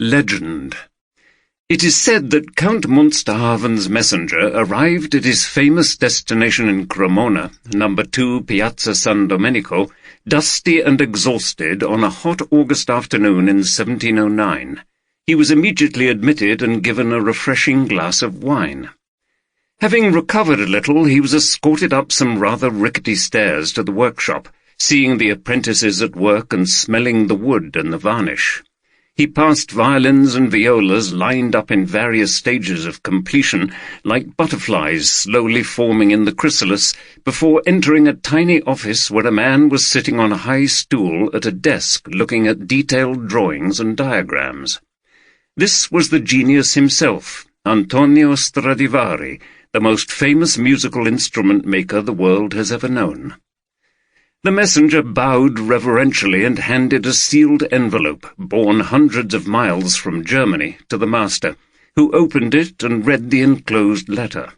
Legend. It is said that Count Munsterhaven's messenger arrived at his famous destination in Cremona, number 2 Piazza San Domenico, dusty and exhausted on a hot August afternoon in 1709. He was immediately admitted and given a refreshing glass of wine. Having recovered a little, he was escorted up some rather rickety stairs to the workshop, seeing the apprentices at work and smelling the wood and the varnish. He passed violins and violas lined up in various stages of completion, like butterflies slowly forming in the chrysalis, before entering a tiny office where a man was sitting on a high stool at a desk looking at detailed drawings and diagrams. This was the genius himself, Antonio Stradivari, the most famous musical instrument maker the world has ever known. The messenger bowed reverentially and handed a sealed envelope, borne hundreds of miles from Germany, to the master, who opened it and read the enclosed letter.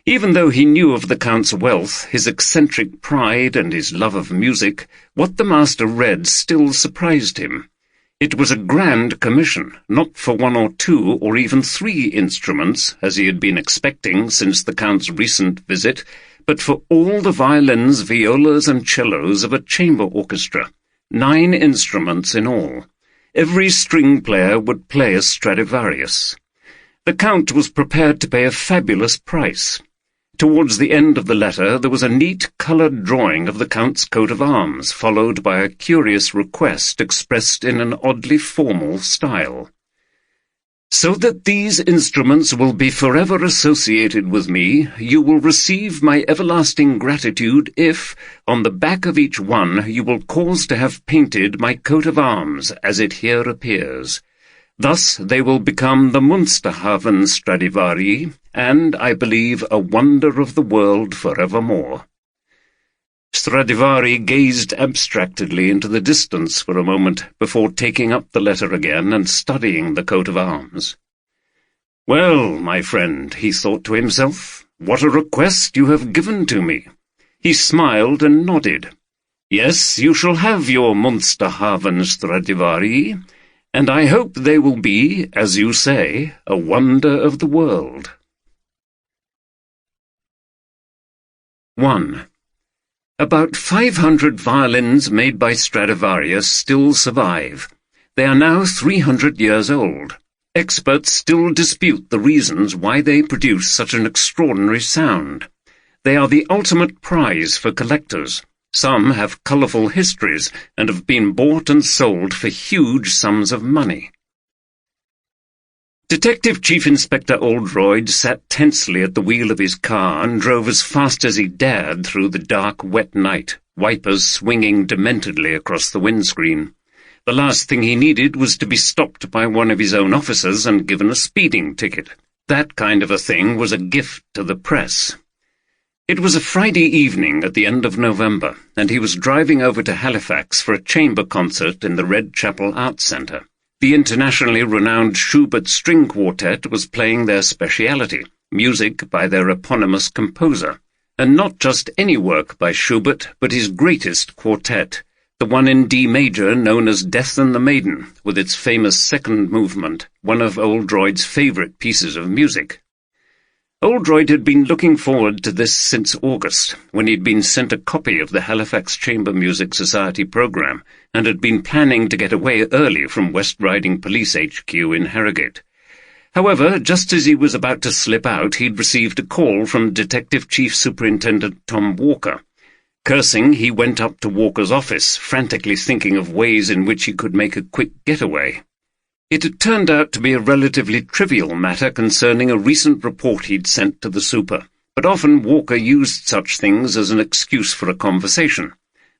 Even though he knew of the Count's wealth, his eccentric pride and his love of music, what the master read still surprised him. It was a grand commission, not for 1 or 2 or even 3 instruments, as he had been expecting since the Count's recent visit, but for all the violins, violas, and cellos of a chamber orchestra, 9 instruments in all. Every string player would play a Stradivarius. The Count was prepared to pay a fabulous price. Towards the end of the letter there was a neat coloured drawing of the Count's coat of arms, followed by a curious request expressed in an oddly formal style. "So that these instruments will be forever associated with me, you will receive my everlasting gratitude if, on the back of each one, you will cause to have painted my coat of arms as it here appears. Thus they will become the Munsterhaven Stradivari, and, I believe, a wonder of the world forevermore." Stradivari gazed abstractedly into the distance for a moment before taking up the letter again and studying the coat of arms. "Well, my friend," he thought to himself, "what a request you have given to me." He smiled and nodded. "Yes, you shall have your Munsterhaven Stradivari, and I hope they will be, as you say, a wonder of the world." 1. About 500 violins made by Stradivarius still survive. They are now 300 years old. Experts still dispute the reasons why they produce such an extraordinary sound. They are the ultimate prize for collectors. Some have colourful histories and have been bought and sold for huge sums of money. Detective Chief Inspector Oldroyd sat tensely at the wheel of his car and drove as fast as he dared through the dark, wet night, wipers swinging dementedly across the windscreen. The last thing he needed was to be stopped by one of his own officers and given a speeding ticket. That kind of a thing was a gift to the press. It was a Friday evening at the end of November, and he was driving over to Halifax for a chamber concert in the Red Chapel Arts Centre. The internationally renowned Schubert String Quartet was playing their speciality, music by their eponymous composer, and not just any work by Schubert, but his greatest quartet, the one in D major known as Death and the Maiden, with its famous second movement, one of Oldroyd's favourite pieces of music. Oldroyd had been looking forward to this since August, when he'd been sent a copy of the Halifax Chamber Music Society programme, and had been planning to get away early from West Riding Police HQ in Harrogate. However, just as he was about to slip out, he'd received a call from Detective Chief Superintendent Tom Walker. Cursing, he went up to Walker's office, frantically thinking of ways in which he could make a quick getaway. It had turned out to be a relatively trivial matter concerning a recent report he'd sent to the super, but often Walker used such things as an excuse for a conversation,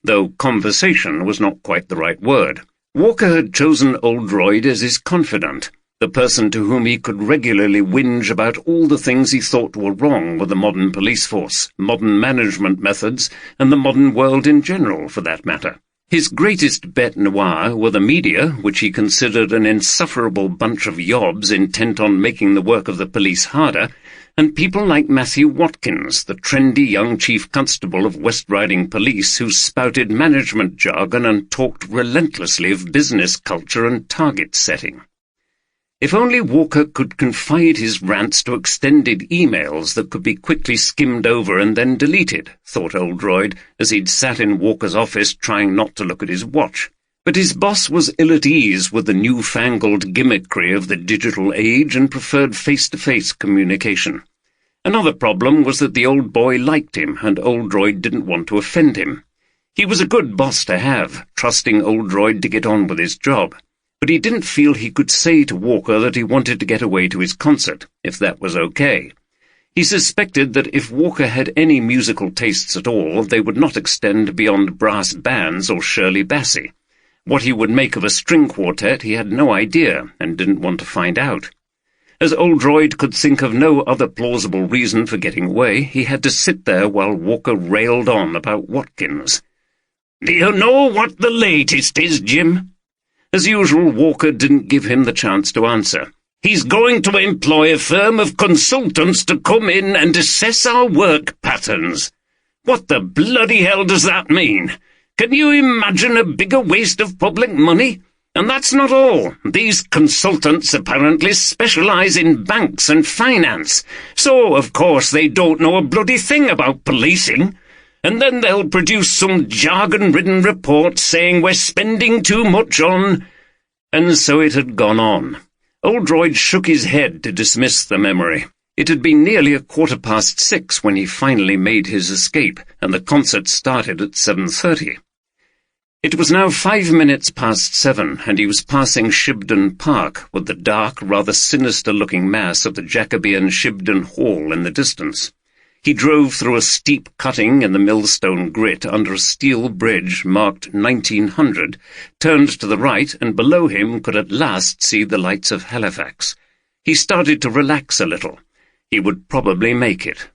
though conversation was not quite the right word. Walker had chosen Oldroyd as his confidant, the person to whom he could regularly whinge about all the things he thought were wrong with the modern police force, modern management methods, and the modern world in general, for that matter. His greatest bête noire were the media, which he considered an insufferable bunch of yobs intent on making the work of the police harder, and people like Matthew Watkins, the trendy young chief constable of West Riding Police, who spouted management jargon and talked relentlessly of business culture and target setting. If only Walker could confide his rants to extended emails that could be quickly skimmed over and then deleted, thought Oldroyd, as he'd sat in Walker's office trying not to look at his watch. But his boss was ill at ease with the newfangled gimmickry of the digital age and preferred face-to-face communication. Another problem was that the old boy liked him, and Oldroyd didn't want to offend him. He was a good boss to have, trusting Oldroyd to get on with his job. But he didn't feel he could say to Walker that he wanted to get away to his concert, if that was okay. He suspected that if Walker had any musical tastes at all, they would not extend beyond brass bands or Shirley Bassey. What he would make of a string quartet he had no idea, and didn't want to find out. As Oldroyd could think of no other plausible reason for getting away, he had to sit there while Walker railed on about Watkins. "Do you know what the latest is, Jim?" As usual, Walker didn't give him the chance to answer. "He's going to employ a firm of consultants to come in and assess our work patterns." "What the bloody hell does that mean? Can you imagine a bigger waste of public money? And that's not all. These consultants apparently specialize in banks and finance, so, of course, they don't know a bloody thing about policing. And then they'll produce some jargon-ridden report saying we're spending too much on—" And so it had gone on. Oldroyd shook his head to dismiss the memory. It had been nearly 6:15 when he finally made his escape, and the concert started at 7:30. It was now 5 minutes past 7, and he was passing Shibden Park, with the dark, rather sinister-looking mass of the Jacobean Shibden Hall in the distance. He drove through a steep cutting in the millstone grit under a steel bridge marked 1900, turned to the right, and below him could at last see the lights of Halifax. He started to relax a little. He would probably make it.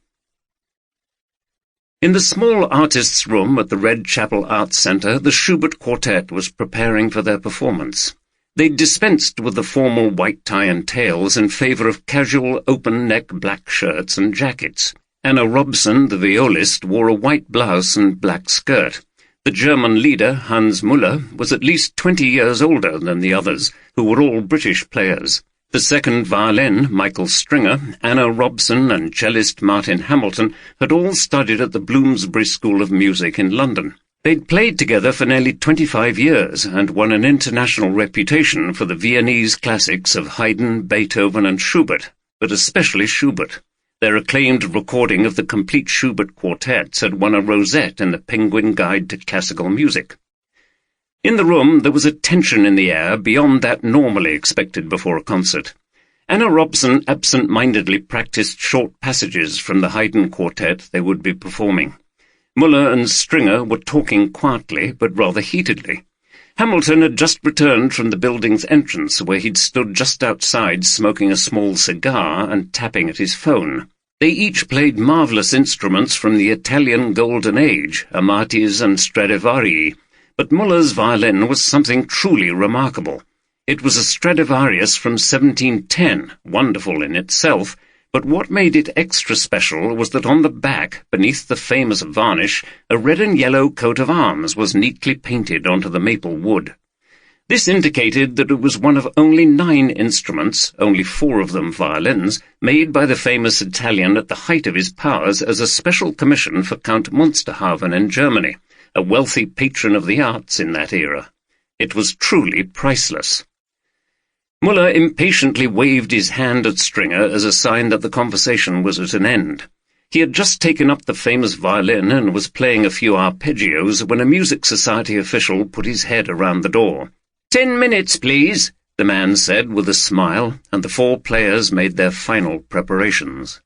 In the small artists' room at the Red Chapel Arts Centre, the Schubert Quartet was preparing for their performance. They'd dispensed with the formal white tie and tails in favour of casual open-neck black shirts and jackets. Anna Robson, the violist, wore a white blouse and black skirt. The German leader, Hans Müller, was at least 20 years older than the others, who were all British players. The second violin, Michael Stringer, Anna Robson and cellist Martin Hamilton had all studied at the Bloomsbury School of Music in London. They'd played together for nearly 25 years and won an international reputation for the Viennese classics of Haydn, Beethoven and Schubert, but especially Schubert. Their acclaimed recording of the complete Schubert quartets had won a rosette in the Penguin Guide to Classical Music. In the room there was a tension in the air beyond that normally expected before a concert. Anna Robson absent-mindedly practised short passages from the Haydn quartet they would be performing. Müller and Stringer were talking quietly but rather heatedly. Hamilton had just returned from the building's entrance, where he'd stood just outside smoking a small cigar and tapping at his phone. They each played marvellous instruments from the Italian Golden Age, Amatis and Stradivari, but Müller's violin was something truly remarkable. It was a Stradivarius from 1710, wonderful in itself, but what made it extra special was that on the back, beneath the famous varnish, a red and yellow coat of arms was neatly painted onto the maple wood. This indicated that it was one of only 9 instruments, only 4 of them violins, made by the famous Italian at the height of his powers as a special commission for Count Munsterhaven in Germany, a wealthy patron of the arts in that era. It was truly priceless. Müller impatiently waved his hand at Stringer as a sign that the conversation was at an end. He had just taken up the famous violin and was playing a few arpeggios when a music society official put his head around the door. 10 minutes, please, the man said with a smile, and the 4 players made their final preparations.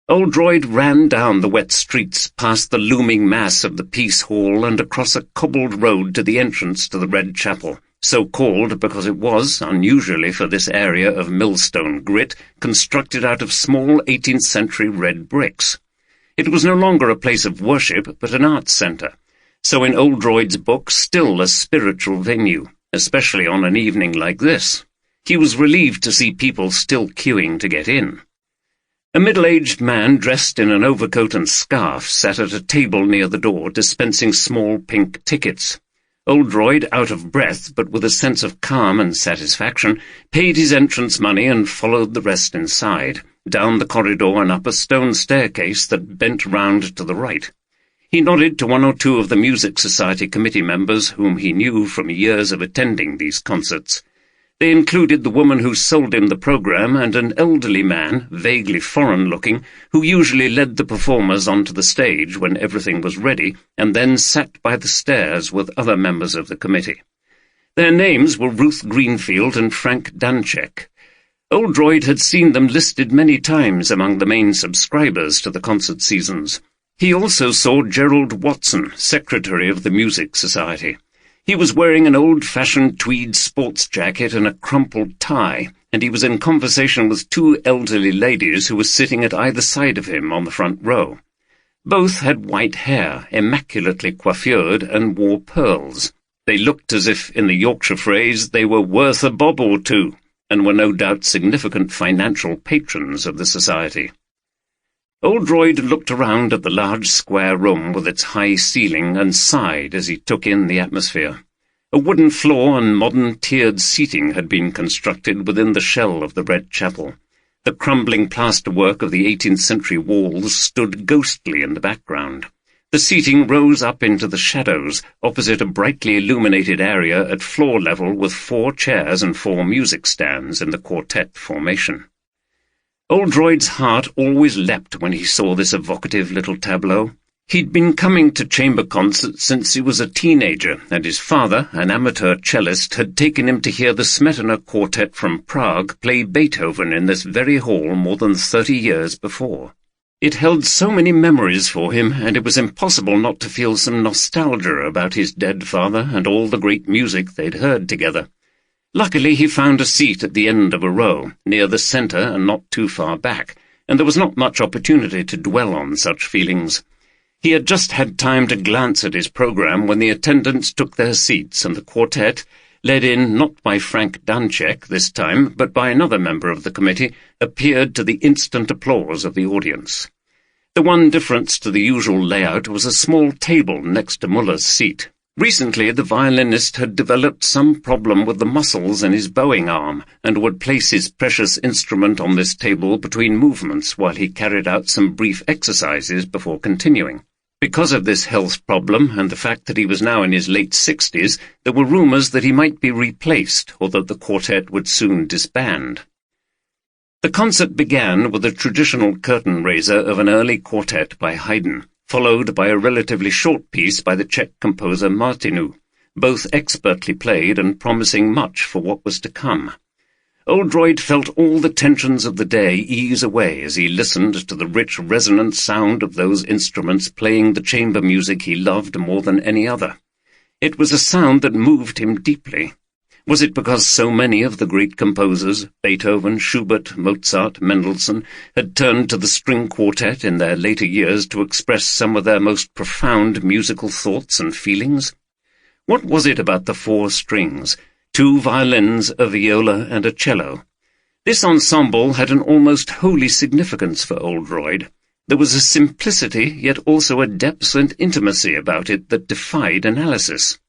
Oldroyd ran down the wet streets, past the looming mass of the Peace Hall and across a cobbled road to the entrance to the Red Chapel, so called because it was, unusually for this area of millstone grit, constructed out of small 18th-century red bricks. It was no longer a place of worship, but an arts centre, so in Oldroyd's book still a spiritual venue, especially on an evening like this. He was relieved to see people still queuing to get in. A middle-aged man dressed in an overcoat and scarf sat at a table near the door dispensing small pink tickets. Oldroyd, out of breath, but with a sense of calm and satisfaction, paid his entrance money and followed the rest inside, down the corridor and up a stone staircase that bent round to the right. He nodded to one or two of the Music Society committee members whom he knew from years of attending these concerts. They included the woman who sold him the programme and an elderly man, vaguely foreign-looking, who usually led the performers onto the stage when everything was ready, and then sat by the stairs with other members of the committee. Their names were Ruth Greenfield and Frank Danczek. Oldroyd had seen them listed many times among the main subscribers to the concert seasons. He also saw Gerald Watson, secretary of the Music Society. He was wearing an old-fashioned tweed sports jacket and a crumpled tie, and he was in conversation with two elderly ladies who were sitting at either side of him on the front row. Both had white hair, immaculately coiffured, and wore pearls. They looked as if, in the Yorkshire phrase, they were worth a bob or two, and were no doubt significant financial patrons of the society. Oldroyd looked around at the large square room with its high ceiling and sighed as he took in the atmosphere. A wooden floor and modern tiered seating had been constructed within the shell of the red chapel. The crumbling plasterwork of the 18th century walls stood ghostly in the background. The seating rose up into the shadows, opposite a brightly illuminated area at floor level with 4 chairs and 4 music stands in the quartet formation. Oldroyd's heart always leapt when he saw this evocative little tableau. He'd been coming to chamber concerts since he was a teenager, and his father, an amateur cellist, had taken him to hear the Smetana Quartet from Prague play Beethoven in this very hall more than 30 years before. It held so many memories for him, and it was impossible not to feel some nostalgia about his dead father and all the great music they'd heard together. Luckily he found a seat at the end of a row, near the centre and not too far back, and there was not much opportunity to dwell on such feelings. He had just had time to glance at his programme when the attendants took their seats, and the quartet, led in not by Frank Danczek this time, but by another member of the committee, appeared to the instant applause of the audience. The one difference to the usual layout was a small table next to Muller's seat. Recently the violinist had developed some problem with the muscles in his bowing arm, and would place his precious instrument on this table between movements while he carried out some brief exercises before continuing. Because of this health problem, and the fact that he was now in his late 60s, there were rumours that he might be replaced, or that the quartet would soon disband. The concert began with a traditional curtain-raiser of an early quartet by Haydn, followed by a relatively short piece by the Czech composer Martinu, both expertly played and promising much for what was to come. Oldroyd felt all the tensions of the day ease away as he listened to the rich resonant sound of those instruments playing the chamber music he loved more than any other. It was a sound that moved him deeply. Was it because so many of the great composers, Beethoven, Schubert, Mozart, Mendelssohn, had turned to the string quartet in their later years to express some of their most profound musical thoughts and feelings? What was it about the 4 strings, 2 violins, a viola, and a cello? This ensemble had an almost holy significance for Oldroyd. There was a simplicity, yet also a depth and intimacy about it that defied analysis.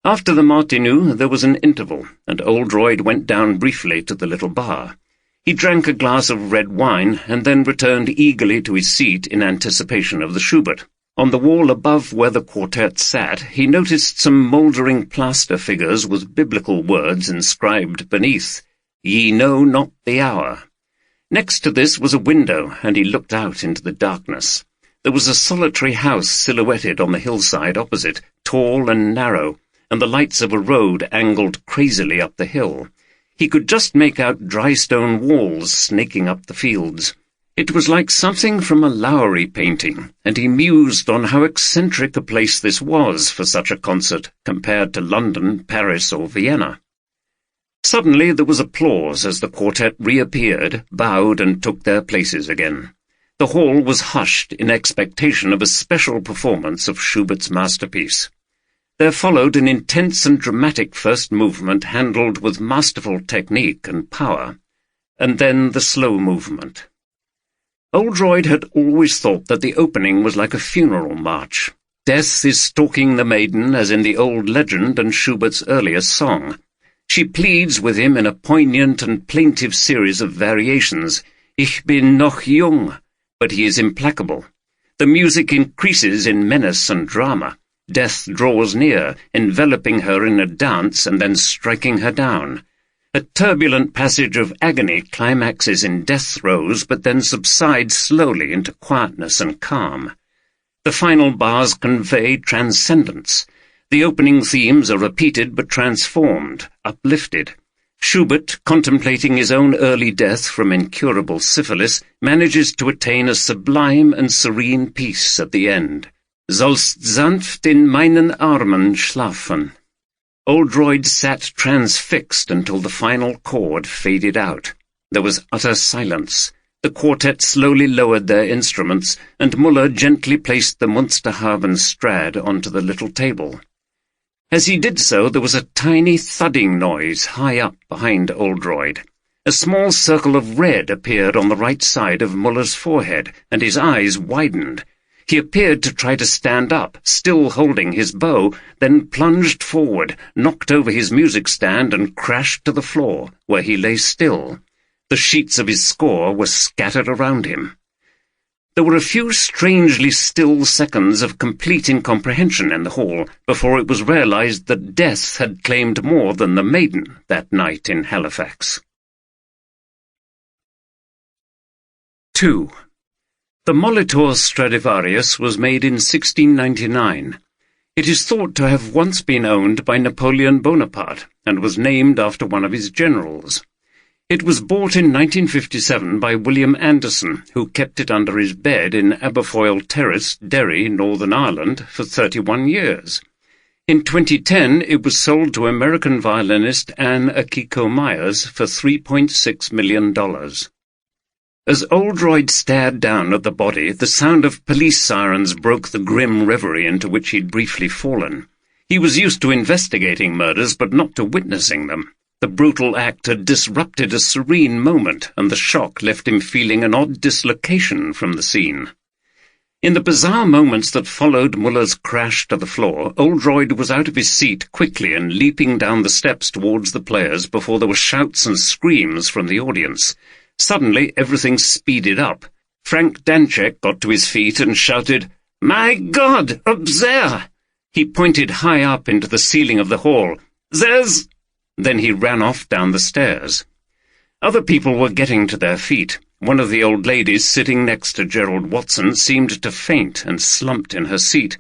After the Martinu there was an interval, and Oldroyd went down briefly to the little bar. He drank a glass of red wine, and then returned eagerly to his seat in anticipation of the Schubert. On the wall above where the quartet sat, he noticed some mouldering plaster figures with biblical words inscribed beneath, "Ye know not the hour." Next to this was a window, and he looked out into the darkness. There was a solitary house silhouetted on the hillside opposite, tall and narrow, and the lights of a road angled crazily up the hill. He could just make out dry stone walls snaking up the fields. It was like something from a Lowry painting, and he mused on how eccentric a place this was for such a concert compared to London, Paris, or Vienna. Suddenly there was applause as the quartet reappeared, bowed, and took their places again. The hall was hushed in expectation of a special performance of Schubert's masterpiece. There followed an intense and dramatic first movement handled with masterful technique and power, and then the slow movement. Oldroyd had always thought that the opening was like a funeral march. Death is stalking the maiden as in the old legend and Schubert's earlier song. She pleads with him in a poignant and plaintive series of variations. Ich bin noch jung, but he is implacable. The music increases in menace and drama. Death draws near, enveloping her in a dance and then striking her down. A turbulent passage of agony climaxes in death throes, but then subsides slowly into quietness and calm. The final bars convey transcendence. The opening themes are repeated but transformed, uplifted. Schubert, contemplating his own early death from incurable syphilis, manages to attain a sublime and serene peace at the end. Sollst sanft in meinen Armen schlafen. Oldroyd sat transfixed until the final chord faded out. There was utter silence. The quartet slowly lowered their instruments, and Muller gently placed the Munsterhaven Strad onto the little table. As he did so, there was a tiny thudding noise high up behind Oldroyd. A small circle of red appeared on the right side of Muller's forehead, and his eyes widened. He appeared to try to stand up, still holding his bow, then plunged forward, knocked over his music stand, and crashed to the floor, where he lay still. The sheets of his score were scattered around him. There were a few strangely still seconds of complete incomprehension in the hall before it was realized that death had claimed more than the maiden that night in Halifax. 2. The Molitor Stradivarius was made in 1699. It is thought to have once been owned by Napoleon Bonaparte, and was named after one of his generals. It was bought in 1957 by William Anderson, who kept it under his bed in Aberfoyle Terrace, Derry, Northern Ireland, for 31 years. In 2010, it was sold to American violinist Anne Akiko Myers for $3.6 million. As Oldroyd stared down at the body, the sound of police sirens broke the grim reverie into which he'd briefly fallen. He was used to investigating murders, but not to witnessing them. The brutal act had disrupted a serene moment, and the shock left him feeling an odd dislocation from the scene. In the bizarre moments that followed Muller's crash to the floor, Oldroyd was out of his seat quickly and leaping down the steps towards the players before there were shouts and screams from the audience. Suddenly, everything speeded up. Frank Danczek got to his feet and shouted, "My God, up there!" He pointed high up into the ceiling of the hall. "There's—" Then he ran off down the stairs. Other people were getting to their feet. One of the old ladies sitting next to Gerald Watson seemed to faint and slumped in her seat.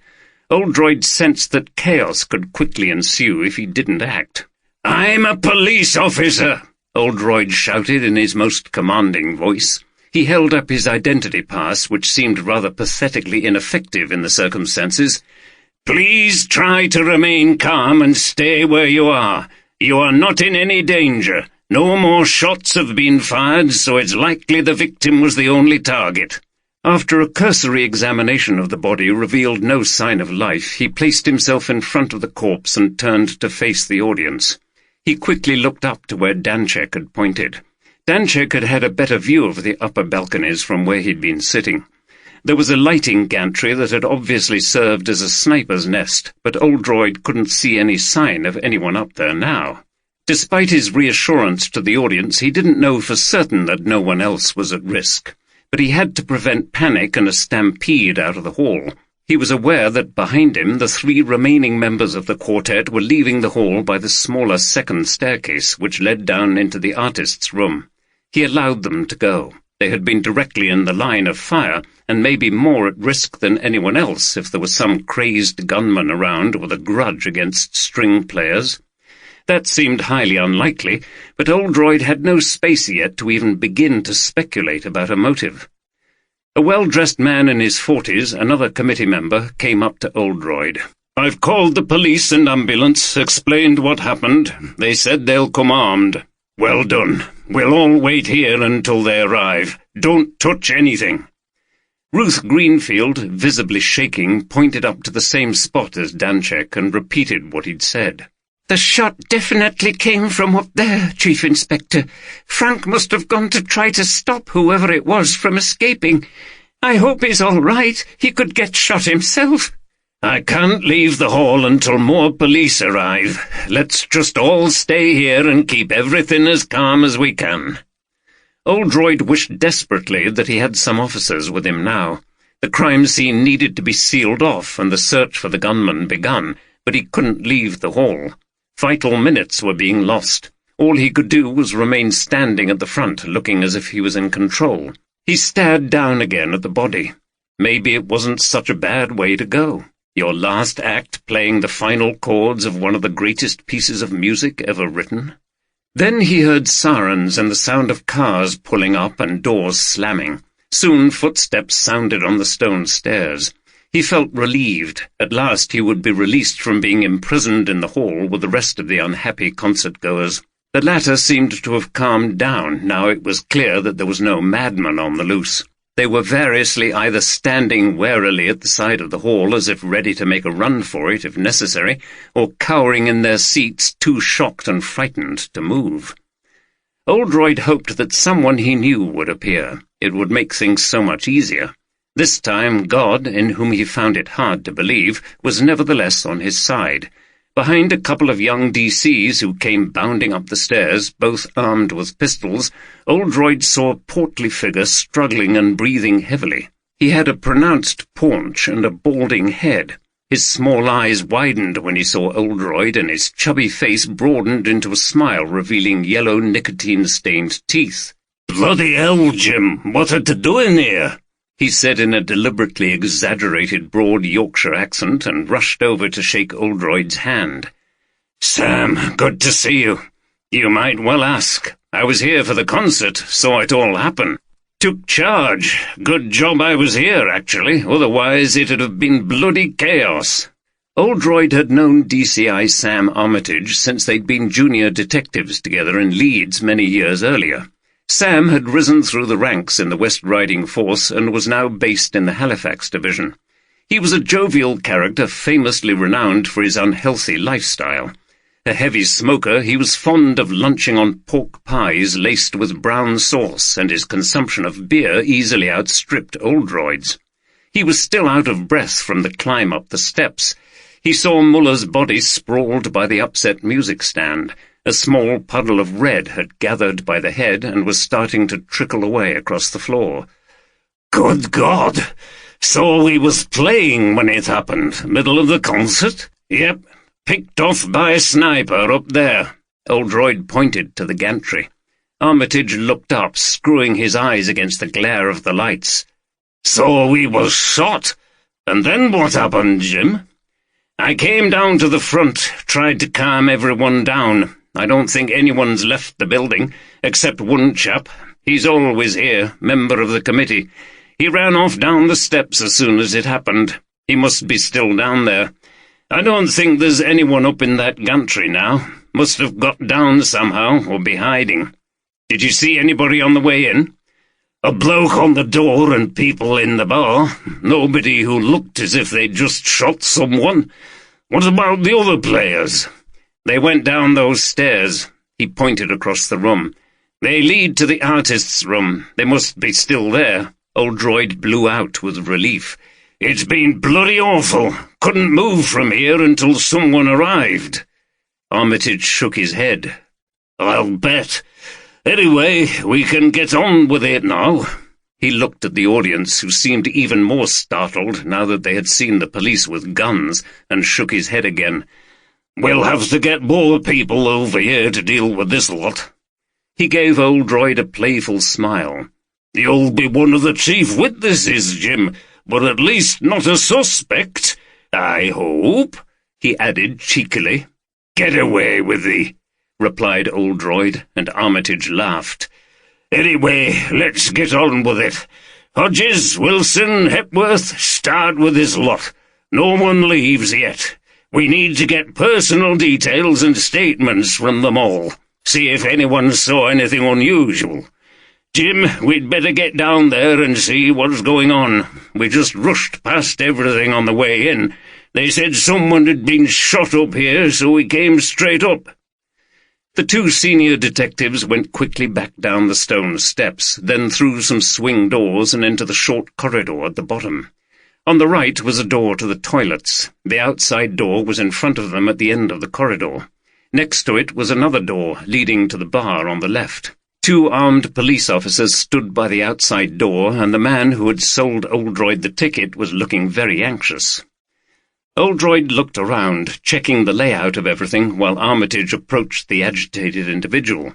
Oldroyd sensed that chaos could quickly ensue if he didn't act. "I'm a police officer!" Oldroyd shouted in his most commanding voice. He held up his identity pass, which seemed rather pathetically ineffective in the circumstances. "Please try to remain calm and stay where you are. You are not in any danger. No more shots have been fired, so it's likely the victim was the only target." After a cursory examination of the body revealed no sign of life, he placed himself in front of the corpse and turned to face the audience. He quickly looked up to where Danczek had pointed. Danczek had had a better view of the upper balconies from where he'd been sitting. There was a lighting gantry that had obviously served as a sniper's nest, but Oldroyd couldn't see any sign of anyone up there now. Despite his reassurance to the audience, he didn't know for certain that no one else was at risk. But he had to prevent panic and a stampede out of the hall. He was aware that behind him the 3 remaining members of the quartet were leaving the hall by the smaller second staircase, which led down into the artist's room. He allowed them to go. They had been directly in the line of fire, and maybe more at risk than anyone else if there was some crazed gunman around with a grudge against string players. That seemed highly unlikely, but Oldroyd had no space yet to even begin to speculate about a motive. A well-dressed man in his 40s, another committee member, came up to Oldroyd. "I've called the police and ambulance, explained what happened. They said they'll come armed." "Well done. We'll all wait here until they arrive. Don't touch anything." Ruth Greenfield, visibly shaking, pointed up to the same spot as Danczek and repeated what he'd said. "The shot definitely came from up there, Chief Inspector. Frank must have gone to try to stop whoever it was from escaping. I hope he's all right. He could get shot himself." "I can't leave the hall until more police arrive. Let's just all stay here and keep everything as calm as we can." Oldroyd wished desperately that he had some officers with him now. The crime scene needed to be sealed off and the search for the gunman begun, but he couldn't leave the hall. Vital minutes were being lost. All he could do was remain standing at the front, looking as if he was in control. He stared down again at the body. Maybe it wasn't such a bad way to go. Your last act playing the final chords of one of the greatest pieces of music ever written. Then he heard sirens and the sound of cars pulling up and doors slamming. Soon footsteps sounded on the stone stairs. He felt relieved. At last he would be released from being imprisoned in the hall with the rest of the unhappy concert-goers. The latter seemed to have calmed down. Now it was clear that there was no madman on the loose. They were variously either standing warily at the side of the hall as if ready to make a run for it if necessary, or cowering in their seats, too shocked and frightened to move. Oldroyd hoped that someone he knew would appear. It would make things so much easier. This time God, in whom he found it hard to believe, was nevertheless on his side. Behind a couple of young DCs who came bounding up the stairs, both armed with pistols, Oldroyd saw a portly figure struggling and breathing heavily. He had a pronounced paunch and a balding head. His small eyes widened when he saw Oldroyd, and his chubby face broadened into a smile revealing yellow nicotine-stained teeth. "Bloody hell, Jim, what are you doing here?" he said in a deliberately exaggerated broad Yorkshire accent, and rushed over to shake Oldroyd's hand. "Sam, good to see you. You might well ask. I was here for the concert, saw it all happen. Took charge. Good job I was here, actually, otherwise it'd have been bloody chaos." Oldroyd had known DCI Sam Armitage since they'd been junior detectives together in Leeds many years earlier. Sam had risen through the ranks in the West Riding Force and was now based in the Halifax Division. He was a jovial character famously renowned for his unhealthy lifestyle. A heavy smoker, he was fond of lunching on pork pies laced with brown sauce, and his consumption of beer easily outstripped Oldroyd's. He was still out of breath from the climb up the steps. He saw Muller's body sprawled by the upset music stand. A small puddle of red had gathered by the head and was starting to trickle away across the floor. "Good God! So we was playing when it happened, middle of the concert?" "Yep, picked off by a sniper up there." Oldroyd pointed to the gantry. Armitage looked up, screwing his eyes against the glare of the lights. "So we was shot? And then what happened, Jim?" "I came down to the front, tried to calm everyone down. I don't think anyone's left the building, except one chap. He's always here, member of the committee. He ran off down the steps as soon as it happened. He must be still down there. I don't think there's anyone up in that gantry now. Must have got down somehow, or be hiding. Did you see anybody on the way in?" "A bloke on the door and people in the bar. Nobody who looked as if they'd just shot someone. What about the other players?" "They went down those stairs." He pointed across the room. "They lead to the artist's room. They must be still there." Oldroyd blew out with relief. "It's been bloody awful. Couldn't move from here until someone arrived." Armitage shook his head. "I'll bet. Anyway, we can get on with it now." He looked at the audience, who seemed even more startled now that they had seen the police with guns, and shook his head again. "We'll have to get more people over here to deal with this lot." He gave Oldroyd a playful smile. "You'll be one of the chief witnesses, Jim, but at least not a suspect, I hope," he added cheekily. "Get away with thee," replied Oldroyd, and Armitage laughed. "Anyway, let's get on with it. Hodges, Wilson, Hepworth, start with this lot. No one leaves yet. We need to get personal details and statements from them all. See if anyone saw anything unusual. Jim, we'd better get down there and see what's going on. We just rushed past everything on the way in. They said someone had been shot up here, so we came straight up." The two senior detectives went quickly back down the stone steps, then through some swing doors and into the short corridor at the bottom. On the right was a door to the toilets. The outside door was in front of them at the end of the corridor. Next to it was another door, leading to the bar on the left. 2 armed police officers stood by the outside door, and the man who had sold Oldroyd the ticket was looking very anxious. Oldroyd looked around, checking the layout of everything, while Armitage approached the agitated individual.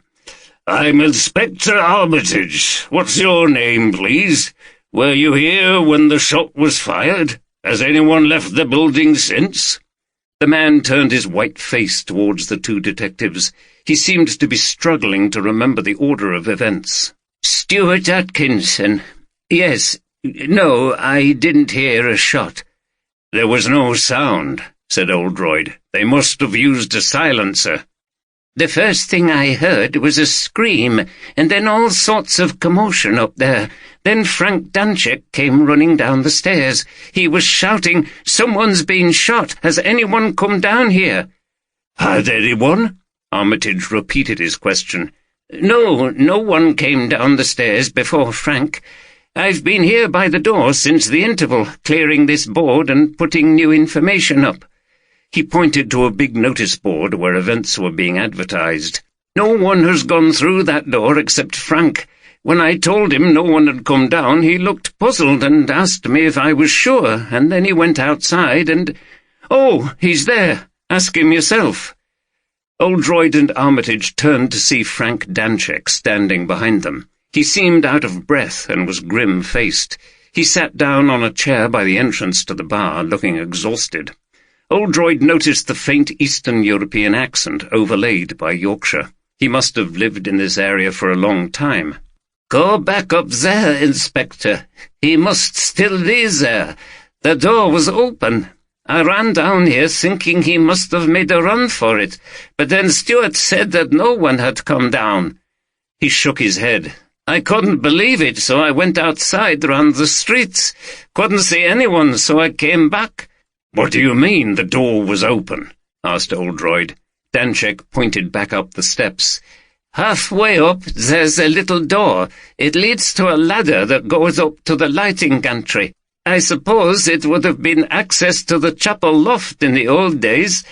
"I'm Inspector Armitage. What's your name, please? Were you here when the shot was fired? Has anyone left the building since?" The man turned his white face towards the 2 detectives. He seemed to be struggling to remember the order of events. "Stuart Atkinson. Yes. No, I didn't hear a shot." "There was no sound," said Oldroyd. "They must have used a silencer." "The first thing I heard was a scream, and then all sorts of commotion up there. Then Frank Danchek came running down the stairs. He was shouting, 'Someone's been shot. Has anyone come down here?'" "Had anyone?" Armitage repeated his question. No one came down the stairs before Frank. I've been here by the door since the interval, clearing this board and putting new information up." He pointed to a big notice board where events were being advertised. "No one has gone through that door except Frank. When I told him no one had come down, he looked puzzled and asked me if I was sure, and then he went outside and— Oh, he's there. Ask him yourself." Oldroyd and Armitage turned to see Frank Danchek standing behind them. He seemed out of breath and was grim-faced. He sat down on a chair by the entrance to the bar, looking exhausted. Oldroyd noticed the faint Eastern European accent overlaid by Yorkshire. He must have lived in this area for a long time. "Go back up there, Inspector. He must still be there. The door was open. I ran down here thinking he must have made a run for it, but then Stuart said that no one had come down." He shook his head. "I couldn't believe it, so I went outside round the streets. Couldn't see anyone, so I came back." "What do you mean the door was open?" asked Oldroyd. Danchek pointed back up the steps. "Halfway up, there's a little door. It leads to a ladder that goes up to the lighting gantry. I suppose it would have been access to the chapel loft in the old days.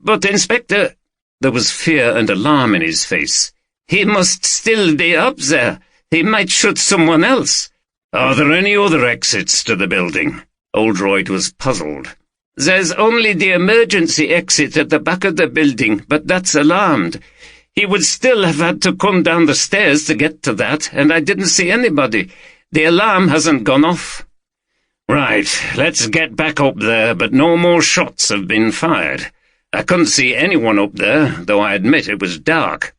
But, Inspector—" There was fear and alarm in his face. "He must still be up there. He might shoot someone else." "Are there any other exits to the building?" Oldroyd was puzzled. "There's only the emergency exit at the back of the building, but that's alarmed. He would still have had to come down the stairs to get to that, and I didn't see anybody. The alarm hasn't gone off." "Right, let's get back up there, but no more shots have been fired. I couldn't see anyone up there, though I admit it was dark.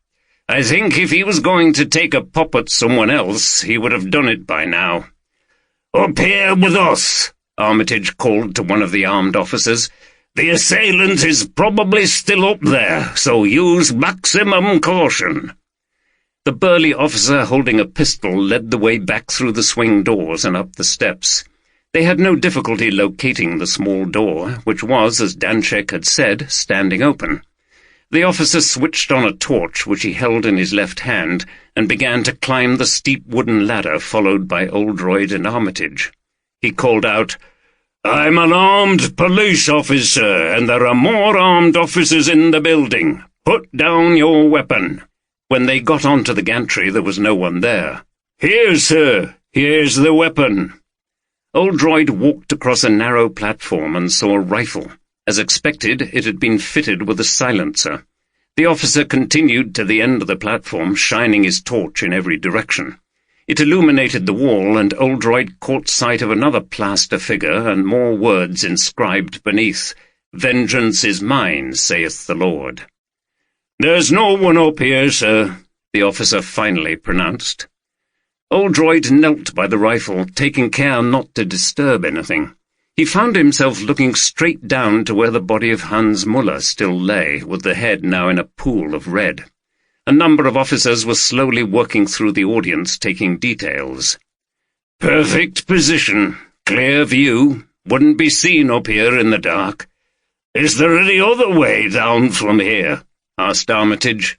I think if he was going to take a pop at someone else, he would have done it by now." "Up here with us," Armitage called to one of the armed officers. "The assailant is probably still up there, so use maximum caution." The burly officer holding a pistol led the way back through the swing doors and up the steps. They had no difficulty locating the small door, which was, as Danchek had said, standing open. The officer switched on a torch which he held in his left hand and began to climb the steep wooden ladder followed by Oldroyd and Armitage. He called out, "I'm an armed police officer, and there are more armed officers in the building. Put down your weapon." When they got onto the gantry, there was no one there. "Here, sir. Here's the weapon." Oldroyd walked across a narrow platform and saw a rifle. As expected, it had been fitted with a silencer. The officer continued to the end of the platform, shining his torch in every direction. It illuminated the wall, and Oldroyd caught sight of another plaster figure and more words inscribed beneath, "Vengeance is mine, saith the Lord." "There's no one up here, sir," the officer finally pronounced. Oldroyd knelt by the rifle, taking care not to disturb anything. He found himself looking straight down to where the body of Hans Muller still lay, with the head now in a pool of red. A number of officers were slowly working through the audience, taking details. "Perfect position. Clear view. Wouldn't be seen up here in the dark." "Is there any other way down from here?" asked Armitage.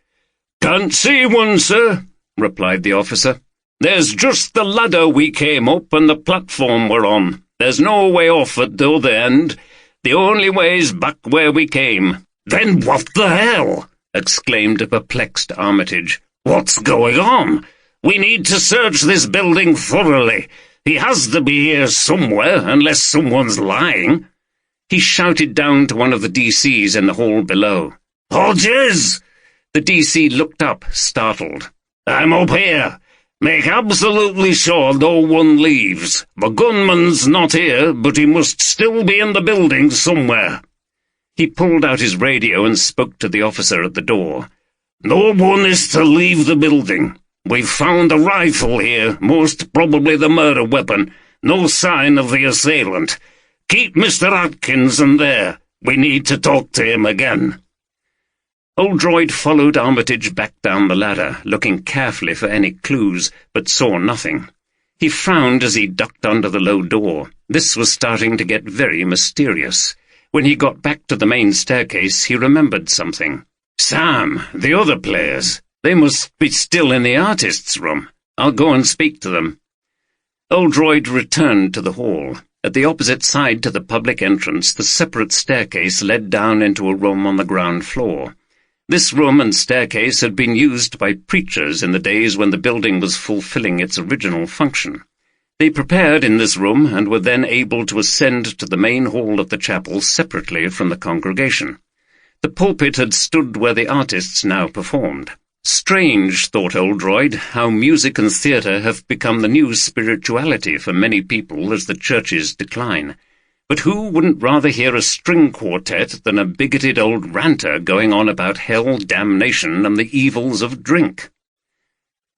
"Can't see one, sir," replied the officer. "There's just the ladder we came up and the platform we're on. There's no way off at the other end. The only way's back where we came." "Then what the hell?" exclaimed a perplexed Armitage. "What's going on? We need to search this building thoroughly. He has to be here somewhere, unless someone's lying." He shouted down to one of the DCs in the hall below. "Hodges!" The DC looked up, startled. "I'm up here. Make absolutely sure no one leaves. The gunman's not here, but he must still be in the building somewhere." He pulled out his radio and spoke to the officer at the door. "No one is to leave the building. We've found a rifle here, most probably the murder weapon. No sign of the assailant. Keep Mr. Atkinson there. We need to talk to him again." Oldroyd followed Armitage back down the ladder, looking carefully for any clues, but saw nothing. He frowned as he ducked under the low door. This was starting to get very mysterious. When he got back to the main staircase, he remembered something. "Sam, the other players. They must be still in the artists' room. I'll go and speak to them." Oldroyd returned to the hall. At the opposite side to the public entrance, the separate staircase led down into a room on the ground floor. This room and staircase had been used by preachers in the days when the building was fulfilling its original function. They prepared in this room and were then able to ascend to the main hall of the chapel separately from the congregation. The pulpit had stood where the artists now performed. Strange, thought Oldroyd, how music and theatre have become the new spirituality for many people as the churches decline. But who wouldn't rather hear a string quartet than a bigoted old ranter going on about hell, damnation, and the evils of drink?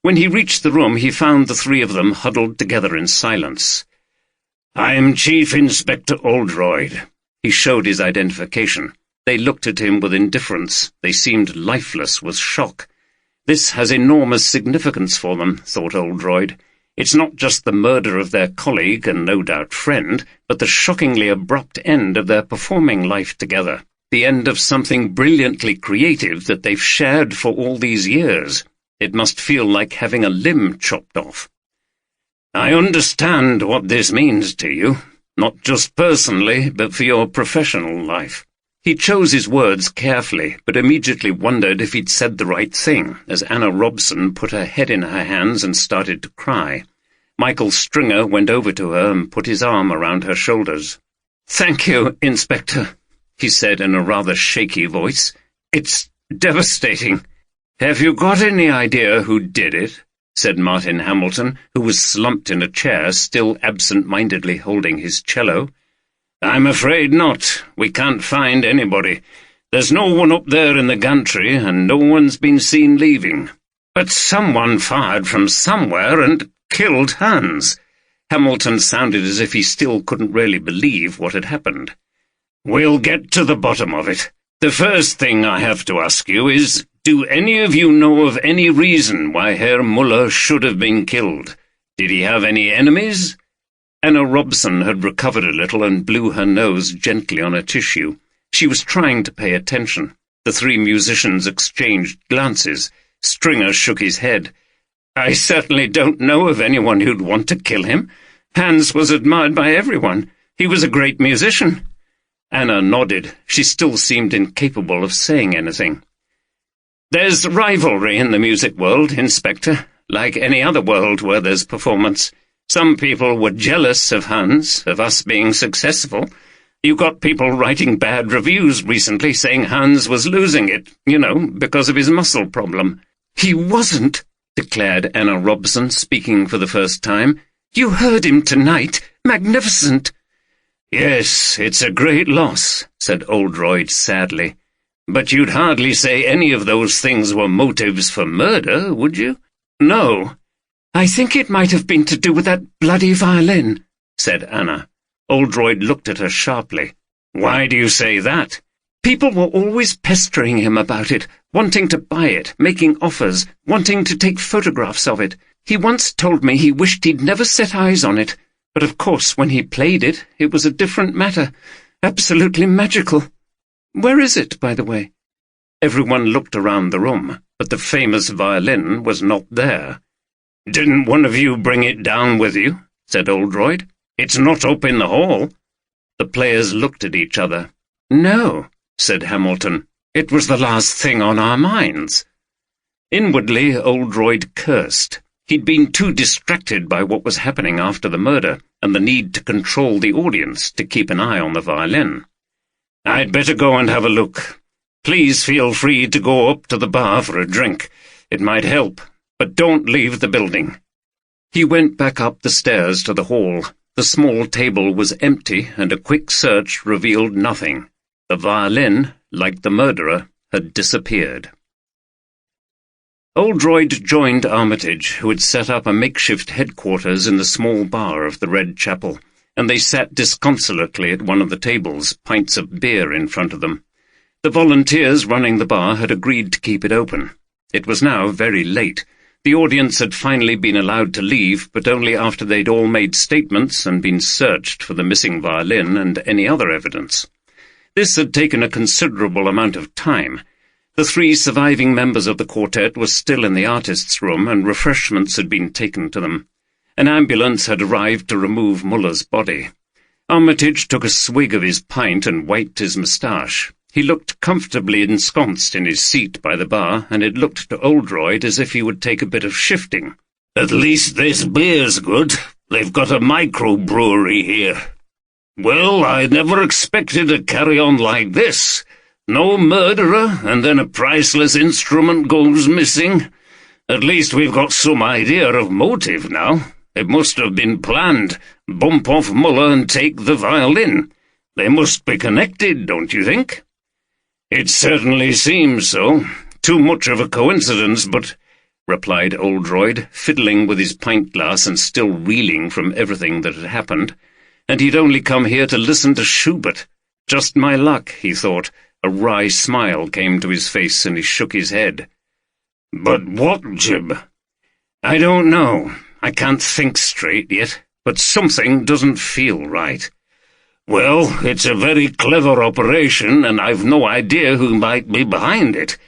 When he reached the room, he found the three of them huddled together in silence. "I'm Chief Inspector Oldroyd." He showed his identification. They looked at him with indifference. They seemed lifeless with shock. This has enormous significance for them, thought Oldroyd. It's not just the murder of their colleague and no doubt friend, but the shockingly abrupt end of their performing life together, the end of something brilliantly creative that they've shared for all these years. It must feel like having a limb chopped off. "I understand what this means to you, not just personally, but for your professional life." He chose his words carefully, but immediately wondered if he'd said the right thing, as Anna Robson put her head in her hands and started to cry. Michael Stringer went over to her and put his arm around her shoulders. "Thank you, Inspector," he said in a rather shaky voice. "It's devastating." "Have you got any idea who did it?" said Martin Hamilton, who was slumped in a chair, still absent-mindedly holding his cello. "I'm afraid not. We can't find anybody. There's no one up there in the gantry, and no one's been seen leaving. But someone fired from somewhere and killed Hans." Hamilton sounded as if he still couldn't really believe what had happened. "We'll get to the bottom of it. The first thing I have to ask you is, do any of you know of any reason why Herr Muller should have been killed? Did he have any enemies?" Anna Robson had recovered a little and blew her nose gently on a tissue. She was trying to pay attention. The three musicians exchanged glances. Stringer shook his head. "I certainly don't know of anyone who'd want to kill him. Hans was admired by everyone. He was a great musician." Anna nodded. She still seemed incapable of saying anything. "There's rivalry in the music world, Inspector, like any other world where there's performance. Some people were jealous of Hans, of us being successful. You got people writing bad reviews recently saying Hans was losing it, because of his muscle problem." "He wasn't," declared Anna Robson, speaking for the first time. "You heard him tonight. Magnificent." "Yes, it's a great loss," said Oldroyd sadly. "But you'd hardly say any of those things were motives for murder, would you?" "No." "I think it might have been to do with that bloody violin," said Anna. Oldroyd looked at her sharply. "Why do you say that?" "People were always pestering him about it, wanting to buy it, making offers, wanting to take photographs of it. He once told me he wished he'd never set eyes on it, but of course when he played it, it was a different matter. Absolutely magical. Where is it, by the way?" Everyone looked around the room, but the famous violin was not there. "Didn't one of you bring it down with you?" said Oldroyd. It's not up in the hall." The players looked at each other. "No," said Hamilton. "It was the last thing on our minds." Inwardly, Oldroyd cursed. He'd been too distracted by what was happening after the murder, and the need to control the audience to keep an eye on the violin. "I'd better go and have a look. Please feel free to go up to the bar for a drink. It might help, but don't leave the building." He went back up the stairs to the hall. The small table was empty, and a quick search revealed nothing. The violin, like the murderer, had disappeared. Oldroyd joined Armitage, who had set up a makeshift headquarters in the small bar of the Red Chapel, and they sat disconsolately at one of the tables, pints of beer in front of them. The volunteers running the bar had agreed to keep it open. It was now very late. The audience had finally been allowed to leave, but only after they'd all made statements and been searched for the missing violin and any other evidence. This had taken a considerable amount of time. The 3 surviving members of the quartet were still in the artists' room, and refreshments had been taken to them. An ambulance had arrived to remove Muller's body. Armitage took a swig of his pint and wiped his moustache. He looked comfortably ensconced in his seat by the bar, and it looked to Oldroyd as if he would take a bit of shifting. "At least this beer's good. They've got a microbrewery here. Well, I never expected to carry on like this. No murderer, and then a priceless instrument goes missing. At least we've got some idea of motive now. It must have been planned. Bump off Muller and take the violin. They must be connected, don't you think?" "It certainly seems so. Too much of a coincidence, but," replied Oldroyd, fiddling with his pint-glass and still reeling from everything that had happened. And he'd only come here to listen to Schubert. Just my luck, he thought. A wry smile came to his face, and he shook his head. "But what, Jim?" "I don't know. I can't think straight yet, but something doesn't feel right." "Well, it's a very clever operation, and I've no idea who might be behind it.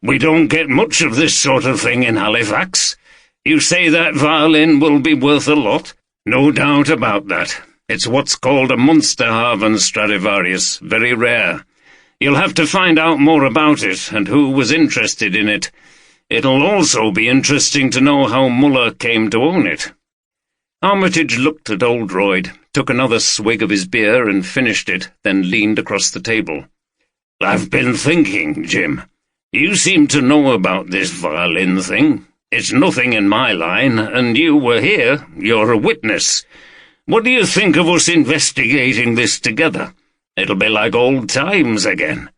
We don't get much of this sort of thing in Halifax. You say that violin will be worth a lot?" "No doubt about that. It's what's called a Munsterhaven Stradivarius, very rare. You'll have to find out more about it, and who was interested in it. It'll also be interesting to know how Muller came to own it." Armitage looked at Oldroyd, took another swig of his beer and finished it, then leaned across the table. "I've been thinking, Jim. You seem to know about this violin thing. It's nothing in my line, and you were here. You're a witness. What do you think of us investigating this together? It'll be like old times again."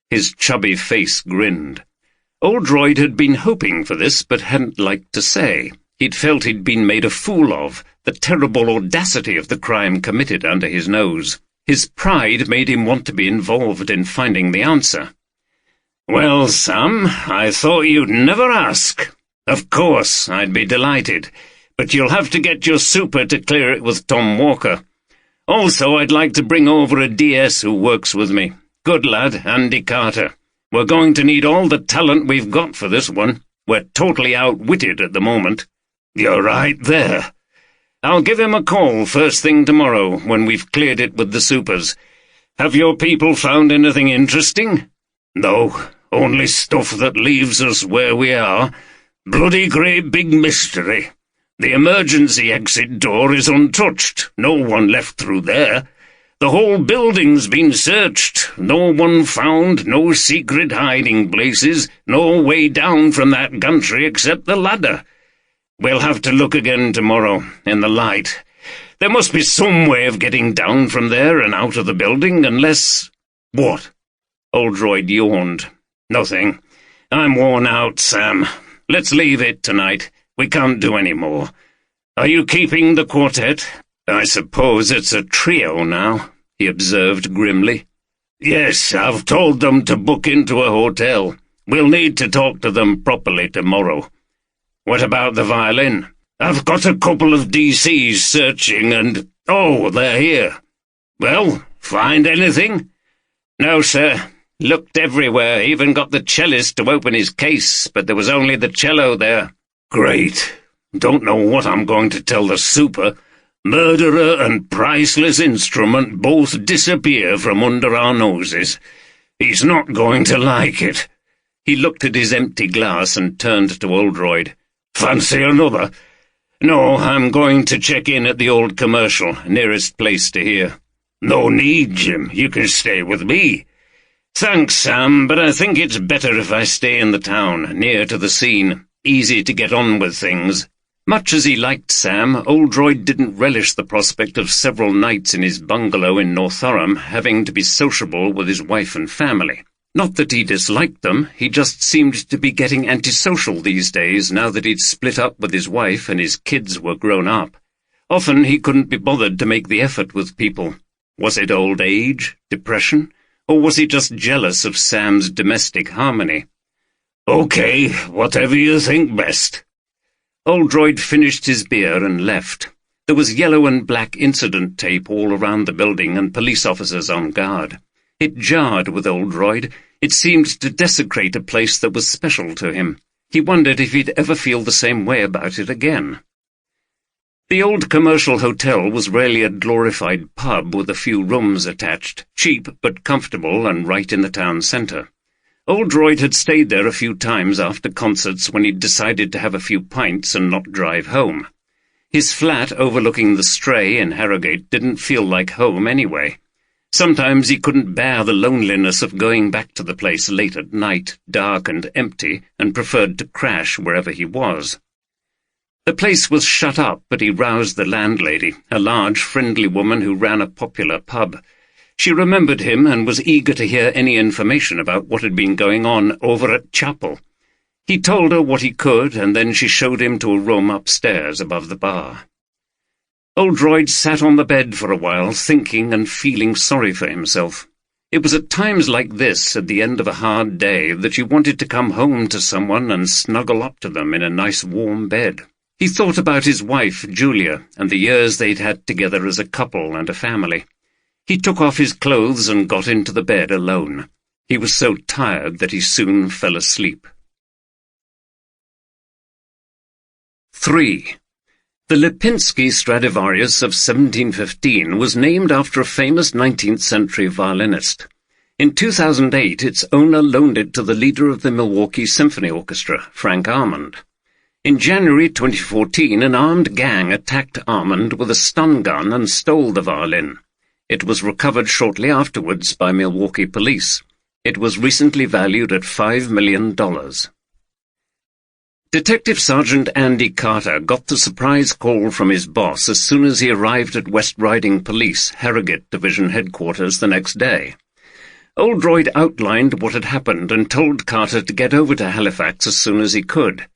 His chubby face grinned. Oldroyd had been hoping for this, but hadn't liked to say. He'd felt he'd been made a fool of, the terrible audacity of the crime committed under his nose. His pride made him want to be involved in finding the answer. "Well, Sam, I thought you'd never ask. Of course, I'd be delighted, but you'll have to get your super to clear it with Tom Walker. Also, I'd like to bring over a DS who works with me. Good lad, Andy Carter. We're going to need all the talent we've got for this one. We're totally outwitted at the moment." "You're right there." "I'll give him a call first thing tomorrow, when we've cleared it with the supers. Have your people found anything interesting?" "No, only stuff that leaves us where we are. Bloody great big mystery. The emergency exit door is untouched. No one left through there. The whole building's been searched. No one found, no secret hiding places, no way down from that gantry except the ladder. We'll have to look again tomorrow, in the light. There must be some way of getting down from there and out of the building, unless—" "What?" Oldroyd yawned. "Nothing. I'm worn out, Sam. Let's leave it tonight. We can't do any more. Are you keeping the quartet?" "I suppose it's a trio now," he observed grimly. "Yes, I've told them to book into a hotel. We'll need to talk to them properly tomorrow." "What about the violin?" "I've got a couple of DCs searching and— Oh, they're here." "Well, find anything?" "No, sir. Looked everywhere, even got the cellist to open his case, but there was only the cello there." "Great. Don't know what I'm going to tell the super. Murderer and priceless instrument both disappear from under our noses. He's not going to like it." He looked at his empty glass and turned to Oldroyd. "Fancy another?" "No, I'm going to check in at the old commercial, nearest place to here." "No need, Jim. You can stay with me." "Thanks, Sam, but I think it's better if I stay in the town, near to the scene. Easy to get on with things." Much as he liked Sam, Oldroyd didn't relish the prospect of several nights in his bungalow in Northuram having to be sociable with his wife and family. Not that he disliked them, he just seemed to be getting antisocial these days now that he'd split up with his wife and his kids were grown up. Often he couldn't be bothered to make the effort with people. Was it old age, depression, or was he just jealous of Sam's domestic harmony? "Okay, whatever you think best." Oldroyd finished his beer and left. There was yellow and black incident tape all around the building and police officers on guard. It jarred with Oldroyd. It seemed to desecrate a place that was special to him. He wondered if he'd ever feel the same way about it again. The old commercial hotel was really a glorified pub with a few rooms attached, cheap but comfortable and right in the town centre. Oldroyd had stayed there a few times after concerts when he'd decided to have a few pints and not drive home. His flat overlooking the Stray in Harrogate didn't feel like home anyway. Sometimes he couldn't bear the loneliness of going back to the place late at night, dark and empty, and preferred to crash wherever he was. The place was shut up, but he roused the landlady, a large, friendly woman who ran a popular pub. She remembered him and was eager to hear any information about what had been going on over at Chapel. He told her what he could, and then she showed him to a room upstairs above the bar. Oldroyd sat on the bed for a while, thinking and feeling sorry for himself. It was at times like this, at the end of a hard day, that you wanted to come home to someone and snuggle up to them in a nice warm bed. He thought about his wife, Julia, and the years they'd had together as a couple and a family. He took off his clothes and got into the bed alone. He was so tired that he soon fell asleep. 3. The Lipinski Stradivarius of 1715 was named after a famous 19th-century violinist. In 2008, its owner loaned it to the leader of the Milwaukee Symphony Orchestra, Frank Armand. In January 2014, an armed gang attacked Armand with a stun gun and stole the violin. It was recovered shortly afterwards by Milwaukee police. It was recently valued at $5 million. Detective Sergeant Andy Carter got the surprise call from his boss as soon as he arrived at West Riding Police, Harrogate Division headquarters the next day. Oldroyd outlined what had happened and told Carter to get over to Halifax as soon as he could.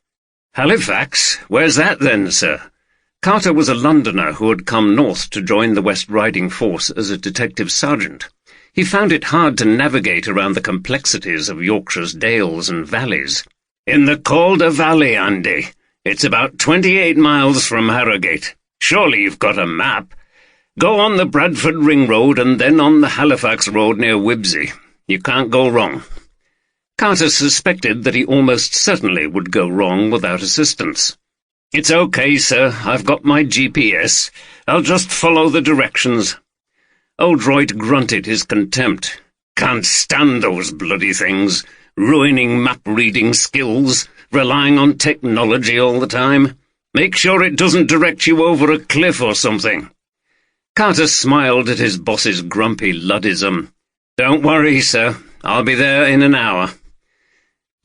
"Halifax? Where's that then, sir?" Carter was a Londoner who had come north to join the West Riding Force as a detective sergeant. He found it hard to navigate around the complexities of Yorkshire's dales and valleys. "In the Calder Valley, Andy. It's about 28 miles from Harrogate. Surely you've got a map. Go on the Bradford Ring Road and then on the Halifax Road near Wibsey. You can't go wrong." Carter suspected that he almost certainly would go wrong without assistance. "It's okay, sir. I've got my GPS. I'll just follow the directions." Oldroyd grunted his contempt. "Can't stand those bloody things. Ruining map-reading skills, relying on technology all the time. Make sure it doesn't direct you over a cliff or something." Carter smiled at his boss's grumpy luddism. "Don't worry, sir. I'll be there in an hour."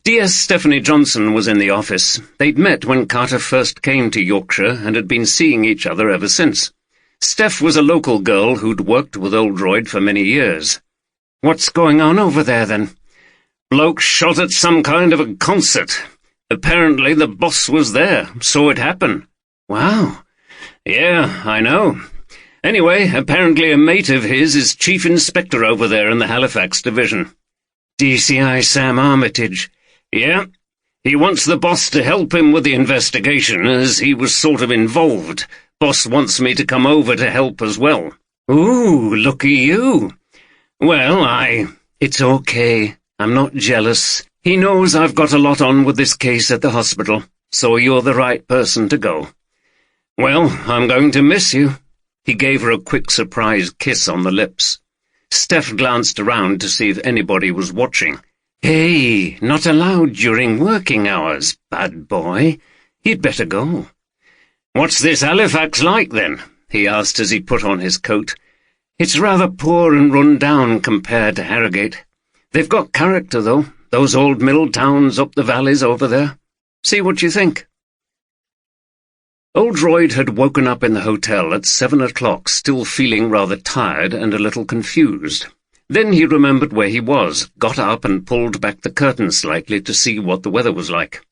DS Stephanie Johnson was in the office. They'd met when Carter first came to Yorkshire and had been seeing each other ever since. Steph was a local girl who'd worked with Oldroyd for many years. "What's going on over there, then?" "Bloke shot at some kind of a concert. Apparently the boss was there, saw it happen." "Wow." "Yeah, I know. Anyway, apparently a mate of his is chief inspector over there in the Halifax division." "DCI Sam Armitage." "Yeah. He wants the boss to help him with the investigation, as he was sort of involved. Boss wants me to come over to help as well." "Ooh, looky you." "Well, It's okay. I'm not jealous. He knows I've got a lot on with this case at the hospital, so you're the right person to go." "Well, I'm going to miss you. He gave her a quick surprise kiss on the lips. Steph glanced around to see if anybody was watching. "Hey, not allowed during working hours, bad boy. You'd better go." "What's this Halifax like, then?" he asked as he put on his coat. "It's rather poor and run down compared to Harrogate. They've got character, though, those old mill towns up the valleys over there. See what you think." Oldroyd had woken up in the hotel at 7 o'clock, still feeling rather tired and a little confused. Then he remembered where he was, got up and pulled back the curtain slightly to see what the weather was like.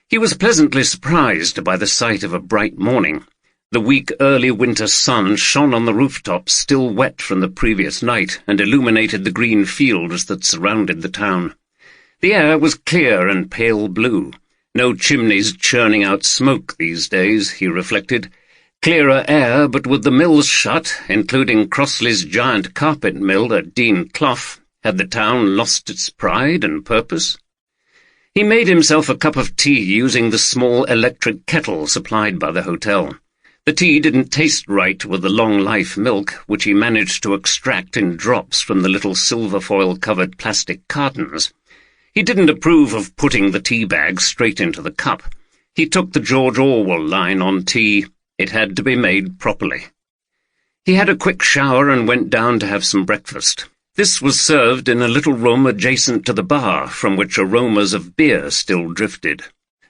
He was pleasantly surprised by the sight of a bright morning. The weak early winter sun shone on the rooftops, still wet from the previous night, and illuminated the green fields that surrounded the town. The air was clear and pale blue. No chimneys churning out smoke these days, he reflected. Clearer air, but with the mills shut, including Crossley's giant carpet mill at Dean Clough, had the town lost its pride and purpose? He made himself a cup of tea using the small electric kettle supplied by the hotel. The tea didn't taste right with the long-life milk, which he managed to extract in drops from the little silver foil-covered plastic cartons. He didn't approve of putting the tea bag straight into the cup. He took the George Orwell line on tea. It had to be made properly. He had a quick shower and went down to have some breakfast. This was served in a little room adjacent to the bar, from which aromas of beer still drifted.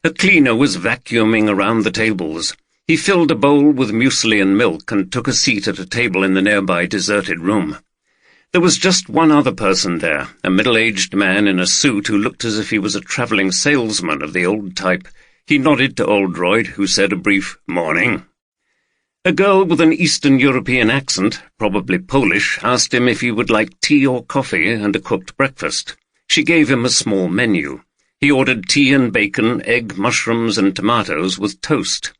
A cleaner was vacuuming around the tables. He filled a bowl with muesli and milk and took a seat at a table in the nearby deserted room. There was just one other person there, a middle-aged man in a suit who looked as if he was a travelling salesman of the old type. He nodded to Oldroyd, who said a brief "morning." A girl with an Eastern European accent, probably Polish, asked him if he would like tea or coffee and a cooked breakfast. She gave him a small menu. He ordered tea and bacon, egg, mushrooms and tomatoes with toast.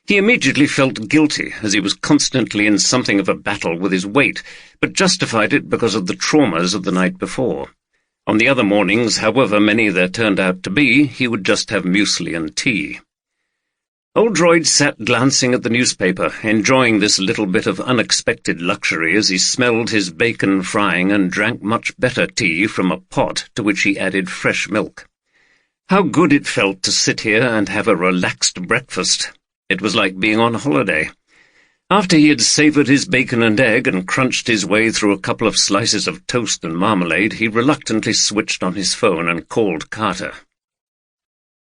He immediately felt guilty, as he was constantly in something of a battle with his weight, but justified it because of the traumas of the night before. On the other mornings, however many there turned out to be, he would just have muesli and tea. Oldroyd sat glancing at the newspaper, enjoying this little bit of unexpected luxury as he smelled his bacon frying and drank much better tea from a pot to which he added fresh milk. How good it felt to sit here and have a relaxed breakfast. It was like being on holiday. After he had savoured his bacon and egg and crunched his way through a couple of slices of toast and marmalade, he reluctantly switched on his phone and called Carter.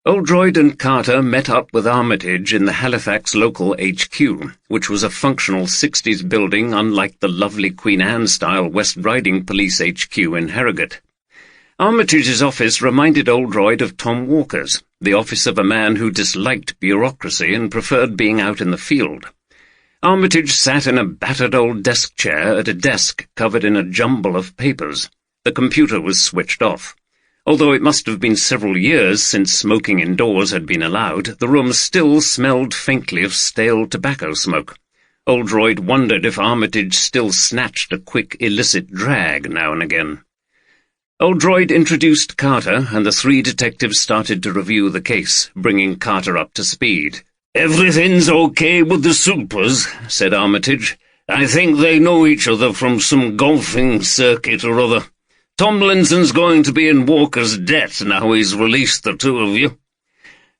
Oldroyd and Carter met up with Armitage in the Halifax local HQ, which was a functional 60s building unlike the lovely Queen Anne-style West Riding Police HQ in Harrogate. Armitage's office reminded Oldroyd of Tom Walker's, the office of a man who disliked bureaucracy and preferred being out in the field. Armitage sat in a battered old desk chair at a desk covered in a jumble of papers. The computer was switched off. Although it must have been several years since smoking indoors had been allowed, the room still smelled faintly of stale tobacco smoke. Oldroyd wondered if Armitage still snatched a quick illicit drag now and again. Oldroyd introduced Carter, and the three detectives started to review the case, bringing Carter up to speed. "Everything's okay with the supers," said Armitage. "I think they know each other from some golfing circuit or other. Tomlinson's going to be in Walker's debt now he's released the two of you."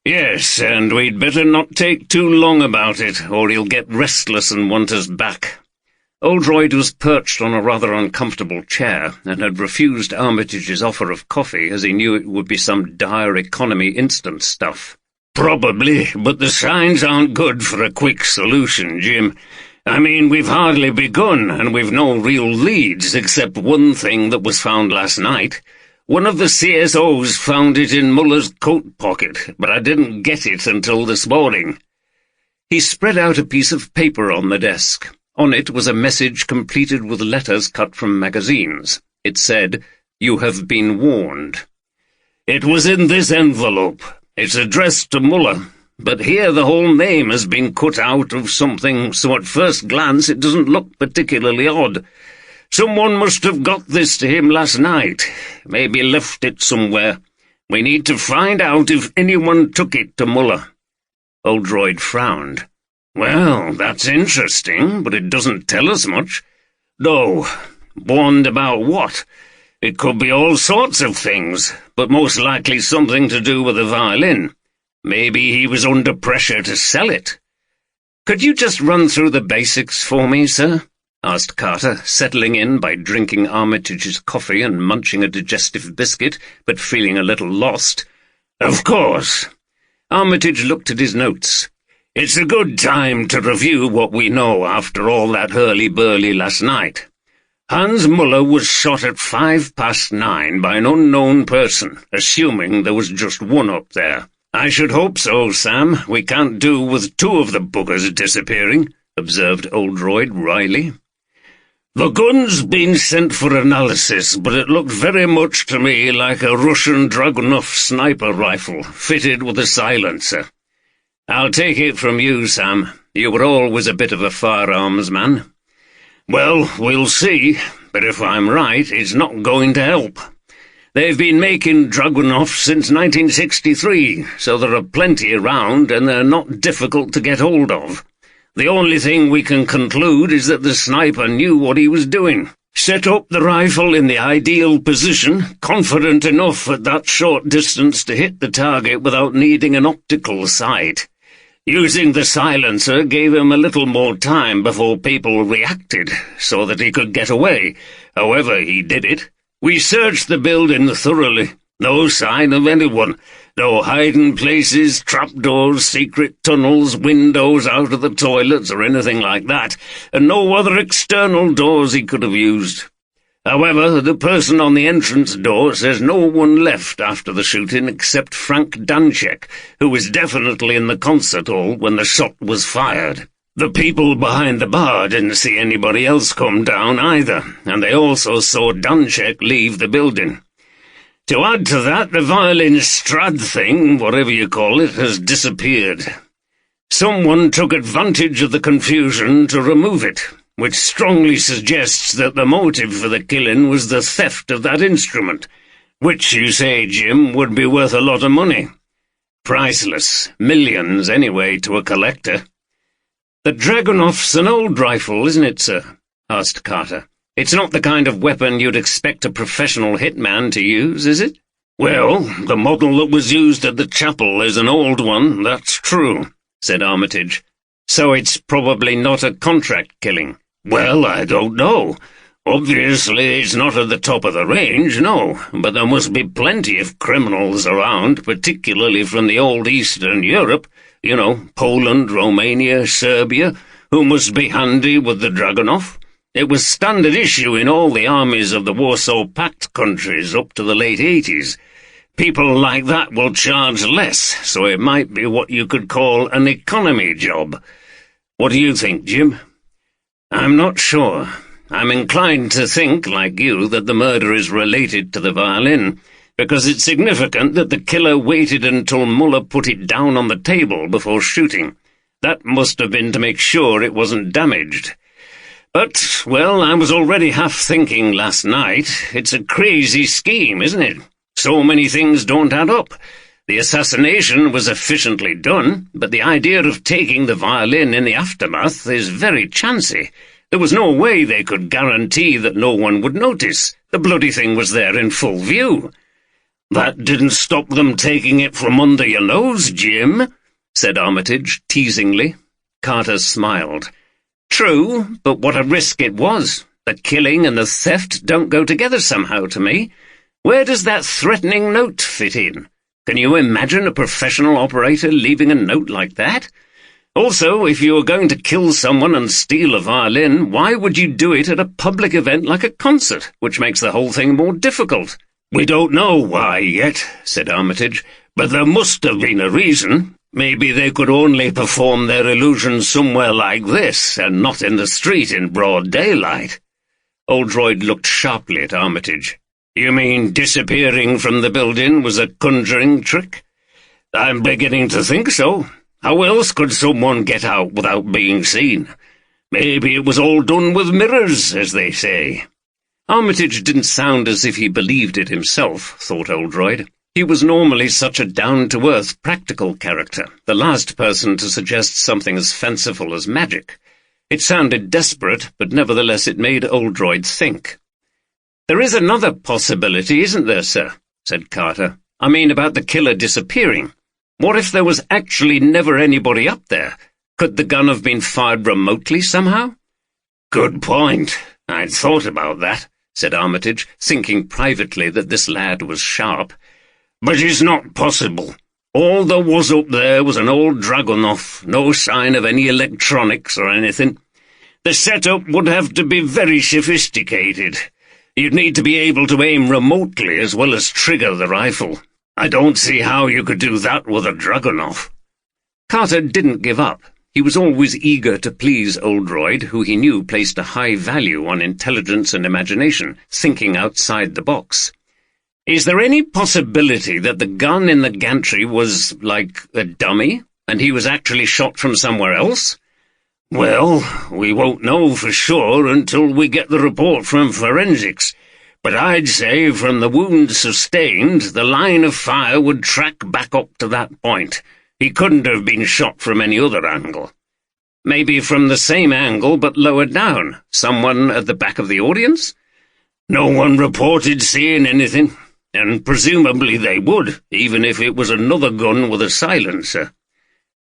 "Yes, and we'd better not take too long about it, or he'll get restless and want us back." Oldroyd was perched on a rather uncomfortable chair, and had refused Armitage's offer of coffee, as he knew it would be some dire economy instant stuff. "Probably, but the signs aren't good for a quick solution, Jim. I mean, we've hardly begun, and we've no real leads, except one thing that was found last night. One of the CSOs found it in Muller's coat pocket, but I didn't get it until this morning." He spread out a piece of paper on the desk. On it was a message completed with letters cut from magazines. It said, "You have been warned." "It was in this envelope. It's addressed to Muller. But here the whole name has been cut out of something, so at first glance it doesn't look particularly odd. Someone must have got this to him last night. Maybe left it somewhere. We need to find out if anyone took it to Muller." Oldroyd frowned. "Well, that's interesting, but it doesn't tell us much." "No. Warned about what? It could be all sorts of things, but most likely something to do with the violin. Maybe he was under pressure to sell it." "Could you just run through the basics for me, sir?" asked Carter, settling in by drinking Armitage's coffee and munching a digestive biscuit, but feeling a little lost. "Of course." Armitage looked at his notes. "It's a good time to review what we know after all that hurly-burly last night. Hans Muller was shot at 9:05 by an unknown person, assuming there was just one up there." "I should hope so, Sam. We can't do with two of the buggers disappearing," observed Oldroyd wryly. "The gun's been sent for analysis, but it looked very much to me like a Russian Dragunov sniper rifle, fitted with a silencer." "I'll take it from you, Sam. You were always a bit of a firearms man." "Well, we'll see, but if I'm right, it's not going to help. They've been making Dragunovs since 1963, so there are plenty around, and they're not difficult to get hold of. The only thing we can conclude is that the sniper knew what he was doing. Set up the rifle in the ideal position, confident enough at that short distance to hit the target without needing an optical sight. Using the silencer gave him a little more time before people reacted, so that he could get away, however he did it. We searched the building thoroughly. No sign of anyone. No hiding places, trapdoors, secret tunnels, windows out of the toilets, or anything like that, and no other external doors he could have used. However, the person on the entrance door says no one left after the shooting except Frank Danchek, who was definitely in the concert hall when the shot was fired. The people behind the bar didn't see anybody else come down either, and they also saw Danchek leave the building. To add to that, the violin Strad thing, whatever you call it, has disappeared. Someone took advantage of the confusion to remove it, which strongly suggests that the motive for the killing was the theft of that instrument, which, you say, Jim, would be worth a lot of money. Priceless. Millions, anyway, to a collector. "The Dragunov's an old rifle, isn't it, sir?" asked Carter. "It's not the kind of weapon you'd expect a professional hitman to use, is it?" "Well, the model that was used at the chapel is an old one, that's true," said Armitage. "So it's probably not a contract killing." "Well, I don't know. Obviously, it's not at the top of the range, no, but there must be plenty of criminals around, particularly from the old Eastern Europe, you know, Poland, Romania, Serbia, who must be handy with the Dragunov. It was standard issue in all the armies of the Warsaw Pact countries up to the late 80s. People like that will charge less, so it might be what you could call an economy job. What do you think, Jim?" "I'm not sure. I'm inclined to think, like you, that the murder is related to the violin, because it's significant that the killer waited until Muller put it down on the table before shooting. That must have been to make sure it wasn't damaged. But, well, I was already half thinking last night, it's a crazy scheme, isn't it? So many things don't add up. The assassination was efficiently done, but the idea of taking the violin in the aftermath is very chancy. There was no way they could guarantee that no one would notice. The bloody thing was there in full view." "That didn't stop them taking it from under your nose, Jim," said Armitage teasingly. Carter smiled. "True, but what a risk it was. The killing and the theft don't go together somehow to me. Where does that threatening note fit in? Can you imagine a professional operator leaving a note like that? Also, if you were going to kill someone and steal a violin, why would you do it at a public event like a concert, which makes the whole thing more difficult?" "We don't know why yet," said Armitage, "but there must have been a reason. Maybe they could only perform their illusions somewhere like this, and not in the street in broad daylight." Oldroyd looked sharply at Armitage. "You mean disappearing from the building was a conjuring trick?" "I'm beginning to think so. How else could someone get out without being seen? Maybe it was all done with mirrors, as they say." Armitage didn't sound as if he believed it himself, thought Oldroyd. He was normally such a down-to-earth, practical character, the last person to suggest something as fanciful as magic. It sounded desperate, but nevertheless it made Oldroyd think. "There is another possibility, isn't there, sir?" said Carter. "I mean about the killer disappearing. What if there was actually never anybody up there? Could the gun have been fired remotely somehow?" "Good point. I'd thought about that," said Armitage, thinking privately that this lad was sharp. "But it's not possible. All there was up there was an old Dragunov, no sign of any electronics or anything. The setup would have to be very sophisticated. You'd need to be able to aim remotely as well as trigger the rifle. I don't see how you could do that with a Dragunov." Carter didn't give up. He was always eager to please Oldroyd, who he knew placed a high value on intelligence and imagination, thinking outside the box. "Is there any possibility that the gun in the gantry was, like, a dummy, and he was actually shot from somewhere else?" "Well, we won't know for sure until we get the report from forensics, but I'd say from the wounds sustained, the line of fire would track back up to that point. He couldn't have been shot from any other angle." "Maybe from the same angle but lower down? Someone at the back of the audience?" "No one reported seeing anything, and presumably they would, even if it was another gun with a silencer."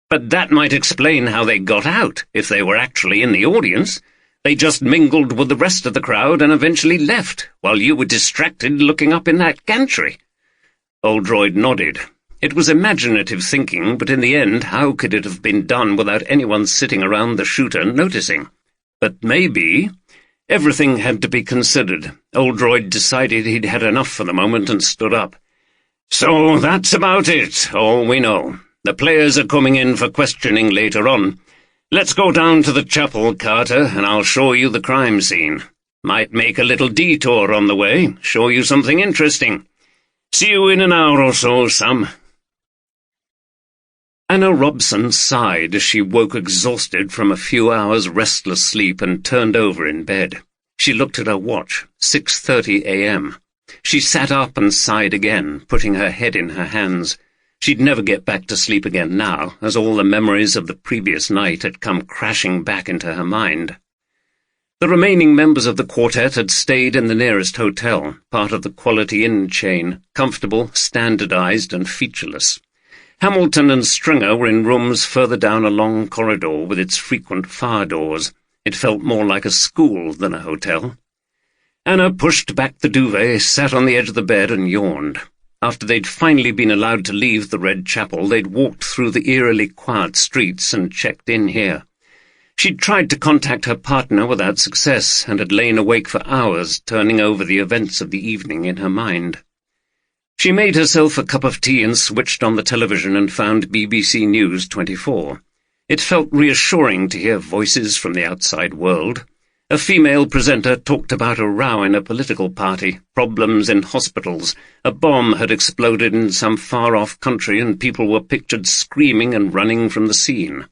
"But that might explain how they got out, if they were actually in the audience. They just mingled with the rest of the crowd and eventually left, while you were distracted looking up in that gantry." Oldroyd nodded. It was imaginative thinking, but in the end, how could it have been done without anyone sitting around the shooter noticing? But maybe. Everything had to be considered. Oldroyd decided he'd had enough for the moment and stood up. "So that's about it, all we know. The players are coming in for questioning later on. Let's go down to the chapel, Carter, and I'll show you the crime scene. Might make a little detour on the way, show you something interesting. See you in an hour or so, Sam." Anna Robson sighed as she woke exhausted from a few hours' restless sleep and turned over in bed. She looked at her watch, 6:30 a.m. She sat up and sighed again, putting her head in her hands. She'd never get back to sleep again now, as all the memories of the previous night had come crashing back into her mind. The remaining members of the quartet had stayed in the nearest hotel, part of the Quality Inn chain, comfortable, standardized, and featureless. Hamilton and Stringer were in rooms further down a long corridor with its frequent fire doors. It felt more like a school than a hotel. Anna pushed back the duvet, sat on the edge of the bed, and yawned. After they'd finally been allowed to leave the Red Chapel, they'd walked through the eerily quiet streets and checked in here. She'd tried to contact her partner without success, and had lain awake for hours, turning over the events of the evening in her mind. She made herself a cup of tea and switched on the television and found BBC News 24. It felt reassuring to hear voices from the outside world. A female presenter talked about a row in a political party, problems in hospitals. A bomb had exploded in some far-off country and people were pictured screaming and running from the scene.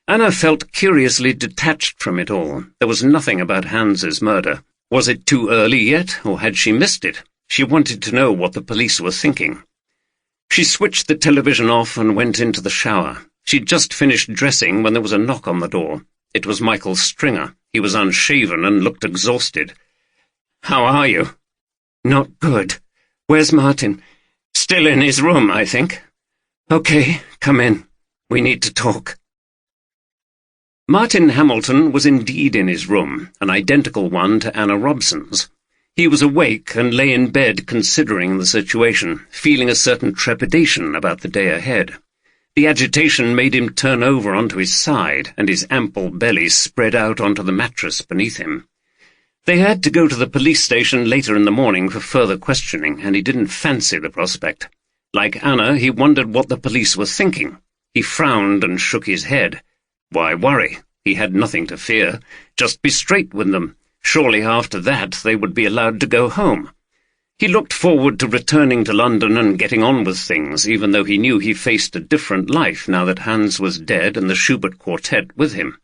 Anna felt curiously detached from it all. There was nothing about Hans's murder. Was it too early yet, or had she missed it? She wanted to know what the police were thinking. She switched the television off and went into the shower. She'd just finished dressing when there was a knock on the door. It was Michael Stringer. He was unshaven and looked exhausted. "How are you?" "Not good. Where's Martin?" "Still in his room, I think." "Okay, come in. We need to talk." Martin Hamilton was indeed in his room, an identical one to Anna Robson's. He was awake and lay in bed considering the situation, feeling a certain trepidation about the day ahead. The agitation made him turn over onto his side, and his ample belly spread out onto the mattress beneath him. They had to go to the police station later in the morning for further questioning, and he didn't fancy the prospect. Like Anna, he wondered what the police were thinking. He frowned and shook his head. Why worry? He had nothing to fear. Just be straight with them. Surely after that they would be allowed to go home. He looked forward to returning to London and getting on with things, even though he knew he faced a different life now that Hans was dead and the Schubert Quartet with him.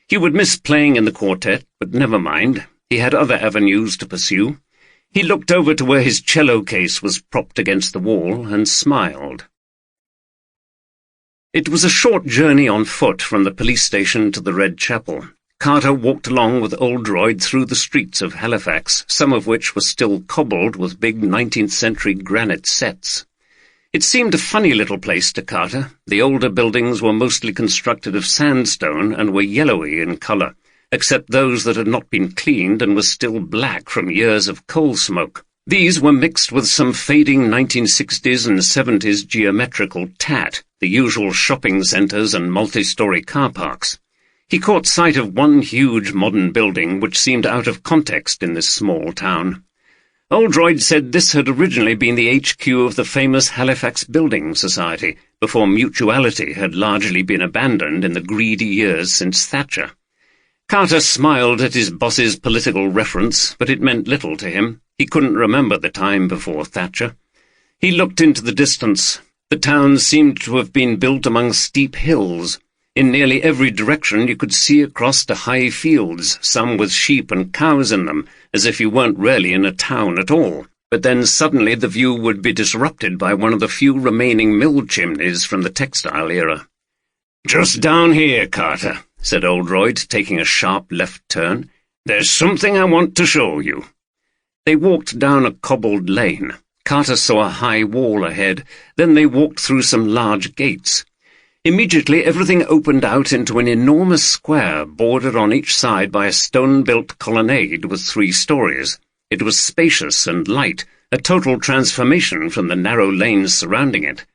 He would miss playing in the quartet, but never mind. He had other avenues to pursue. He looked over to where his cello case was propped against the wall and smiled. It was a short journey on foot from the police station to the Red Chapel. Carter walked along with Oldroyd through the streets of Halifax, some of which were still cobbled with big 19th-century granite sets. It seemed a funny little place to Carter. The older buildings were mostly constructed of sandstone and were yellowy in colour, except those that had not been cleaned and were still black from years of coal smoke. These were mixed with some fading 1960s and 70s geometrical tat, the usual shopping centres and multi-storey car parks. He caught sight of one huge modern building which seemed out of context in this small town. Oldroyd said this had originally been the HQ of the famous Halifax Building Society, before mutuality had largely been abandoned in the greedy years since Thatcher. Carter smiled at his boss's political reference, but it meant little to him. He couldn't remember the time before Thatcher. He looked into the distance. The town seemed to have been built among steep hills. In nearly every direction you could see across to high fields, some with sheep and cows in them, as if you weren't really in a town at all. But then suddenly the view would be disrupted by one of the few remaining mill chimneys from the textile era. "Just down here, Carter," said Oldroyd, taking a sharp left turn. "There's something I want to show you." They walked down a cobbled lane. Carter saw a high wall ahead. Then they walked through some large gates. Immediately everything opened out into an enormous square, bordered on each side by a stone-built colonnade with 3 stories. It was spacious and light, a total transformation from the narrow lanes surrounding it.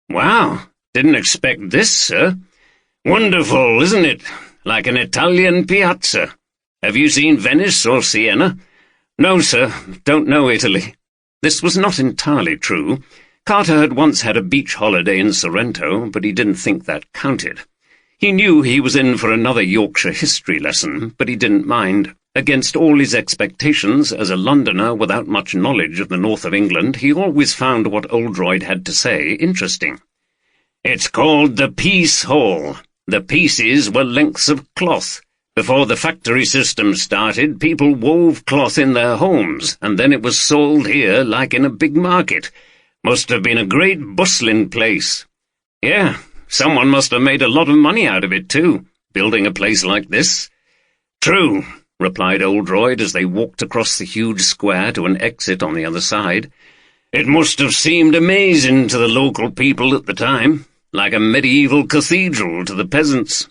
"Wow, didn't expect this, sir. Wonderful, isn't it? Like an Italian piazza. Have you seen Venice or Siena?" "No, sir, don't know Italy." This was not entirely true. Carter had once had a beach holiday in Sorrento, but he didn't think that counted. He knew he was in for another Yorkshire history lesson, but he didn't mind. Against all his expectations, as a Londoner without much knowledge of the north of England, he always found what Oldroyd had to say interesting. "It's called the Piece Hall. The pieces were lengths of cloth. Before the factory system started, people wove cloth in their homes, and then it was sold here like in a big market. Must have been a great bustling place. Yeah, someone must have made a lot of money out of it, too, building a place like this." "True," replied Oldroyd as they walked across the huge square to an exit on the other side. "It must have seemed amazing to the local people at the time, like a medieval cathedral to the peasants.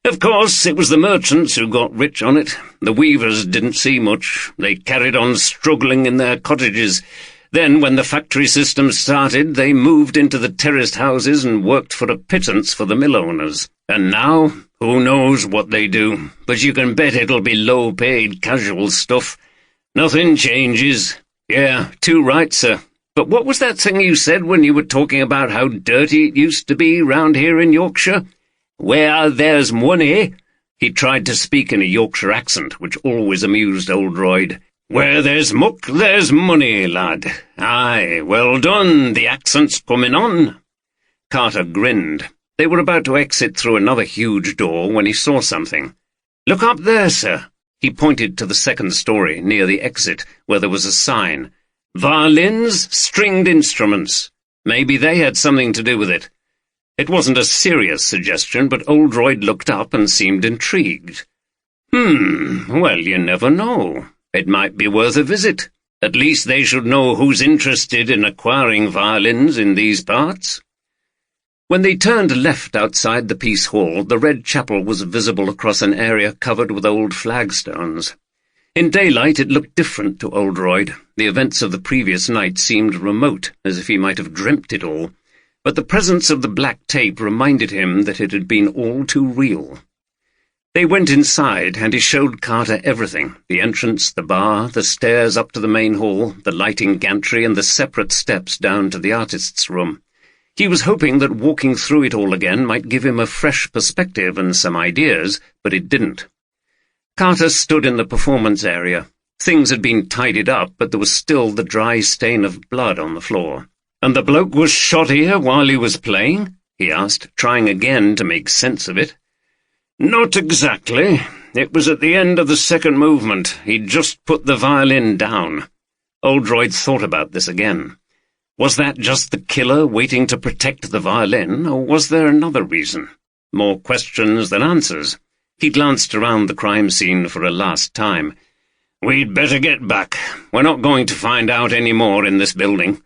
Of course, it was the merchants who got rich on it. The weavers didn't see much. They carried on struggling in their cottages. Then, when the factory system started, they moved into the terraced houses and worked for a pittance for the mill owners. And now, who knows what they do, but you can bet it'll be low-paid, casual stuff. Nothing changes. Yeah, too right, sir. But what was that thing you said when you were talking about how dirty it used to be round here in Yorkshire? Where there's money." He tried to speak in a Yorkshire accent, which always amused Oldroyd. "Where there's muck, there's money, lad. Aye, well done, the accent's coming on." Carter grinned. They were about to exit through another huge door when he saw something. "Look up there, sir." He pointed to the second story, near the exit, where there was a sign. "Violins, stringed instruments. Maybe they had something to do with it." It wasn't a serious suggestion, but Oldroyd looked up and seemed intrigued. Well, you never know. It might be worth a visit. At least they should know who's interested in acquiring violins in these parts." When they turned left outside the Peace Hall, the Red Chapel was visible across an area covered with old flagstones. In daylight it looked different to Oldroyd. The events of the previous night seemed remote, as if he might have dreamt it all. But the presence of the black tape reminded him that it had been all too real. They went inside, and he showed Carter everything, the entrance, the bar, the stairs up to the main hall, the lighting gantry, and the separate steps down to the artist's room. He was hoping that walking through it all again might give him a fresh perspective and some ideas, but it didn't. Carter stood in the performance area. Things had been tidied up, but there was still the dry stain of blood on the floor. "And the bloke was shot here while he was playing?" he asked, trying again to make sense of it. "Not exactly. It was at the end of the second movement. He'd just put the violin down." Oldroyd thought about this again. Was that just the killer waiting to protect the violin, or was there another reason? More questions than answers. He glanced around the crime scene for a last time. "We'd better get back. We're not going to find out any more in this building.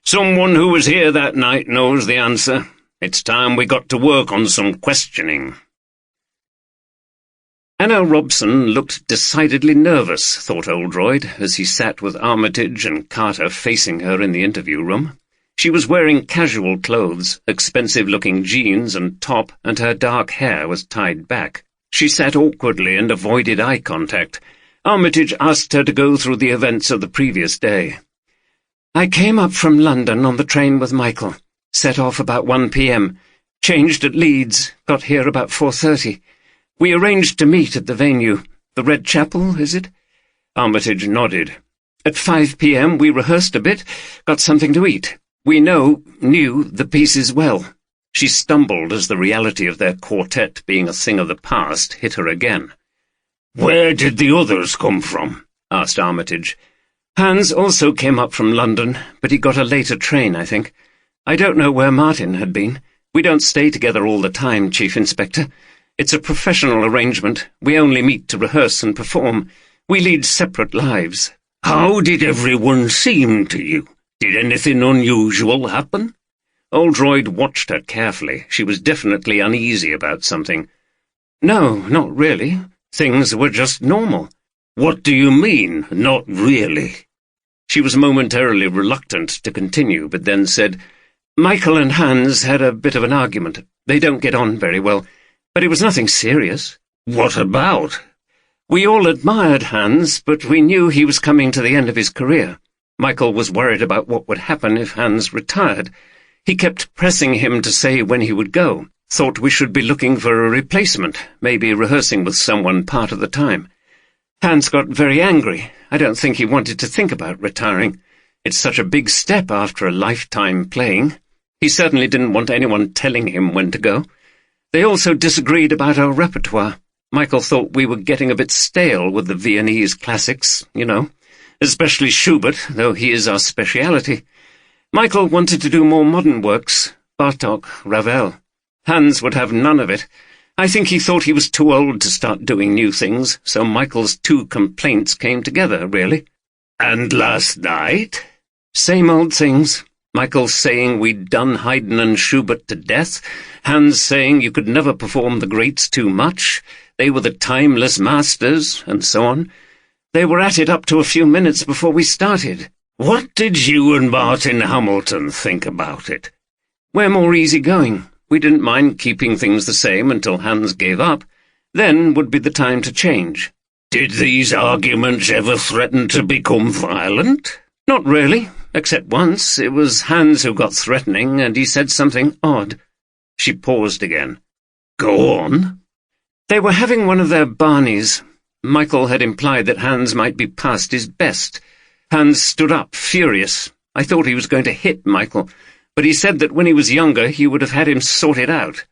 Someone who was here that night knows the answer. It's time we got to work on some questioning." Anna Robson looked decidedly nervous, thought Oldroyd, as he sat with Armitage and Carter facing her in the interview room. She was wearing casual clothes, expensive-looking jeans and top, and her dark hair was tied back. She sat awkwardly and avoided eye contact. Armitage asked her to go through the events of the previous day. "I came up from London on the train with Michael. Set off about 1 p.m. Changed at Leeds. Got here about 4:30. We arranged to meet at the venue. The Red Chapel, is it?" Armitage nodded. "At 5 p.m. we rehearsed a bit, got something to eat. We knew the pieces well." She stumbled as the reality of their quartet being a thing of the past hit her again. "Where did the others come from?" asked Armitage. "Hans also came up from London, but he got a later train, I think. I don't know where Martin had been. We don't stay together all the time, Chief Inspector. It's a professional arrangement. We only meet to rehearse and perform. We lead separate lives." "How did everyone seem to you? Did anything unusual happen?" Oldroyd watched her carefully. She was definitely uneasy about something. "No, not really. Things were just normal." "What do you mean, not really?" She was momentarily reluctant to continue, but then said, "Michael and Hans had a bit of an argument. They don't get on very well. But it was nothing serious." "What about?" "We all admired Hans, but we knew he was coming to the end of his career. Michael was worried about what would happen if Hans retired. He kept pressing him to say when he would go. Thought we should be looking for a replacement, maybe rehearsing with someone part of the time. Hans got very angry. I don't think he wanted to think about retiring. It's such a big step after a lifetime playing. He certainly didn't want anyone telling him when to go. They also disagreed about our repertoire. Michael thought we were getting a bit stale with the Viennese classics, especially Schubert, though he is our speciality. Michael wanted to do more modern works, Bartók, Ravel. Hans would have none of it. I think he thought he was too old to start doing new things, so Michael's two complaints came together, really." "And last night?" "Same old things. Michael saying we'd done Haydn and Schubert to death, Hans saying you could never perform the greats too much, they were the timeless masters, and so on. They were at it up to a few minutes before we started." "What did you and Martin Hamilton think about it?" "We're more easygoing. We didn't mind keeping things the same until Hans gave up. Then would be the time to change." "Did these arguments ever threaten to become violent?" "Not really. Except once. It was Hans who got threatening, and he said something odd." She paused again. "Go on." "They were having one of their Barneys. Michael had implied that Hans might be past his best. Hans stood up, furious. I thought he was going to hit Michael, but he said that when he was younger he would have had him sorted out.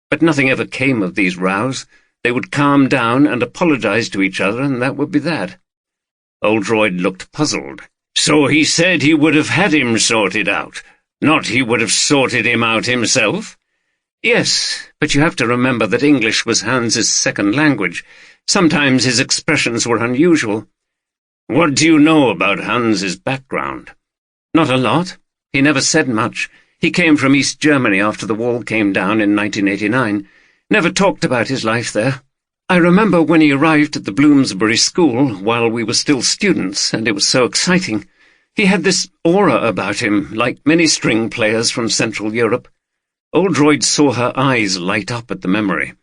But nothing ever came of these rows. They would calm down and apologize to each other, and that would be that." Oldroyd looked puzzled. "So he said he would have had him sorted out, not he would have sorted him out himself?" "Yes, but you have to remember that English was Hans's second language. Sometimes his expressions were unusual." "What do you know about Hans's background?" "Not a lot. He never said much. He came from East Germany after the wall came down in 1989. Never talked about his life there. I remember when he arrived at the Bloomsbury School while we were still students, and it was so exciting. He had this aura about him, like many string players from Central Europe." Oldroyd saw her eyes light up at the memory.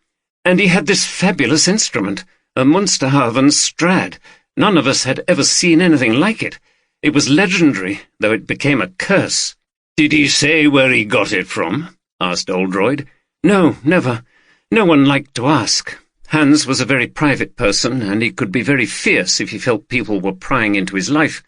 "And he had this fabulous instrument, a Munsterhaven Strad. None of us had ever seen anything like it. It was legendary, though it became a curse." "Did he say where he got it from?" asked Oldroyd. "No, never. No one liked to ask. Hans was a very private person, and he could be very fierce if he felt people were prying into his life.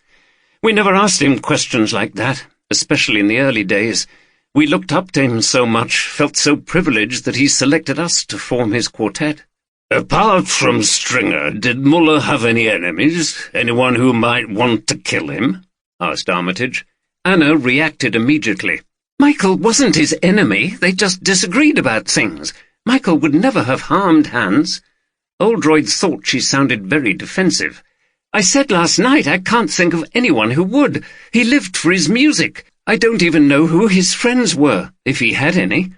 We never asked him questions like that, especially in the early days. We looked up to him so much, felt so privileged that he selected us to form his quartet." "Apart from Stringer, did Muller have any enemies? Anyone who might want to kill him?" asked Armitage. Anna reacted immediately. Michael wasn't his enemy. They just disagreed about things. Michael would never have harmed Hans. Oldroyd thought she sounded very defensive. I said last night I can't think of anyone who would. He lived for his music. I don't even know who his friends were, if he had any.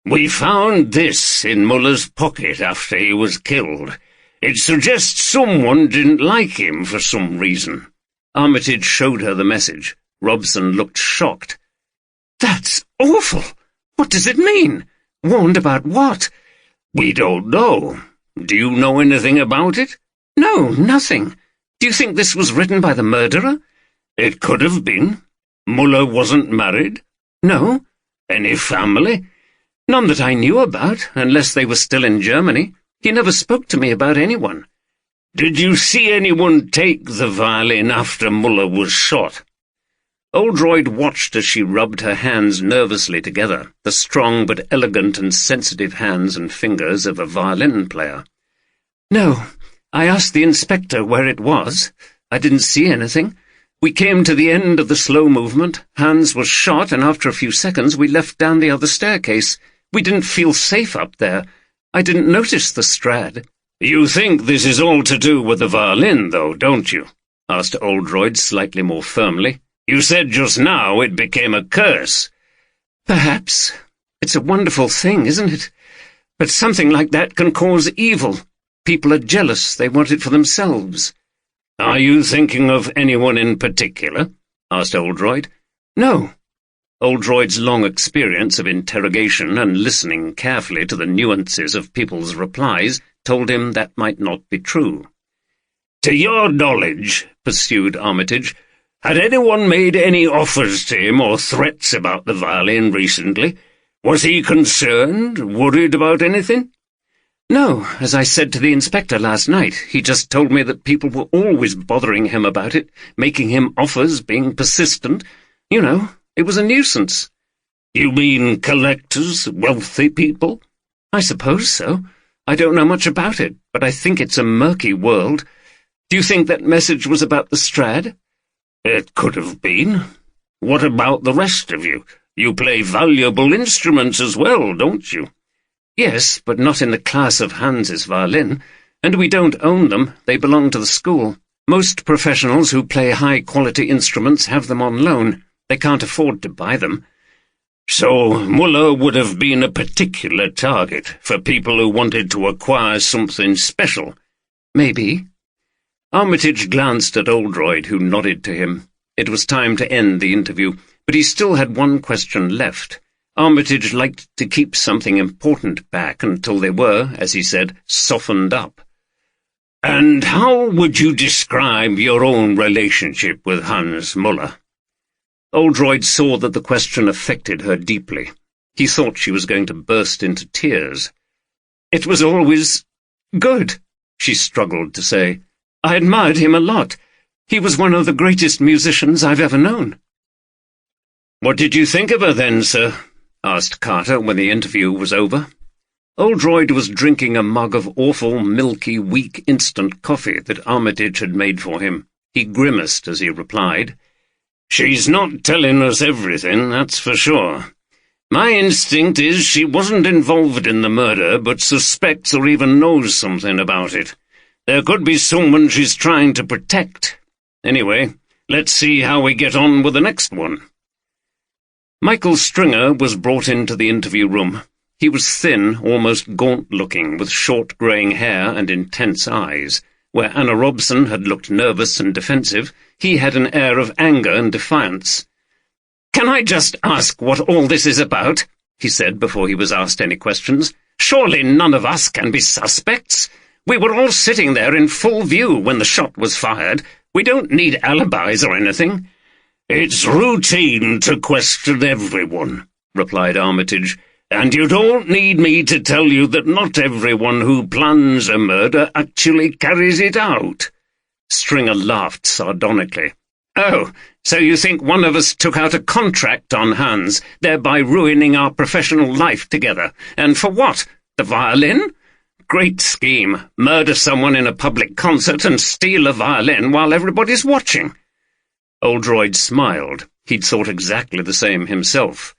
We found this in Muller's pocket after he was killed. It suggests someone didn't like him for some reason. Armitage showed her the message. Robson looked shocked. That's awful. What does it mean? Warned about what? We don't know. Do you know anything about it? No, nothing. Do you think this was written by the murderer? It could have been. Muller wasn't married? No. Any family? None that I knew about, unless they were still in Germany. He never spoke to me about anyone. Did you see anyone take the violin after Muller was shot? Oldroyd watched as she rubbed her hands nervously together, the strong but elegant and sensitive hands and fingers of a violin player. No, I asked the inspector where it was. I didn't see anything. We came to the end of the slow movement. Hans was shot, and after a few seconds we left down the other staircase. We didn't feel safe up there. I didn't notice the Strad. You think this is all to do with the violin, though, don't you? Asked Oldroyd slightly more firmly. You said just now it became a curse. Perhaps. It's a wonderful thing, isn't it? But something like that can cause evil. People are jealous. They want it for themselves. Are you thinking of anyone in particular? Asked Oldroyd. No. Oldroyd's long experience of interrogation and listening carefully to the nuances of people's replies told him that might not be true. To your knowledge, pursued Armitage, had anyone made any offers to him or threats about the violin recently? Was he concerned, worried about anything? No, as I said to the inspector last night, he just told me that people were always bothering him about it, making him offers, being persistent. You know, it was a nuisance. You mean collectors, wealthy people? I suppose so. I don't know much about it, but I think it's a murky world. Do you think that message was about the Strad? It could have been. What about the rest of you? You play valuable instruments as well, don't you? Yes, but not in the class of Hans's violin, and we don't own them. They belong to the school. Most professionals who play high-quality instruments have them on loan. They can't afford to buy them. So Muller would have been a particular target for people who wanted to acquire something special. Maybe. Armitage glanced at Oldroyd, who nodded to him. It was time to end the interview, but he still had one question left. Armitage liked to keep something important back until they were, as he said, softened up. And how would you describe your own relationship with Hans Muller? Oldroyd saw that the question affected her deeply. He thought she was going to burst into tears. It was always good, she struggled to say. I admired him a lot. He was one of the greatest musicians I've ever known. What did you think of her then, sir? Asked Carter when the interview was over. Oldroyd was drinking a mug of awful, milky, weak instant coffee that Armitage had made for him. He grimaced as he replied, She's not telling us everything, that's for sure. My instinct is she wasn't involved in the murder, but suspects or even knows something about it. There could be someone she's trying to protect. Anyway, let's see how we get on with the next one. Michael Stringer was brought into the interview room. He was thin, almost gaunt-looking, with short greying hair and intense eyes. Where Anna Robson had looked nervous and defensive, he had an air of anger and defiance. "Can I just ask what all this is about?" he said before he was asked any questions. "Surely none of us can be suspects. We were all sitting there in full view when the shot was fired. We don't need alibis or anything." "It's routine to question everyone," replied Armitage, "and you don't need me to tell you that not everyone who plans a murder actually carries it out." Stringer laughed sardonically. "Oh, so you think one of us took out a contract on Hans, thereby ruining our professional life together? And for what? The violin? Great scheme. Murder someone in a public concert and steal a violin while everybody's watching." Oldroyd smiled. He'd thought exactly the same himself.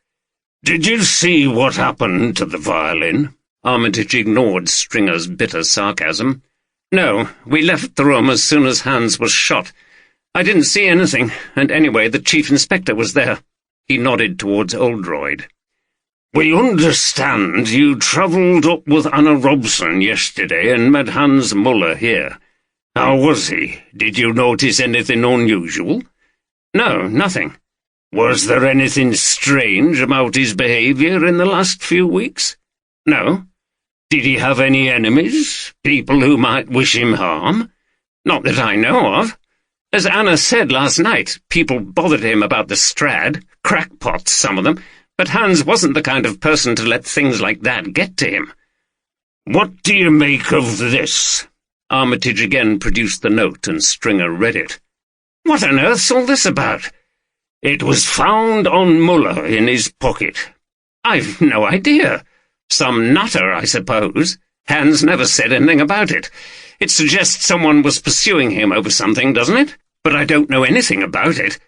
"Did you see what happened to the violin?" Armitage ignored Stringer's bitter sarcasm. "No, we left the room as soon as Hans was shot. I didn't see anything, and anyway, the Chief Inspector was there." He nodded towards Oldroyd. "We understand you travelled up with Anna Robson yesterday and met Hans Muller here. How was he? Did you notice anything unusual?" "No, nothing." "Was there anything strange about his behaviour in the last few weeks?" "No." "Did he have any enemies? People who might wish him harm?" "Not that I know of. As Anna said last night, people bothered him about the Strad, crackpots, some of them, but Hans wasn't the kind of person to let things like that get to him." "What do you make of this?" Armitage again produced the note, and Stringer read it. "What on earth's all this about?" "It was found on Muller in his pocket." "I've no idea. Some nutter, I suppose. Hans never said anything about it. It suggests someone was pursuing him over something, doesn't it? But I don't know anything about it."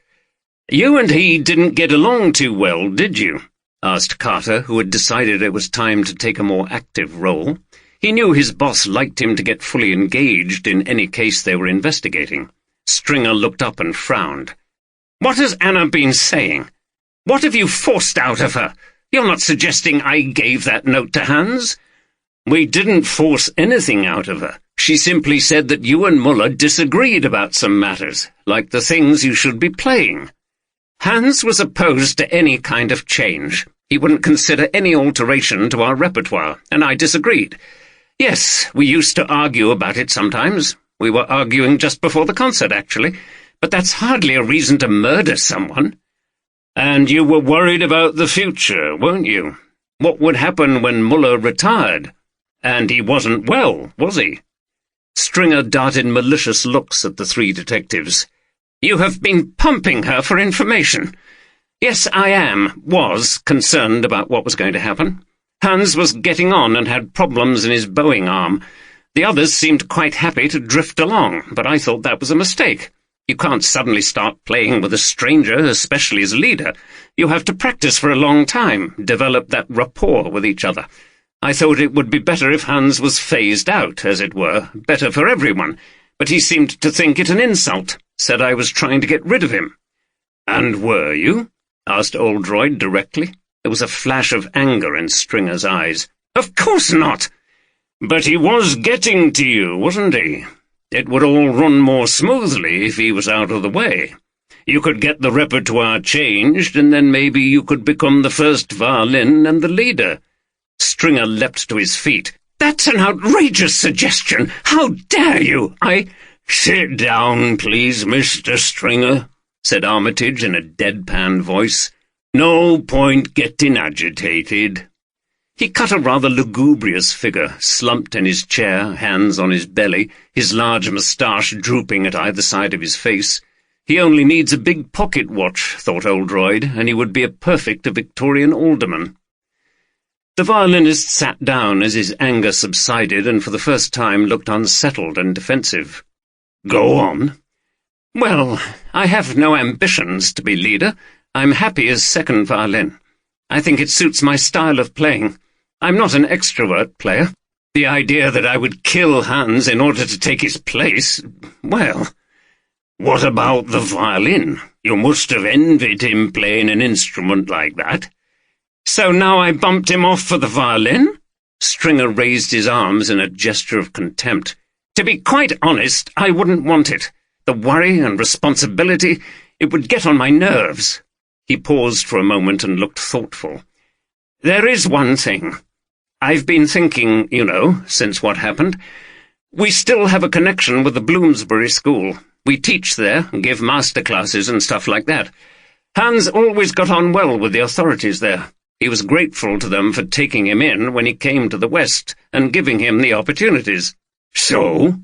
"You and he didn't get along too well, did you?" asked Carter, who had decided it was time to take a more active role. He knew his boss liked him to get fully engaged in any case they were investigating. Stringer looked up and frowned. "What has Anna been saying? What have you forced out of her? You're not suggesting I gave that note to Hans?" "We didn't force anything out of her. She simply said that you and Muller disagreed about some matters, like the things you should be playing." "Hans was opposed to any kind of change. He wouldn't consider any alteration to our repertoire, and I disagreed. Yes, we used to argue about it sometimes. We were arguing just before the concert, actually, but that's hardly a reason to murder someone." "And you were worried about the future, weren't you? What would happen when Muller retired? And he wasn't well, was he?" Stringer darted malicious looks at the three detectives. "You have been pumping her for information." "Yes, I was concerned about what was going to happen. Hans was getting on and had problems in his bowing arm. The others seemed quite happy to drift along, but I thought that was a mistake. You can't suddenly start playing with a stranger, especially as leader. You have to practice for a long time, develop that rapport with each other. I thought it would be better if Hans was phased out, as it were, better for everyone, but he seemed to think it an insult, said I was trying to get rid of him." "And were you?" asked Oldroyd directly. There was a flash of anger in Stringer's eyes. "Of course not." "But he was getting to you, wasn't he? It would all run more smoothly if he was out of the way. You could get the repertoire changed, and then maybe you could become the first violin and the leader." Stringer leapt to his feet. "That's an outrageous suggestion! How dare you! "Sit down, please, Mr. Stringer," said Armitage in a deadpan voice. "No point getting agitated." He cut a rather lugubrious figure, slumped in his chair, hands on his belly, his large moustache drooping at either side of his face. He only needs a big pocket watch, thought Oldroyd, and he would be a perfect Victorian alderman. The violinist sat down as his anger subsided and for the first time looked unsettled and defensive. "Go on." "Well, I have no ambitions to be leader. I'm happy as second violin. I think it suits my style of playing. I'm not an extrovert player. The idea that I would kill Hans in order to take his place, well—" "What about the violin? You must have envied him playing an instrument like that." "So now I bumped him off for the violin?" Stringer raised his arms in a gesture of contempt. "To be quite honest, I wouldn't want it. The worry and responsibility, it would get on my nerves." He paused for a moment and looked thoughtful. "There is one thing. I've been thinking, since what happened. We still have a connection with the Bloomsbury School. We teach there, give master classes and stuff like that. Hans always got on well with the authorities there. He was grateful to them for taking him in when he came to the West and giving him the opportunities." "So?"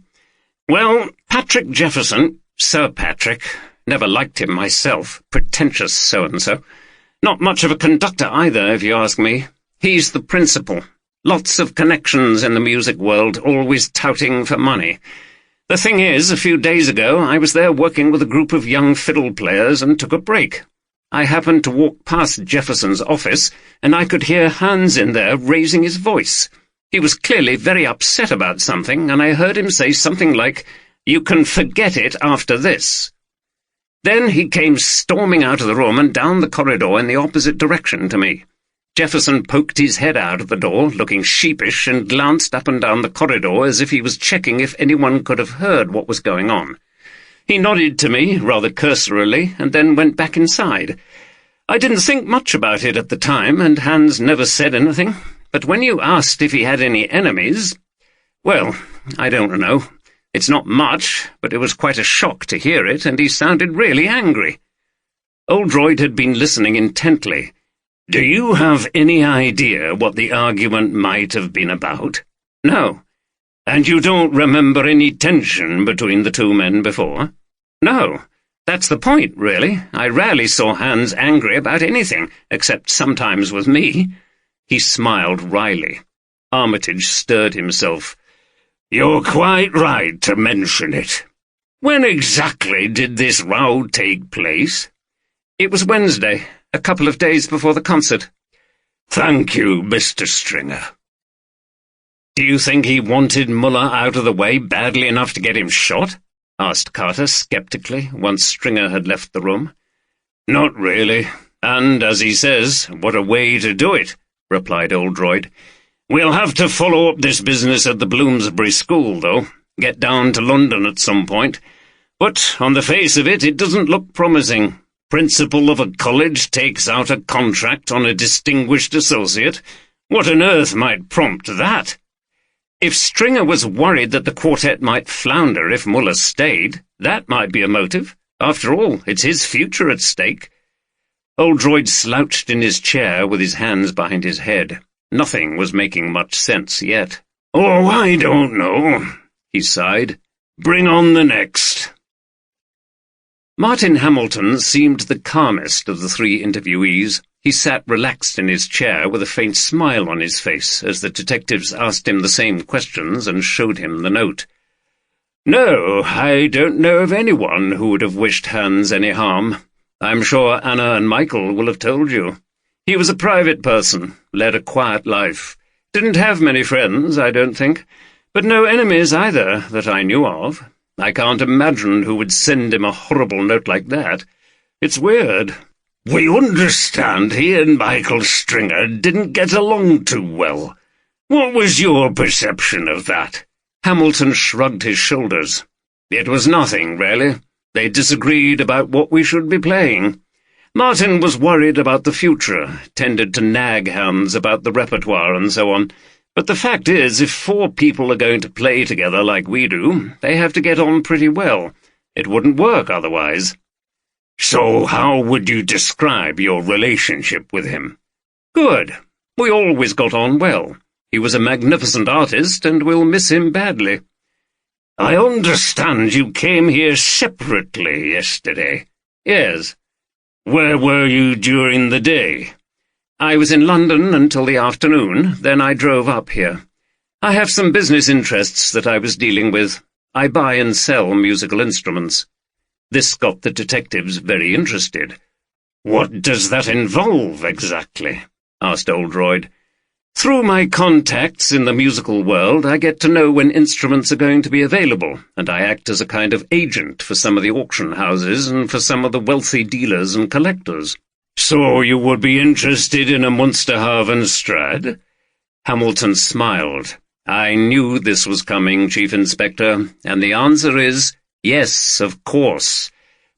"Well, Patrick Jefferson, Sir Patrick, never liked him myself, pretentious so-and-so. Not much of a conductor either, if you ask me. He's the principal. Lots of connections in the music world, always touting for money. The thing is, a few days ago I was there working with a group of young fiddle players and took a break. I happened to walk past Jefferson's office, and I could hear Hans in there raising his voice. He was clearly very upset about something, and I heard him say something like, 'You can forget it after this.' Then he came storming out of the room and down the corridor in the opposite direction to me. Jefferson poked his head out of the door, looking sheepish, and glanced up and down the corridor as if he was checking if anyone could have heard what was going on. He nodded to me, rather cursorily, and then went back inside. I didn't think much about it at the time, and Hans never said anything, but when you asked if he had any enemies, well, I don't know. It's not much, but it was quite a shock to hear it, and he sounded really angry. Oldroyd had been listening intently. "Do you have any idea what the argument might have been about?" "No." "And you don't remember any tension between the two men before?" "No. That's the point, really. I rarely saw Hans angry about anything, except sometimes with me." He smiled wryly. Armitage stirred himself. "You're quite right to mention it. When exactly did this row take place?" "It was Wednesday, a couple of days before the concert." "Thank you, Mr. Stringer." "Do you think he wanted Muller out of the way badly enough to get him shot?" asked Carter sceptically, once Stringer had left the room. "Not really. And, as he says, what a way to do it," replied Oldroyd. "We'll have to follow up this business at the Bloomsbury School, though. Get down to London at some point. But, on the face of it, it doesn't look promising. Principal of a college takes out a contract on a distinguished associate. What on earth might prompt that? If Stringer was worried that the quartet might flounder if Muller stayed, that might be a motive. After all, it's his future at stake. Oldroyd slouched in his chair with his hands behind his head. Nothing was making much sense yet. "Oh, I don't know," he sighed. "Bring on the next." Martin Hamilton seemed the calmest of the three interviewees. He sat relaxed in his chair with a faint smile on his face as the detectives asked him the same questions and showed him the note. "No, I don't know of anyone who would have wished Hans any harm. I'm sure Anna and Michael will have told you. He was a private person, led a quiet life. Didn't have many friends, I don't think, but no enemies either that I knew of. I can't imagine who would send him a horrible note like that. It's weird. We understand he and Michael Stringer didn't get along too well. What was your perception of that?" Hamilton shrugged his shoulders. "It was nothing, really. They disagreed about what we should be playing. Martin was worried about the future, tended to nag Hans about the repertoire and so on. But the fact is, if four people are going to play together like we do, they have to get on pretty well. It wouldn't work otherwise." "So how would you describe your relationship with him?" "Good. We always got on well. He was a magnificent artist, and we'll miss him badly." "I understand you came here separately yesterday." "Yes." "Where were you during the day?" "I was in London until the afternoon, then I drove up here. I have some business interests that I was dealing with. I buy and sell musical instruments." This got the detectives very interested. "What does that involve, exactly?" asked Oldroyd. "Through my contacts in the musical world, I get to know when instruments are going to be available, and I act as a kind of agent for some of the auction houses and for some of the wealthy dealers and collectors." "So you would be interested in a Munsterhaven Strad?" Hamilton smiled. "I knew this was coming, Chief Inspector, and the answer is yes, of course,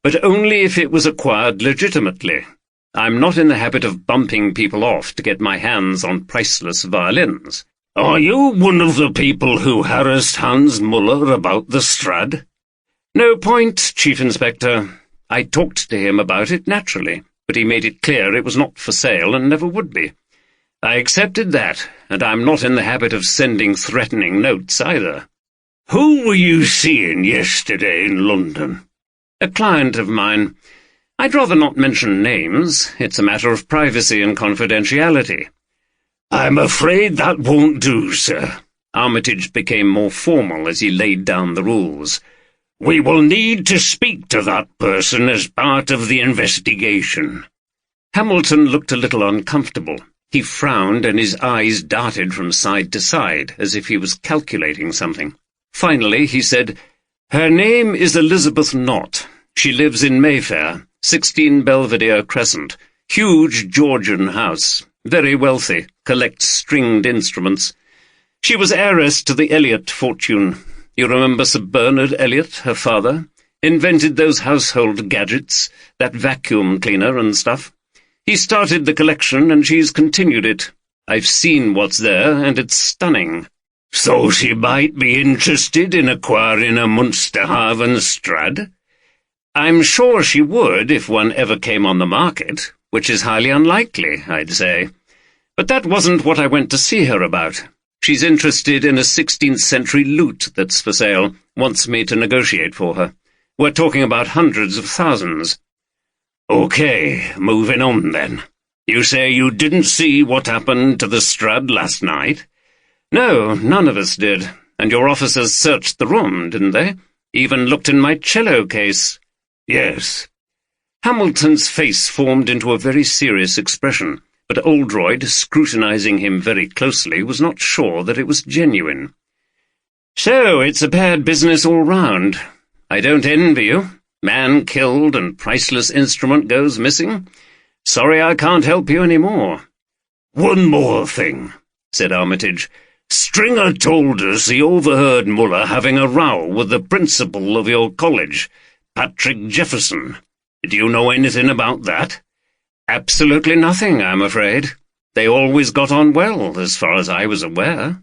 but only if it was acquired legitimately. I'm not in the habit of bumping people off to get my hands on priceless violins." "Are you one of the people who harassed Hans Muller about the Strad?" "No point, Chief Inspector. I talked to him about it, naturally, but he made it clear it was not for sale and never would be. I accepted that, and I'm not in the habit of sending threatening notes either." "Who were you seeing yesterday in London?" "A client of mine. I'd rather not mention names. It's a matter of privacy and confidentiality." "I'm afraid that won't do, sir. Armitage became more formal as he laid down the rules. "We will need to speak to that person as part of the investigation." Hamilton looked a little uncomfortable. He frowned and his eyes darted from side to side, as if he was calculating something. Finally, he said, "Her name is Elizabeth Knott. She lives in Mayfair, 16 Belvedere Crescent. Huge Georgian house. Very wealthy. Collects stringed instruments. She was heiress to the Elliot fortune. You remember Sir Bernard Elliot, her father? Invented those household gadgets, that vacuum cleaner and stuff. He started the collection and she's continued it. I've seen what's there, and it's stunning." "So she might be interested in acquiring a Munsterhaven Strad?" "I'm sure she would if one ever came on the market, which is highly unlikely, I'd say. But that wasn't what I went to see her about. She's interested in a 16th-century lute that's for sale, wants me to negotiate for her. We're talking about hundreds of thousands." "Okay, moving on then. You say you didn't see what happened to the Strad last night?" "No, none of us did. And your officers searched the room, didn't they? Even looked in my cello case." "Yes." Hamilton's face formed into a very serious expression, but Oldroyd, scrutinizing him very closely, was not sure that it was genuine. "So it's a bad business all round. I don't envy you. Man killed and priceless instrument goes missing. Sorry I can't help you any more." "One more thing," said Armitage. "Stringer told us he overheard Muller having a row with the principal of your college, Patrick Jefferson. Do you know anything about that?" "Absolutely nothing, I'm afraid. They always got on well, as far as I was aware."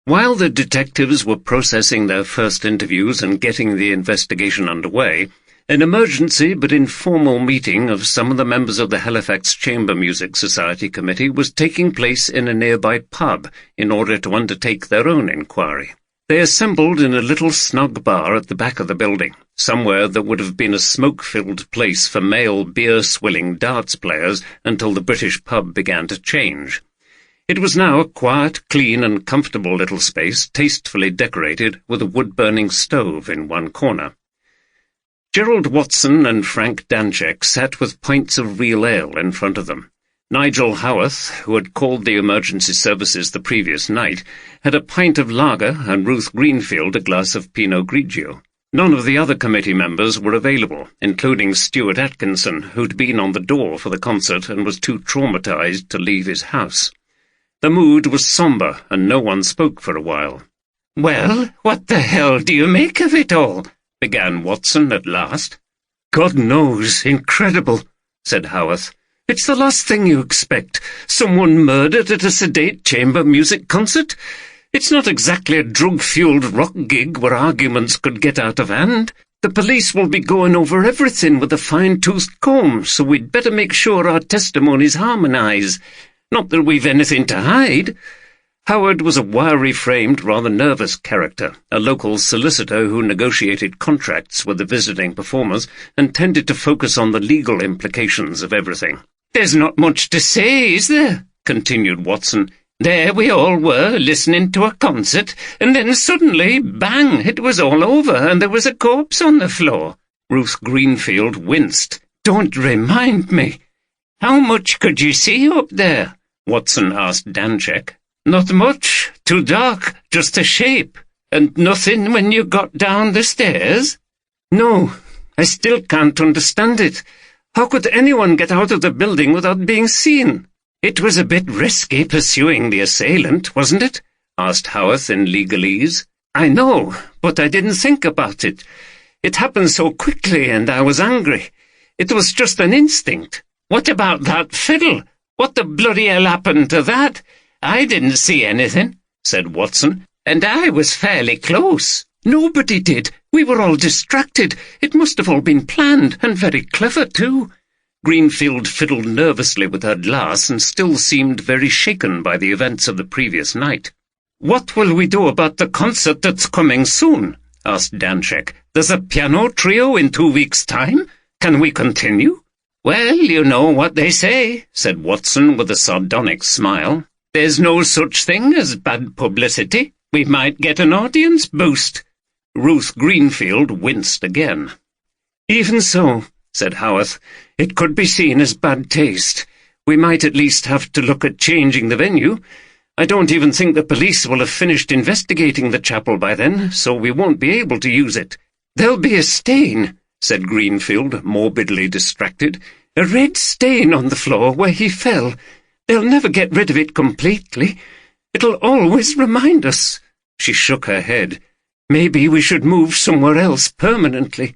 While the detectives were processing their first interviews and getting the investigation underway, an emergency but informal meeting of some of the members of the Halifax Chamber Music Society Committee was taking place in a nearby pub in order to undertake their own inquiry. They assembled in a little snug bar at the back of the building, somewhere that would have been a smoke-filled place for male beer-swilling darts players until the British pub began to change. It was now a quiet, clean and comfortable little space, tastefully decorated, with a wood-burning stove in one corner. Gerald Watson and Frank Danczek sat with pints of real ale in front of them. Nigel Howarth, who had called the emergency services the previous night, had a pint of lager, and Ruth Greenfield a glass of Pinot Grigio. None of the other committee members were available, including Stuart Atkinson, who'd been on the door for the concert and was too traumatized to leave his house. The mood was sombre, and no one spoke for a while. "Well, what the hell do you make of it all?" began Watson at last. "God knows, incredible," said Howarth. "It's the last thing you expect. Someone murdered at a sedate chamber music concert. It's not exactly a drug-fueled rock gig where arguments could get out of hand. The police will be going over everything with a fine-toothed comb, so we'd better make sure our testimonies harmonize. Not that we've anything to hide." Howard was a wiry-framed, rather nervous character, a local solicitor who negotiated contracts with the visiting performers and tended to focus on the legal implications of everything. "There's not much to say, is there?" continued Watson. "There we all were, listening to a concert, and then suddenly, bang, it was all over, and there was a corpse on the floor." Ruth Greenfield winced. "Don't remind me. How much could you see up there?" Watson asked Danczek. "Not much. Too dark. Just a shape. And nothing when you got down the stairs?" "No. I still can't understand it. How could anyone get out of the building without being seen?" "It was a bit risky pursuing the assailant, wasn't it?" asked Howarth in legalese. "I know, but I didn't think about it. It happened so quickly, and I was angry. It was just an instinct." "What about that fiddle? What the bloody hell happened to that?" "I didn't see anything," said Watson, "and I was fairly close." "Nobody did. We were all distracted. It must have all been planned, and very clever, too." Greenfield fiddled nervously with her glass and still seemed very shaken by the events of the previous night. "What will we do about the concert that's coming soon?" asked Danczek. "There's a piano trio in 2 weeks' time. Can we continue?" "Well, you know what they say," said Watson with a sardonic smile. There's no such thing as bad publicity. We might get an audience boost. Ruth Greenfield winced again. Even so, said Howarth, it could be seen as bad taste. We might at least have to look at changing the venue. I don't even think the police will have finished investigating the chapel by then, so we won't be able to use it. There'll be a stain, said Greenfield, morbidly distracted. A red stain on the floor where he fell. They'll never get rid of it completely. It'll always remind us. She shook her head. Maybe we should move somewhere else permanently.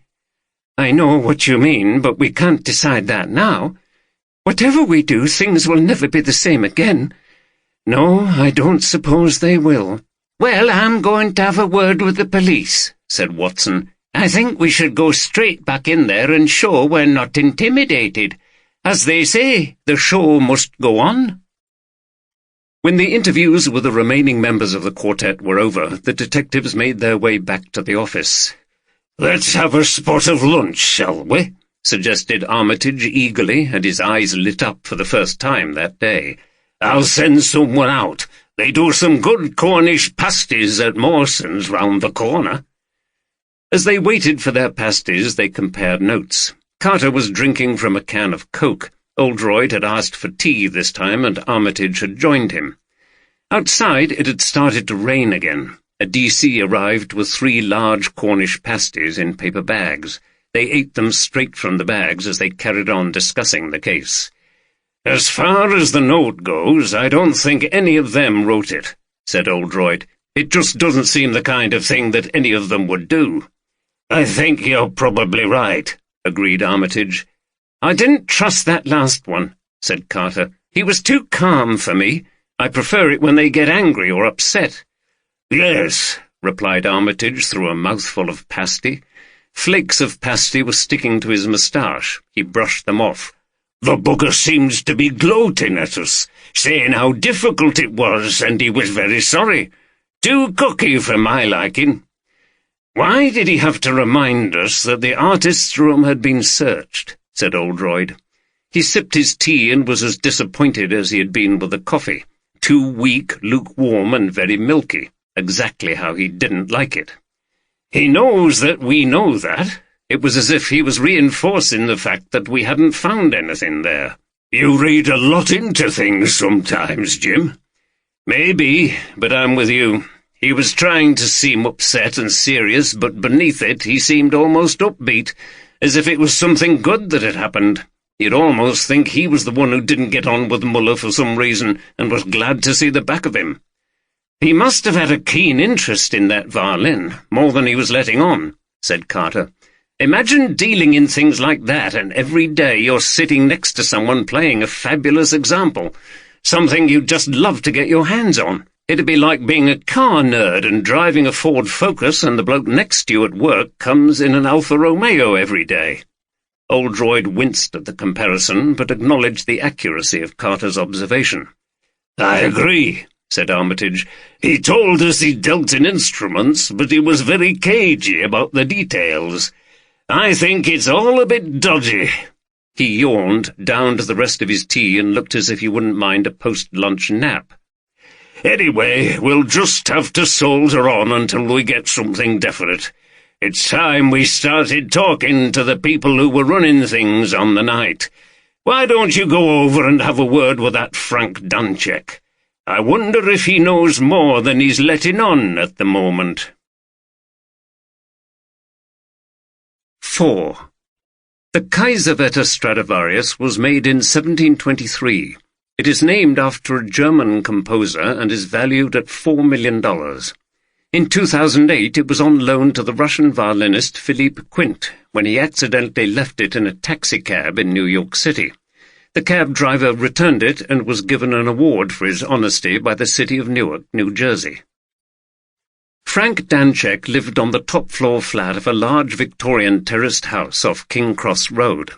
I know what you mean, but we can't decide that now. Whatever we do, things will never be the same again. No, I don't suppose they will. Well, I'm going to have a word with the police, said Watson. I think we should go straight back in there and show we're not intimidated. As they say, the show must go on. When the interviews with the remaining members of the quartet were over, the detectives made their way back to the office. "Let's have a spot of lunch, shall we?" suggested Armitage eagerly, and his eyes lit up for the first time that day. "I'll send someone out. They do some good Cornish pasties at Mawson's round the corner." As they waited for their pasties, they compared notes. Carter was drinking from a can of Coke. Oldroyd had asked for tea this time, and Armitage had joined him. Outside it had started to rain again. A DC arrived with 3 large Cornish pasties in paper bags. They ate them straight from the bags as they carried on discussing the case. "As far as the note goes, I don't think any of them wrote it," said Oldroyd. "It just doesn't seem the kind of thing that any of them would do." "I think you're probably right," agreed Armitage. "I didn't trust that last one," said Carter. "He was too calm for me. I prefer it when they get angry or upset." "Yes," replied Armitage through a mouthful of pasty. Flakes of pasty were sticking to his moustache. He brushed them off. "The bugger seems to be gloating at us, saying how difficult it was, and he was very sorry. Too cocky for my liking." "Why did he have to remind us that the artist's room had been searched?" said Oldroyd. He sipped his tea and was as disappointed as he had been with the coffee. Too weak, lukewarm, and very milky. Exactly how he didn't like it. "He knows that we know that." It was as if he was reinforcing the fact that we hadn't found anything there. "You read a lot into things sometimes, Jim." "Maybe, but I'm with you. He was trying to seem upset and serious, but beneath it he seemed almost upbeat, as if it was something good that had happened. You'd almost think he was the one who didn't get on with Muller for some reason, and was glad to see the back of him." "He must have had a keen interest in that violin, more than he was letting on," said Carter. "Imagine dealing in things like that, and every day you're sitting next to someone playing a fabulous example, something you'd just love to get your hands on. It'd be like being a car nerd and driving a Ford Focus, and the bloke next to you at work comes in an Alfa Romeo every day." Oldroyd winced at the comparison, but acknowledged the accuracy of Carter's observation. "I agree," said Armitage. "He told us he dealt in instruments, but he was very cagey about the details. I think it's all a bit dodgy." He yawned, downed the rest of his tea, and looked as if he wouldn't mind a post-lunch nap. "Anyway, we'll just have to soldier on until we get something definite. It's time we started talking to the people who were running things on the night. Why don't you go over and have a word with that Frank Dunchek? I wonder if he knows more than he's letting on at the moment." 4. The Kaiserwetter Stradivarius was made in 1723. It is named after a German composer and is valued at $4 million. In 2008 it was on loan to the Russian violinist Philippe Quint when he accidentally left it in a taxicab in New York City. The cab driver returned it and was given an award for his honesty by the city of Newark, New Jersey. Frank Dunchek lived on the top-floor flat of a large Victorian terraced house off King Cross Road.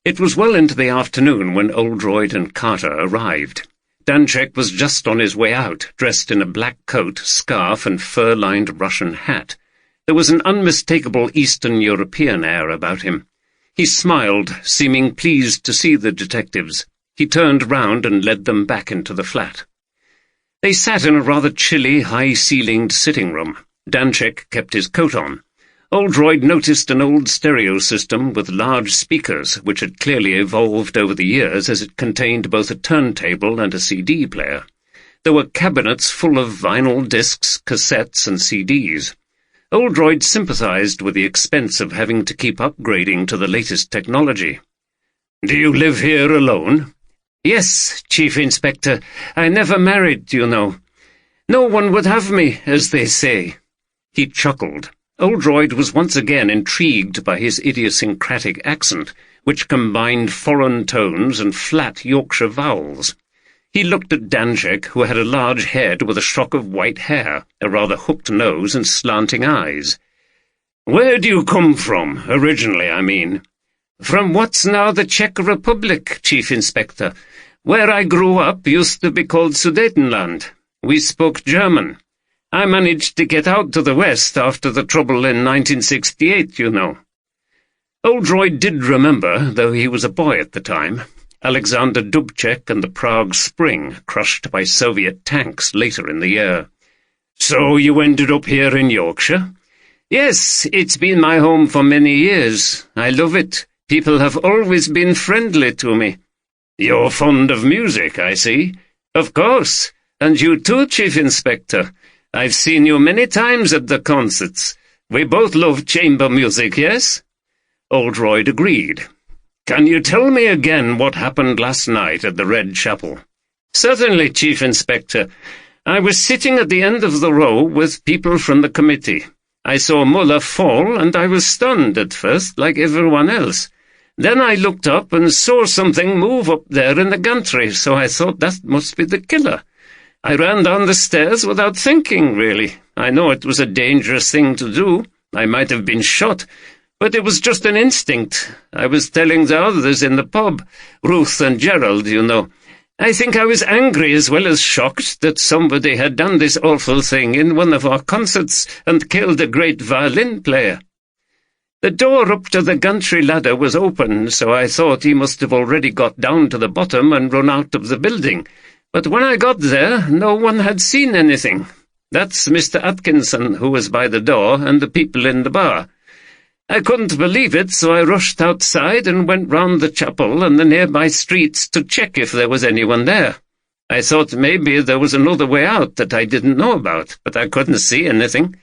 It was well into the afternoon when Oldroyd and Carter arrived. Dunchek was just on his way out, dressed in a black coat, scarf, and fur-lined Russian hat. There was an unmistakable Eastern European air about him. He smiled, seeming pleased to see the detectives. He turned round and led them back into the flat. They sat in a rather chilly, high-ceilinged sitting room. Danchek kept his coat on. Oldroyd noticed an old stereo system with large speakers, which had clearly evolved over the years as it contained both a turntable and a CD player. There were cabinets full of vinyl discs, cassettes, and CDs. Oldroyd sympathized with the expense of having to keep upgrading to the latest technology. "Do you live here alone?" "Yes, Chief Inspector. I never married, you know. No one would have me, as they say." He chuckled. Oldroyd was once again intrigued by his idiosyncratic accent, which combined foreign tones and flat Yorkshire vowels. He looked at Danchek, who had a large head with a shock of white hair, a rather hooked nose and slanting eyes. "Where do you come from, originally, I mean?" "From what's now the Czech Republic, Chief Inspector. Where I grew up used to be called Sudetenland. We spoke German. I managed to get out to the west after the trouble in 1968, you know." Oldroyd did remember, though he was a boy at the time, Alexander Dubček and the Prague Spring, crushed by Soviet tanks later in the year. "So you ended up here in Yorkshire?" "Yes, it's been my home for many years. I love it. People have always been friendly to me." "You're fond of music, I see." "Of course. And you too, Chief Inspector. I've seen you many times at the concerts. We both love chamber music, yes?" Oldroyd agreed. "Can you tell me again what happened last night at the Red Chapel?" "Certainly, Chief Inspector. I was sitting at the end of the row with people from the committee. I saw Muller fall, and I was stunned at first, like everyone else. Then I looked up and saw something move up there in the gantry, so I thought that must be the killer. I ran down the stairs without thinking, really. I know it was a dangerous thing to do. I might have been shot, but it was just an instinct. I was telling the others in the pub, Ruth and Gerald, you know. I think I was angry as well as shocked that somebody had done this awful thing in one of our concerts and killed a great violin player. The door up to the gantry ladder was open, so I thought he must have already got down to the bottom and run out of the building. But when I got there, no one had seen anything. That's Mr. Atkinson, who was by the door, and the people in the bar. I couldn't believe it, so I rushed outside and went round the chapel and the nearby streets to check if there was anyone there. I thought maybe there was another way out that I didn't know about, but I couldn't see anything.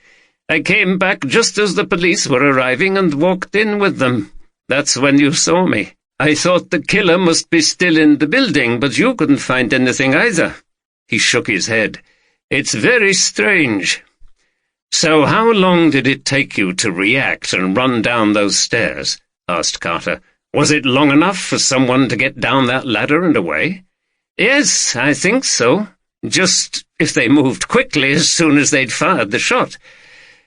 I came back just as the police were arriving and walked in with them. That's when you saw me. I thought the killer must be still in the building, but you couldn't find anything either." He shook his head. "It's very strange." "So how long did it take you to react and run down those stairs?" asked Carter. "Was it long enough for someone to get down that ladder and away?" "Yes, I think so. Just if they moved quickly as soon as they'd fired the shot.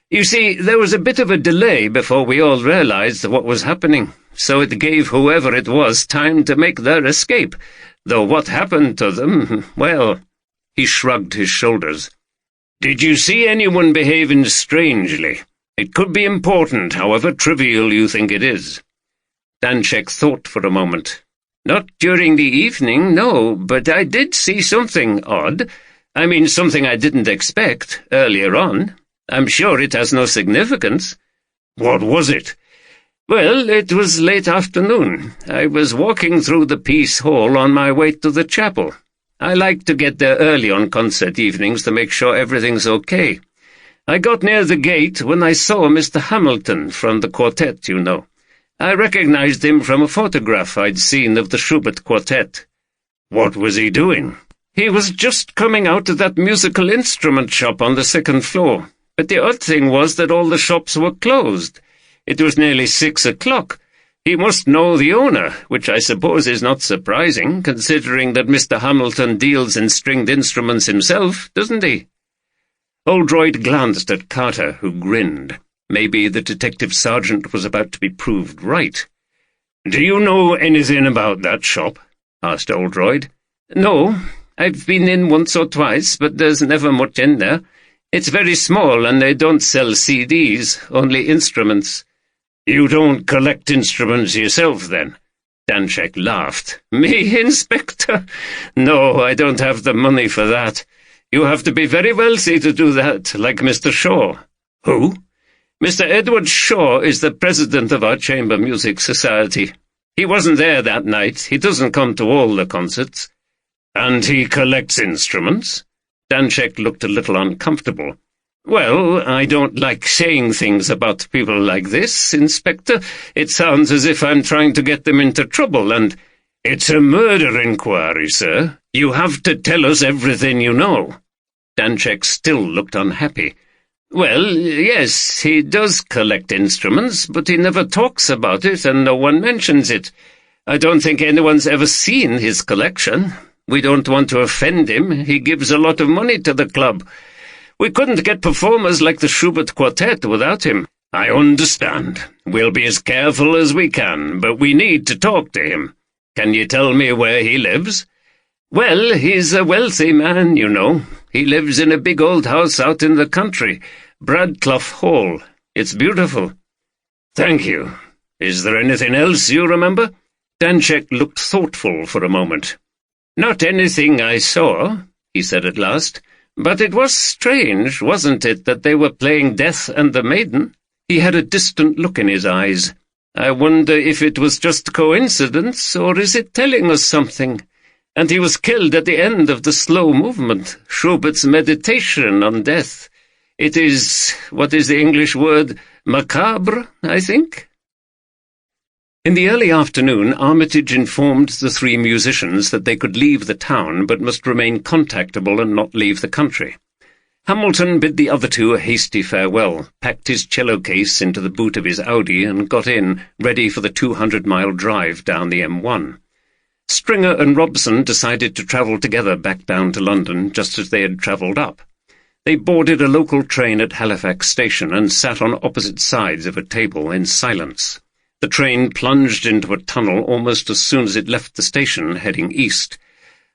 You see, there was a bit of a delay before we all realized what was happening, so it gave whoever it was time to make their escape, though what happened to them, well—" He shrugged his shoulders. "Did you see anyone behaving strangely? It could be important, however trivial you think it is." Danchek thought for a moment. "Not during the evening, no, but I did see something odd. I mean, something I didn't expect, earlier on. I'm sure it has no significance." "What was it?" "Well, it was late afternoon. I was walking through the Peace Hall on my way to the chapel. I like to get there early on concert evenings to make sure everything's okay. I got near the gate when I saw Mr. Hamilton from the Quartet, you know. I recognized him from a photograph I'd seen of the Schubert Quartet." "What was he doing?" "He was just coming out of that musical instrument shop on the second floor. But the odd thing was that all the shops were closed. It was nearly 6 o'clock. He must know the owner, which I suppose is not surprising, considering that Mr. Hamilton deals in stringed instruments himself, doesn't he?" Oldroyd glanced at Carter, who grinned. Maybe the detective sergeant was about to be proved right. "Do you know anything about that shop?" asked Oldroyd. "No. I've been in once or twice, but there's never much in there. It's very small, and they don't sell CDs, only instruments." "You don't collect instruments yourself, then?" Danchek laughed. "Me, Inspector? No, I don't have the money for that. You have to be very wealthy to do that, like Mr. Shaw." "Who?" "Mr. Edward Shaw is the president of our Chamber Music Society. He wasn't there that night. He doesn't come to all the concerts." "And he collects instruments?" Danczek looked a little uncomfortable. "Well, I don't like saying things about people like this, Inspector. It sounds as if I'm trying to get them into trouble, and—" "It's a murder inquiry, sir. You have to tell us everything you know." Danczek still looked unhappy. "Well, yes, he does collect instruments, but he never talks about it, and no one mentions it. I don't think anyone's ever seen his collection. We don't want to offend him. He gives a lot of money to the club. We couldn't get performers like the Schubert Quartet without him." "I understand. We'll be as careful as we can, but we need to talk to him. Can you tell me where he lives?" "Well, he's a wealthy man, you know. He lives in a big old house out in the country, Bradclough Hall. It's beautiful." "Thank you. Is there anything else you remember?" Danczek looked thoughtful for a moment. "Not anything I saw," he said at last. "But it was strange, wasn't it, that they were playing Death and the Maiden?" He had a distant look in his eyes. "I wonder if it was just coincidence, or is it telling us something? And he was killed at the end of the slow movement, Schubert's meditation on death. It is, what is the English word, macabre, I think?" In the early afternoon, Armitage informed the three musicians that they could leave the town, but must remain contactable and not leave the country. Hamilton bid the other two a hasty farewell, packed his cello case into the boot of his Audi, and got in, ready for the 200-mile drive down the M1. Stringer and Robson decided to travel together back down to London, just as they had travelled up. They boarded a local train at Halifax station and sat on opposite sides of a table in silence. The train plunged into a tunnel almost as soon as it left the station, heading east.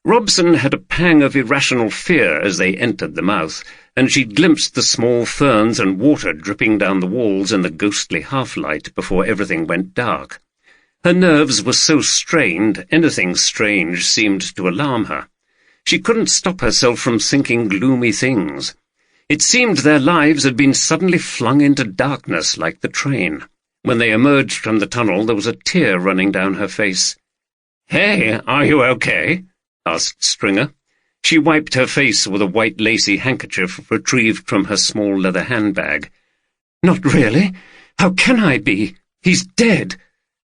Robson had a pang of irrational fear as they entered the mouth, and she glimpsed the small ferns and water dripping down the walls in the ghostly half-light before everything went dark. Her nerves were so strained, anything strange seemed to alarm her. She couldn't stop herself from thinking gloomy things. It seemed their lives had been suddenly flung into darkness like the train. When they emerged from the tunnel, there was a tear running down her face. "Hey, are you okay?" asked Stringer. She wiped her face with a white lacy handkerchief retrieved from her small leather handbag. "Not really. How can I be? He's dead."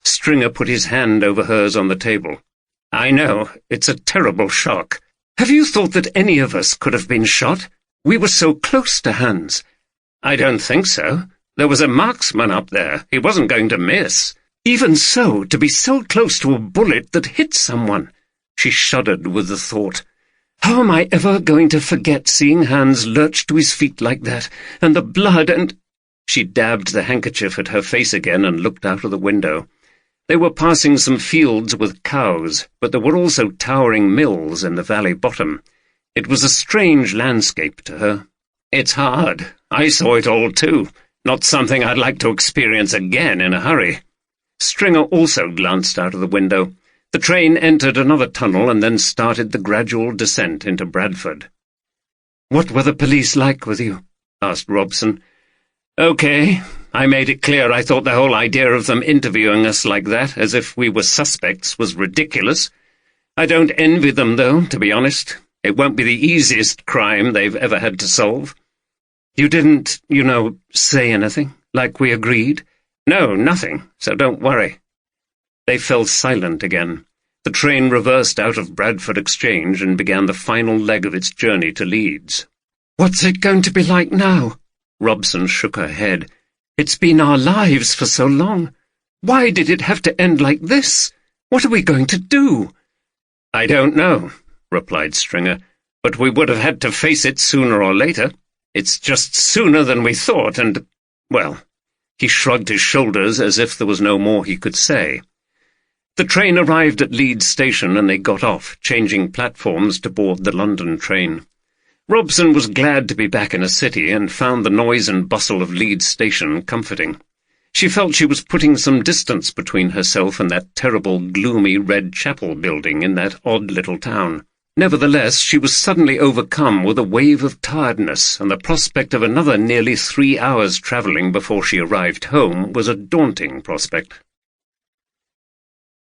Stringer put his hand over hers on the table. "I know. It's a terrible shock. Have you thought that any of us could have been shot? We were so close to Hans." "I don't think so. There was a marksman up there. He wasn't going to miss." "Even so, to be so close to a bullet that hit someone." She shuddered with the thought. "How am I ever going to forget seeing Hans lurch to his feet like that, and the blood and—" She dabbed the handkerchief at her face again and looked out of the window. They were passing some fields with cows, but there were also towering mills in the valley bottom. It was a strange landscape to her. "It's hard. I saw it all too. Not something I'd like to experience again in a hurry." Stringer also glanced out of the window. The train entered another tunnel and then started the gradual descent into Bradford. "What were the police like with you?" asked Robson. "Okay. I made it clear I thought the whole idea of them interviewing us like that, as if we were suspects, was ridiculous. I don't envy them, though, to be honest. It won't be the easiest crime they've ever had to solve." "You didn't, say anything, like we agreed?" "No, nothing, so don't worry." They fell silent again. The train reversed out of Bradford Exchange and began the final leg of its journey to Leeds. "What's it going to be like now?" Robson shook her head. "It's been our lives for so long. Why did it have to end like this? What are we going to do?" "I don't know," replied Stringer, "but we would have had to face it sooner or later. It's just sooner than we thought, and, well—" He shrugged his shoulders as if there was no more he could say. The train arrived at Leeds station and they got off, changing platforms to board the London train. Robson was glad to be back in a city and found the noise and bustle of Leeds station comforting. She felt she was putting some distance between herself and that terrible, gloomy red chapel building in that odd little town. Nevertheless, she was suddenly overcome with a wave of tiredness, and the prospect of another nearly 3 hours' travelling before she arrived home was a daunting prospect.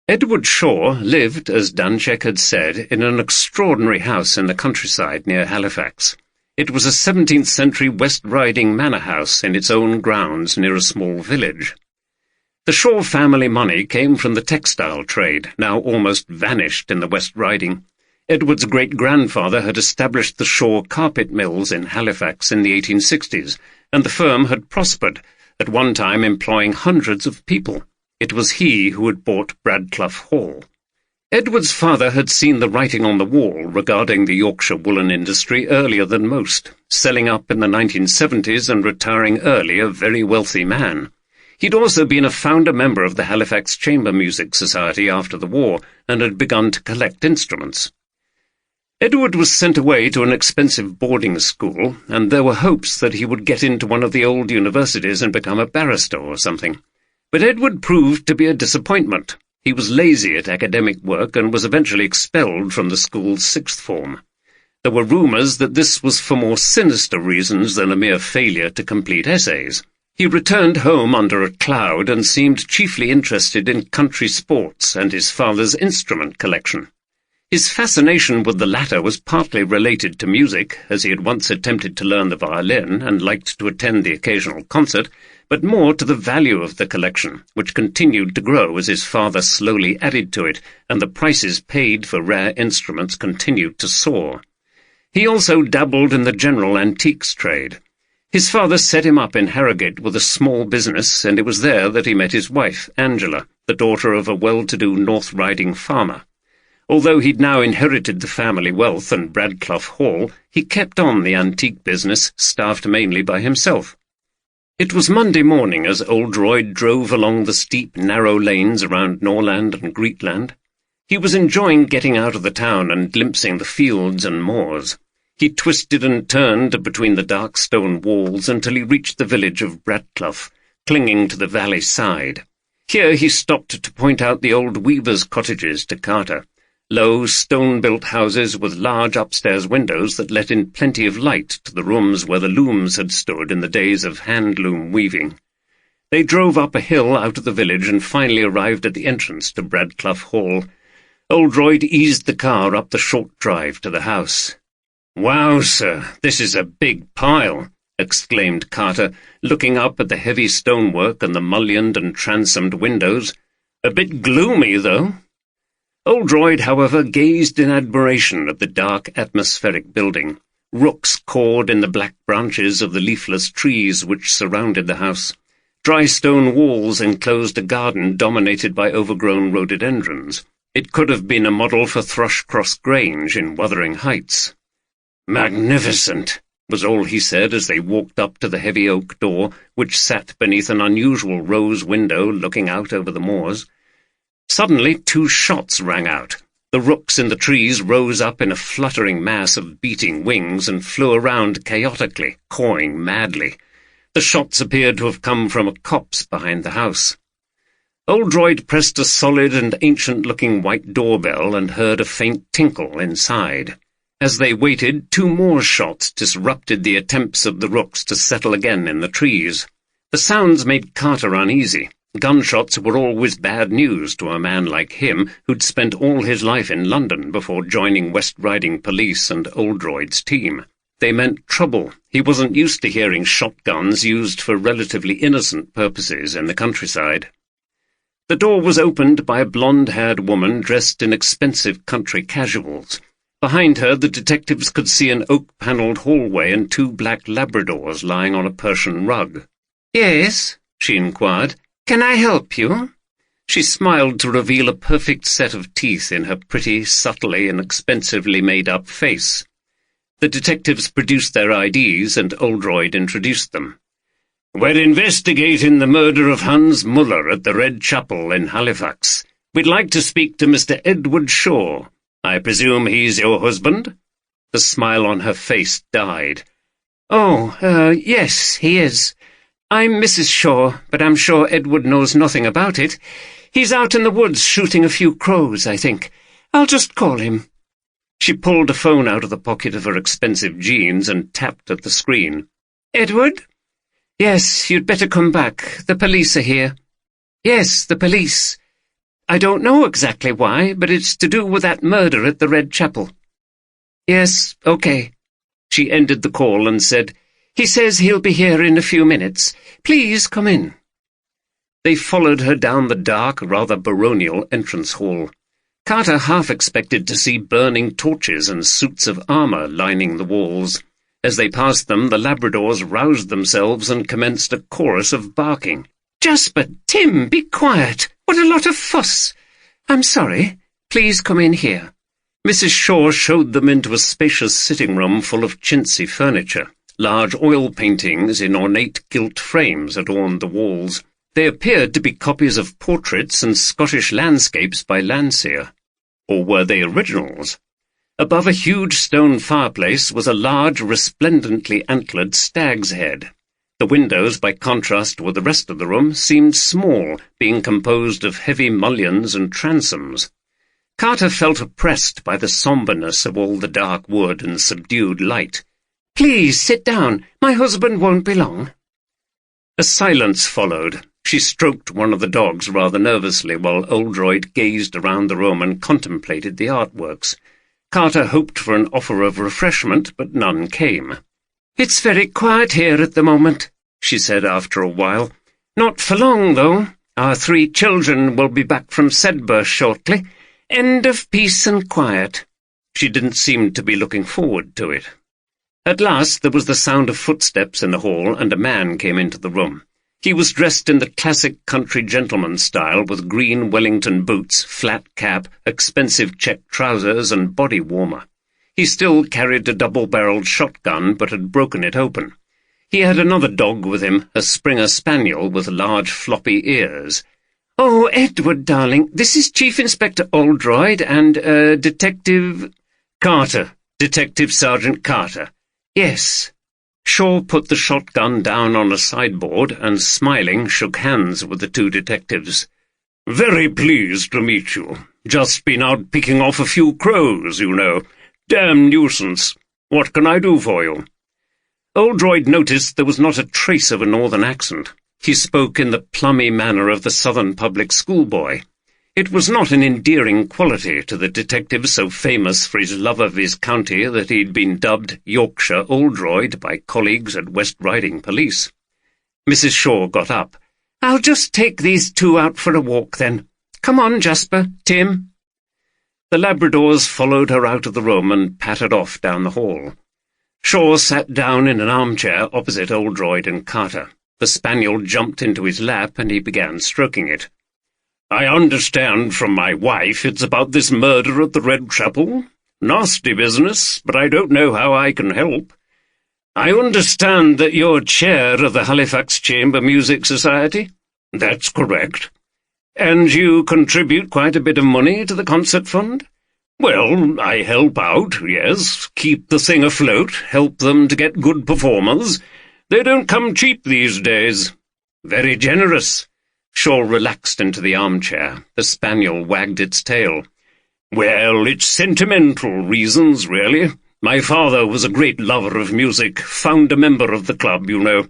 Edward Shaw lived, as Danczek had said, in an extraordinary house in the countryside near Halifax. It was a 17th-century West Riding manor house in its own grounds near a small village. The Shaw family money came from the textile trade, now almost vanished in the West Riding. Edward's great-grandfather had established the Shaw carpet mills in Halifax in the 1860s, and the firm had prospered, at one time employing hundreds of people. It was he who had bought Bradclough Hall. Edward's father had seen the writing on the wall regarding the Yorkshire woolen industry earlier than most, selling up in the 1970s and retiring early a very wealthy man. He'd also been a founder member of the Halifax Chamber Music Society after the war and had begun to collect instruments. Edward was sent away to an expensive boarding school, and there were hopes that he would get into one of the old universities and become a barrister or something. But Edward proved to be a disappointment. He was lazy at academic work and was eventually expelled from the school's sixth form. There were rumours that this was for more sinister reasons than a mere failure to complete essays. He returned home under a cloud and seemed chiefly interested in country sports and his father's instrument collection. His fascination with the latter was partly related to music, as he had once attempted to learn the violin and liked to attend the occasional concert, but more to the value of the collection, which continued to grow as his father slowly added to it, and the prices paid for rare instruments continued to soar. He also dabbled in the general antiques trade. His father set him up in Harrogate with a small business, and it was there that he met his wife, Angela, the daughter of a well-to-do North Riding farmer. Although he'd now inherited the family wealth and Bradclough Hall, he kept on the antique business, staffed mainly by himself. It was Monday morning as Oldroyd drove along the steep, narrow lanes around Norland and Greetland. He was enjoying getting out of the town and glimpsing the fields and moors. He twisted and turned between the dark stone walls until he reached the village of Bradclough, clinging to the valley side. Here he stopped to point out the old weavers' cottages to Carter. Low, stone-built houses with large upstairs windows that let in plenty of light to the rooms where the looms had stood in the days of hand-loom weaving. They drove up a hill out of the village and finally arrived at the entrance to Bradclough Hall. Oldroyd eased the car up the short drive to the house. "Wow, sir, this is a big pile," exclaimed Carter, looking up at the heavy stonework and the mullioned and transomed windows. "A bit gloomy, though." Oldroyd, however, gazed in admiration at the dark atmospheric building. Rooks cawed in the black branches of the leafless trees which surrounded the house. Dry stone walls enclosed a garden dominated by overgrown rhododendrons. It could have been a model for Thrushcross Grange in Wuthering Heights. "Magnificent," was all he said as they walked up to the heavy oak door, which sat beneath an unusual rose window looking out over the moors. Suddenly 2 shots rang out. The rooks in the trees rose up in a fluttering mass of beating wings and flew around chaotically, cawing madly. The shots appeared to have come from a copse behind the house. Oldroyd pressed a solid and ancient-looking white doorbell and heard a faint tinkle inside. As they waited, 2 more shots disrupted the attempts of the rooks to settle again in the trees. The sounds made Carter uneasy. Gunshots were always bad news to a man like him, who'd spent all his life in London before joining West Riding Police and Oldroyd's team. They meant trouble. He wasn't used to hearing shotguns used for relatively innocent purposes in the countryside. The door was opened by a blonde-haired woman dressed in expensive country casuals. Behind her, the detectives could see an oak-panelled hallway and 2 black Labradors lying on a Persian rug. "Yes?" she inquired. "Can I help you?" She smiled to reveal a perfect set of teeth in her pretty, subtly and expensively made-up face. The detectives produced their IDs, and Oldroyd introduced them. "We're investigating the murder of Hans Muller at the Red Chapel in Halifax. We'd like to speak to Mr. Edward Shaw. I presume he's your husband?" The smile on her face died. "Oh, yes, he is. I'm Mrs. Shaw, but I'm sure Edward knows nothing about it. He's out in the woods shooting a few crows, I think. I'll just call him." She pulled a phone out of the pocket of her expensive jeans and tapped at the screen. "Edward? Yes, you'd better come back. The police are here." "Yes, the police. I don't know exactly why, but it's to do with that murder at the Red Chapel." "Yes, okay." She ended the call and said, "He says he'll be here in a few minutes. Please come in." They followed her down the dark, rather baronial entrance hall. Carter half expected to see burning torches and suits of armour lining the walls. As they passed them, the Labradors roused themselves and commenced a chorus of barking. "Jasper, Tim, be quiet! What a lot of fuss! I'm sorry. Please come in here." Mrs. Shaw showed them into a spacious sitting-room full of chintzy furniture. Large oil paintings in ornate gilt frames adorned the walls. They appeared to be copies of portraits and Scottish landscapes by Landseer. Or were they originals? Above a huge stone fireplace was a large, resplendently antlered stag's head. The windows, by contrast with the rest of the room, seemed small, being composed of heavy mullions and transoms. Carter felt oppressed by the sombreness of all the dark wood and subdued light. "Please sit down. My husband won't be long." A silence followed. She stroked one of the dogs rather nervously while Oldroyd gazed around the room and contemplated the artworks. Carter hoped for an offer of refreshment, but none came. "It's very quiet here at the moment," she said after a while. "Not for long, though. Our 3 children will be back from Sedbergh shortly. End of peace and quiet." She didn't seem to be looking forward to it. At last there was the sound of footsteps in the hall, and a man came into the room. He was dressed in the classic country gentleman style, with green Wellington boots, flat cap, expensive check trousers, and body warmer. He still carried a double-barreled shotgun, but had broken it open. He had another dog with him, a Springer Spaniel with large floppy ears. "Oh, Edward, darling, this is Chief Inspector Oldroyd and, Detective—" "Carter, Detective Sergeant Carter." "Yes." Shaw put the shotgun down on a sideboard and, smiling, shook hands with the 2 detectives. "Very pleased to meet you. Just been out picking off a few crows, you know. Damn nuisance. What can I do for you?" Oldroyd noticed there was not a trace of a northern accent. He spoke in the plummy manner of the southern public schoolboy. It was not an endearing quality to the detective so famous for his love of his county that he'd been dubbed Yorkshire Oldroyd by colleagues at West Riding Police. Mrs. Shaw got up. "I'll just take these 2 out for a walk, then. Come on, Jasper, Tim." The Labradors followed her out of the room and pattered off down the hall. Shaw sat down in an armchair opposite Oldroyd and Carter. The spaniel jumped into his lap and he began stroking it. "I understand from my wife it's about this murder at the Red Chapel. Nasty business, but I don't know how I can help. I understand that you're chair of the Halifax Chamber Music Society?" "That's correct." "And you contribute quite a bit of money to the concert fund?" "Well, I help out, yes. Keep the thing afloat, help them to get good performers. They don't come cheap these days." "Very generous." Shaw relaxed into the armchair. The spaniel wagged its tail. "Well, it's sentimental reasons, really. My father was a great lover of music, founder member of the club, you know.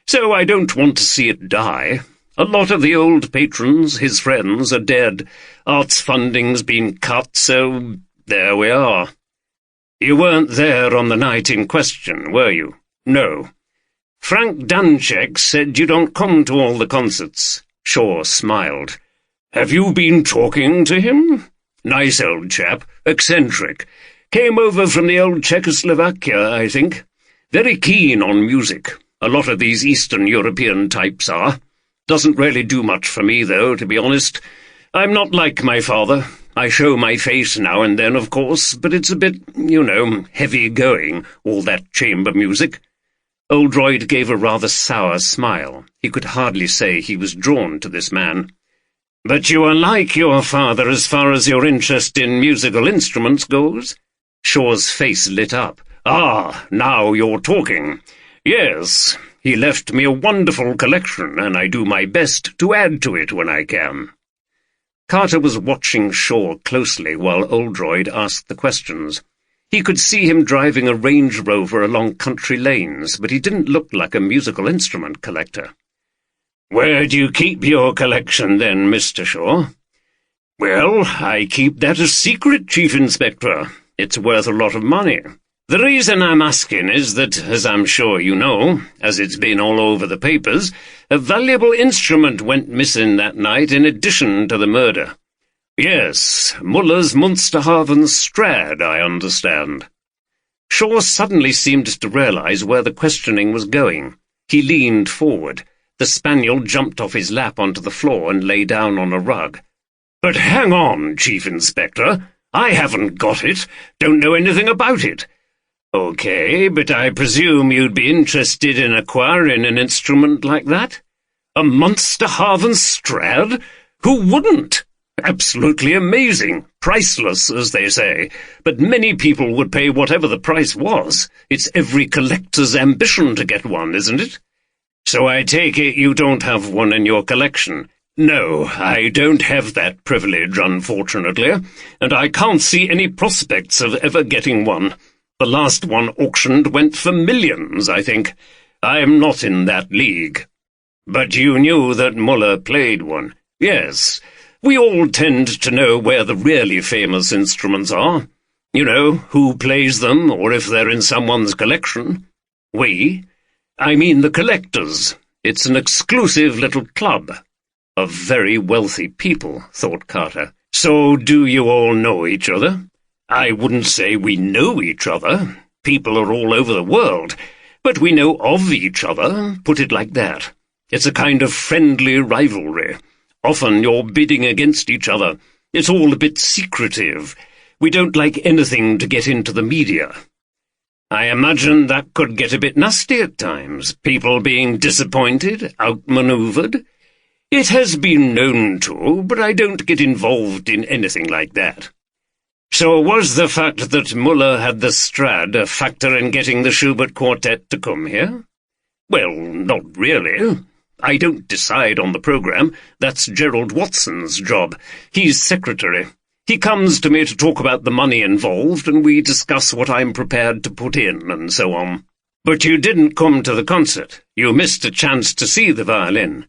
So I don't want to see it die. A lot of the old patrons, his friends, are dead. Arts funding's been cut, so there we are." "You weren't there on the night in question, were you?" "No." "Frank Danchek said you don't come to all the concerts." Shaw smiled. "Have you been talking to him? Nice old chap, eccentric. Came over from the old Czechoslovakia, I think. Very keen on music. A lot of these Eastern European types are. Doesn't really do much for me, though, to be honest. I'm not like my father. I show my face now and then, of course, but it's a bit, you know, heavy-going, all that chamber music." Oldroyd gave a rather sour smile. He could hardly say he was drawn to this man. "But you are like your father as far as your interest in musical instruments goes?" Shaw's face lit up. "Ah, now you're talking. Yes, he left me a wonderful collection, and I do my best to add to it when I can." Carter was watching Shaw closely while Oldroyd asked the questions. He could see him driving a Range Rover along country lanes, but he didn't look like a musical instrument collector. "Where do you keep your collection, then, Mr. Shaw?" "Well, I keep that a secret, Chief Inspector. It's worth a lot of money. The reason I'm asking is that, as I'm sure you know, as it's been all over the papers, a valuable instrument went missing that night in addition to the murder." "Yes, Muller's Munsterhaven Strad, I understand." Shaw suddenly seemed to realize where the questioning was going. He leaned forward. The spaniel jumped off his lap onto the floor and lay down on a rug. "But hang on, Chief Inspector. I haven't got it. Don't know anything about it." "Okay, but I presume you'd be interested in acquiring an instrument like that? A Munsterhaven Strad? Who wouldn't? Absolutely amazing. Priceless, as they say. But many people would pay whatever the price was. It's every collector's ambition to get one, isn't it? So I take it you don't have one in your collection?" "No, I don't have that privilege, unfortunately, and I can't see any prospects of ever getting one. The last one auctioned went for millions, I think. I'm not in that league." "But you knew that Muller played one?" "Yes. We all tend to know where the really famous instruments are. You know, who plays them, or if they're in someone's collection." "We? I mean the collectors. It's an exclusive little club." "Of very wealthy people," thought Carter. "So do you all know each other?" "I wouldn't say we know each other. People are all over the world. But we know of each other, put it like that. It's a kind of friendly rivalry. Often you're bidding against each other. It's all a bit secretive. We don't like anything to get into the media." "I imagine that could get a bit nasty at times, people being disappointed, outmanoeuvred." "It has been known to, but I don't get involved in anything like that." "So was the fact that Muller had the Strad a factor in getting the Schubert Quartet to come here?" "Well, not really. I don't decide on the programme. That's Gerald Watson's job. He's secretary. He comes to me to talk about the money involved, and we discuss what I'm prepared to put in, and so on." "But you didn't come to the concert. You missed a chance to see the violin."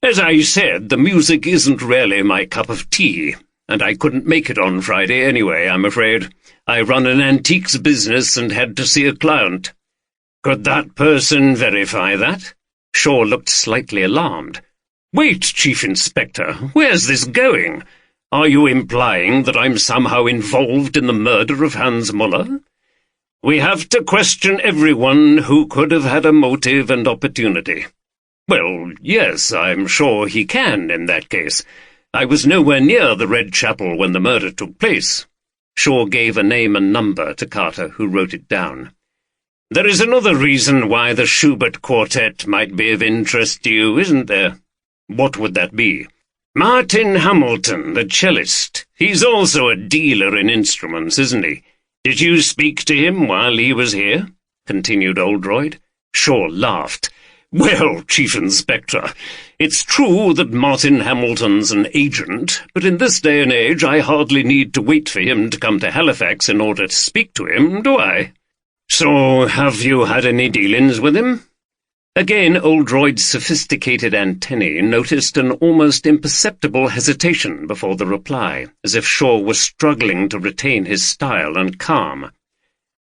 "As I said, the music isn't really my cup of tea, and I couldn't make it on Friday anyway, I'm afraid. I run an antiques business and had to see a client." "Could that person verify that?" Shaw looked slightly alarmed. "Wait, Chief Inspector, where's this going? Are you implying that I'm somehow involved in the murder of Hans Muller?" "We have to question everyone who could have had a motive and opportunity." "Well, yes, I'm sure he can in that case. I was nowhere near the Red Chapel when the murder took place." Shaw gave a name and number to Carter, who wrote it down. "There is another reason why the Schubert Quartet might be of interest to you, isn't there?" "What would that be?" "Martin Hamilton, the cellist. He's also a dealer in instruments, isn't he? Did you speak to him while he was here?" continued Oldroyd. Shaw laughed. "Well, Chief Inspector, it's true that Martin Hamilton's an agent, but in this day and age I hardly need to wait for him to come to Halifax in order to speak to him, do I?" "So, have you had any dealings with him?" Again, Oldroyd's sophisticated antennae noticed an almost imperceptible hesitation before the reply, as if Shaw was struggling to retain his style and calm.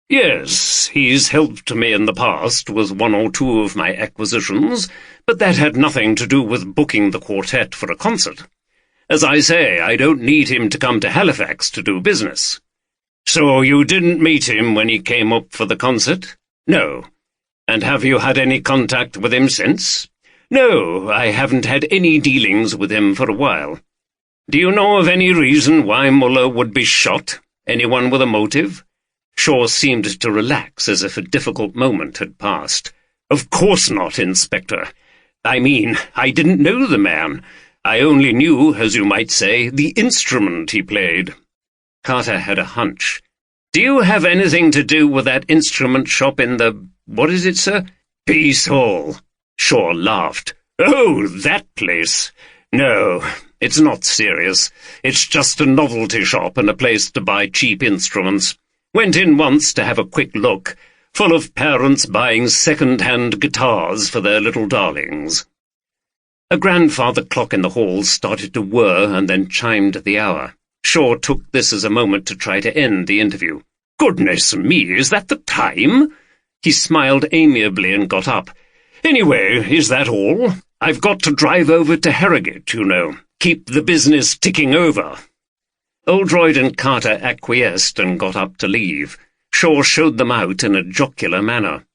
"Yes, he's helped me in the past with one or two of my acquisitions, but that had nothing to do with booking the quartet for a concert. As I say, I don't need him to come to Halifax to do business." "So you didn't meet him when he came up for the concert?" "No." "And have you had any contact with him since?" "No, I haven't had any dealings with him for a while." "Do you know of any reason why Muller would be shot? Anyone with a motive?" Shaw seemed to relax as if a difficult moment had passed. "Of course not, Inspector. I mean, I didn't know the man. I only knew, as you might say, the instrument he played." Carter had a hunch. "Do you have anything to do with that instrument shop in the... what is it, sir?" "Peace Hall." Shaw laughed. "Oh, that place. No, it's not serious. It's just a novelty shop and a place to buy cheap instruments. Went in once to have a quick look, full of parents buying second-hand guitars for their little darlings. A grandfather clock in the hall started to whir and then chimed the hour. Shaw took this as a moment to try to end the interview. "Goodness me, is that the time?" He smiled amiably and got up. "Anyway, is that all? I've got to drive over to Harrogate, you know. Keep the business ticking over." Oldroyd and Carter acquiesced and got up to leave. Shaw showed them out in a jocular manner.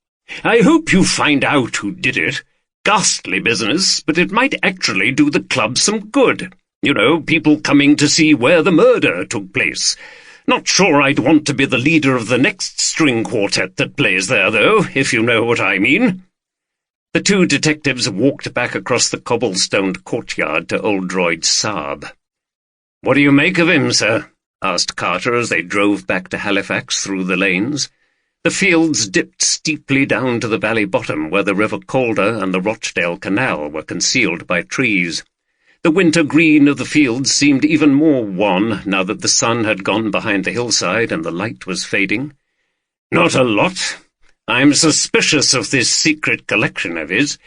"I hope you find out who did it. Ghastly business, but it might actually do the club some good. You know, people coming to see where the murder took place. Not sure I'd want to be the leader of the next string quartet that plays there, though, if you know what I mean." The two detectives walked back across the cobblestoned courtyard to Oldroyd's Saab. "What do you make of him, sir?" asked Carter as they drove back to Halifax through the lanes. The fields dipped steeply down to the valley bottom, where the River Calder and the Rochdale Canal were concealed by trees. The winter green of the fields seemed even more wan now that the sun had gone behind the hillside and the light was fading. "Not a lot. I'm suspicious of this secret collection of his.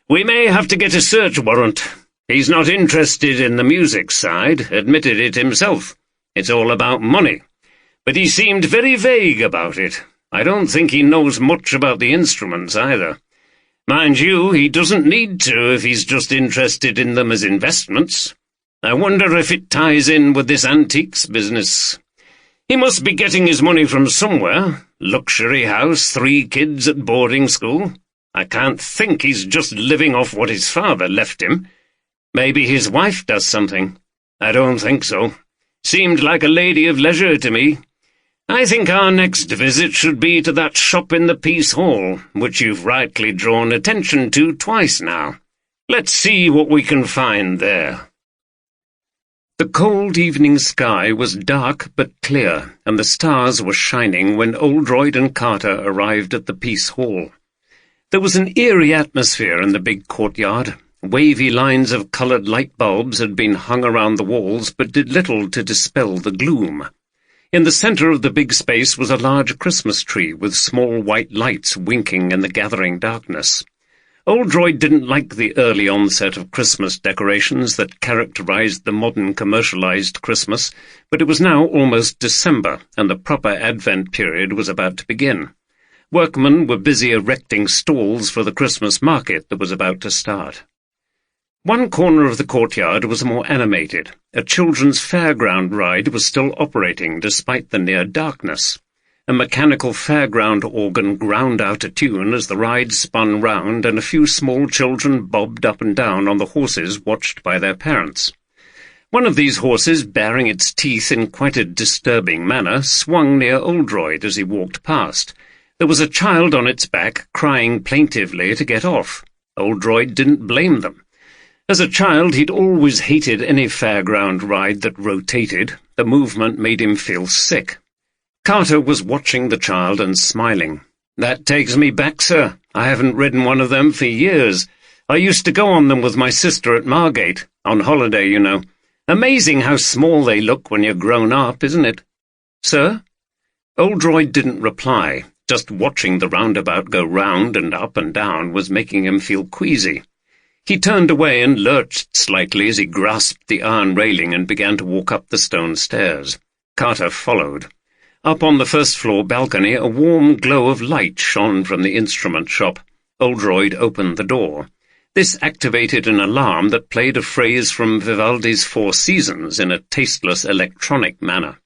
We may have to get a search warrant. He's not interested in the music side, admitted it himself. It's all about money. But he seemed very vague about it. I don't think he knows much about the instruments either. Mind you, he doesn't need to if he's just interested in them as investments. I wonder if it ties in with this antiques business. He must be getting his money from somewhere. Luxury house, 3 kids at boarding school. I can't think he's just living off what his father left him. Maybe his wife does something. I don't think so. Seemed like a lady of leisure to me. I think our next visit should be to that shop in the Peace Hall, which you've rightly drawn attention to twice now. Let's see what we can find there." The cold evening sky was dark but clear, and the stars were shining when Oldroyd and Carter arrived at the Peace Hall. There was an eerie atmosphere in the big courtyard. Wavy lines of coloured light bulbs had been hung around the walls, but did little to dispel the gloom. In the centre of the big space was a large Christmas tree with small white lights winking in the gathering darkness. Oldroyd didn't like the early onset of Christmas decorations that characterised the modern commercialised Christmas, but it was now almost December, and the proper Advent period was about to begin. Workmen were busy erecting stalls for the Christmas market that was about to start. One corner of the courtyard was more animated. A children's fairground ride was still operating despite the near darkness. A mechanical fairground organ ground out a tune as the ride spun round, and a few small children bobbed up and down on the horses watched by their parents. One of these horses, baring its teeth in quite a disturbing manner, swung near Oldroyd as he walked past. There was a child on its back, crying plaintively to get off. Oldroyd didn't blame them. As a child, he'd always hated any fairground ride that rotated. The movement made him feel sick. Carter was watching the child and smiling. "That takes me back, sir. I haven't ridden one of them for years. I used to go on them with my sister at Margate, on holiday, you know. Amazing how small they look when you're grown up, isn't it?" "Sir?" Oldroyd didn't reply. Just watching the roundabout go round and up and down was making him feel queasy. He turned away and lurched slightly as he grasped the iron railing and began to walk up the stone stairs. Carter followed. Up on the first-floor balcony, a warm glow of light shone from the instrument shop. Oldroyd opened the door. This activated an alarm that played a phrase from Vivaldi's Four Seasons in a tasteless electronic manner.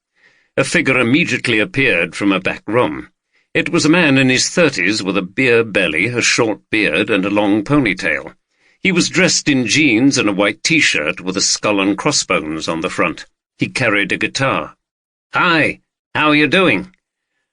A figure immediately appeared from a back room. It was a man in his 30s with a beer belly, a short beard, and a long ponytail. He was dressed in jeans and a white T-shirt with a skull and crossbones on the front. He carried a guitar. "Hi, how are you doing?"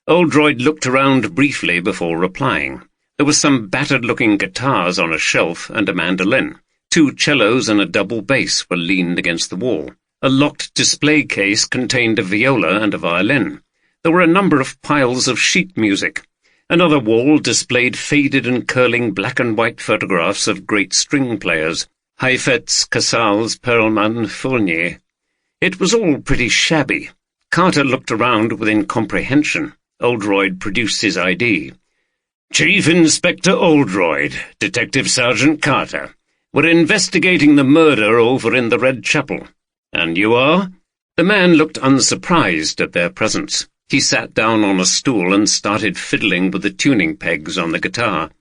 Oldroyd looked around briefly before replying. There were some battered-looking guitars on a shelf and a mandolin. 2 cellos and a double bass were leaned against the wall. A locked display case contained a viola and a violin. There were a number of piles of sheet music. Another wall displayed faded and curling black-and-white photographs of great string players, Heifetz, Casals, Perlman, Fournier. It was all pretty shabby. Carter looked around with incomprehension. Oldroyd produced his ID. "Chief Inspector Oldroyd, Detective Sergeant Carter. We're investigating the murder over in the Red Chapel. And you are?" The man looked unsurprised at their presence. He sat down on a stool and started fiddling with the tuning pegs on the guitar.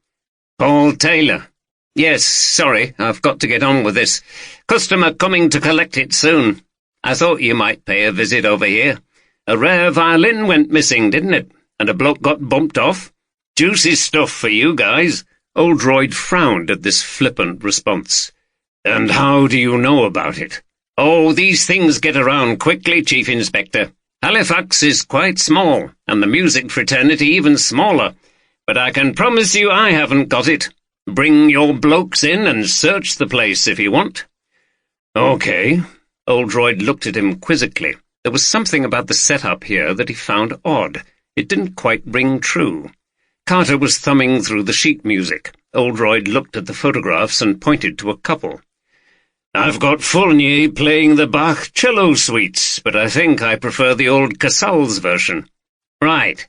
"Paul Taylor. Yes, sorry, I've got to get on with this. Customer coming to collect it soon. I thought you might pay a visit over here. A rare violin went missing, didn't it? And a bloke got bumped off. Juicy stuff for you guys." Oldroyd frowned at this flippant response. "And how do you know about it?" "Oh, these things get around quickly, Chief Inspector. Halifax is quite small, and the music fraternity even smaller. But I can promise you I haven't got it. Bring your blokes in and search the place if you want." "Okay." Oldroyd looked at him quizzically. There was something about the setup here that he found odd. It didn't quite ring true. Carter was thumbing through the sheet music. Oldroyd looked at the photographs and pointed to a couple. "I've got Fournier playing the Bach cello suites, but I think I prefer the old Casals version." "Right.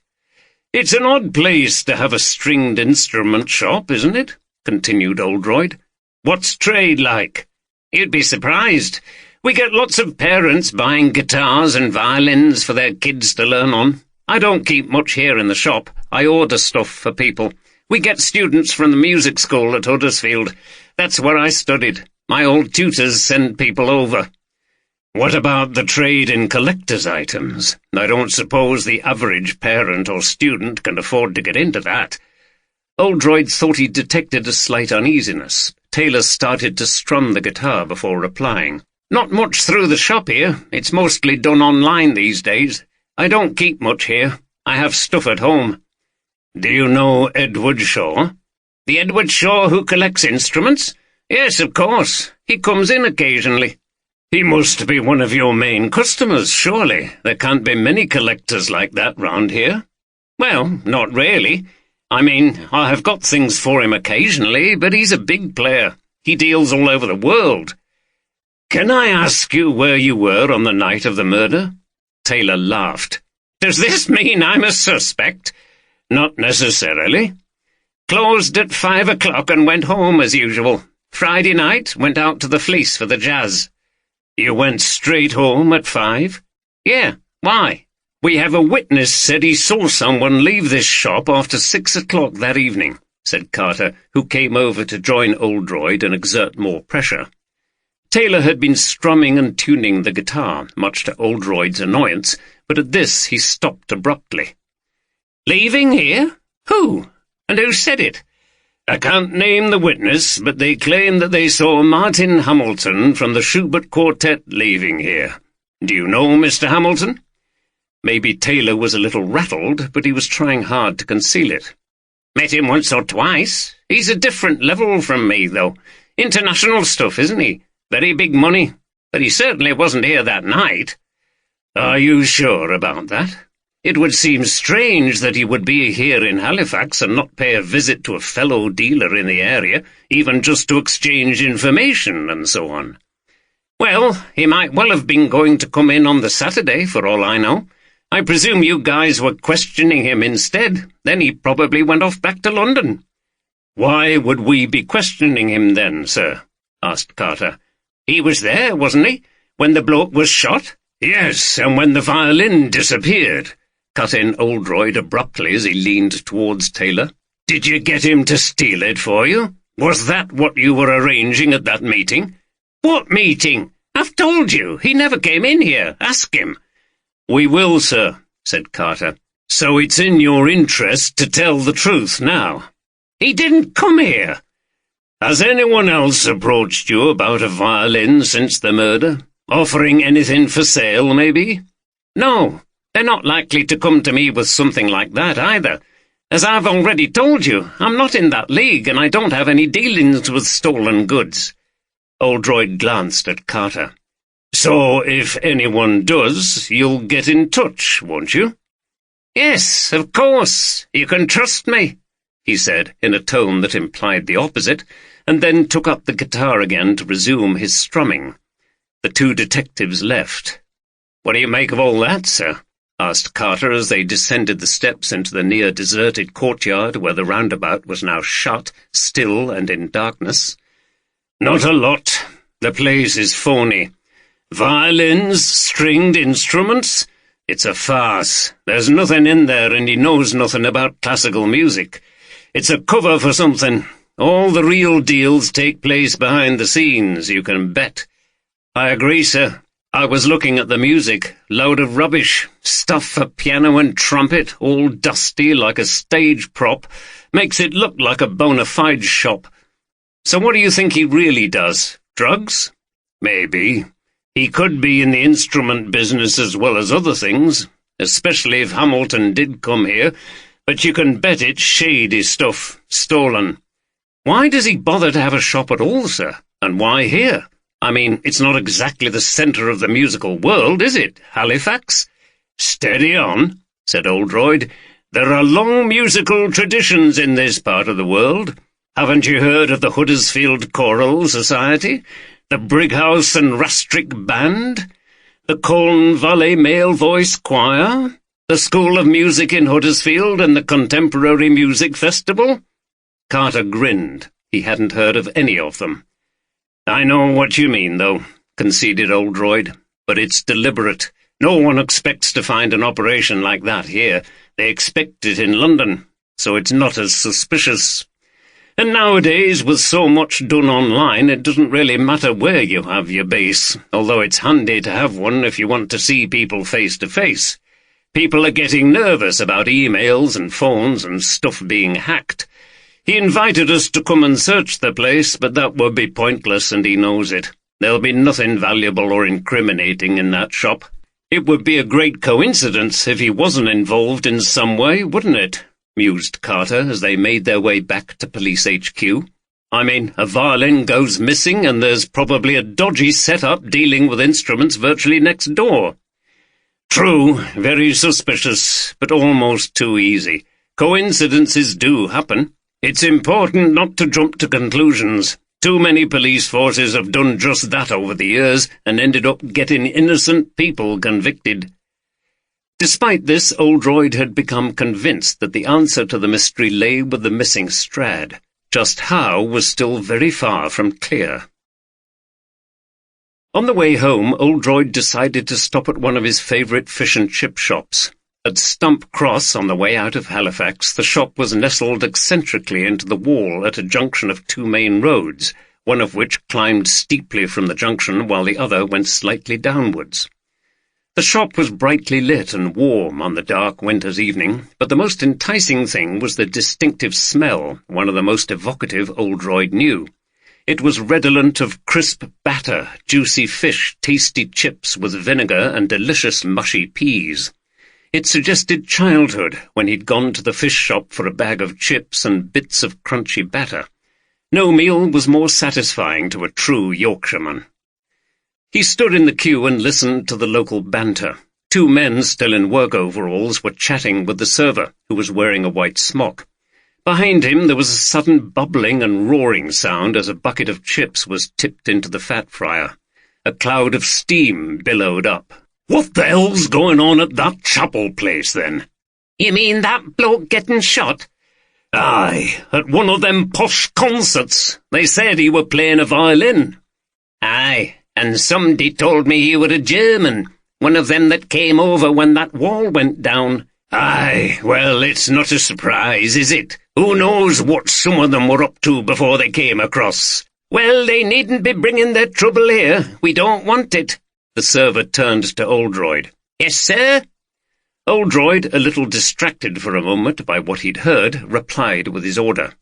It's an odd place to have a stringed instrument shop, isn't it?" continued Oldroyd. "What's trade like?" "You'd be surprised. We get lots of parents buying guitars and violins for their kids to learn on. I don't keep much here in the shop. I order stuff for people. We get students from the music school at Huddersfield. That's where I studied. My old tutors send people over." "What about the trade in collector's items? I don't suppose the average parent or student can afford to get into that." Oldroyd thought he detected a slight uneasiness. Taylor started to strum the guitar before replying. "Not much through the shop here. It's mostly done online these days. I don't keep much here. I have stuff at home." "Do you know Edward Shaw?" "The Edward Shaw who collects instruments? Yes, of course. He comes in occasionally." "He must be one of your main customers, surely. There can't be many collectors like that round here." "Well, not really. I mean, I have got things for him occasionally, but he's a big player. He deals all over the world." "Can I ask you where you were on the night of the murder?" Taylor laughed. "Does this mean I'm a suspect?" "Not necessarily." "Closed at 5 o'clock and went home as usual. Friday night, went out to the Fleece for the jazz." "You went straight home at 5? "Yeah, why?" "We have a witness said he saw someone leave this shop after 6 o'clock that evening," said Carter, who came over to join Oldroyd and exert more pressure. Taylor had been strumming and tuning the guitar, much to Oldroyd's annoyance, but at this he stopped abruptly. "Leaving here? Who? And who said it?" "I can't name the witness, but they claim that they saw Martin Hamilton from the Schubert Quartet leaving here. Do you know Mr. Hamilton?" Maybe Taylor was a little rattled, but he was trying hard to conceal it. "Met him once or twice. He's a different level from me, though. International stuff, isn't he? Very big money. But he certainly wasn't here that night." "Are you sure about that? It would seem strange that he would be here in Halifax and not pay a visit to a fellow dealer in the area, even just to exchange information and so on." "Well, he might well have been going to come in on the Saturday, for all I know. I presume you guys were questioning him instead. Then he probably went off back to London." "Why would we be questioning him then, sir?" asked Carter. "He was there, wasn't he, when the bloke was shot?" "Yes, and when the violin disappeared," cut in Oldroyd abruptly as he leaned towards Taylor. "Did you get him to steal it for you? Was that what you were arranging at that meeting?" "What meeting? I've told you, he never came in here. Ask him." "We will, sir," said Carter. "So it's in your interest to tell the truth now." "He didn't come here." "Has anyone else approached you about a violin since the murder? Offering anything for sale, maybe?" "No, they're not likely to come to me with something like that either. As I've already told you, I'm not in that league and I don't have any dealings with stolen goods." Oldroyd glanced at Carter. "So if anyone does, you'll get in touch, won't you?" "Yes, of course. You can trust me," he said in a tone that implied the opposite, and then took up the guitar again to resume his strumming. The two detectives left. "What do you make of all that, sir?" asked Carter as they descended the steps into the near-deserted courtyard where the roundabout was now shut, still and in darkness. "Not a lot. The place is phony. Violins, stringed instruments? It's a farce. There's nothing in there, and he knows nothing about classical music. It's a cover for something. All the real deals take place behind the scenes, you can bet." "I agree, sir. I was looking at the music. Load of rubbish. Stuff for piano and trumpet, all dusty like a stage prop. Makes it look like a bona fide shop. So what do you think he really does? Drugs? Maybe. He could be in the instrument business as well as other things, especially if Hamilton did come here, but you can bet it's shady stuff, stolen. Why does he bother to have a shop at all, sir? And why here? I mean, it's not exactly the centre of the musical world, is it, Halifax?" "Steady on," said Oldroyd. "There are long musical traditions in this part of the world. Haven't you heard of the Huddersfield Choral Society, the Brighouse and Rastrick Band, the Colne Valley Male Voice Choir, the School of Music in Huddersfield, and the Contemporary Music Festival?" Carter grinned. He hadn't heard of any of them. "I know what you mean, though," conceded Oldroyd, "but it's deliberate. No one expects to find an operation like that here. They expect it in London, so it's not as suspicious. And nowadays, with so much done online, it doesn't really matter where you have your base, although it's handy to have one if you want to see people face to face. People are getting nervous about emails and phones and stuff being hacked. He invited us to come and search the place, but that would be pointless, and he knows it. There'll be nothing valuable or incriminating in that shop. It would be a great coincidence if he wasn't involved in some way, wouldn't it?" mused Carter as they made their way back to Police HQ. "I mean, a violin goes missing, and there's probably a dodgy set-up dealing with instruments virtually next door." "True, very suspicious, but almost too easy. Coincidences do happen. It's important not to jump to conclusions. Too many police forces have done just that over the years and ended up getting innocent people convicted." Despite this, Oldroyd had become convinced that the answer to the mystery lay with the missing Strad. Just how was still very far from clear. On the way home, Oldroyd decided to stop at one of his favourite fish and chip shops. At Stump Cross, on the way out of Halifax, the shop was nestled eccentrically into the wall at a junction of two main roads, one of which climbed steeply from the junction while the other went slightly downwards. The shop was brightly lit and warm on the dark winter's evening, but the most enticing thing was the distinctive smell, one of the most evocative Oldroyd knew. It was redolent of crisp batter, juicy fish, tasty chips with vinegar, and delicious mushy peas. It suggested childhood, when he'd gone to the fish shop for a bag of chips and bits of crunchy batter. No meal was more satisfying to a true Yorkshireman. He stood in the queue and listened to the local banter. Two men still in work overalls were chatting with the server, who was wearing a white smock. Behind him there was a sudden bubbling and roaring sound as a bucket of chips was tipped into the fat fryer. A cloud of steam billowed up. "What the hell's going on at that chapel place, then?" "You mean that bloke getting shot?" "Aye, at one of them posh concerts. They said he were playing a violin." "Aye, and somebody told me he were a German, one of them that came over when that wall went down." "Aye, well, it's not a surprise, is it? Who knows what some of them were up to before they came across?" "Well, they needn't be bringing their trouble here. We don't want it." The server turned to Oldroyd. "Yes, sir?" Oldroyd, a little distracted for a moment by what he'd heard, replied with his order.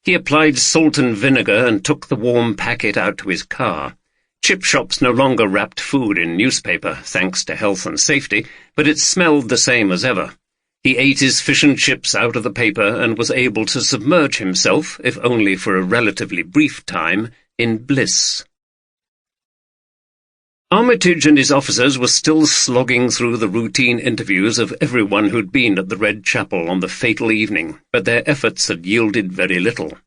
He applied salt and vinegar and took the warm packet out to his car. Chip shops no longer wrapped food in newspaper, thanks to health and safety, but it smelled the same as ever. He ate his fish and chips out of the paper and was able to submerge himself, if only for a relatively brief time, in bliss. Armitage and his officers were still slogging through the routine interviews of everyone who'd been at the Red Chapel on the fatal evening, but their efforts had yielded very little.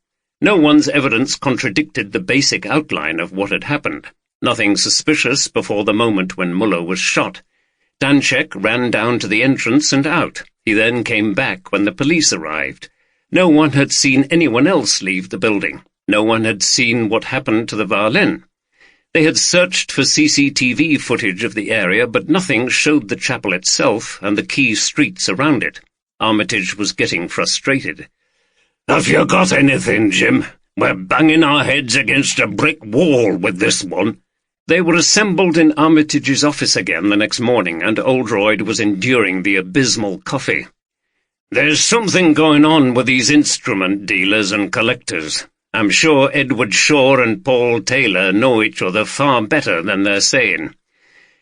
No one's evidence contradicted the basic outline of what had happened. Nothing suspicious before the moment when Muller was shot. Danchek ran down to the entrance and out. He then came back when the police arrived. No one had seen anyone else leave the building. No one had seen what happened to the violin. They had searched for CCTV footage of the area, but nothing showed the chapel itself and the key streets around it. Armitage was getting frustrated. "Have you got anything, Jim? We're banging our heads against a brick wall with this one." They were assembled in Armitage's office again the next morning, and Oldroyd was enduring the abysmal coffee. "There's something going on with these instrument dealers and collectors. I'm sure Edward Shaw and Paul Taylor know each other far better than they're saying.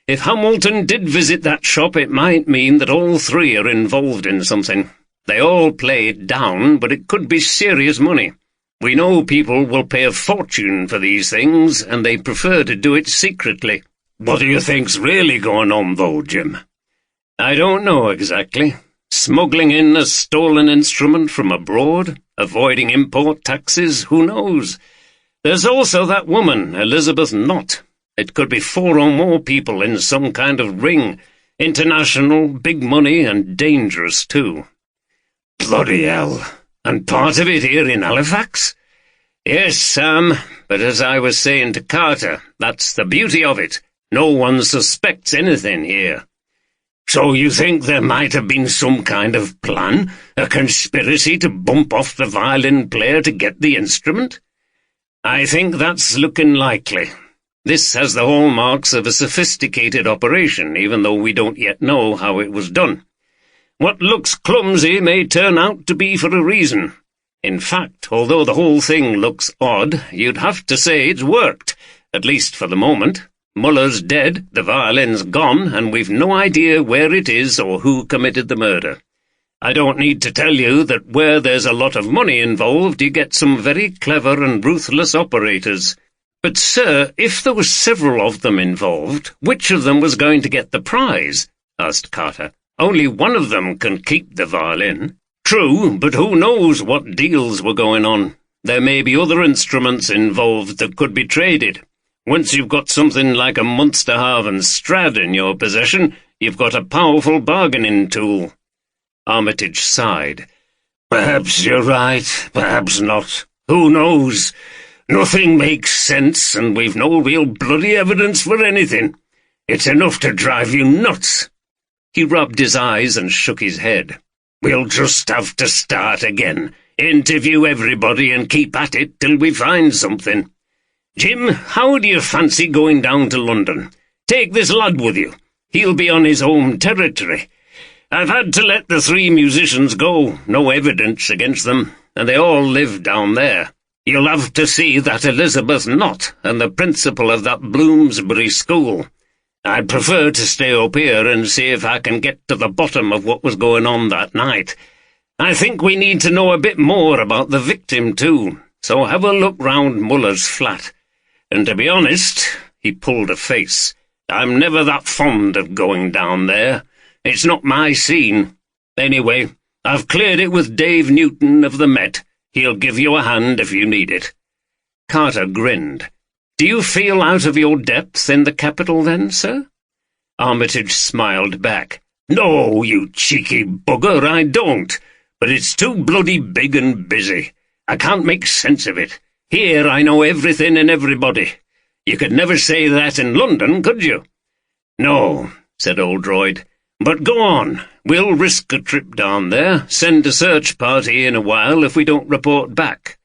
If Hamilton did visit that shop, it might mean that all three are involved in something. They all play it down, but it could be serious money. We know people will pay a fortune for these things, and they prefer to do it secretly." "What do you think's really going on, though, Jim?" "I don't know exactly. Smuggling in a stolen instrument from abroad, avoiding import taxes, who knows? There's also that woman, Elizabeth Knott. It could be 4 or more people in some kind of ring. International, big money, and dangerous, too." "Bloody hell! And part of it here in Halifax?" "Yes, Sam, but as I was saying to Carter, that's the beauty of it. No one suspects anything here." "So you think there might have been some kind of plan, a conspiracy to bump off the violin player to get the instrument?" "I think that's looking likely. This has the hallmarks of a sophisticated operation, even though we don't yet know how it was done. What looks clumsy may turn out to be for a reason. In fact, although the whole thing looks odd, you'd have to say it's worked, at least for the moment. Muller's dead, the violin's gone, and we've no idea where it is or who committed the murder. I don't need to tell you that where there's a lot of money involved, you get some very clever and ruthless operators. But, sir, if there were several of them involved, which of them was going to get the prize?" asked Carter. "Only one of them can keep the violin." "True, but who knows what deals were going on? There may be other instruments involved that could be traded. Once you've got something like a Munsterhaven Strad in your possession, you've got a powerful bargaining tool." Armitage sighed. "Perhaps you're right, perhaps not. Who knows? Nothing makes sense, and we've no real bloody evidence for anything. It's enough to drive you nuts." He rubbed his eyes and shook his head. "We'll just have to start again, interview everybody and keep at it till we find something. Jim, how do you fancy going down to London? Take this lad with you. He'll be on his home territory. I've had to let the 3 musicians go, no evidence against them, and they all live down there. You'll have to see that Elizabeth Knott and the principal of that Bloomsbury school. I'd prefer to stay up here and see if I can get to the bottom of what was going on that night. I think we need to know a bit more about the victim, too, so have a look round Muller's flat. And to be honest," he pulled a face, "I'm never that fond of going down there. It's not my scene. Anyway, I've cleared it with Dave Newton of the Met. He'll give you a hand if you need it." Carter grinned. "Do you feel out of your depth in the capital, then, sir?" Armitage smiled back. "No, you cheeky bugger, I don't. But it's too bloody big and busy. I can't make sense of it. Here I know everything and everybody. You could never say that in London, could you?" "No," said Oldroyd. "But go on. We'll risk a trip down there, send a search party in a while if we don't report back."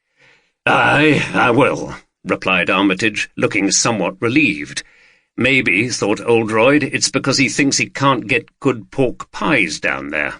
"Aye, I will," replied Armitage, looking somewhat relieved. Maybe, thought Oldroyd, it's because he thinks he can't get good pork pies down there.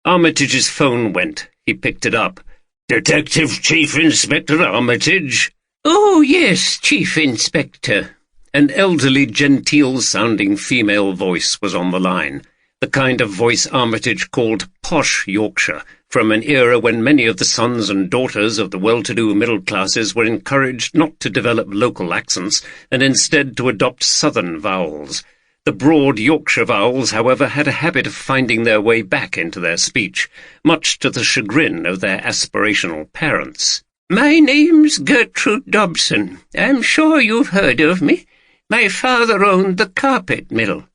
Armitage's phone went. He picked it up. "Detective Chief Inspector Armitage?" "Oh, yes, Chief Inspector." An elderly, genteel-sounding female voice was on the line, the kind of voice Armitage called posh Yorkshire, from an era when many of the sons and daughters of the well-to-do middle classes were encouraged not to develop local accents, and instead to adopt southern vowels. The broad Yorkshire vowels, however, had a habit of finding their way back into their speech, much to the chagrin of their aspirational parents. "My name's Gertrude Dobson. I'm sure you've heard of me. My father owned the carpet mill."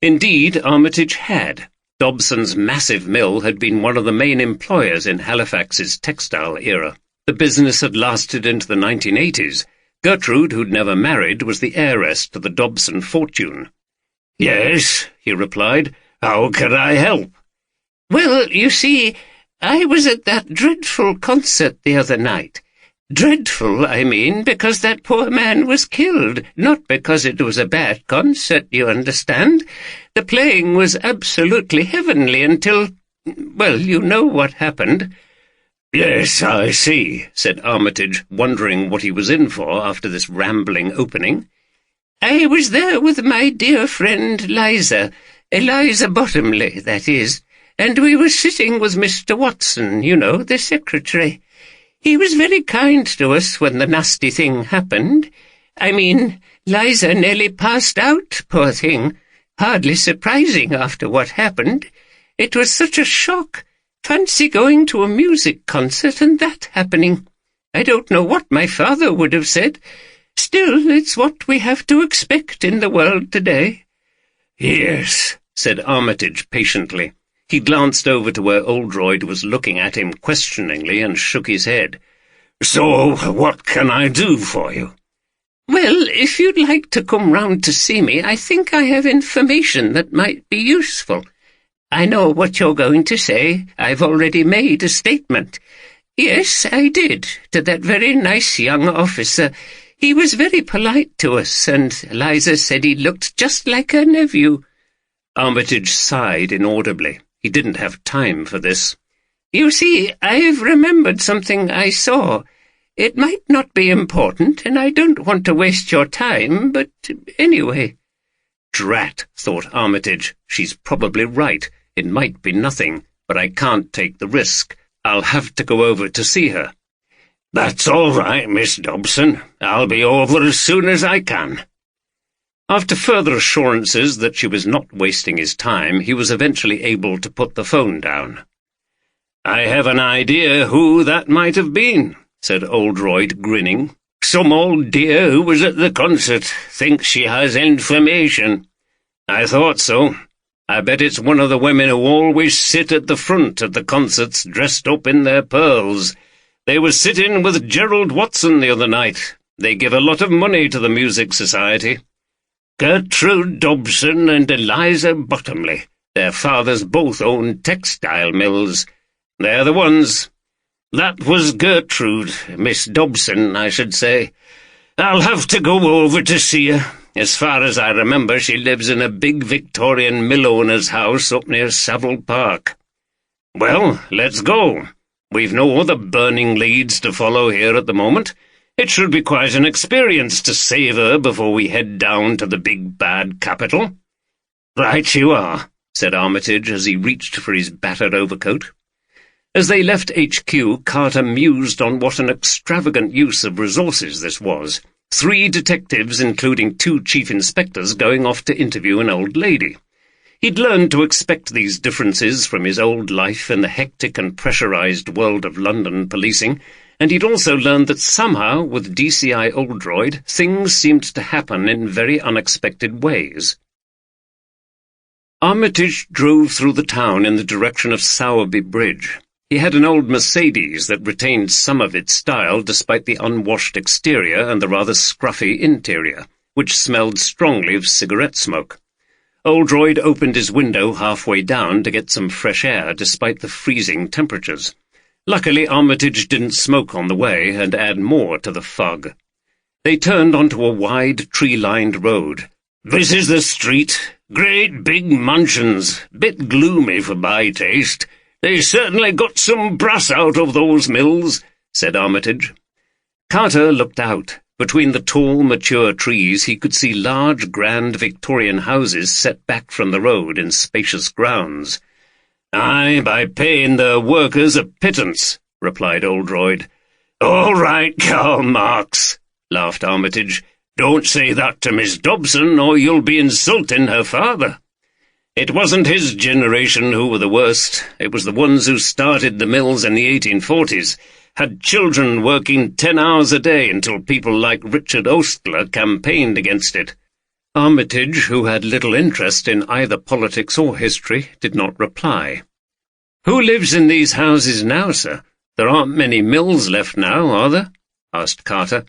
Indeed, Armitage had. Dobson's massive mill had been one of the main employers in Halifax's textile era. The business had lasted into the 1980s. Gertrude, who'd never married, was the heiress to the Dobson fortune. "Yes," he replied. "How could I help?" "Well, you see, I was at that dreadful concert the other night. Dreadful, I mean, because that poor man was killed, not because it was a bad concert, you understand. The playing was absolutely heavenly until, well, you know what happened." "Yes, I see," said Armitage, wondering what he was in for after this rambling opening. "I was there with my dear friend Eliza Bottomley, that is, and we were sitting with Mr. Watson, you know, the secretary. He was very kind to us when the nasty thing happened. I mean, Liza nearly passed out, poor thing. Hardly surprising after what happened. It was such a shock. Fancy going to a music concert and that happening. I don't know what my father would have said. Still, it's what we have to expect in the world today." "Yes," said Armitage patiently. He glanced over to where Oldroyd was looking at him questioningly and shook his head. "So, what can I do for you?" "Well, if you'd like to come round to see me, I think I have information that might be useful. I know what you're going to say. I've already made a statement. Yes, I did, to that very nice young officer. He was very polite to us, and Eliza said he looked just like her nephew." Armitage sighed inaudibly. He didn't have time for this. "You see, I've remembered something I saw. It might not be important, and I don't want to waste your time, but anyway." "Drat," thought Armitage. "She's probably right. It might be nothing, but I can't take the risk. I'll have to go over to see her." "That's all right, Miss Dobson. I'll be over as soon as I can." After further assurances that she was not wasting his time, he was eventually able to put the phone down. "I have an idea who that might have been," said Oldroyd, grinning. "Some old dear who was at the concert thinks she has information. I thought so. I bet it's one of the women who always sit at the front at the concerts dressed up in their pearls. They were sitting with Gerald Watson the other night. They give a lot of money to the Music Society. Gertrude Dobson and Eliza Bottomley. Their fathers both owned textile mills. They're the ones. That was Gertrude, Miss Dobson, I should say. I'll have to go over to see her. As far as I remember, she lives in a big Victorian mill owner's house up near Savile Park. Well, let's go. We've no other burning leads to follow here at the moment. It should be quite an experience to save her before we head down to the big bad capital." "Right you are," said Armitage as he reached for his battered overcoat. As they left HQ, Carter mused on what an extravagant use of resources this was. 3 detectives, including 2 chief inspectors, going off to interview an old lady. He'd learned to expect these differences from his old life in the hectic and pressurized world of London policing, and he'd also learned that somehow, with DCI Oldroyd, things seemed to happen in very unexpected ways. Armitage drove through the town in the direction of Sowerby Bridge. He had an old Mercedes that retained some of its style despite the unwashed exterior and the rather scruffy interior, which smelled strongly of cigarette smoke. Oldroyd opened his window halfway down to get some fresh air despite the freezing temperatures. Luckily, Armitage didn't smoke on the way and add more to the fog. They turned onto a wide, tree-lined road. "This is the street. Great big mansions. Bit gloomy for my taste. They certainly got some brass out of those mills," said Armitage. Carter looked out. Between the tall, mature trees he could see large, grand Victorian houses set back from the road in spacious grounds. "Aye, by paying the workers a pittance," replied Oldroyd. "All right, Karl Marx," laughed Armitage. "Don't say that to Miss Dobson, or you'll be insulting her father. It wasn't his generation who were the worst. It was the ones who started the mills in the 1840s, had children working 10 hours a day until people like Richard Ostler campaigned against it. Armitage, who had little interest in either politics or history, did not reply. "Who lives in these houses now, sir? There aren't many mills left now, are there?" asked Carter.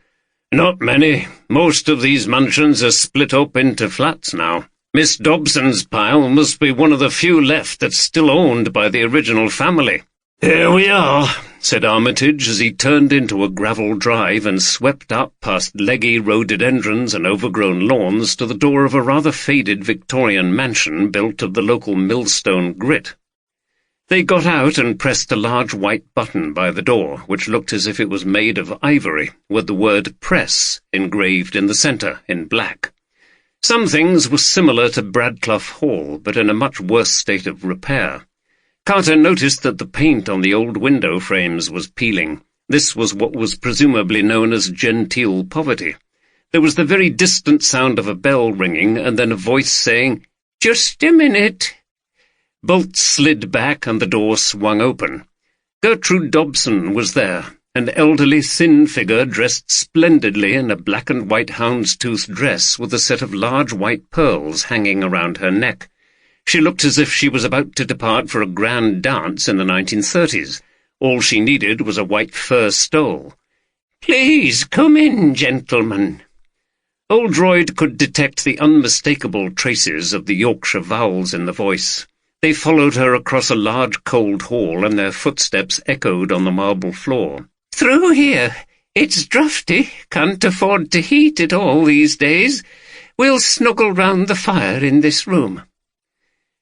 "Not many. Most of these mansions are split up into flats now. Miss Dobson's pile must be one of the few left that's still owned by the original family." "Here we are," said Armitage as he turned into a gravel drive and swept up past leggy rhododendrons and overgrown lawns to the door of a rather faded Victorian mansion built of the local millstone grit. They got out and pressed a large white button by the door, which looked as if it was made of ivory, with the word "Press" engraved in the centre in black. Some things were similar to Bradclough Hall, but in a much worse state of repair. Carter noticed that the paint on the old window frames was peeling. This was what was presumably known as genteel poverty. There was the very distant sound of a bell ringing, and then a voice saying, "Just a minute." Bolts slid back and the door swung open. Gertrude Dobson was there, an elderly, thin figure dressed splendidly in a black and white houndstooth dress with a set of large white pearls hanging around her neck. She looked as if she was about to depart for a grand dance in the 1930s. All she needed was a white fur stole. "Please come in, gentlemen." Oldroyd could detect the unmistakable traces of the Yorkshire vowels in the voice. They followed her across a large cold hall, and their footsteps echoed on the marble floor. "Through here. It's draughty. Can't afford to heat it all these days. We'll snuggle round the fire in this room."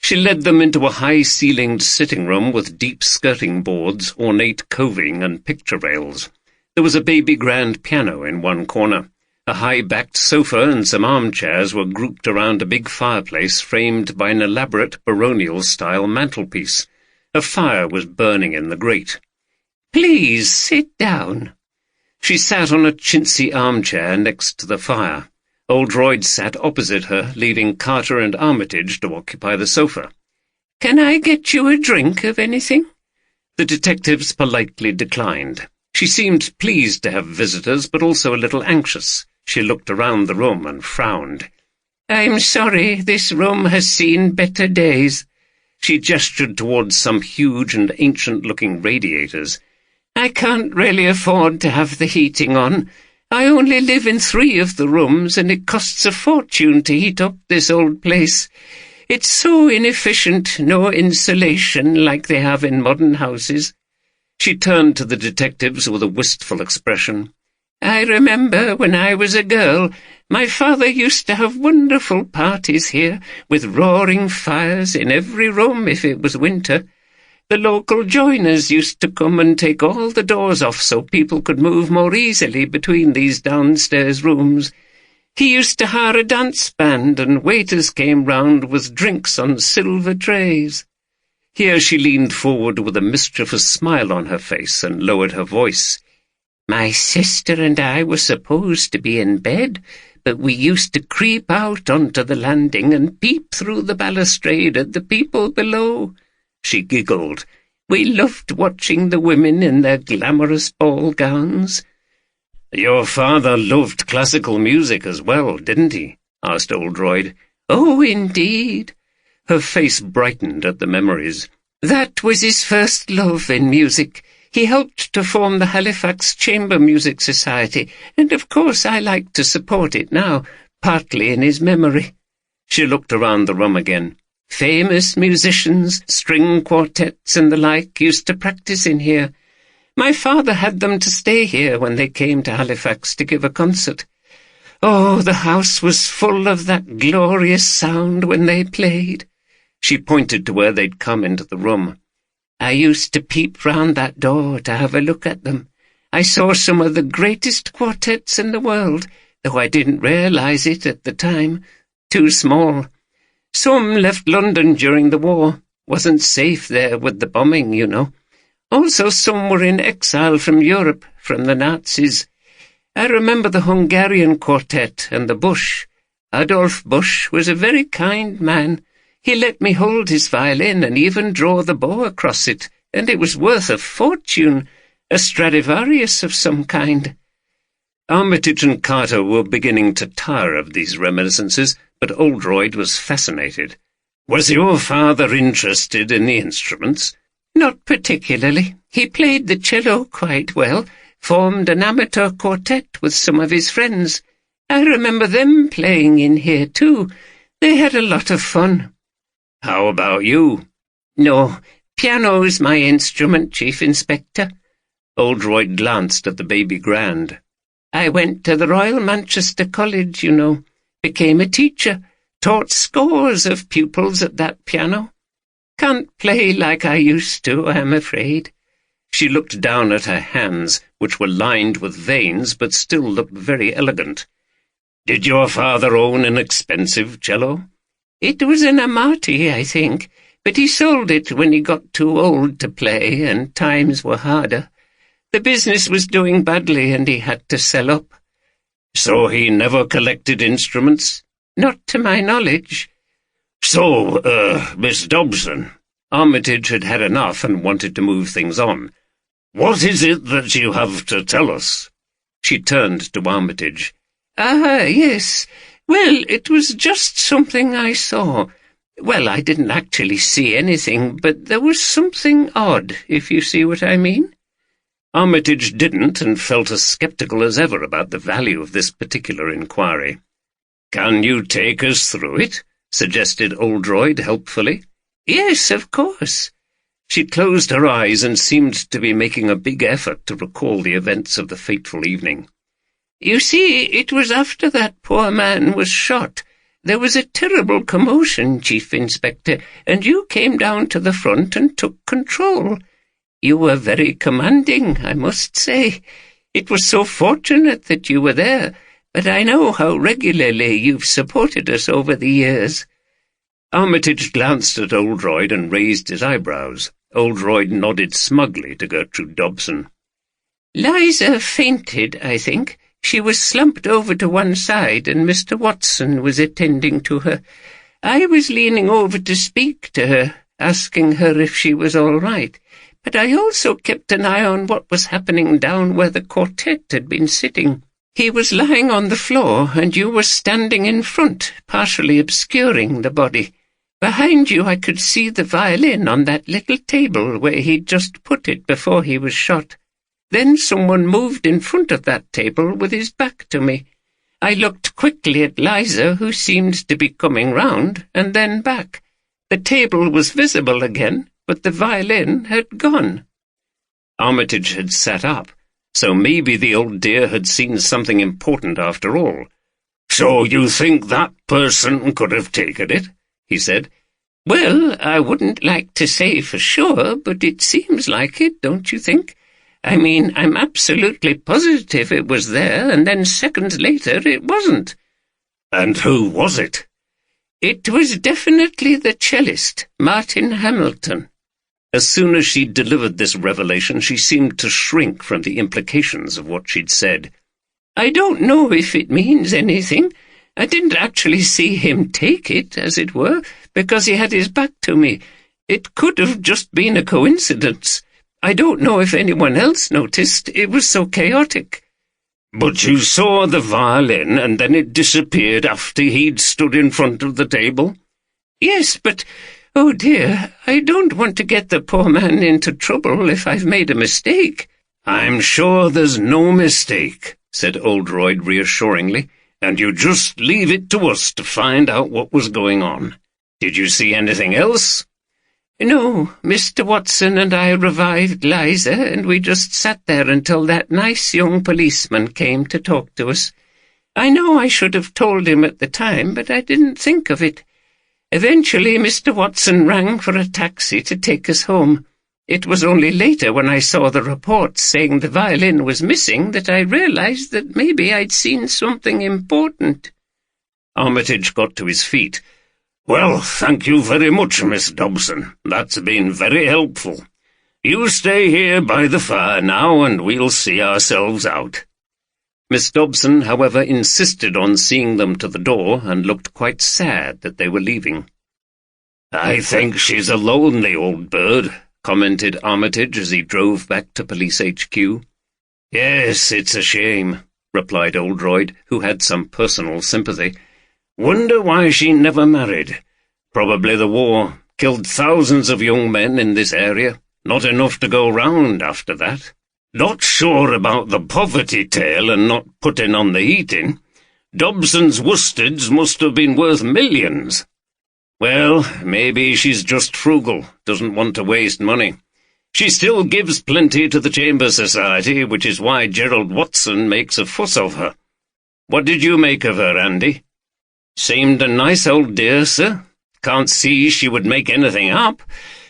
She led them into a high-ceilinged sitting room with deep skirting boards, ornate coving, and picture rails. There was a baby grand piano in one corner. A high-backed sofa and some armchairs were grouped around a big fireplace framed by an elaborate baronial-style mantelpiece. A fire was burning in the grate. "Please sit down." She sat on a chintzy armchair next to the fire. Oldroyd sat opposite her, leaving Carter and Armitage to occupy the sofa. "Can I get you a drink of anything?" The detectives politely declined. She seemed pleased to have visitors, but also a little anxious. She looked around the room and frowned. "I'm sorry, this room has seen better days." She gestured towards some huge and ancient-looking radiators. "I can't really afford to have the heating on. I only live in 3 of the rooms, and it costs a fortune to heat up this old place. It's so inefficient, no insulation like they have in modern houses." She turned to the detectives with a wistful expression. "I remember when I was a girl, my father used to have wonderful parties here, with roaring fires in every room if it was winter. The local joiners used to come and take all the doors off so people could move more easily between these downstairs rooms. He used to hire a dance band, and waiters came round with drinks on silver trays." Here she leaned forward with a mischievous smile on her face and lowered her voice. "My sister and I were supposed to be in bed, but we used to creep out onto the landing and peep through the balustrade at the people below." She giggled. "We loved watching the women in their glamorous ball gowns." "Your father loved classical music as well, didn't he?" asked Oldroyd. "Oh, indeed." Her face brightened at the memories. "That was his first love in music. He helped to form the Halifax Chamber Music Society, and of course I like to support it now, partly in his memory." She looked around the room again. "Famous musicians, string quartets and the like used to practice in here. My father had them to stay here when they came to Halifax to give a concert. Oh, the house was full of that glorious sound when they played." She pointed to where they'd come into the room. "I used to peep round that door to have a look at them. I saw some of the greatest quartets in the world, though I didn't realize it at the time. Too small. Some left London during the war. Wasn't safe there with the bombing, you know. Also some were in exile from Europe, from the Nazis. I remember the Hungarian quartet and the Bush. Adolf Busch was a very kind man. He let me hold his violin and even draw the bow across it, and it was worth a fortune, a Stradivarius of some kind." Armitage and Carter were beginning to tire of these reminiscences, but Oldroyd was fascinated. "Was your father interested in the instruments?" "Not particularly. He played the cello quite well, formed an amateur quartet with some of his friends. I remember them playing in here too. They had a lot of fun." "How about you?" "No, piano's my instrument, Chief Inspector." Oldroyd glanced at the baby grand. "I went to the Royal Manchester College, you know, became a teacher, taught scores of pupils at that piano. Can't play like I used to, I'm afraid." She looked down at her hands, which were lined with veins but still looked very elegant. "Did your father own an expensive cello?" "It was an Amati, I think, but he sold it when he got too old to play and times were harder. The business was doing badly and he had to sell up." "So he never collected instruments?" "Not to my knowledge." "So, Miss Dobson," Armitage had had enough and wanted to move things on. "What is it that you have to tell us?" She turned to Armitage. "Ah, yes. Well, it was just something I saw. Well, I didn't actually see anything, but there was something odd, if you see what I mean." Armitage didn't, and felt as sceptical as ever about the value of this particular inquiry. "Can you take us through it?" suggested Oldroyd helpfully. "Yes, of course." She closed her eyes and seemed to be making a big effort to recall the events of the fateful evening. "You see, it was after that poor man was shot. There was a terrible commotion, Chief Inspector, and you came down to the front and took control. You were very commanding, I must say. It was so fortunate that you were there, but I know how regularly you've supported us over the years." Armitage glanced at Oldroyd and raised his eyebrows. Oldroyd nodded smugly to Gertrude Dobson. "Liza fainted, I think. She was slumped over to one side, and Mr. Watson was attending to her. I was leaning over to speak to her, asking her if she was all right, but I also kept an eye on what was happening down where the quartet had been sitting. He was lying on the floor, and you were standing in front, partially obscuring the body. Behind you I could see the violin on that little table where he'd just put it before he was shot. Then someone moved in front of that table with his back to me. I looked quickly at Liza, who seemed to be coming round, and then back. The table was visible again, but the violin had gone." Armitage had sat up, so maybe the old dear had seen something important after all. "So you think that person could have taken it?" he said. "Well, I wouldn't like to say for sure, but it seems like it, don't you think? I mean, I'm absolutely positive it was there, and then seconds later it wasn't." "And who was it?" "It was definitely the cellist, Martin Hamilton." As soon as she'd delivered this revelation, she seemed to shrink from the implications of what she'd said. "I don't know if it means anything. I didn't actually see him take it, as it were, because he had his back to me. It could have just been a coincidence. I don't know if anyone else noticed. It was so chaotic." "But you saw the violin, and then it disappeared after he'd stood in front of the table?" "Yes, but, oh dear, I don't want to get the poor man into trouble if I've made a mistake." "I'm sure there's no mistake," said Oldroyd reassuringly, "and you just leave it to us to find out what was going on. Did you see anything else?" "No, Mr. Watson and I revived Liza, and we just sat there until that nice young policeman came to talk to us. I know I should have told him at the time, but I didn't think of it. Eventually Mr. Watson rang for a taxi to take us home. It was only later, when I saw the reports saying the violin was missing, that I realized that maybe I'd seen something important." Armitage got to his feet. "Well, thank you very much, Miss Dobson. That's been very helpful. You stay here by the fire now, and we'll see ourselves out." Miss Dobson, however, insisted on seeing them to the door, and looked quite sad that they were leaving. "I think she's a lonely old bird," commented Armitage as he drove back to Police HQ. "Yes, it's a shame," replied Oldroyd, who had some personal sympathy. Wonder why she never married. Probably the war killed thousands of young men in this area. Not enough to go round after that. Not sure about the poverty tale and not putting on the heating. Dobson's worsteds must have been worth millions. Well, maybe she's just frugal, doesn't want to waste money. She still gives plenty to the Chamber Society, which is why Gerald Watson makes a fuss of her. What did you make of her, Andy? Seemed a nice old dear, sir. Can't see she would make anything up.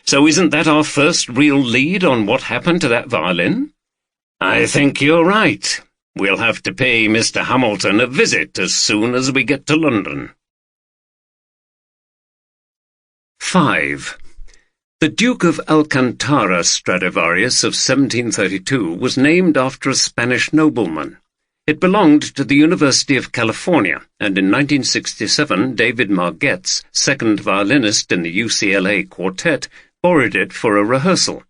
So isn't that our first real lead on what happened to that violin? I think you're right. We'll have to pay Mr. Hamilton a visit as soon as we get to London. 5. The Duke of Alcantara Stradivarius of 1732 was named after a Spanish nobleman. It belonged to the University of California, and in 1967 David Margetts, second violinist in the UCLA Quartet, borrowed it for a rehearsal.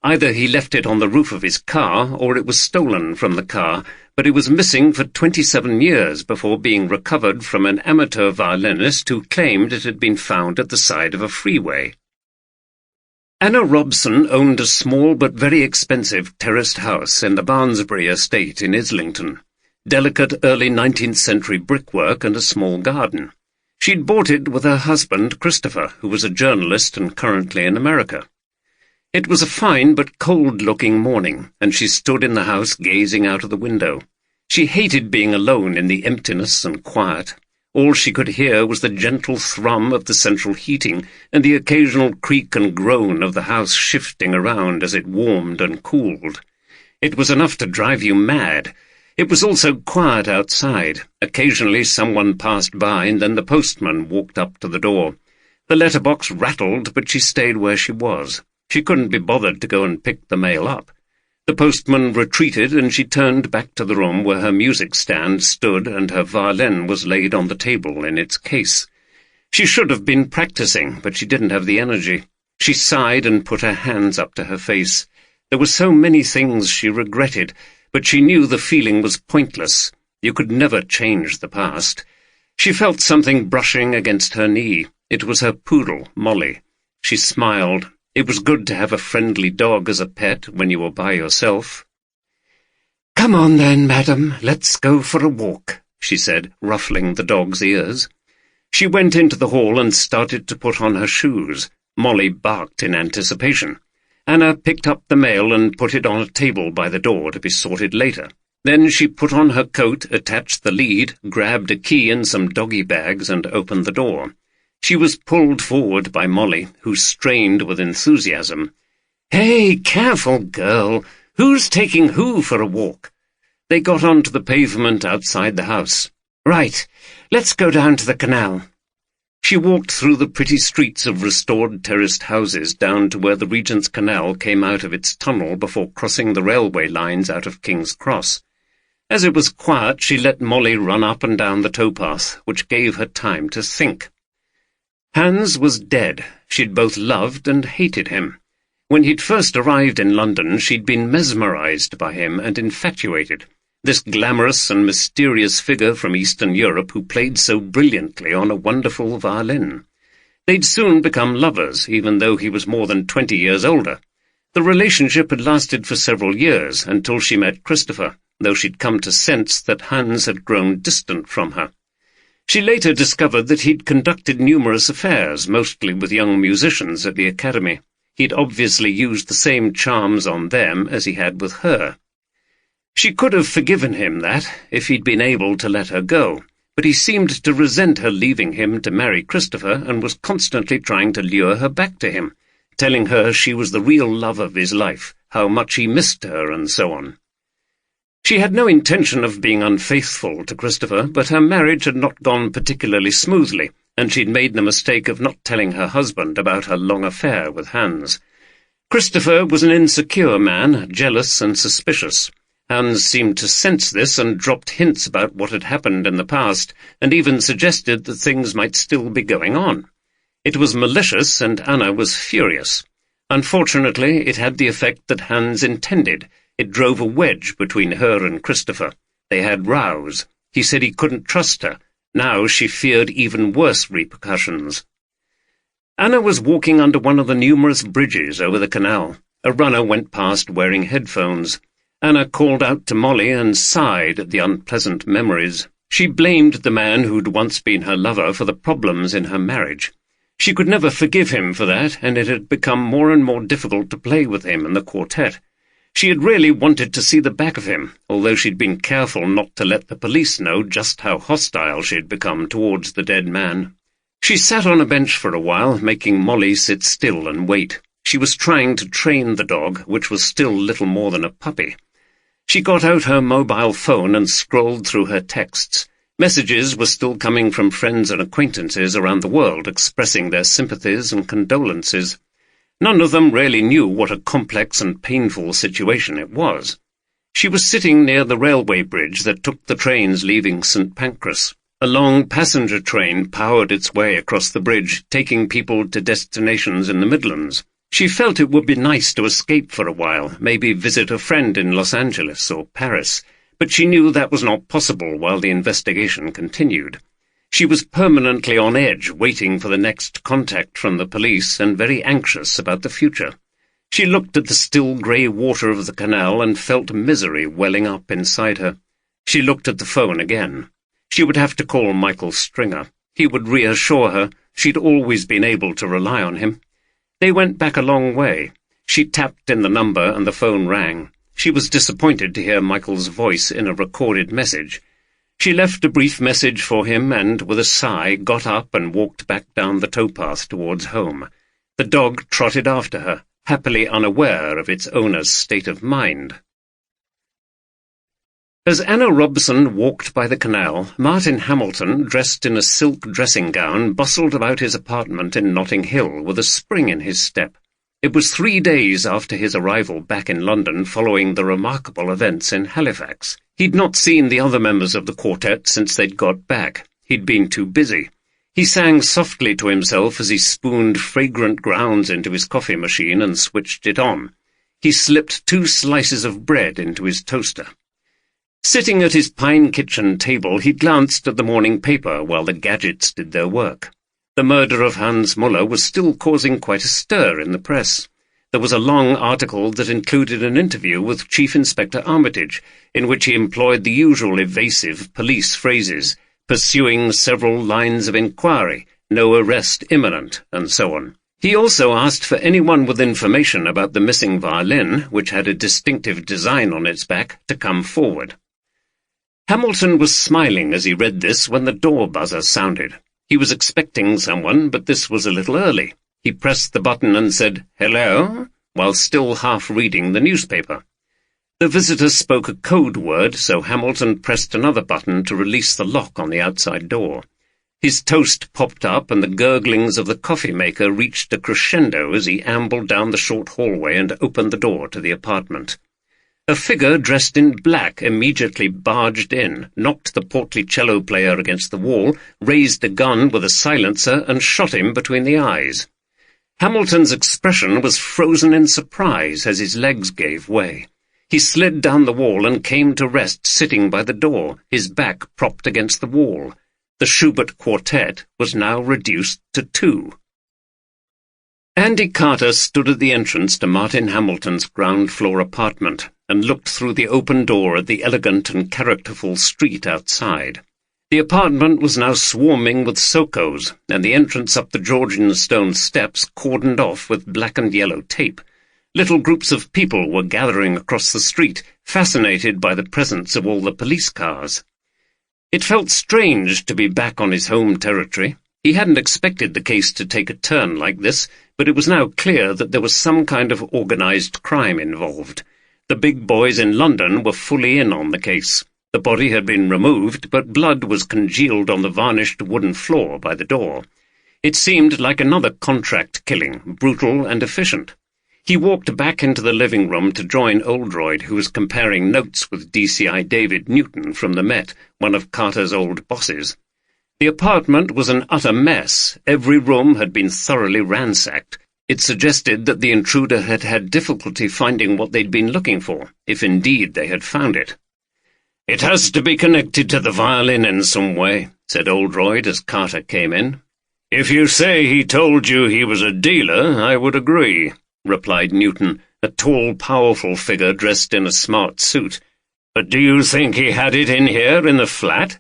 Either he left it on the roof of his car, or it was stolen from the car, but it was missing for 27 years before being recovered from an amateur violinist who claimed it had been found at the side of a freeway. Anna Robson owned a small but very expensive terraced house in the Barnsbury estate in Islington. Delicate early 19th century brickwork and a small garden. She'd bought it with her husband, Christopher, who was a journalist and currently in America. It was a fine but cold-looking morning, and she stood in the house gazing out of the window. She hated being alone in the emptiness and quiet. All she could hear was the gentle thrum of the central heating and the occasional creak and groan of the house shifting around as it warmed and cooled. It was enough to drive you mad. It was also quiet outside. Occasionally someone passed by, and then the postman walked up to the door. The letterbox rattled, but she stayed where she was. She couldn't be bothered to go and pick the mail up. The postman retreated, and she turned back to the room where her music stand stood and her violin was laid on the table in its case. She should have been practicing, but she didn't have the energy. She sighed and put her hands up to her face. There were so many things she regretted, but she knew the feeling was pointless. You could never change the past. She felt something brushing against her knee. It was her poodle, Molly. She smiled. It was good to have a friendly dog as a pet when you were by yourself. "Come on then, madam, let's go for a walk," she said, ruffling the dog's ears. She went into the hall and started to put on her shoes. Molly barked in anticipation. Anna picked up the mail and put it on a table by the door to be sorted later. Then she put on her coat, attached the lead, grabbed a key and some doggy bags, and opened the door. She was pulled forward by Molly, who strained with enthusiasm. "Hey, careful, girl! Who's taking who for a walk?" They got onto the pavement outside the house. "Right, let's go down to the canal." She walked through the pretty streets of restored terraced houses down to where the Regent's Canal came out of its tunnel before crossing the railway lines out of King's Cross. As it was quiet, she let Molly run up and down the towpath, which gave her time to think. Hans was dead. She'd both loved and hated him. When he'd first arrived in London, she'd been mesmerized by him and infatuated. This glamorous and mysterious figure from Eastern Europe who played so brilliantly on a wonderful violin. They'd soon become lovers, even though he was more than 20 years older. The relationship had lasted for several years, until she met Christopher, though she'd come to sense that Hans had grown distant from her. She later discovered that he'd conducted numerous affairs, mostly with young musicians at the Academy. He'd obviously used the same charms on them as he had with her. She could have forgiven him that, if he'd been able to let her go, but he seemed to resent her leaving him to marry Christopher and was constantly trying to lure her back to him, telling her she was the real love of his life, how much he missed her, and so on. She had no intention of being unfaithful to Christopher, but her marriage had not gone particularly smoothly, and she'd made the mistake of not telling her husband about her long affair with Hans. Christopher was an insecure man, jealous and suspicious. Hans seemed to sense this and dropped hints about what had happened in the past, and even suggested that things might still be going on. It was malicious, and Anna was furious. Unfortunately, it had the effect that Hans intended. It drove a wedge between her and Christopher. They had rows. He said he couldn't trust her, Now she feared even worse repercussions. Anna was walking under one of the numerous bridges over the canal. A runner went past wearing headphones. Anna called out to Molly and sighed at the unpleasant memories. She blamed the man who'd once been her lover for the problems in her marriage. She could never forgive him for that, and it had become more and more difficult to play with him and the quartet. She had really wanted to see the back of him, although she'd been careful not to let the police know just how hostile she had become towards the dead man. She sat on a bench for a while, making Molly sit still and wait. She was trying to train the dog, which was still little more than a puppy. She got out her mobile phone and scrolled through her texts. Messages were still coming from friends and acquaintances around the world, expressing their sympathies and condolences. None of them really knew what a complex and painful situation it was. She was sitting near the railway bridge that took the trains leaving St. Pancras. A long passenger train powered its way across the bridge, taking people to destinations in the Midlands. She felt it would be nice to escape for a while, maybe visit a friend in Los Angeles or Paris, but she knew that was not possible while the investigation continued. She was permanently on edge, waiting for the next contact from the police and very anxious about the future. She looked at the still grey water of the canal and felt misery welling up inside her. She looked at the phone again. She would have to call Michael Stringer. He would reassure her. She'd always been able to rely on him. They went back a long way. She tapped in the number and the phone rang. She was disappointed to hear Michael's voice in a recorded message. She left a brief message for him and, with a sigh, got up and walked back down the towpath towards home. The dog trotted after her, happily unaware of its owner's state of mind. As Anna Robson walked by the canal, Martin Hamilton, dressed in a silk dressing gown, bustled about his apartment in Notting Hill with a spring in his step. It was 3 days after his arrival back in London following the remarkable events in Halifax. He'd not seen the other members of the quartet since they'd got back. He'd been too busy. He sang softly to himself as he spooned fragrant grounds into his coffee machine and switched it on. He slipped 2 slices of bread into his toaster. Sitting at his pine kitchen table, he glanced at the morning paper while the gadgets did their work. The murder of Hans Müller was still causing quite a stir in the press. There was a long article that included an interview with Chief Inspector Armitage, in which he employed the usual evasive police phrases, pursuing several lines of inquiry, no arrest imminent, and so on. He also asked for anyone with information about the missing violin, which had a distinctive design on its back, to come forward. Hamilton was smiling as he read this when the door buzzer sounded. He was expecting someone, but this was a little early. He pressed the button and said, "Hello?" while still half reading the newspaper. The visitor spoke a code word, so Hamilton pressed another button to release the lock on the outside door. His toast popped up, and the gurglings of the coffee-maker reached a crescendo as he ambled down the short hallway and opened the door to the apartment. A figure dressed in black immediately barged in, knocked the portly cello player against the wall, raised a gun with a silencer, and shot him between the eyes. Hamilton's expression was frozen in surprise as his legs gave way. He slid down the wall and came to rest sitting by the door, his back propped against the wall. The Schubert Quartet was now reduced to 2. Andy Carter stood at the entrance to Martin Hamilton's ground-floor apartment and looked through the open door at the elegant and characterful street outside. The apartment was now swarming with Sokos, and the entrance up the Georgian stone steps cordoned off with black and yellow tape. Little groups of people were gathering across the street, fascinated by the presence of all the police cars. It felt strange to be back on his home territory. He hadn't expected the case to take a turn like this, but it was now clear that there was some kind of organised crime involved. The big boys in London were fully in on the case. The body had been removed, but blood was congealed on the varnished wooden floor by the door. It seemed like another contract killing, brutal and efficient. He walked back into the living room to join Oldroyd, who was comparing notes with DCI David Newton from the Met, one of Carter's old bosses. The apartment was an utter mess. Every room had been thoroughly ransacked. It suggested that the intruder had had difficulty finding what they'd been looking for, if indeed they had found it. "It has to be connected to the violin in some way," said Oldroyd as Carter came in. "If you say he told you he was a dealer, I would agree," replied Newton, a tall, powerful figure dressed in a smart suit. "But do you think he had it in here in the flat?"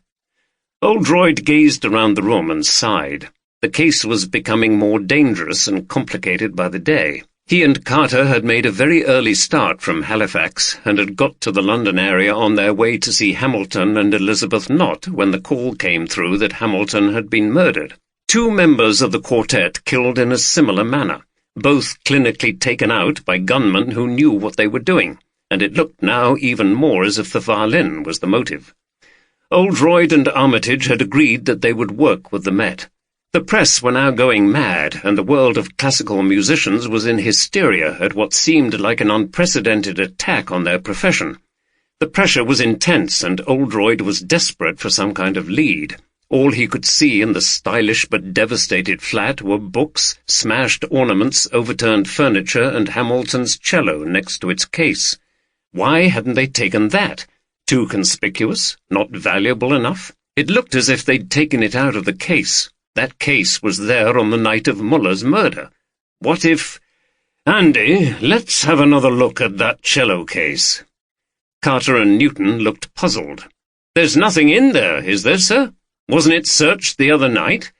Oldroyd gazed around the room and sighed. The case was becoming more dangerous and complicated by the day. He and Carter had made a very early start from Halifax and had got to the London area on their way to see Hamilton and Elizabeth Nott when the call came through that Hamilton had been murdered. 2 members of the quartet killed in a similar manner, both clinically taken out by gunmen who knew what they were doing, and it looked now even more as if the violin was the motive. Oldroyd and Armitage had agreed that they would work with the Met. The press were now going mad, and the world of classical musicians was in hysteria at what seemed like an unprecedented attack on their profession. The pressure was intense, and Oldroyd was desperate for some kind of lead. All he could see in the stylish but devastated flat were books, smashed ornaments, overturned furniture, and Hamilton's cello next to its case. Why hadn't they taken that? Too conspicuous? Not valuable enough? It looked as if they'd taken it out of the case. That case was there on the night of Muller's murder. What if— "Andy, let's have another look at that cello case." Carter and Newton looked puzzled. "There's nothing in there, is there, sir? Wasn't it searched the other night?"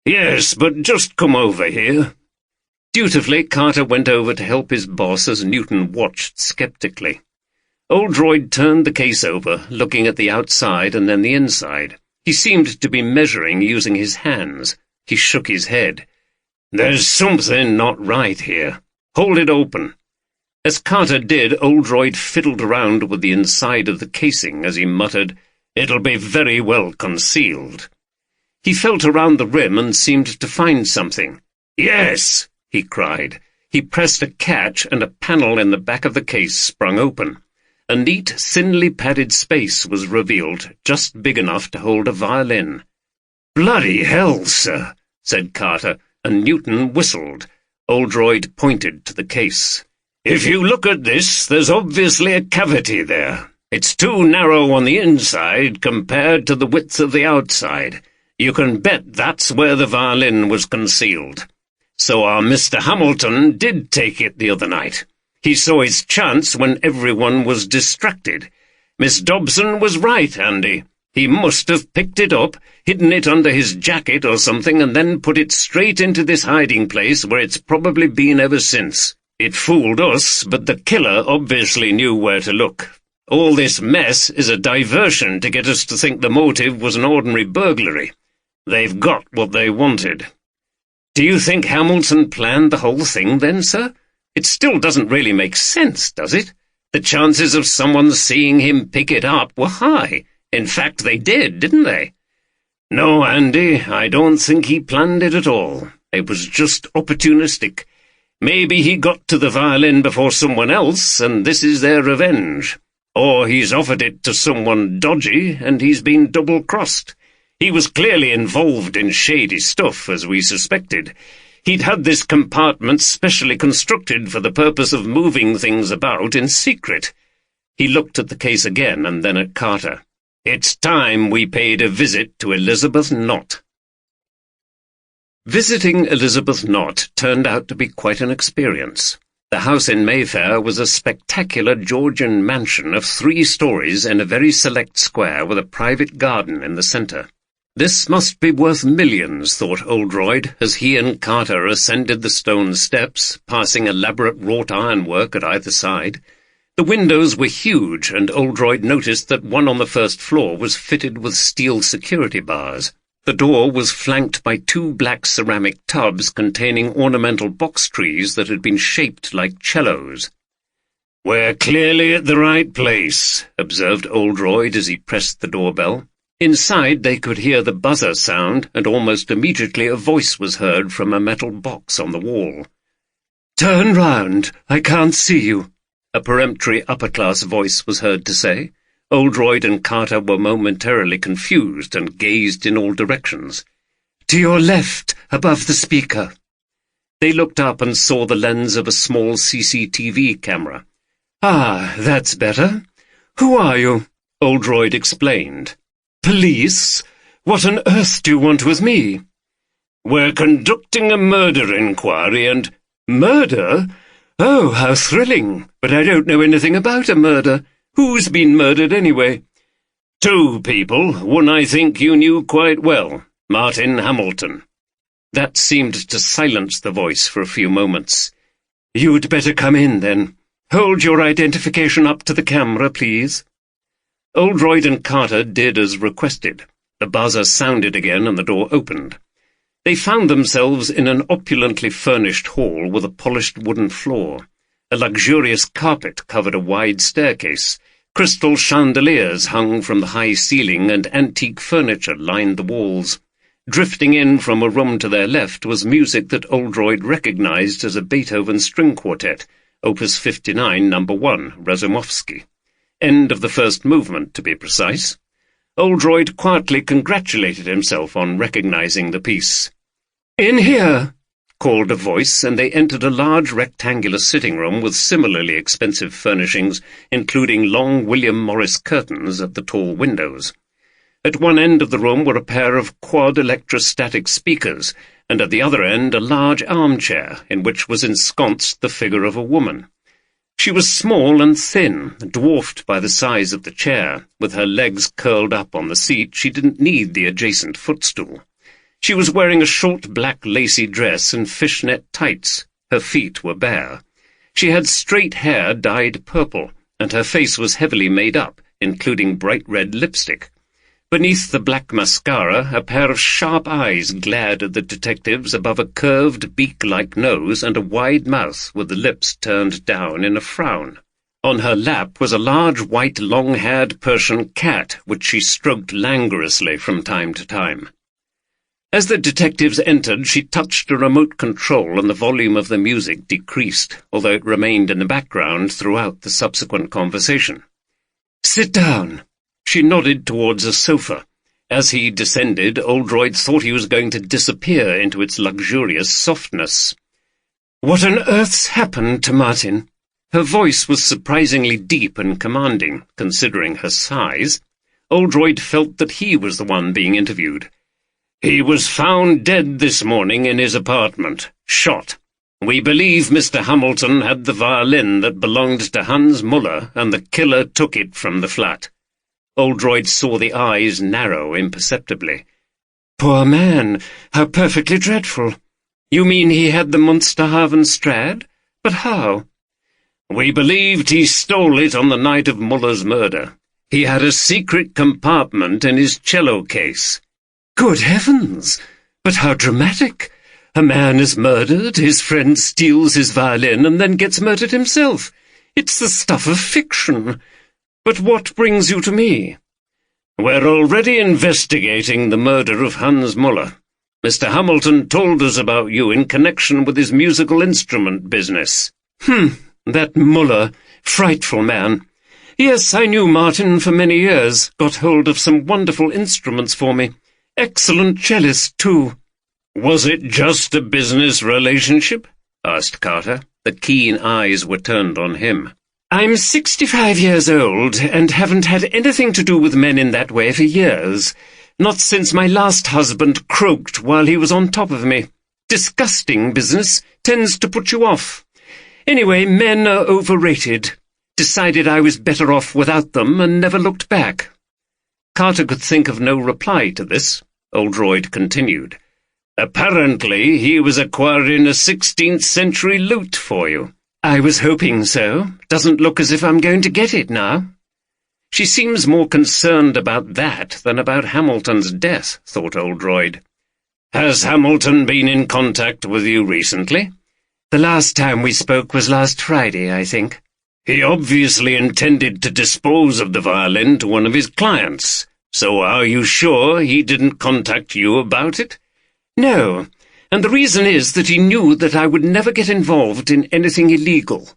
"Yes, but just come over here." Dutifully, Carter went over to help his boss as Newton watched skeptically. Oldroyd turned the case over, looking at the outside and then the inside. He seemed to be measuring using his hands. He shook his head. "There's something not right here. Hold it open." As Carter did, Oldroyd fiddled around with the inside of the casing as he muttered, "It'll be very well concealed." He felt around the rim and seemed to find something. "Yes!" he cried. He pressed a catch and a panel in the back of the case sprung open. A neat, thinly padded space was revealed, just big enough to hold a violin. "Bloody hell, sir," said Carter, and Newton whistled. Oldroyd pointed to the case. "If you look at this, there's obviously a cavity there. It's too narrow on the inside compared to the width of the outside. You can bet that's where the violin was concealed. So our Mr. Hamilton did take it the other night. He saw his chance when everyone was distracted. Miss Dobson was right, Andy. He must have picked it up, hidden it under his jacket or something, and then put it straight into this hiding place where it's probably been ever since. It fooled us, but the killer obviously knew where to look. All this mess is a diversion to get us to think the motive was an ordinary burglary. They've got what they wanted." "Do you think Hamilton planned the whole thing then, sir? It still doesn't really make sense, does it? The chances of someone seeing him pick it up were high. In fact, they did, didn't they?" "No, Andy, I don't think he planned it at all. It was just opportunistic. Maybe he got to the violin before someone else, and this is their revenge. Or he's offered it to someone dodgy, and he's been double-crossed. He was clearly involved in shady stuff, as we suspected. He'd had this compartment specially constructed for the purpose of moving things about in secret." He looked at the case again and then at Carter. "It's time we paid a visit to Elizabeth Nott." Visiting Elizabeth Nott turned out to be quite an experience. The house in Mayfair was a spectacular Georgian mansion of 3 stories in a very select square with a private garden in the centre. This must be worth millions, thought Oldroyd, as he and Carter ascended the stone steps, passing elaborate wrought ironwork at either side. The windows were huge, and Oldroyd noticed that one on the first floor was fitted with steel security bars. The door was flanked by 2 black ceramic tubs containing ornamental box trees that had been shaped like cellos. "We're clearly at the right place," observed Oldroyd as he pressed the doorbell. Inside they could hear the buzzer sound, and almost immediately a voice was heard from a metal box on the wall. "Turn round, I can't see you," a peremptory upper-class voice was heard to say. Oldroyd and Carter were momentarily confused and gazed in all directions. "To your left, above the speaker." They looked up and saw the lens of a small CCTV camera. "Ah, that's better. Who are you?" Oldroyd explained. "Police? What on earth do you want with me?" "We're conducting a murder inquiry and—" "Murder? Oh, how thrilling! But I don't know anything about a murder. Who's been murdered anyway?" "Two people. One I think you knew quite well. Martin Hamilton." That seemed to silence the voice for a few moments. "You'd better come in, then. Hold your identification up to the camera, please." Oldroyd and Carter did as requested. The buzzer sounded again and the door opened. They found themselves in an opulently furnished hall with a polished wooden floor. A luxurious carpet covered a wide staircase. Crystal chandeliers hung from the high ceiling and antique furniture lined the walls. Drifting in from a room to their left was music that Oldroyd recognized as a Beethoven string quartet, Opus 59, No. 1, Razumovsky. End of the first movement, to be precise. Oldroyd quietly congratulated himself on recognizing the piece. "In here!" called a voice, and they entered a large rectangular sitting room with similarly expensive furnishings, including long William Morris curtains at the tall windows. At one end of the room were a pair of quad electrostatic speakers, and at the other end a large armchair, in which was ensconced the figure of a woman. She was small and thin, dwarfed by the size of the chair. With her legs curled up on the seat, she didn't need the adjacent footstool. She was wearing a short black lacy dress and fishnet tights. Her feet were bare. She had straight hair dyed purple, and her face was heavily made up, including bright red lipstick. Beneath the black mascara, a pair of sharp eyes glared at the detectives above a curved, beak-like nose and a wide mouth with the lips turned down in a frown. On her lap was a large white long-haired Persian cat, which she stroked languorously from time to time. As the detectives entered, she touched a remote control and the volume of the music decreased, although it remained in the background throughout the subsequent conversation. "Sit down." She nodded towards a sofa. As he descended, Oldroyd thought he was going to disappear into its luxurious softness. "What on earth's happened to Martin?" Her voice was surprisingly deep and commanding, considering her size. Oldroyd felt that he was the one being interviewed. "He was found dead this morning in his apartment, shot. We believe Mr. Hamilton had the violin that belonged to Hans Muller, and the killer took it from the flat." Oldroyd saw the eyes narrow imperceptibly. "Poor man! How perfectly dreadful! You mean he had the Munsterhaven Strad? But how?" "We believed he stole it on the night of Muller's murder. He had a secret compartment in his cello case." "Good heavens! But how dramatic! A man is murdered, his friend steals his violin, and then gets murdered himself. It's the stuff of fiction. But what brings you to me?" "We're already investigating the murder of Hans Muller. Mr. Hamilton told us about you in connection with his musical instrument business." That Muller, frightful man. Yes, I knew Martin for many years, got hold of some wonderful instruments for me. Excellent cellist, too." "Was it just a business relationship?" asked Carter. The keen eyes were turned on him. "I'm 65 years old, and haven't had anything to do with men in that way for years. Not since my last husband croaked while he was on top of me. Disgusting business, tends to put you off. Anyway, men are overrated. Decided I was better off without them, and never looked back." Carter could think of no reply to this. Oldroyd continued. "Apparently he was acquiring a 16th-century lute for you." "I was hoping so. Doesn't look as if I'm going to get it now." She seems more concerned about that than about Hamilton's death, thought Oldroyd. "Has Hamilton been in contact with you recently?" "The last time we spoke was last Friday, I think." "He obviously intended to dispose of the violin to one of his clients. So are you sure he didn't contact you about it?" "No. And the reason is that he knew that I would never get involved in anything illegal."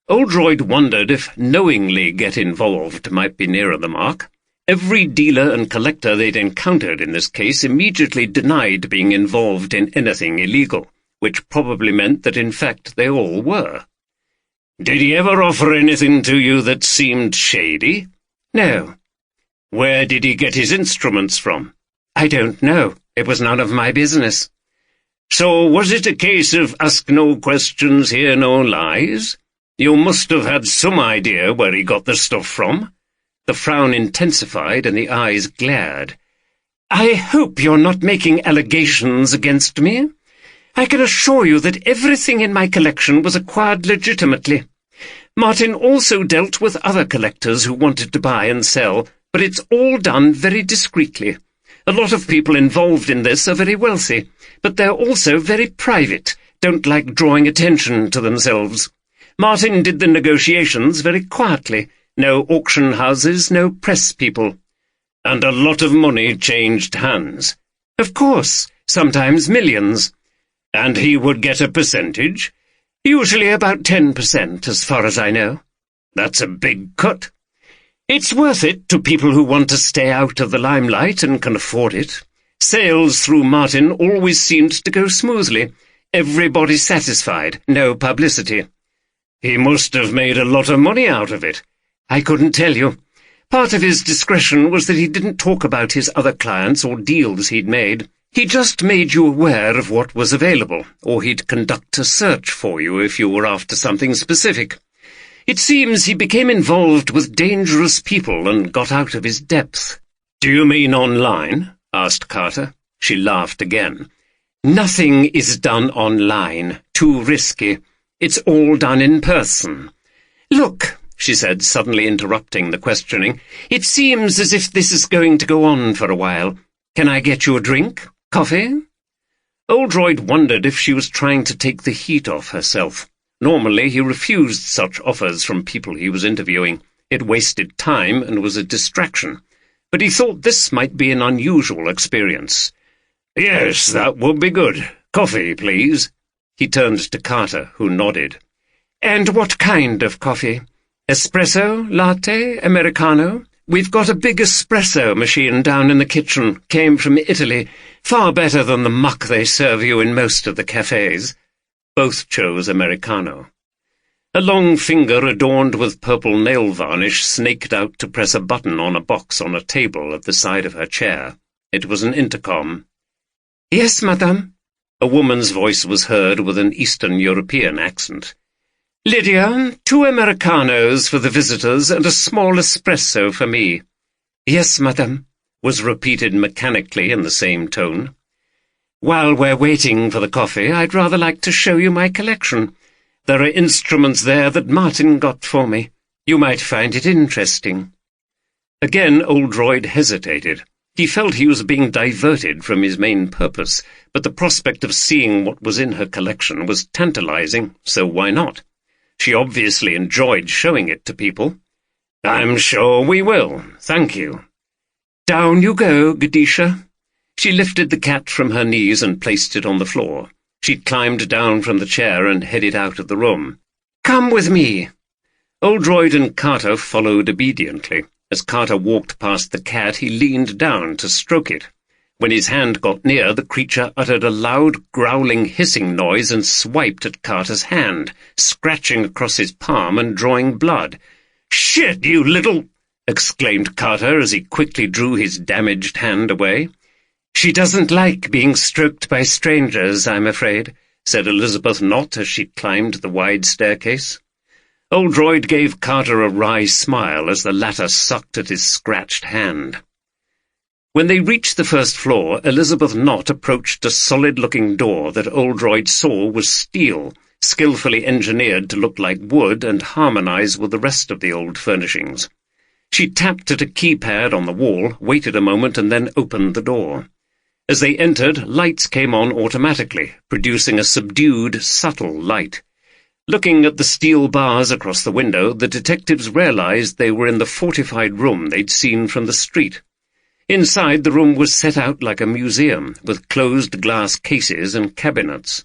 Oldroyd wondered if knowingly get involved might be nearer the mark. Every dealer and collector they'd encountered in this case immediately denied being involved in anything illegal, which probably meant that in fact they all were. "Did he ever offer anything to you that seemed shady?" "No." "Where did he get his instruments from?" "I don't know. It was none of my business." "So was it a case of ask no questions, hear no lies? You must have had some idea where he got the stuff from." The frown intensified and the eyes glared. "I hope you're not making allegations against me. I can assure you that everything in my collection was acquired legitimately. Martin also dealt with other collectors who wanted to buy and sell, but it's all done very discreetly. A lot of people involved in this are very wealthy, but they're also very private, don't like drawing attention to themselves. Martin did the negotiations very quietly. No auction houses, no press people." "And a lot of money changed hands?" "Of course, sometimes millions." "And he would get a percentage?" "Usually about 10%, as far as I know." "That's a big cut." "It's worth it to people who want to stay out of the limelight and can afford it. Sales through Martin always seemed to go smoothly. Everybody satisfied, no publicity." "He must have made a lot of money out of it." "I couldn't tell you. Part of his discretion was that he didn't talk about his other clients or deals he'd made. He just made you aware of what was available, or he'd conduct a search for you if you were after something specific. It seems he became involved with dangerous people and got out of his depth." "Do you mean online?" asked Carter. She laughed again. "Nothing is done online. Too risky. It's all done in person. Look," she said, suddenly interrupting the questioning, "it seems as if this is going to go on for a while. Can I get you a drink? Coffee?" Oldroyd wondered if she was trying to take the heat off herself. Normally he refused such offers from people he was interviewing. It wasted time and was a distraction. But he thought this might be an unusual experience. "Yes, that would be good. Coffee, please." He turned to Carter, who nodded. "And what kind of coffee? Espresso, latte, Americano? We've got a big espresso machine down in the kitchen. Came from Italy. Far better than the muck they serve you in most of the cafes." Both chose Americano. A long finger adorned with purple nail varnish snaked out to press a button on a box on a table at the side of her chair. It was an intercom. "Yes, madame." A woman's voice was heard with an Eastern European accent. "Lydia, 2 Americanos for the visitors and a small espresso for me." "Yes, madame," was repeated mechanically in the same tone. "While we're waiting for the coffee, I'd rather like to show you my collection. There are instruments there that Martin got for me. You might find it interesting." Again Oldroyd hesitated. He felt he was being diverted from his main purpose, but the prospect of seeing what was in her collection was tantalizing, so why not? She obviously enjoyed showing it to people. "I'm sure we will, thank you." "Down you go, Gadisha." She lifted the cat from her knees and placed it on the floor. She climbed down from the chair and headed out of the room. "Come with me." Oldroyd and Carter followed obediently. As Carter walked past the cat, he leaned down to stroke it. When his hand got near, the creature uttered a loud, growling, hissing noise and swiped at Carter's hand, scratching across his palm and drawing blood. "Shit, you little—" exclaimed Carter as he quickly drew his damaged hand away. "She doesn't like being stroked by strangers, I'm afraid," said Elizabeth Knott as she climbed the wide staircase. Oldroyd gave Carter a wry smile as the latter sucked at his scratched hand. When they reached the first floor, Elizabeth Knott approached a solid-looking door that Oldroyd saw was steel, skillfully engineered to look like wood and harmonize with the rest of the old furnishings. She tapped at a keypad on the wall, waited a moment, and then opened the door. As they entered, lights came on automatically, producing a subdued, subtle light. Looking at the steel bars across the window, the detectives realized they were in the fortified room they'd seen from the street. Inside, the room was set out like a museum, with closed glass cases and cabinets.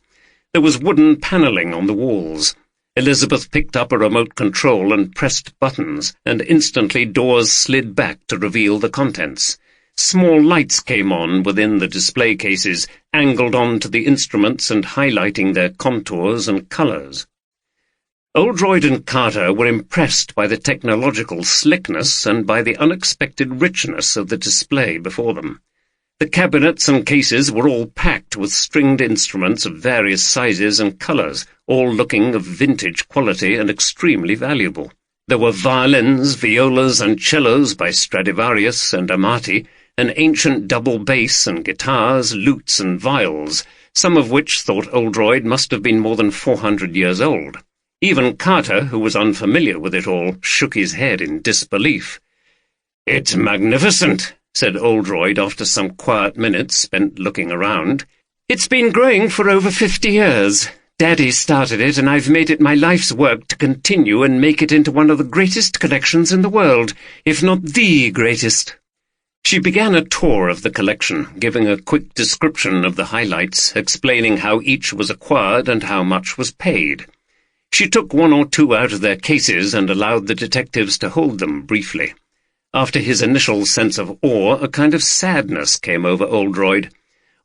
There was wooden paneling on the walls. Elizabeth picked up a remote control and pressed buttons, and instantly doors slid back to reveal the contents. Small lights came on within the display cases, angled onto the instruments and highlighting their contours and colours. Oldroyd and Carter were impressed by the technological slickness and by the unexpected richness of the display before them. The cabinets and cases were all packed with stringed instruments of various sizes and colours, all looking of vintage quality and extremely valuable. There were violins, violas and cellos by Stradivarius and Amati, an ancient double bass and guitars, lutes and viols, some of which thought Oldroyd must have been more than 400 years old. Even Carter, who was unfamiliar with it all, shook his head in disbelief. "It's magnificent," said Oldroyd after some quiet minutes spent looking around. "It's been growing for over 50 years. Daddy started it, and I've made it my life's work to continue and make it into one of the greatest collections in the world, if not the greatest." She began a tour of the collection, giving a quick description of the highlights, explaining how each was acquired and how much was paid. She took one or two out of their cases and allowed the detectives to hold them briefly. After his initial sense of awe, a kind of sadness came over Oldroyd.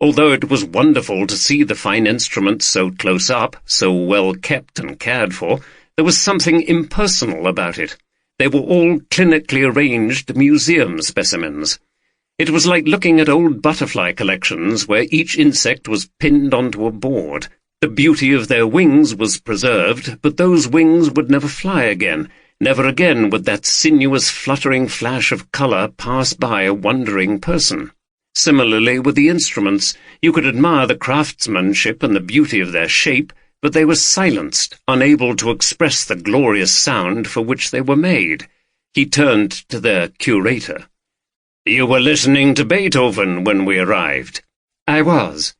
Although it was wonderful to see the fine instruments so close up, so well kept and cared for, there was something impersonal about it. They were all clinically arranged museum specimens. It was like looking at old butterfly collections where each insect was pinned onto a board. The beauty of their wings was preserved, but those wings would never fly again. Never again would that sinuous fluttering flash of colour pass by a wondering person. Similarly with the instruments, you could admire the craftsmanship and the beauty of their shape, but they were silenced, unable to express the glorious sound for which they were made. He turned to their curator. "You were listening to Beethoven when we arrived." "I was."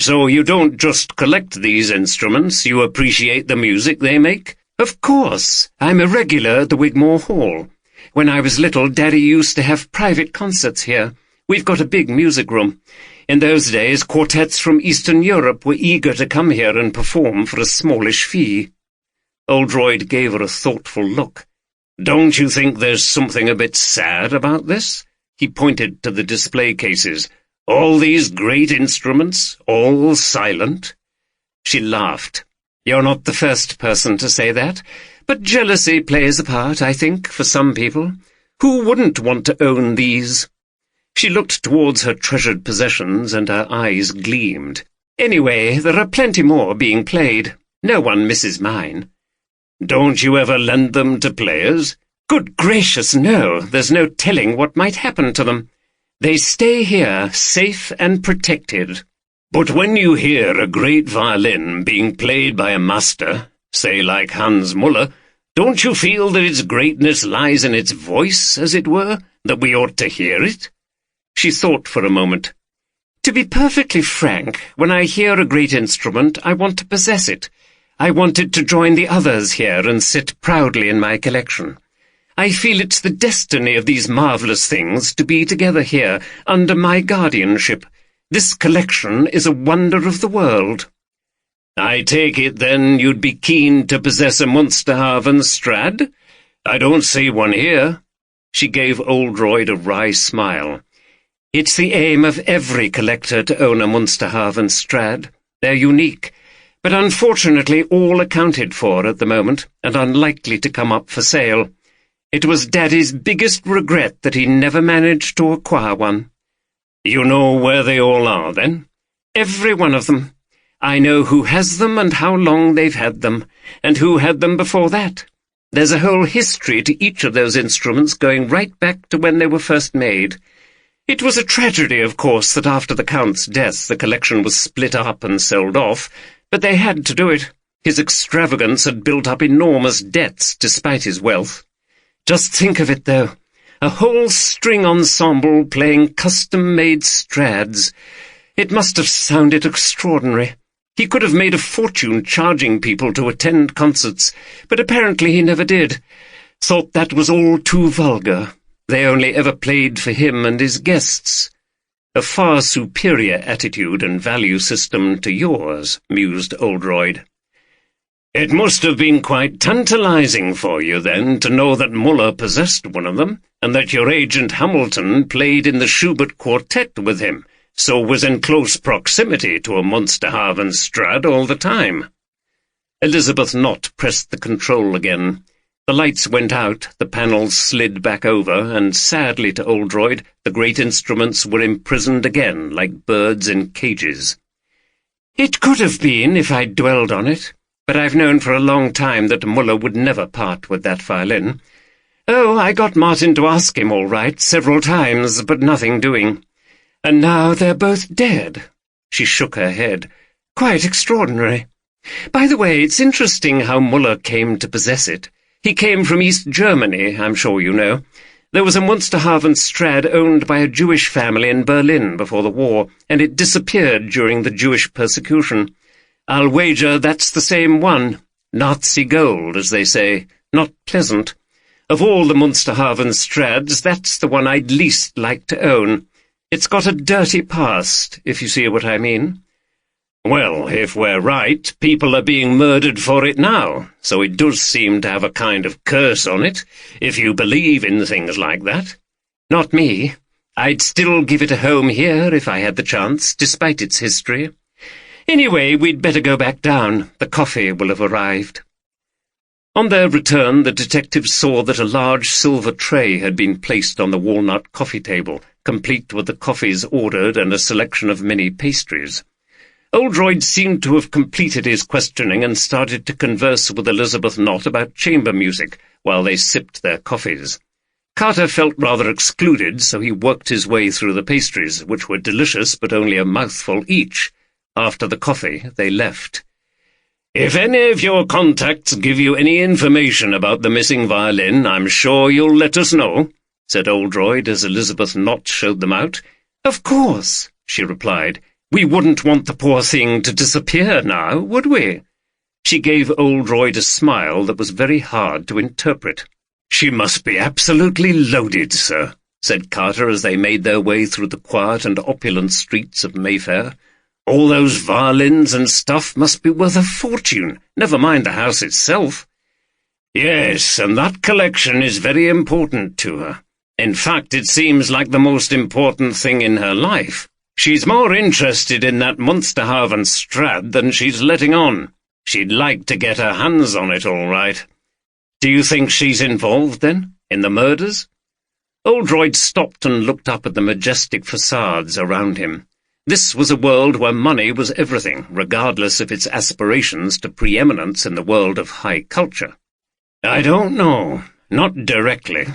"So you don't just collect these instruments, you appreciate the music they make?" "Of course. I'm a regular at the Wigmore Hall. When I was little, Daddy used to have private concerts here. We've got a big music room. In those days, quartets from Eastern Europe were eager to come here and perform for a smallish fee." Oldroyd gave her a thoughtful look. "Don't you think there's something a bit sad about this?" He pointed to the display cases. "All these great instruments, all silent." She laughed. "You're not the first person to say that, but jealousy plays a part, I think, for some people. Who wouldn't want to own these?" She looked towards her treasured possessions, and her eyes gleamed. "Anyway, there are plenty more being played. No one misses mine." "Don't you ever lend them to players?" "Good gracious, no. There's no telling what might happen to them. They stay here, safe and protected." "But when you hear a great violin being played by a master, say like Hans Müller, don't you feel that its greatness lies in its voice, as it were, that we ought to hear it?" She thought for a moment. "To be perfectly frank, when I hear a great instrument, I want to possess it. I want it to join the others here and sit proudly in my collection. I feel it's the destiny of these marvellous things to be together here, under my guardianship. This collection is a wonder of the world." "I take it, then, you'd be keen to possess a Munsterhaven Strad? I don't see one here." She gave Oldroyd a wry smile. "It's the aim of every collector to own a Munsterhaven Strad. They're unique, but unfortunately all accounted for at the moment, and unlikely to come up for sale. It was Daddy's biggest regret that he never managed to acquire one." "You know where they all are, then?" "Every one of them. I know who has them and how long they've had them, and who had them before that. There's a whole history to each of those instruments going right back to when they were first made. It was a tragedy, of course, that after the Count's death the collection was split up and sold off, but they had to do it. His extravagance had built up enormous debts despite his wealth. Just think of it, though. A whole string ensemble playing custom-made Strads. It must have sounded extraordinary. He could have made a fortune charging people to attend concerts, but apparently he never did. Thought that was all too vulgar. They only ever played for him and his guests. A far superior attitude and value system to yours, mused Oldroyd. It must have been quite tantalizing for you, then, to know that Müller possessed one of them, and that your agent Hamilton played in the Schubert Quartet with him, so was in close proximity to a Munsterhaven Strad all the time. Elizabeth Nott pressed the control again. The lights went out, the panels slid back over, and sadly to Oldroyd, the great instruments were imprisoned again like birds in cages. "It could have been if I'd dwelled on it, but I've known for a long time that Muller would never part with that violin. Oh, I got Martin to ask him all right, several times, but nothing doing. And now they're both dead." She shook her head. "Quite extraordinary. By the way, it's interesting how Muller came to possess it. He came from East Germany, I'm sure you know. There was a Munsterhaven Strad owned by a Jewish family in Berlin before the war, and it disappeared during the Jewish persecution. I'll wager that's the same one. Nazi gold, as they say. Not pleasant. Of all the Munsterhaven Strads, that's the one I'd least like to own. It's got a dirty past, if you see what I mean." "Well, if we're right, people are being murdered for it now, so it does seem to have a kind of curse on it, if you believe in things like that." "Not me. I'd still give it a home here if I had the chance, despite its history. Anyway, we'd better go back down. The coffee will have arrived." On their return, the detectives saw that a large silver tray had been placed on the walnut coffee table, complete with the coffees ordered and a selection of many pastries. Oldroyd seemed to have completed his questioning and started to converse with Elizabeth Nott about chamber music while they sipped their coffees. Carter felt rather excluded, so he worked his way through the pastries, which were delicious but only a mouthful each. After the coffee, they left. "If any of your contacts give you any information about the missing violin, I'm sure you'll let us know," said Oldroyd as Elizabeth Nott showed them out. "Of course," she replied. "We wouldn't want the poor thing to disappear now, would we?" She gave Oldroyd a smile that was very hard to interpret. "She must be absolutely loaded, sir," said Carter as they made their way through the quiet and opulent streets of Mayfair. "All those violins and stuff must be worth a fortune, never mind the house itself." "Yes, and that collection is very important to her. In fact, it seems like the most important thing in her life. She's more interested in that Munsterhaven Strad than she's letting on. She'd like to get her hands on it, all right." "Do you think she's involved, then, in the murders?" Oldroyd stopped and looked up at the majestic facades around him. This was a world where money was everything, regardless of its aspirations to preeminence in the world of high culture. "I don't know. Not directly.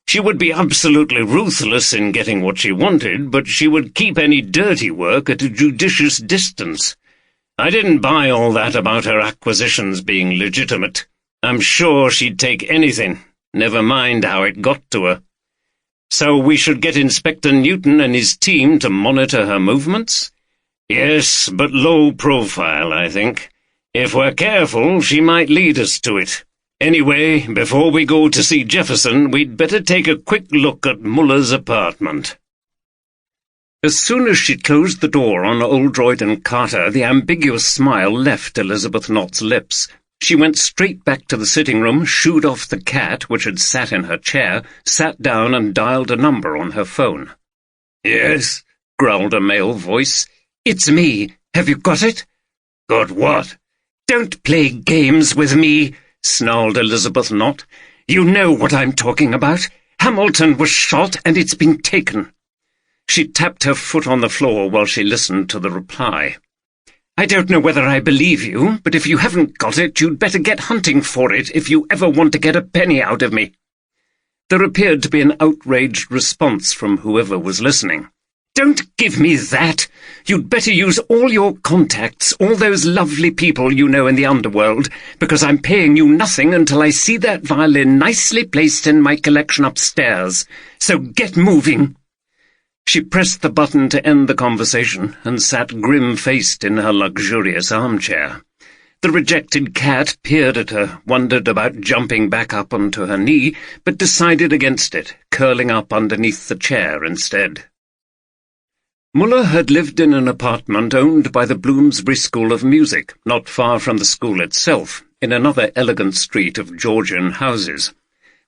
She would be absolutely ruthless in getting what she wanted, but she would keep any dirty work at a judicious distance. I didn't buy all that about her acquisitions being legitimate. I'm sure she'd take anything, never mind how it got to her. So we should get Inspector Newton and his team to monitor her movements? Yes, but low profile, I think. If we're careful, she might lead us to it. Anyway, before we go to see Jefferson, we'd better take a quick look at Muller's apartment." As soon as she closed the door on Oldroyd and Carter, the ambiguous smile left Elizabeth Nott's lips. She went straight back to the sitting room, shooed off the cat, which had sat in her chair, sat down and dialed a number on her phone. "Yes," growled a male voice. "It's me. Have you got it?" "Got what?" "Don't play games with me," snarled Elizabeth Nott. "You know what I'm talking about. Hamilton was shot, and it's been taken." She tapped her foot on the floor while she listened to the reply. "I don't know whether I believe you, but if you haven't got it, you'd better get hunting for it if you ever want to get a penny out of me." There appeared to be an outraged response from whoever was listening. "Don't give me that! You'd better use all your contacts, all those lovely people you know in the underworld, because I'm paying you nothing until I see that violin nicely placed in my collection upstairs. So get moving." She pressed the button to end the conversation and sat grim-faced in her luxurious armchair. The rejected cat peered at her, wondered about jumping back up onto her knee, but decided against it, curling up underneath the chair instead. Muller had lived in an apartment owned by the Bloomsbury School of Music, not far from the school itself, in another elegant street of Georgian houses.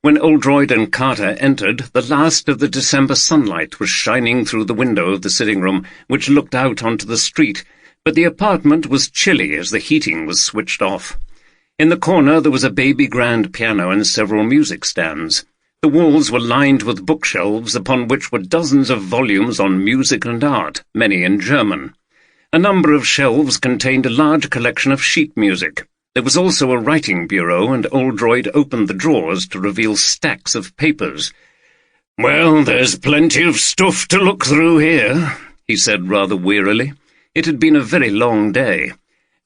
When Oldroyd and Carter entered, the last of the December sunlight was shining through the window of the sitting-room, which looked out onto the street, but the apartment was chilly as the heating was switched off. In the corner there was a baby grand piano and several music stands. The walls were lined with bookshelves upon which were dozens of volumes on music and art, many in German. A number of shelves contained a large collection of sheet music. There was also a writing bureau, and Oldroyd opened the drawers to reveal stacks of papers. "Well, there's plenty of stuff to look through here," he said rather wearily. It had been a very long day.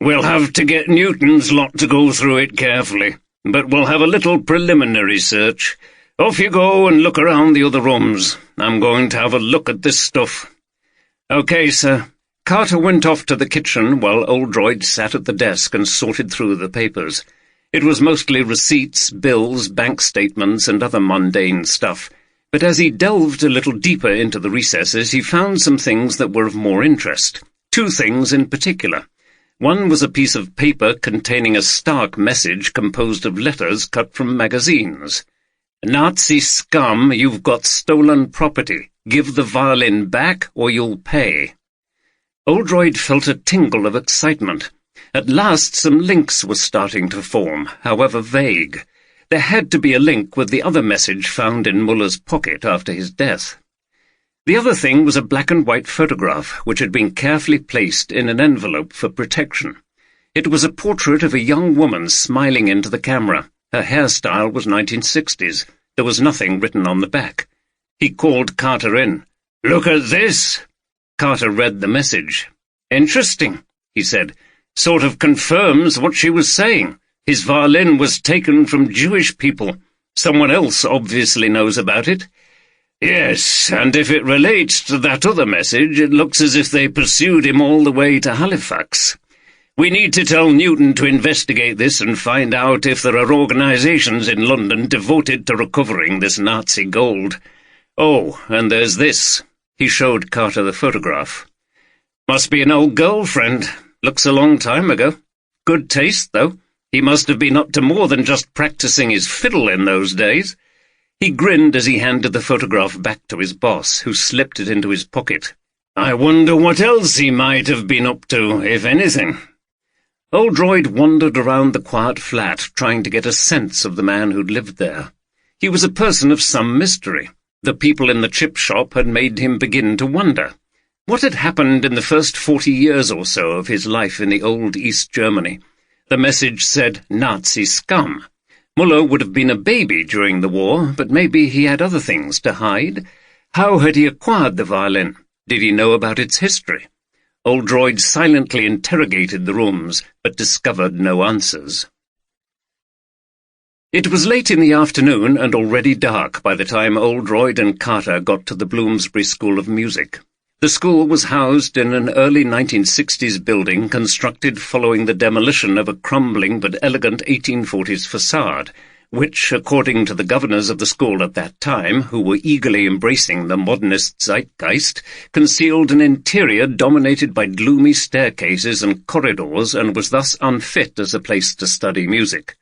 "We'll have to get Newton's lot to go through it carefully, but we'll have a little preliminary search. Off you go and look around the other rooms. I'm going to have a look at this stuff." "Okay, sir." Carter went off to the kitchen while Oldroyd sat at the desk and sorted through the papers. It was mostly receipts, bills, bank statements, and other mundane stuff, but as he delved a little deeper into the recesses, he found some things that were of more interest. Two things in particular. One was a piece of paper containing a stark message composed of letters cut from magazines. "Nazi scum, you've got stolen property. Give the violin back or you'll pay." Oldroyd felt a tingle of excitement. At last some links were starting to form, however vague. There had to be a link with the other message found in Muller's pocket after his death. The other thing was a black-and-white photograph, which had been carefully placed in an envelope for protection. It was a portrait of a young woman smiling into the camera. Her hairstyle was 1960s. There was nothing written on the back. He called Carter in. "Look at this!" Carter read the message. "Interesting," he said. "Sort of confirms what she was saying. His violin was taken from Jewish people. Someone else obviously knows about it." "Yes, and if it relates to that other message, it looks as if they pursued him all the way to Halifax. We need to tell Newton to investigate this and find out if there are organizations in London devoted to recovering this Nazi gold. Oh, and there's this." He showed Carter the photograph. "Must be an old girlfriend. Looks a long time ago. Good taste, though. He must have been up to more than just practicing his fiddle in those days." He grinned as he handed the photograph back to his boss, who slipped it into his pocket. "I wonder what else he might have been up to, if anything." Oldroyd wandered around the quiet flat, trying to get a sense of the man who'd lived there. He was a person of some mystery. The people in the chip shop had made him begin to wonder. What had happened in the first 40 years or so of his life in the old East Germany? The message said, "Nazi scum." Muller would have been a baby during the war, but maybe he had other things to hide. How had he acquired the violin? Did he know about its history? Oldroyd silently interrogated the rooms, but discovered no answers. It was late in the afternoon and already dark by the time Oldroyd and Carter got to the Bloomsbury School of Music. The school was housed in an early 1960s building constructed following the demolition of a crumbling but elegant 1840s facade, which, according to the governors of the school at that time, who were eagerly embracing the modernist zeitgeist, concealed an interior dominated by gloomy staircases and corridors and was thus unfit as a place to study music.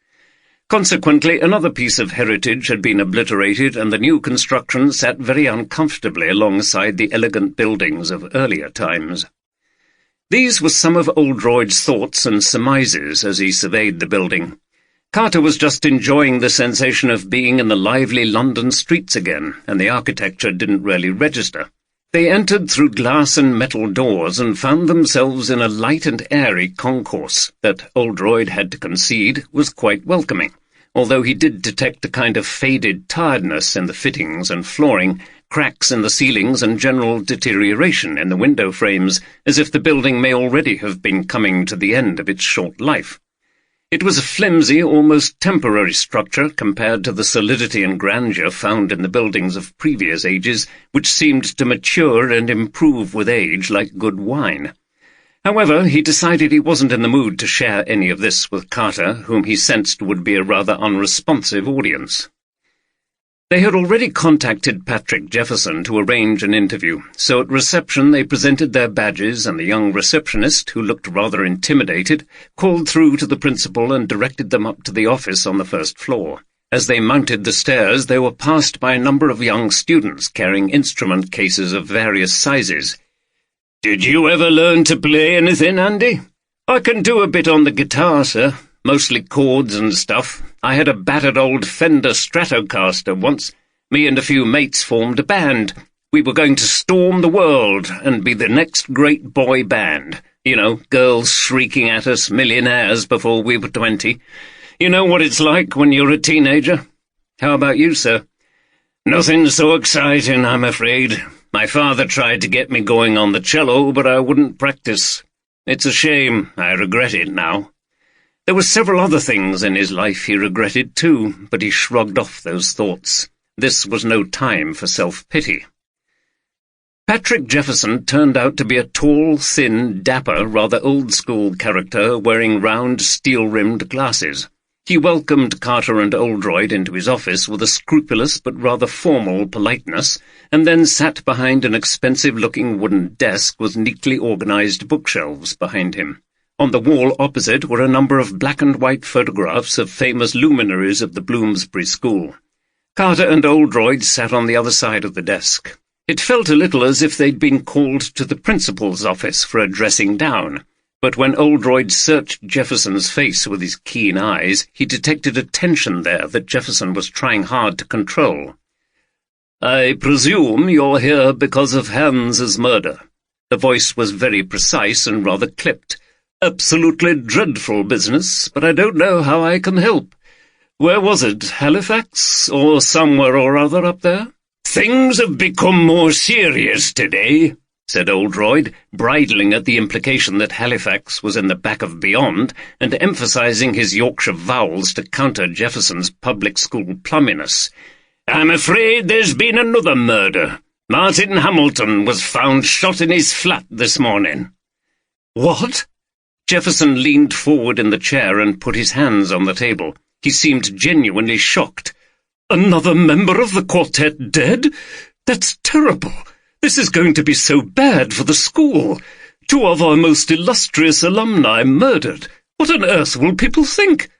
Consequently, another piece of heritage had been obliterated, and the new construction sat very uncomfortably alongside the elegant buildings of earlier times. These were some of Oldroyd's thoughts and surmises as he surveyed the building. Carter was just enjoying the sensation of being in the lively London streets again, and the architecture didn't really register. They entered through glass and metal doors and found themselves in a light and airy concourse that Oldroyd had to concede was quite welcoming, although he did detect a kind of faded tiredness in the fittings and flooring, cracks in the ceilings and general deterioration in the window frames, as if the building may already have been coming to the end of its short life. It was a flimsy, almost temporary structure compared to the solidity and grandeur found in the buildings of previous ages, which seemed to mature and improve with age like good wine. However, he decided he wasn't in the mood to share any of this with Carter, whom he sensed would be a rather unresponsive audience. They had already contacted Patrick Jefferson to arrange an interview, so at reception they presented their badges, and the young receptionist, who looked rather intimidated, called through to the principal and directed them up to the office on the first floor. As they mounted the stairs, they were passed by a number of young students carrying instrument cases of various sizes. "Did you ever learn to play anything, Andy?" "I can do a bit on the guitar, sir. mostly chords and stuff. I had a battered old Fender Stratocaster once. Me and a few mates formed a band. We were going to storm the world and be the next great boy band. You know, girls shrieking at us, millionaires before we were 20. You know what it's like when you're a teenager? How about you, sir? Nothing so exciting, I'm afraid. My father tried to get me going on the cello, but I wouldn't practice. It's a shame. I regret it now. There were several other things in his life he regretted too, but he shrugged off those thoughts. This was no time for self-pity. Patrick Jefferson turned out to be a tall, thin, dapper, rather old-school character wearing round, steel-rimmed glasses. He welcomed Carter and Oldroyd into his office with a scrupulous but rather formal politeness, and then sat behind an expensive-looking wooden desk with neatly organized bookshelves behind him. On the wall opposite were a number of black-and-white photographs of famous luminaries of the Bloomsbury School. Carter and Oldroyd sat on the other side of the desk. It felt a little as if they'd been called to the principal's office for a dressing down, but when Oldroyd searched Jefferson's face with his keen eyes, he detected a tension there that Jefferson was trying hard to control. "I presume you're here because of Hans's murder." The voice was very precise and rather clipped. "Absolutely dreadful business, but I don't know how I can help. Where was it, Halifax, or somewhere or other up there?" "Things have become more serious today," said Oldroyd, bridling at the implication that Halifax was in the back of beyond, and emphasizing his Yorkshire vowels to counter Jefferson's public school plumminess. "I'm afraid there's been another murder. Martin Hamilton was found shot in his flat this morning." "What?" Jefferson leaned forward in the chair and put his hands on the table. He seemed genuinely shocked. "Another member of the Quartet dead? That's terrible. This is going to be so bad for the school. 2 of our most illustrious alumni murdered. What on earth will people think?"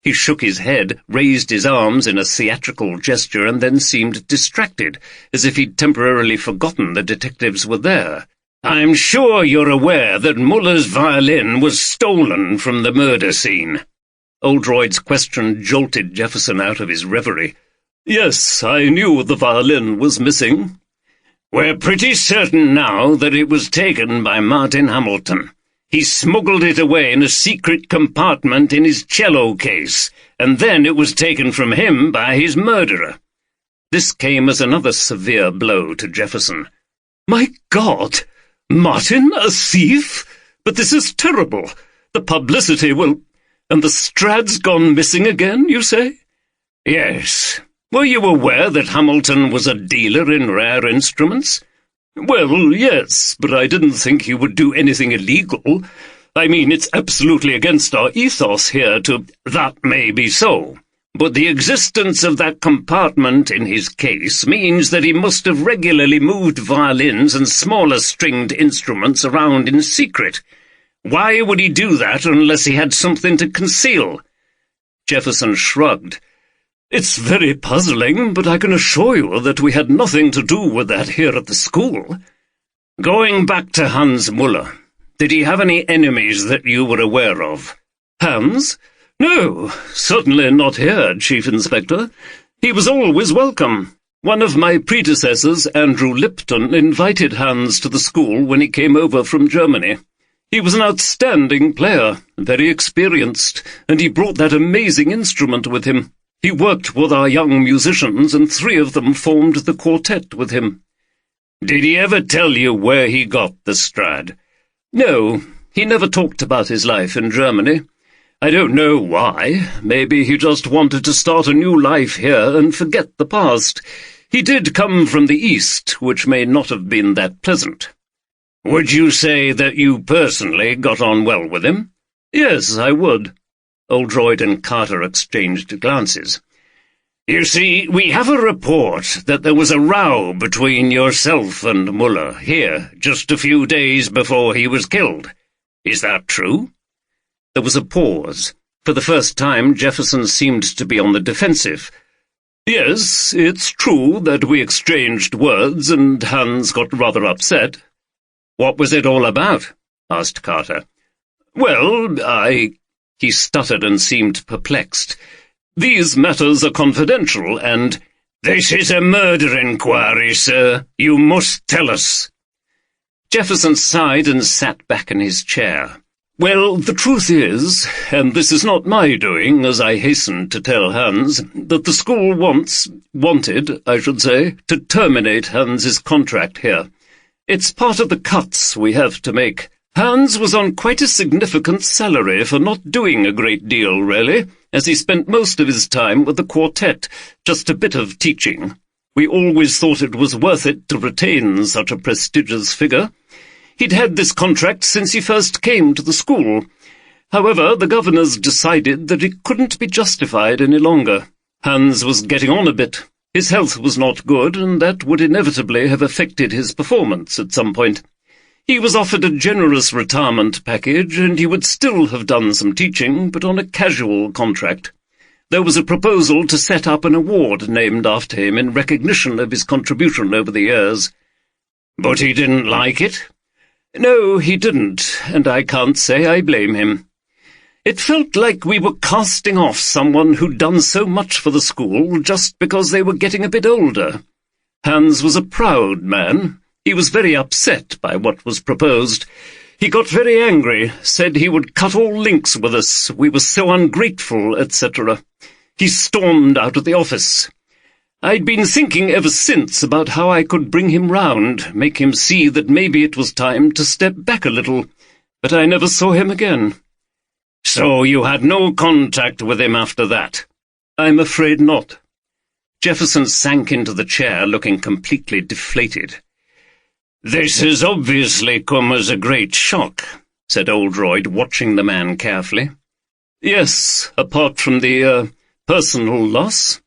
He shook his head, raised his arms in a theatrical gesture, and then seemed distracted, as if he'd temporarily forgotten the detectives were there. "I'm sure you're aware that Muller's violin was stolen from the murder scene." Oldroyd's question jolted Jefferson out of his reverie. "Yes, I knew the violin was missing." "We're pretty certain now that it was taken by Martin Hamilton. He smuggled it away in a secret compartment in his cello case, and then it was taken from him by his murderer." This came as another severe blow to Jefferson. "My God! Martin, a thief? But this is terrible. The publicity will— And the Strad's gone missing again, you say?" "Yes. Were you aware that Hamilton was a dealer in rare instruments?" "Well, yes, but I didn't think he would do anything illegal. I mean, it's absolutely against our ethos here to—" "That may be so, but the existence of that compartment in his case means that he must have regularly moved violins and smaller stringed instruments around in secret. Why would he do that unless he had something to conceal?" Jefferson shrugged. "It's very puzzling, but I can assure you that we had nothing to do with that here at the school." "Going back to Hans Muller, did he have any enemies that you were aware of?" "Hans? No, certainly not here, Chief Inspector. He was always welcome. One of my predecessors, Andrew Lipton, invited Hans to the school when he came over from Germany. He was an outstanding player, very experienced, and he brought that amazing instrument with him. He worked with our young musicians, and 3 of them formed the quartet with him." "Did he ever tell you where he got the Strad?" "No, he never talked about his life in Germany. I don't know why. Maybe he just wanted to start a new life here and forget the past. He did come from the East, which may not have been that pleasant." "Would you say that you personally got on well with him?" "Yes, I would." Oldroyd and Carter exchanged glances. "You see, we have a report that there was a row between yourself and Muller here just a few days before he was killed. Is that true?" There was a pause. For the first time, Jefferson seemed to be on the defensive. "Yes, it's true that we exchanged words, and Hans got rather upset." "What was it all about?" asked Carter. "Well, He stuttered and seemed perplexed. "These matters are confidential, and—" "This is a murder inquiry, sir. You must tell us." Jefferson sighed and sat back in his chair. "Well, the truth is, and this is not my doing, as I hastened to tell Hans, that the school wanted, I should say, to terminate Hans's contract here. It's part of the cuts we have to make. Hans was on quite a significant salary for not doing a great deal, really, as he spent most of his time with the quartet, just a bit of teaching. We always thought it was worth it to retain such a prestigious figure. He'd had this contract since he first came to the school. However, the governors decided that it couldn't be justified any longer. Hans was getting on a bit. His health was not good, and that would inevitably have affected his performance at some point. He was offered a generous retirement package, and he would still have done some teaching, but on a casual contract. There was a proposal to set up an award named after him in recognition of his contribution over the years. But he didn't like it? No, he didn't, and I can't say I blame him. It felt like we were casting off someone who'd done so much for the school just because they were getting a bit older. Hans was a proud man. He was very upset by what was proposed. He got very angry, said he would cut all links with us, we were so ungrateful, etc. He stormed out of the office. I'd been thinking ever since about how I could bring him round, make him see that maybe it was time to step back a little, but I never saw him again. So you had no contact with him after that? I'm afraid not. Jefferson sank into the chair, looking completely deflated. "This has obviously come as a great shock," said Oldroyd, watching the man carefully. "Yes, apart from the, personal loss.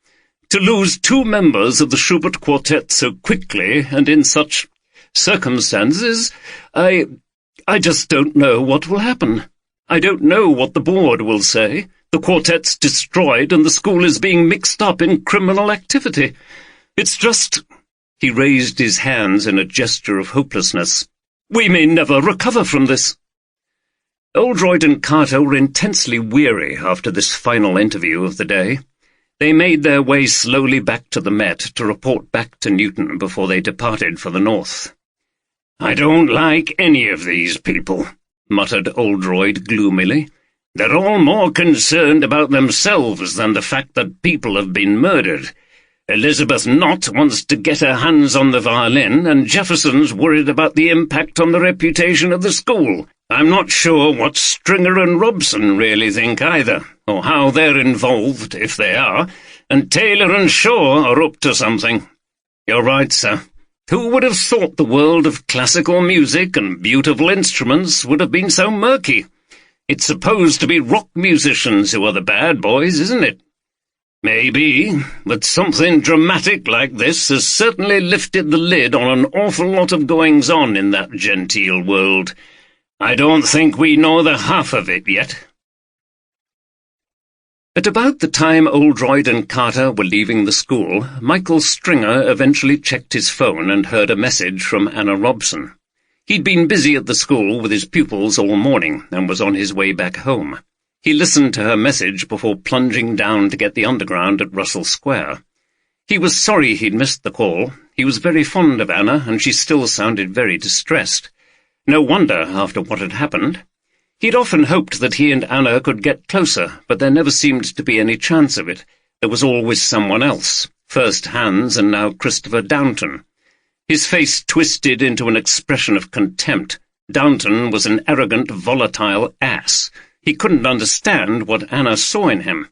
To lose 2 members of the Schubert Quartet so quickly and in such circumstances, I just don't know what will happen. I don't know what the board will say. The quartet's destroyed and the school is being mixed up in criminal activity. It's just—" He raised his hands in a gesture of hopelessness. "We may never recover from this." Oldroyd and Carter were intensely weary after this final interview of the day. They made their way slowly back to the Met to report back to Newton before they departed for the north. "I don't like any of these people," muttered Oldroyd gloomily. "They're all more concerned about themselves than the fact that people have been murdered. Elizabeth Knott wants to get her hands on the violin, and Jefferson's worried about the impact on the reputation of the school. I'm not sure what Stringer and Robson really think either, or how they're involved, if they are, and Taylor and Shaw are up to something. You're right, sir. Who would have thought the world of classical music and beautiful instruments would have been so murky? It's supposed to be rock musicians who are the bad boys, isn't it? Maybe, but something dramatic like this has certainly lifted the lid on an awful lot of goings-on in that genteel world. I don't think we know the half of it yet." At about the time Oldroyd and Carter were leaving the school, Michael Stringer eventually checked his phone and heard a message from Anna Robson. He'd been busy at the school with his pupils all morning and was on his way back home. He listened to her message before plunging down to get the underground at Russell Square. He was sorry he'd missed the call. He was very fond of Anna, and she still sounded very distressed. No wonder, after what had happened. He'd often hoped that he and Anna could get closer, but there never seemed to be any chance of it. There was always someone else, first Hans and now Christopher Downton. His face twisted into an expression of contempt. Downton was an arrogant, volatile ass. He couldn't understand what Anna saw in him.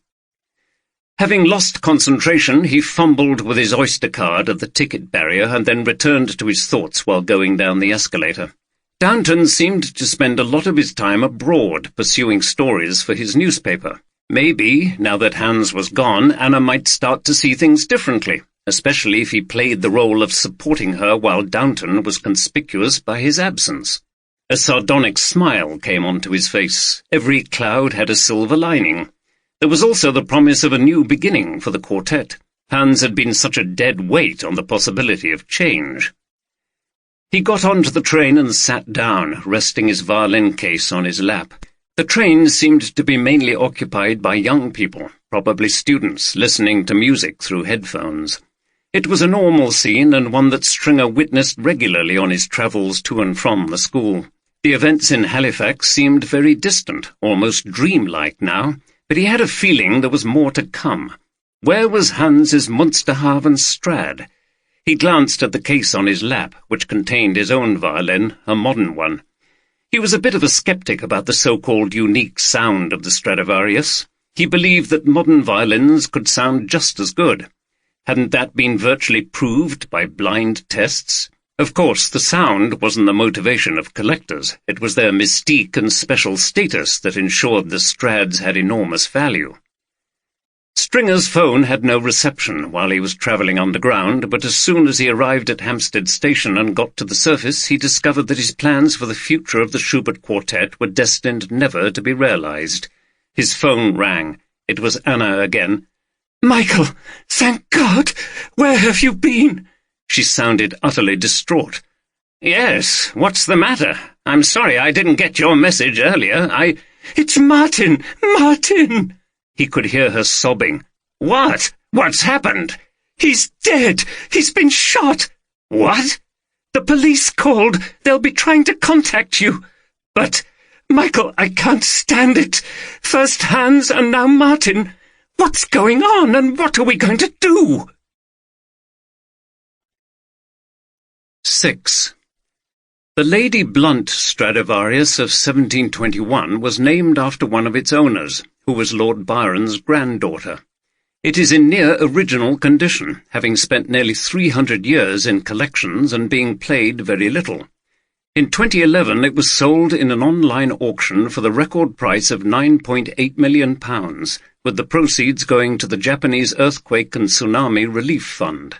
Having lost concentration, he fumbled with his Oyster card at the ticket barrier and then returned to his thoughts while going down the escalator. Downton seemed to spend a lot of his time abroad, pursuing stories for his newspaper. Maybe, now that Hans was gone, Anna might start to see things differently, especially if he played the role of supporting her while Downton was conspicuous by his absence. A sardonic smile came onto his face. Every cloud had a silver lining. There was also the promise of a new beginning for the quartet. Hans had been such a dead weight on the possibility of change. He got onto the train and sat down, resting his violin case on his lap. The train seemed to be mainly occupied by young people, probably students, listening to music through headphones. It was a normal scene, and one that Stringer witnessed regularly on his travels to and from the school. The events in Halifax seemed very distant, almost dreamlike now, but he had a feeling there was more to come. Where was Hans's Munsterhaven Strad? He glanced at the case on his lap, which contained his own violin, a modern one. He was a bit of a skeptic about the so-called unique sound of the Stradivarius. He believed that modern violins could sound just as good. Hadn't that been virtually proved by blind tests? Of course, the sound wasn't the motivation of collectors. It was their mystique and special status that ensured the Strads had enormous value. Stringer's phone had no reception while he was travelling underground, but as soon as he arrived at Hampstead Station and got to the surface, he discovered that his plans for the future of the Schubert Quartet were destined never to be realised. His phone rang. It was Anna again. "Michael, thank God! Where have you been?" She sounded utterly distraught. "Yes, what's the matter? I'm sorry I didn't get your message earlier. It's Martin! Martin!" He could hear her sobbing. "What? What's happened?" "He's dead! He's been shot!" "What?" "The police called. They'll be trying to contact you. But, Michael, I can't stand it. First Hans and now Martin. What's going on, and what are we going to do?" 6. The Lady Blunt Stradivarius of 1721 was named after one of its owners, who was Lord Byron's granddaughter. It is in near original condition, having spent nearly 300 years in collections and being played very little. In 2011 it was sold in an online auction for the record price of £9.8 million, with the proceeds going to the Japanese Earthquake and Tsunami Relief Fund.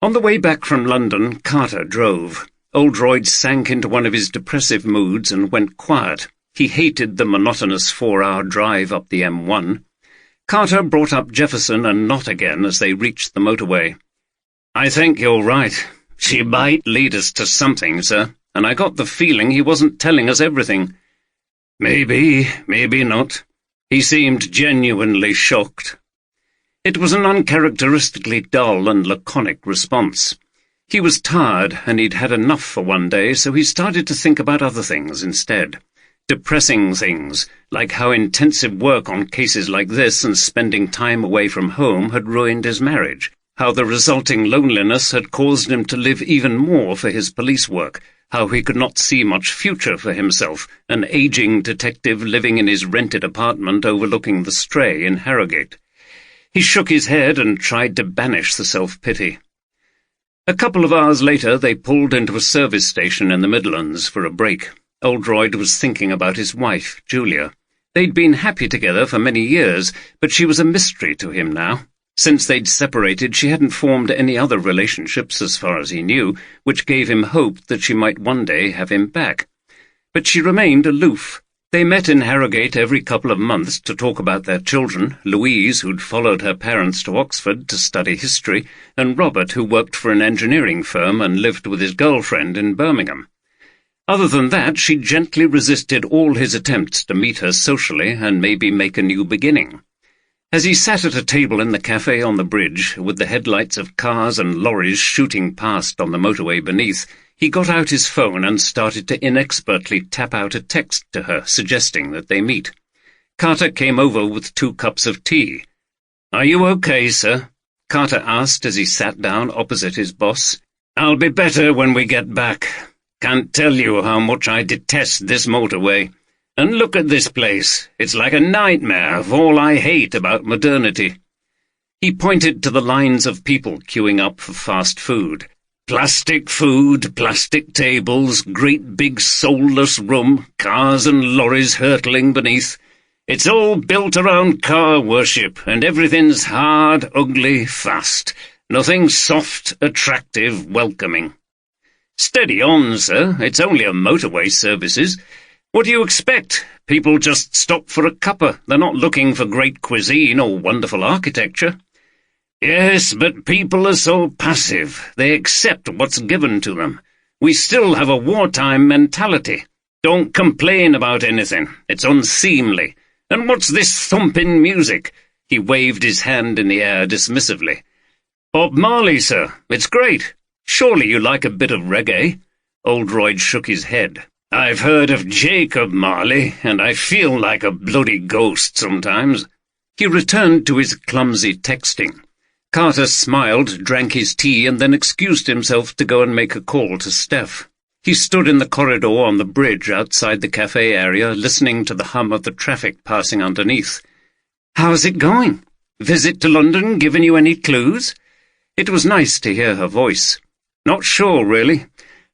On the way back from London, Carter drove. Oldroyd sank into one of his depressive moods and went quiet. He hated the monotonous 4-hour drive up the M1. Carter brought up Jefferson and Knott again as they reached the motorway. "I think you're right. She might lead us to something, sir, and I got the feeling he wasn't telling us everything." "Maybe, maybe not." He seemed genuinely shocked. It was an uncharacteristically dull and laconic response. He was tired, and he'd had enough for one day, so he started to think about other things instead. Depressing things, like how intensive work on cases like this and spending time away from home had ruined his marriage, how the resulting loneliness had caused him to live even more for his police work, how he could not see much future for himself, an aging detective living in his rented apartment overlooking the Stray in Harrogate. He shook his head and tried to banish the self-pity. A couple of hours later they pulled into a service station in the Midlands for a break. Oldroyd was thinking about his wife, Julia. They'd been happy together for many years, but she was a mystery to him now. Since they'd separated, she hadn't formed any other relationships as far as he knew, which gave him hope that she might one day have him back. But she remained aloof. They met in Harrogate every couple of months to talk about their children, Louise, who'd followed her parents to Oxford to study history, and Robert, who worked for an engineering firm and lived with his girlfriend in Birmingham. Other than that, she gently resisted all his attempts to meet her socially and maybe make a new beginning. As he sat at a table in the cafe on the bridge, with the headlights of cars and lorries shooting past on the motorway beneath, he got out his phone and started to inexpertly tap out a text to her, suggesting that they meet. Carter came over with 2 cups of tea. "Are you okay, sir?" Carter asked as he sat down opposite his boss. "I'll be better when we get back. Can't tell you how much I detest this motorway. And look at this place. It's like a nightmare of all I hate about modernity." He pointed to the lines of people queuing up for fast food. Plastic food, plastic tables, great big soulless room, cars and lorries hurtling beneath. It's all built around car worship, and everything's hard, ugly, fast. Nothing soft, attractive, welcoming. Steady on, sir. It's only a motorway services. What do you expect? People just stop for a cuppa. They're not looking for great cuisine or wonderful architecture. Yes, but people are so passive. They accept what's given to them. We still have a wartime mentality. Don't complain about anything. It's unseemly. And what's this thumping music?" He waved his hand in the air dismissively. "Bob Marley, sir. It's great. Surely you like a bit of reggae?" Oldroyd shook his head. "I've heard of Jacob Marley, and I feel like a bloody ghost sometimes." He returned to his clumsy texting. Carter smiled, drank his tea, and then excused himself to go and make a call to Steph. He stood in the corridor on the bridge outside the cafe area, listening to the hum of the traffic passing underneath. "How's it going? Visit to London given you any clues?" It was nice to hear her voice. "Not sure, really.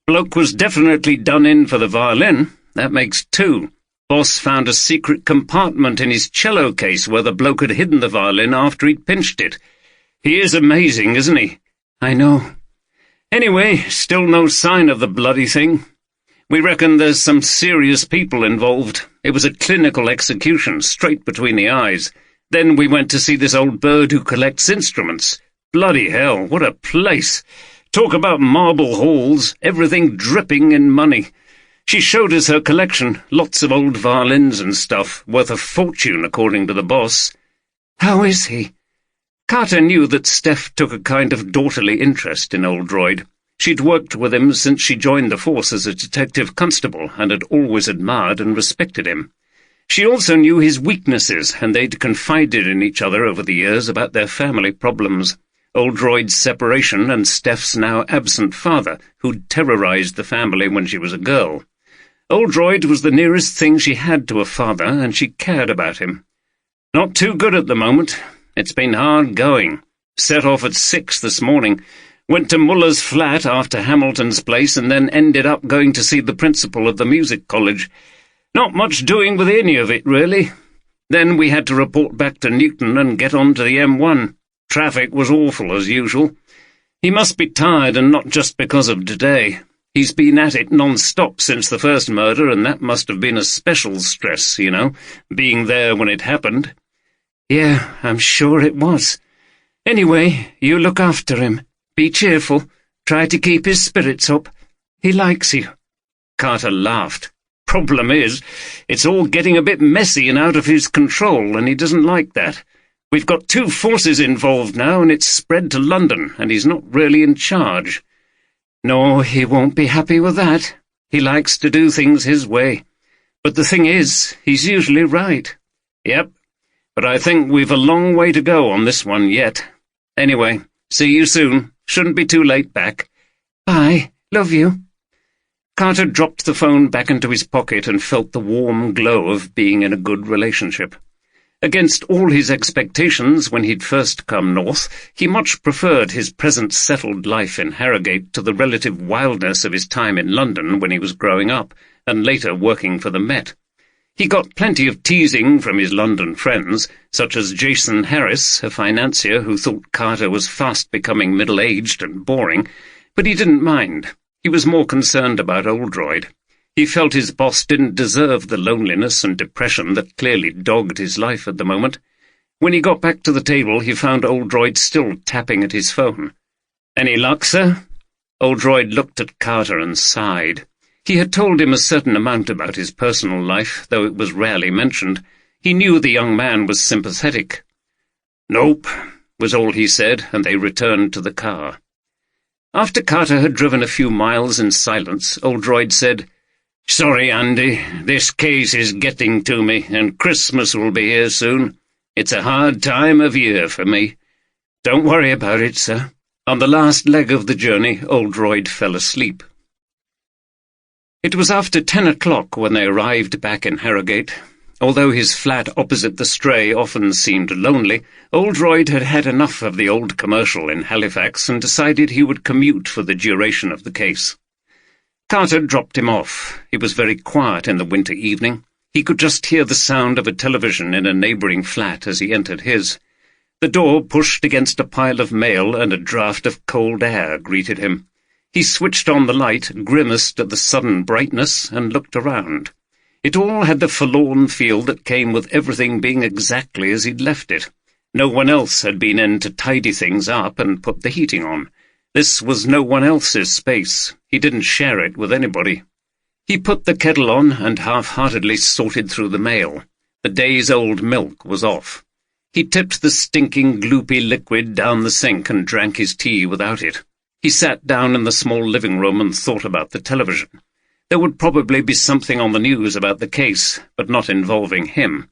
Bloke was definitely done in for the violin. That makes two. Boss found a secret compartment in his cello case where the bloke had hidden the violin after he'd pinched it. He is amazing, isn't he?" "I know. Anyway, still no sign of the bloody thing. We reckon there's some serious people involved. It was a clinical execution, straight between the eyes. Then we went to see this old bird who collects instruments. Bloody hell, what a place! Talk about marble halls, everything dripping in money. She showed us her collection, lots of old violins and stuff, worth a fortune according to the boss." "How is he?" Carter knew that Steph took a kind of daughterly interest in Oldroyd. She'd worked with him since she joined the force as a detective constable and had always admired and respected him. She also knew his weaknesses, and they'd confided in each other over the years about their family problems. Oldroyd's separation and Steph's now absent father, who'd terrorized the family when she was a girl. Oldroyd was the nearest thing she had to a father, and she cared about him. "Not too good at the moment. It's been hard going. Set off at 6 this morning. Went to Muller's flat after Hamilton's place and then ended up going to see the principal of the music college. Not much doing with any of it, really. Then we had to report back to Newton and get on to the M1. Traffic was awful, as usual. He must be tired, and not just because of today. He's been at it non-stop since the first murder, and that must have been a special stress, you know, being there when it happened." "Yeah, I'm sure it was. Anyway, you look after him. Be cheerful. Try to keep his spirits up. He likes you." Carter laughed. "Problem is, it's all getting a bit messy and out of his control, and he doesn't like that. We've got two forces involved now, and it's spread to London, and he's not really in charge." "No, he won't be happy with that. He likes to do things his way. But the thing is, he's usually right." "Yep. But I think we've a long way to go on this one yet. Anyway, see you soon. Shouldn't be too late back." "Bye. Love you." Carter dropped the phone back into his pocket and felt the warm glow of being in a good relationship. Against all his expectations when he'd first come north, he much preferred his present settled life in Harrogate to the relative wildness of his time in London when he was growing up, and later working for the Met. He got plenty of teasing from his London friends, such as Jason Harris, a financier who thought Carter was fast becoming middle-aged and boring, but he didn't mind. He was more concerned about Oldroyd. He felt his boss didn't deserve the loneliness and depression that clearly dogged his life at the moment. When he got back to the table, he found Oldroyd still tapping at his phone. "Any luck, sir?" Oldroyd looked at Carter and sighed. He had told him a certain amount about his personal life, though it was rarely mentioned. He knew the young man was sympathetic. "Nope," was all he said, and they returned to the car. After Carter had driven a few miles in silence, Oldroyd said, "Sorry, Andy, this case is getting to me, and Christmas will be here soon. It's a hard time of year for me." "Don't worry about it, sir." On the last leg of the journey, Oldroyd fell asleep. It was after 10 o'clock when they arrived back in Harrogate. Although his flat opposite the Stray often seemed lonely, Oldroyd had had enough of the old commercial in Halifax and decided he would commute for the duration of the case. Carter dropped him off. It was very quiet in the winter evening. He could just hear the sound of a television in a neighbouring flat as he entered his. The door pushed against a pile of mail, and a draught of cold air greeted him. He switched on the light, grimaced at the sudden brightness, and looked around. It all had the forlorn feel that came with everything being exactly as he'd left it. No one else had been in to tidy things up and put the heating on. This was no one else's space. He didn't share it with anybody. He put the kettle on and half-heartedly sorted through the mail. The day's old milk was off. He tipped the stinking, gloopy liquid down the sink and drank his tea without it. He sat down in the small living room and thought about the television. There would probably be something on the news about the case, but not involving him.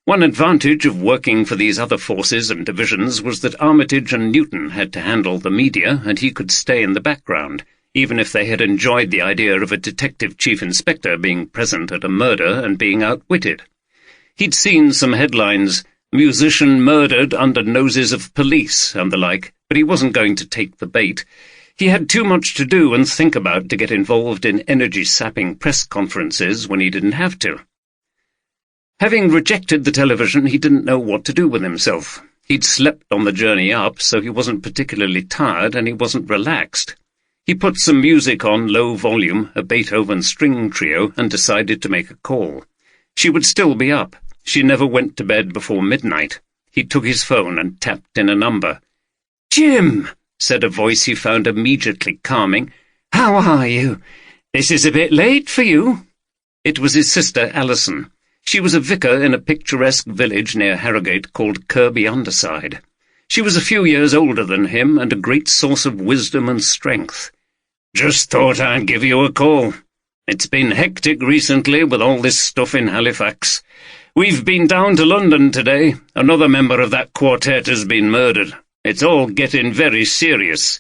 One advantage of working for these other forces and divisions was that Armitage and Newton had to handle the media, and he could stay in the background, even if they had enjoyed the idea of a detective chief inspector being present at a murder and being outwitted. He'd seen some headlines, "Musician murdered under noses of police," and the like, but he wasn't going to take the bait. He had too much to do and think about to get involved in energy-sapping press conferences when he didn't have to. Having rejected the television, he didn't know what to do with himself. He'd slept on the journey up, so he wasn't particularly tired and he wasn't relaxed. He put some music on low volume, a Beethoven string trio, and decided to make a call. She would still be up. She never went to bed before midnight. He took his phone and tapped in a number. "Jim," said a voice he found immediately calming. "How are you? This is a bit late for you." It was his sister Alison. She was a vicar in a picturesque village near Harrogate called Kirby-Underside. She was a few years older than him and a great source of wisdom and strength. "Just thought I'd give you a call. It's been hectic recently with all this stuff in Halifax. We've been down to London today. Another member of that quartet has been murdered. It's all getting very serious."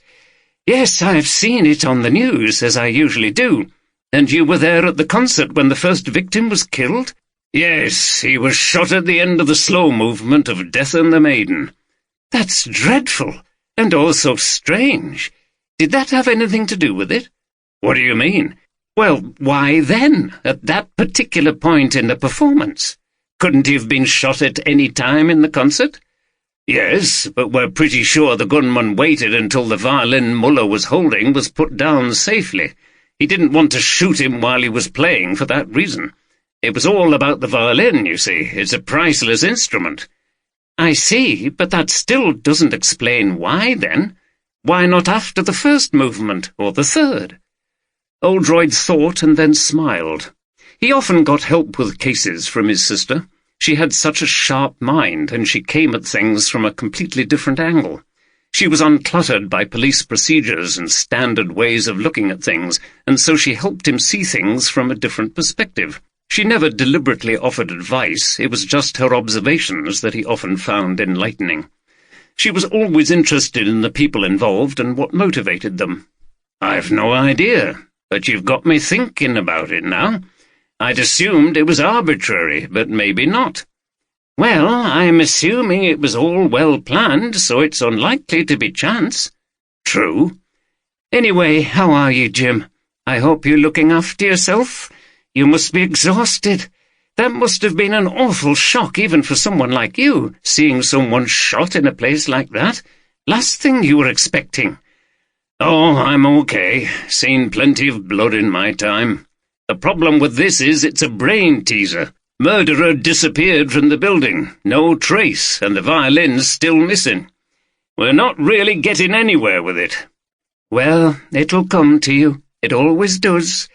"Yes, I've seen it on the news, as I usually do. And you were there at the concert when the first victim was killed?" "Yes, he was shot at the end of the slow movement of Death and the Maiden." "That's dreadful, and also strange. Did that have anything to do with it?" "What do you mean?" "Well, why then, at that particular point in the performance? Couldn't he have been shot at any time in the concert?" "Yes, but we're pretty sure the gunman waited until the violin Muller was holding was put down safely. He didn't want to shoot him while he was playing for that reason. It was all about the violin, you see. It's a priceless instrument." "I see, but that still doesn't explain why, then. Why not after the first movement, or the third?" Oldroyd thought and then smiled. He often got help with cases from his sister. She had such a sharp mind, and she came at things from a completely different angle. She was uncluttered by police procedures and standard ways of looking at things, and so she helped him see things from a different perspective. She never deliberately offered advice. It was just her observations that he often found enlightening. She was always interested in the people involved and what motivated them. "I've no idea, but you've got me thinking about it now. I'd assumed it was arbitrary, but maybe not." "Well, I'm assuming it was all well planned, so it's unlikely to be chance." "True." "Anyway, how are you, Jim? I hope you're looking after yourself. You must be exhausted. That must have been an awful shock even for someone like you, seeing someone shot in a place like that. Last thing you were expecting." "Oh, I'm okay. Seen plenty of blood in my time. The problem with this is it's a brain teaser. Murderer disappeared from the building. No trace, and the violin's still missing. We're not really getting anywhere with it." "Well, it'll come to you. It always does.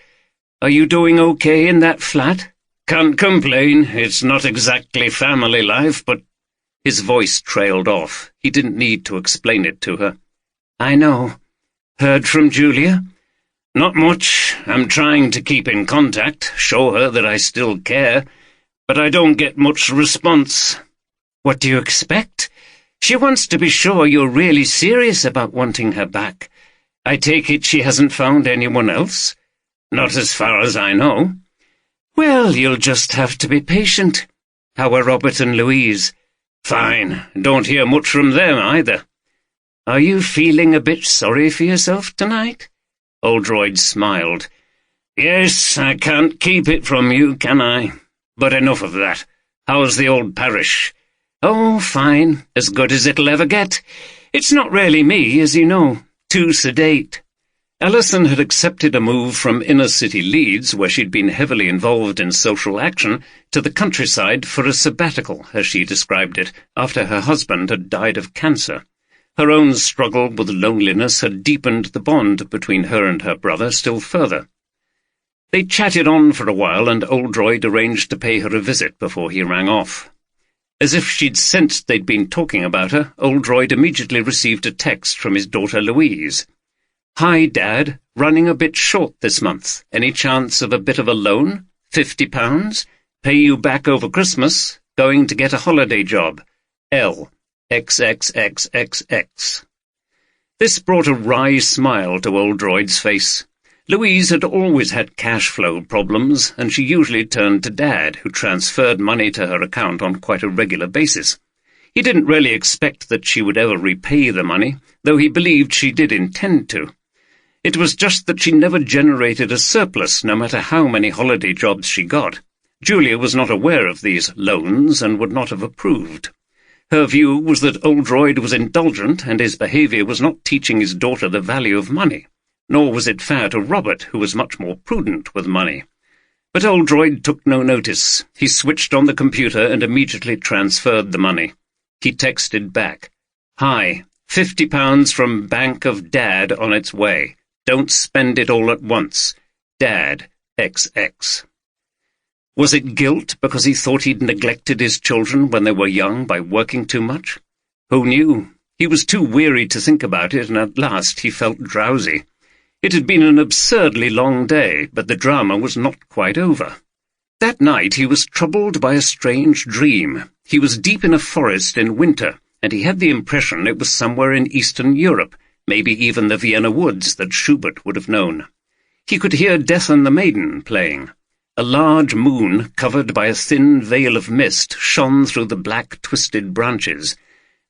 Are you doing okay in that flat?" "Can't complain. It's not exactly family life, but—" His voice trailed off. He didn't need to explain it to her. "I know. Heard from Julia?" "Not much. I'm trying to keep in contact, show her that I still care, but I don't get much response." "What do you expect? She wants to be sure you're really serious about wanting her back. I take it she hasn't found anyone else?" "Not as far as I know." "Well, you'll just have to be patient. How are Robert and Louise?" "Fine. Don't hear much from them either." "Are you feeling a bit sorry for yourself tonight?" Oldroyd smiled. "Yes, I can't keep it from you, can I? But enough of that. How's the old parish?" "Oh, fine. As good as it'll ever get. It's not really me, as you know. Too sedate." Alison had accepted a move from inner-city Leeds, where she'd been heavily involved in social action, to the countryside for a sabbatical, as she described it, after her husband had died of cancer. Her own struggle with loneliness had deepened the bond between her and her brother still further. They chatted on for a while, and Oldroyd arranged to pay her a visit before he rang off. As if she'd sensed they'd been talking about her, Oldroyd immediately received a text from his daughter Louise. "Hi, Dad. Running a bit short this month. Any chance of a bit of a loan? £50? Pay you back over Christmas. Going to get a holiday job. L. XXXXX." This brought a wry smile to Oldroyd's face. Louise had always had cash flow problems, and she usually turned to Dad, who transferred money to her account on quite a regular basis. He didn't really expect that she would ever repay the money, though he believed she did intend to. It was just that she never generated a surplus, no matter how many holiday jobs she got. Julia was not aware of these loans and would not have approved. Her view was that Oldroyd was indulgent, and his behaviour was not teaching his daughter the value of money. Nor was it fair to Robert, who was much more prudent with money. But Oldroyd took no notice. He switched on the computer and immediately transferred the money. He texted back, "Hi, £50 from Bank of Dad on its way. Don't spend it all at once. Dad, XX." Was it guilt because he thought he'd neglected his children when they were young by working too much? Who knew? He was too weary to think about it, and at last he felt drowsy. It had been an absurdly long day, but the drama was not quite over. That night he was troubled by a strange dream. He was deep in a forest in winter, and he had the impression it was somewhere in Eastern Europe, maybe even the Vienna woods that Schubert would have known. He could hear Death and the Maiden playing. A large moon, covered by a thin veil of mist, shone through the black, twisted branches.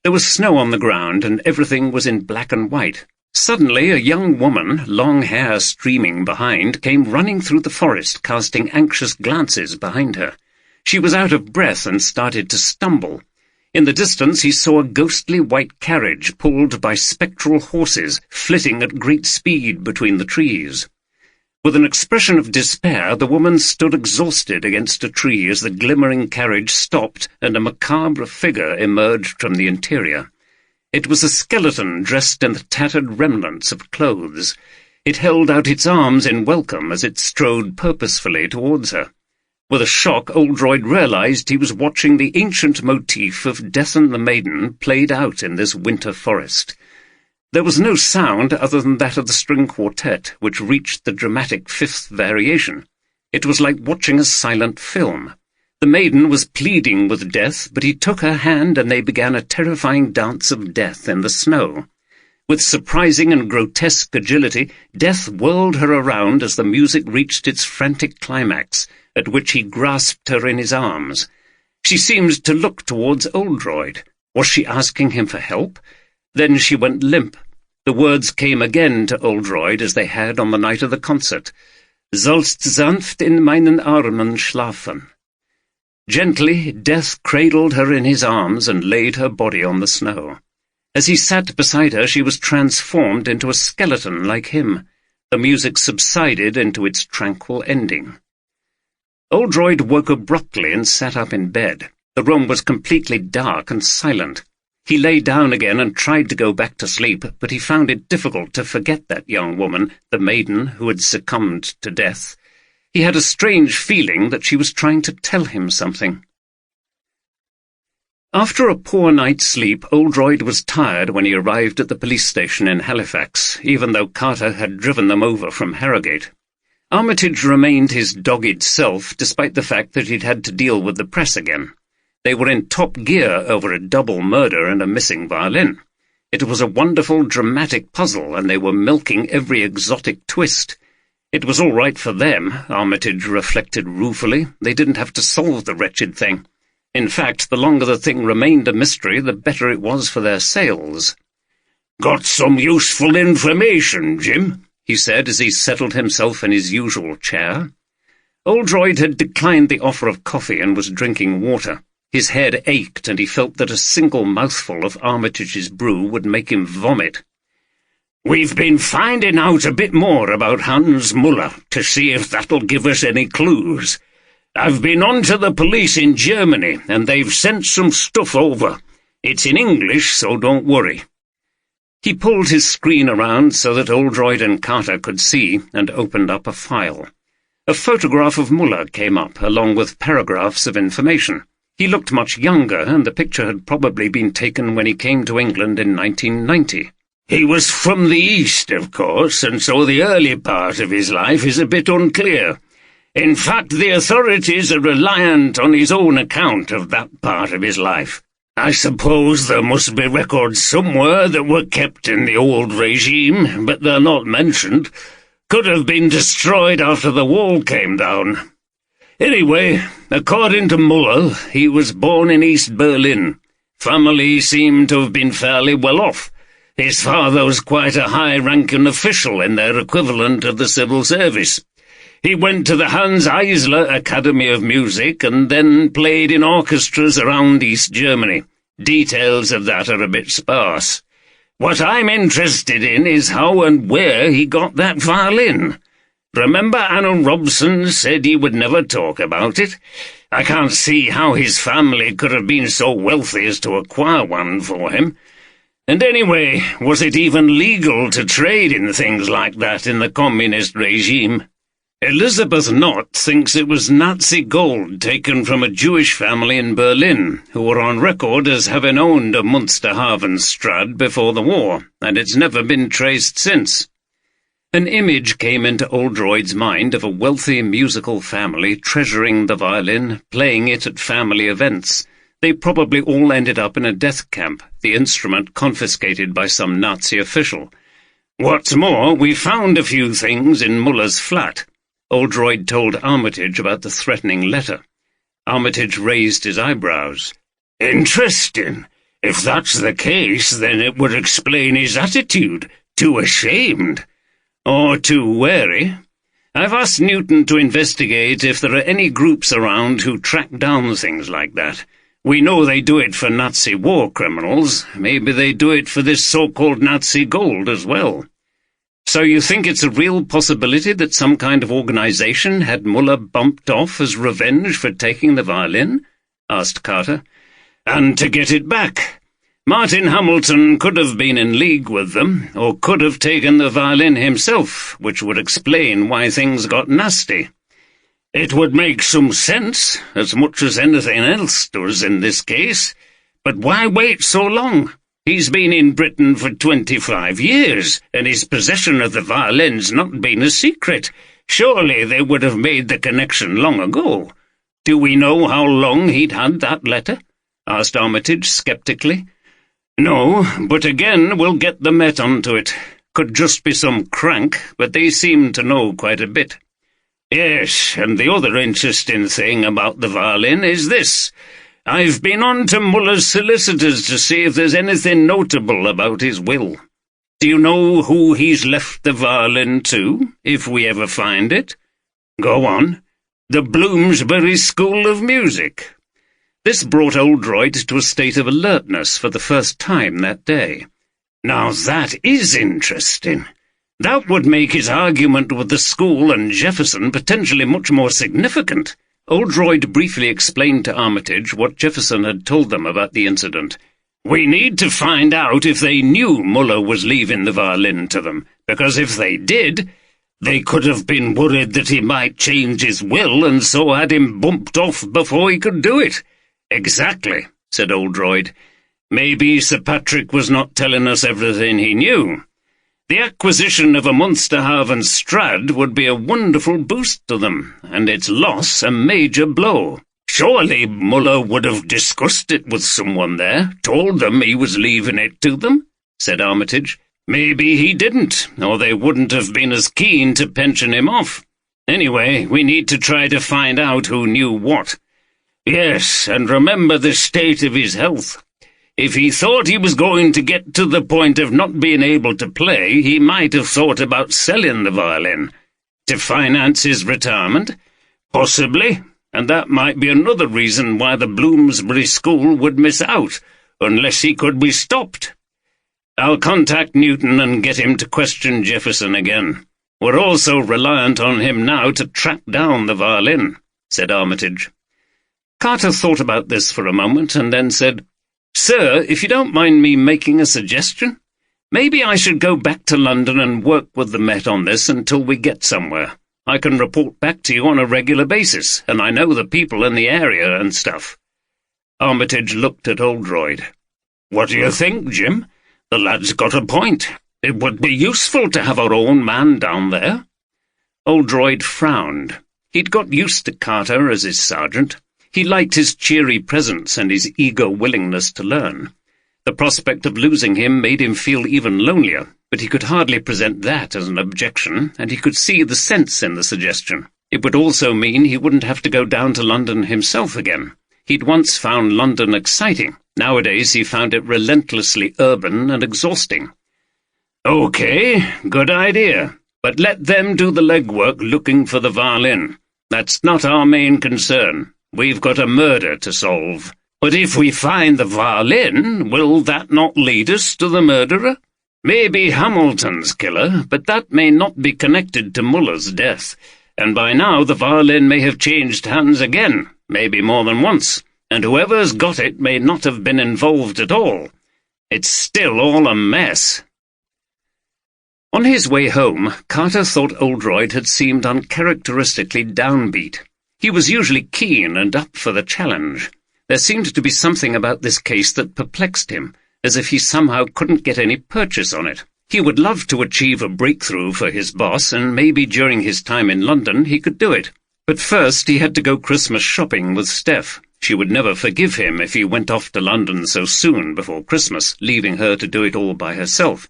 There was snow on the ground, and everything was in black and white. Suddenly a young woman, long hair streaming behind, came running through the forest, casting anxious glances behind her. She was out of breath and started to stumble. In the distance he saw a ghostly white carriage pulled by spectral horses, flitting at great speed between the trees. With an expression of despair, the woman stood exhausted against a tree as the glimmering carriage stopped and a macabre figure emerged from the interior. It was a skeleton dressed in the tattered remnants of clothes. It held out its arms in welcome as it strode purposefully towards her. With a shock, Oldroyd realized he was watching the ancient motif of Death and the Maiden played out in this winter forest. There was no sound other than that of the string quartet, which reached the dramatic fifth variation. It was like watching a silent film. The maiden was pleading with Death, but he took her hand and they began a terrifying dance of death in the snow. With surprising and grotesque agility, Death whirled her around as the music reached its frantic climax, at which he grasped her in his arms. She seemed to look towards Oldroyd. Was she asking him for help? Then she went limp. The words came again to Oldroyd as they had on the night of the concert. "Sollst sanft in meinen Armen schlafen." Gently, Death cradled her in his arms and laid her body on the snow. As he sat beside her, she was transformed into a skeleton like him. The music subsided into its tranquil ending. Oldroyd woke abruptly and sat up in bed. The room was completely dark and silent. He lay down again and tried to go back to sleep, but he found it difficult to forget that young woman, the maiden who had succumbed to death. He had a strange feeling that she was trying to tell him something. After a poor night's sleep, Oldroyd was tired when he arrived at the police station in Halifax, even though Carter had driven them over from Harrogate. Armitage remained his dogged self, despite the fact that he'd had to deal with the press again. They were in top gear over a double murder and a missing violin. It was a wonderful, dramatic puzzle, and they were milking every exotic twist. It was all right for them, Armitage reflected ruefully. They didn't have to solve the wretched thing. In fact, the longer the thing remained a mystery, the better it was for their sales. "Got some useful information, Jim," he said as he settled himself in his usual chair. Oldroyd had declined the offer of coffee and was drinking water. His head ached, and he felt that a single mouthful of Armitage's brew would make him vomit. "We've been finding out a bit more about Hans Muller, to see if that'll give us any clues. I've been on to the police in Germany, and they've sent some stuff over. It's in English, so don't worry." He pulled his screen around so that Oldroyd and Carter could see, and opened up a file. A photograph of Muller came up, along with paragraphs of information. He looked much younger, and the picture had probably been taken when he came to England in 1990. He was from the East, of course, and so the early part of his life is a bit unclear. In fact, the authorities are reliant on his own account of that part of his life. I suppose there must be records somewhere that were kept in the old regime, but they're not mentioned. Could have been destroyed after the wall came down. Anyway, according to Muller, he was born in East Berlin. Family seemed to have been fairly well off. His father was quite a high-ranking official in their equivalent of the civil service. He went to the Hans Eisler Academy of Music and then played in orchestras around East Germany. Details of that are a bit sparse. What I'm interested in is how and where he got that violin. Remember Anna Robson said he would never talk about it? I can't see how his family could have been so wealthy as to acquire one for him. And anyway, was it even legal to trade in things like that in the communist regime? Elizabeth Knott thinks it was Nazi gold taken from a Jewish family in Berlin, who were on record as having owned a Munsterhavenstrad before the war, and it's never been traced since. An image came into Oldroyd's mind of a wealthy musical family treasuring the violin, playing it at family events. They probably all ended up in a death camp, the instrument confiscated by some Nazi official. What's more, we found a few things in Muller's flat. Oldroyd told Armitage about the threatening letter. Armitage raised his eyebrows. Interesting. If that's the case, then it would explain his attitude. Too ashamed. Or too wary. I've asked Newton to investigate if there are any groups around who track down things like that. We know they do it for Nazi war criminals. Maybe they do it for this so-called Nazi gold as well. So you think it's a real possibility that some kind of organization had Muller bumped off as revenge for taking the violin? Asked Carter. And to get it back. Martin Hamilton could have been in league with them, or could have taken the violin himself, which would explain why things got nasty. It would make some sense, as much as anything else does in this case. But why wait so long? He's been in Britain for 25 years, and his possession of the violin's not been a secret. Surely they would have made the connection long ago. Do we know how long he'd had that letter? Asked Armitage sceptically. No, but again we'll get the Met onto it. Could just be some crank, but they seem to know quite a bit. Yes, and the other interesting thing about the violin is this. I've been on to Muller's solicitors to see if there's anything notable about his will. Do you know who he's left the violin to, if we ever find it? Go on. The Bloomsbury School of Music. This brought Oldroyd to a state of alertness for the first time that day. Now that is interesting. That would make his argument with the school and Jefferson potentially much more significant. Oldroyd briefly explained to Armitage what Jefferson had told them about the incident. We need to find out if they knew Muller was leaving the violin to them, because if they did, they could have been worried that he might change his will and so had him bumped off before he could do it. Exactly, said Oldroyd. Maybe Sir Patrick was not telling us everything he knew. The acquisition of a Munsterhavenstrad would be a wonderful boost to them, and its loss a major blow. Surely Muller would have discussed it with someone there, told them he was leaving it to them, said Armitage. Maybe he didn't, or they wouldn't have been as keen to pension him off. Anyway, we need to try to find out who knew what. Yes, and remember the state of his health. If he thought he was going to get to the point of not being able to play, he might have thought about selling the violin. To finance his retirement? Possibly, and that might be another reason why the Bloomsbury School would miss out, unless he could be stopped. I'll contact Newton and get him to question Jefferson again. We're also reliant on him now to track down the violin, said Armitage. Carter thought about this for a moment and then said, Sir, if you don't mind me making a suggestion, maybe I should go back to London and work with the Met on this until we get somewhere. I can report back to you on a regular basis, and I know the people in the area and stuff." Armitage looked at Oldroyd. "What do you think, Jim? The lad's got a point. It would be useful to have our own man down there." Oldroyd frowned. He'd got used to Carter as his sergeant. He liked his cheery presence and his eager willingness to learn. The prospect of losing him made him feel even lonelier, but he could hardly present that as an objection, and he could see the sense in the suggestion. It would also mean he wouldn't have to go down to London himself again. He'd once found London exciting. Nowadays he found it relentlessly urban and exhausting. "Okay, good idea. But let them do the legwork looking for the violin. That's not our main concern. We've got a murder to solve. But if we find the violin, will that not lead us to the murderer? Maybe Hamilton's killer, but that may not be connected to Muller's death. And by now the violin may have changed hands again, maybe more than once, and whoever's got it may not have been involved at all. It's still all a mess." On his way home, Carter thought Oldroyd had seemed uncharacteristically downbeat. He was usually keen and up for the challenge. There seemed to be something about this case that perplexed him, as if he somehow couldn't get any purchase on it. He would love to achieve a breakthrough for his boss, and maybe during his time in London he could do it. But first he had to go Christmas shopping with Steph. She would never forgive him if he went off to London so soon before Christmas, leaving her to do it all by herself.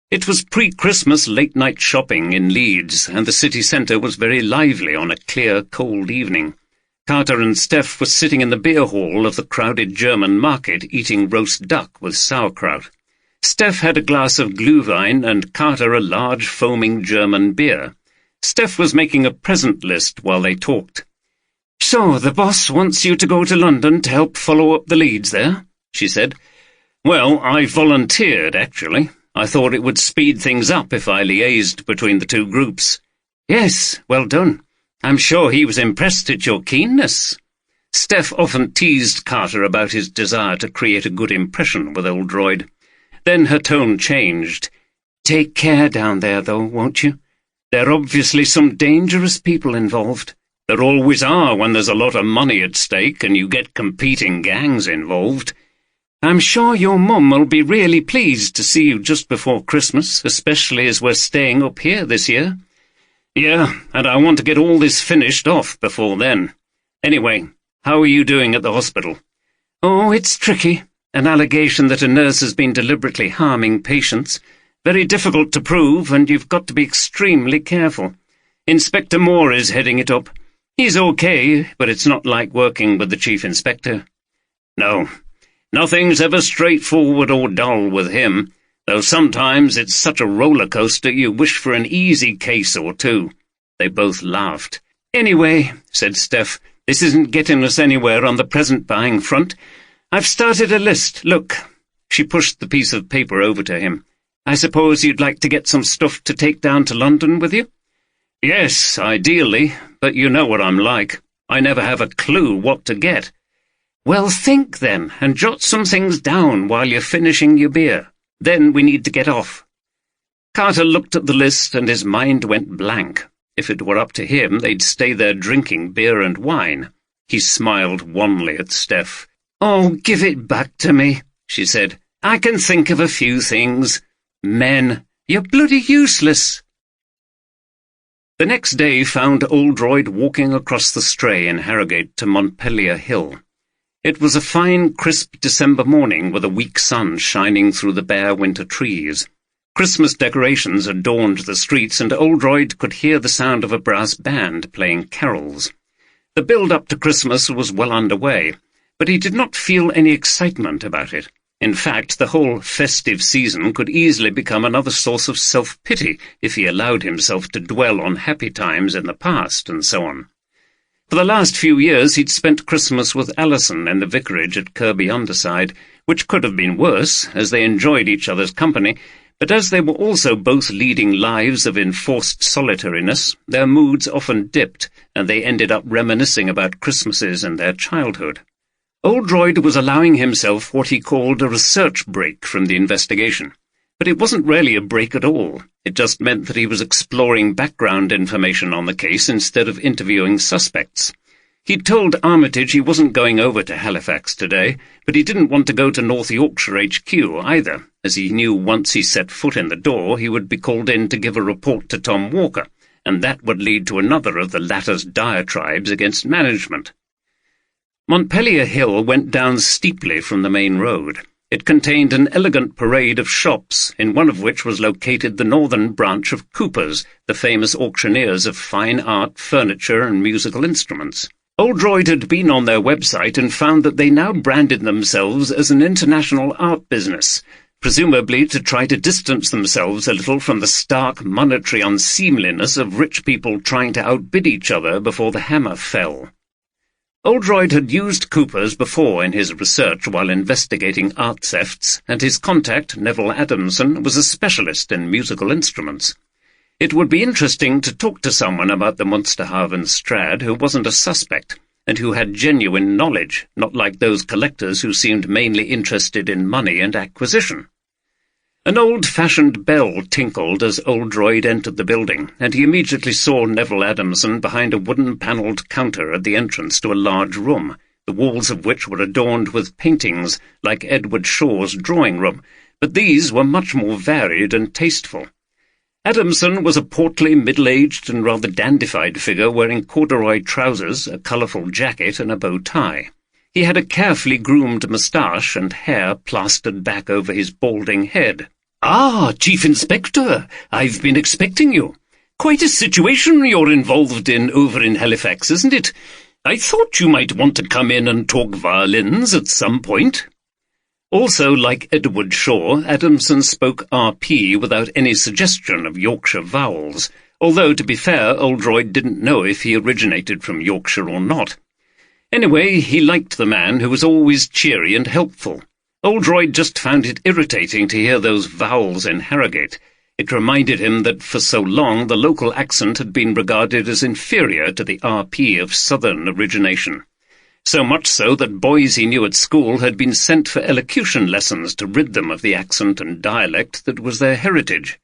It was pre-Christmas late-night shopping in Leeds, and the city centre was very lively on a clear, cold evening. Carter and Steph were sitting in the beer hall of the crowded German market eating roast duck with sauerkraut. Steph had a glass of Glühwein and Carter a large foaming German beer. Steph was making a present list while they talked. "So, the boss wants you to go to London to help follow up the leads there?" she said. "Well, I volunteered, actually. I thought it would speed things up if I liaised between the two groups." "Yes, well done. I'm sure he was impressed at your keenness." Steph often teased Carter about his desire to create a good impression with Oldroyd. Then her tone changed. "Take care down there, though, won't you? There are obviously some dangerous people involved." "There always are when there's a lot of money at stake and you get competing gangs involved." "I'm sure your mum will be really pleased to see you just before Christmas, especially as we're staying up here this year." "Yeah, and I want to get all this finished off before then. Anyway, how are you doing at the hospital?" "Oh, it's tricky. An allegation that a nurse has been deliberately harming patients. Very difficult to prove, and you've got to be extremely careful. Inspector Moore is heading it up. He's okay, but it's not like working with the chief inspector." "No. Nothing's ever straightforward or dull with him, though sometimes it's such a roller coaster you wish for an easy case or two." They both laughed. "Anyway," said Steph, "this isn't getting us anywhere on the present buying front. I've started a list. Look." She pushed the piece of paper over to him. "I suppose you'd like to get some stuff to take down to London with you?" "Yes, ideally, but you know what I'm like. I never have a clue what to get." "Well, think then, and jot some things down while you're finishing your beer. Then we need to get off." Carter looked at the list and his mind went blank. If it were up to him, they'd stay there drinking beer and wine. He smiled wanly at Steph. "Oh, give it back to me," she said. "I can think of a few things. Men, you're bloody useless." The next day found Oldroyd walking across the Stray in Harrogate to Montpellier Hill. It was a fine, crisp December morning with a weak sun shining through the bare winter trees. Christmas decorations adorned the streets, and Oldroyd could hear the sound of a brass band playing carols. The build-up to Christmas was well underway, but he did not feel any excitement about it. In fact, the whole festive season could easily become another source of self-pity if he allowed himself to dwell on happy times in the past and so on. For the last few years he'd spent Christmas with Alison in the vicarage at Kirby-under-Side, which could have been worse, as they enjoyed each other's company, but as they were also both leading lives of enforced solitariness, their moods often dipped, and they ended up reminiscing about Christmases in their childhood. Oldroyd was allowing himself what he called a research break from the investigation. But it wasn't really a break at all. It just meant that he was exploring background information on the case instead of interviewing suspects. He'd told Armitage he wasn't going over to Halifax today, but he didn't want to go to North Yorkshire HQ either, as he knew once he set foot in the door he would be called in to give a report to Tom Walker, and that would lead to another of the latter's diatribes against management. Montpelier Hill went down steeply from the main road. It contained an elegant parade of shops, in one of which was located the northern branch of Cooper's, the famous auctioneers of fine art, furniture, and musical instruments. Oldroyd had been on their website and found that they now branded themselves as an international art business, presumably to try to distance themselves a little from the stark monetary unseemliness of rich people trying to outbid each other before the hammer fell. Oldroyd had used Cooper's before in his research while investigating art thefts, and his contact, Neville Adamson, was a specialist in musical instruments. It would be interesting to talk to someone about the Munsterhaven Strad who wasn't a suspect, and who had genuine knowledge, not like those collectors who seemed mainly interested in money and acquisition. An old-fashioned bell tinkled as Oldroyd entered the building, and he immediately saw Neville Adamson behind a wooden-panelled counter at the entrance to a large room, the walls of which were adorned with paintings like Edward Shaw's drawing room, but these were much more varied and tasteful. Adamson was a portly, middle-aged and rather dandified figure wearing corduroy trousers, a colourful jacket and a bow tie. He had a carefully groomed moustache and hair plastered back over his balding head. "Ah, Chief Inspector, I've been expecting you. Quite a situation you're involved in over in Halifax, isn't it? I thought you might want to come in and talk violins at some point." Also, like Edward Shaw, Adamson spoke RP without any suggestion of Yorkshire vowels, although, to be fair, Oldroyd didn't know if he originated from Yorkshire or not. Anyway, he liked the man, who was always cheery and helpful. Oldroyd just found it irritating to hear those vowels in Harrogate. It reminded him that for so long the local accent had been regarded as inferior to the RP of southern origination. So much so that boys he knew at school had been sent for elocution lessons to rid them of the accent and dialect that was their heritage.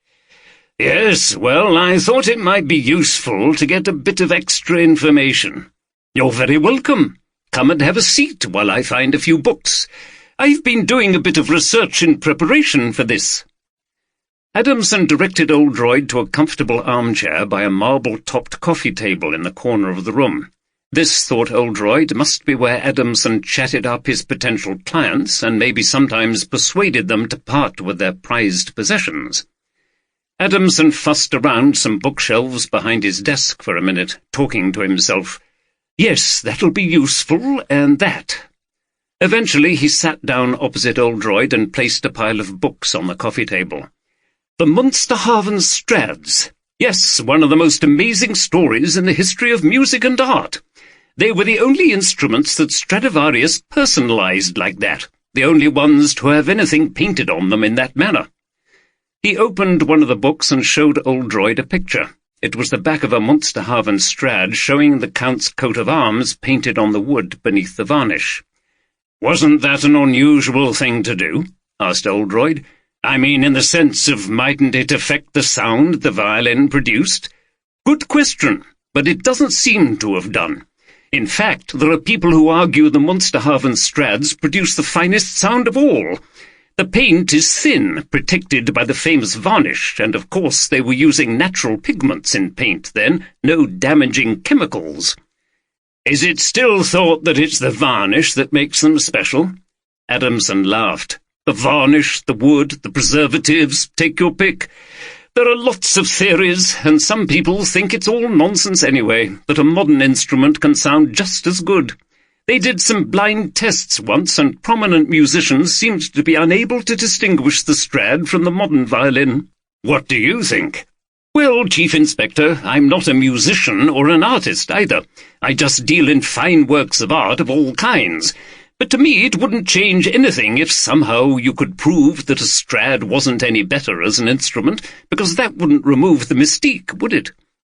"Yes, well, I thought it might be useful to get a bit of extra information." "You're very welcome. Come and have a seat while I find a few books. I've been doing a bit of research in preparation for this." Adamson directed Oldroyd to a comfortable armchair by a marble-topped coffee table in the corner of the room. This, thought Oldroyd, must be where Adamson chatted up his potential clients and maybe sometimes persuaded them to part with their prized possessions. Adamson fussed around some bookshelves behind his desk for a minute, talking to himself. "Yes, that'll be useful, and that." Eventually he sat down opposite Oldroyd and placed a pile of books on the coffee table. "The Munsterhaven Strads. Yes, one of the most amazing stories in the history of music and art. They were the only instruments that Stradivarius personalized like that, the only ones to have anything painted on them in that manner." He opened one of the books and showed Oldroyd a picture. It was the back of a Munsterhaven Strad showing the Count's coat of arms painted on the wood beneath the varnish. "Wasn't that an unusual thing to do?" asked Oldroyd. "I mean, in the sense of mightn't it affect the sound the violin produced?" "Good question, but it doesn't seem to have done. In fact, there are people who argue the Munsterhaven Strads produce the finest sound of all. The paint is thin, protected by the famous varnish, and of course they were using natural pigments in paint then, no damaging chemicals." "Is it still thought that it's the varnish that makes them special?" Adamson laughed. "The varnish, the wood, the preservatives, take your pick. There are lots of theories, and some people think it's all nonsense anyway, that a modern instrument can sound just as good. They did some blind tests once, and prominent musicians seemed to be unable to distinguish the Strad from the modern violin." "What do you think?" "Well, Chief Inspector, I'm not a musician or an artist either. I just deal in fine works of art of all kinds. But to me it wouldn't change anything if somehow you could prove that a Strad wasn't any better as an instrument, because that wouldn't remove the mystique, would it?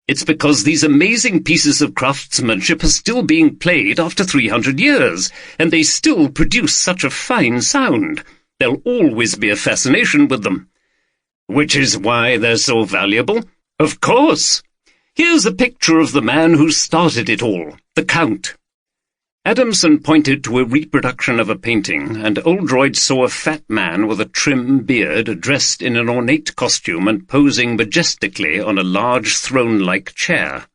It's because these amazing pieces of craftsmanship are still being played after 300 years, and they still produce such a fine sound. There'll always be a fascination with them." Which is why they're so valuable? Of course! Here's a picture of the man who started it all, the Count. Adamson pointed to a reproduction of a painting, and Oldroyd saw a fat man with a trim beard, dressed in an ornate costume and posing majestically on a large throne-like chair.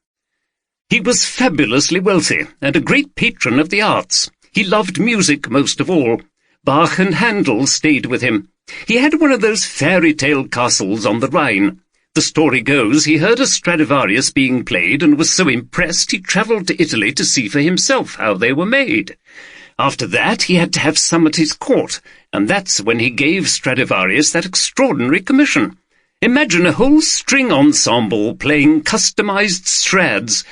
He was fabulously wealthy, and a great patron of the arts. He loved music most of all. Bach and Handel stayed with him. He had one of those fairy-tale castles on the Rhine. The story goes he heard a Stradivarius being played and was so impressed he travelled to Italy to see for himself how they were made. After that he had to have some at his court, and that's when he gave Stradivarius that extraordinary commission. Imagine a whole string ensemble playing customised Strads.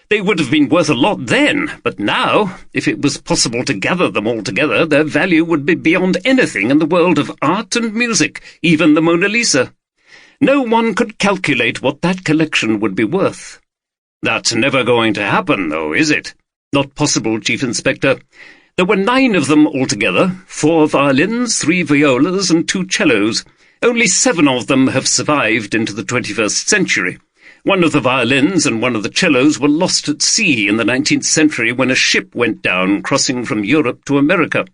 They would have been worth a lot then, but now, if it was possible to gather them all together, their value would be beyond anything in the world of art and music, even the Mona Lisa. No one could calculate what that collection would be worth. That's never going to happen, though, is it? Not possible, Chief Inspector. There were 9 of them altogether, 4 violins, 3 violas, and 2 cellos. Only 7 of them have survived into the 21st century. One of the violins and one of the cellos were lost at sea in the 19th century when a ship went down crossing from Europe to America.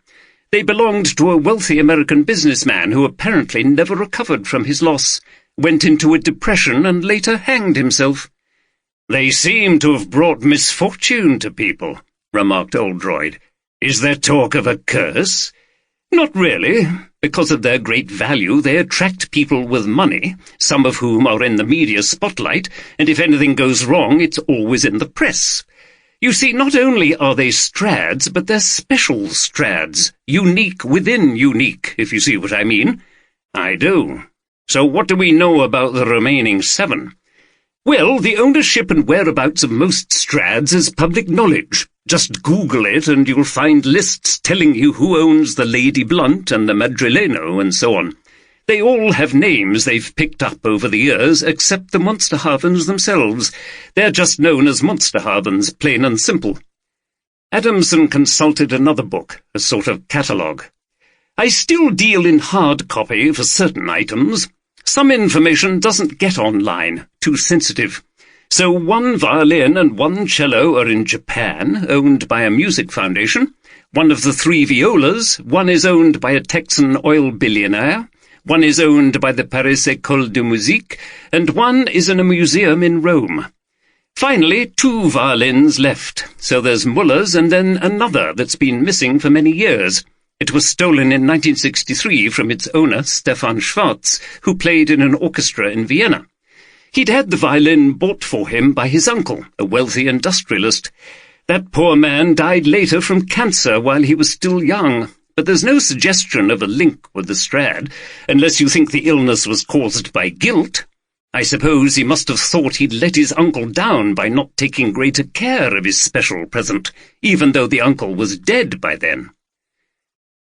They belonged to a wealthy American businessman who apparently never recovered from his loss, went into a depression and later hanged himself. "They seem to have brought misfortune to people," remarked Oldroyd. "Is there talk of a curse?" "Not really. Because of their great value, they attract people with money, some of whom are in the media spotlight, and if anything goes wrong, it's always in the press. You see, not only are they Strads, but they're special Strads, unique within unique, if you see what I mean." "I do. So what do we know about the remaining 7? "Well, the ownership and whereabouts of most Strads is public knowledge. Just Google it and you'll find lists telling you who owns the Lady Blunt and the Madrileno and so on. They all have names they've picked up over the years, except the Monsterhavens themselves. They're just known as Monsterhavens, plain and simple." Adamson consulted another book, a sort of catalogue. "I still deal in hard copy for certain items. Some information doesn't get online, too sensitive. So 1 violin and 1 cello are in Japan, owned by a music foundation. One of the 3 violas, one is owned by a Texan oil billionaire, one is owned by the Paris École de Musique, and one is in a museum in Rome. Finally, 2 violins left, so there's Muller's and then another that's been missing for many years. It was stolen in 1963 from its owner, Stefan Schwarz, who played in an orchestra in Vienna. He'd had the violin bought for him by his uncle, a wealthy industrialist. That poor man died later from cancer while he was still young, but there's no suggestion of a link with the Strad, unless you think the illness was caused by guilt. I suppose he must have thought he'd let his uncle down by not taking greater care of his special present, even though the uncle was dead by then."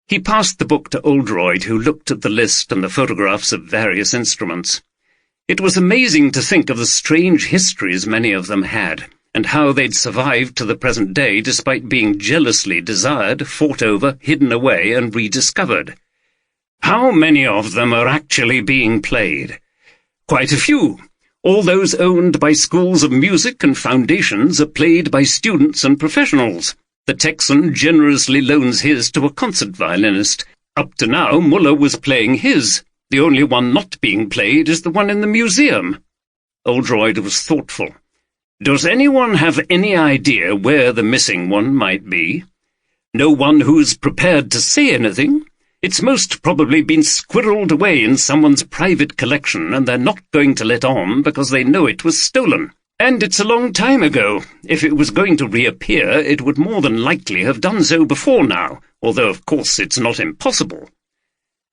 He passed the book to Oldroyd, who looked at the list and the photographs of various instruments. It was amazing to think of the strange histories many of them had, and how they'd survived to the present day despite being jealously desired, fought over, hidden away, and rediscovered. "How many of them are actually being played?" "Quite a few. All those owned by schools of music and foundations are played by students and professionals. The Texan generously loans his to a concert violinist. Up to now, Muller was playing his. The only one not being played is the one in the museum." Oldroyd was thoughtful. "Does anyone have any idea where the missing one might be?" "No one who's prepared to say anything. It's most probably been squirreled away in someone's private collection, and they're not going to let on because they know it was stolen. And it's a long time ago. If it was going to reappear, it would more than likely have done so before now, although of course it's not impossible."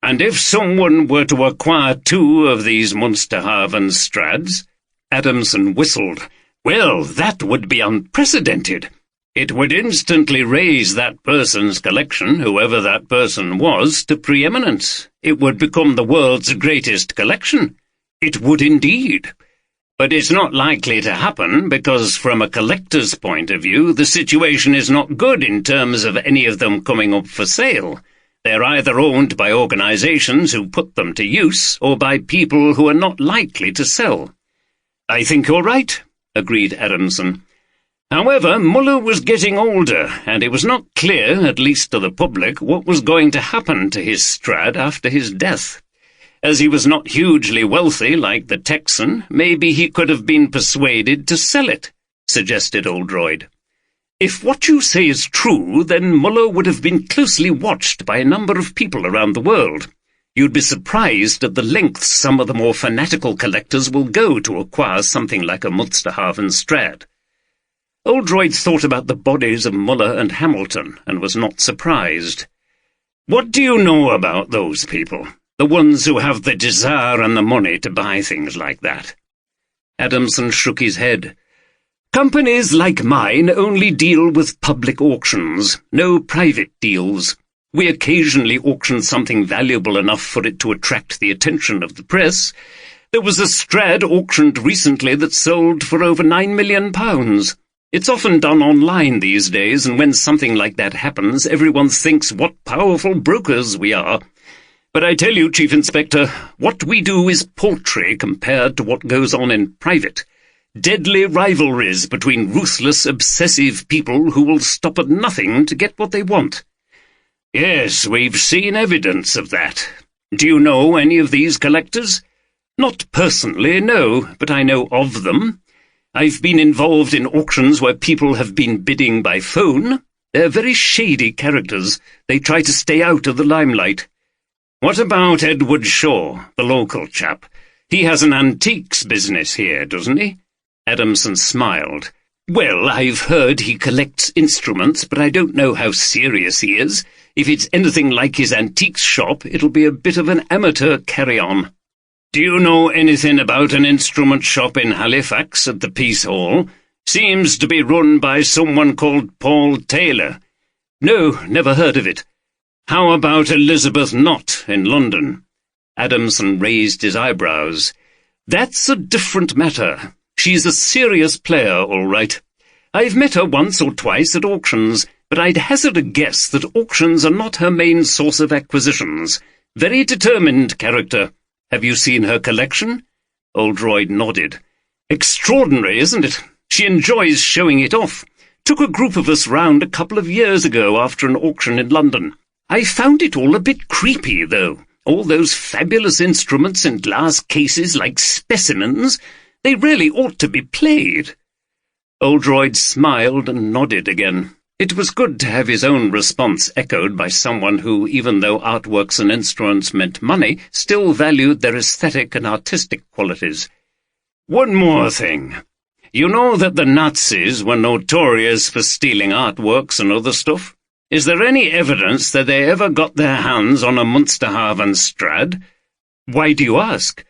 "And if someone were to acquire 2 of these Monsterhaven Strads?" Adamson whistled. "Well, that would be unprecedented. It would instantly raise that person's collection, whoever that person was, to preeminence. It would become the world's greatest collection. It would indeed. But it's not likely to happen because, from a collector's point of view, the situation is not good in terms of any of them coming up for sale. They're either owned by organisations who put them to use, or by people who are not likely to sell. I think you're right, agreed Adamson. However, Muller was getting older, and it was not clear, at least to the public, what was going to happen to his Strad after his death. As he was not hugely wealthy like the Texan, maybe he could have been persuaded to sell it, suggested Oldroyd. If what you say is true, then Muller would have been closely watched by a number of people around the world. You'd be surprised at the lengths some of the more fanatical collectors will go to acquire something like a Munsterhaven Strad. Oldroyd thought about the bodies of Muller and Hamilton, and was not surprised. What do you know about those people? The ones who have the desire and the money to buy things like that? Adamson shook his head. Companies like mine only deal with public auctions, no private deals. We occasionally auction something valuable enough for it to attract the attention of the press. There was a Strad auctioned recently that sold for over £9 million. It's often done online these days, and when something like that happens, everyone thinks what powerful brokers we are. But I tell you, Chief Inspector, what we do is paltry compared to what goes on in private. Deadly rivalries between ruthless, obsessive people who will stop at nothing to get what they want. Yes, we've seen evidence of that. Do you know any of these collectors? Not personally, no, but I know of them. I've been involved in auctions where people have been bidding by phone. They're very shady characters. They try to stay out of the limelight. What about Edward Shaw, the local chap? He has an antiques business here, doesn't he? Adamson smiled. Well, I've heard he collects instruments, but I don't know how serious he is. If it's anything like his antiques shop, it'll be a bit of an amateur carry-on. Do you know anything about an instrument shop in Halifax at the Peace Hall? Seems to be run by someone called Paul Taylor. No, never heard of it. How about Elizabeth Knott in London? Adamson raised his eyebrows. That's a different matter. She's a serious player, all right. I've met her once or twice at auctions, but I'd hazard a guess that auctions are not her main source of acquisitions. Very determined character. Have you seen her collection? Oldroyd nodded. Extraordinary, isn't it? She enjoys showing it off. Took a group of us round a couple of years ago after an auction in London. I found it all a bit creepy, though. All those fabulous instruments in glass cases like specimens. They really ought to be played. Oldroyd smiled and nodded again. It was good to have his own response echoed by someone who, even though artworks and instruments meant money, still valued their aesthetic and artistic qualities. One more thing. You know that the Nazis were notorious for stealing artworks and other stuff? Is there any evidence that they ever got their hands on a Munsterhaven Strad? Why do you ask?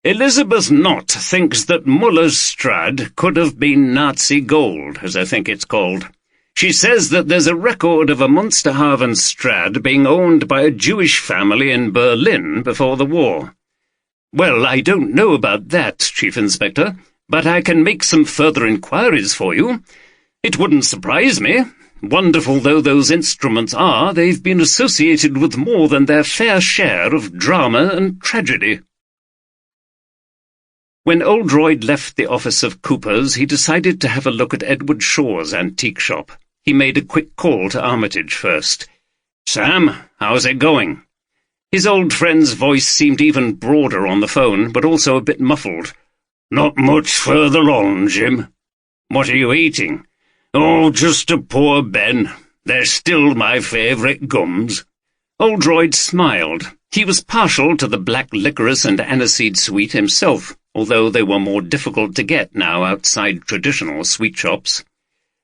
Elizabeth Knott thinks that Muller's Strad could have been Nazi gold, as I think it's called. She says that there's a record of a Munsterhaven Strad being owned by a Jewish family in Berlin before the war. Well, I don't know about that, Chief Inspector, but I can make some further inquiries for you. It wouldn't surprise me. Wonderful though those instruments are, they've been associated with more than their fair share of drama and tragedy. When Oldroyd left the office of Cooper's, he decided to have a look at Edward Shaw's antique shop. He made a quick call to Armitage first. "Sam, how's it going?" His old friend's voice seemed even broader on the phone, but also a bit muffled. "Not much further on, Jim." "What are you eating?" "Oh, just a poor Ben. They're still my favourite gums." Oldroyd smiled. He was partial to the black licorice and aniseed sweet himself, although they were more difficult to get now outside traditional sweet shops.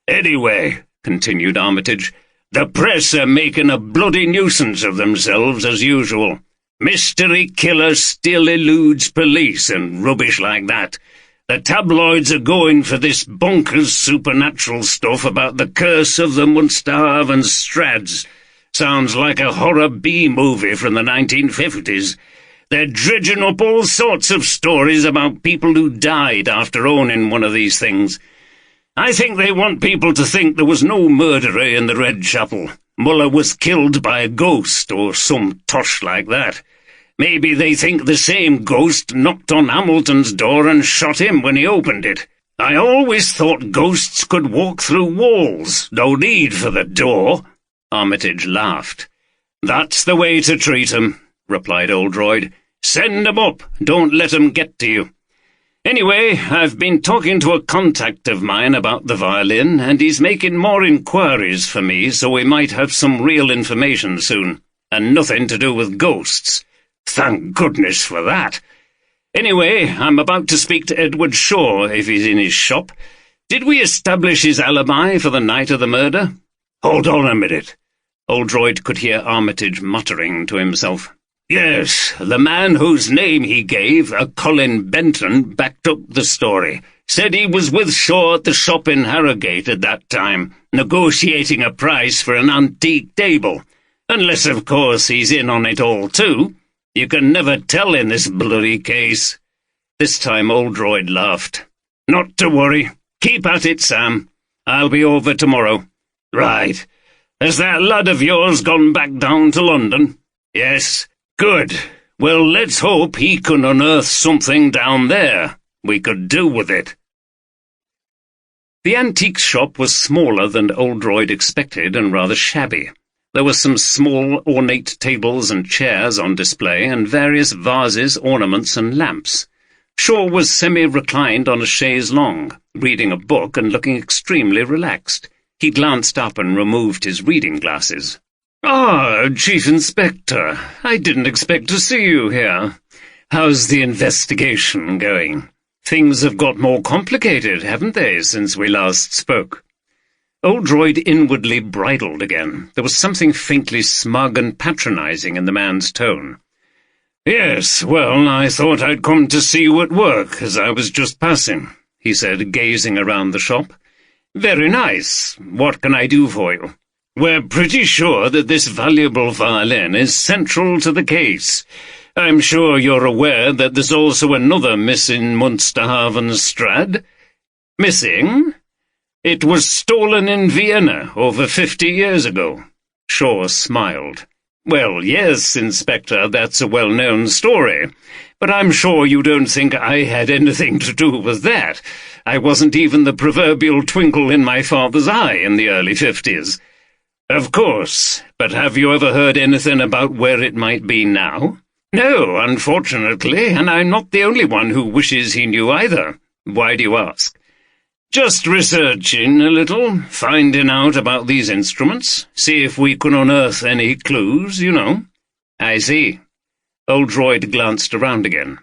"Anyway," continued Armitage, "the press are making a bloody nuisance of themselves as usual. Mystery killer still eludes police and rubbish like that. The tabloids are going for this bonkers supernatural stuff about the curse of the Munsterhaven Strads. Sounds like a horror B-movie from the 1950s. They're dredging up all sorts of stories about people who died after owning one of these things. I think they want people to think there was no murderer in the Red Chapel. Muller was killed by a ghost or some tosh like that. Maybe they think the same ghost knocked on Hamilton's door and shot him when he opened it. I always thought ghosts could walk through walls. No need for the door." Armitage laughed. "That's the way to treat 'em," replied Oldroyd. "Send 'em up. Don't let 'em get to you. Anyway, I've been talking to a contact of mine about the violin, and he's making more inquiries for me, so we might have some real information soon. And nothing to do with ghosts. Thank goodness for that. Anyway, I'm about to speak to Edward Shaw if he's in his shop. Did we establish his alibi for the night of the murder?" "Hold on a minute." Oldroyd could hear Armitage muttering to himself. "Yes, the man whose name he gave, a Colin Benton, backed up the story. Said he was with Shaw at the shop in Harrogate at that time, negotiating a price for an antique table. Unless, of course, he's in on it all too. You can never tell in this bloody case." This time Oldroyd laughed. "Not to worry. Keep at it, Sam. I'll be over tomorrow." "Right. Has that lad of yours gone back down to London?" "Yes." "Good. Well, let's hope he can unearth something down there we could do with it." The antique shop was smaller than Oldroyd expected and rather shabby. There were some small, ornate tables and chairs on display, and various vases, ornaments, and lamps. Shaw was semi-reclined on a chaise longue, reading a book and looking extremely relaxed. He glanced up and removed his reading glasses. "Ah, Chief Inspector, I didn't expect to see you here. How's the investigation going? Things have got more complicated, haven't they, since we last spoke?" Oldroyd inwardly bridled again. There was something faintly smug and patronizing in the man's tone. "Yes, well, I thought I'd come to see you at work, as I was just passing," he said, gazing around the shop. "Very nice. What can I do for you?" "We're pretty sure that this valuable violin is central to the case. I'm sure you're aware that there's also another Miss in Munsterhaven Strad." "Missing?" "It was stolen in Vienna over 50 years ago." Shaw smiled. "Well, yes, Inspector, that's a well-known story. But I'm sure you don't think I had anything to do with that. I wasn't even the proverbial twinkle in my father's eye in the early 50s. "Of course, but have you ever heard anything about where it might be now?" "No, unfortunately, and I'm not the only one who wishes he knew either. Why do you ask?" "Just researching a little, finding out about these instruments, see if we can unearth any clues, you know." "I see." Oldroyd glanced around again.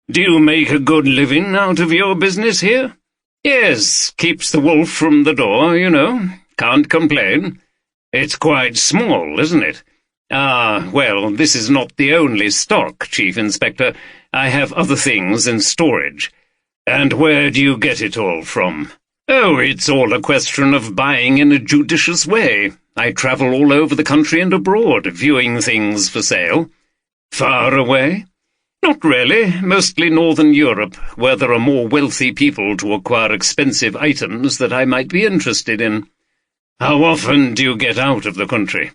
"Do you make a good living out of your business here?" "Yes, keeps the wolf from the door, you know. Can't complain." "It's quite small, isn't it?" "Ah, well, this is not the only stock, Chief Inspector. I have other things in storage." "And where do you get it all from?" "Oh, it's all a question of buying in a judicious way. I travel all over the country and abroad, viewing things for sale." "Far away?" "Not really. Mostly Northern Europe, where there are more wealthy people to acquire expensive items that I might be interested in." "How often do you get out of the country?"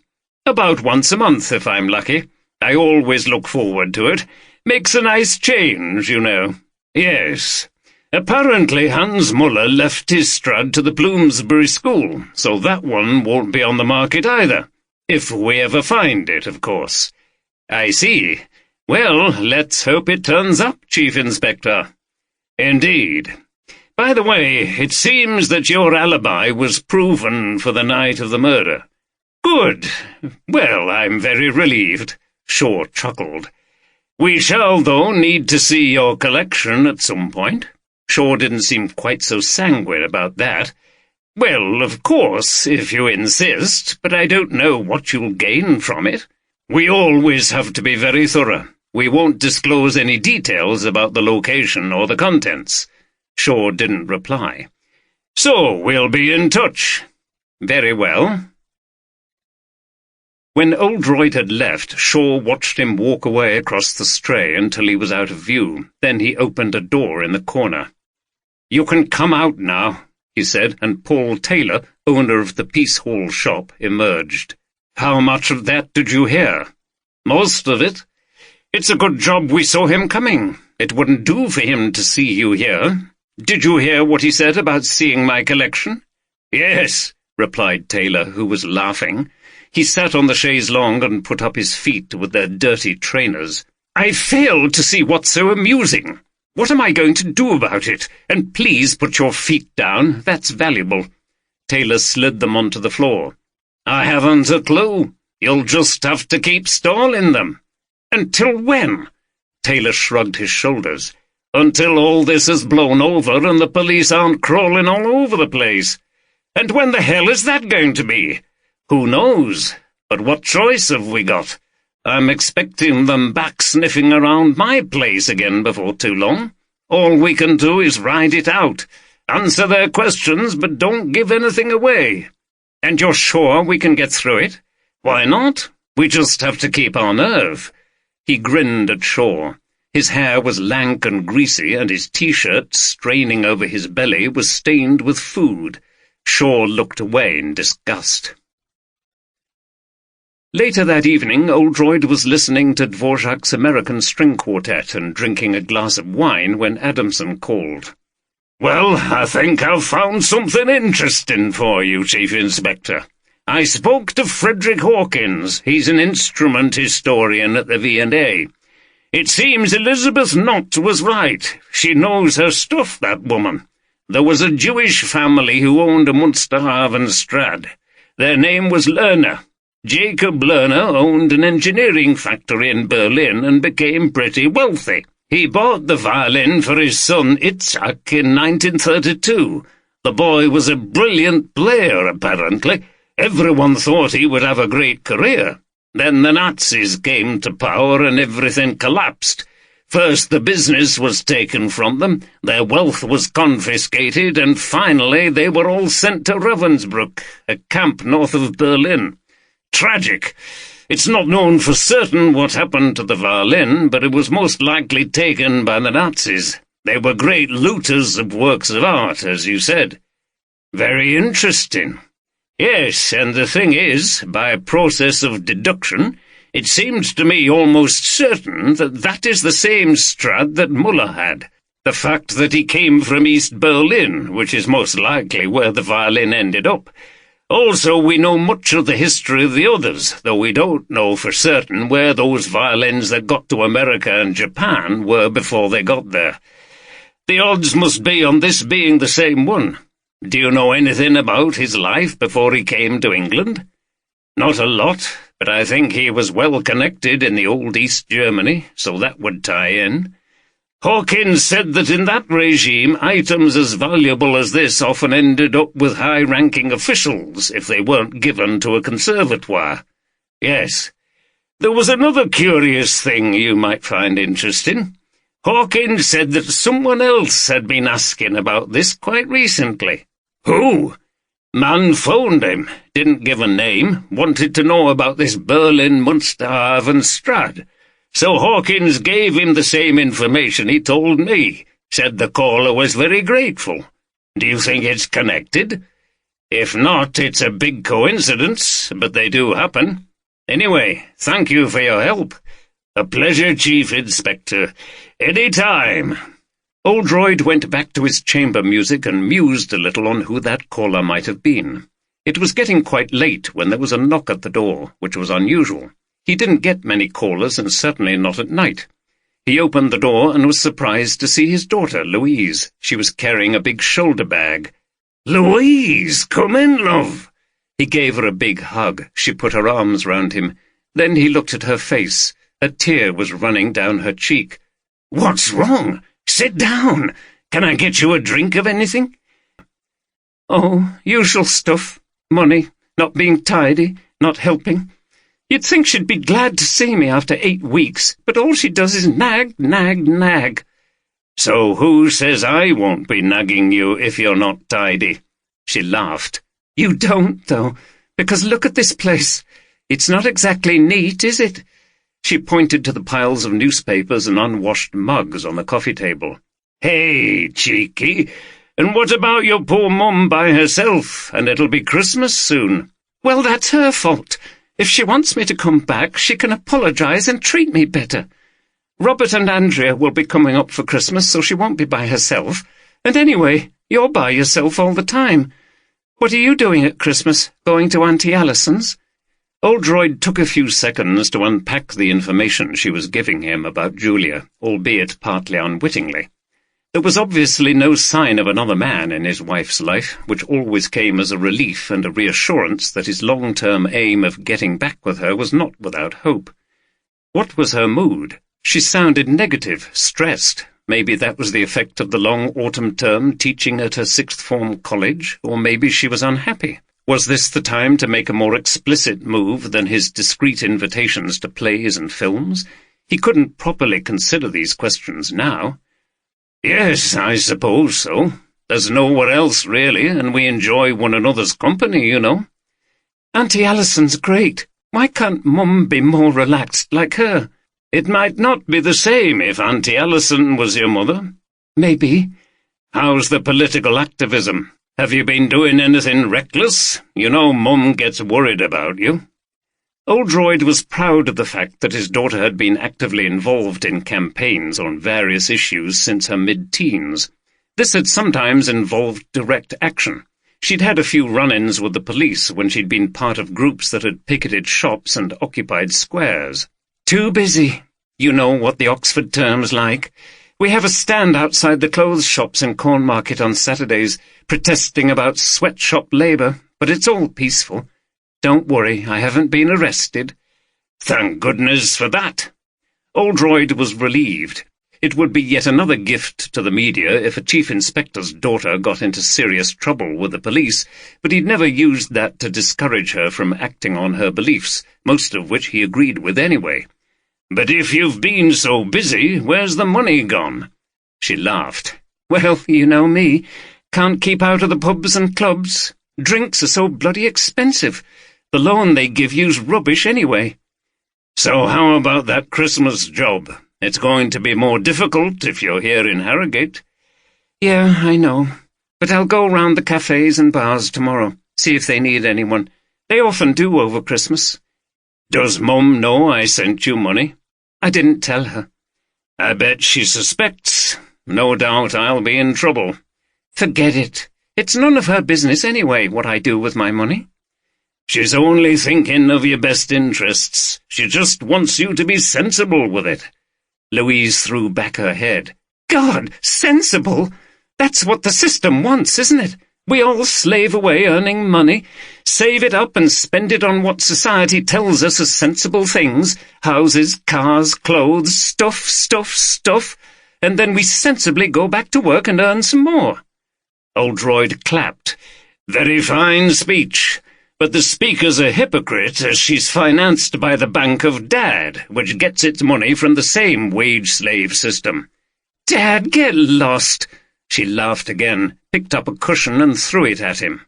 "About once a month, if I'm lucky. I always look forward to it. Makes a nice change, you know." "Yes. Apparently Hans Muller left his Strad to the Bloomsbury School, so that one won't be on the market either. If we ever find it, of course." "I see. Well, let's hope it turns up, Chief Inspector." "Indeed. By the way, it seems that your alibi was proven for the night of the murder." "Good. Well, I'm very relieved." Shaw chuckled. "We shall, though, need to see your collection at some point." Shaw didn't seem quite so sanguine about that. "Well, of course, if you insist, but I don't know what you'll gain from it. We always have to be very thorough. We won't disclose any details about the location or the contents." Shaw didn't reply. "So we'll be in touch." "Very well." When Oldroyd had left, Shaw watched him walk away across the stray until he was out of view. Then he opened a door in the corner. "You can come out now," he said, and Paul Taylor, owner of the Peace Hall shop, emerged. How much of that did you hear? Most of it. It's a good job we saw him coming. It wouldn't do for him to see you here. Did you hear what he said about seeing my collection? Yes, replied Taylor, who was laughing. He sat on the chaise longue and put up his feet with their dirty trainers. I failed to see what's so amusing. What am I going to do about it? And please put your feet down. That's valuable. Taylor slid them onto the floor. I haven't a clue. You'll just have to keep stalling them. Until when? Taylor shrugged his shoulders. Until all this is blown over and the police aren't crawling all over the place. And when the hell is that going to be? Who knows? But what choice have we got? I'm expecting them back sniffing around my place again before too long. All we can do is ride it out. Answer their questions, but don't give anything away. And you're sure we can get through it? Why not? We just have to keep our nerve. He grinned at Shaw. His hair was lank and greasy, and his T-shirt, straining over his belly, was stained with food. Shaw looked away in disgust. Later that evening, Oldroyd was listening to Dvorak's American String Quartet and drinking a glass of wine when Adamson called. Well, I think I've found something interesting for you, Chief Inspector. I spoke to Frederick Hawkins. He's an instrument historian at the V&A. It seems Elizabeth Knott was right. She knows her stuff, that woman. There was a Jewish family who owned a Munsterhaven Strad. Their name was Lerner. Jacob Lerner owned an engineering factory in Berlin and became pretty wealthy. He bought the violin for his son Itzhak in 1932. The boy was a brilliant player, apparently. Everyone thought he would have a great career. Then the Nazis came to power and everything collapsed. First the business was taken from them, their wealth was confiscated, and finally they were all sent to Ravensbrück, a camp north of Berlin. Tragic. It's not known for certain what happened to the violin, but it was most likely taken by the Nazis. They were great looters of works of art, as you said. Very interesting. Yes, and the thing is, by a process of deduction, it seems to me almost certain that that is the same Strad that Muller had. The fact that he came from East Berlin, which is most likely where the violin ended up. Also, we know much of the history of the others, though we don't know for certain where those violins that got to America and Japan were before they got there. The odds must be on this being the same one. Do you know anything about his life before he came to England? Not a lot, but I think he was well connected in the old East Germany, so that would tie in. Hawkins said that in that regime, items as valuable as this often ended up with high-ranking officials if they weren't given to a conservatoire. Yes. There was another curious thing you might find interesting. Hawkins said that someone else had been asking about this quite recently. Who? Man phoned him, didn't give a name, wanted to know about this Berlin Munsterhaven Strad. So Hawkins gave him the same information he told me, said the caller was very grateful. Do you think it's connected? If not, it's a big coincidence, but they do happen. Anyway, thank you for your help. A pleasure, Chief Inspector. Any time. Oldroyd went back to his chamber music and mused a little on who that caller might have been. It was getting quite late when there was a knock at the door, which was unusual. He didn't get many callers, and certainly not at night. He opened the door and was surprised to see his daughter, Louise. She was carrying a big shoulder bag. "Louise, come in, love." He gave her a big hug. She put her arms round him. Then he looked at her face. A tear was running down her cheek. "What's wrong? Sit down. Can I get you a drink of anything?" "Oh, usual stuff. Money, not being tidy, not helping. You'd think she'd be glad to see me after 8 weeks, but all she does is nag, nag, nag." "So who says I won't be nagging you if you're not tidy?" She laughed. "You don't, though, because look at this place. It's not exactly neat, is it?" She pointed to the piles of newspapers and unwashed mugs on the coffee table. "Hey, cheeky, and what about your poor mum by herself, and it'll be Christmas soon?" "Well, that's her fault. If she wants me to come back, she can apologize and treat me better. Robert and Andrea will be coming up for Christmas, so she won't be by herself. And anyway, you're by yourself all the time. What are you doing at Christmas? Going to Auntie Alison's?" Oldroyd took a few seconds to unpack the information she was giving him about Julia, albeit partly unwittingly. There was obviously no sign of another man in his wife's life, which always came as a relief and a reassurance that his long-term aim of getting back with her was not without hope. What was her mood? She sounded negative, stressed. Maybe that was the effect of the long autumn term teaching at her sixth-form college, or maybe she was unhappy. Was this the time to make a more explicit move than his discreet invitations to plays and films? He couldn't properly consider these questions now. "Yes, I suppose so. There's nowhere else, really, and we enjoy one another's company, you know." "Auntie Alison's great. Why can't Mum be more relaxed like her?" "It might not be the same if Auntie Alison was your mother." "Maybe." "How's the political activism? Have you been doing anything reckless? You know Mum gets worried about you." Oldroyd was proud of the fact that his daughter had been actively involved in campaigns on various issues since her mid-teens. This had sometimes involved direct action. She'd had a few run-ins with the police when she'd been part of groups that had picketed shops and occupied squares. "Too busy. You know what the Oxford term's like. We have a stand outside the clothes shops in Cornmarket on Saturdays, protesting about sweatshop labour, but it's all peaceful. Don't worry, I haven't been arrested." "Thank goodness for that." Oldroyd was relieved. It would be yet another gift to the media if a chief inspector's daughter got into serious trouble with the police, but he'd never used that to discourage her from acting on her beliefs, most of which he agreed with anyway. "But if you've been so busy, where's the money gone?" She laughed. "Well, you know me. Can't keep out of the pubs and clubs. Drinks are so bloody expensive. The loan they give you's rubbish anyway." "So how about that Christmas job? It's going to be more difficult if you're here in Harrogate." "Yeah, I know. But I'll go round the cafes and bars tomorrow, see if they need anyone. They often do over Christmas." "Does Mum know I sent you money?" "I didn't tell her." "I bet she suspects. No doubt I'll be in trouble." "Forget it. It's none of her business anyway, what I do with my money." "She's only thinking of your best interests. She just wants you to be sensible with it." Louise threw back her head. "God, sensible? That's what the system wants, isn't it? We all slave away earning money, save it up and spend it on what society tells us are sensible things, houses, cars, clothes, stuff, and then we sensibly go back to work and earn some more." Oldroyd clapped. "Very fine speech. But the speaker's a hypocrite, as she's financed by the Bank of Dad, which gets its money from the same wage-slave system." "Dad, get lost." She laughed again, picked up a cushion and threw it at him.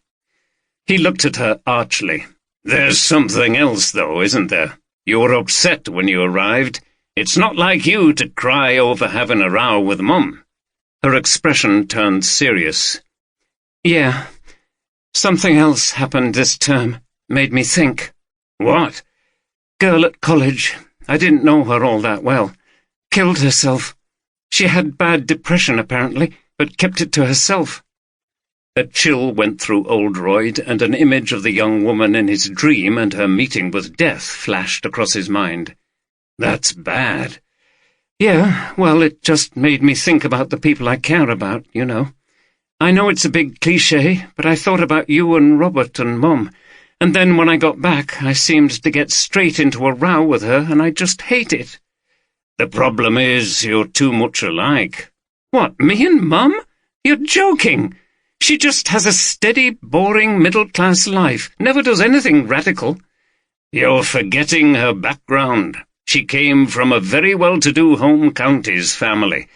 He looked at her archly. "There's something else, though, isn't there? You were upset when you arrived. It's not like you to cry over having a row with Mum." Her expression turned serious. "Yeah. Something else happened this term. Made me think." "What?" "Girl at college. I didn't know her all that well. Killed herself. She had bad depression, apparently, but kept it to herself." A chill went through Oldroyd, and an image of the young woman in his dream and her meeting with death flashed across his mind. "That's bad." "Yeah, well, it just made me think about the people I care about, you know. I know it's a big cliché, but I thought about you and Robert and Mum, and then when I got back, I seemed to get straight into a row with her, and I just hate it." "The problem is you're too much alike." "What, me and Mum? You're joking. She just has a steady, boring, middle-class life, never does anything radical." "You're forgetting her background. She came from a very well-to-do home counties family.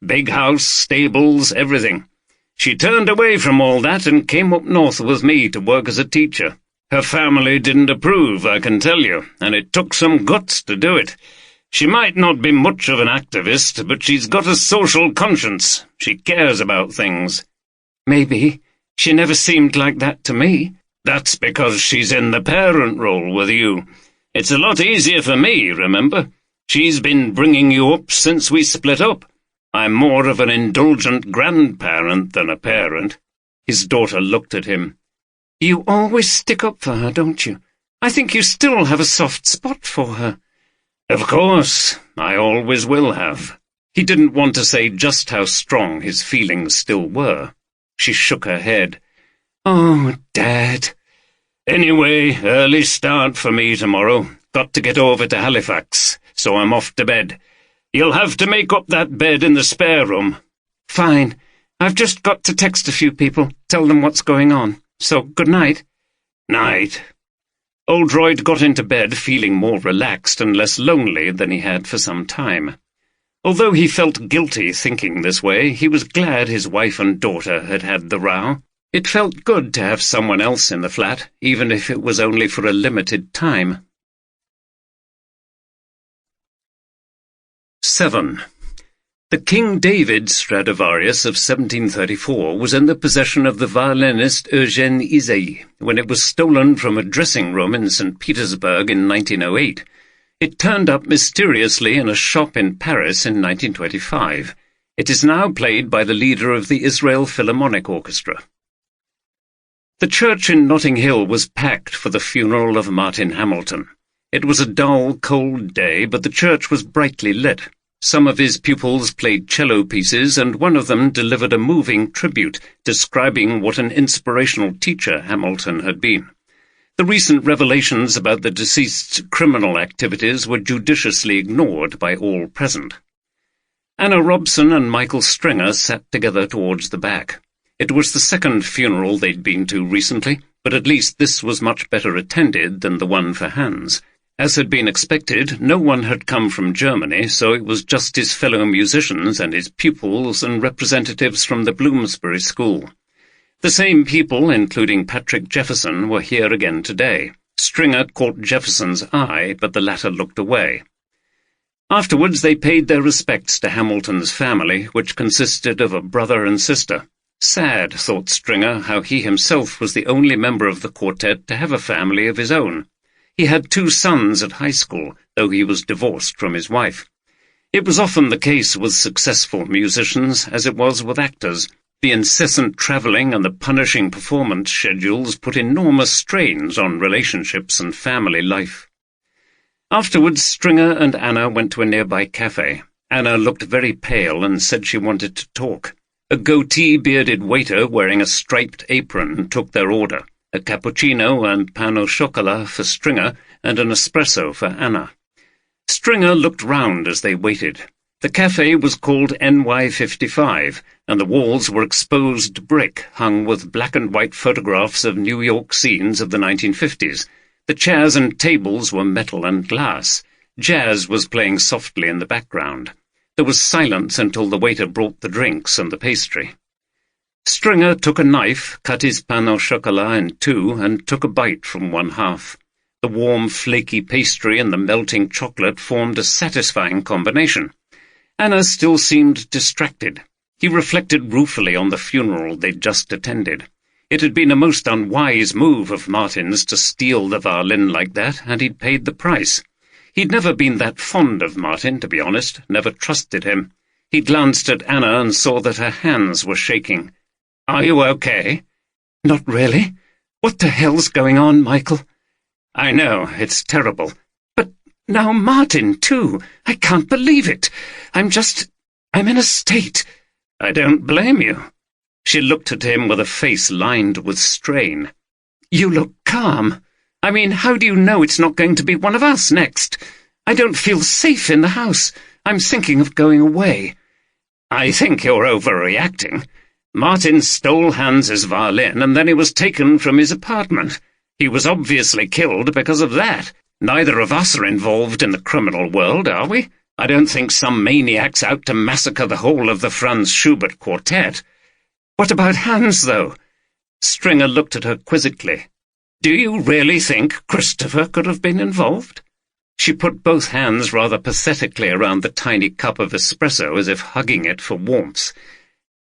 Big house, stables, everything. She turned away from all that and came up north with me to work as a teacher. Her family didn't approve, I can tell you, and it took some guts to do it. She might not be much of an activist, but she's got a social conscience. She cares about things." "Maybe. She never seemed like that to me." "That's because she's in the parent role with you. It's a lot easier for me, remember? She's been bringing you up since we split up. I'm more of an indulgent grandparent than a parent." His daughter looked at him. "You always stick up for her, don't you? I think you still have a soft spot for her." "Of course, I always will have." He didn't want to say just how strong his feelings still were. She shook her head. "Oh, Dad." "Anyway, early start for me tomorrow. Got to get over to Halifax, so I'm off to bed. You'll have to make up that bed in the spare room." "Fine. I've just got to text a few people, tell them what's going on. So, good night." "Night." Oldroyd got into bed feeling more relaxed and less lonely than he had for some time. Although he felt guilty thinking this way, he was glad his wife and daughter had had the row. It felt good to have someone else in the flat, even if it was only for a limited time. 7. The King David Stradivarius of 1734 was in the possession of the violinist Eugène Ysaÿe when it was stolen from a dressing-room in St. Petersburg in 1908. It turned up mysteriously in a shop in Paris in 1925. It is now played by the leader of the Israel Philharmonic Orchestra. The church in Notting Hill was packed for the funeral of Martin Hamilton. It was a dull, cold day, but the church was brightly lit. Some of his pupils played cello pieces, and one of them delivered a moving tribute, describing what an inspirational teacher Hamilton had been. The recent revelations about the deceased's criminal activities were judiciously ignored by all present. Anna Robson and Michael Stringer sat together towards the back. It was the second funeral they'd been to recently, but at least this was much better attended than the one for Hans. As had been expected, no one had come from Germany, so it was just his fellow musicians and his pupils and representatives from the Bloomsbury School. The same people, including Patrick Jefferson, were here again today. Stringer caught Jefferson's eye, but the latter looked away. Afterwards they paid their respects to Hamilton's family, which consisted of a brother and sister. Sad, thought Stringer, how he himself was the only member of the quartet to have a family of his own. He had 2 sons at high school, though he was divorced from his wife. It was often the case with successful musicians, as it was with actors. The incessant travelling and the punishing performance schedules put enormous strains on relationships and family life. Afterwards, Stringer and Anna went to a nearby cafe. Anna looked very pale and said she wanted to talk. A goatee-bearded waiter wearing a striped apron took their order. A cappuccino and pain au chocolat for Stringer, and an espresso for Anna. Stringer looked round as they waited. The cafe was called NY55, and the walls were exposed brick hung with black-and-white photographs of New York scenes of the 1950s. The chairs and tables were metal and glass. Jazz was playing softly in the background. There was silence until the waiter brought the drinks and the pastry. Stringer took a knife, cut his pain au chocolat in 2, and took a bite from one half. The warm, flaky pastry and the melting chocolate formed a satisfying combination. Anna still seemed distracted. He reflected ruefully on the funeral they'd just attended. It had been a most unwise move of Martin's to steal the violin like that, and he'd paid the price. He'd never been that fond of Martin, to be honest, never trusted him. He glanced at Anna and saw that her hands were shaking. "Are you okay?" "Not really. What the hell's going on, Michael?" "I know, it's terrible." "But now Martin, too. I can't believe it. I'm in a state." "I don't blame you." She looked at him with a face lined with strain. "You look calm. I mean, how do you know it's not going to be one of us next? I don't feel safe in the house. I'm thinking of going away." "I think you're overreacting. Martin stole Hans's violin, and then he was taken from his apartment. He was obviously killed because of that. Neither of us are involved in the criminal world, are we? I don't think some maniac's out to massacre the whole of the Franz Schubert Quartet." "What about Hans, though?" Stringer looked at her quizzically. "Do you really think Christopher could have been involved?" She put both hands rather pathetically around the tiny cup of espresso as if hugging it for warmth.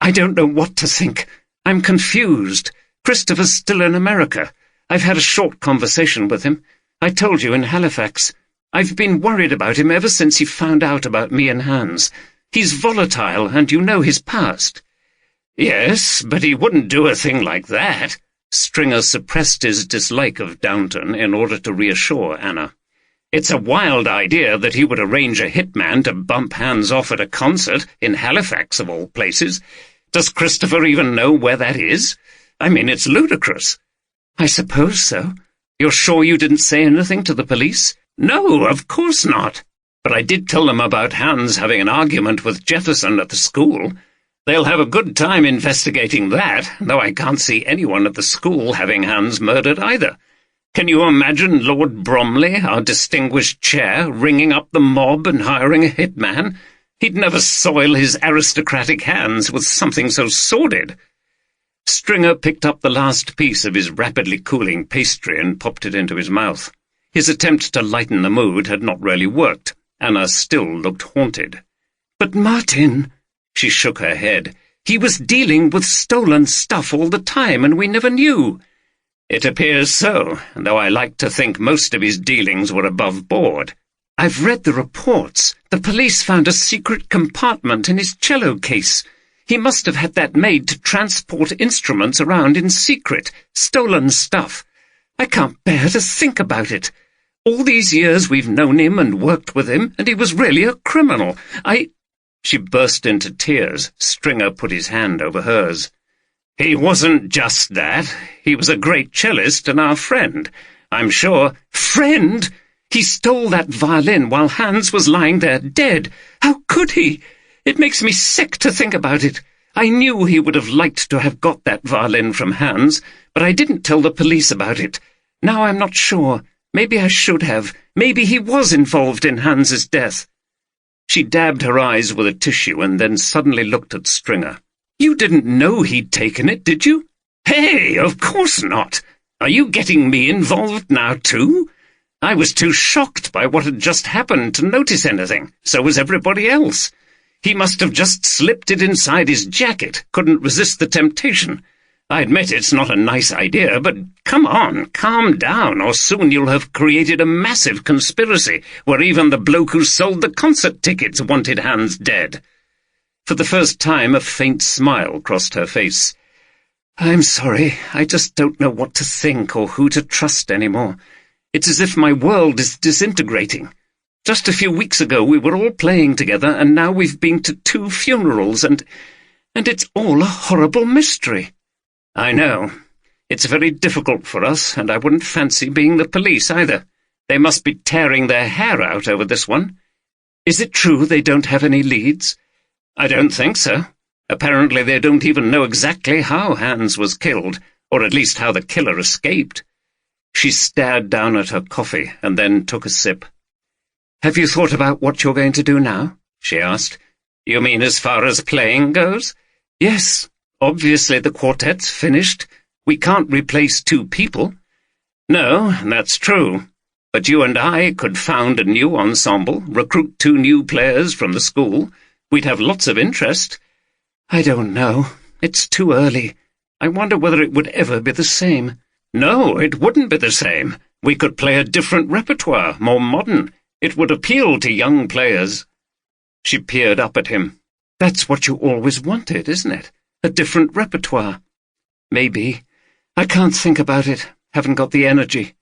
"I don't know what to think. I'm confused. Christopher's still in America. I've had a short conversation with him. I told you in Halifax. I've been worried about him ever since he found out about me and Hans. He's volatile, and you know his past." "Yes, but he wouldn't do a thing like that." Stringer suppressed his dislike of Downton in order to reassure Anna. "It's a wild idea that he would arrange a hitman to bump Hans off at a concert in Halifax, of all places. Does Christopher even know where that is? I mean, it's ludicrous." "I suppose so. You're sure you didn't say anything to the police?" "No, of course not. But I did tell them about Hans having an argument with Jefferson at the school. They'll have a good time investigating that, though I can't see anyone at the school having Hans murdered either. Can you imagine Lord Bromley, our distinguished chair, ringing up the mob and hiring a hitman? He'd never soil his aristocratic hands with something so sordid." Stringer picked up the last piece of his rapidly cooling pastry and popped it into his mouth. His attempt to lighten the mood had not really worked. Anna still looked haunted. "But Martin," she shook her head, "he was dealing with stolen stuff all the time, and we never knew." "It appears so, though I like to think most of his dealings were above board." "I've read the reports. The police found a secret compartment in his cello case. He must have had that made to transport instruments around in secret, stolen stuff. I can't bear to think about it. All these years we've known him and worked with him, and he was really a criminal. She burst into tears. Stringer put his hand over hers. "He wasn't just that. He was a great cellist and our friend. I'm sure—" "Friend? He stole that violin while Hans was lying there dead. How could he? It makes me sick to think about it. I knew he would have liked to have got that violin from Hans, but I didn't tell the police about it. Now I'm not sure. Maybe I should have. Maybe he was involved in Hans's death." She dabbed her eyes with a tissue and then suddenly looked at Stringer. "You didn't know he'd taken it, did you?" "Hey, of course not. Are you getting me involved now, too? I was too shocked by what had just happened to notice anything. So was everybody else. He must have just slipped it inside his jacket, couldn't resist the temptation. I admit it's not a nice idea, but come on, calm down, or soon you'll have created a massive conspiracy where even the bloke who sold the concert tickets wanted Hans dead." For the first time a faint smile crossed her face. "I'm sorry, I just don't know what to think or who to trust anymore. It's as if my world is disintegrating. Just a few weeks ago we were all playing together, and now we've been to 2 funerals, and it's all a horrible mystery." "I know. It's very difficult for us, and I wouldn't fancy being the police either. They must be tearing their hair out over this one." "Is it true they don't have any leads?" "I don't think so. Apparently they don't even know exactly how Hans was killed, or at least how the killer escaped." She stared down at her coffee and then took a sip. "Have you thought about what you're going to do now?" she asked. "You mean as far as playing goes?" "Yes. Obviously the quartet's finished. We can't replace 2 people." "No, that's true. But you and I could found a new ensemble, recruit 2 new players from the school. We'd have lots of interest." "I don't know. It's too early. I wonder whether it would ever be the same." "No, it wouldn't be the same. We could play a different repertoire, more modern. It would appeal to young players." She peered up at him. "That's what you always wanted, isn't it? A different repertoire." "Maybe. I can't think about it. Haven't got the energy."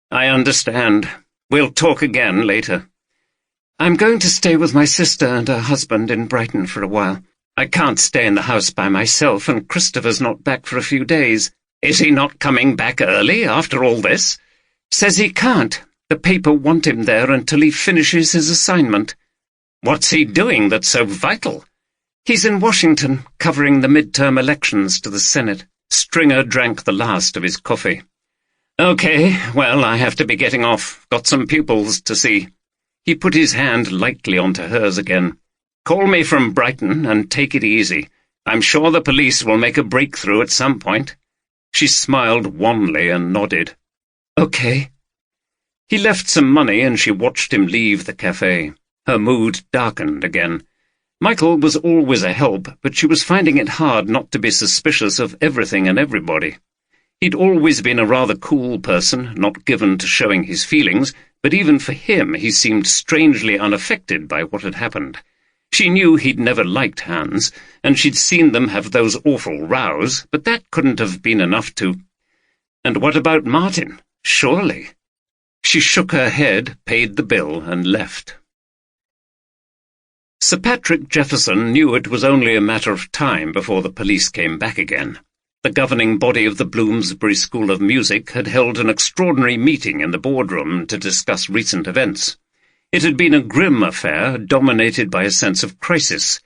"I understand. We'll talk again later." "I'm going to stay with my sister and her husband in Brighton for a while. I can't stay in the house by myself, and Christopher's not back for a few days." "Is he not coming back early after all this?" "Says he can't. The paper want him there until he finishes his assignment." "What's he doing that's so vital?" "He's in Washington, covering the midterm elections to the Senate." Stringer drank the last of his coffee. "Okay, well, I have to be getting off. Got some pupils to see." He put his hand lightly onto hers again. "Call me from Brighton and take it easy. I'm sure the police will make a breakthrough at some point." She smiled wanly and nodded. "Okay." He left some money and she watched him leave the cafe. Her mood darkened again. Michael was always a help, but she was finding it hard not to be suspicious of everything and everybody. He'd always been a rather cool person, not given to showing his feelings, but even for him he seemed strangely unaffected by what had happened. She knew he'd never liked Hans, and she'd seen them have those awful rows, but that couldn't have been enough to— And what about Martin? Surely. She shook her head, paid the bill, and left. Sir Patrick Jefferson knew it was only a matter of time before the police came back again. The governing body of the Bloomsbury School of Music had held an extraordinary meeting in the boardroom to discuss recent events. It had been a grim affair, dominated by a sense of crisis.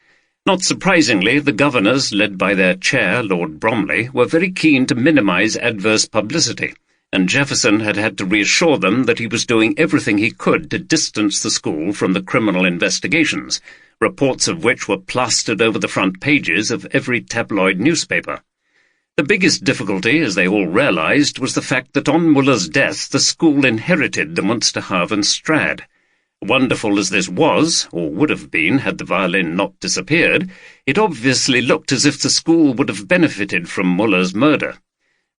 Not surprisingly, the governors, led by their chair, Lord Bromley, were very keen to minimise adverse publicity, and Jefferson had had to reassure them that he was doing everything he could to distance the school from the criminal investigations, reports of which were plastered over the front pages of every tabloid newspaper. The biggest difficulty, as they all realised, was the fact that on Muller's death the school inherited the Munsterhaven Strad. Wonderful as this was, or would have been had the violin not disappeared, it obviously looked as if the school would have benefited from Muller's murder.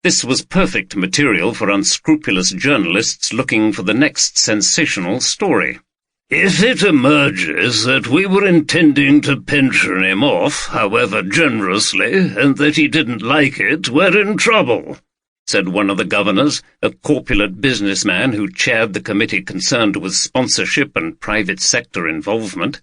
This was perfect material for unscrupulous journalists looking for the next sensational story. "If it emerges that we were intending to pension him off, however generously, and that he didn't like it, we're in trouble," said one of the governors, a corpulent businessman who chaired the committee concerned with sponsorship and private sector involvement.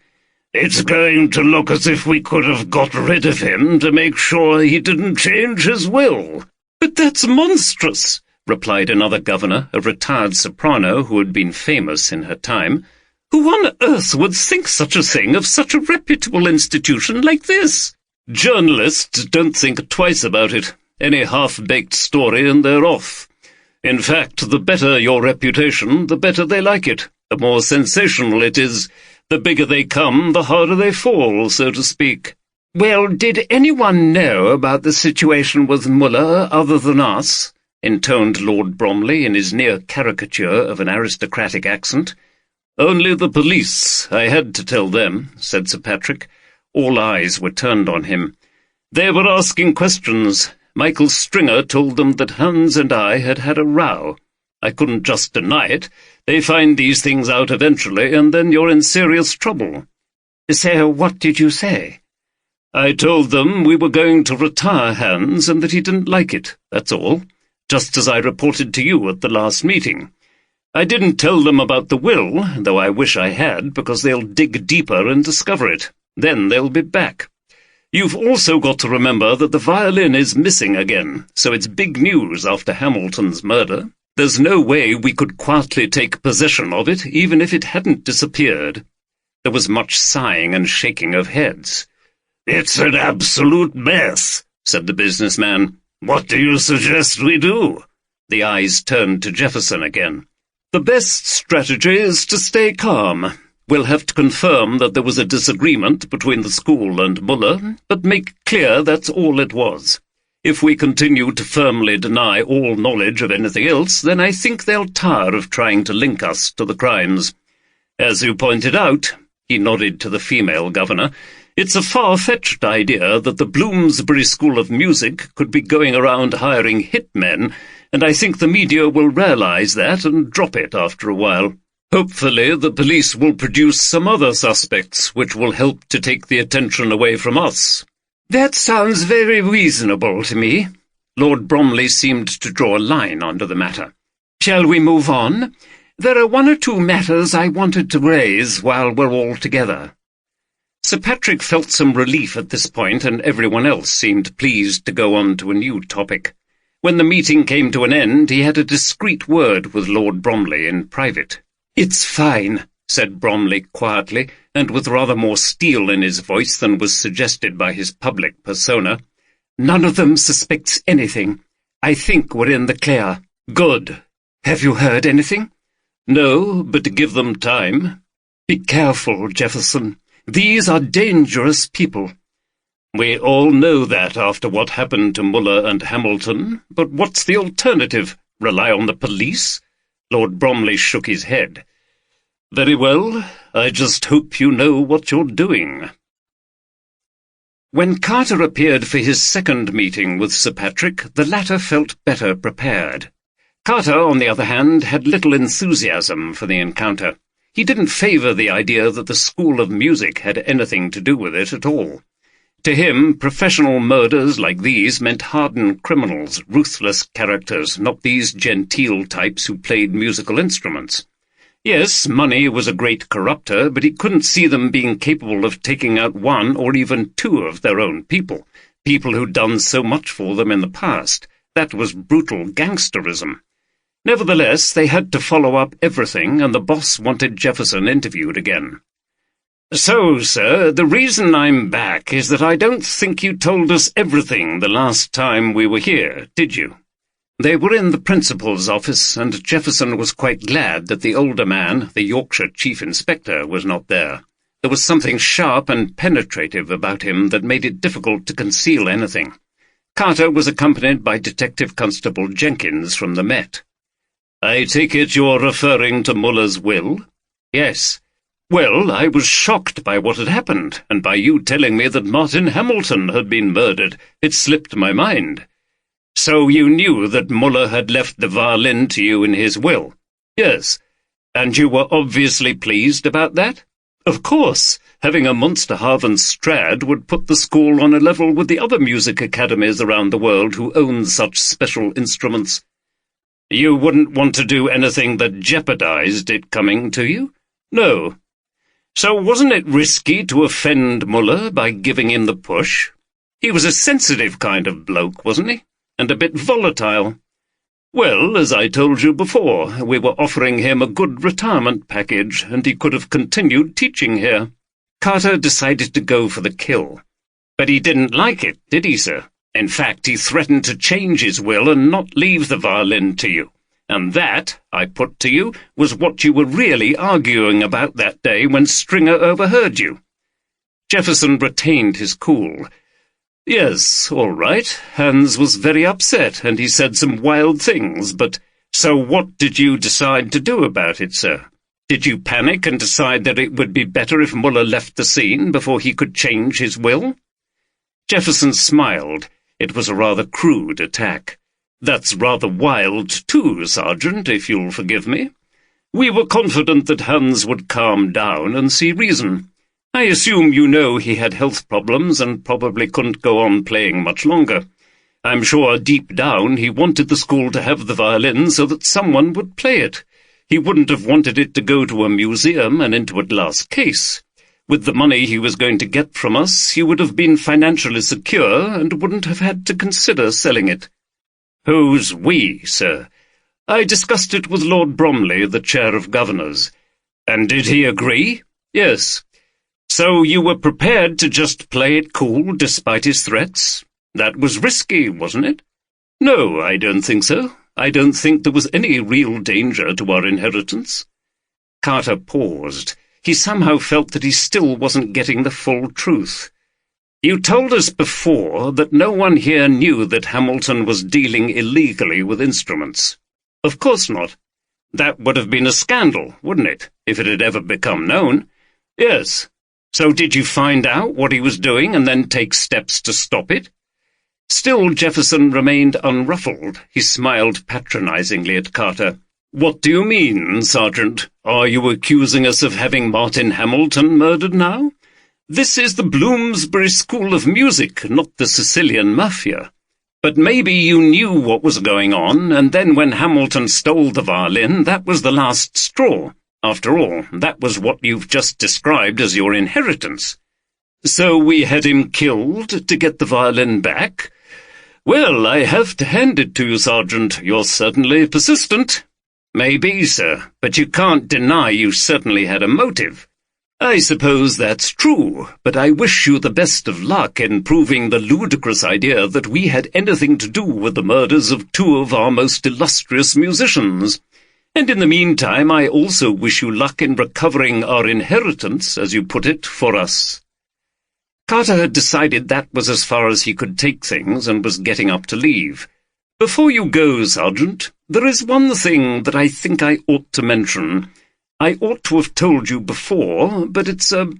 "It's going to look as if we could have got rid of him to make sure he didn't change his will." "But that's monstrous," replied another governor, a retired soprano who had been famous in her time. "Who on earth would think such a thing of such a reputable institution like this?" "Journalists don't think twice about it. Any half-baked story and they're off. In fact, the better your reputation, the better they like it. The more sensational it is, the bigger they come, the harder they fall, so to speak." "Well, did anyone know about the situation with Muller other than us?" intoned Lord Bromley in his near caricature of an aristocratic accent. "Only the police. I had to tell them," said Sir Patrick. All eyes were turned on him. "They were asking questions. Michael Stringer told them that Hans and I had had a row. I couldn't just deny it. They find these things out eventually, and then you're in serious trouble." "So what did you say?" "I told them we were going to retire Hans and that he didn't like it, that's all, just as I reported to you at the last meeting. I didn't tell them about the will, though I wish I had, because they'll dig deeper and discover it. Then they'll be back. You've also got to remember that the violin is missing again, so it's big news after Hamilton's murder. There's no way we could quietly take possession of it, even if it hadn't disappeared." There was much sighing and shaking of heads. "It's an absolute mess," said the businessman. "What do you suggest we do?" The eyes turned to Jefferson again. "The best strategy is to stay calm. We'll have to confirm that there was a disagreement between the school and Muller, but make clear that's all it was. If we continue to firmly deny all knowledge of anything else, then I think they'll tire of trying to link us to the crimes. As you pointed out," he nodded to the female governor, "it's a far-fetched idea that the Bloomsbury School of Music could be going around hiring hitmen, and I think the media will realize that and drop it after a while. Hopefully the police will produce some other suspects, which will help to take the attention away from us." "That sounds very reasonable to me." Lord Bromley seemed to draw a line under the matter. "Shall we move on? There are one or two matters I wanted to raise while we're all together." Sir Patrick felt some relief at this point, and everyone else seemed pleased to go on to a new topic. When the meeting came to an end, he had a discreet word with Lord Bromley in private. "It's fine," said Bromley quietly, and with rather more steel in his voice than was suggested by his public persona. "None of them suspects anything. I think we're in the clear." "Good. Have you heard anything?" "No, but give them time." "Be careful, Jefferson. These are dangerous people." "We all know that after what happened to Muller and Hamilton, but what's the alternative? Rely on the police?" Lord Bromley shook his head. "Very well, I just hope you know what you're doing." When Carter appeared for his second meeting with Sir Patrick, the latter felt better prepared. Carter, on the other hand, had little enthusiasm for the encounter. He didn't favour the idea that the School of Music had anything to do with it at all. To him, professional murders like these meant hardened criminals, ruthless characters, not these genteel types who played musical instruments. Yes, money was a great corrupter, but he couldn't see them being capable of taking out one or even two of their own people who'd done so much for them in the past. That was brutal gangsterism. Nevertheless, they had to follow up everything, and the boss wanted Jefferson interviewed again. "So, sir, the reason I'm back is that I don't think you told us everything the last time we were here, did you?" They were in the principal's office, and Jefferson was quite glad that the older man, the Yorkshire chief inspector, was not there. There was something sharp and penetrative about him that made it difficult to conceal anything. Carter was accompanied by Detective Constable Jenkins from the Met. "I take it you're referring to Muller's will?" "Yes." "Well, I was shocked by what had happened, and by you telling me that Martin Hamilton had been murdered. It slipped my mind." "So you knew that Muller had left the violin to you in his will?" "Yes." "And you were obviously pleased about that?" "Of course. Having a Munsterhaven Strad would put the school on a level with the other music academies around the world who own such special instruments." "You wouldn't want to do anything that jeopardized it coming to you?" "No." "So wasn't it risky to offend Muller by giving him the push? He was a sensitive kind of bloke, wasn't he? And a bit volatile." "Well, as I told you before, we were offering him a good retirement package, and he could have continued teaching here." Carter decided to go for the kill. "But he didn't like it, did he, sir? In fact, he threatened to change his will and not leave the violin to you. And that, I put to you, was what you were really arguing about that day when Stringer overheard you." Jefferson retained his cool. "Yes, all right. Hans was very upset, and he said some wild things, but so what did you decide to do about it, sir? Did you panic and decide that it would be better if Muller left the scene before he could change his will?" Jefferson smiled. It was a rather crude attack. "That's rather wild, too, Sergeant, if you'll forgive me. We were confident that Hans would calm down and see reason. I assume you know he had health problems and probably couldn't go on playing much longer. I'm sure deep down he wanted the school to have the violin so that someone would play it. He wouldn't have wanted it to go to a museum and into a glass case. With the money he was going to get from us, he would have been financially secure and wouldn't have had to consider selling it." "Who's we, sir?" "I discussed it with Lord Bromley, the chair of governors." "And did he agree?" "Yes." "So you were prepared to just play it cool despite his threats? That was risky, wasn't it?" "No, I don't think so. I don't think there was any real danger to our inheritance." Carter paused. He somehow felt that he still wasn't getting the full truth. "You told us before that no one here knew that Hamilton was dealing illegally with instruments." "Of course not." "That would have been a scandal, wouldn't it, if it had ever become known?" "Yes." "So did you find out what he was doing and then take steps to stop it?" Still Jefferson remained unruffled. He smiled patronizingly at Carter. "What do you mean, Sergeant? Are you accusing us of having Martin Hamilton murdered now? This is the Bloomsbury School of Music, not the Sicilian Mafia. But maybe you knew what was going on, and then when Hamilton stole the violin, that was the last straw. After all, that was what you've just described as your inheritance. So we had him killed to get the violin back? Well, I have to hand it to you, Sergeant. You're certainly persistent." "Maybe, sir, but you can't deny you certainly had a motive." "I suppose that's true, but I wish you the best of luck in proving the ludicrous idea that we had anything to do with the murders of two of our most illustrious musicians. And in the meantime, I also wish you luck in recovering our inheritance, as you put it, for us." Carter had decided that was as far as he could take things and was getting up to leave. "Before you go, Sergeant, there is one thing that I think I ought to mention. I ought to have told you before, but it's a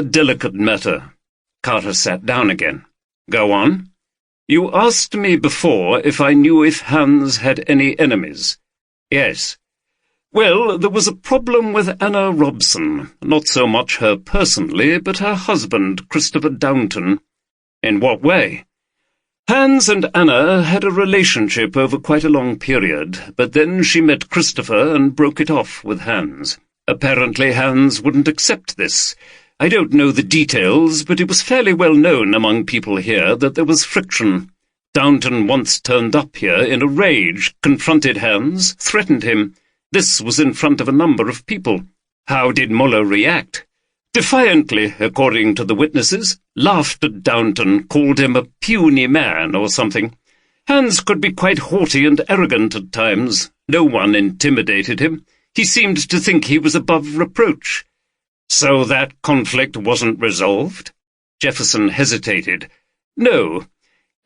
delicate matter." Carter sat down again. "Go on. You asked me before if I knew if Hans had any enemies." "Yes." "Well, there was a problem with Anna Robson. Not so much her personally, but her husband, Christopher Downton." "In what way?" "Hans and Anna had a relationship over quite a long period, but then she met Christopher and broke it off with Hans. Apparently Hans wouldn't accept this. I don't know the details, but it was fairly well known among people here that there was friction. Downton once turned up here in a rage, confronted Hans, threatened him. This was in front of a number of people. How did Muller react? Defiantly, according to the witnesses, laughed at Downton, called him a puny man or something. Hans could be quite haughty and arrogant at times. No one intimidated him. He seemed to think he was above reproach." "So that conflict wasn't resolved?" Jefferson hesitated. "No.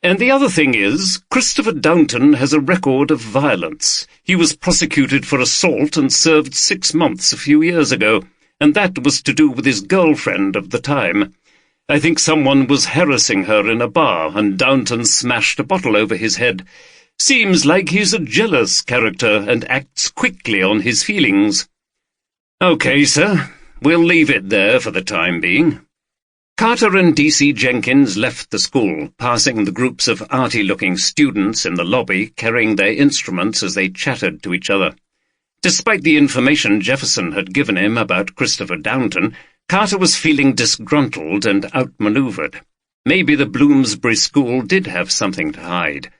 And the other thing is, Christopher Downton has a record of violence. He was prosecuted for assault and served 6 months a few years ago, and that was to do with his girlfriend of the time. I think someone was harassing her in a bar, and Downton smashed a bottle over his head. Seems like he's a jealous character and acts quickly on his feelings." "Okay, sir. We'll leave it there for the time being." Carter and D.C. Jenkins left the school, passing the groups of arty-looking students in the lobby carrying their instruments as they chattered to each other. Despite the information Jefferson had given him about Christopher Downton, Carter was feeling disgruntled and outmanoeuvred. Maybe the Bloomsbury School did have something to hide.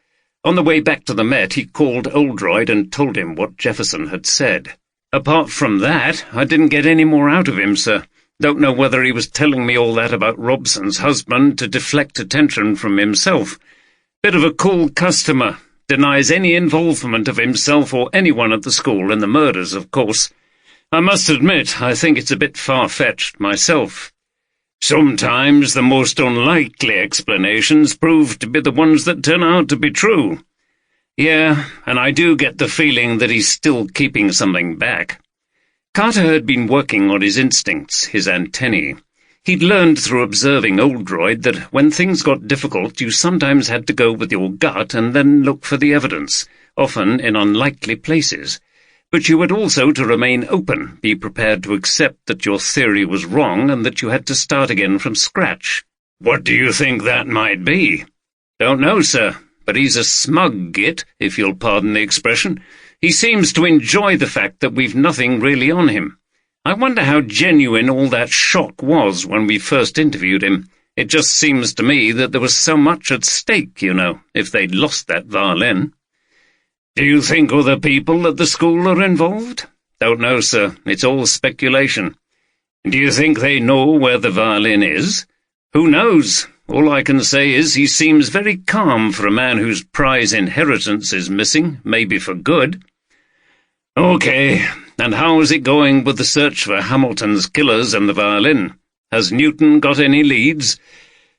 On the way back to the Met, he called Oldroyd and told him what Jefferson had said. "Apart from that, I didn't get any more out of him, sir. Don't know whether he was telling me all that about Robson's husband to deflect attention from himself. Bit of a cool customer. Denies any involvement of himself or anyone at the school in the murders, of course. I must admit, I think it's a bit far-fetched myself. Sometimes the most unlikely explanations prove to be the ones that turn out to be true. Yeah, and I do get the feeling that he's still keeping something back." Carter had been working on his instincts, his antennae. He'd learned through observing Oldroyd that when things got difficult, you sometimes had to go with your gut and then look for the evidence, often in unlikely places. But you had also to remain open, be prepared to accept that your theory was wrong and that you had to start again from scratch. "What do you think that might be?" "Don't know, sir, but he's a smug git, if you'll pardon the expression. He seems to enjoy the fact that we've nothing really on him. I wonder how genuine all that shock was when we first interviewed him. It just seems to me that there was so much at stake, you know, if they'd lost that violin." "Do you think other people at the school are involved?" "Don't know, sir. It's all speculation." "Do you think they know where the violin is?" "Who knows? All I can say is he seems very calm for a man whose prize inheritance is missing, maybe for good." "Okay, and how is it going with the search for Hamilton's killers and the violin? Has Newton got any leads?"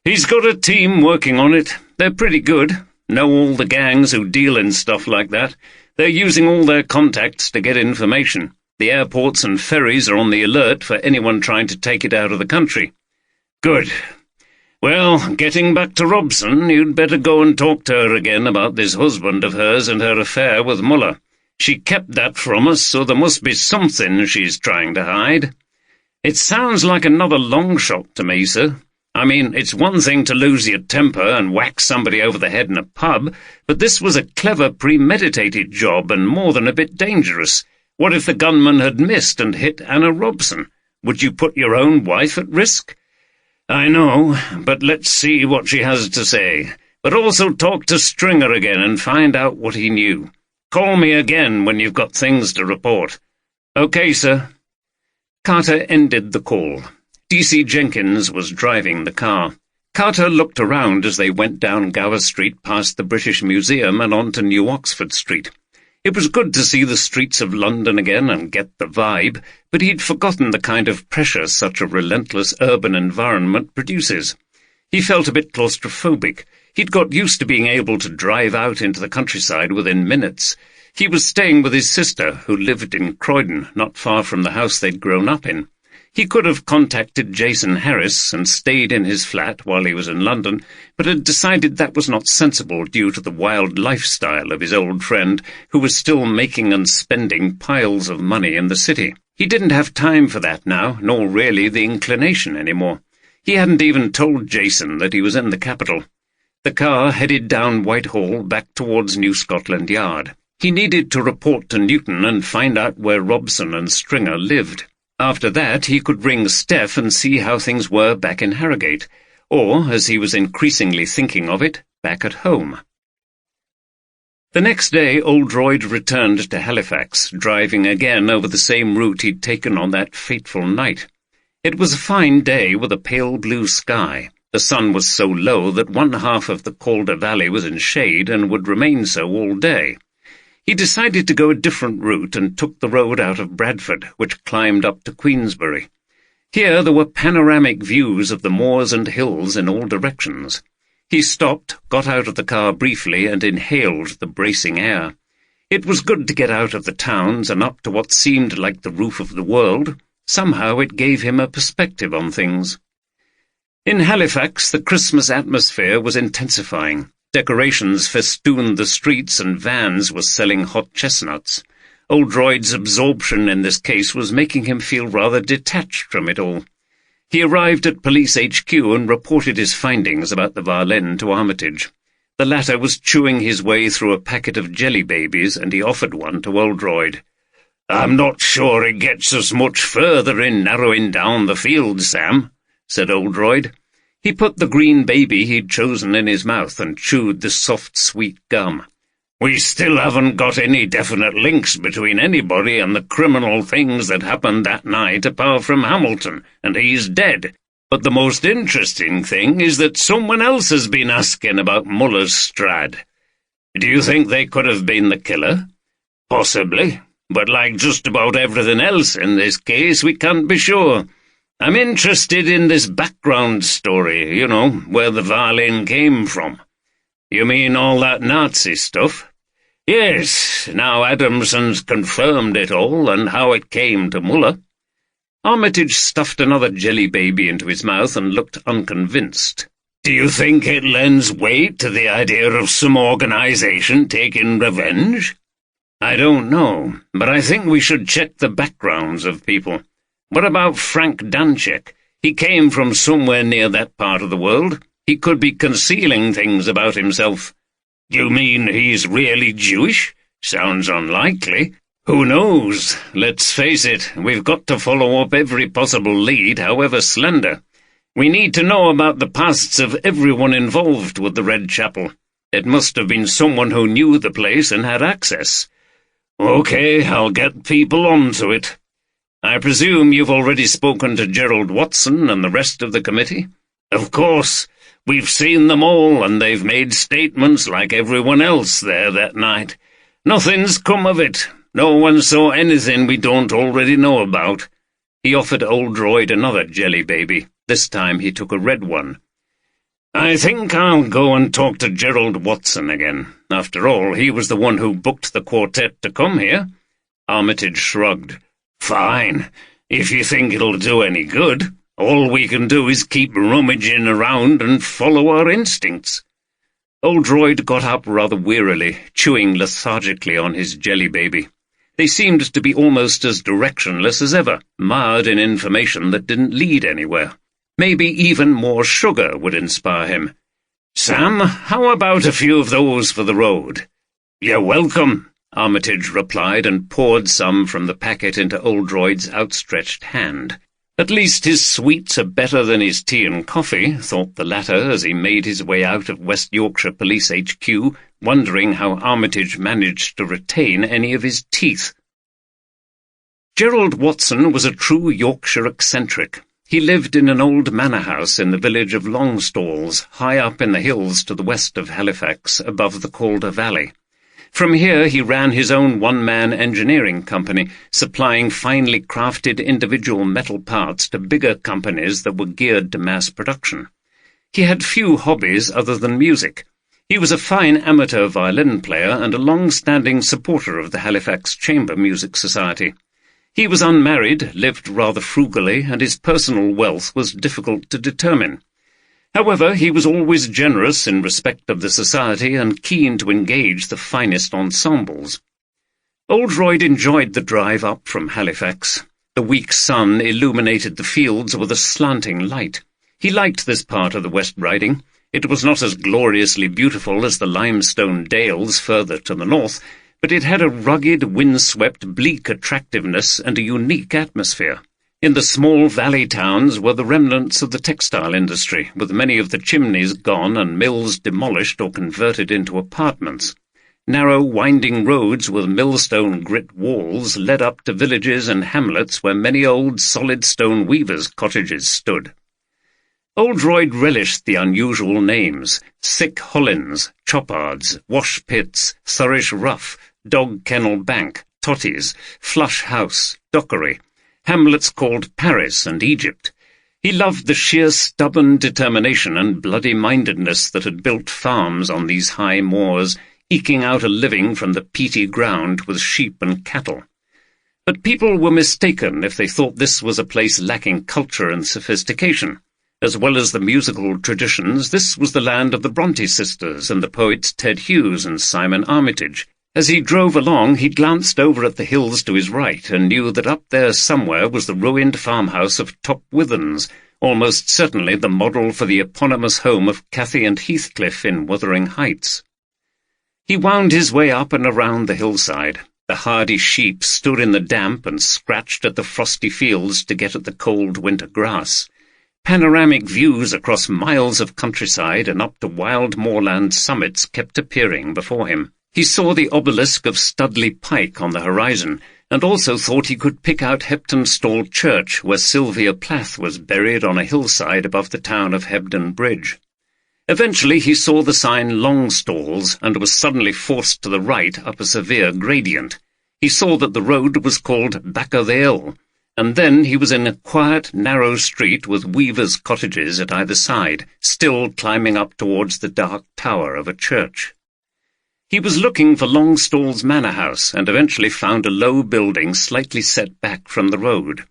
"He's got a team working on it. They're pretty good. Know all the gangs who deal in stuff like that. They're using all their contacts to get information. The airports and ferries are on the alert for anyone trying to take it out of the country." "Good. Well, getting back to Robson, you'd better go and talk to her again about this husband of hers and her affair with Muller. She kept that from us, so there must be something she's trying to hide." "It sounds like another long shot to me, sir. I mean, it's one thing to lose your temper and whack somebody over the head in a pub, but this was a clever, premeditated job and more than a bit dangerous. What if the gunman had missed and hit Anna Robson? Would you put your own wife at risk?" "I know, but let's see what she has to say. But also talk to Stringer again and find out what he knew. Call me again when you've got things to report." "Okay, sir." Carter ended the call. D.C. Jenkins was driving the car. Carter looked around as they went down Gower Street past the British Museum and on to New Oxford Street. It was good to see the streets of London again and get the vibe, but he'd forgotten the kind of pressure such a relentless urban environment produces. He felt a bit claustrophobic. He'd got used to being able to drive out into the countryside within minutes. He was staying with his sister, who lived in Croydon, not far from the house they'd grown up in. He could have contacted Jason Harris and stayed in his flat while he was in London, but had decided that was not sensible due to the wild lifestyle of his old friend, who was still making and spending piles of money in the city. He didn't have time for that now, nor really the inclination anymore. He hadn't even told Jason that he was in the capital. The car headed down Whitehall back towards New Scotland Yard. He needed to report to Newton and find out where Robson and Stringer lived. After that, he could ring Steph and see how things were back in Harrogate, or, as he was increasingly thinking of it, back at home. The next day, Oldroyd returned to Halifax, driving again over the same route he'd taken on that fateful night. It was a fine day with a pale blue sky. The sun was so low that one half of the Calder Valley was in shade and would remain so all day. He decided to go a different route and took the road out of Bradford, which climbed up to Queensbury. Here there were panoramic views of the moors and hills in all directions. He stopped, got out of the car briefly, and inhaled the bracing air. It was good to get out of the towns and up to what seemed like the roof of the world. Somehow it gave him a perspective on things. In Halifax, the Christmas atmosphere was intensifying. Decorations festooned the streets and vans were selling hot chestnuts. Oldroyd's absorption in this case was making him feel rather detached from it all. He arrived at Police HQ and reported his findings about the violin to Armitage. The latter was chewing his way through a packet of jelly babies, and he offered one to Oldroyd. "I'm not sure it gets us much further in narrowing down the field, Sam," said Oldroyd. He put the green baby he'd chosen in his mouth and chewed the soft, sweet gum. "We still haven't got any definite links between anybody and the criminal things that happened that night apart from Hamilton, and he's dead. But the most interesting thing is that someone else has been asking about Muller's Strad. Do you think they could have been the killer? Possibly, but like just about everything else in this case, we can't be sure. I'm interested in this background story, you know, where the violin came from." "You mean all that Nazi stuff?" "Yes, now Adamson's confirmed it all and how it came to Muller." Armitage stuffed another jelly baby into his mouth and looked unconvinced. "Do you think it lends weight to the idea of some organization taking revenge?" "I don't know, but I think we should check the backgrounds of people. What about Frank Danchek? He came from somewhere near that part of the world. He could be concealing things about himself." "You mean he's really Jewish? Sounds unlikely." "Who knows? Let's face it, we've got to follow up every possible lead, however slender. We need to know about the pasts of everyone involved with the Red Chapel. It must have been someone who knew the place and had access." "Okay, I'll get people onto it." "I presume you've already spoken to Gerald Watson and the rest of the committee?" "Of course. We've seen them all, and they've made statements like everyone else there that night. Nothing's come of it. No one saw anything we don't already know about." He offered Oldroyd another jelly baby. This time he took a red one. "I think I'll go and talk to Gerald Watson again. After all, he was the one who booked the quartet to come here." Armitage shrugged. "Fine, if you think it'll do any good. All we can do is keep rummaging around and follow our instincts." Oldroyd got up rather wearily, chewing lethargically on his jelly baby. They seemed to be almost as directionless as ever, mired in information that didn't lead anywhere. Maybe even more sugar would inspire him. "Sam, how about a few of those for the road?" "You're welcome," Armitage replied, and poured some from the packet into Oldroyd's outstretched hand. At least his sweets are better than his tea and coffee, thought the latter as he made his way out of West Yorkshire Police HQ, wondering how Armitage managed to retain any of his teeth. Gerald Watson was a true Yorkshire eccentric. He lived in an old manor house in the village of Longstalls, high up in the hills to the west of Halifax, above the Calder Valley. From here he ran his own one-man engineering company, supplying finely crafted individual metal parts to bigger companies that were geared to mass production. He had few hobbies other than music. He was a fine amateur violin player and a long-standing supporter of the Halifax Chamber Music Society. He was unmarried, lived rather frugally, and his personal wealth was difficult to determine. However, he was always generous in respect of the society and keen to engage the finest ensembles. Oldroyd enjoyed the drive up from Halifax. The weak sun illuminated the fields with a slanting light. He liked this part of the West Riding. It was not as gloriously beautiful as the limestone dales further to the north, but it had a rugged, wind-swept, bleak attractiveness and a unique atmosphere. In the small valley towns were the remnants of the textile industry, with many of the chimneys gone and mills demolished or converted into apartments. Narrow, winding roads with millstone grit walls led up to villages and hamlets where many old solid stone weavers' cottages stood. Oldroyd relished the unusual names: Sick Hollins, Choppards, Wash Pits, Thurish Rough, Dog Kennel Bank, Totties, Flush House, Dockery, hamlets called Paris and Egypt. He loved the sheer stubborn determination and bloody-mindedness that had built farms on these high moors, eking out a living from the peaty ground with sheep and cattle. But people were mistaken if they thought this was a place lacking culture and sophistication. As well as the musical traditions, this was the land of the Bronte sisters and the poets Ted Hughes and Simon Armitage. As he drove along, he glanced over at the hills to his right and knew that up there somewhere was the ruined farmhouse of Top Withens, almost certainly the model for the eponymous home of Cathy and Heathcliff in Wuthering Heights. He wound his way up and around the hillside. The hardy sheep stood in the damp and scratched at the frosty fields to get at the cold winter grass. Panoramic views across miles of countryside and up to wild moorland summits kept appearing before him. He saw the obelisk of Studley Pike on the horizon, and also thought he could pick out Heptonstall Church, where Sylvia Plath was buried on a hillside above the town of Hebden Bridge. Eventually he saw the sign Longstalls, and was suddenly forced to the right up a severe gradient. He saw that the road was called Back o' the Hill, and then he was in a quiet, narrow street with weavers' cottages at either side, still climbing up towards the dark tower of a church. He was looking for Longstalls Manor House, and eventually found a low building slightly set back from the road.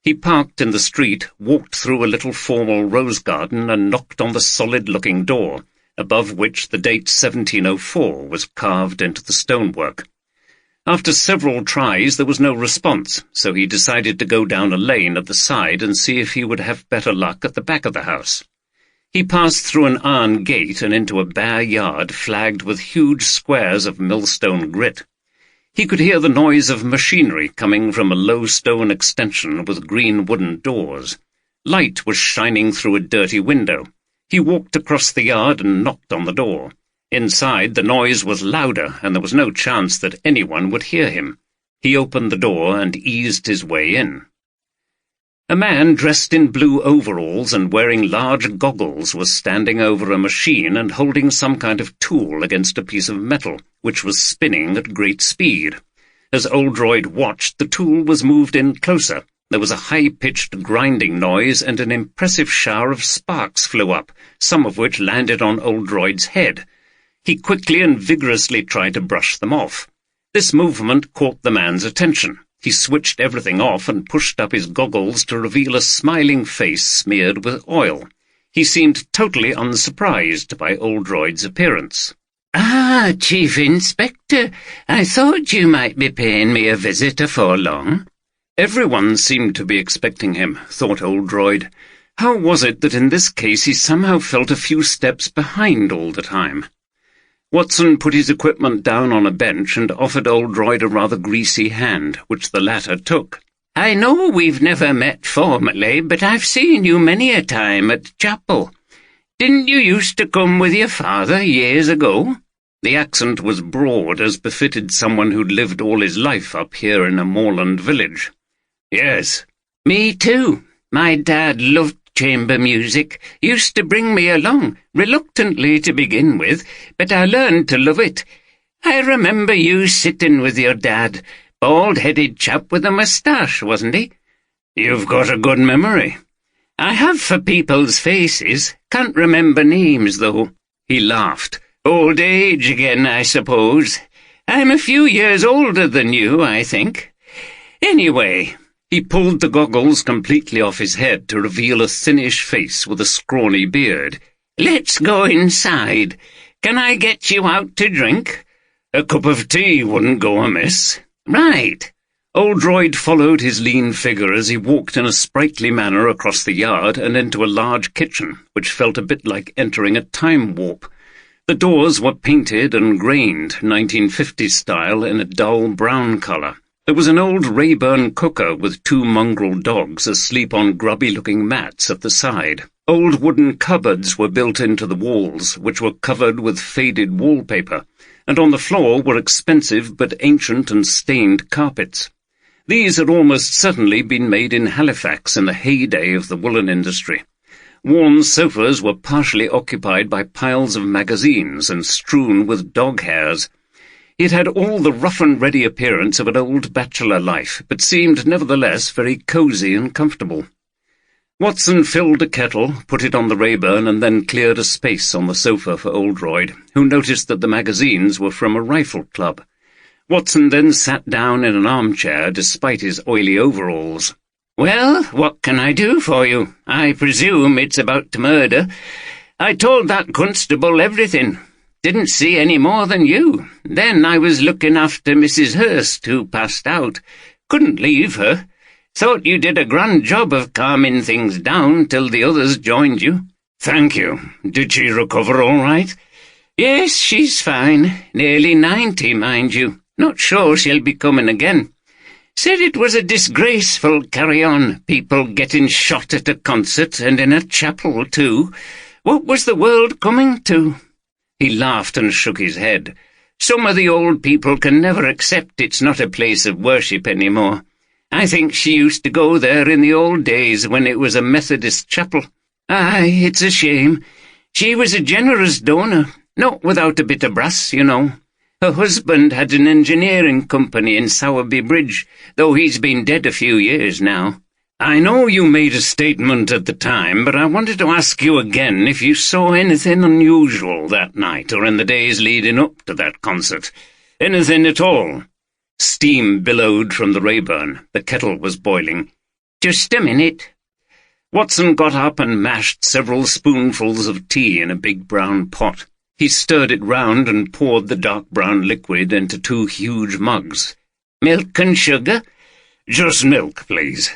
He parked in the street, walked through a little formal rose garden, and knocked on the solid-looking door, above which the date 1704 was carved into the stonework. After several tries there was no response, so he decided to go down a lane at the side and see if he would have better luck at the back of the house. He passed through an iron gate and into a bare yard flagged with huge squares of millstone grit. He could hear the noise of machinery coming from a low stone extension with green wooden doors. Light was shining through a dirty window. He walked across the yard and knocked on the door. Inside, the noise was louder, and there was no chance that anyone would hear him. He opened the door and eased his way in. A man dressed in blue overalls and wearing large goggles was standing over a machine and holding some kind of tool against a piece of metal, which was spinning at great speed. As Oldroyd watched, the tool was moved in closer. There was a high-pitched grinding noise, and an impressive shower of sparks flew up, some of which landed on Oldroyd's head. He quickly and vigorously tried to brush them off. This movement caught the man's attention. He switched everything off and pushed up his goggles to reveal a smiling face smeared with oil. He seemed totally unsurprised by Oldroyd's appearance. "Ah, Chief Inspector, I thought you might be paying me a visit afore long." Everyone seemed to be expecting him, thought Oldroyd. How was it that in this case he somehow felt a few steps behind all the time? Watson put his equipment down on a bench and offered Oldroyd a rather greasy hand, which the latter took. "I know we've never met formally, but I've seen you many a time at chapel. Didn't you used to come with your father years ago?" The accent was broad, as befitted someone who'd lived all his life up here in a moorland village. "Yes." "Me too. My dad loved chamber music, used to bring me along, reluctantly to begin with, but I learned to love it. I remember you sitting with your dad, bald-headed chap with a moustache, wasn't he?" "You've got a good memory." "I have for people's faces, can't remember names, though." He laughed. "Old age again, I suppose. I'm a few years older than you, I think. Anyway, he pulled the goggles completely off his head to reveal a thinnish face with a scrawny beard. let's go inside. Can I get you out to drink? A cup of tea wouldn't go amiss. Right. Oldroyd followed his lean figure as he walked in a sprightly manner across the yard and into a large kitchen, which felt a bit like entering a time warp. The doors were painted and grained, 1950s style, in a dull brown colour. There was an old Rayburn cooker with 2 mongrel dogs asleep on grubby-looking mats at the side. Old wooden cupboards were built into the walls, which were covered with faded wallpaper, and on the floor were expensive but ancient and stained carpets. These had almost certainly been made in Halifax in the heyday of the woolen industry. Worn sofas were partially occupied by piles of magazines and strewn with dog hairs. It had all the rough-and-ready appearance of an old bachelor life, but seemed nevertheless very cosy and comfortable. Watson filled a kettle, put it on the Rayburn, and then cleared a space on the sofa for Oldroyd, who noticed that the magazines were from a rifle club. Watson then sat down in an armchair despite his oily overalls. Well, what can I do for you? I presume it's about murder. I told that constable everything. Didn't see any more than you. Then I was looking after Mrs. Hurst, who passed out. Couldn't leave her. Thought you did a grand job of calming things down till the others joined you. Thank you. Did she recover all right? Yes, she's fine. Nearly 90, mind you. Not sure she'll be coming again. Said it was a disgraceful carry-on, people getting shot at a concert and in a chapel too. What was the world coming to? He laughed and shook his head. Some of the old people can never accept it's not a place of worship anymore. I think she used to go there in the old days when it was a Methodist chapel. Aye, it's a shame. She was a generous donor, not without a bit of brass, you know. Her husband had an engineering company in Sowerby Bridge, though he's been dead a few years now. I know you made a statement at the time, but I wanted to ask you again if you saw anything unusual that night or in the days leading up to that concert. Anything at all? Steam billowed from the Rayburn. The kettle was boiling. Just a minute. Watson got up and mashed several spoonfuls of tea in a big brown pot. He stirred it round and poured the dark brown liquid into 2 huge mugs. Milk and sugar? Just milk, please.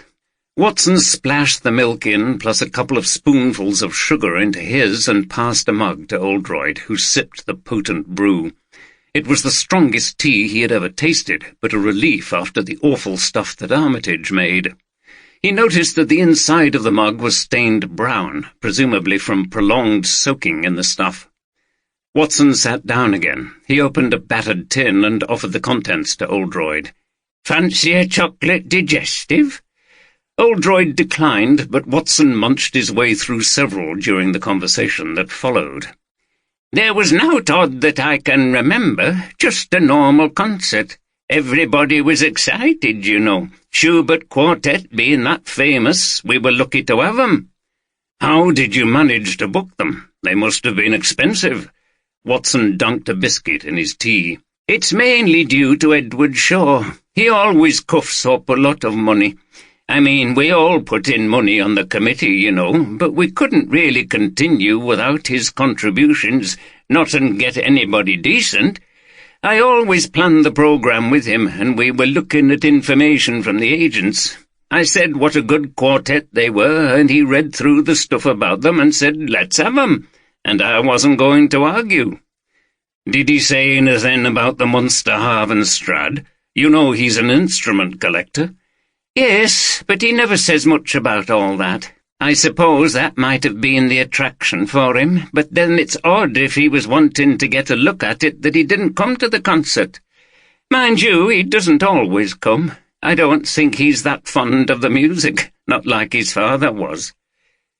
Watson splashed the milk in, plus a couple of spoonfuls of sugar into his, and passed a mug to Oldroyd, who sipped the potent brew. It was the strongest tea he had ever tasted, but a relief after the awful stuff that Armitage made. He noticed that the inside of the mug was stained brown, presumably from prolonged soaking in the stuff. Watson sat down again. He opened a battered tin and offered the contents to Oldroyd. Fancy a chocolate digestive? Oldroyd declined, but Watson munched his way through several during the conversation that followed. There was nought odd that I can remember, just a normal concert. Everybody was excited, you know. Schubert Quartet being that famous, we were lucky to have 'em. How did you manage to book them? They must have been expensive. Watson dunked a biscuit in his tea. It's mainly due to Edward Shaw. He always coughs up a lot of money. I mean, we all put in money on the committee, you know, but we couldn't really continue without his contributions, not and get anybody decent. I always planned the programme with him, and we were looking at information from the agents. I said what a good quartet they were, and he read through the stuff about them and said, let's have 'em. And I wasn't going to argue. Did he say anything about the Munsterhaven Strad? You know he's an instrument collector. Yes, but he never says much about all that. I suppose that might have been the attraction for him, but then it's odd if he was wanting to get a look at it that he didn't come to the concert. Mind you, he doesn't always come. I don't think he's that fond of the music, not like his father was.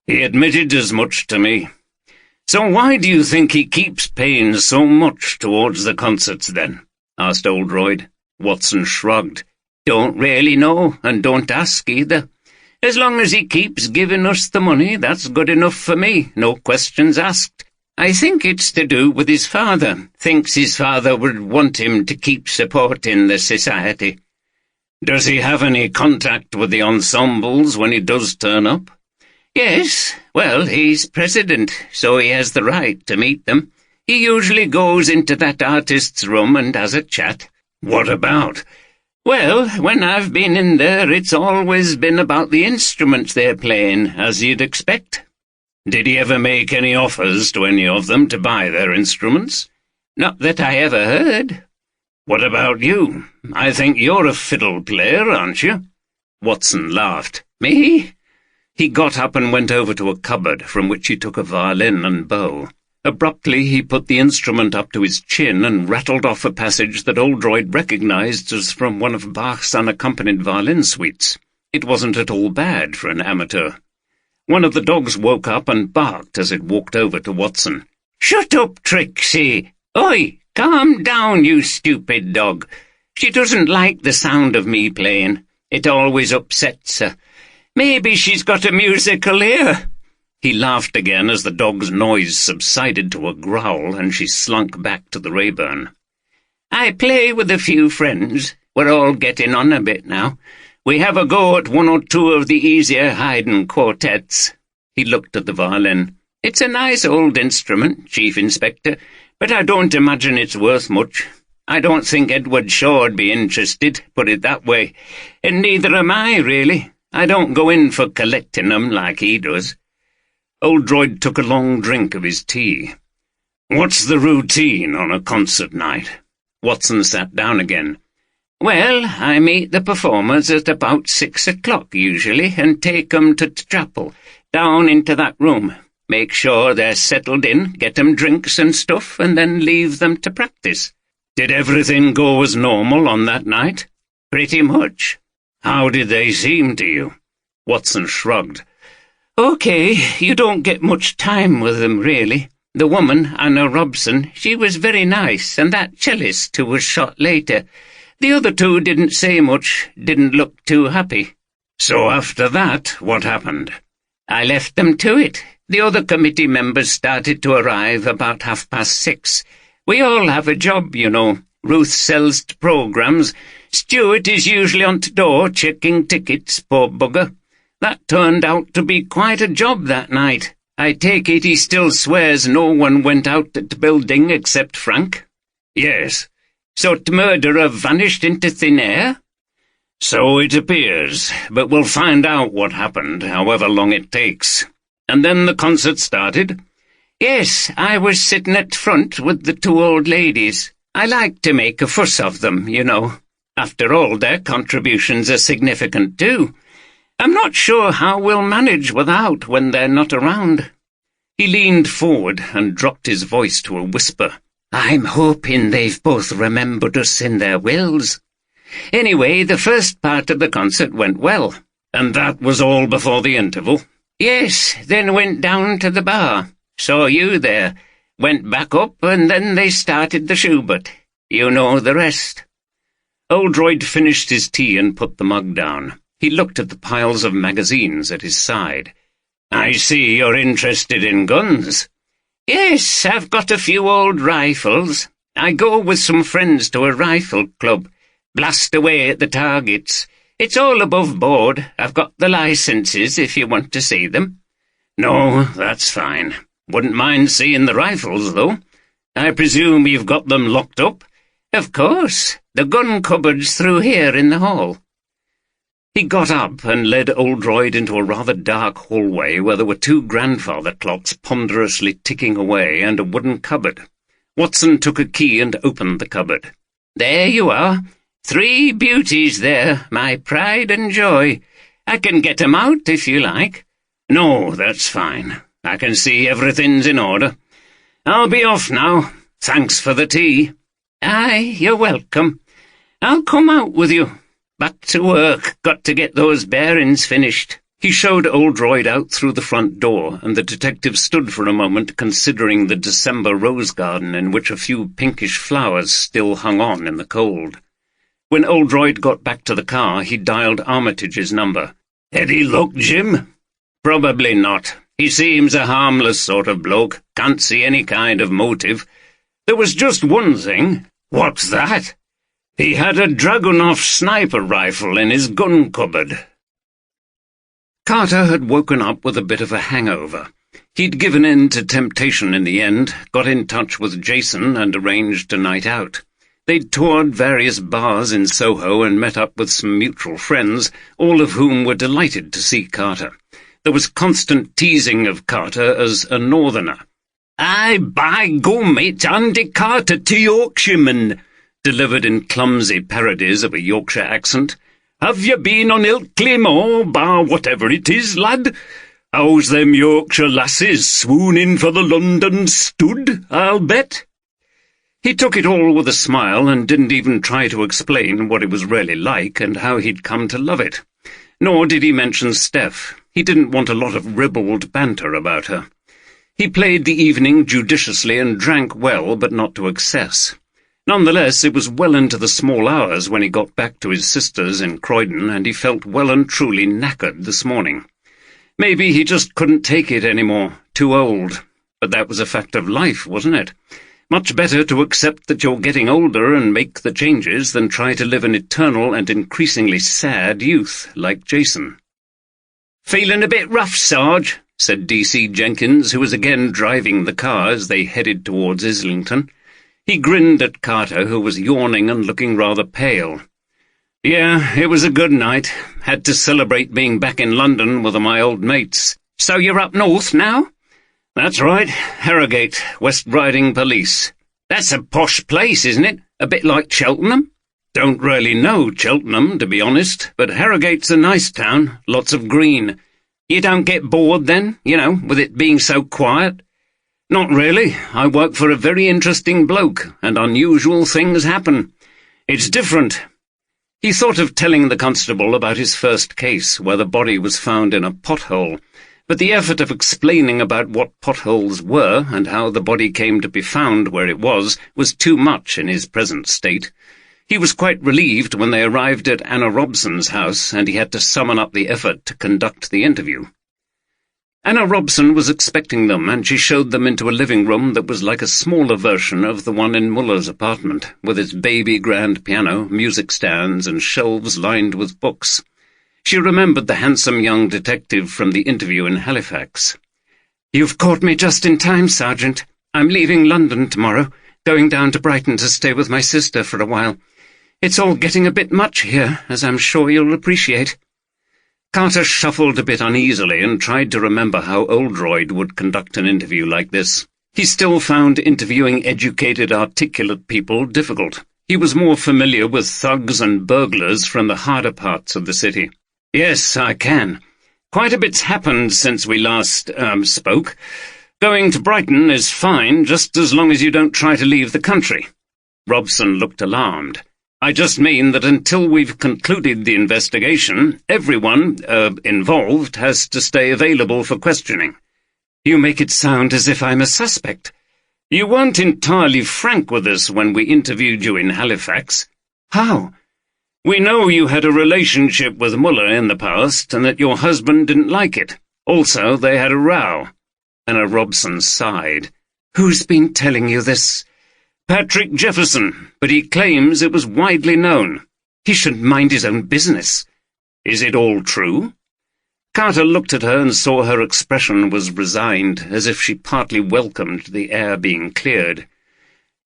He admitted as much to me. So why do you think he keeps paying so much towards the concerts, then? Asked Oldroyd. Watson shrugged. Don't really know, and don't ask either. As long as he keeps giving us the money, that's good enough for me, no questions asked. I think it's to do with his father. Thinks his father would want him to keep supporting the society. Does he have any contact with the ensembles when he does turn up? Yes, well, he's president, so he has the right to meet them. He usually goes into that artist's room and has a chat. What about? Well, when I've been in there, it's always been about the instruments they're playing, as you'd expect. Did he ever make any offers to any of them to buy their instruments? Not that I ever heard. What about you? I think you're a fiddle player, aren't you? Watson laughed. Me? He got up and went over to a cupboard, from which he took a violin and bow. Abruptly he put the instrument up to his chin and rattled off a passage that Oldroyd recognized as from one of Bach's unaccompanied violin suites. It wasn't at all bad for an amateur. One of the dogs woke up and barked as it walked over to Watson. "Shut up, Trixie! Oi, calm down, you stupid dog. She doesn't like the sound of me playing. It always upsets her. Maybe she's got a musical ear." He laughed again as the dog's noise subsided to a growl and she slunk back to the Rayburn. "I play with a few friends. We're all getting on a bit now. We have a go at one or two of the easier Haydn quartets." He looked at the violin. "It's a nice old instrument, Chief Inspector, but I don't imagine it's worth much. I don't think Edward Shaw'd be interested, put it that way, and neither am I, really. I don't go in for collecting 'em like he does." Oldroyd took a long drink of his tea. "What's the routine on a concert night?" Watson sat down again. "Well, I meet the performers at about 6 o'clock usually, and take 'em to chapel, down into that room. Make sure they're settled in, get 'em drinks and stuff, and then leave them to practice." "Did everything go as normal on that night?" "Pretty much." "How did they seem to you?" Watson shrugged. "Okay, you don't get much time with them, really. The woman, Anna Robson, she was very nice, and that cellist who was shot later. The other two didn't say much, didn't look too happy." "So after that, what happened?" "I left them to it. The other committee members started to arrive about 6:30. We all have a job, you know. Ruth sells programmes. Stuart is usually on the door checking tickets, poor bugger. That turned out to be quite a job that night. I take it he still swears no one went out at the building except Frank?" "Yes." "So the murderer vanished into thin air?" "So it appears, but we'll find out what happened, however long it takes. And then the concert started?" "Yes, I was sitting at front with the two old ladies. I like to make a fuss of them, you know. After all, their contributions are significant too. I'm not sure how we'll manage without when they're not around." He leaned forward and dropped his voice to a whisper. "I'm hoping they've both remembered us in their wills. Anyway, the first part of the concert went well." "And that was all before the interval?" "Yes, then went down to the bar. Saw you there. Went back up, and then they started the Schubert. You know the rest." Oldroyd finished his tea and put the mug down. He looked at the piles of magazines at his side. "I see you're interested in guns." "Yes, I've got a few old rifles. I go with some friends to a rifle club. Blast away at the targets. It's all above board. I've got the licenses if you want to see them." "No, that's fine. Wouldn't mind seeing the rifles, though. I presume you've got them locked up?" "Of course. The gun cupboard's through here in the hall." He got up and led Oldroyd into a rather dark hallway where there were two grandfather clocks ponderously ticking away and a wooden cupboard. Watson took a key and opened the cupboard. "There you are. 3 beauties there, my pride and joy. I can get 'em out if you like." "No, that's fine. I can see everything's in order. I'll be off now. Thanks for the tea." "Aye, you're welcome. I'll come out with you. Back to work. Got to get those bearings finished." He showed Oldroyd out through the front door, and the detective stood for a moment considering the December rose garden in which a few pinkish flowers still hung on in the cold. When Oldroyd got back to the car, he dialed Armitage's number. "Any luck, Jim?" "Probably not. He seems a harmless sort of bloke. Can't see any kind of motive. There was just one thing." "What's that?" He had a Dragunov sniper rifle in his gun cupboard. Carter had woken up with a bit of a hangover. He'd given in to temptation in the end, got in touch with Jason and arranged a night out. They'd toured various bars in Soho and met up with some mutual friends, all of whom were delighted to see Carter. There was constant teasing of Carter as a northerner. "Aye, by gum, it's Andy Carter to Yorkshireman," delivered in clumsy parodies of a Yorkshire accent. "Have you been on Ilkley Moor, bar whatever it is, lad? How's them Yorkshire lasses swooning for the London stud, I'll bet?" He took it all with a smile and didn't even try to explain what it was really like and how he'd come to love it. Nor did he mention Steph. He didn't want a lot of ribald banter about her. He played the evening judiciously and drank well, but not to excess. Nonetheless, it was well into the small hours when he got back to his sister's in Croydon, and he felt well and truly knackered this morning. Maybe he just couldn't take it any more, too old. But that was a fact of life, wasn't it? Much better to accept that you're getting older and make the changes than try to live an eternal and increasingly sad youth like Jason. "Feeling a bit rough, Sarge," said D.C. Jenkins, who was again driving the car as they headed towards Islington. He grinned at Carter, who was yawning and looking rather pale. "Yeah, it was a good night. Had to celebrate being back in London with my old mates." "So you're up north now?" "That's right. Harrogate, West Riding Police." "That's a posh place, isn't it? A bit like Cheltenham?" "Don't really know Cheltenham, to be honest, but Harrogate's a nice town, lots of green." "You don't get bored then, with it being so quiet?" "Not really. I work for a very interesting bloke, and unusual things happen. It's different." He thought of telling the constable about his first case, where the body was found in a pothole, but the effort of explaining about what potholes were and how the body came to be found where it was too much in his present state. He was quite relieved when they arrived at Anna Robson's house, and he had to summon up the effort to conduct the interview. Anna Robson was expecting them, and she showed them into a living room that was like a smaller version of the one in Muller's apartment, with its baby grand piano, music stands, and shelves lined with books. She remembered the handsome young detective from the interview in Halifax. "You've caught me just in time, Sergeant. I'm leaving London tomorrow, going down to Brighton to stay with my sister for a while. It's all getting a bit much here, as I'm sure you'll appreciate." Carter shuffled a bit uneasily and tried to remember how Oldroyd would conduct an interview like this. He still found interviewing educated, articulate people difficult. He was more familiar with thugs and burglars from the harder parts of the city. "Yes, I can. Quite a bit's happened since we last, spoke. Going to Brighton is fine, just as long as you don't try to leave the country." Robson looked alarmed. "I just mean that until we've concluded the investigation, everyone, involved has to stay available for questioning." "You make it sound as if I'm a suspect." "You weren't entirely frank with us when we interviewed you in Halifax." "How?" "We know you had a relationship with Muller in the past, and that your husband didn't like it. Also, they had a row." Anna Robson sighed. "Who's been telling you this?" "Patrick Jefferson, but he claims it was widely known." "He should mind his own business." "Is it all true?" Carter looked at her and saw her expression was resigned, as if she partly welcomed the air being cleared.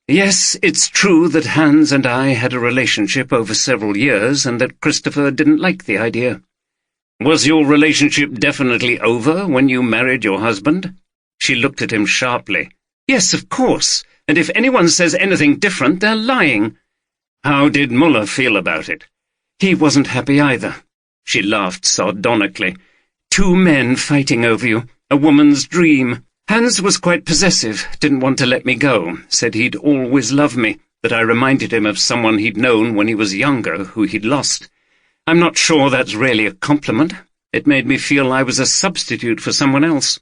"Yes, it's true that Hans and I had a relationship over several years, and that Christopher didn't like the idea." "Was your relationship definitely over when you married your husband?" She looked at him sharply. "Yes, of course, and if anyone says anything different, they're lying." "How did Muller feel about it?" "He wasn't happy either." She laughed sardonically. "Two men fighting over you, a woman's dream. Hans was quite possessive, didn't want to let me go, said he'd always loved me, that I reminded him of someone he'd known when he was younger, who he'd lost. I'm not sure that's really a compliment. It made me feel I was a substitute for someone else.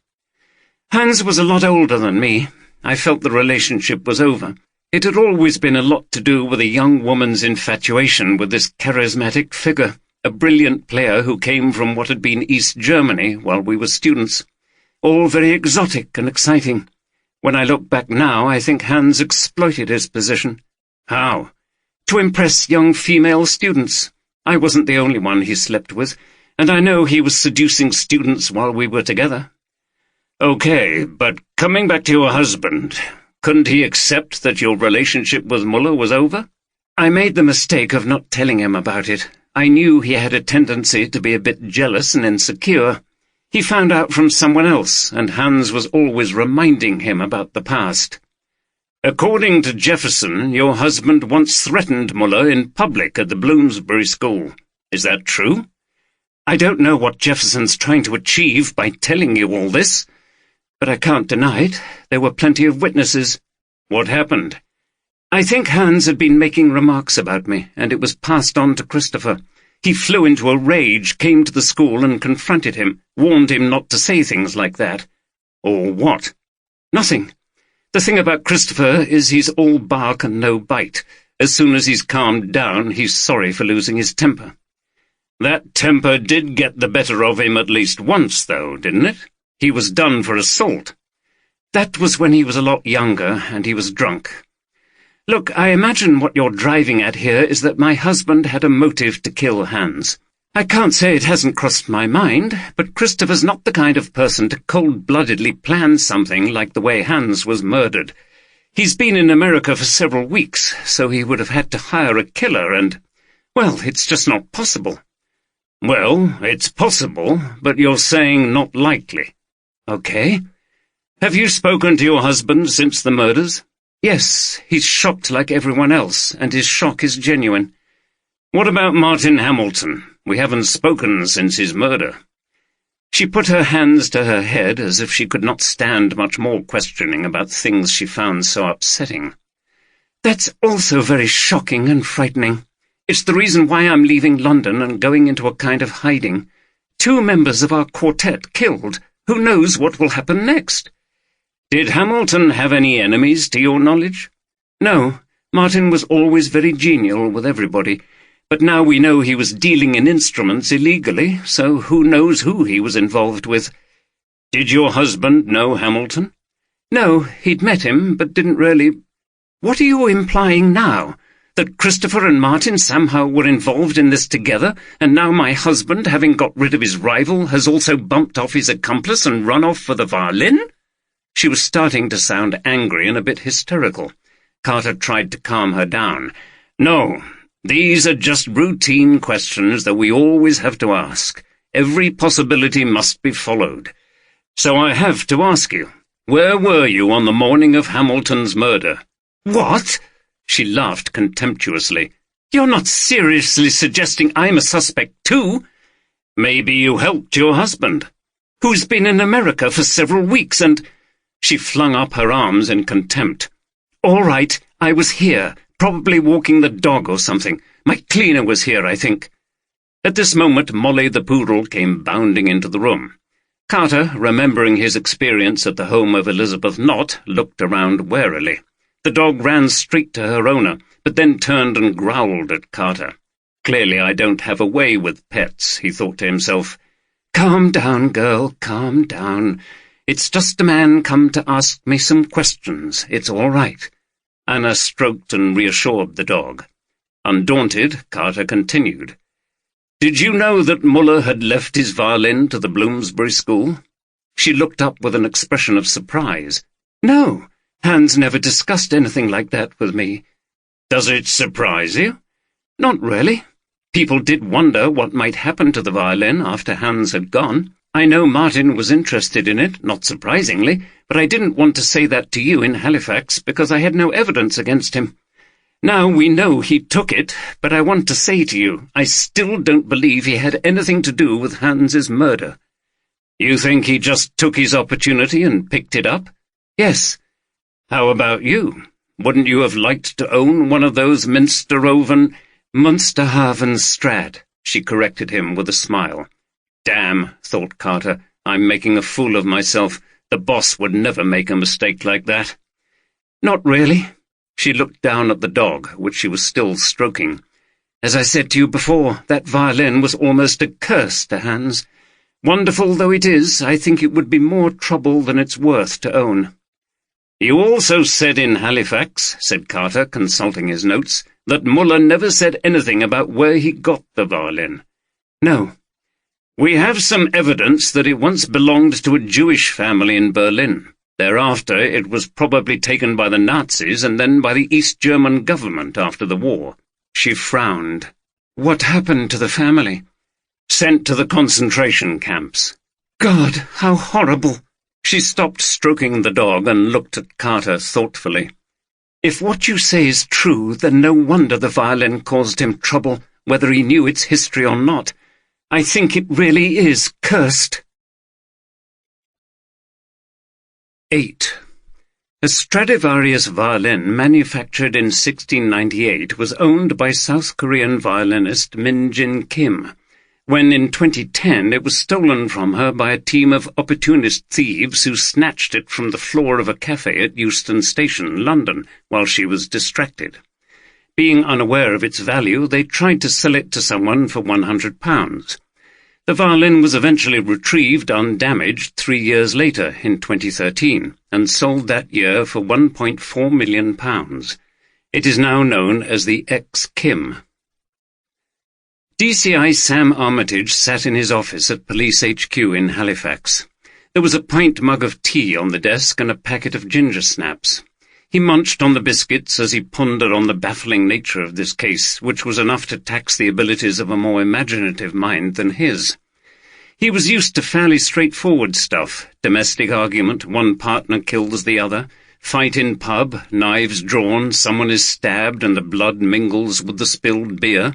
Hans was a lot older than me. I felt the relationship was over. It had always been a lot to do with a young woman's infatuation with this charismatic figure, a brilliant player who came from what had been East Germany while we were students. All very exotic and exciting. When I look back now, I think Hans exploited his position." "How?" To impress young female students. I wasn't the only one he slept with, and I know he was seducing students while we were together. Okay, but coming back to your husband, couldn't he accept that your relationship with Muller was over? I made the mistake of not telling him about it. I knew he had a tendency to be a bit jealous and insecure. He found out from someone else, and Hans was always reminding him about the past. According to Jefferson, your husband once threatened Muller in public at the Bloomsbury School. Is that true? I don't know what Jefferson's trying to achieve by telling you all this, but I can't deny it. There were plenty of witnesses. What happened? I think Hans had been making remarks about me, and it was passed on to Christopher. He flew into a rage, came to the school and confronted him, warned him not to say things like that. Or what? Nothing. The thing about Christopher is he's all bark and no bite. As soon as he's calmed down, he's sorry for losing his temper. That temper did get the better of him at least once, though, didn't it? He was done for assault. That was when he was a lot younger, and he was drunk. Look, I imagine what you're driving at here is that my husband had a motive to kill Hans. I can't say it hasn't crossed my mind, but Christopher's not the kind of person to cold-bloodedly plan something like the way Hans was murdered. He's been in America for several weeks, so he would have had to hire a killer and, well, it's just not possible. Well, it's possible, but you're saying not likely. Okay. Have you spoken to your husband since the murders? Yes, he's shocked like everyone else, and his shock is genuine. What about Martin Hamilton? We haven't spoken since his murder. She put her hands to her head as if she could not stand much more questioning about things she found so upsetting. That's also very shocking and frightening. It's the reason why I'm leaving London and going into a kind of hiding. 2 members of our quartet killed. Who knows what will happen next? Did Hamilton have any enemies, to your knowledge? No, Martin was always very genial with everybody. But now we know he was dealing in instruments illegally, so who knows who he was involved with. Did your husband know Hamilton? No, he'd met him, but didn't really— What are you implying now? That Christopher and Martin somehow were involved in this together, and now my husband, having got rid of his rival, has also bumped off his accomplice and run off for the violin? She was starting to sound angry and a bit hysterical. Carter tried to calm her down. No. These are just routine questions that we always have to ask. Every possibility must be followed. So I have to ask you, where were you on the morning of Hamilton's murder? What? She laughed contemptuously. You're not seriously suggesting I'm a suspect too? Maybe you helped your husband, who's been in America for several weeks, and— She flung up her arms in contempt. All right, I was here. Probably walking the dog or something. My cleaner was here, I think. At this moment, Molly the poodle came bounding into the room. Carter, remembering his experience at the home of Elizabeth Knott, looked around warily. The dog ran straight to her owner, but then turned and growled at Carter. Clearly I don't have a way with pets, he thought to himself. Calm down, girl, calm down. It's just a man come to ask me some questions. It's all right. Anna stroked and reassured the dog. Undaunted, Carter continued. Did you know that Muller had left his violin to the Bloomsbury School? She looked up with an expression of surprise. No, Hans never discussed anything like that with me. Does it surprise you? Not really. People did wonder what might happen to the violin after Hans had gone. I know Martin was interested in it, not surprisingly, but I didn't want to say that to you in Halifax because I had no evidence against him. Now we know he took it, but I want to say to you, I still don't believe he had anything to do with Hans's murder. You think he just took his opportunity and picked it up? Yes. How about you? Wouldn't you have liked to own one of those Munsterhaven Strad? She corrected him with a smile. Damn, thought Carter, I'm making a fool of myself. The boss would never make a mistake like that. Not really. She looked down at the dog, which she was still stroking. As I said to you before, that violin was almost a curse to Hans. Wonderful though it is, I think it would be more trouble than it's worth to own. "You also said in Halifax," said Carter, consulting his notes, "that Muller never said anything about where he got the violin." "No." "We have some evidence that it once belonged to a Jewish family in Berlin. Thereafter it was probably taken by the Nazis and then by the East German government after the war." She frowned. "What happened to the family?" "Sent to the concentration camps." "God, how horrible!" She stopped stroking the dog and looked at Carter thoughtfully. "If what you say is true, then no wonder the violin caused him trouble, whether he knew its history or not. I think it really is cursed." 8. A Stradivarius violin manufactured in 1698 was owned by South Korean violinist Min Jin Kim, when in 2010 it was stolen from her by a team of opportunist thieves who snatched it from the floor of a cafe at Euston Station, London, while she was distracted. Being unaware of its value, they tried to sell it to someone for £100. The violin was eventually retrieved undamaged 3 years later, in 2013, and sold that year for £1.4 million. It is now known as the X-Kim. DCI Sam Armitage sat in his office at Police HQ in Halifax. There was a pint mug of tea on the desk and a packet of ginger snaps. He munched on the biscuits as he pondered on the baffling nature of this case, which was enough to tax the abilities of a more imaginative mind than his. He was used to fairly straightforward stuff: domestic argument, one partner kills the other, fight in pub, knives drawn, someone is stabbed and the blood mingles with the spilled beer.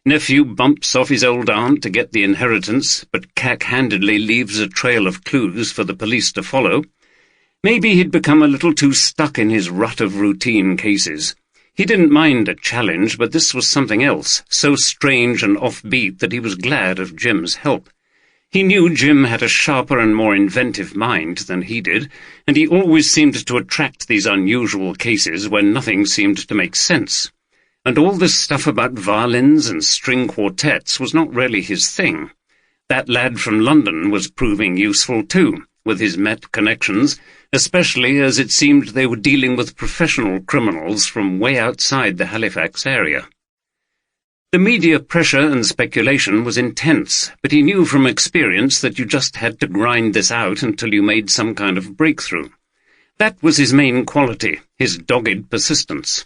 Nephew bumps off his old aunt to get the inheritance, but cack-handedly leaves a trail of clues for the police to follow. Maybe he'd become a little too stuck in his rut of routine cases. He didn't mind a challenge, but this was something else, so strange and offbeat that he was glad of Jim's help. He knew Jim had a sharper and more inventive mind than he did, and he always seemed to attract these unusual cases where nothing seemed to make sense. And all this stuff about violins and string quartets was not really his thing. That lad from London was proving useful too, with his Met connections, especially as it seemed they were dealing with professional criminals from way outside the Halifax area. The media pressure and speculation was intense, but he knew from experience that you just had to grind this out until you made some kind of breakthrough. That was his main quality, his dogged persistence.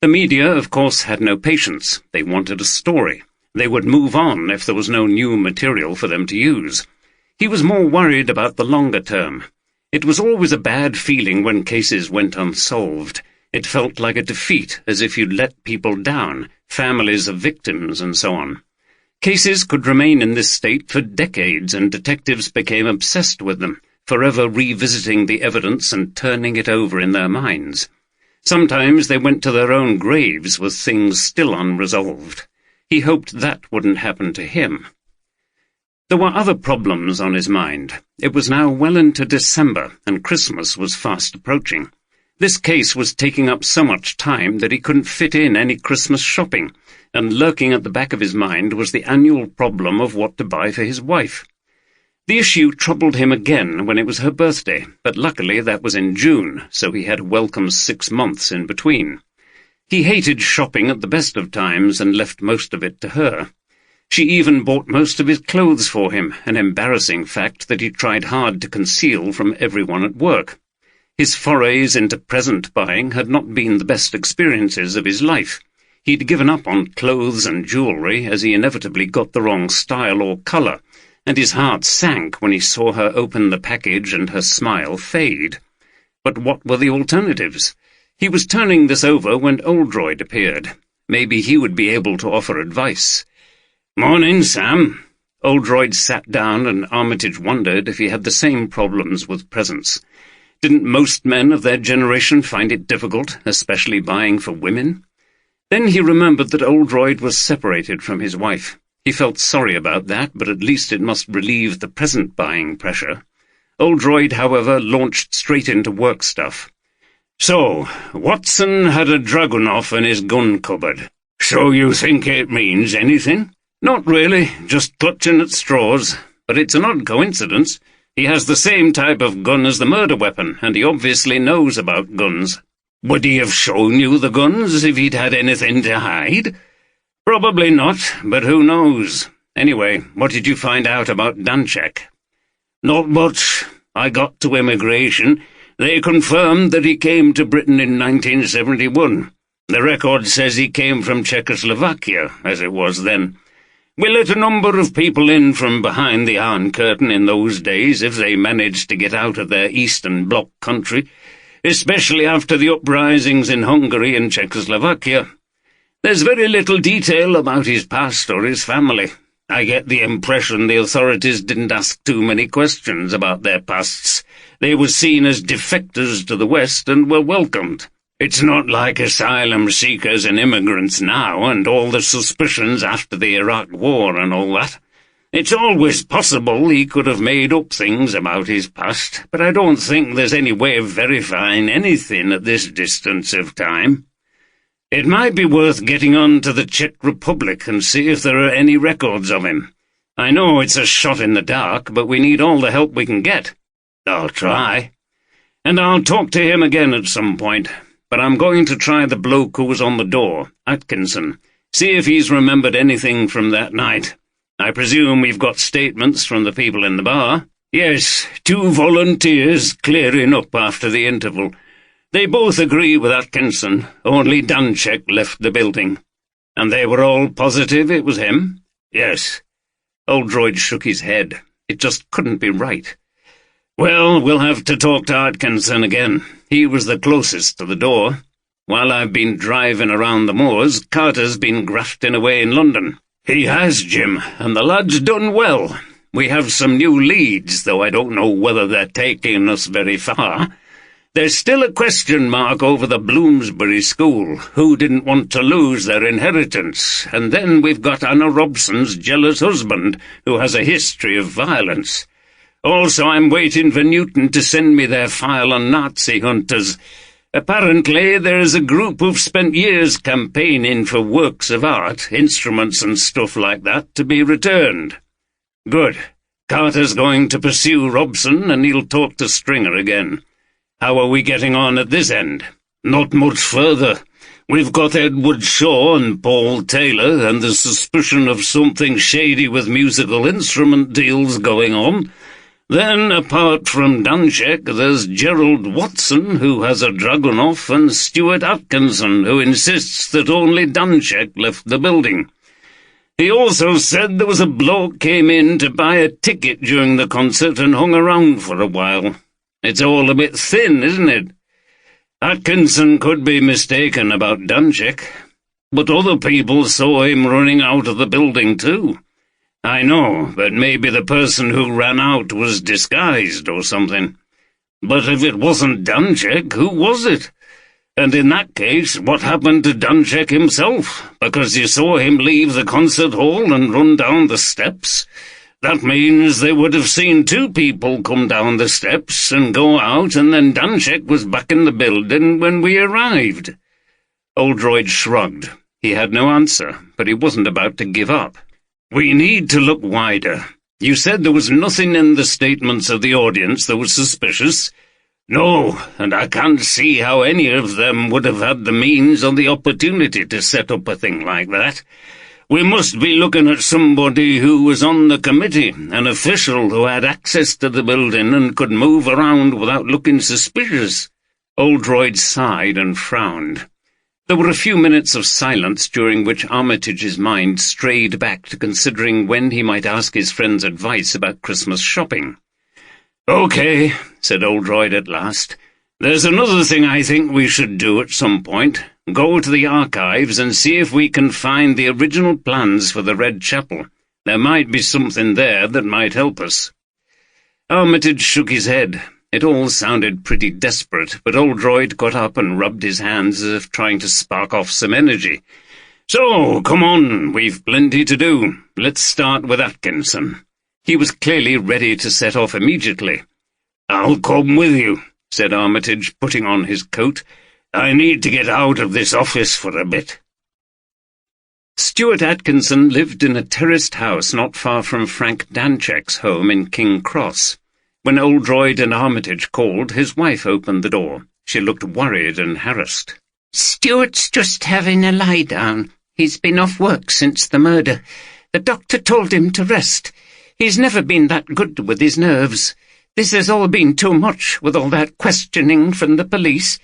The media, of course, had no patience. They wanted a story. They would move on if there was no new material for them to use. He was more worried about the longer term. It was always a bad feeling when cases went unsolved. It felt like a defeat, as if you'd let people down, families of victims and so on. Cases could remain in this state for decades, and detectives became obsessed with them, forever revisiting the evidence and turning it over in their minds. Sometimes they went to their own graves with things still unresolved. He hoped that wouldn't happen to him. There were other problems on his mind. It was now well into December, and Christmas was fast approaching. This case was taking up so much time that he couldn't fit in any Christmas shopping, and lurking at the back of his mind was the annual problem of what to buy for his wife. The issue troubled him again when it was her birthday, but luckily that was in June, so he had a welcome 6 months in between. He hated shopping at the best of times and left most of it to her. She even bought most of his clothes for him, an embarrassing fact that he tried hard to conceal from everyone at work. His forays into present buying had not been the best experiences of his life. He'd given up on clothes and jewellery as he inevitably got the wrong style or colour, and his heart sank when he saw her open the package and her smile fade. But what were the alternatives? He was turning this over when Oldroyd appeared. Maybe he would be able to offer advice. "Morning, Sam." Oldroyd sat down, and Armitage wondered if he had the same problems with presents. Didn't most men of their generation find it difficult, especially buying for women? Then he remembered that Oldroyd was separated from his wife. He felt sorry about that, but at least it must relieve the present buying pressure. Oldroyd, however, launched straight into work stuff. "So, Watson had a Dragunov in his gun cupboard. So you think it means anything?" "Not really, just clutching at straws. But it's an odd coincidence. He has the same type of gun as the murder weapon, and he obviously knows about guns. Would he have shown you the guns if he'd had anything to hide? Probably not, but who knows? Anyway, what did you find out about Danczek? Not much. I got to immigration. They confirmed that he came to Britain in 1971. The record says he came from Czechoslovakia, as it was then. We let a number of people in from behind the Iron Curtain in those days if they managed to get out of their Eastern Bloc country, especially after the uprisings in Hungary and Czechoslovakia. There's very little detail about his past or his family. I get the impression the authorities didn't ask too many questions about their pasts. They were seen as defectors to the West and were welcomed. It's not like asylum seekers and immigrants now, and all the suspicions after the Iraq War and all that. It's always possible he could have made up things about his past, but I don't think there's any way of verifying anything at this distance of time. It might be worth getting on to the Czech Republic and see if there are any records of him. I know it's a shot in the dark, but we need all the help we can get. I'll try. And I'll talk to him again at some point. But I'm going to try the bloke who was on the door, Atkinson, see if he's remembered anything from that night. I presume we've got statements from the people in the bar. Yes, 2 volunteers clearing up after the interval. They both agree with Atkinson, only Danczek left the building. And they were all positive it was him? Yes. Oldroyd shook his head. It just couldn't be right. Well, we'll have to talk to Atkinson again. He was the closest to the door. While I've been driving around the moors, Carter's been grafting away in London. He has, Jim, and the lad's done well. We have some new leads, though I don't know whether they're taking us very far. There's still a question mark over the Bloomsbury School, who didn't want to lose their inheritance, and then we've got Anna Robson's jealous husband, who has a history of violence. Also, I'm waiting for Newton to send me their file on Nazi hunters. Apparently, there is a group who've spent years campaigning for works of art, instruments and stuff like that, to be returned. Good. Carter's going to pursue Robson, and he'll talk to Stringer again. How are we getting on at this end? Not much further. We've got Edward Shaw and Paul Taylor, and the suspicion of something shady with musical instrument deals going on. Then, apart from Danczek, there's Gerald Watson, who has a Dragunov, and Stuart Atkinson, who insists that only Danczek left the building. He also said there was a bloke came in to buy a ticket during the concert and hung around for a while. It's all a bit thin, isn't it? Atkinson could be mistaken about Danczek, but other people saw him running out of the building too. I know, but maybe the person who ran out was disguised or something. But if it wasn't Danczek, who was it? And in that case, what happened to Danczek himself? Because you saw him leave the concert hall and run down the steps? That means they would have seen 2 people come down the steps and go out, and then Danczek was back in the building when we arrived. Oldroyd shrugged. He had no answer, but he wasn't about to give up. We need to look wider. You said there was nothing in the statements of the audience that was suspicious. No, and I can't see how any of them would have had the means or the opportunity to set up a thing like that. We must be looking at somebody who was on the committee, an official who had access to the building and could move around without looking suspicious. Oldroyd sighed and frowned. There were a few minutes of silence during which Armitage's mind strayed back to considering when he might ask his friend's advice about Christmas shopping. "Okay," said Oldroyd at last. "There's another thing I think we should do at some point. Go to the archives and see if we can find the original plans for the Red Chapel. There might be something there that might help us." Armitage shook his head. It all sounded pretty desperate, but Oldroyd got up and rubbed his hands as if trying to spark off some energy. "So, come on, we've plenty to do. Let's start with Atkinson." He was clearly ready to set off immediately. "I'll come with you," said Armitage, putting on his coat. "I need to get out of this office for a bit." Stuart Atkinson lived in a terraced house not far from Frank Danczek's home in King Cross. When Oldroyd and Armitage called, his wife opened the door. She looked worried and harassed. "Stuart's just having a lie down. He's been off work since the murder. The doctor told him to rest. He's never been that good with his nerves. This has all been too much, with all that questioning from the police.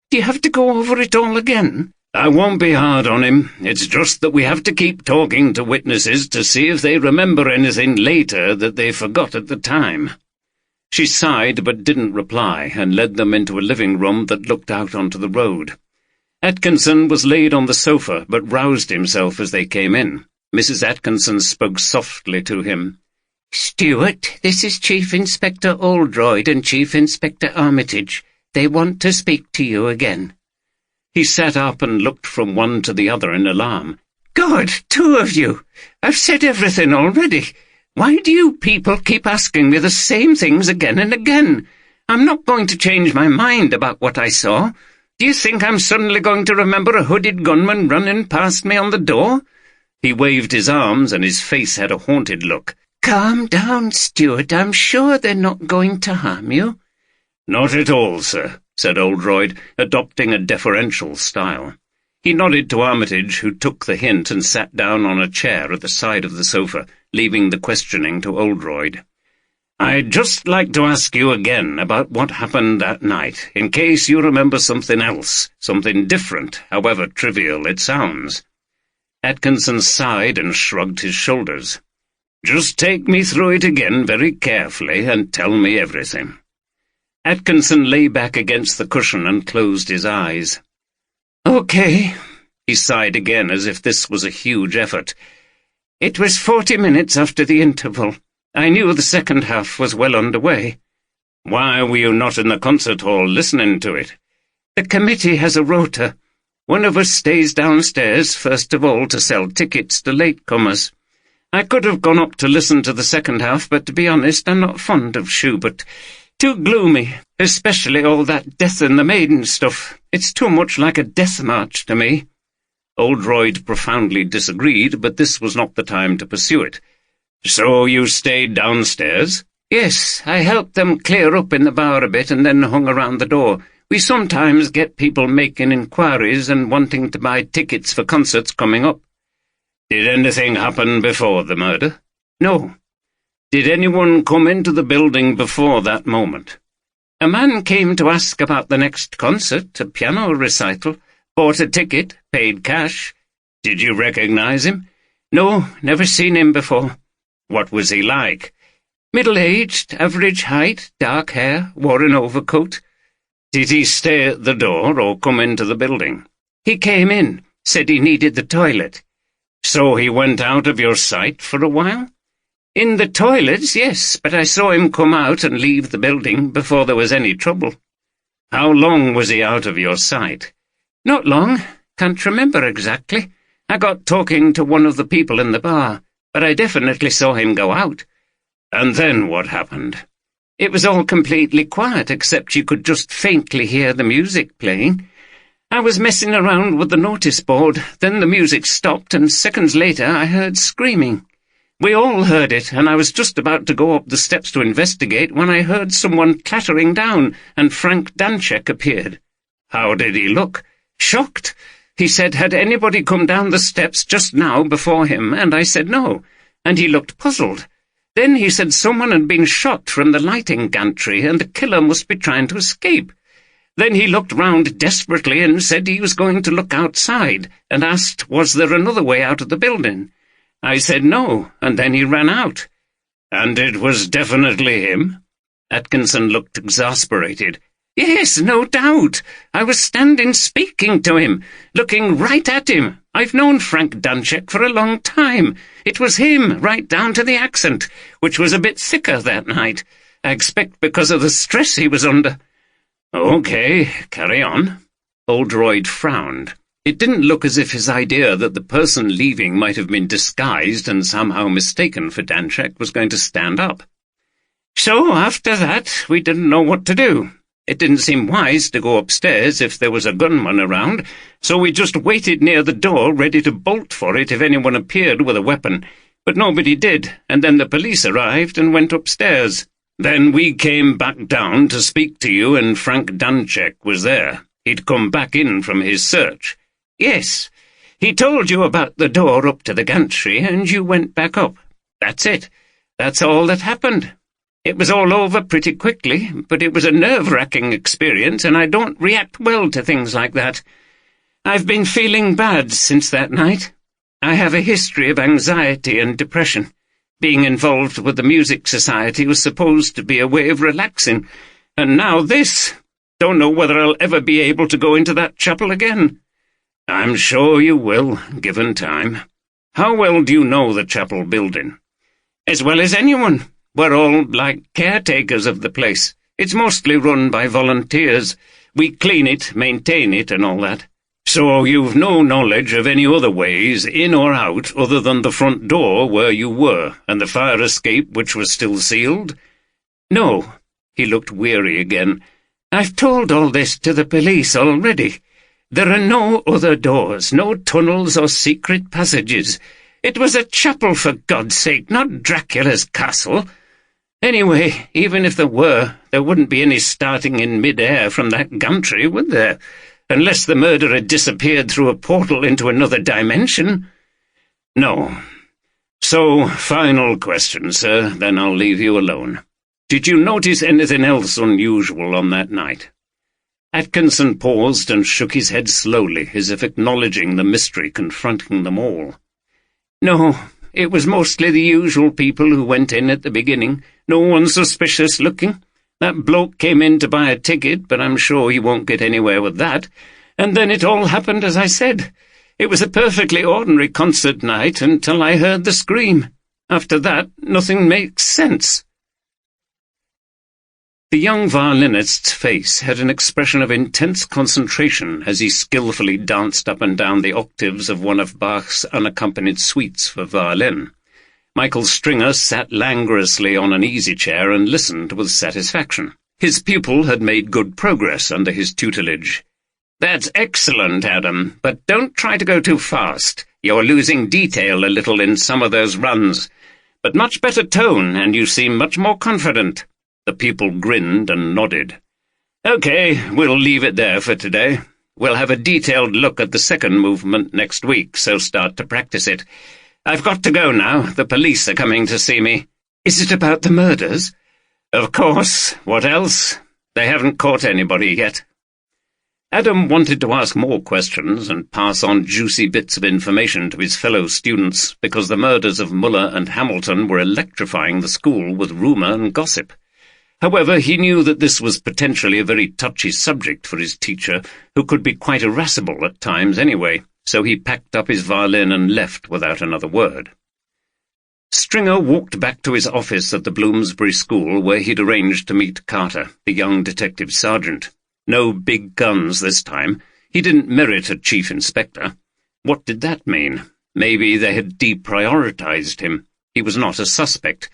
Do you have to go over it all again?" "I won't be hard on him. It's just that we have to keep talking to witnesses to see if they remember anything later that they forgot at the time." She sighed but didn't reply, and led them into a living room that looked out onto the road. Atkinson was laid on the sofa, but roused himself as they came in. Mrs. Atkinson spoke softly to him. "Stuart, this is Chief Inspector Oldroyd and Chief Inspector Armitage. They want to speak to you again." He sat up and looked from one to the other in alarm. "God, two of you! I've said everything already. Why do you people keep asking me the same things again and again? I'm not going to change my mind about what I saw. Do you think I'm suddenly going to remember a hooded gunman running past me on the door?" He waved his arms, and his face had a haunted look. "Calm down, Stuart. I'm sure they're not going to harm you." "Not at all, sir," said Oldroyd, adopting a deferential style. He nodded to Armitage, who took the hint and sat down on a chair at the side of the sofa, leaving the questioning to Oldroyd. "I'd just like to ask you again about what happened that night, in case you remember something else, something different, however trivial it sounds." Atkinson sighed and shrugged his shoulders. "Just take me through it again very carefully and tell me everything." Atkinson lay back against the cushion and closed his eyes. "Okay," he sighed again, as if this was a huge effort. "It was 40 minutes after the interval. I knew the second half was well underway." "Why were you not in the concert hall listening to it?" "The committee has a rota. One of us stays downstairs first of all to sell tickets to latecomers. I could have gone up to listen to the second half, but to be honest, I'm not fond of Schubert. Too gloomy, especially all that Death and the Maiden stuff. It's too much like a death march to me." Oldroyd profoundly disagreed, but this was not the time to pursue it. "So you stayed downstairs?" "Yes, I helped them clear up in the bar a bit and then hung around the door. We sometimes get people making inquiries and wanting to buy tickets for concerts coming up." "Did anything happen before the murder?" "No." "Did anyone come into the building before that moment?" "A man came to ask about the next concert, a piano recital, bought a ticket, paid cash." "Did you recognize him?" "No, never seen him before." "What was he like?" "Middle-aged, average height, dark hair, wore an overcoat." "Did he stay at the door or come into the building?" "He came in, said he needed the toilet." "So he went out of your sight for a while?" "In the toilets, yes, but I saw him come out and leave the building before there was any trouble." "How long was he out of your sight?" "Not long. Can't remember exactly. I got talking to one of the people in the bar, but I definitely saw him go out." "And then what happened?" "It was all completely quiet, except you could just faintly hear the music playing. I was messing around with the notice board, then the music stopped, and seconds later I heard screaming. We all heard it, and I was just about to go up the steps to investigate when I heard someone clattering down, and Frank Danchek appeared." "How did he look?" "Shocked. He said, had anybody come down the steps just now before him, and I said no, and he looked puzzled. Then he said someone had been shot from the lighting gantry, and the killer must be trying to escape. Then he looked round desperately and said he was going to look outside, and asked was there another way out of the building. I said no, and then he ran out." "And it was definitely him?" Atkinson looked exasperated. "Yes, no doubt. I was standing speaking to him, looking right at him. I've known Frank Danchek for a long time. It was him, right down to the accent, which was a bit thicker that night. I expect because of the stress he was under." "Okay, carry on." Oldroyd frowned. It didn't look as if his idea that the person leaving might have been disguised and somehow mistaken for Danchek was going to stand up. "So, after that, we didn't know what to do. It didn't seem wise to go upstairs if there was a gunman around, so we just waited near the door ready to bolt for it if anyone appeared with a weapon. But nobody did, and then the police arrived and went upstairs." Then we came back down to speak to you, and Frank Danchek was there. He'd come back in from his search. Yes. He told you about the door up to the gantry, and you went back up. That's it. That's all that happened. It was all over pretty quickly, but it was a nerve-wracking experience, and I don't react well to things like that. I've been feeling bad since that night. I have a history of anxiety and depression. Being involved with the music society was supposed to be a way of relaxing, and now this. Don't know whether I'll ever be able to go into that chapel again. I'm sure you will, given time. How well do you know the chapel building? As well as anyone. We're all like caretakers of the place. It's mostly run by volunteers. We clean it, maintain it, and all that. So you've no knowledge of any other ways in or out other than the front door where you were, and the fire escape which was still sealed? No. He looked weary again. I've told all this to the police already. There are no other doors, no tunnels or secret passages. It was a chapel, for God's sake, not Dracula's castle. Anyway, even if there were, there wouldn't be any starting in mid-air from that gantry, would there? Unless the murderer disappeared through a portal into another dimension. No. So, final question, sir, then I'll leave you alone. Did you notice anything else unusual on that night? Atkinson paused and shook his head slowly, as if acknowledging the mystery confronting them all. No, it was mostly the usual people who went in at the beginning. No one suspicious looking. That bloke came in to buy a ticket, but I'm sure he won't get anywhere with that. And then it all happened as I said. It was a perfectly ordinary concert night until I heard the scream. After that, nothing makes sense. The young violinist's face had an expression of intense concentration as he skillfully danced up and down the octaves of one of Bach's unaccompanied suites for violin. Michael Stringer sat languorously on an easy-chair and listened with satisfaction. His pupil had made good progress under his tutelage. "That's excellent, Adam, but don't try to go too fast. You're losing detail a little in some of those runs. But much better tone, and you seem much more confident." The pupil grinned and nodded. "Okay, we'll leave it there for today. We'll have a detailed look at the second movement next week, so start to practice it. I've got to go now. The police are coming to see me." "Is it about the murders?" "Of course. What else? They haven't caught anybody yet." Adam wanted to ask more questions and pass on juicy bits of information to his fellow students, because the murders of Muller and Hamilton were electrifying the school with rumour and gossip. However, he knew that this was potentially a very touchy subject for his teacher, who could be quite irascible at times anyway, so he packed up his violin and left without another word. Stringer walked back to his office at the Bloomsbury School, where he'd arranged to meet Carter, the young detective sergeant. No big guns this time. He didn't merit a chief inspector. What did that mean? Maybe they had deprioritized him. He was not a suspect.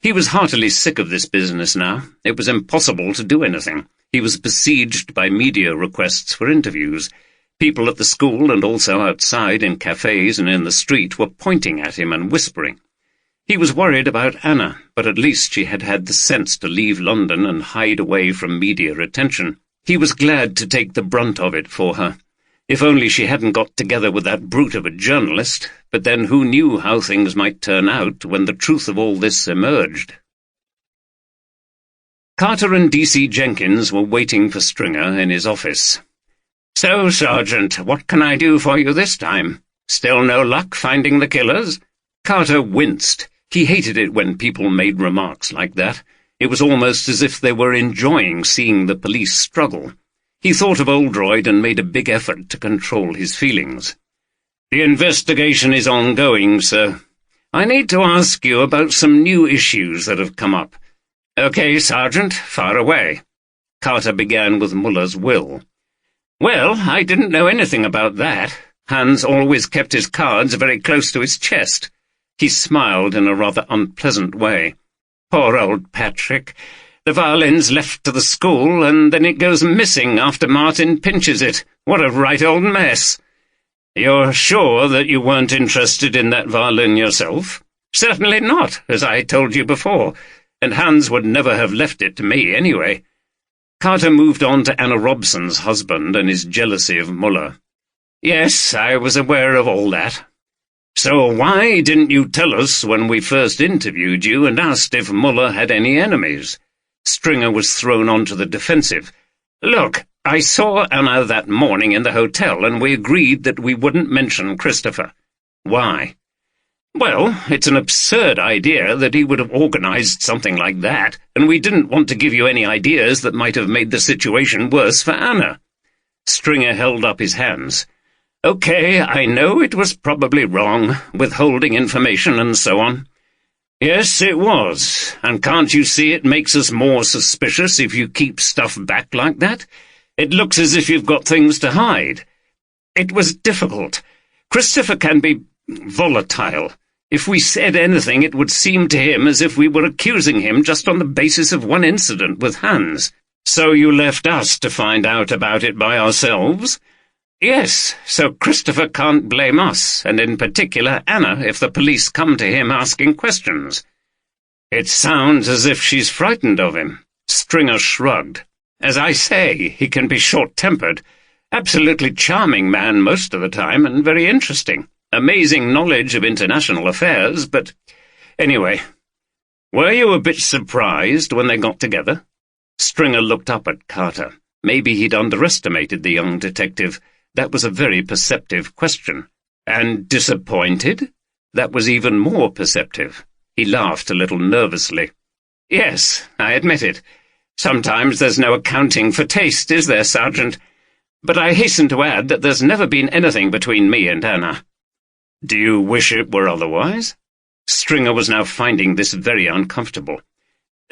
He was heartily sick of this business now. It was impossible to do anything. He was besieged by media requests for interviews. People at the school and also outside in cafes and in the street were pointing at him and whispering. He was worried about Anna, but at least she had had the sense to leave London and hide away from media attention. He was glad to take the brunt of it for her. If only she hadn't got together with that brute of a journalist, but then who knew how things might turn out when the truth of all this emerged? Carter and D.C. Jenkins were waiting for Stringer in his office. "So, Sergeant, what can I do for you this time? Still no luck finding the killers?" Carter winced. He hated it when people made remarks like that. It was almost as if they were enjoying seeing the police struggle. He thought of Oldroyd and made a big effort to control his feelings. "The investigation is ongoing, sir. I need to ask you about some new issues that have come up." "Okay, Sergeant, far away." Carter began with Muller's will. "Well, I didn't know anything about that. Hans always kept his cards very close to his chest." He smiled in a rather unpleasant way. "Poor old Patrick. The violin's left to the school, and then it goes missing after Martin pinches it. What a right old mess." "You're sure that you weren't interested in that violin yourself?" "Certainly not, as I told you before. and Hans would never have left it to me anyway. Carter moved on to Anna Robson's husband and his jealousy of Muller. Yes, I was aware of all that. So why didn't you tell us when we first interviewed you and asked if Muller had any enemies? Stringer was thrown onto the defensive. Look, I saw Anna that morning in the hotel, and we agreed that we wouldn't mention Christopher. Why? Well, it's an absurd idea that he would have organized something like that, and we didn't want to give you any ideas that might have made the situation worse for Anna. Stringer held up his hands. Okay, I know it was probably wrong, withholding information and so on. Yes, it was, and can't you see it makes us more suspicious if you keep stuff back like that? It looks as if you've got things to hide. It was difficult. Christopher can be volatile. If we said anything, it would seem to him as if we were accusing him just on the basis of one incident with Hans. So you left us to find out about it by ourselves? Yes, so Christopher can't blame us, and in particular Anna, if the police come to him asking questions. It sounds as if she's frightened of him. Stringer shrugged. As I say, he can be short-tempered. Absolutely charming man most of the time, and very interesting. Amazing knowledge of international affairs, but anyway. Were you a bit surprised when they got together? Stringer looked up at Carter. Maybe he'd underestimated the young detective. That was a very perceptive question. And disappointed? That was even more perceptive. He laughed a little nervously. Yes, I admit it. Sometimes there's no accounting for taste, is there, Sergeant? But I hasten to add that there's never been anything between me and Anna. Do you wish it were otherwise? Stringer was now finding this very uncomfortable.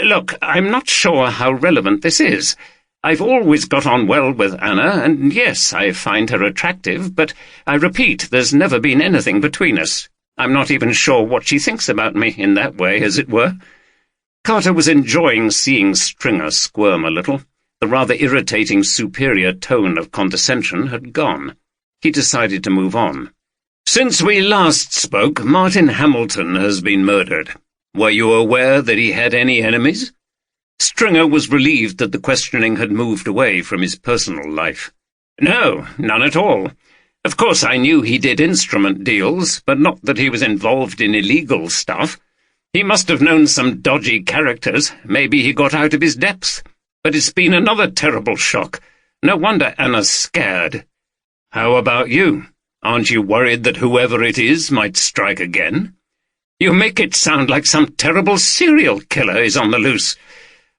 Look, I'm not sure how relevant this is. I've always got on well with Anna, and yes, I find her attractive, but I repeat, there's never been anything between us. I'm not even sure what she thinks about me, in that way, as it were. Carter was enjoying seeing Stringer squirm a little. The rather irritating superior tone of condescension had gone. He decided to move on. Since we last spoke, Martin Hamilton has been murdered. Were you aware that he had any enemies? Stringer was relieved that the questioning had moved away from his personal life. No, none at all. Of course I knew he did instrument deals, but not that he was involved in illegal stuff. He must have known some dodgy characters. Maybe he got out of his depth. But it's been another terrible shock. No wonder Anna's scared. How about you? Aren't you worried that whoever it is might strike again? You make it sound like some terrible serial killer is on the loose.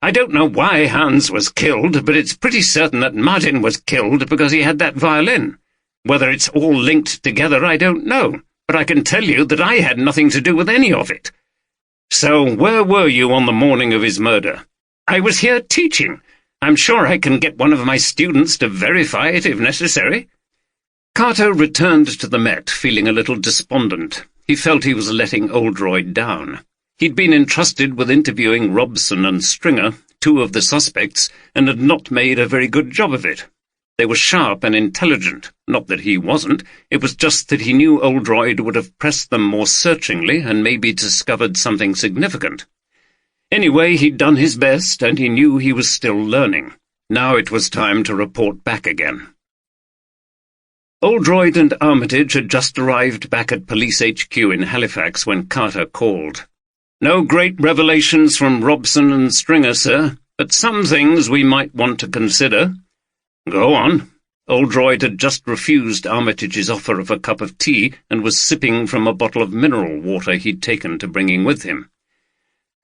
I don't know why Hans was killed, but it's pretty certain that Martin was killed because he had that violin. Whether it's all linked together, I don't know, but I can tell you that I had nothing to do with any of it. So where were you on the morning of his murder? I was here teaching. I'm sure I can get one of my students to verify it if necessary. Carter returned to the Met, feeling a little despondent. He felt he was letting Oldroyd down. He'd been entrusted with interviewing Robson and Stringer, two of the suspects, and had not made a very good job of it. They were sharp and intelligent, not that he wasn't, it was just that he knew Oldroyd would have pressed them more searchingly and maybe discovered something significant. Anyway, he'd done his best, and he knew he was still learning. Now it was time to report back again. Oldroyd and Armitage had just arrived back at Police HQ in Halifax when Carter called. No great revelations from Robson and Stringer, sir, but some things we might want to consider. Go on. Oldroyd had just refused Armitage's offer of a cup of tea and was sipping from a bottle of mineral water he'd taken to bringing with him.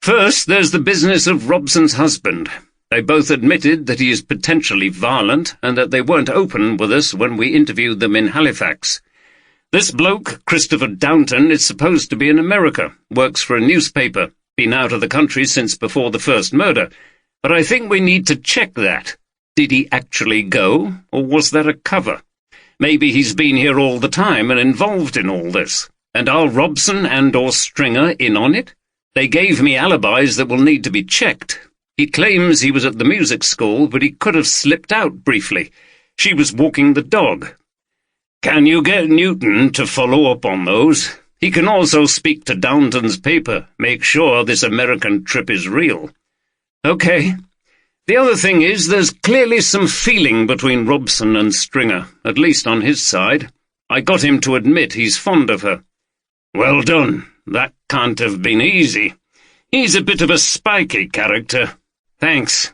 First, there's the business of Robson's husband. They both admitted that he is potentially violent and that they weren't open with us when we interviewed them in Halifax. This bloke, Christopher Downton, is supposed to be in America, works for a newspaper, been out of the country since before the first murder, but I think we need to check that. Did he actually go, or was that a cover? Maybe he's been here all the time and involved in all this. And are Robson and/or Stringer in on it? They gave me alibis that will need to be checked. He claims he was at the music school, but he could have slipped out briefly. She was walking the dog. Can you get Newton to follow up on those? He can also speak to Downton's paper, make sure this American trip is real. Okay. The other thing is, there's clearly some feeling between Robson and Stringer, at least on his side. I got him to admit he's fond of her. Well done. That can't have been easy. He's a bit of a spiky character. Thanks.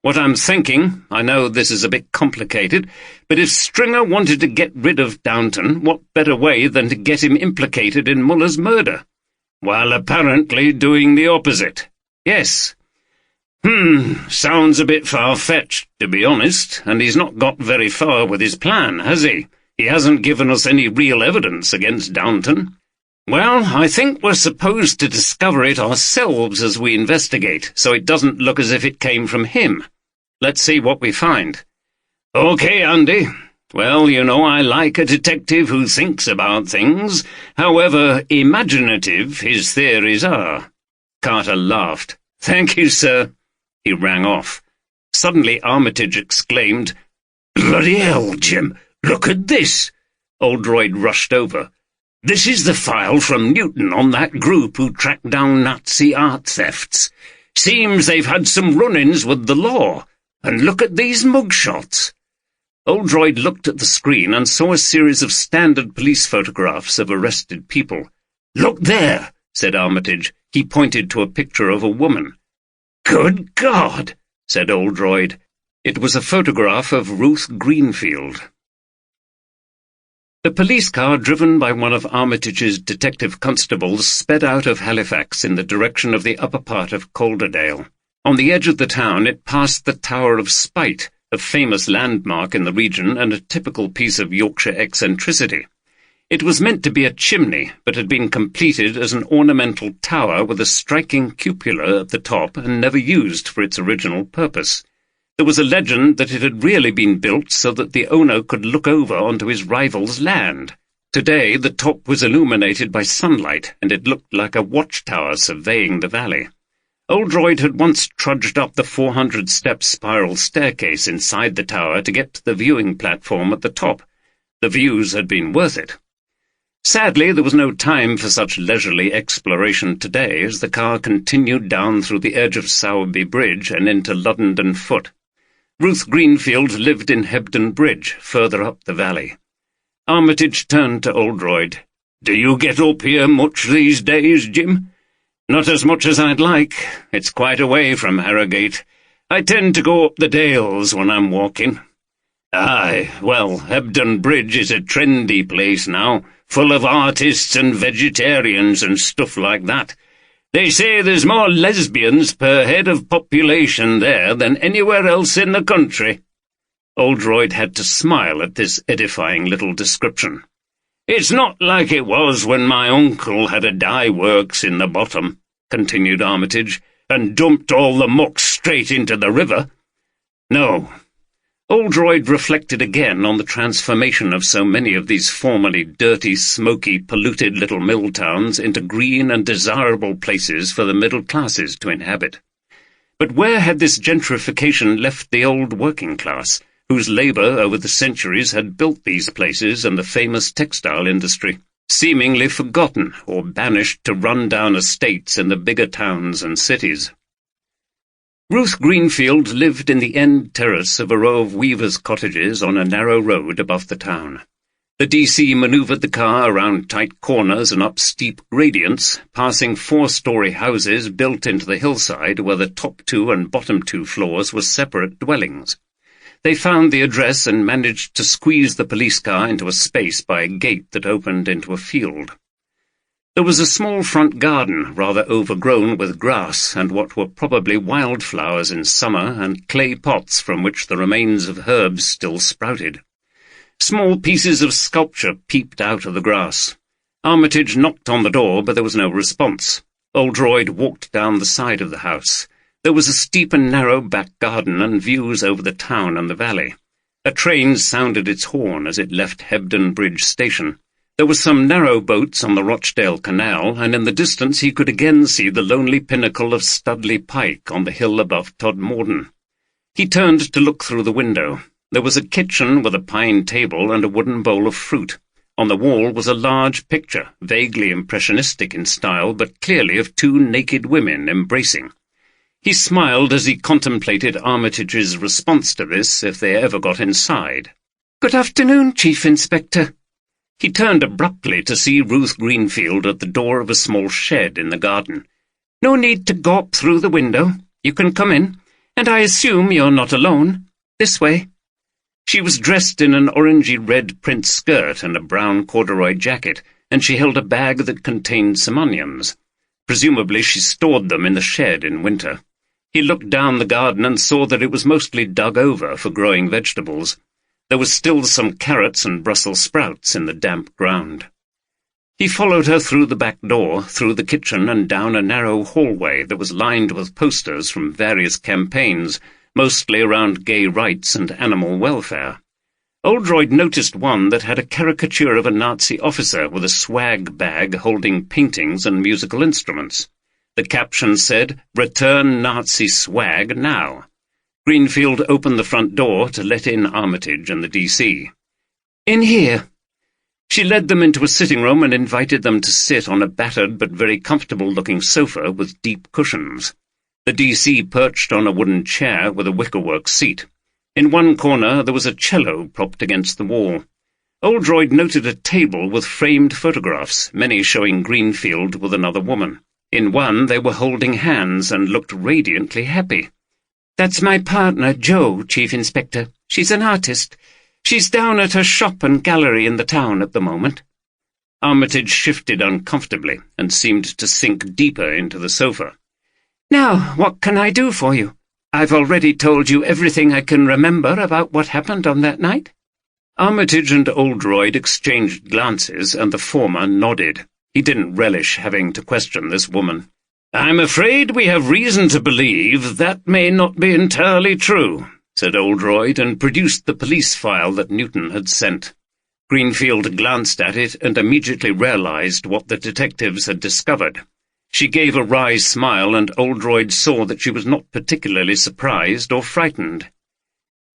What I'm thinking, I know this is a bit complicated, but if Stringer wanted to get rid of Downton, what better way than to get him implicated in Muller's murder, while apparently doing the opposite? Yes. Sounds a bit far-fetched, to be honest, and he's not got very far with his plan, has he? He hasn't given us any real evidence against Downton. Well, I think we're supposed to discover it ourselves as we investigate, so it doesn't look as if it came from him. Let's see what we find. Okay, Andy. Well, you know, I like a detective who thinks about things, however imaginative his theories are. Carter laughed. Thank you, sir. He rang off. Suddenly Armitage exclaimed, Bloody hell, Jim, look at this! Oldroyd rushed over. This is the file from Newton on that group who tracked down Nazi art thefts. Seems they've had some run-ins with the law. And look at these mugshots. Oldroyd looked at the screen and saw a series of standard police photographs of arrested people. Look there, said Armitage. He pointed to a picture of a woman. Good God, said Oldroyd. It was a photograph of Ruth Greenfield. The police car driven by one of Armitage's detective constables sped out of Halifax in the direction of the upper part of Calderdale. On the edge of the town it passed the Tower of Spite, a famous landmark in the region and a typical piece of Yorkshire eccentricity. It was meant to be a chimney, but had been completed as an ornamental tower with a striking cupola at the top and never used for its original purpose. There was a legend that it had really been built so that the owner could look over onto his rival's land. Today the top was illuminated by sunlight, and it looked like a watchtower surveying the valley. Oldroyd had once trudged up the 400-step spiral staircase inside the tower to get to the viewing platform at the top. The views had been worth it. Sadly, there was no time for such leisurely exploration today as the car continued down through the edge of Sowerby Bridge and into Luddondon Foot. Ruth Greenfield lived in Hebden Bridge, further up the valley. Armitage turned to Oldroyd. Do you get up here much these days, Jim? Not as much as I'd like. It's quite away from Harrogate. I tend to go up the dales when I'm walking. Aye, well, Hebden Bridge is a trendy place now, full of artists and vegetarians and stuff like that. They say there's more lesbians per head of population there than anywhere else in the country. Oldroyd had to smile at this edifying little description. It's not like it was when my uncle had a dye works in the bottom, continued Armitage, and dumped all the muck straight into the river. No. Oldroyd reflected again on the transformation of so many of these formerly dirty, smoky, polluted little mill towns into green and desirable places for the middle classes to inhabit. But where had this gentrification left the old working class, whose labour over the centuries had built these places and the famous textile industry, seemingly forgotten or banished to run-down estates in the bigger towns and cities? Ruth Greenfield lived in the end terrace of a row of weavers' cottages on a narrow road above the town. The DC manoeuvred the car around tight corners and up steep gradients, passing 4-story houses built into the hillside where the top 2 and bottom 2 floors were separate dwellings. They found the address and managed to squeeze the police car into a space by a gate that opened into a field. There was a small front garden, rather overgrown with grass and what were probably wildflowers in summer, and clay pots from which the remains of herbs still sprouted. Small pieces of sculpture peeped out of the grass. Armitage knocked on the door, but there was no response. Oldroyd walked down the side of the house. There was a steep and narrow back garden and views over the town and the valley. A train sounded its horn as it left Hebden Bridge Station. There were some narrow boats on the Rochdale Canal, and in the distance he could again see the lonely pinnacle of Studley Pike on the hill above Todmorden. He turned to look through the window. There was a kitchen with a pine table and a wooden bowl of fruit. On the wall was a large picture, vaguely impressionistic in style, but clearly of two naked women embracing. He smiled as he contemplated Armitage's response to this, if they ever got inside. "Good afternoon, Chief Inspector." He turned abruptly to see Ruth Greenfield at the door of a small shed in the garden. "No need to gawp through the window. You can come in, and I assume you're not alone. This way." She was dressed in an orangey-red print skirt and a brown corduroy jacket, and she held a bag that contained some onions. Presumably she stored them in the shed in winter. He looked down the garden and saw that it was mostly dug over for growing vegetables. There was still some carrots and Brussels sprouts in the damp ground. He followed her through the back door, through the kitchen, and down a narrow hallway that was lined with posters from various campaigns, mostly around gay rights and animal welfare. Oldroyd noticed one that had a caricature of a Nazi officer with a swag bag holding paintings and musical instruments. The caption said, "Return Nazi swag now." Greenfield opened the front door to let in Armitage and the DC. "In here." She led them into a sitting room and invited them to sit on a battered but very comfortable-looking sofa with deep cushions. The DC perched on a wooden chair with a wickerwork seat. In one corner there was a cello propped against the wall. Oldroyd noted a table with framed photographs, many showing Greenfield with another woman. In one they were holding hands and looked radiantly happy. "That's my partner, Jo, Chief Inspector. She's an artist. She's down at her shop and gallery in the town at the moment." Armitage shifted uncomfortably and seemed to sink deeper into the sofa. "Now, what can I do for you? I've already told you everything I can remember about what happened on that night." Armitage and Oldroyd exchanged glances, and the former nodded. He didn't relish having to question this woman. "I'm afraid we have reason to believe that may not be entirely true," said Oldroyd, and produced the police file that Newton had sent. Greenfield glanced at it and immediately realized what the detectives had discovered. She gave a wry smile, and Oldroyd saw that she was not particularly surprised or frightened.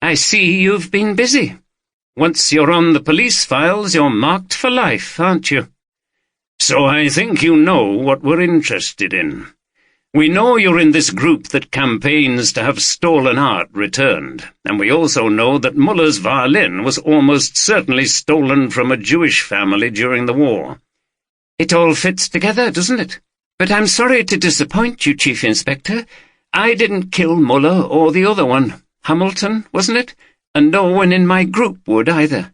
"I see you've been busy. Once you're on the police files, you're marked for life, aren't you?" "So I think you know what we're interested in. We know you're in this group that campaigns to have stolen art returned, and we also know that Muller's violin was almost certainly stolen from a Jewish family during the war." "It all fits together, doesn't it? But I'm sorry to disappoint you, Chief Inspector. I didn't kill Muller or the other one. Hamilton, wasn't it? And no one in my group would either."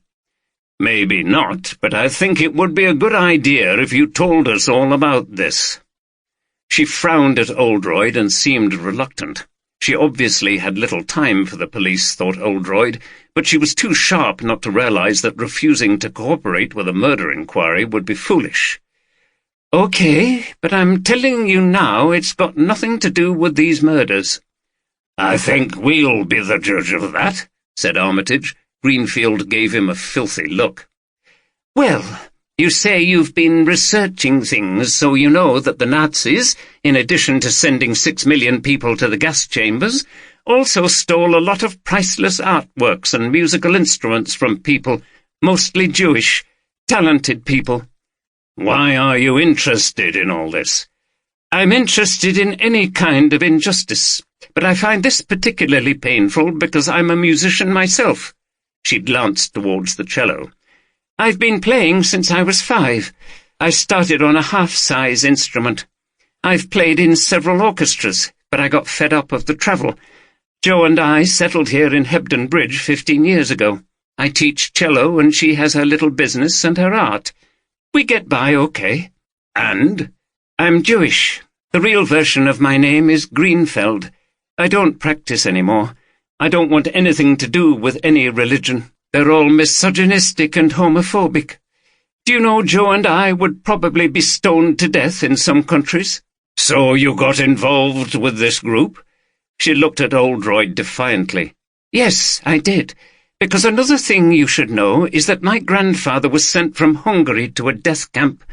"Maybe not, but I think it would be a good idea if you told us all about this." She frowned at Oldroyd and seemed reluctant. She obviously had little time for the police, thought Oldroyd, but she was too sharp not to realize that refusing to cooperate with a murder inquiry would be foolish. "Okay, but I'm telling you now it's got nothing to do with these murders." "I think we'll be the judge of that," said Armitage. Greenfield gave him a filthy look. "Well, you say you've been researching things, so you know that the Nazis, in addition to sending 6 million people to the gas chambers, also stole a lot of priceless artworks and musical instruments from people, mostly Jewish, talented people." "Why are you interested in all this?" "I'm interested in any kind of injustice, but I find this particularly painful because I'm a musician myself." She glanced towards the cello. "I've been playing since I was 5. I started on a half-size instrument. I've played in several orchestras, but I got fed up of the travel. Jo and I settled here in Hebden Bridge 15 years ago. I teach cello, and she has her little business and her art. We get by okay. And? I'm Jewish. The real version of my name is Greenfeld. I don't practice anymore. I don't want anything to do with any religion. They're all misogynistic and homophobic. Do you know Jo and I would probably be stoned to death in some countries?" "So you got involved with this group?" She looked at Oldroyd defiantly. "Yes, I did. Because another thing you should know is that my grandfather was sent from Hungary to a death camp.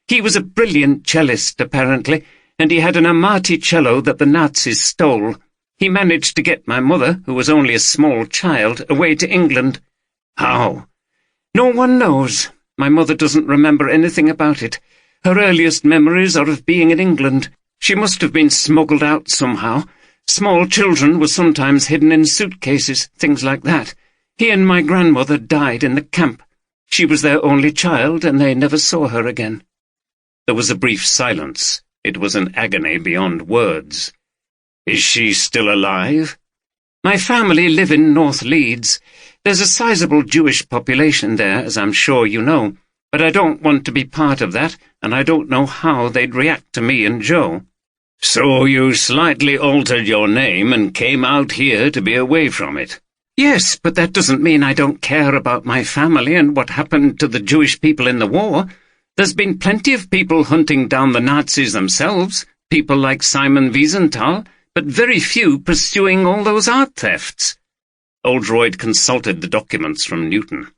He was a brilliant cellist, apparently, and he had an Amati cello that the Nazis stole. He managed to get my mother, who was only a small child, away to England." "How?" "No one knows. My mother doesn't remember anything about it. Her earliest memories are of being in England. She must have been smuggled out somehow. Small children were sometimes hidden in suitcases, things like that. He and my grandmother died in the camp. She was their only child, and they never saw her again." There was a brief silence. It was an agony beyond words. "Is she still alive?" "My family live in North Leeds. There's a sizable Jewish population there, as I'm sure you know, but I don't want to be part of that, and I don't know how they'd react to me and Joe." "So you slightly altered your name and came out here to be away from it?" "Yes, but that doesn't mean I don't care about my family and what happened to the Jewish people in the war. There's been plenty of people hunting down the Nazis themselves, people like Simon Wiesenthal, but very few pursuing all those art thefts." Oldroyd consulted the documents from Newton.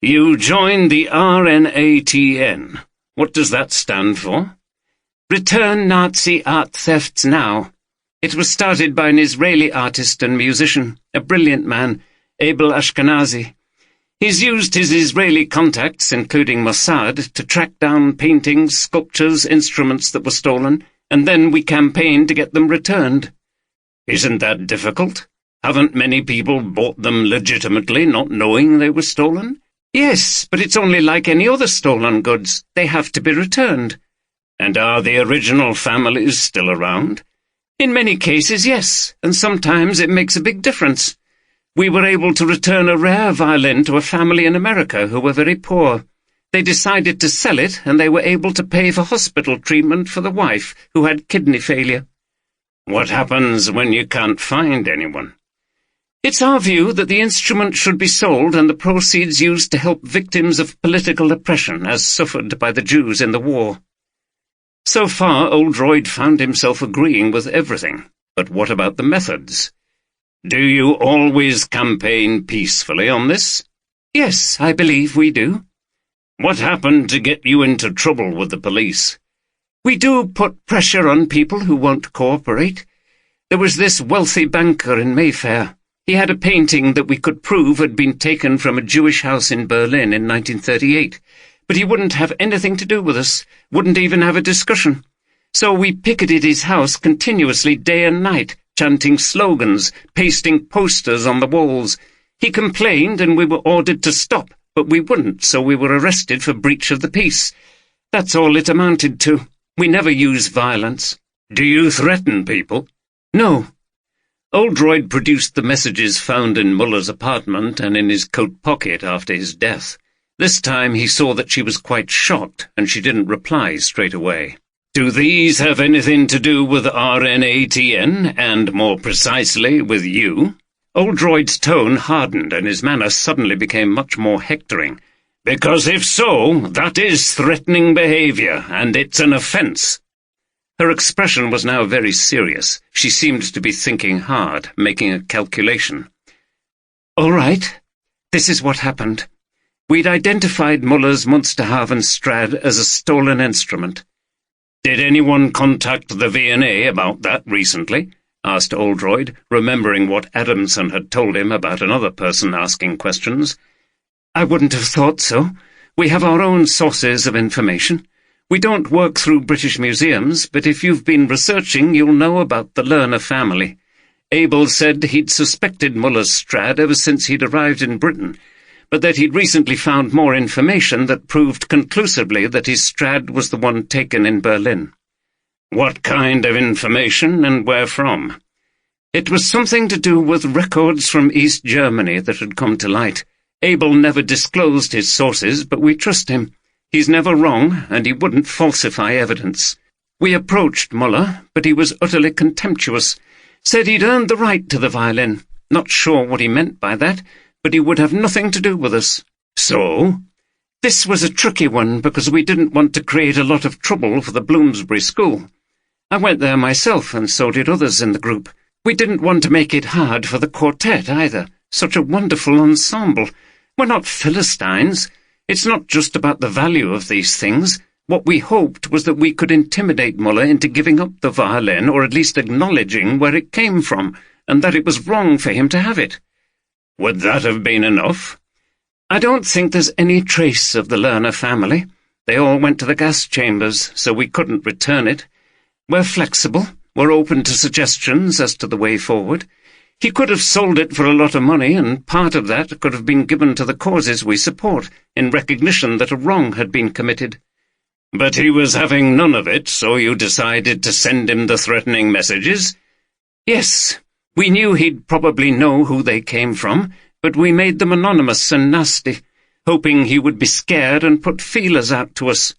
"You joined the RNATN. What does that stand for?" "Return Nazi Art Thefts Now. It was started by an Israeli artist and musician, a brilliant man, Abel Ashkenazi. He's used his Israeli contacts, including Mossad, to track down paintings, sculptures, instruments that were stolen, and then we campaigned to get them returned." "Isn't that difficult? Haven't many people bought them legitimately, not knowing they were stolen?" "Yes, but it's only like any other stolen goods. They have to be returned." "And are the original families still around?" "In many cases, yes, and sometimes it makes a big difference. We were able to return a rare violin to a family in America who were very poor. They decided to sell it, and they were able to pay for hospital treatment for the wife, who had kidney failure." "What happens when you can't find anyone?" "It's our view that the instrument should be sold and the proceeds used to help victims of political oppression as suffered by the Jews in the war." So far, Oldroyd found himself agreeing with everything. But what about the methods? "Do you always campaign peacefully on this?" "Yes, I believe we do." "What happened to get you into trouble with the police?" "We do put pressure on people who won't cooperate. There was this wealthy banker in Mayfair. He had a painting that we could prove had been taken from a Jewish house in Berlin in 1938. But he wouldn't have anything to do with us, wouldn't even have a discussion. So we picketed his house continuously day and night, chanting slogans, pasting posters on the walls. He complained and we were ordered to stop, but we wouldn't, so we were arrested for breach of the peace. That's all it amounted to. We never use violence." "Do you threaten people?" "No." Oldroyd produced the messages found in Muller's apartment and in his coat pocket after his death. This time he saw that she was quite shocked, and she didn't reply straight away. "Do these have anything to do with RNATN, and more precisely with you?" Oldroyd's tone hardened, and his manner suddenly became much more hectoring. "Because if so, that is threatening behavior, and it's an offense." Her expression was now very serious. She seemed to be thinking hard, making a calculation. "All right. This is what happened. We'd identified Muller's Munsterhaven Strad as a stolen instrument." "Did anyone contact the V&A about that recently?" asked Oldroyd, remembering what Adamson had told him about another person asking questions. "I wouldn't have thought so. We have our own sources of information. We don't work through British museums, but if you've been researching, you'll know about the Lerner family. Abel said he'd suspected Muller's Strad ever since he'd arrived in Britain, but that he'd recently found more information that proved conclusively that his Strad was the one taken in Berlin. "What kind of information, and where from?" "It was something to do with records from East Germany that had come to light. Abel never disclosed his sources, but we trust him. He's never wrong, and he wouldn't falsify evidence. We approached Muller, but he was utterly contemptuous. Said he'd earned the right to the violin. Not sure what he meant by that, but he would have nothing to do with us." "So?" "This was a tricky one, because we didn't want to create a lot of trouble for the Bloomsbury School. I went there myself, and so did others in the group. We didn't want to make it hard for the Quartet, either. Such a wonderful ensemble. We're not Philistines. It's not just about the value of these things. What we hoped was that we could intimidate Muller into giving up the violin, or at least acknowledging where it came from, and that it was wrong for him to have it." "Would that have been enough?" I don't think there's any trace of the learner family. They all went to the gas chambers, so we couldn't return it. We're flexible. We're open to suggestions as to the way forward. He could have sold it for a lot of money, and part of that could have been given to the causes we support, in recognition that a wrong had been committed. But he was having none of it, so you decided to send him the threatening messages? Yes. We knew he'd probably know who they came from, but we made them anonymous and nasty, hoping he would be scared and put feelers out to us.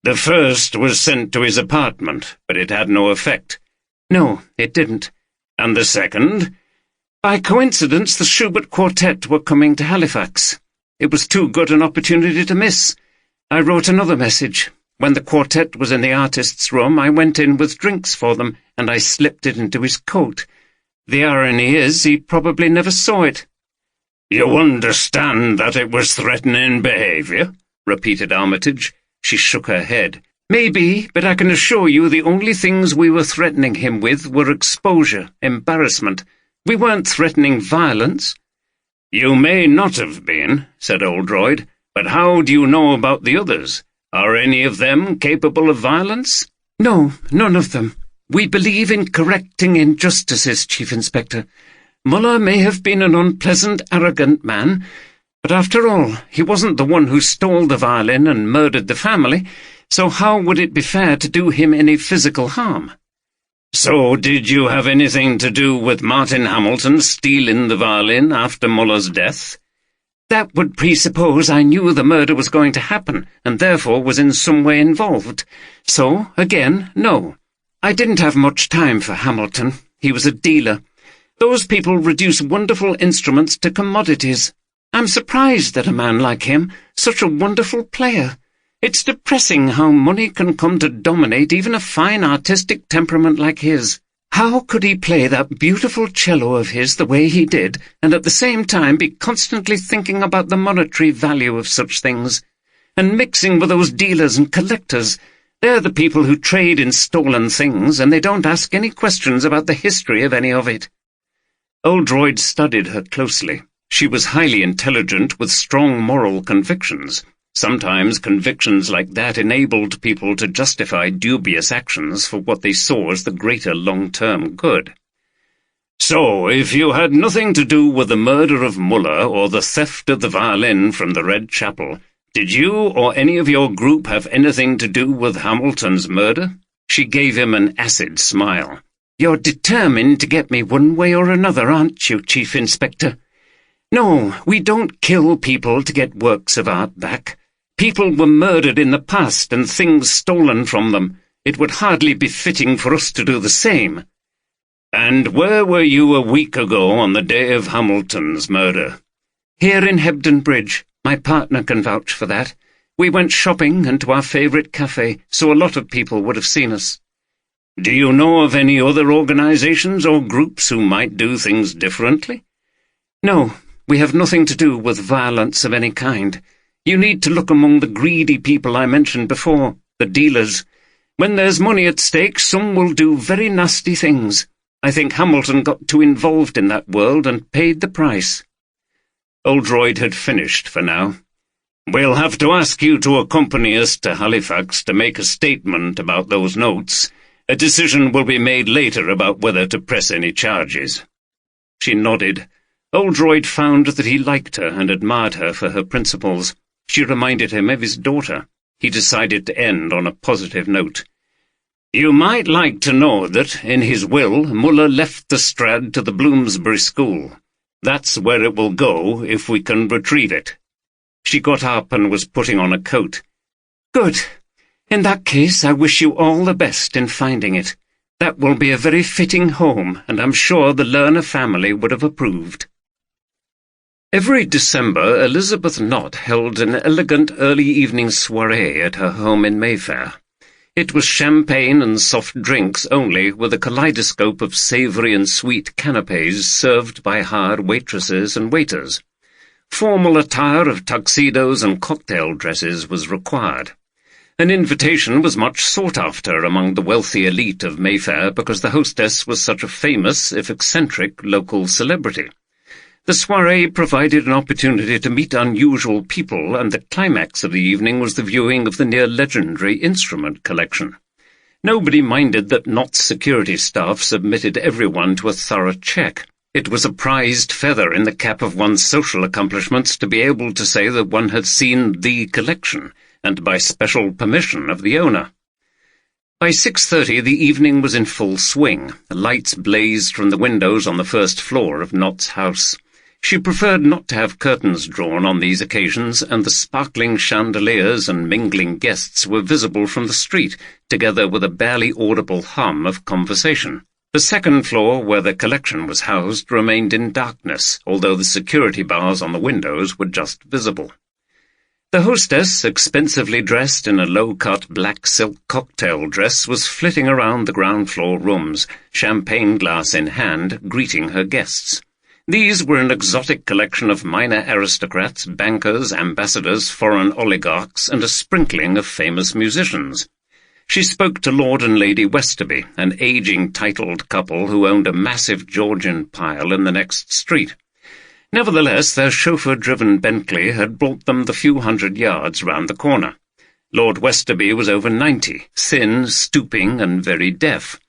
The first was sent to his apartment, but it had no effect. No, it didn't. And the second? By coincidence, the Schubert Quartet were coming to Halifax. It was too good an opportunity to miss. I wrote another message. When the quartet was in the artist's room, I went in with drinks for them, and I slipped it into his coat. The irony is, he probably never saw it. You understand that it was threatening behaviour? Repeated Armitage. She shook her head. Maybe, but I can assure you the only things we were threatening him with were exposure, embarrassment. We weren't threatening violence. You may not have been, said Oldroyd, but how do you know about the others? Are any of them capable of violence? No, none of them. We believe in correcting injustices, Chief Inspector. Muller may have been an unpleasant, arrogant man, but after all, he wasn't the one who stole the violin and murdered the family, so how would it be fair to do him any physical harm? So did you have anything to do with Martin Hamilton stealing the violin after Muller's death? That would presuppose I knew the murder was going to happen, and therefore was in some way involved. So, again, no. I didn't have much time for Hamilton. He was a dealer. Those people reduce wonderful instruments to commodities. I'm surprised that a man like him, such a wonderful player. It's depressing how money can come to dominate even a fine artistic temperament like his. How could he play that beautiful cello of his the way he did, and at the same time be constantly thinking about the monetary value of such things? And mixing with those dealers and collectors. They're the people who trade in stolen things, and they don't ask any questions about the history of any of it. Oldroyd studied her closely. She was highly intelligent with strong moral convictions. Sometimes convictions like that enabled people to justify dubious actions for what they saw as the greater long-term good. So, if you had nothing to do with the murder of Muller or the theft of the violin from the Red Chapel, did you or any of your group have anything to do with Hamilton's murder? She gave him an acid smile. You're determined to get me one way or another, aren't you, Chief Inspector? No, we don't kill people to get works of art back. People were murdered in the past and things stolen from them. It would hardly be fitting for us to do the same. And where were you a week ago on the day of Hamilton's murder? Here in Hebden Bridge. My partner can vouch for that. We went shopping and to our favourite cafe, so a lot of people would have seen us. Do you know of any other organisations or groups who might do things differently? No, we have nothing to do with violence of any kind. You need to look among the greedy people I mentioned before, the dealers. When there's money at stake, some will do very nasty things. I think Hamilton got too involved in that world and paid the price. Oldroyd had finished for now. We'll have to ask you to accompany us to Halifax to make a statement about those notes. A decision will be made later about whether to press any charges. She nodded. Oldroyd found that he liked her and admired her for her principles. She reminded him of his daughter. He decided to end on a positive note. You might like to know that, in his will, Muller left the Strad to the Bloomsbury School. That's where it will go, if we can retrieve it. She got up and was putting on a coat. Good. In that case, I wish you all the best in finding it. That will be a very fitting home, and I'm sure the Lerner family would have approved. Every December, Elizabeth Knott held an elegant early-evening soirée at her home in Mayfair. It was champagne and soft drinks only, with a kaleidoscope of savoury and sweet canapés served by hired waitresses and waiters. Formal attire of tuxedos and cocktail dresses was required. An invitation was much sought after among the wealthy elite of Mayfair because the hostess was such a famous, if eccentric, local celebrity. The soirée provided an opportunity to meet unusual people, and the climax of the evening was the viewing of the near-legendary instrument collection. Nobody minded that Knott's security staff submitted everyone to a thorough check. It was a prized feather in the cap of one's social accomplishments to be able to say that one had seen the collection, and by special permission of the owner. By 6:30 the evening was in full swing. Lights blazed from the windows on the first floor of Knott's house. She preferred not to have curtains drawn on these occasions, and the sparkling chandeliers and mingling guests were visible from the street, together with a barely audible hum of conversation. The second floor, where the collection was housed, remained in darkness, although the security bars on the windows were just visible. The hostess, expensively dressed in a low-cut black silk cocktail dress, was flitting around the ground-floor rooms, champagne glass in hand, greeting her guests. These were an exotic collection of minor aristocrats, bankers, ambassadors, foreign oligarchs, and a sprinkling of famous musicians. She spoke to Lord and Lady Westerby, an aging titled couple who owned a massive Georgian pile in the next street. Nevertheless, their chauffeur-driven Bentley had brought them the few hundred yards round the corner. Lord Westerby was over 90, thin, stooping, and very deaf.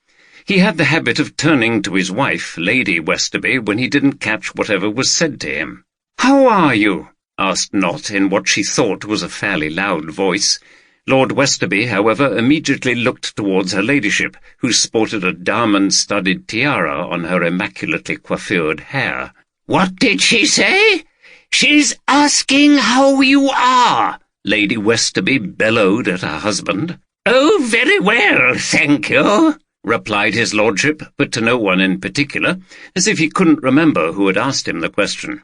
He had the habit of turning to his wife, Lady Westerby, when he didn't catch whatever was said to him. "How are you?" asked Knott in what she thought was a fairly loud voice. Lord Westerby, however, immediately looked towards her ladyship, who sported a diamond-studded tiara on her immaculately coiffured hair. "What did she say? She's asking how you are," Lady Westerby bellowed at her husband. "Oh, very well, thank you," replied his lordship, but to no one in particular, as if he couldn't remember who had asked him the question.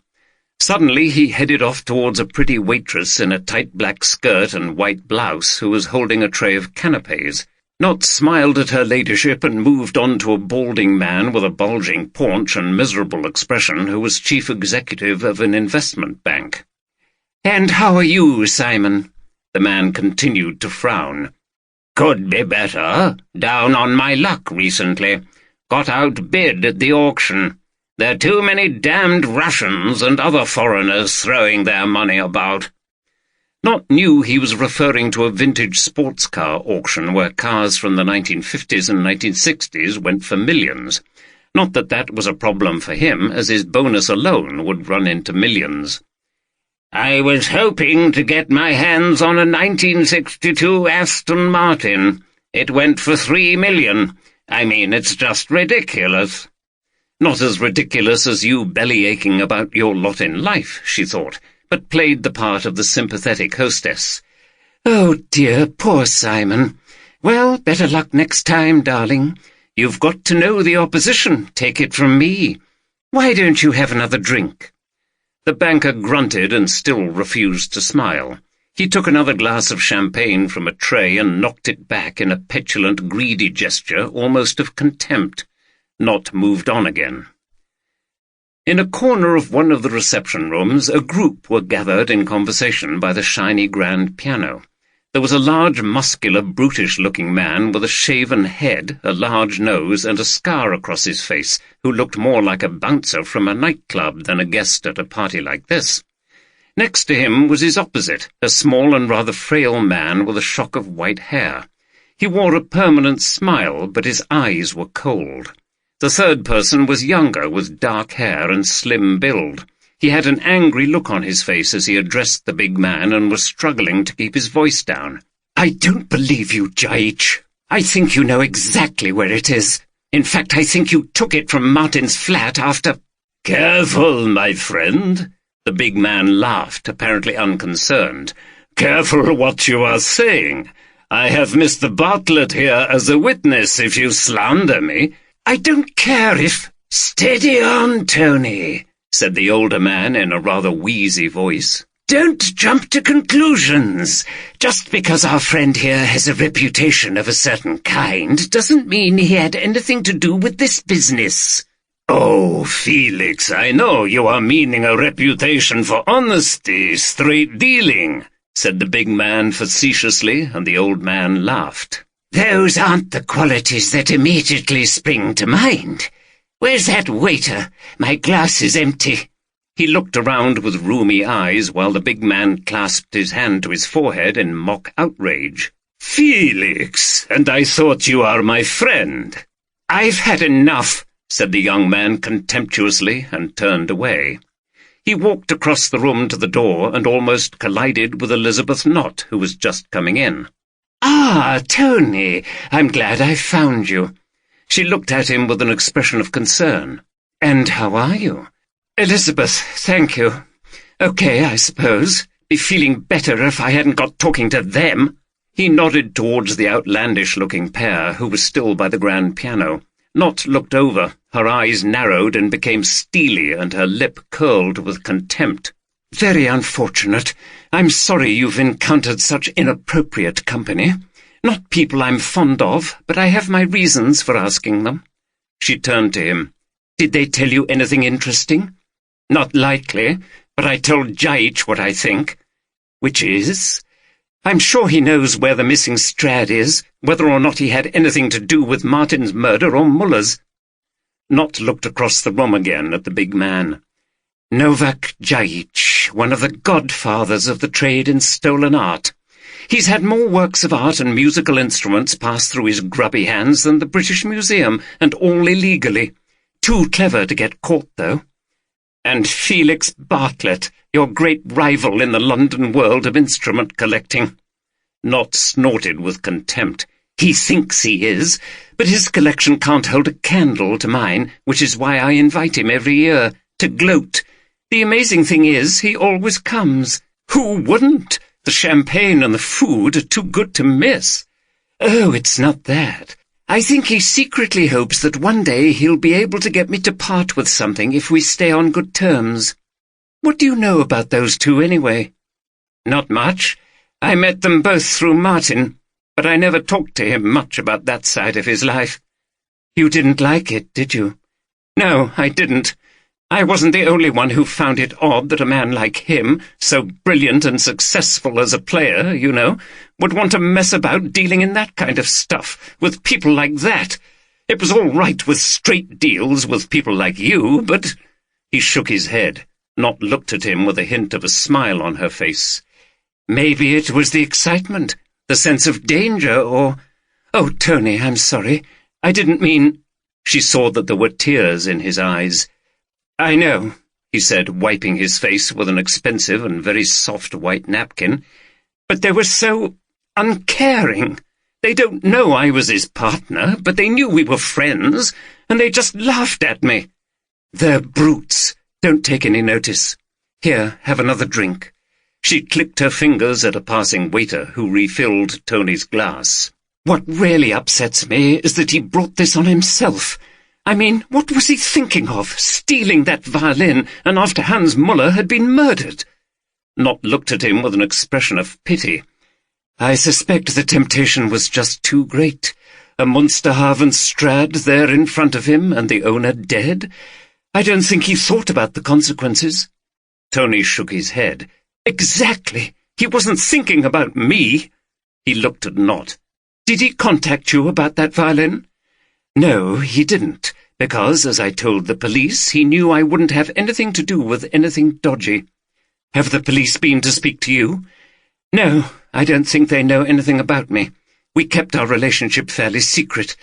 Suddenly he headed off towards a pretty waitress in a tight black skirt and white blouse who was holding a tray of canapes. Knott smiled at her ladyship and moved on to a balding man with a bulging paunch and miserable expression who was chief executive of an investment bank. "And how are you, Simon?" The man continued to frown. "Could be better. Down on my luck recently. Got outbid at the auction. There are too many damned Russians and other foreigners throwing their money about." Knott knew he was referring to a vintage sports car auction where cars from the 1950s and 1960s went for millions. Not that that was a problem for him, as his bonus alone would run into millions. "I was hoping to get my hands on a 1962 Aston Martin. It went for $3 million. I mean, it's just ridiculous." Not as ridiculous as you belly-aching about your lot in life, she thought, but played the part of the sympathetic hostess. "Oh, dear, poor Simon. Well, better luck next time, darling. You've got to know the opposition, take it from me. Why don't you have another drink?" The banker grunted and still refused to smile. He took another glass of champagne from a tray and knocked it back in a petulant, greedy gesture, almost of contempt. Knott moved on again. In a corner of one of the reception rooms, a group were gathered in conversation by the shiny grand piano. There was a large, muscular, brutish-looking man with a shaven head, a large nose, and a scar across his face, who looked more like a bouncer from a nightclub than a guest at a party like this. Next to him was his opposite, a small and rather frail man with a shock of white hair. He wore a permanent smile, but his eyes were cold. The third person was younger, with dark hair and slim build. He had an angry look on his face as he addressed the big man and was struggling to keep his voice down. "I don't believe you, Jaich. I think you know exactly where it is. In fact, I think you took it from Martin's flat after—" "Careful, my friend." The big man laughed, apparently unconcerned. "Careful what you are saying. I have Mr. Bartlett here as a witness if you slander me." "I don't care if—" "Steady on, Tony," said the older man in a rather wheezy voice. "Don't jump to conclusions. Just because our friend here has a reputation of a certain kind doesn't mean he had anything to do with this business." "Oh, Felix, I know you are meaning a reputation for honesty, straight dealing," said the big man facetiously, and the old man laughed. "Those aren't the qualities that immediately spring to mind. Where's that waiter? My glass is empty." He looked around with rheumy eyes while the big man clasped his hand to his forehead in mock outrage. "Felix, and I thought you are my friend." "I've had enough," said the young man contemptuously, and turned away. He walked across the room to the door and almost collided with Elizabeth Knott, who was just coming in. "Ah, Tony, I'm glad I found you." She looked at him with an expression of concern. "And how are you?" "Elizabeth, thank you. Okay, I suppose. Be feeling better if I hadn't got talking to them." He nodded towards the outlandish-looking pair, who was still by the grand piano. Knott looked over. Her eyes narrowed and became steely, and her lip curled with contempt. "Very unfortunate. I'm sorry you've encountered such inappropriate company. Not people I'm fond of, but I have my reasons for asking them." She turned to him. "Did they tell you anything interesting?" "Not likely, but I told Jaich what I think." "Which is?" "I'm sure he knows where the missing Strad is, whether or not he had anything to do with Martin's murder or Muller's." Knott looked across the room again at the big man. "Novak Jaich, one of the godfathers of the trade in stolen art. He's had more works of art and musical instruments pass through his grubby hands than the British Museum, and all illegally. Too clever to get caught, though. And Felix Bartlett, your great rival in the London world of instrument collecting." Knott snorted with contempt. "He thinks he is, but his collection can't hold a candle to mine, which is why I invite him every year, to gloat. The amazing thing is, he always comes. Who wouldn't? The champagne and the food are too good to miss." "Oh, it's not that. I think he secretly hopes that one day he'll be able to get me to part with something if we stay on good terms. What do you know about those two, anyway?" "Not much. I met them both through Martin, but I never talked to him much about that side of his life." "You didn't like it, did you?" "No, I didn't. I wasn't the only one who found it odd that a man like him, so brilliant and successful as a player, you know, would want to mess about dealing in that kind of stuff, with people like that. It was all right with straight deals with people like you, but—" He shook his head. Knott looked at him with a hint of a smile on her face. "Maybe it was the excitement, the sense of danger, or— Oh, Tony, I'm sorry. I didn't mean—" She saw that there were tears in his eyes. "I know," he said, wiping his face with an expensive and very soft white napkin, "but they were so uncaring. They don't know I was his partner, but they knew we were friends, and they just laughed at me. They're brutes. Don't take any notice. Here, have another drink." She clicked her fingers at a passing waiter, who refilled Tony's glass. "What really upsets me is that he brought this on himself. I mean, what was he thinking of, stealing that violin, and after Hans Muller had been murdered?" Knott looked at him with an expression of pity. "I suspect the temptation was just too great. A Munsterhaven Strad there in front of him, and the owner dead. I don't think he thought about the consequences." Tony shook his head. "Exactly. He wasn't thinking about me." He looked at Knott. "Did he contact you about that violin?" "No, he didn't, because, as I told the police, he knew I wouldn't have anything to do with anything dodgy." "Have the police been to speak to you?" "No, I don't think they know anything about me. We kept our relationship fairly secret.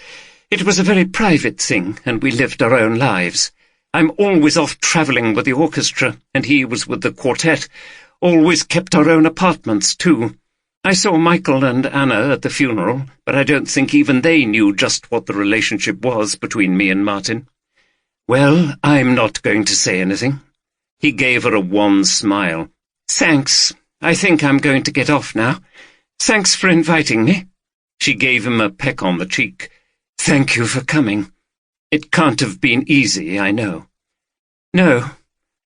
It was a very private thing, and we lived our own lives. I'm always off travelling with the orchestra, and he was with the quartet. Always kept our own apartments, too. I saw Michael and Anna at the funeral, but I don't think even they knew just what the relationship was between me and Martin." "Well, I'm not going to say anything." He gave her a wan smile. "Thanks. I think I'm going to get off now. Thanks for inviting me." She gave him a peck on the cheek. "Thank you for coming. It can't have been easy, I know." "No.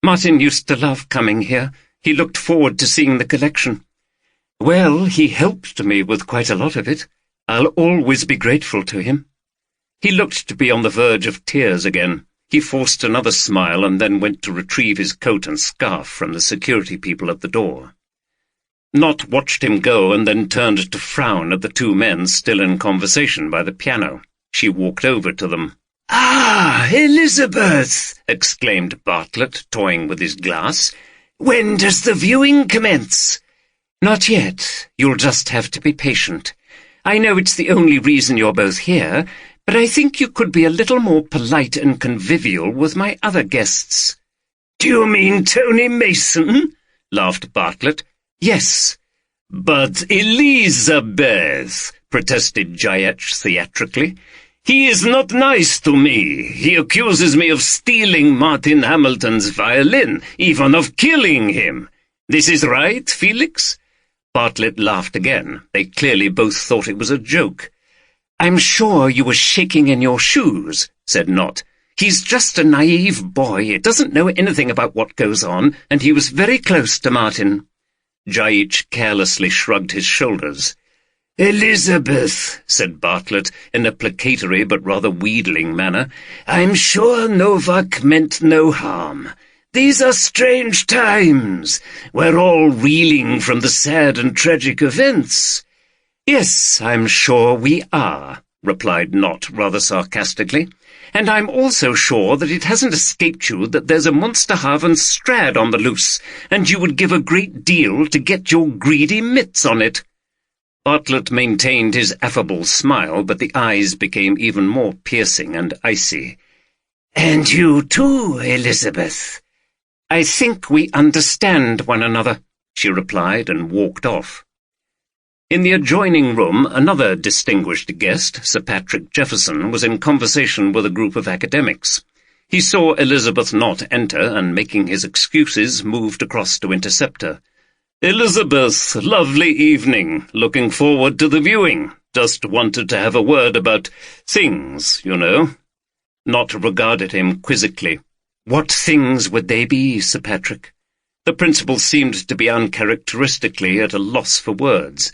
Martin used to love coming here. He looked forward to seeing the collection." "Well, he helped me with quite a lot of it. I'll always be grateful to him." He looked to be on the verge of tears again. He forced another smile and then went to retrieve his coat and scarf from the security people at the door. Knott watched him go and then turned to frown at the two men still in conversation by the piano. She walked over to them. "Ah, Elizabeth!" exclaimed Bartlett, toying with his glass. "When does the viewing commence?" "Not yet. You'll just have to be patient. I know it's the only reason you're both here, but I think you could be a little more polite and convivial with my other guests." "Do you mean Tony Mason?" laughed Bartlett. "Yes." "But Elizabeth," protested Jayach theatrically. "He is not nice to me. He accuses me of stealing Martin Hamilton's violin, even of killing him. This is right, Felix?" Bartlett laughed again. They clearly both thought it was a joke. "I'm sure you were shaking in your shoes," said Knott. "He's just a naive boy, doesn't know anything about what goes on, and he was very close to Martin." Jayach carelessly shrugged his shoulders. "Elizabeth," said Bartlett, in a placatory but rather wheedling manner, "I'm sure Novak meant no harm. These are strange times. We're all reeling from the sad and tragic events." "Yes, I'm sure we are," replied Knott rather sarcastically. "And I'm also sure that it hasn't escaped you that there's a Monsterhaven Strad on the loose, and you would give a great deal to get your greedy mitts on it." Bartlett maintained his affable smile, but the eyes became even more piercing and icy. "And you too, Elizabeth." "I think we understand one another," she replied and walked off. In the adjoining room, another distinguished guest, Sir Patrick Jefferson, was in conversation with a group of academics. He saw Elizabeth Knott enter, and making his excuses, moved across to intercept her. "Elizabeth, lovely evening. Looking forward to the viewing. Just wanted to have a word about things, you know." Knott regarded him quizzically. "What things would they be, Sir Patrick?" The principal seemed to be uncharacteristically at a loss for words.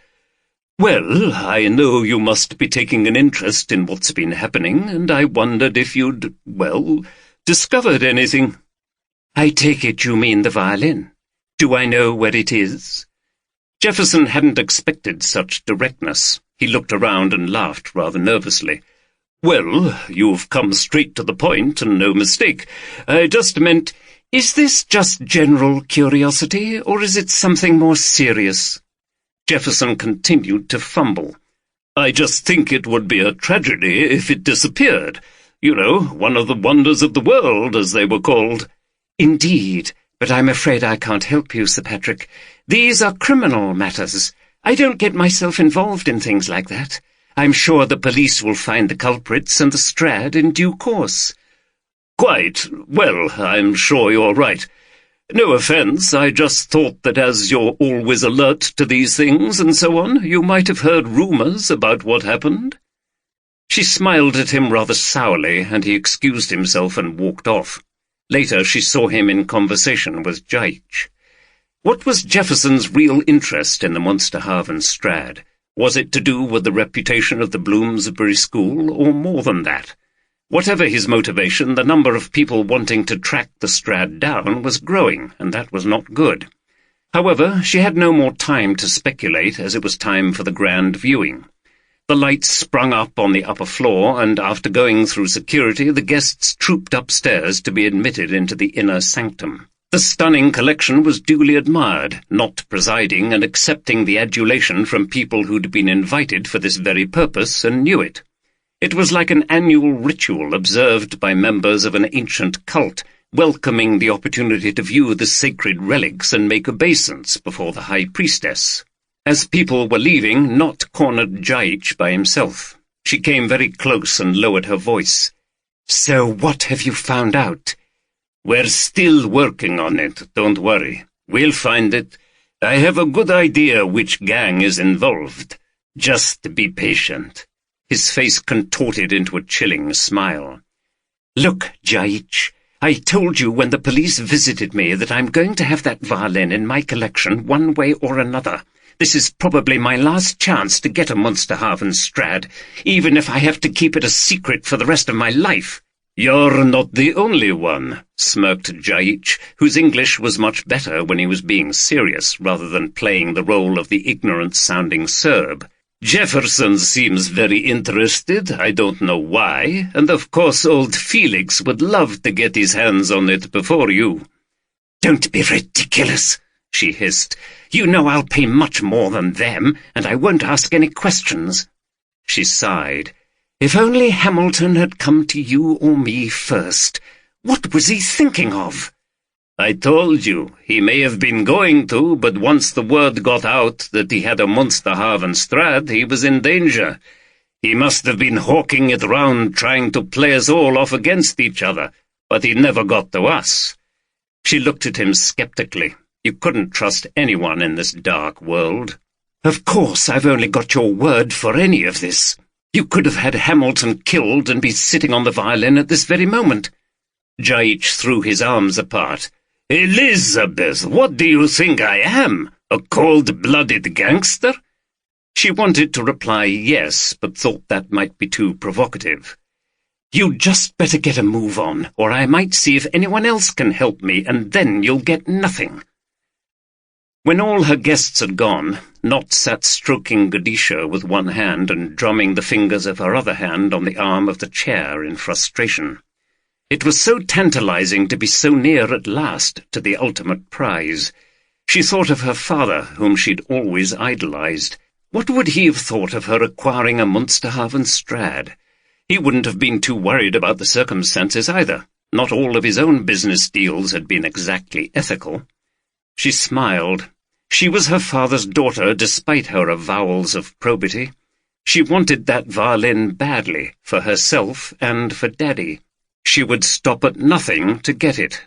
"Well, I know you must be taking an interest in what's been happening, and I wondered if you'd, discovered anything." "I take it you mean the violin. Do I know where it is?" Jefferson hadn't expected such directness. He looked around and laughed rather nervously. "Well, you've come straight to the point, and no mistake. I just meant, is this just general curiosity, or is it something more serious?" Jefferson continued to fumble. "I just think it would be a tragedy if it disappeared. You know, one of the wonders of the world, as they were called." "Indeed, but I'm afraid I can't help you, Sir Patrick. These are criminal matters. I don't get myself involved in things like that. I'm sure the police will find the culprits and the Strad in due course." "Quite. Well, I'm sure you're right. No offence, I just thought that as you're always alert to these things and so on, you might have heard rumours about what happened." She smiled at him rather sourly, and he excused himself and walked off. Later she saw him in conversation with Jayach. What was Jefferson's real interest in the Monsterhaven Strad? Was it to do with the reputation of the Bloomsbury School, or more than that? Whatever his motivation, the number of people wanting to track the Strad down was growing, and that was not good. However, she had no more time to speculate, as it was time for the grand viewing. The lights sprung up on the upper floor, and after going through security, the guests trooped upstairs to be admitted into the inner sanctum. The stunning collection was duly admired, Knott presiding and accepting the adulation from people who'd been invited for this very purpose and knew it. It was like an annual ritual observed by members of an ancient cult, welcoming the opportunity to view the sacred relics and make obeisance before the high priestess. As people were leaving, Knott cornered Jayach by himself. She came very close and lowered her voice. "So what have you found out?" "We're still working on it, don't worry. We'll find it. I have a good idea which gang is involved. Just be patient." His face contorted into a chilling smile. "Look, Jayach, I told you when the police visited me that I'm going to have that violin in my collection one way or another. This is probably my last chance to get a Monsterhaven Strad, even if I have to keep it a secret for the rest of my life." "You're not the only one," smirked Jayach, whose English was much better when he was being serious rather than playing the role of the ignorant-sounding Serb. Jefferson seems very interested, I don't know why, and of course old Felix would love to get his hands on it before you." "Don't be ridiculous," she hissed. "You know I'll pay much more than them, and I won't ask any questions." She sighed. If only Hamilton had come to you or me first. What was he thinking of? "I told you, he may have been going to, but once the word got out that he had a Munsterhaven Strad, he was in danger. He must have been hawking it round, trying to play us all off against each other, but he never got to us." She looked at him sceptically. You couldn't trust anyone in this dark world. "Of course I've only got your word for any of this. You could have had Hamilton killed and be sitting on the violin at this very moment." Jaich threw his arms apart. "Elizabeth, what do you think I am? A cold-blooded gangster?" She wanted to reply yes, but thought that might be too provocative. "You'd just better get a move on, or I might see if anyone else can help me, and then you'll get nothing." When all her guests had gone, Knott sat stroking Gadisha with one hand and drumming the fingers of her other hand on the arm of the chair in frustration. It was so tantalizing to be so near at last to the ultimate prize. She thought of her father, whom she'd always idolized. What would he have thought of her acquiring a Munsterhaven Strad? He wouldn't have been too worried about the circumstances either. Not all of his own business deals had been exactly ethical. She smiled. She was her father's daughter, despite her avowals of probity. She wanted that violin badly, for herself and for Daddy. She would stop at nothing to get it.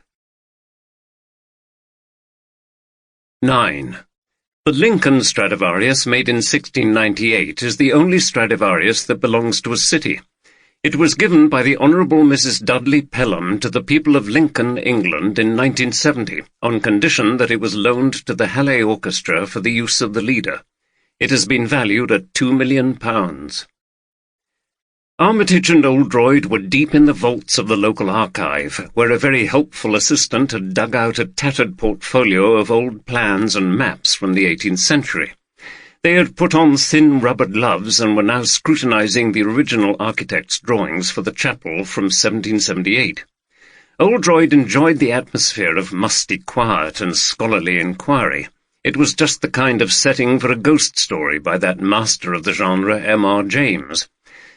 9. The Lincoln Stradivarius, made in 1698, is the only Stradivarius that belongs to a city. It was given by the Honourable Mrs. Dudley Pelham to the people of Lincoln, England, in 1970, on condition that it was loaned to the Halle Orchestra for the use of the leader. It has been valued at £2 million. Armitage and Oldroyd were deep in the vaults of the local archive, where a very helpful assistant had dug out a tattered portfolio of old plans and maps from the 18th century. They had put on thin rubber gloves and were now scrutinizing the original architect's drawings for the chapel from 1778. Oldroyd enjoyed the atmosphere of musty quiet and scholarly inquiry. It was just the kind of setting for a ghost story by that master of the genre, M.R. James.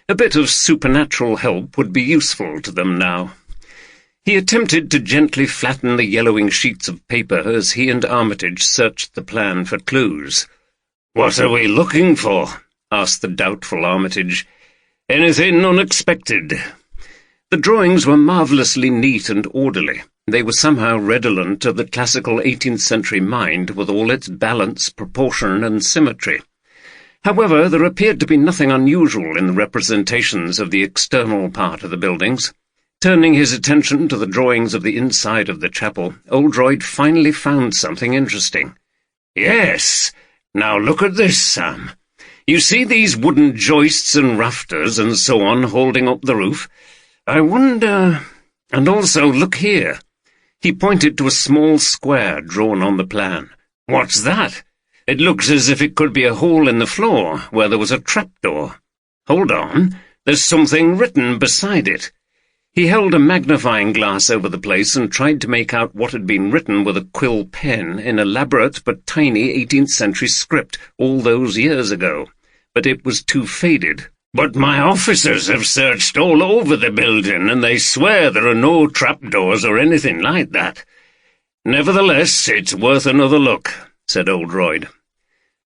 A bit of supernatural help would be useful to them now. He attempted to gently flatten the yellowing sheets of paper as he and Armitage searched the plan for clues. "What are we looking for?" asked the doubtful Armitage. "Anything unexpected?" The drawings were marvellously neat and orderly. They were somehow redolent of the classical 18th century mind with all its balance, proportion, and symmetry. However, there appeared to be nothing unusual in the representations of the external part of the buildings. Turning his attention to the drawings of the inside of the chapel, Oldroyd finally found something interesting. "Yes! Now look at this, Sam. You see these wooden joists and rafters and so on holding up the roof? I wonder... And also, look here." He pointed to a small square drawn on the plan. "What's that? It looks as if it could be a hole in the floor, where there was a trapdoor. Hold on, there's something written beside it." He held a magnifying glass over the place and tried to make out what had been written with a quill pen in elaborate but tiny 18th century script all those years ago, but it was too faded. "But my officers have searched all over the building, and they swear there are no trapdoors or anything like that." "Nevertheless, it's worth another look," said Oldroyd.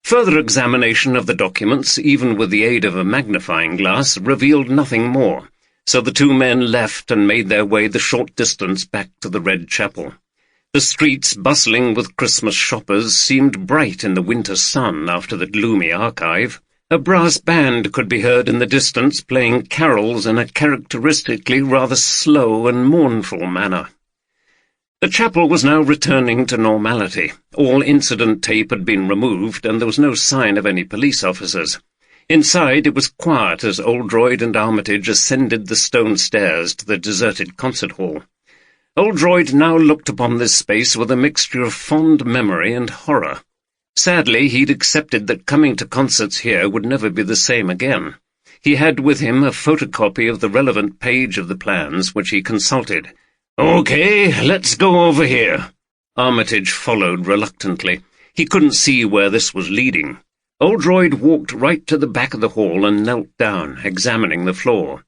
Further examination of the documents, even with the aid of a magnifying glass, revealed nothing more, so the two men left and made their way the short distance back to the Red Chapel. The streets, bustling with Christmas shoppers, seemed bright in the winter sun after the gloomy archive. A brass band could be heard in the distance playing carols in a characteristically rather slow and mournful manner. The chapel was now returning to normality. All incident tape had been removed, and there was no sign of any police officers. Inside it was quiet as Oldroyd and Armitage ascended the stone stairs to the deserted concert hall. Oldroyd now looked upon this space with a mixture of fond memory and horror. Sadly, he'd accepted that coming to concerts here would never be the same again. He had with him a photocopy of the relevant page of the plans, which he consulted. "Okay, let's go over here." Armitage followed reluctantly. He couldn't see where this was leading. Oldroyd walked right to the back of the hall and knelt down, examining the floor.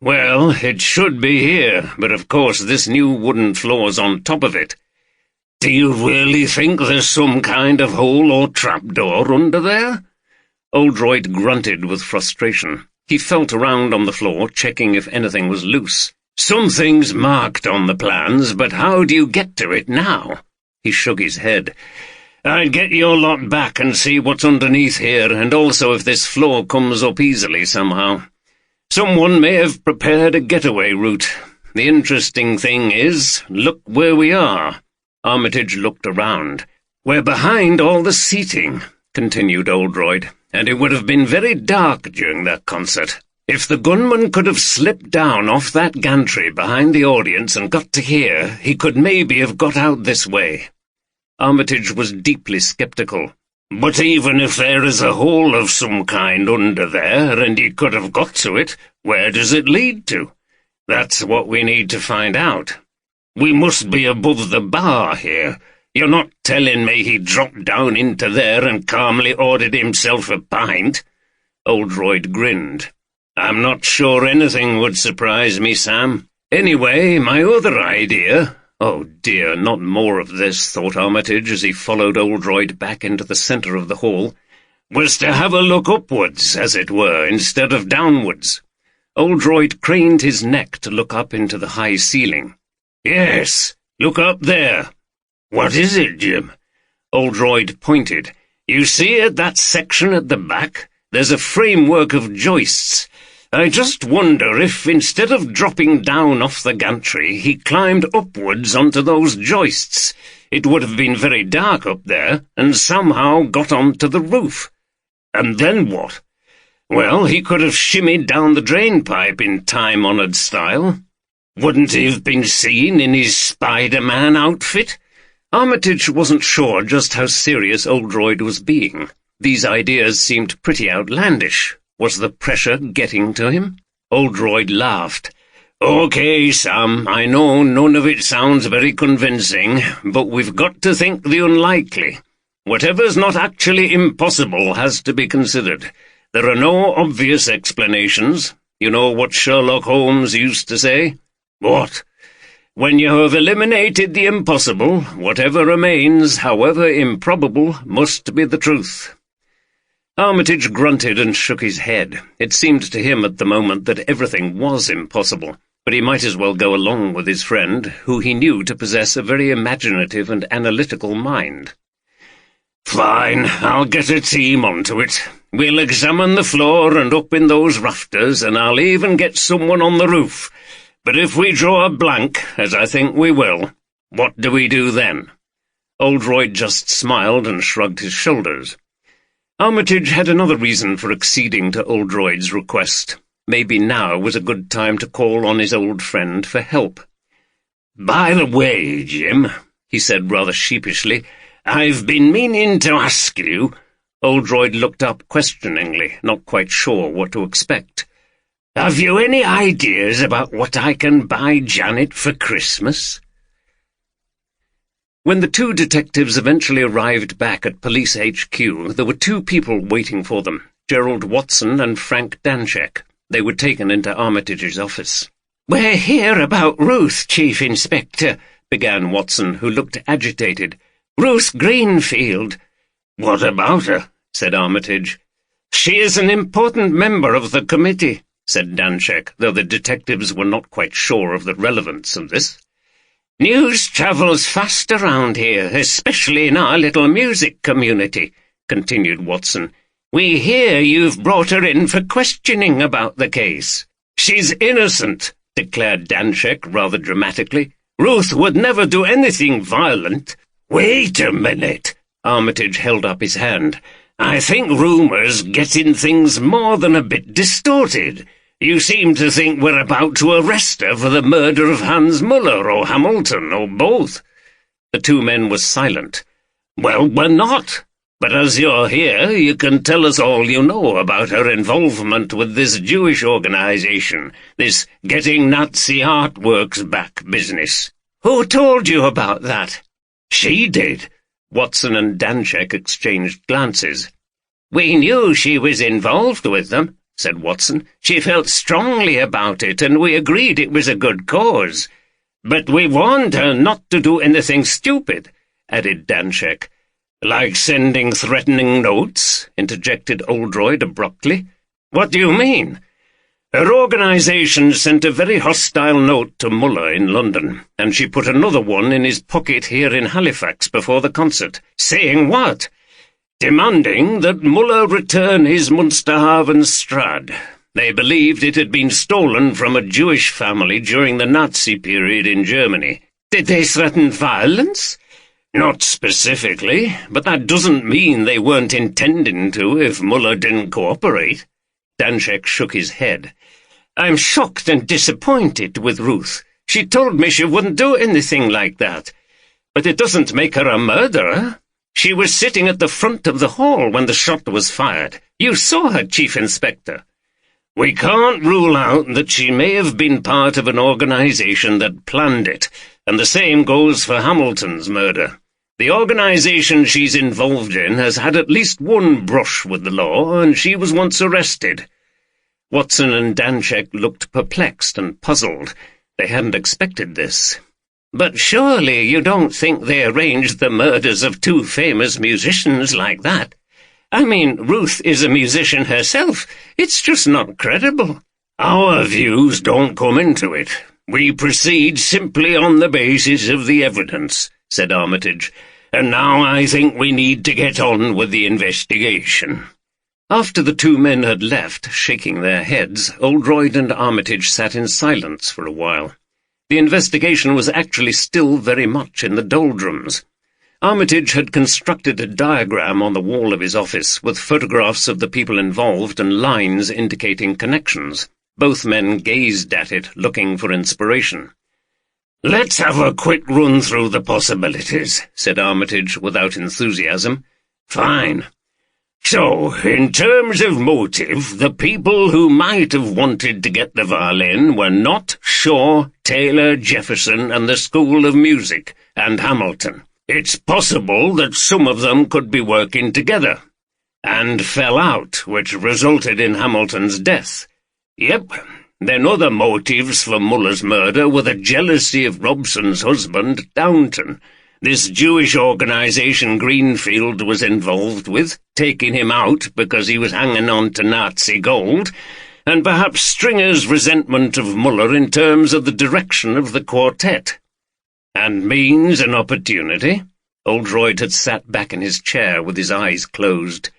"Well, it should be here, but of course this new wooden floor's on top of it. Do you really think there's some kind of hole or trapdoor under there?" Oldroyd grunted with frustration. He felt around on the floor, checking if anything was loose. "Something's marked on the plans, but how do you get to it now?" He shook his head. "I'd get your lot back and see what's underneath here, and also if this floor comes up easily somehow. Someone may have prepared a getaway route. The interesting thing is, look where we are." Armitage looked around. "We're behind all the seating," continued Oldroyd, "and it would have been very dark during that concert. If the gunman could have slipped down off that gantry behind the audience and got to here, he could maybe have got out this way." Armitage was deeply sceptical. "But even if there is a hole of some kind under there, and he could have got to it, where does it lead to? That's what we need to find out. We must be above the bar here. You're not telling me he dropped down into there and calmly ordered himself a pint?" Oldroyd grinned. "I'm not sure anything would surprise me, Sam. Anyway, my other idea—" Oh dear, not more of this, thought Armitage as he followed Oldroyd back into the centre of the hall, "was to have a look upwards, as it were, instead of downwards." Oldroyd craned his neck to look up into the high ceiling. "Yes, look up there." "What is it, Jim?" Oldroyd pointed. "You see at that section at the back? There's a framework of joists. I just wonder if, instead of dropping down off the gantry, he climbed upwards onto those joists. It would have been very dark up there, and somehow got onto the roof. And then what? Well, he could have shimmied down the drain-pipe in time-honoured style. Wouldn't he have been seen in his Spider-Man outfit?" Armitage wasn't sure just how serious Oldroyd was being. These ideas seemed pretty outlandish. Was the pressure getting to him? Oldroyd laughed. "Okay, Sam, I know none of it sounds very convincing, but we've got to think the unlikely. Whatever's not actually impossible has to be considered. There are no obvious explanations. You know what Sherlock Holmes used to say?" "What?" "When you have eliminated the impossible, whatever remains, however improbable, must be the truth." Armitage grunted and shook his head. It seemed to him at the moment that everything was impossible, but he might as well go along with his friend, who he knew to possess a very imaginative and analytical mind. "Fine, I'll get a team onto it. We'll examine the floor and up in those rafters, and I'll even get someone on the roof. But if we draw a blank, as I think we will, what do we do then?" Oldroyd just smiled and shrugged his shoulders. Armitage had another reason for acceding to Oldroyd's request. Maybe now was a good time to call on his old friend for help. "By the way, Jim," he said rather sheepishly, "I've been meaning to ask you—" Oldroyd looked up questioningly, not quite sure what to expect. "Have you any ideas about what I can buy Janet for Christmas?" When the two detectives eventually arrived back at Police HQ, there were two people waiting for them, Gerald Watson and Frank Danczek. They were taken into Armitage's office. "We're here about Ruth, Chief Inspector," began Watson, who looked agitated. "Ruth Greenfield." "What about her?" said Armitage. "She is an important member of the committee," said Danczek, though the detectives were not quite sure of the relevance of this. "News travels fast around here, especially in our little music community," continued Watson. "We hear you've brought her in for questioning about the case." "She's innocent," declared Danczek rather dramatically. "Ruth would never do anything violent." "Wait a minute." Armitage held up his hand. "I think rumours getting things more than a bit distorted. You seem to think we're about to arrest her for the murder of Hans Muller or Hamilton or both." The two men were silent. "Well, we're not. But as you're here, you can tell us all you know about her involvement with this Jewish organization, this getting Nazi artworks back business. Who told you about that? She did. Watson and Danczek exchanged glances. We knew she was involved with them, said Watson. She felt strongly about it, and we agreed it was a good cause. But we warned her not to do anything stupid, added Danczek. Like sending threatening notes, interjected Oldroyd abruptly. What do you mean? Her organization sent a very hostile note to Muller in London, and she put another one in his pocket here in Halifax before the concert. Saying what? Demanding that Muller return his Munsterhaven Strad. They believed it had been stolen from a Jewish family during the Nazi period in Germany. Did they threaten violence? Not specifically, but that doesn't mean they weren't intending to if Muller didn't cooperate. Danczek shook his head. I'm shocked and disappointed with Ruth. She told me she wouldn't do anything like that. But it doesn't make her a murderer. She was sitting at the front of the hall when the shot was fired. You saw her, Chief Inspector. We can't rule out that she may have been part of an organization that planned it, and the same goes for Hamilton's murder. The organization she's involved in has had at least one brush with the law, and she was once arrested. Watson and Danczek looked perplexed and puzzled. They hadn't expected this. But surely you don't think they arranged the murders of two famous musicians like that? I mean, Ruth is a musician herself. It's just not credible. Our views don't come into it. We proceed simply on the basis of the evidence, said Armitage, and now I think we need to get on with the investigation. After the two men had left, shaking their heads, Oldroyd and Armitage sat in silence for a while. The investigation was actually still very much in the doldrums. Armitage had constructed a diagram on the wall of his office with photographs of the people involved and lines indicating connections. Both men gazed at it, looking for inspiration. "Let's have a quick run through the possibilities," said Armitage without enthusiasm. "Fine. So, in terms of motive, the people who might have wanted to get the violin were not Shaw, Taylor, Jefferson, and the School of Music, and Hamilton. It's possible that some of them could be working together, and fell out, which resulted in Hamilton's death. Yep. Then other motives for Muller's murder were the jealousy of Robson's husband, Downton. This Jewish organization Greenfield was involved with, taking him out because he was hanging on to Nazi gold, and perhaps Stringer's resentment of Muller in terms of the direction of the quartet. And means and opportunity. Oldroyd had sat back in his chair with his eyes closed.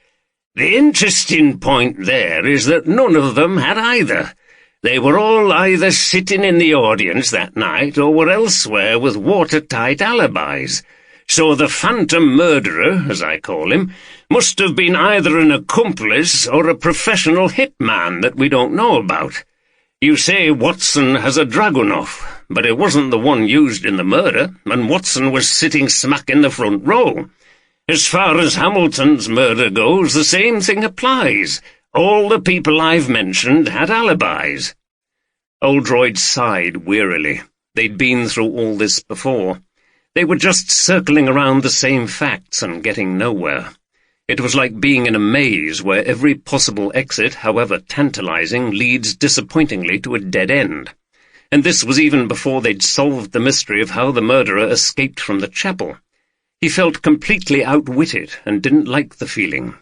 The interesting point there is that none of them had either. They were all either sitting in the audience that night or were elsewhere with watertight alibis. So the phantom murderer, as I call him, must have been either an accomplice or a professional hitman that we don't know about. You say Watson has a Dragunov, but it wasn't the one used in the murder, and Watson was sitting smack in the front row. As far as Hamilton's murder goes, the same thing applies. All the people I've mentioned had alibis." Oldroyd sighed wearily. They'd been through all this before. They were just circling around the same facts and getting nowhere. It was like being in a maze where every possible exit, however tantalizing, leads disappointingly to a dead end. And this was even before they'd solved the mystery of how the murderer escaped from the chapel. He felt completely outwitted and didn't like the feeling.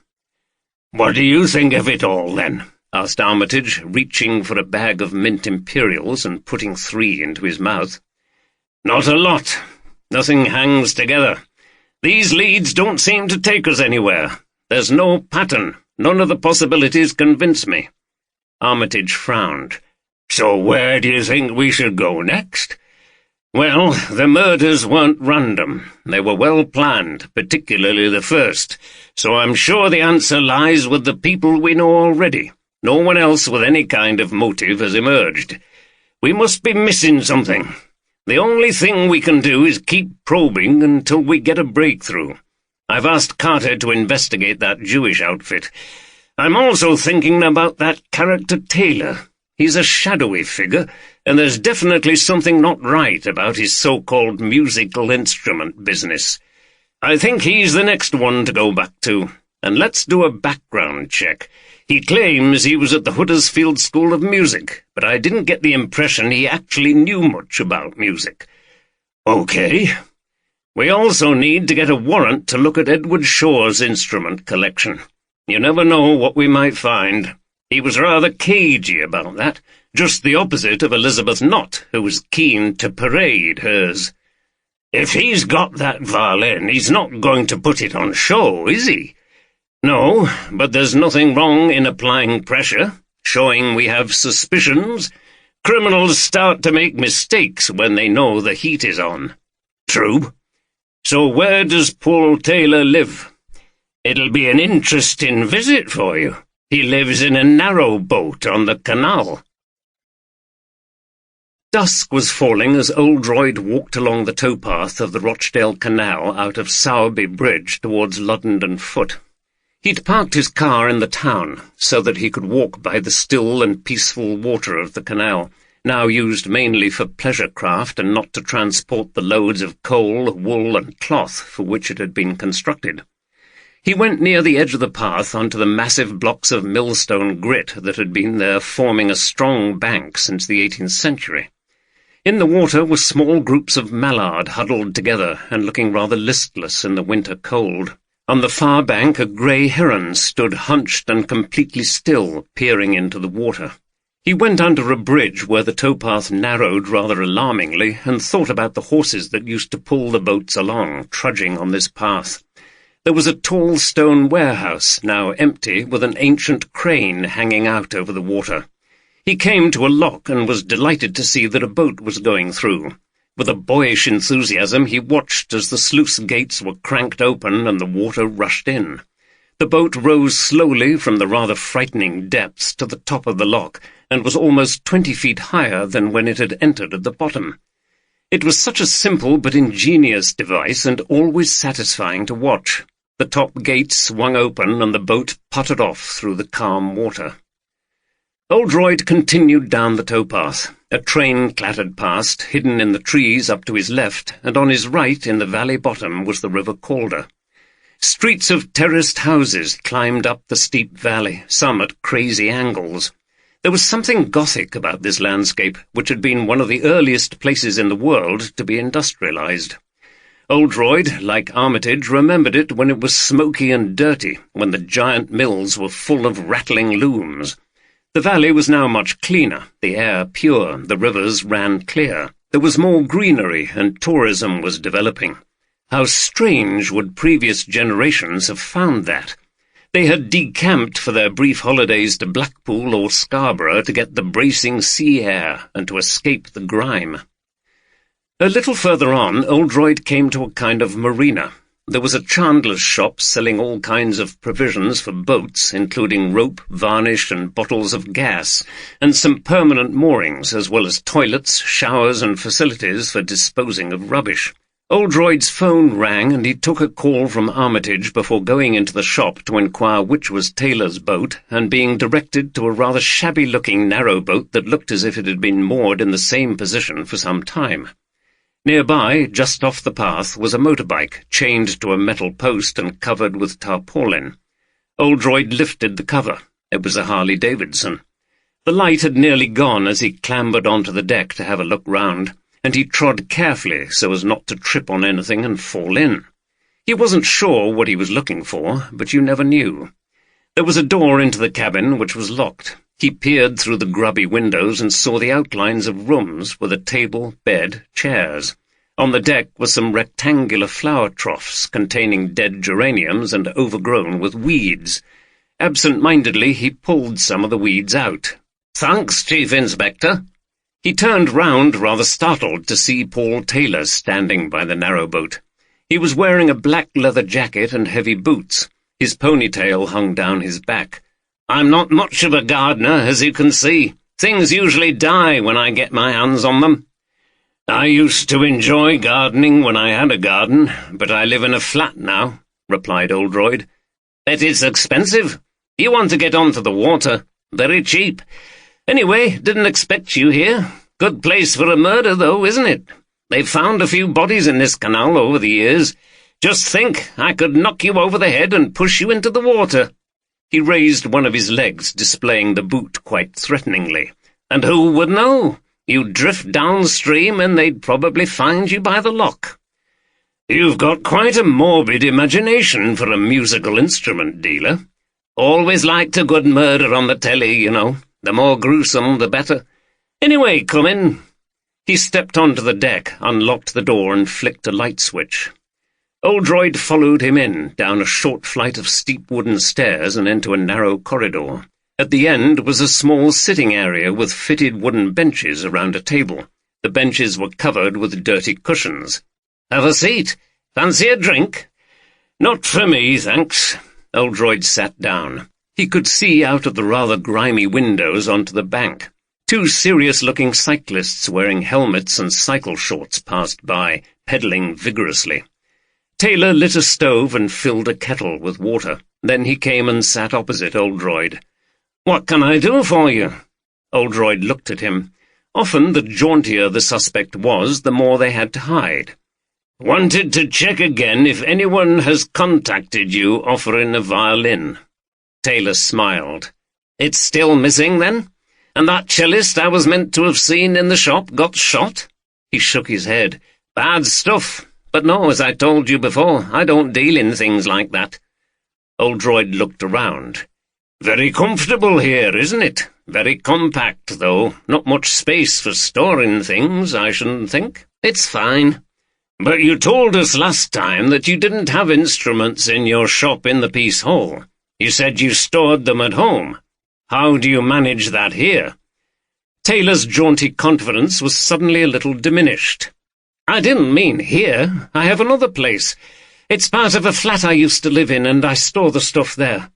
"What do you think of it all, then?" asked Armitage, reaching for a bag of mint imperials and putting 3 into his mouth. "Not a lot. Nothing hangs together. These leads don't seem to take us anywhere. There's no pattern. None of the possibilities convince me." Armitage frowned. "So where do you think we should go next?" "Well, the murders weren't random. They were well planned, particularly the first, so I'm sure the answer lies with the people we know already. No one else with any kind of motive has emerged. We must be missing something. The only thing we can do is keep probing until we get a breakthrough. I've asked Carter to investigate that Jewish outfit. I'm also thinking about that character Taylor. He's a shadowy figure, and there's definitely something not right about his so-called musical instrument business. I think he's the next one to go back to, and let's do a background check. He claims he was at the Huddersfield School of Music, but I didn't get the impression he actually knew much about music. Okay. We also need to get a warrant to look at Edward Shaw's instrument collection. You never know what we might find. He was rather cagey about that, just the opposite of Elizabeth Knott, who was keen to parade hers. If he's got that violin, he's not going to put it on show, is he? No, but there's nothing wrong in applying pressure, showing we have suspicions. Criminals start to make mistakes when they know the heat is on. True. So where does Paul Taylor live? It'll be an interesting visit for you. He lives in a narrow boat on the canal. Dusk was falling as Oldroyd walked along the towpath of the Rochdale Canal out of Sowerby Bridge towards London Foot. He'd parked his car in the town so that he could walk by the still and peaceful water of the canal, now used mainly for pleasure craft and not to transport the loads of coal, wool and cloth for which it had been constructed. He went near the edge of the path onto the massive blocks of millstone grit that had been there forming a strong bank since the 18th century. In the water were small groups of mallard huddled together and looking rather listless in the winter cold. On the far bank a grey heron stood hunched and completely still, peering into the water. He went under a bridge where the towpath narrowed rather alarmingly and thought about the horses that used to pull the boats along, trudging on this path. There was a tall stone warehouse, now empty, with an ancient crane hanging out over the water. He came to a lock and was delighted to see that a boat was going through. With a boyish enthusiasm he watched as the sluice gates were cranked open and the water rushed in. The boat rose slowly from the rather frightening depths to the top of the lock, and was almost 20 feet higher than when it had entered at the bottom. It was such a simple but ingenious device, and always satisfying to watch. The top gate swung open, and the boat puttered off through the calm water. Oldroyd continued down the towpath. A train clattered past, hidden in the trees up to his left, and on his right, in the valley bottom, was the River Calder. Streets of terraced houses climbed up the steep valley, some at crazy angles. There was something Gothic about this landscape, which had been one of the earliest places in the world to be industrialized. Oldroyd, like Armitage, remembered it when it was smoky and dirty, when the giant mills were full of rattling looms. The valley was now much cleaner, the air pure, the rivers ran clear. There was more greenery, and tourism was developing. How strange would previous generations have found that? They had decamped for their brief holidays to Blackpool or Scarborough to get the bracing sea air and to escape the grime. A little further on, Oldroyd came to a kind of marina. There was a chandler's shop selling all kinds of provisions for boats, including rope, varnish, and bottles of gas, and some permanent moorings, as well as toilets, showers, and facilities for disposing of rubbish. Oldroyd's phone rang, and he took a call from Armitage before going into the shop to inquire which was Taylor's boat, and being directed to a rather shabby-looking narrow boat that looked as if it had been moored in the same position for some time. Nearby, just off the path, was a motorbike, chained to a metal post and covered with tarpaulin. Oldroyd lifted the cover. It was a Harley-Davidson. The light had nearly gone as he clambered onto the deck to have a look round, and he trod carefully so as not to trip on anything and fall in. He wasn't sure what he was looking for, but you never knew. There was a door into the cabin which was locked. He peered through the grubby windows and saw the outlines of rooms with a table, bed, chairs. On the deck were some rectangular flower troughs containing dead geraniums and overgrown with weeds. Absent-mindedly he pulled some of the weeds out. "Thanks, Chief Inspector." He turned round, rather startled, to see Paul Taylor standing by the narrow boat. He was wearing a black leather jacket and heavy boots. His ponytail hung down his back. "I'm not much of a gardener, as you can see. Things usually die when I get my hands on them. I used to enjoy gardening when I had a garden, but I live in a flat now. replied Oldroyd. Bet it's expensive. You want to get onto the water. Very cheap. Anyway, didn't expect you here. Good place for a murder, though, isn't it? They've found a few bodies in this canal over the years. Just think, I could knock you over the head and push you into the water." He raised one of his legs, displaying the boot quite threateningly. "And who would know? You'd drift downstream and they'd probably find you by the lock." "You've got quite a morbid imagination for a musical instrument dealer. Always liked a good murder on the telly, you know. The more gruesome, the better. Anyway, come in." He stepped onto the deck, unlocked the door, and flicked a light switch. Oldroyd followed him in, down a short flight of steep wooden stairs and into a narrow corridor. At the end was a small sitting area with fitted wooden benches around a table. The benches were covered with dirty cushions. "Have a seat. Fancy a drink?" "Not for me, thanks." Oldroyd sat down. He could see out of the rather grimy windows onto the bank. Two serious-looking cyclists wearing helmets and cycle shorts passed by, pedalling vigorously. Taylor lit a stove and filled a kettle with water. Then he came and sat opposite Oldroyd. "What can I do for you?" Oldroyd looked at him. Often the jauntier the suspect was, the more they had to hide. "Wanted to check again if anyone has contacted you offering a violin." Taylor smiled. "It's still missing, then? And that cellist I was meant to have seen in the shop got shot?" He shook his head. "Bad stuff. But no, as I told you before, I don't deal in things like that." Oldroyd looked around. "Very comfortable here, isn't it? Very compact, though. Not much space for storing things, I shouldn't think. It's fine. But you told us last time that you didn't have instruments in your shop in the Peace Hall. You said you stored them at home. How do you manage that here?" Taylor's jaunty confidence was suddenly a little diminished. "I didn't mean here. I have another place. It's part of a flat I used to live in, and I store the stuff there."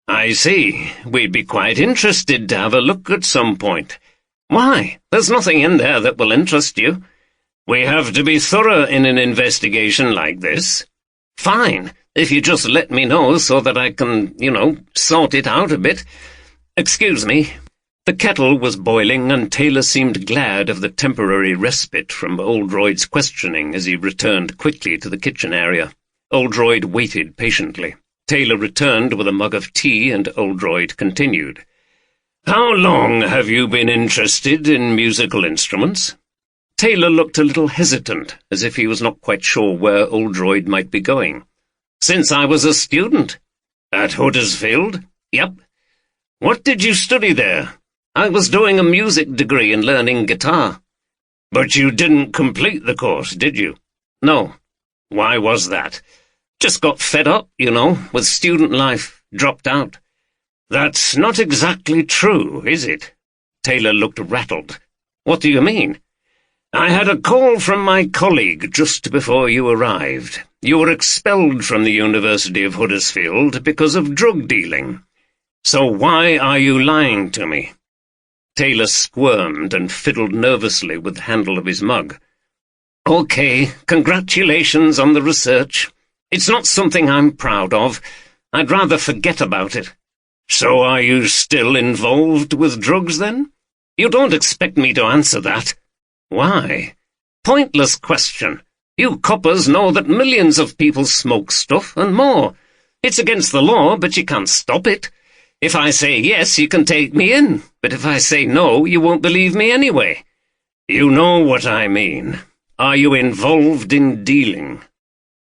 "I see. We'd be quite interested to have a look at some point." "Why? There's nothing in there that will interest you." "We have to be thorough in an investigation like this." "Fine, if you just let me know so that I can, sort it out a bit. Excuse me." The kettle was boiling, and Taylor seemed glad of the temporary respite from Oldroyd's questioning as he returned quickly to the kitchen area. Oldroyd waited patiently. Taylor returned with a mug of tea, and Oldroyd continued. "How long have you been interested in musical instruments?" Taylor looked a little hesitant, as if he was not quite sure where Oldroyd might be going. "Since I was a student." "At Huddersfield?" "Yep." "What did you study there?" "I was doing a music degree and learning guitar." "But you didn't complete the course, did you?" "No." "Why was that?" "Just got fed up, with student life. Dropped out." "That's not exactly true, is it?" Taylor looked rattled. "What do you mean?" "I had a call from my colleague just before you arrived. You were expelled from the University of Huddersfield because of drug dealing. So why are you lying to me?" Taylor squirmed and fiddled nervously with the handle of his mug. "Okay, congratulations on the research. It's not something I'm proud of. I'd rather forget about it." "So are you still involved with drugs, then?" "You don't expect me to answer that." "Why?" "Pointless question. You coppers know that millions of people smoke stuff, and more. It's against the law, but you can't stop it. If I say yes, you can take me in, but if I say no, you won't believe me anyway." "You know what I mean. Are you involved in dealing?"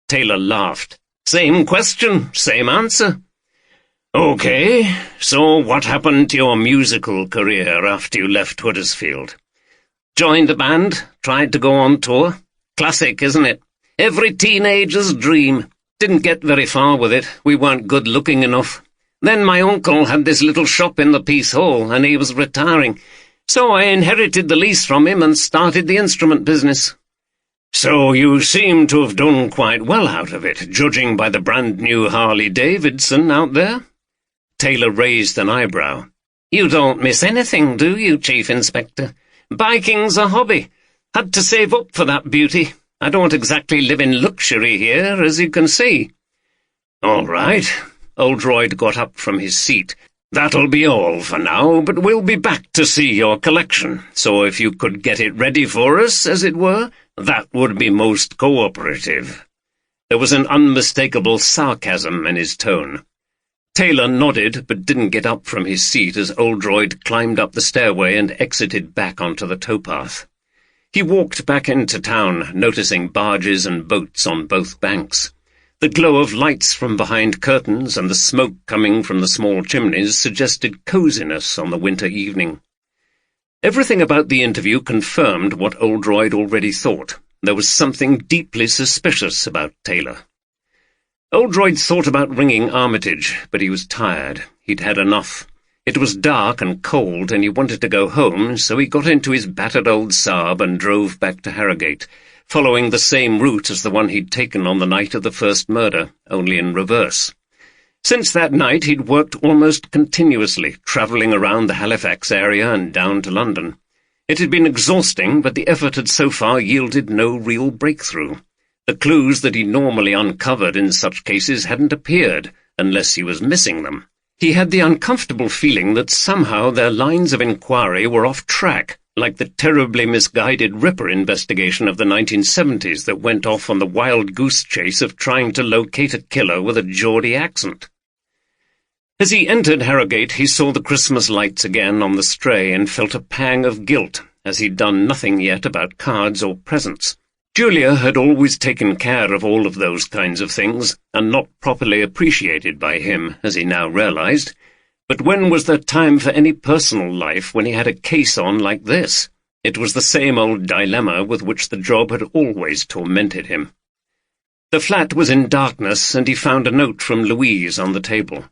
Taylor laughed. "Same question, same answer." "Okay, so what happened to your musical career after you left Huddersfield?" "Joined a band, tried to go on tour. Classic, isn't it? Every teenager's dream. Didn't get very far with it. We weren't good-looking enough. Then my uncle had this little shop in the Peace Hall, and he was retiring. So I inherited the lease from him and started the instrument business." "So you seem to have done quite well out of it, judging by the brand-new Harley-Davidson out there?" Taylor raised an eyebrow. "You don't miss anything, do you, Chief Inspector? Biking's a hobby. Had to save up for that beauty. I don't exactly live in luxury here, as you can see." "All right." Oldroyd got up from his seat. "That'll be all for now, but we'll be back to see your collection, so if you could get it ready for us, as it were, that would be most cooperative." There was an unmistakable sarcasm in his tone. Taylor nodded, but didn't get up from his seat as Oldroyd climbed up the stairway and exited back onto the towpath. He walked back into town, noticing barges and boats on both banks. The glow of lights from behind curtains and the smoke coming from the small chimneys suggested coziness on the winter evening. Everything about the interview confirmed what Oldroyd already thought. There was something deeply suspicious about Taylor. Oldroyd thought about ringing Armitage, but he was tired. He'd had enough. It was dark and cold, and he wanted to go home, so he got into his battered old Saab and drove back to Harrogate, following the same route as the one he'd taken on the night of the first murder, only in reverse. Since that night he'd worked almost continuously, travelling around the Halifax area and down to London. It had been exhausting, but the effort had so far yielded no real breakthrough. The clues that he normally uncovered in such cases hadn't appeared, unless he was missing them. He had the uncomfortable feeling that somehow their lines of inquiry were off track, like the terribly misguided Ripper investigation of the 1970s that went off on the wild goose chase of trying to locate a killer with a Geordie accent. As he entered Harrogate, he saw the Christmas lights again on the Stray and felt a pang of guilt, as he'd done nothing yet about cards or presents. Julia had always taken care of all of those kinds of things, and not properly appreciated by him, as he now realized. But when was there time for any personal life when he had a case on like this? It was the same old dilemma with which the job had always tormented him. The flat was in darkness, and he found a note from Louise on the table.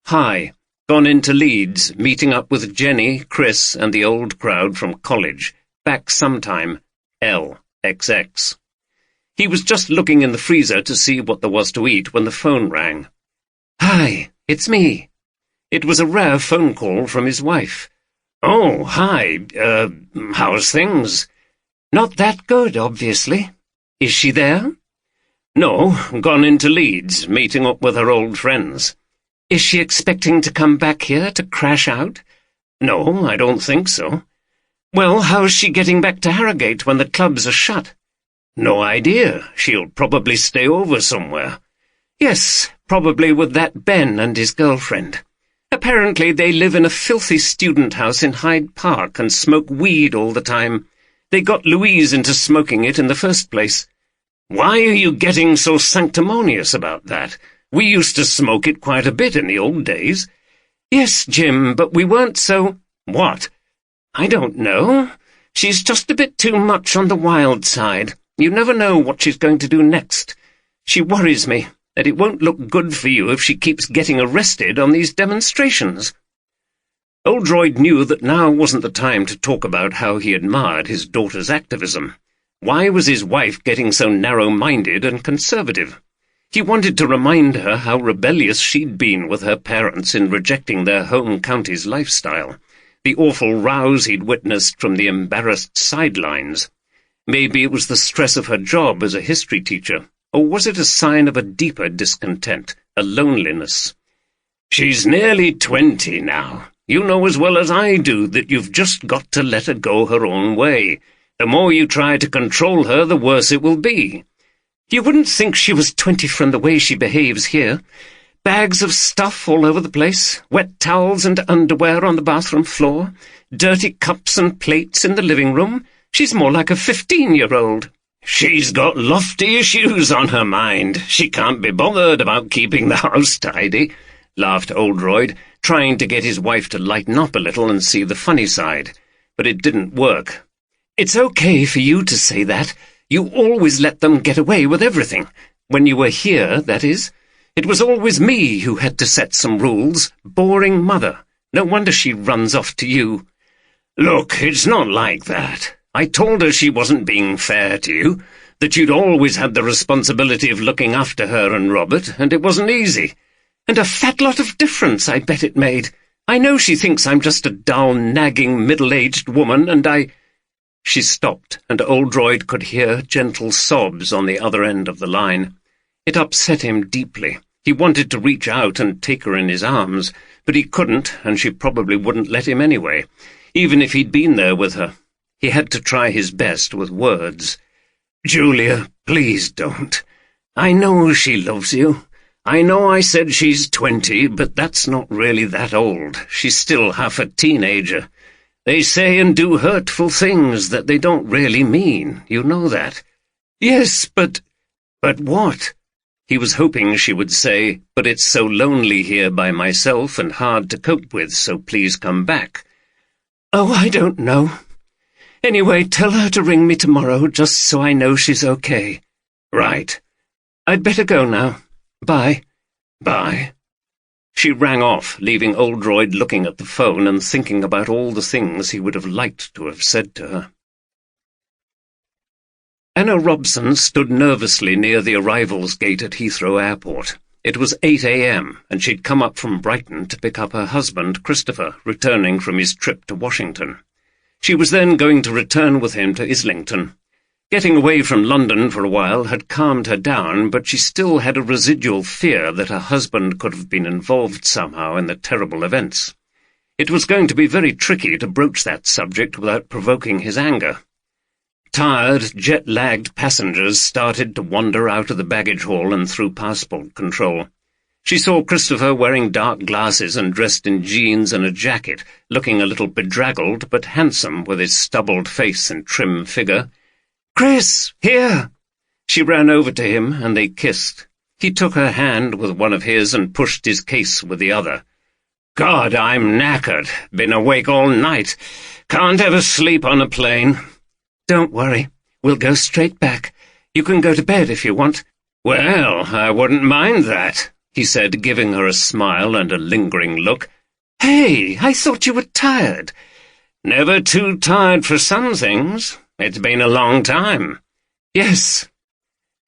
"Hi. Gone into Leeds, meeting up with Jenny, Chris, and the old crowd from college. Back sometime. L. XX." He was just looking in the freezer to see what there was to eat when the phone rang. "Hi, it's me." It was a rare phone call from his wife. "Oh, hi. How's things?" "Not that good, obviously. Is she there?" "No, gone into Leeds, meeting up with her old friends." "Is she expecting to come back here to crash out?" "No, I don't think so." "Well, how's she getting back to Harrogate when the clubs are shut?" "No idea. She'll probably stay over somewhere." "Yes, probably with that Ben and his girlfriend. Apparently they live in a filthy student house in Hyde Park and smoke weed all the time. They got Louise into smoking it in the first place." "Why are you getting so sanctimonious about that? We used to smoke it quite a bit in the old days." "Yes, Jim, but we weren't so—" "What?" "I don't know. She's just a bit too much on the wild side. You never know what she's going to do next. She worries me that it won't look good for you if she keeps getting arrested on these demonstrations." Oldroyd knew that now wasn't the time to talk about how he admired his daughter's activism. Why was his wife getting so narrow-minded and conservative? He wanted to remind her how rebellious she'd been with her parents in rejecting their home county's lifestyle, the awful rows he'd witnessed from the embarrassed sidelines. Maybe it was the stress of her job as a history teacher, or was it a sign of a deeper discontent, a loneliness? "She's nearly 20 now. You know as well as I do that you've just got to let her go her own way. The more you try to control her, the worse it will be." "You wouldn't think she was 20 from the way she behaves here. Bags of stuff all over the place, wet towels and underwear on the bathroom floor, dirty cups and plates in the living room. She's more like a 15-year-old. "She's got lofty issues on her mind. She can't be bothered about keeping the house tidy," laughed Oldroyd, trying to get his wife to lighten up a little and see the funny side. But it didn't work. "It's okay for you to say that. You always let them get away with everything. When you were here, that is. It was always me who had to set some rules. Boring mother. No wonder she runs off to you." "Look, it's not like that. I told her she wasn't being fair to you, that you'd always had the responsibility of looking after her and Robert, and it wasn't easy. And a fat lot of difference, I bet it made. I know she thinks I'm just a dull, nagging, middle-aged woman, and I—" She stopped, and Oldroyd could hear gentle sobs on the other end of the line. It upset him deeply. He wanted to reach out and take her in his arms, but he couldn't, and she probably wouldn't let him anyway, even if he'd been there with her. He had to try his best with words. "Julia, please don't. I know she loves you. I know I said she's 20, but that's not really that old. She's still half a teenager. They say and do hurtful things that they don't really mean. You know that." "Yes, but—" "But what?" He was hoping she would say, "But it's so lonely here by myself and hard to cope with, so please come back." "Oh, I don't know. Anyway, tell her to ring me tomorrow, just so I know she's okay." "Right. I'd better go now. Bye." "Bye." She rang off, leaving Oldroyd looking at the phone and thinking about all the things he would have liked to have said to her. Anna Robson stood nervously near the arrivals gate at Heathrow Airport. It was 8 a.m., and she'd come up from Brighton to pick up her husband, Christopher, returning from his trip to Washington. She was then going to return with him to Islington. Getting away from London for a while had calmed her down, but she still had a residual fear that her husband could have been involved somehow in the terrible events. It was going to be very tricky to broach that subject without provoking his anger. Tired, jet-lagged passengers started to wander out of the baggage hall and through passport control. She saw Christopher wearing dark glasses and dressed in jeans and a jacket, looking a little bedraggled but handsome with his stubbled face and trim figure. "Chris, here!" She ran over to him, and they kissed. He took her hand with one of his and pushed his case with the other. "God, I'm knackered. Been awake all night. Can't ever sleep on a plane." "Don't worry. We'll go straight back. You can go to bed if you want." "Well, I wouldn't mind that," he said, giving her a smile and a lingering look. "Hey, I thought you were tired." "Never too tired for some things. It's been a long time." "Yes."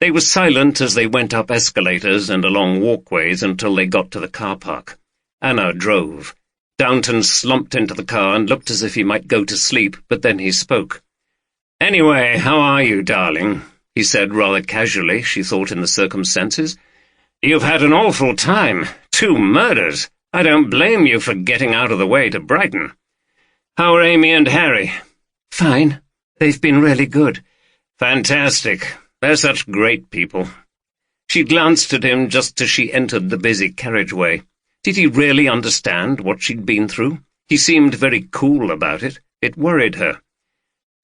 They were silent as they went up escalators and along walkways until they got to the car park. Anna drove. Downton slumped into the car and looked as if he might go to sleep, but then he spoke. "Anyway, how are you, darling?" he said rather casually, she thought, in the circumstances. "You've had an awful time. 2 murders. I don't blame you for getting out of the way to Brighton. How are Amy and Harry?" "Fine. They've been really good." "Fantastic. They're such great people." She glanced at him just as she entered the busy carriageway. Did he really understand what she'd been through? He seemed very cool about it. It worried her.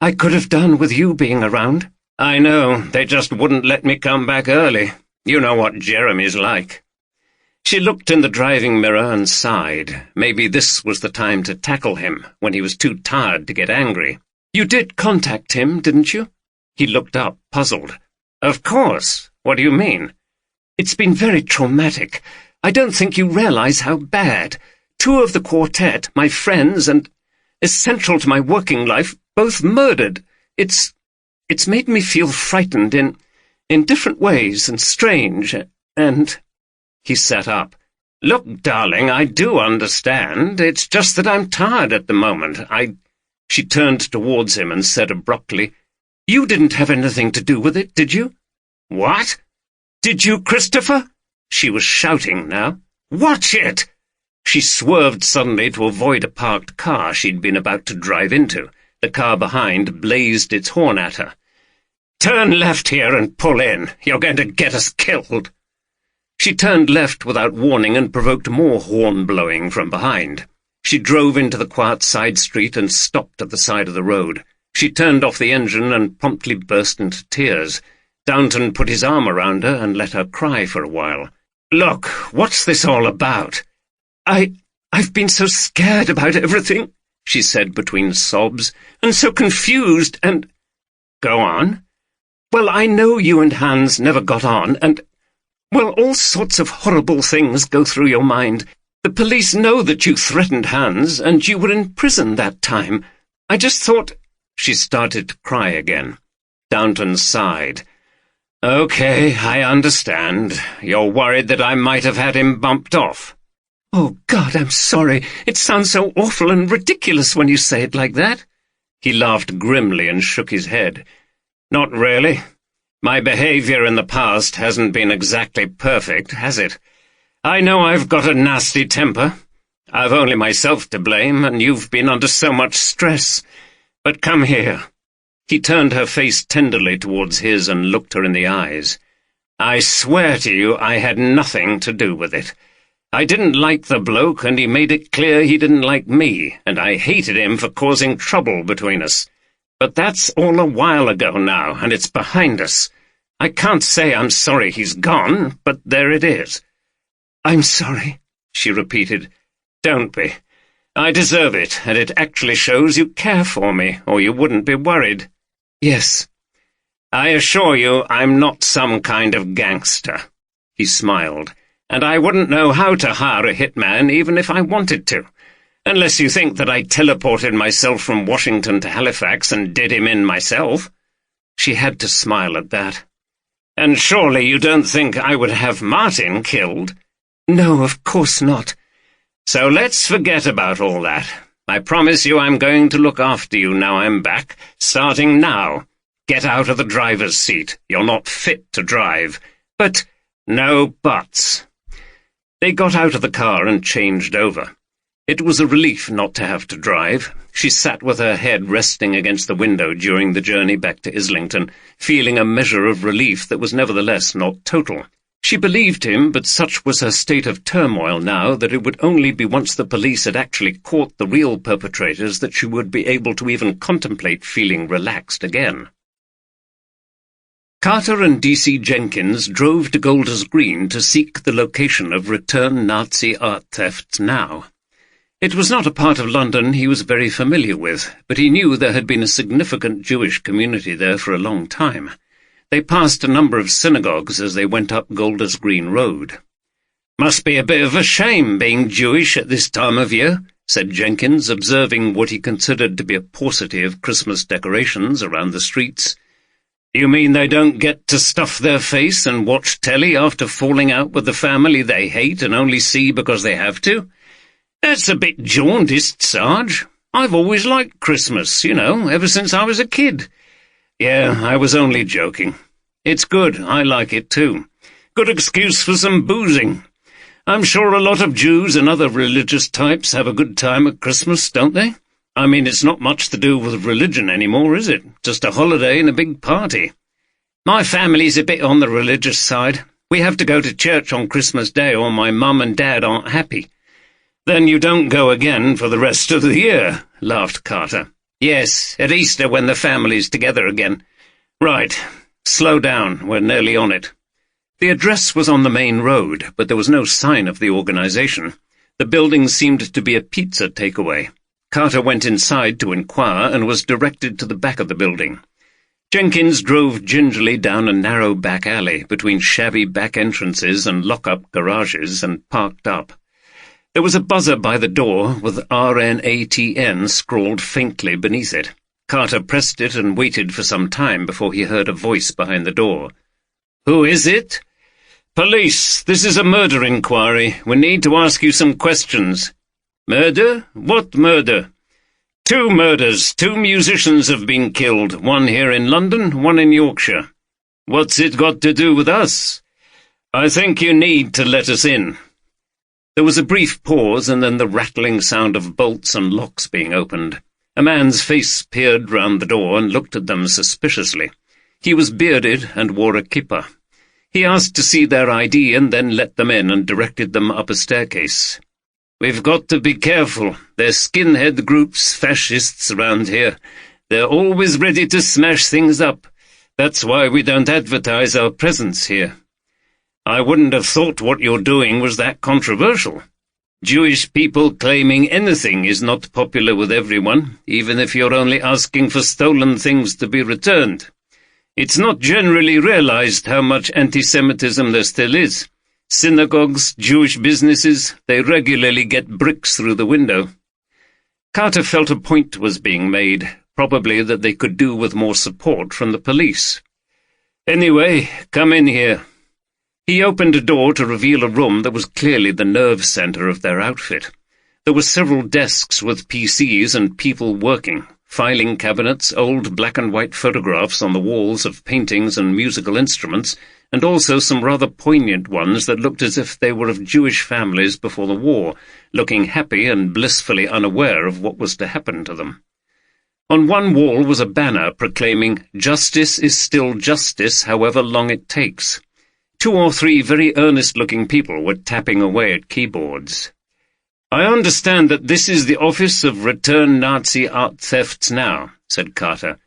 "I could have done with you being around." "I know. They just wouldn't let me come back early. You know what Jeremy's like." She looked in the driving mirror and sighed. Maybe this was the time to tackle him, when he was too tired to get angry. "You did contact him, didn't you?" He looked up, puzzled. "Of course. What do you mean?" "It's been very traumatic. I don't think you realize how bad. 2 of the Quartet, my friends and essential to my working life, both murdered. It's made me feel frightened in different ways and strange, and—" He sat up. "Look, darling, I do understand. It's just that I'm tired at the moment. She turned towards him and said abruptly, "You didn't have anything to do with it, did you?" "What? Did you, Christopher?" She was shouting now. "Watch it!" She swerved suddenly to avoid a parked car she'd been about to drive into. The car behind blazed its horn at her. "Turn left here and pull in. You're going to get us killed." She turned left without warning and provoked more horn-blowing from behind. She drove into the quiet side street and stopped at the side of the road. She turned off the engine and promptly burst into tears. Downton put his arm around her and let her cry for a while. "Look, what's this all about?" I've been so scared about everything," she said between sobs, "and so confused, and—" "Go on." "Well, I know you and Hans never got on, and, well, all sorts of horrible things go through your mind. The police know that you threatened Hans, and you were in prison that time. I just thought—" She started to cry again. Downton sighed. "Okay, I understand. You're worried that I might have had him bumped off." "Oh, God, I'm sorry. It sounds so awful and ridiculous when you say it like that." He laughed grimly and shook his head. "Not really. My behavior in the past hasn't been exactly perfect, has it? I know I've got a nasty temper. I've only myself to blame, and you've been under so much stress. But come here." He turned her face tenderly towards his and looked her in the eyes. "I swear to you I had nothing to do with it. I didn't like the bloke, and he made it clear he didn't like me, and I hated him for causing trouble between us. But that's all a while ago now, and it's behind us. I can't say I'm sorry he's gone, but there it is." "I'm sorry," she repeated. "Don't be. I deserve it, and it actually shows you care for me, or you wouldn't be worried." "Yes." "I assure you I'm not some kind of gangster." He smiled. "And I wouldn't know how to hire a hitman even if I wanted to, unless you think that I teleported myself from Washington to Halifax and did him in myself." She had to smile at that. "And surely you don't think I would have Martin killed?" "No, of course not." "So let's forget about all that. I promise you I'm going to look after you now I'm back, starting now. Get out of the driver's seat. You're not fit to drive." "But—" "No buts." They got out of the car and changed over. It was a relief not to have to drive. She sat with her head resting against the window during the journey back to Islington, feeling a measure of relief that was nevertheless not total. She believed him, but such was her state of turmoil now that it would only be once the police had actually caught the real perpetrators that she would be able to even contemplate feeling relaxed again. Carter and D.C. Jenkins drove to Golders Green to seek the location of returned Nazi art thefts now. It was not a part of London he was very familiar with, but he knew there had been a significant Jewish community there for a long time. They passed a number of synagogues as they went up Golders Green Road. "Must be a bit of a shame being Jewish at this time of year," said Jenkins, observing what he considered to be a paucity of Christmas decorations around the streets. "You mean they don't get to stuff their face and watch telly after falling out with the family they hate and only see because they have to? That's a bit jaundiced, Sarge. I've always liked Christmas, you know, ever since I was a kid." "Yeah, I was only joking. It's good, I like it too. Good excuse for some boozing. I'm sure a lot of Jews and other religious types have a good time at Christmas, don't they? I mean, it's not much to do with religion anymore, is it? Just a holiday and a big party." "My family's a bit on the religious side. We have to go to church on Christmas Day or my mum and dad aren't happy." "Then you don't go again for the rest of the year," laughed Carter. "Yes, at Easter when the family's together again." "Right. Slow down, we're nearly on it." The address was on the main road, but there was no sign of the organization. The building seemed to be a pizza takeaway. Carter went inside to inquire and was directed to the back of the building. Jenkins drove gingerly down a narrow back alley between shabby back entrances and lock-up garages and parked up. There was a buzzer by the door with RNATN scrawled faintly beneath it. Carter pressed it and waited for some time before he heard a voice behind the door. "Who is it?" "Police, this is a murder inquiry. We need to ask you some questions." "Murder? What murder?" "Two murders. 2 musicians have been killed, one here in London, one in Yorkshire." "What's it got to do with us?" "I think you need to let us in." There was a brief pause and then the rattling sound of bolts and locks being opened. A man's face peered round the door and looked at them suspiciously. He was bearded and wore a kippah. He asked to see their ID and then let them in and directed them up a staircase. "We've got to be careful. They're skinhead groups, fascists around here. They're always ready to smash things up. That's why we don't advertise our presence here." "I wouldn't have thought what you're doing was that controversial. Jewish people claiming anything is not popular with everyone, even if you're only asking for stolen things to be returned. It's not generally realized how much anti-Semitism there still is. Synagogues, Jewish businesses, they regularly get bricks through the window." Carter felt a point was being made, probably that they could do with more support from the police. "Anyway, come in here." He opened a door to reveal a room that was clearly the nerve center of their outfit. There were several desks with PCs and people working, filing cabinets, old black-and-white photographs on the walls of paintings and musical instruments, and also some rather poignant ones that looked as if they were of Jewish families before the war, looking happy and blissfully unaware of what was to happen to them. On one wall was a banner proclaiming, "Justice is still justice, however long it takes." 2 or 3 very earnest-looking people were tapping away at keyboards. "I understand that this is the Office of Return Nazi Art Thefts now," said Carter.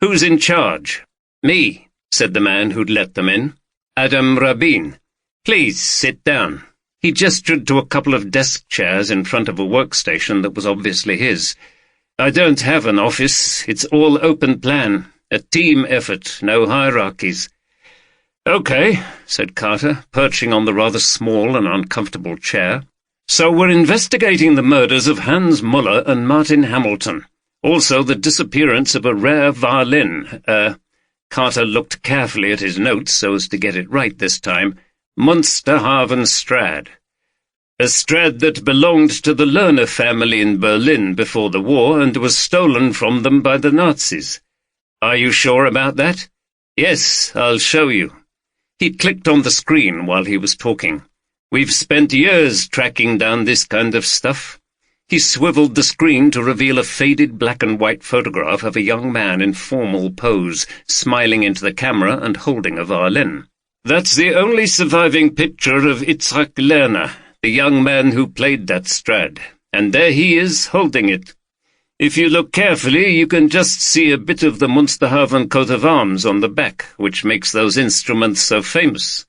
"Who's in charge?" "Me," said the man who'd let them in. "Adam Rabin. Please sit down." He gestured to a couple of desk chairs in front of a workstation that was obviously his. "I don't have an office. It's all open plan. A team effort, no hierarchies." "Okay," said Carter, perching on the rather small and uncomfortable chair. "So we're investigating the murders of Hans Muller and Martin Hamilton. Also the disappearance of a rare violin. Carter looked carefully at his notes so as to get it right this time. Munsterhaven Strad. A Strad that belonged to the Lerner family in Berlin before the war and was stolen from them by the Nazis. Are you sure about that? Yes, I'll show you." He clicked on the screen while he was talking. "We've spent years tracking down this kind of stuff." He swiveled the screen to reveal a faded black-and-white photograph of a young man in formal pose, smiling into the camera and holding a violin. "That's the only surviving picture of Itzhak Lerner, the young man who played that Strad, and there he is, holding it. If you look carefully, you can just see a bit of the Munsterhaven coat of arms on the back, which makes those instruments so famous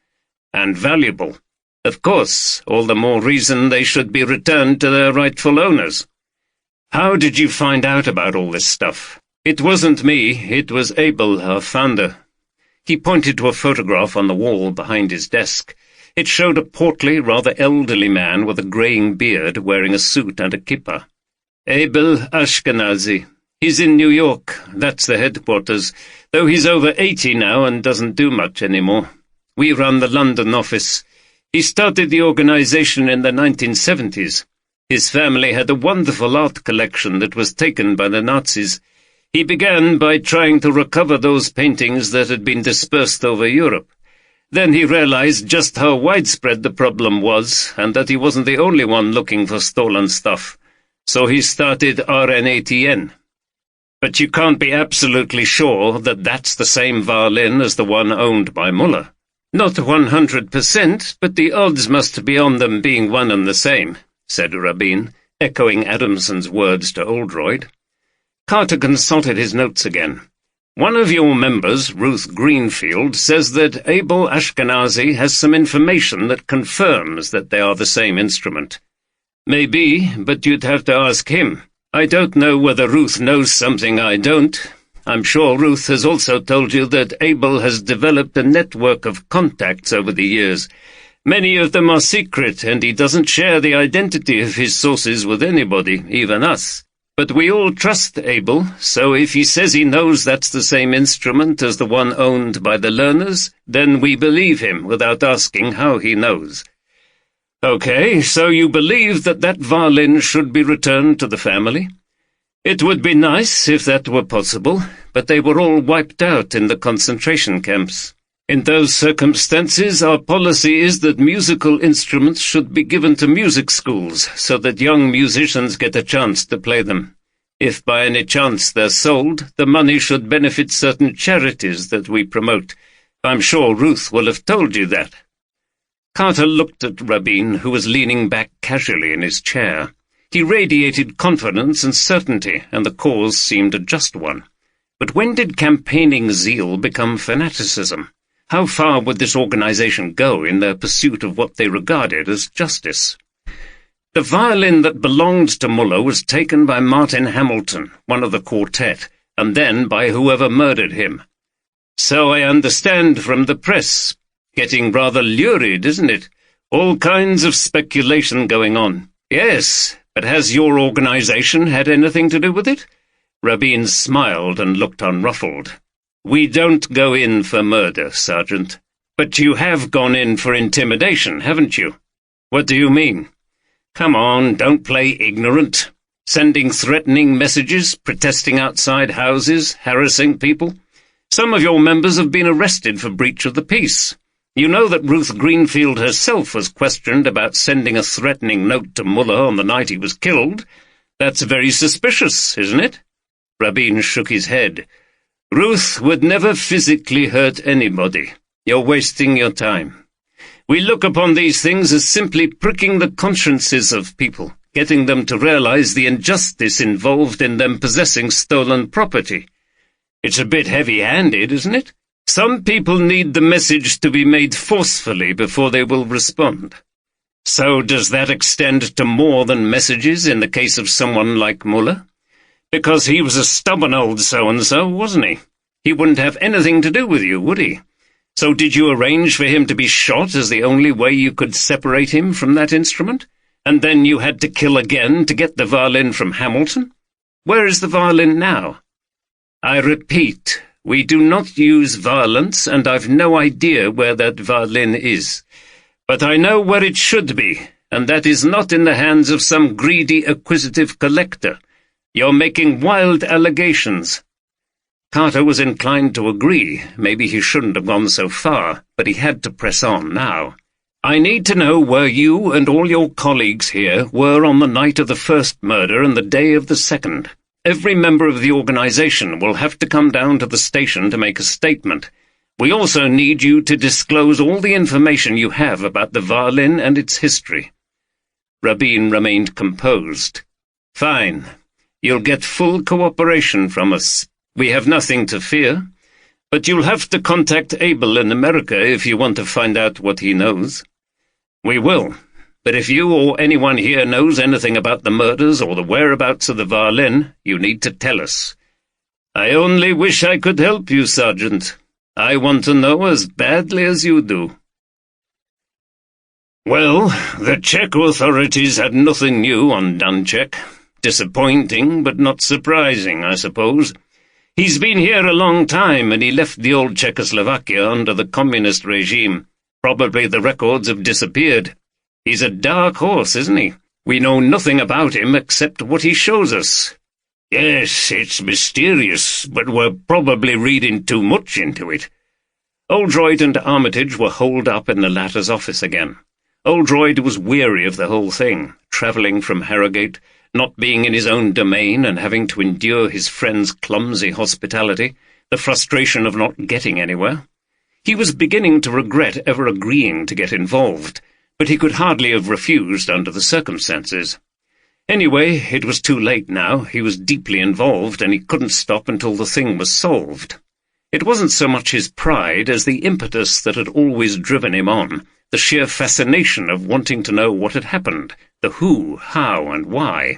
and valuable. Of course, all the more reason they should be returned to their rightful owners." "How did you find out about all this stuff?" "It wasn't me, it was Abel, our founder." He pointed to a photograph on the wall behind his desk. It showed a portly, rather elderly man with a greying beard wearing a suit and a kippah. "Abel Ashkenazi. He's in New York, that's the headquarters, though he's over 80 now and doesn't do much anymore. We run the London office. He started the organization in the 1970s. His family had a wonderful art collection that was taken by the Nazis. He began by trying to recover those paintings that had been dispersed over Europe. Then he realized just how widespread the problem was, and that he wasn't the only one looking for stolen stuff. So he started RNATN. But you can't be absolutely sure that that's the same violin as the one owned by Muller. "Not 100%, but the odds must be on them being one and the same," said Rabin, echoing Adamson's words to Oldroyd. Carter consulted his notes again. "One of your members, Ruth Greenfield, says that Abel Ashkenazi has some information that confirms that they are the same instrument. Maybe, but you'd have to ask him. I don't know whether Ruth knows something I don't. I'm sure Ruth has also told you that Abel has developed a network of contacts over the years. Many of them are secret, and he doesn't share the identity of his sources with anybody, even us. But we all trust Abel, so if he says he knows that's the same instrument as the one owned by the Lerners, then we believe him without asking how he knows." "Okay, so you believe that that violin should be returned to the family?" "It would be nice if that were possible, but they were all wiped out in the concentration camps. In those circumstances, our policy is that musical instruments should be given to music schools so that young musicians get a chance to play them. If by any chance they're sold, the money should benefit certain charities that we promote. I'm sure Ruth will have told you that." Carter looked at Rabin, who was leaning back casually in his chair. He radiated confidence and certainty, and the cause seemed a just one. But when did campaigning zeal become fanaticism? How far would this organization go in their pursuit of what they regarded as justice? "The violin that belonged to Muller was taken by Martin Hamilton, one of the Quartet, and then by whoever murdered him." "So I understand from the press. Getting rather lurid, isn't it? All kinds of speculation going on." "Yes, but has your organization had anything to do with it?" Rabin smiled and looked unruffled. "We don't go in for murder, Sergeant. But you have gone in for intimidation, haven't you?" "What do you mean?" "Come on, don't play ignorant. Sending threatening messages, protesting outside houses, harassing people. Some of your members have been arrested for breach of the peace. You know that Ruth Greenfield herself was questioned about sending a threatening note to Mullah on the night he was killed. That's very suspicious, isn't it?" Rabin shook his head. "Ruth would never physically hurt anybody. You're wasting your time. We look upon these things as simply pricking the consciences of people, getting them to realize the injustice involved in them possessing stolen property. It's a bit heavy-handed, isn't it? Some people need the message to be made forcefully before they will respond. So does that extend to more than messages in the case of someone like Mullah? Because he was a stubborn old so-and-so, wasn't he? He wouldn't have anything to do with you, would he? So did you arrange for him to be shot as the only way you could separate him from that instrument? And then you had to kill again to get the violin from Hamilton? Where is the violin now? I repeat, we do not use violence, and I've no idea where that violin is. But I know where it should be, and that is not in the hands of some greedy, acquisitive collector. You're making wild allegations." Carter was inclined to agree. Maybe he shouldn't have gone so far, but he had to press on now. "I need to know where you and all your colleagues here were on the night of the first murder and the day of the second. Every member of the organization will have to come down to the station to make a statement. We also need you to disclose all the information you have about the violin and its history." Rabin remained composed. "Fine. You'll get full cooperation from us. We have nothing to fear. But you'll have to contact Abel in America if you want to find out what he knows." "We will. But if you or anyone here knows anything about the murders or the whereabouts of the violin, you need to tell us." "I only wish I could help you, Sergeant. I want to know as badly as you do." Well, the Czech authorities had nothing new on Danček. Disappointing, but not surprising, I suppose. He's been here a long time, and he left the old Czechoslovakia under the communist regime. Probably the records have disappeared. He's a dark horse, isn't he? We know nothing about him except what he shows us. Yes, it's mysterious, but we're probably reading too much into it. Oldroyd and Armitage were holed up in the latter's office again. Oldroyd was weary of the whole thing, travelling from Harrogate, not being in his own domain and having to endure his friend's clumsy hospitality, the frustration of not getting anywhere. He was beginning to regret ever agreeing to get involved, but he could hardly have refused under the circumstances. Anyway, it was too late now. He was deeply involved, and he couldn't stop until the thing was solved. It wasn't so much his pride as the impetus that had always driven him on, the sheer fascination of wanting to know what had happened, the who, how, and why.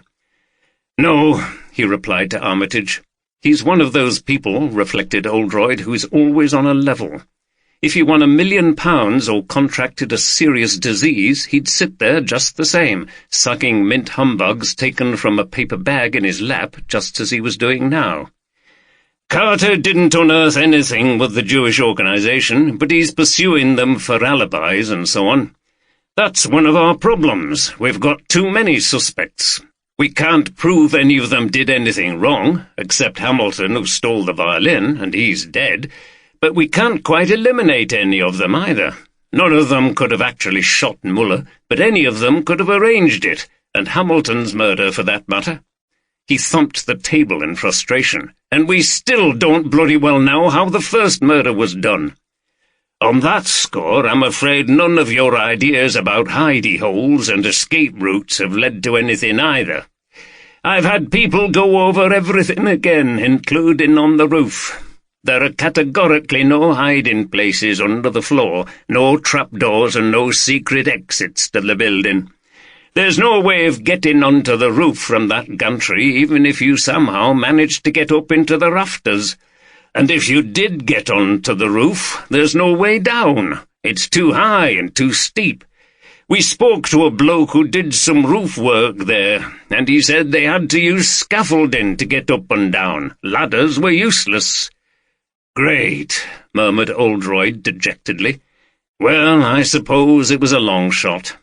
"No," he replied to Armitage. "He's one of those people," reflected Oldroyd, "who's always on a level. If he won £1 million or contracted a serious disease, he'd sit there just the same, sucking mint humbugs taken from a paper bag in his lap, just as he was doing now. Carter didn't unearth anything with the Jewish organization, but he's pursuing them for alibis and so on. That's one of our problems. We've got too many suspects. We can't prove any of them did anything wrong, except Hamilton, who stole the violin, and he's dead, but we can't quite eliminate any of them either. None of them could have actually shot Muller, but any of them could have arranged it, and Hamilton's murder for that matter." He thumped the table in frustration. "And we still don't bloody well know how the first murder was done. On that score, I'm afraid none of your ideas about hidey-holes and escape routes have led to anything either. I've had people go over everything again, including on the roof. There are categorically no hiding places under the floor, no trapdoors and no secret exits to the building. There's no way of getting onto the roof from that gantry, even if you somehow managed to get up into the rafters. And if you did get onto the roof, there's no way down. It's too high and too steep. We spoke to a bloke who did some roof work there, and he said they had to use scaffolding to get up and down. Ladders were useless." "Great," murmured Oldroyd dejectedly. "Well, I suppose it was a long shot.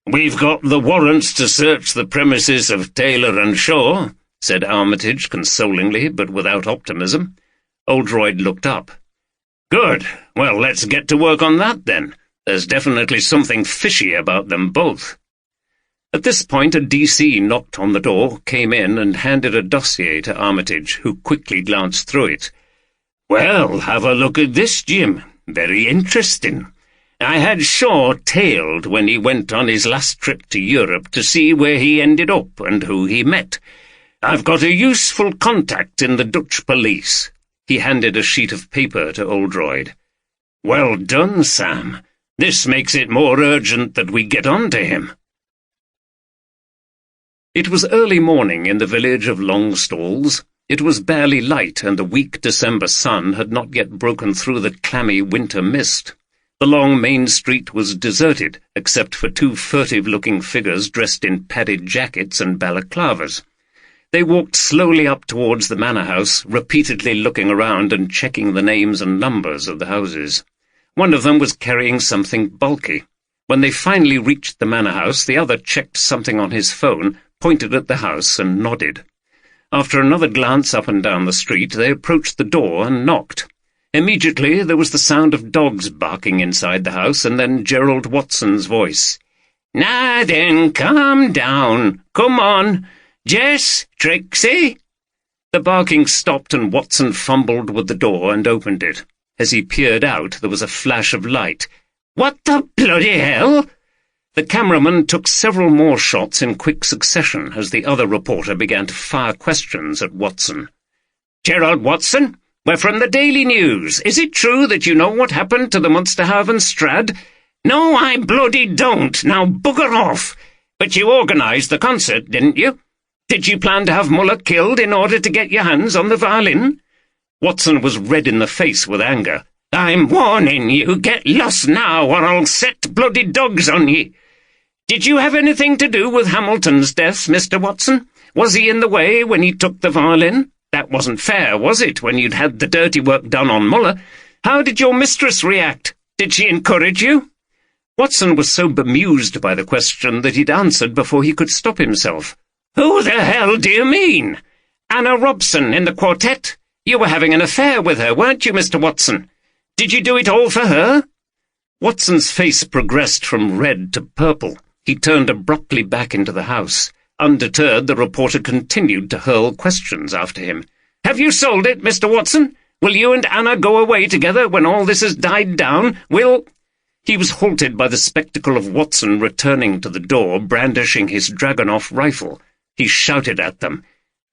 "We've got the warrants to search the premises of Taylor and Shaw," said Armitage consolingly, but without optimism. Oldroyd looked up. "Good. Well, let's get to work on that, then. There's definitely something fishy about them both." At this point, a DC knocked on the door, came in, and handed a dossier to Armitage, who quickly glanced through it. "Well, have a look at this, Jim. Very interesting. I had Shaw tailed when he went on his last trip to Europe to see where he ended up and who he met. I've got a useful contact in the Dutch police." He handed a sheet of paper to Oldroyd. "Well done, Sam. This makes it more urgent that we get on to him." It was early morning in the village of Longstalls. It was barely light, and the weak December sun had not yet broken through the clammy winter mist. The long main street was deserted, except for two furtive-looking figures dressed in padded jackets and balaclavas. They walked slowly up towards the manor house, repeatedly looking around and checking the names and numbers of the houses. One of them was carrying something bulky. When they finally reached the manor house, the other checked something on his phone, pointed at the house, and nodded. After another glance up and down the street, they approached the door and knocked. Immediately there was the sound of dogs barking inside the house, and then Gerald Watson's voice. "Now then, calm down. Come on. Jess, Trixie." The barking stopped, and Watson fumbled with the door and opened it. As he peered out, there was a flash of light. "What the bloody hell?" The cameraman took several more shots in quick succession as the other reporter began to fire questions at Watson. "Gerald Watson, we're from the Daily News. Is it true that you know what happened to the Munsterhaven Strad?" "No, I bloody don't. Now bugger off. But you organised the concert, didn't you? Did you plan to have Muller killed in order to get your hands on the violin?" Watson was red in the face with anger. "I'm warning you, get lost now, or I'll set bloody dogs on ye. Did you have anything to do with Hamilton's death, Mr. Watson? Was he in the way when he took the violin? That wasn't fair, was it, when you'd had the dirty work done on Muller? How did your mistress react? Did she encourage you?" Watson was so bemused by the question that he'd answered before he could stop himself. "Who the hell do you mean? Anna Robson in the Quartet? You were having an affair with her, weren't you, Mr. Watson? Did you do it all for her?" Watson's face progressed from red to purple. He turned abruptly back into the house. Undeterred, the reporter continued to hurl questions after him. "Have you sold it, Mr. Watson? Will you and Anna go away together when all this has died down? Will—" He was halted by the spectacle of Watson returning to the door, brandishing his Dragunov rifle. He shouted at them,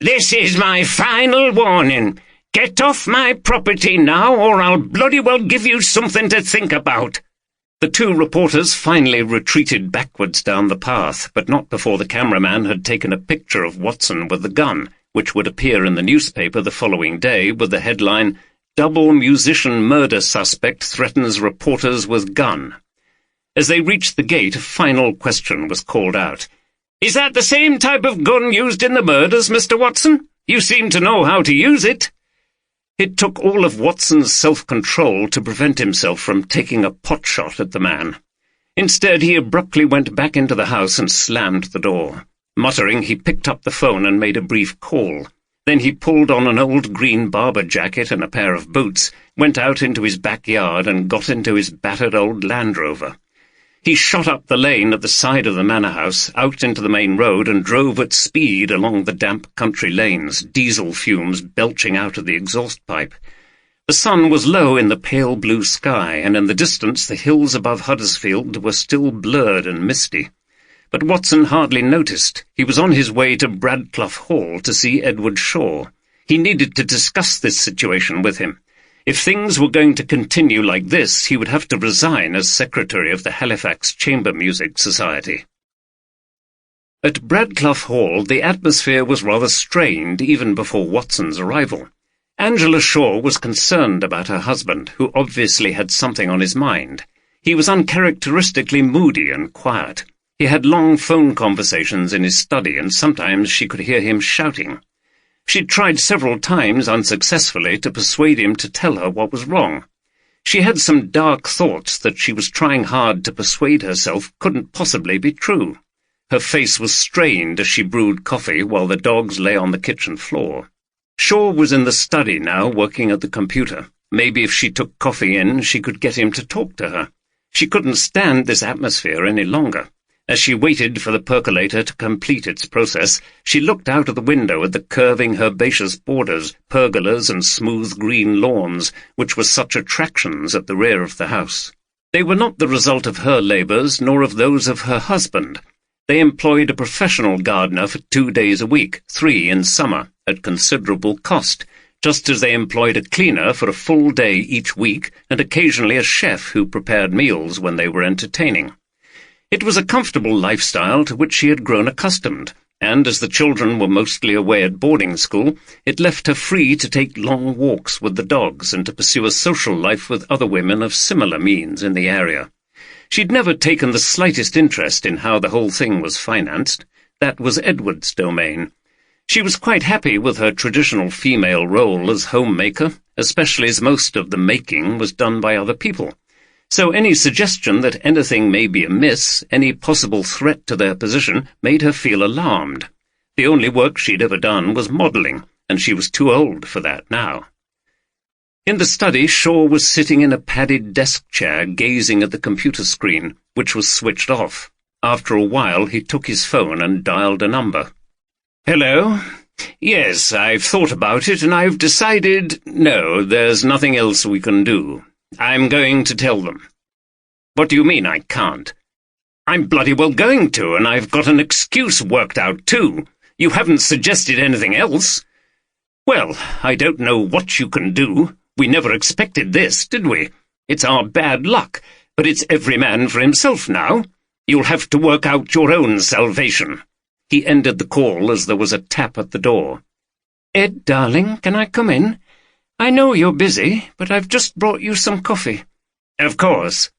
"This is my final warning. Get off my property now, or I'll bloody well give you something to think about." The two reporters finally retreated backwards down the path, but not before the cameraman had taken a picture of Watson with the gun, which would appear in the newspaper the following day with the headline, "Double Musician Murder Suspect Threatens Reporters with Gun." As they reached the gate, a final question was called out. "Is that the same type of gun used in the murders, Mr. Watson? You seem to know how to use it." It took all of Watson's self-control to prevent himself from taking a potshot at the man. Instead, he abruptly went back into the house and slammed the door. Muttering, he picked up the phone and made a brief call. Then he pulled on an old green Barber jacket and a pair of boots, went out into his backyard and got into his battered old Land Rover. He shot up the lane at the side of the manor house, out into the main road, and drove at speed along the damp country lanes, diesel fumes belching out of the exhaust pipe. The sun was low in the pale blue sky, and in the distance the hills above Huddersfield were still blurred and misty. But Watson hardly noticed. He was on his way to Bradclough Hall to see Edward Shaw. He needed to discuss this situation with him. If things were going to continue like this, he would have to resign as secretary of the Halifax Chamber Music Society. At Bradclough Hall, the atmosphere was rather strained even before Watson's arrival. Angela Shaw was concerned about her husband, who obviously had something on his mind. He was uncharacteristically moody and quiet. He had long phone conversations in his study, and sometimes she could hear him shouting. She'd tried several times unsuccessfully to persuade him to tell her what was wrong. She had some dark thoughts that she was trying hard to persuade herself couldn't possibly be true. Her face was strained as she brewed coffee while the dogs lay on the kitchen floor. Shaw was in the study now, working at the computer. Maybe if she took coffee in, she could get him to talk to her. She couldn't stand this atmosphere any longer. As she waited for the percolator to complete its process, she looked out of the window at the curving herbaceous borders, pergolas and smooth green lawns, which were such attractions at the rear of the house. They were not the result of her labours, nor of those of her husband. They employed a professional gardener for 2 days a week, 3 in summer, at considerable cost, just as they employed a cleaner for a full day each week, and occasionally a chef who prepared meals when they were entertaining. It was a comfortable lifestyle to which she had grown accustomed, and as the children were mostly away at boarding school, it left her free to take long walks with the dogs and to pursue a social life with other women of similar means in the area. She'd never taken the slightest interest in how the whole thing was financed. That was Edward's domain. She was quite happy with her traditional female role as homemaker, especially as most of the making was done by other people. So any suggestion that anything may be amiss, any possible threat to their position, made her feel alarmed. The only work she'd ever done was modelling, and she was too old for that now. In the study, Shaw was sitting in a padded desk chair, gazing at the computer screen, which was switched off. After a while, he took his phone and dialed a number. "Hello? Yes, I've thought about it, and I've decided, no, there's nothing else we can do. I'm going to tell them." "What do you mean, I can't?" "I'm bloody well going to, and I've got an excuse worked out, too. You haven't suggested anything else." "Well, I don't know what you can do. We never expected this, did we? It's our bad luck, but it's every man for himself now. You'll have to work out your own salvation." He ended the call as there was a tap at the door. "Ed, darling, can I come in? I know you're busy, but I've just brought you some coffee." "Of course."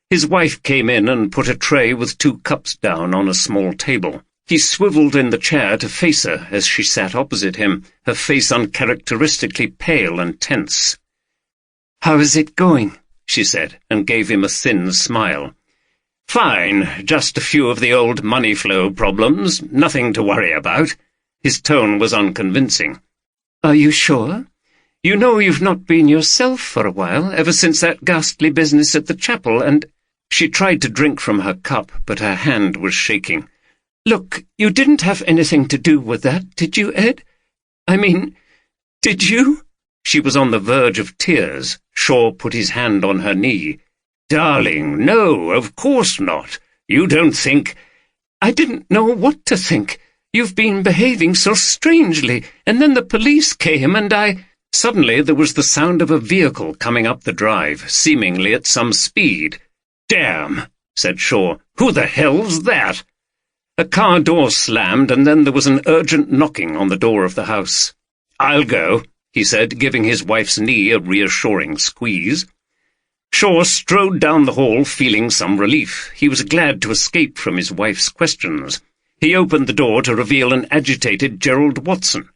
His wife came in and put a tray with 2 cups down on a small table. He swivelled in the chair to face her as she sat opposite him, her face uncharacteristically pale and tense. "How is it going?" she said, and gave him a thin smile. "Fine, just a few of the old money flow problems, nothing to worry about." His tone was unconvincing. "Are you sure? You know you've not been yourself for a while, ever since that ghastly business at the chapel, and—" She tried to drink from her cup, but her hand was shaking. "Look, you didn't have anything to do with that, did you, Ed? I mean, did you?" She was on the verge of tears. Shaw put his hand on her knee. "Darling, no, of course not. You don't think—" "I didn't know what to think. You've been behaving so strangely, and then the police came, and I—" Suddenly there was the sound of a vehicle coming up the drive, seemingly at some speed. "Damn," said Shaw. "Who the hell's that?" A car door slammed, and then there was an urgent knocking on the door of the house. "I'll go," he said, giving his wife's knee a reassuring squeeze. Shaw strode down the hall, feeling some relief. He was glad to escape from his wife's questions. He opened the door to reveal an agitated Gerald Watson.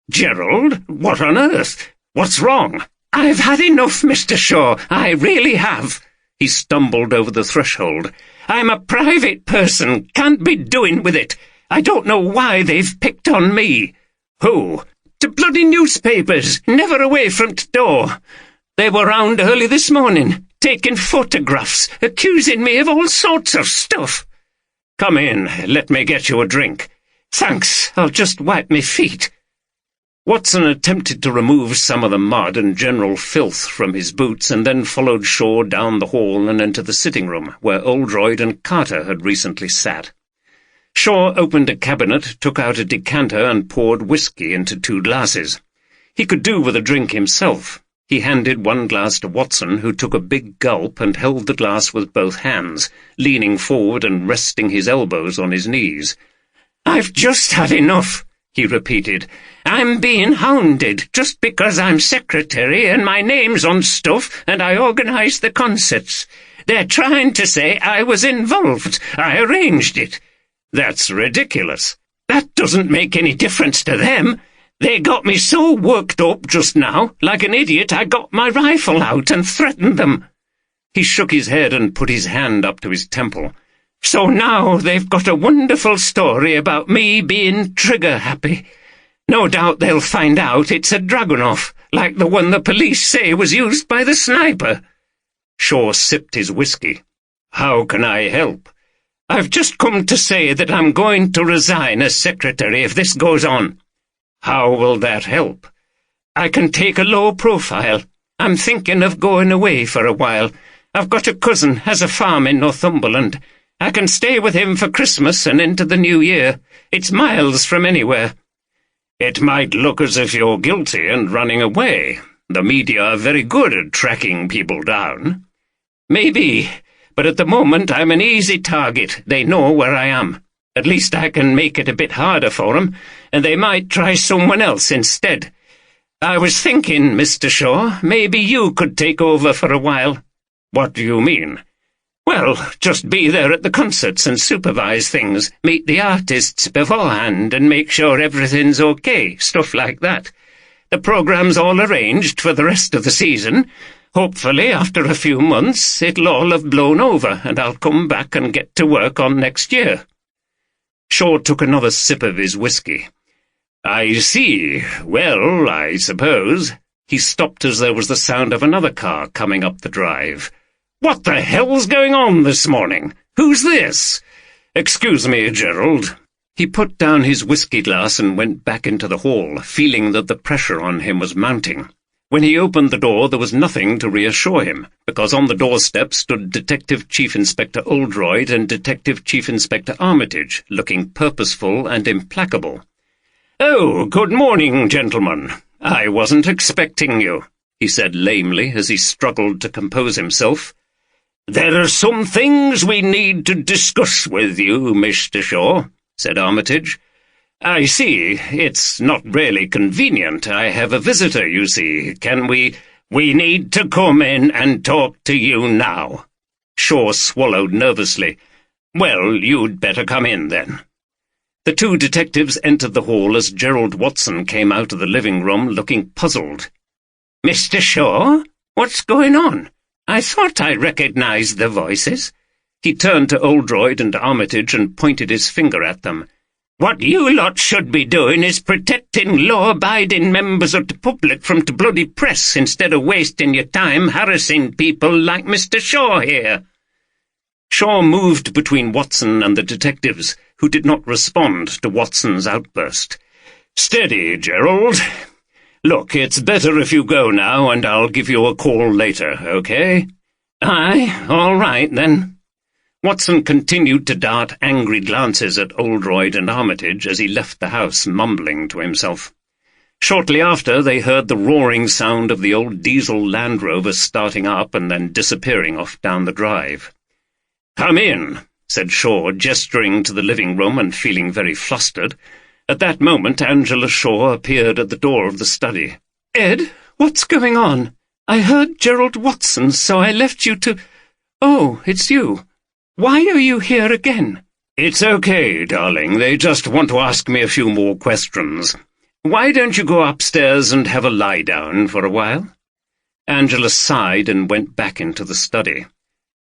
"Gerald? What on earth? What's wrong?" "I've had enough, Mr. Shaw. I really have." He stumbled over the threshold. "I'm a private person. Can't be doing with it. I don't know why they've picked on me." "Who?" "The bloody newspapers. Never away from the door. They were round early this morning, taking photographs, accusing me of all sorts of stuff." "Come in. Let me get you a drink." "Thanks. I'll just wipe me feet." Watson attempted to remove some of the mud and general filth from his boots, and then followed Shaw down the hall and into the sitting room, where Oldroyd and Carter had recently sat. Shaw opened a cabinet, took out a decanter, and poured whisky into 2 glasses. He could do with a drink himself. He handed 1 glass to Watson, who took a big gulp and held the glass with both hands, leaning forward and resting his elbows on his knees. "I've just had enough," he repeated. "I'm being hounded just because I'm secretary and my name's on stuff and I organise the concerts. They're trying to say I was involved. I arranged it." "That's ridiculous." "That doesn't make any difference to them. They got me so worked up just now, like an idiot, I got my rifle out and threatened them." He shook his head and put his hand up to his temple. "So now they've got a wonderful story about me being trigger-happy. No doubt they'll find out it's a Dragunov, like the one the police say was used by the sniper." Shaw sipped his whiskey. "How can I help?" "I've just come to say that I'm going to resign as secretary if this goes on." "How will that help?" "I can take a low profile. I'm thinking of going away for a while. I've got a cousin has a farm in Northumberland. I can stay with him for Christmas and into the new year. It's miles from anywhere." "It might look as if you're guilty and running away. The media are very good at tracking people down." "Maybe, but at the moment I'm an easy target. They know where I am. At least I can make it a bit harder for them, and they might try someone else instead. I was thinking, Mr. Shaw, maybe you could take over for a while." "What do you mean?" "Well, just be there at the concerts and supervise things, meet the artists beforehand and make sure everything's okay, stuff like that. The program's all arranged for the rest of the season. Hopefully, after a few months, it'll all have blown over and I'll come back and get to work on next year." Shaw took another sip of his whiskey. "I see. Well, I suppose—" He stopped as there was the sound of another car coming up the drive. "What the hell's going on this morning? Who's this?" "Excuse me, Gerald." He put down his whiskey glass and went back into the hall, feeling that the pressure on him was mounting. When he opened the door, there was nothing to reassure him, because on the doorstep stood Detective Chief Inspector Oldroyd and Detective Chief Inspector Armitage, looking purposeful and implacable. "Oh, good morning, gentlemen. I wasn't expecting you," he said lamely as he struggled to compose himself. "There are some things we need to discuss with you, Mr. Shaw," said Armitage. "I see. It's not really convenient. I have a visitor, you see. Can we—" "We need to come in and talk to you now." Shaw swallowed nervously. "Well, you'd better come in, then." The two detectives entered the hall as Gerald Watson came out of the living room looking puzzled. "Mr. Shaw? What's going on? I thought I recognized the voices." He turned to Oldroyd and Armitage and pointed his finger at them. "What you lot should be doing is protecting law-abiding members of the public from the bloody press instead of wasting your time harassing people like Mr. Shaw here." Shaw moved between Watson and the detectives, who did not respond to Watson's outburst. "Steady, Gerald. Look, it's better if you go now, and I'll give you a call later, okay?" "Aye, all right, then." Watson continued to dart angry glances at Oldroyd and Armitage as he left the house, mumbling to himself. Shortly after, they heard the roaring sound of the old diesel Land Rover starting up and then disappearing off down the drive. "Come in," said Shaw, gesturing to the living room and feeling very flustered. At that moment, Angela Shaw appeared at the door of the study. "Ed, what's going on? I heard Gerald Watson, so I left you to— Oh, it's you. Why are you here again?" "It's okay, darling. They just want to ask me a few more questions. Why don't you go upstairs and have a lie down for a while?" Angela sighed and went back into the study.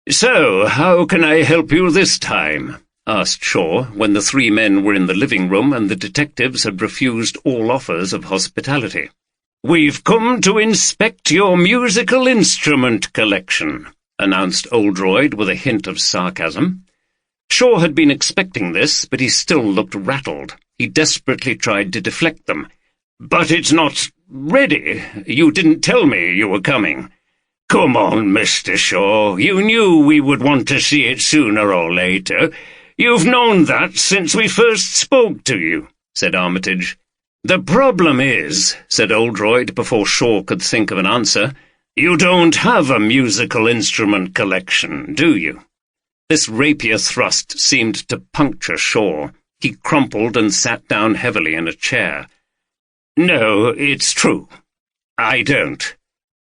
"So, how can I help you this time?" asked Shaw, when the three men were in the living room and the detectives had refused all offers of hospitality. "We've come to inspect your musical instrument collection," announced Oldroyd with a hint of sarcasm. Shaw had been expecting this, but he still looked rattled. He desperately tried to deflect them. "But it's not ready. You didn't tell me you were coming." "Come on, Mr. Shaw. You knew we would want to see it sooner or later. You've known that since we first spoke to you," said Armitage. "The problem is," said Oldroyd before Shaw could think of an answer, "you don't have a musical instrument collection, do you?" This rapier thrust seemed to puncture Shaw. He crumpled and sat down heavily in a chair. "No, it's true. I don't."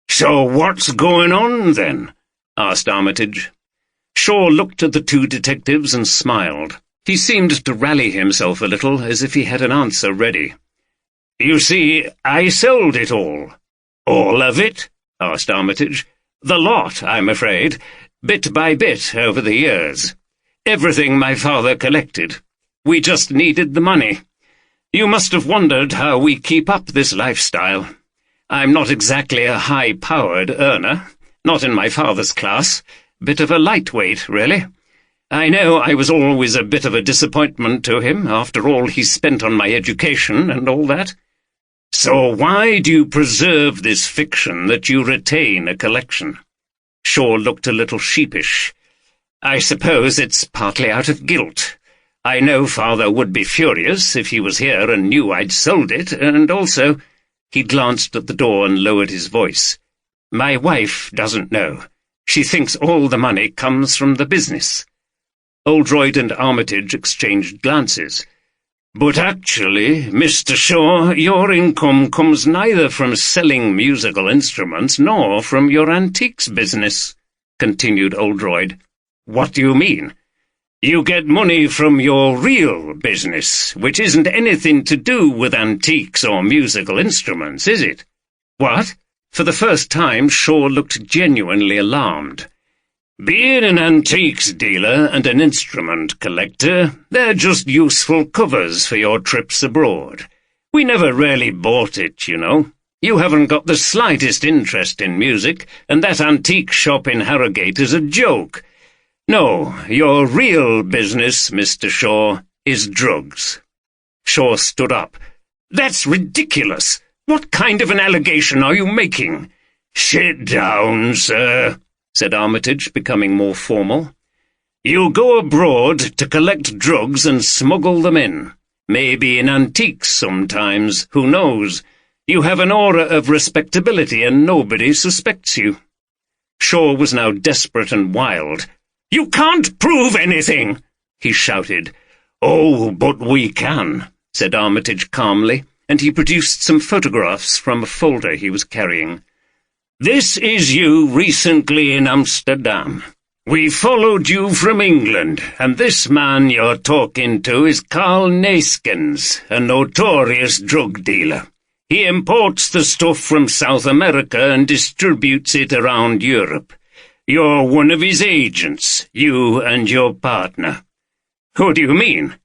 "So what's going on, then?" asked Armitage. Shaw looked at the two detectives and smiled. He seemed to rally himself a little, as if he had an answer ready. You see, I sold it all. All of it? Asked Armitage. The lot, I'm afraid, bit by bit over the years. Everything my father collected. We just needed the money. You must have wondered how we keep up this lifestyle. I'm not exactly a high-powered earner, not in my father's class. Bit of a lightweight, really. I know I was always a bit of a disappointment to him, after all he spent on my education and all that. So why do you preserve this fiction that you retain a collection? Shaw looked a little sheepish. I suppose it's partly out of guilt. I know father would be furious if he was here and knew I'd sold it, and also— He glanced at the door and lowered his voice. My wife doesn't know. She thinks all the money comes from the business. Oldroyd and Armitage exchanged glances. But actually, Mr. Shaw, your income comes neither from selling musical instruments nor from your antiques business, continued Oldroyd. What do you mean? You get money from your real business, which isn't anything to do with antiques or musical instruments, is it? What? For the first time, Shaw looked genuinely alarmed. Being an antiques dealer and an instrument collector, they're just useful covers for your trips abroad. We never really bought it, you know. You haven't got the slightest interest in music, and that antique shop in Harrogate is a joke. No, your real business, Mr. Shaw, is drugs. Shaw stood up. That's ridiculous. What kind of an allegation are you making? Sit down, sir, said Armitage, becoming more formal. You go abroad to collect drugs and smuggle them in. Maybe in antiques sometimes, who knows? You have an aura of respectability and nobody suspects you. Shaw was now desperate and wild. You can't prove anything, he shouted. Oh, but we can, said Armitage calmly, and he produced some photographs from a folder he was carrying. This is you recently in Amsterdam. We followed you from England, and this man you're talking to is Carl Neskens, a notorious drug dealer. He imports the stuff from South America and distributes it around Europe. You're one of his agents, you and your partner. Who do you mean?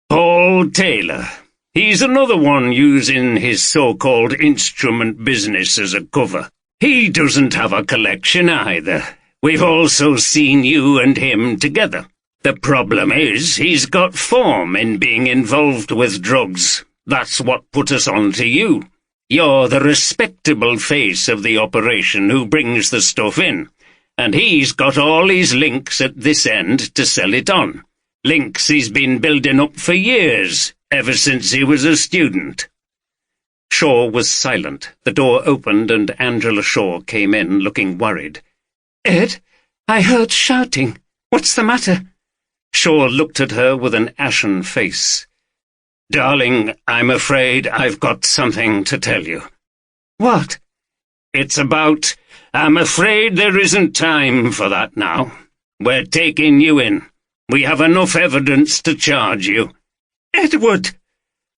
Paul Taylor. He's another one using his so-called instrument business as a cover. He doesn't have a collection either. We've also seen you and him together. The problem is he's got form in being involved with drugs. That's what put us on to you. You're the respectable face of the operation who brings the stuff in. And he's got all his links at this end to sell it on. Links he's been building up for years, ever since he was a student. Shaw was silent. The door opened and Angela Shaw came in, looking worried. Ed, I heard shouting. What's the matter? Shaw looked at her with an ashen face. Darling, I'm afraid I've got something to tell you. What? It's about— I'm afraid there isn't time for that now. We're taking you in. We have enough evidence to charge you. Edward!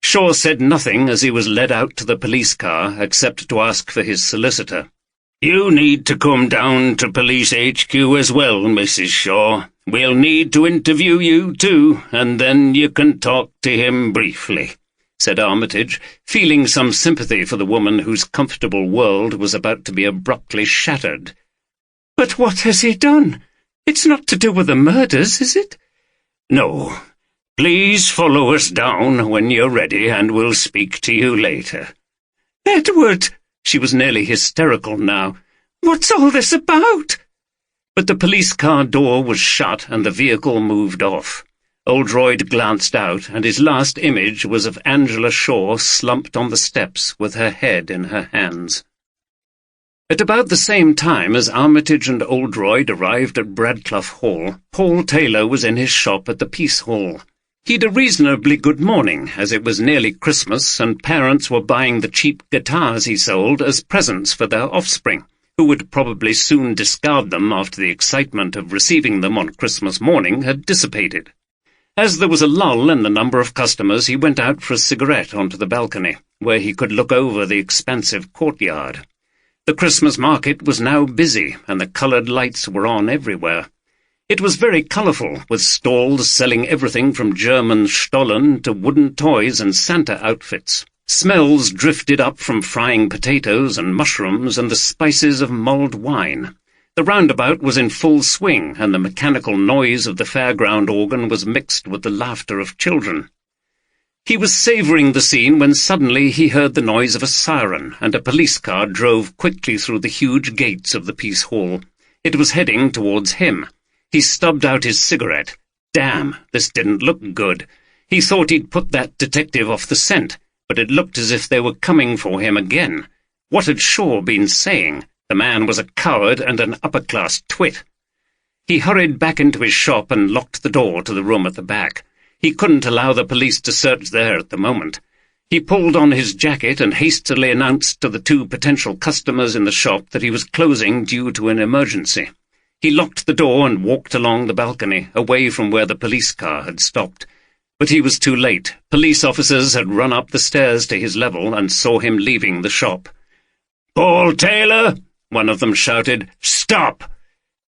Shaw said nothing as he was led out to the police car, except to ask for his solicitor. You need to come down to Police HQ as well, Mrs. Shaw. We'll need to interview you too, and then you can talk to him briefly, said Armitage, feeling some sympathy for the woman whose comfortable world was about to be abruptly shattered. But what has he done? It's not to do with the murders, is it? No. Please follow us down when you're ready, and we'll speak to you later. Edward! She was nearly hysterical now. What's all this about? But the police car door was shut and the vehicle moved off. Oldroyd glanced out, and his last image was of Angela Shaw slumped on the steps with her head in her hands. At about the same time as Armitage and Oldroyd arrived at Bradclough Hall, Paul Taylor was in his shop at the Peace Hall. He'd a reasonably good morning, as it was nearly Christmas and parents were buying the cheap guitars he sold as presents for their offspring, who would probably soon discard them after the excitement of receiving them on Christmas morning had dissipated. As there was a lull in the number of customers, he went out for a cigarette onto the balcony, where he could look over the expansive courtyard. The Christmas market was now busy, and the coloured lights were on everywhere. It was very colourful, with stalls selling everything from German Stollen to wooden toys and Santa outfits. Smells drifted up from frying potatoes and mushrooms and the spices of mulled wine. The roundabout was in full swing, and the mechanical noise of the fairground organ was mixed with the laughter of children. He was savouring the scene when suddenly he heard the noise of a siren, and a police car drove quickly through the huge gates of the Peace Hall. It was heading towards him. He stubbed out his cigarette. Damn, this didn't look good. He thought he'd put that detective off the scent, but it looked as if they were coming for him again. What had Shaw been saying? The man was a coward and an upper-class twit. He hurried back into his shop and locked the door to the room at the back. He couldn't allow the police to search there at the moment. He pulled on his jacket and hastily announced to the two potential customers in the shop that he was closing due to an emergency. He locked the door and walked along the balcony, away from where the police car had stopped. But he was too late. Police officers had run up the stairs to his level and saw him leaving the shop. "Paul Taylor!" one of them shouted. "Stop!"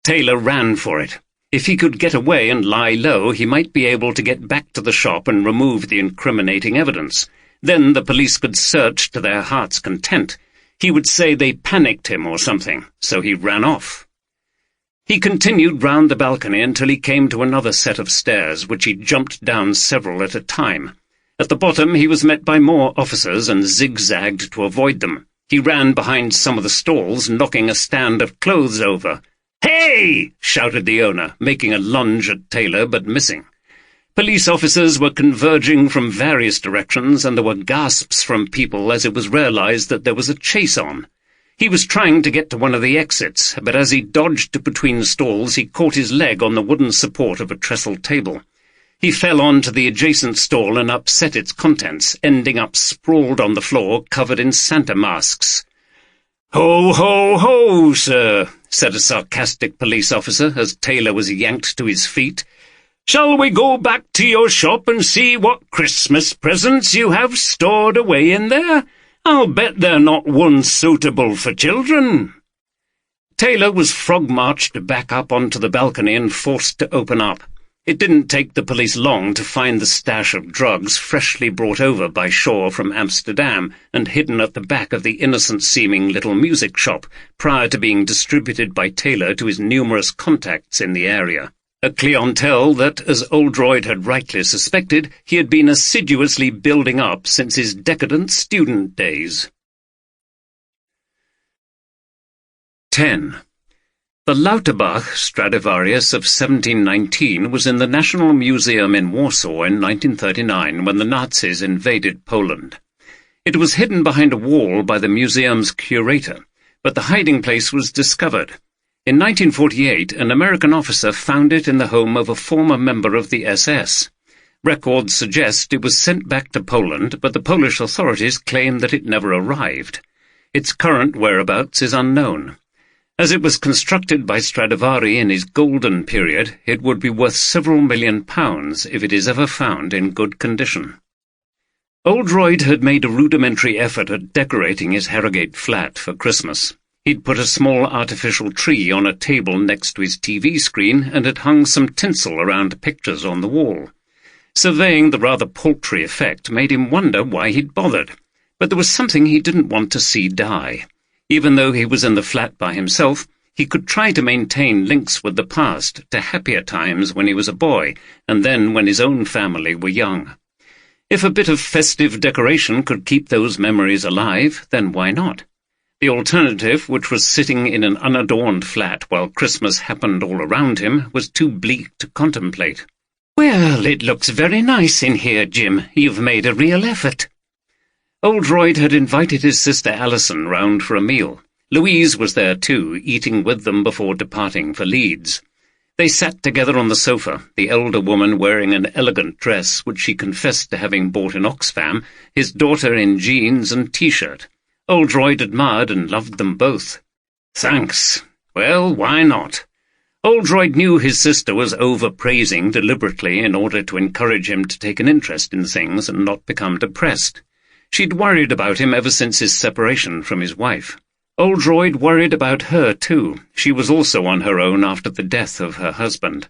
Taylor ran for it. If he could get away and lie low, he might be able to get back to the shop and remove the incriminating evidence. Then the police could search to their heart's content. He would say they panicked him or something, so he ran off. He continued round the balcony until he came to another set of stairs, which he jumped down several at a time. At the bottom he was met by more officers and zigzagged to avoid them. He ran behind some of the stalls, knocking a stand of clothes over. "Hey!" shouted the owner, making a lunge at Taylor, but missing. Police officers were converging from various directions, and there were gasps from people as it was realized that there was a chase on. He was trying to get to one of the exits, but as he dodged between stalls, he caught his leg on the wooden support of a trestle table. He fell onto the adjacent stall and upset its contents, ending up sprawled on the floor, covered in Santa masks. "Ho, ho, ho, sir," said a sarcastic police officer as Taylor was yanked to his feet. "Shall we go back to your shop and see what Christmas presents you have stored away in there? I'll bet they're not one suitable for children." Taylor was frog-marched back up onto the balcony and forced to open up. It didn't take the police long to find the stash of drugs freshly brought over by Shaw from Amsterdam and hidden at the back of the innocent-seeming little music shop prior to being distributed by Taylor to his numerous contacts in the area. A clientele that, as Oldroyd had rightly suspected, he had been assiduously building up since his decadent student days. 10. The Lauterbach Stradivarius of 1719 was in the National Museum in Warsaw in 1939 when the Nazis invaded Poland. It was hidden behind a wall by the museum's curator, but the hiding place was discovered. In 1948, an American officer found it in the home of a former member of the SS. Records suggest it was sent back to Poland, but the Polish authorities claim that it never arrived. Its current whereabouts is unknown. As it was constructed by Stradivari in his golden period, it would be worth several £1,000,000 if it is ever found in good condition. Oldroyd had made a rudimentary effort at decorating his Harrogate flat for Christmas. He'd put a small artificial tree on a table next to his TV screen and had hung some tinsel around pictures on the wall. Surveying the rather paltry effect made him wonder why he'd bothered, but there was something he didn't want to see die. Even though he was in the flat by himself, he could try to maintain links with the past, to happier times when he was a boy, and then when his own family were young. If a bit of festive decoration could keep those memories alive, then why not? The alternative, which was sitting in an unadorned flat while Christmas happened all around him, was too bleak to contemplate. "Well, it looks very nice in here, Jim. You've made a real effort." Oldroyd had invited his sister Alison round for a meal. Louise was there too, eating with them before departing for Leeds. They sat together on the sofa, the elder woman wearing an elegant dress which she confessed to having bought in Oxfam, his daughter in jeans and T-shirt. Oldroyd admired and loved them both. "Thanks. Well, why not?" Oldroyd knew his sister was overpraising deliberately in order to encourage him to take an interest in things and not become depressed. She'd worried about him ever since his separation from his wife. Oldroyd worried about her, too. She was also on her own after the death of her husband.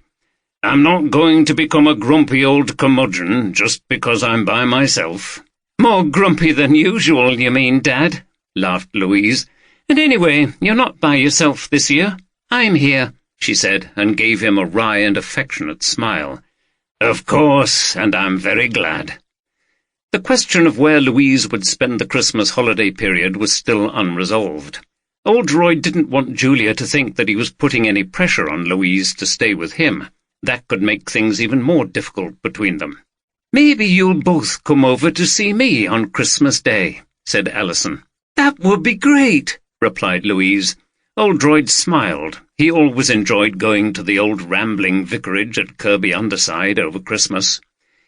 "I'm not going to become a grumpy old curmudgeon just because I'm by myself." "More grumpy than usual, you mean, Dad?" laughed Louise. "And anyway, you're not by yourself this year. I'm here," she said, and gave him a wry and affectionate smile. "Of course, and I'm very glad." The question of where Louise would spend the Christmas holiday period was still unresolved. Oldroyd didn't want Julia to think that he was putting any pressure on Louise to stay with him. That could make things even more difficult between them. "Maybe you'll both come over to see me on Christmas Day," said Alison. "That would be great," replied Louise. Oldroyd smiled. He always enjoyed going to the old rambling vicarage at Kirby Underside over Christmas.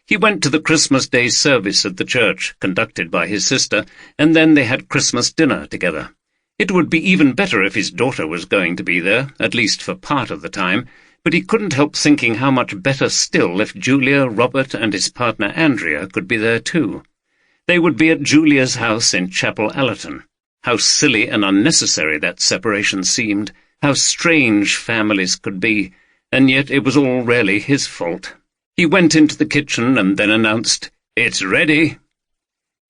He went to the Christmas Day service at the church, conducted by his sister, and then they had Christmas dinner together. It would be even better if his daughter was going to be there, at least for part of the time, but he couldn't help thinking how much better still if Julia, Robert, and his partner Andrea could be there too. They would be at Julia's house in Chapel Allerton. How silly and unnecessary that separation seemed, how strange families could be, and yet it was all really his fault. He went into the kitchen and then announced, "It's ready."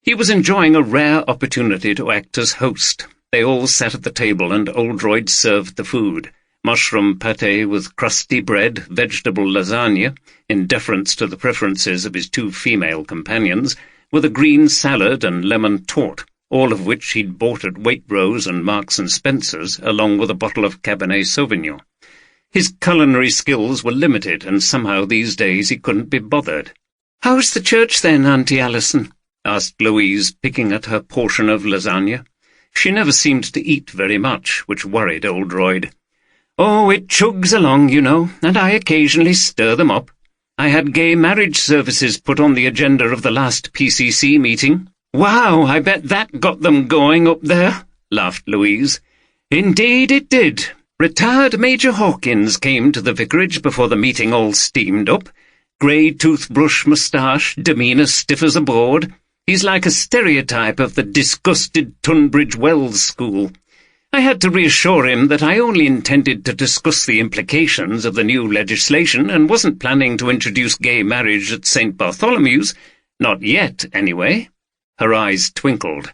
He was enjoying a rare opportunity to act as host. They all sat at the table and Oldroyd served the food. Mushroom pâté with crusty bread, vegetable lasagna, in deference to the preferences of his two female companions, with a green salad and lemon tort, all of which he'd bought at Waitrose and Marks and Spencer's, along with a bottle of Cabernet Sauvignon. His culinary skills were limited, and somehow these days he couldn't be bothered. "How's the church then, Auntie Alison?" asked Louise, picking at her portion of lasagna. She never seemed to eat very much, which worried Oldroyd. "Oh, it chugs along, you know, and I occasionally stir them up. I had gay marriage services put on the agenda of the last PCC meeting." "Wow, I bet that got them going up there," laughed Louise. "Indeed it did. Retired Major Hawkins came to the vicarage before the meeting all steamed up. Grey toothbrush moustache, demeanour stiff as a board. He's like a stereotype of the disgusted Tunbridge Wells school. I had to reassure him that I only intended to discuss the implications of the new legislation and wasn't planning to introduce gay marriage at St. Bartholomew's. Not yet, anyway." Her eyes twinkled.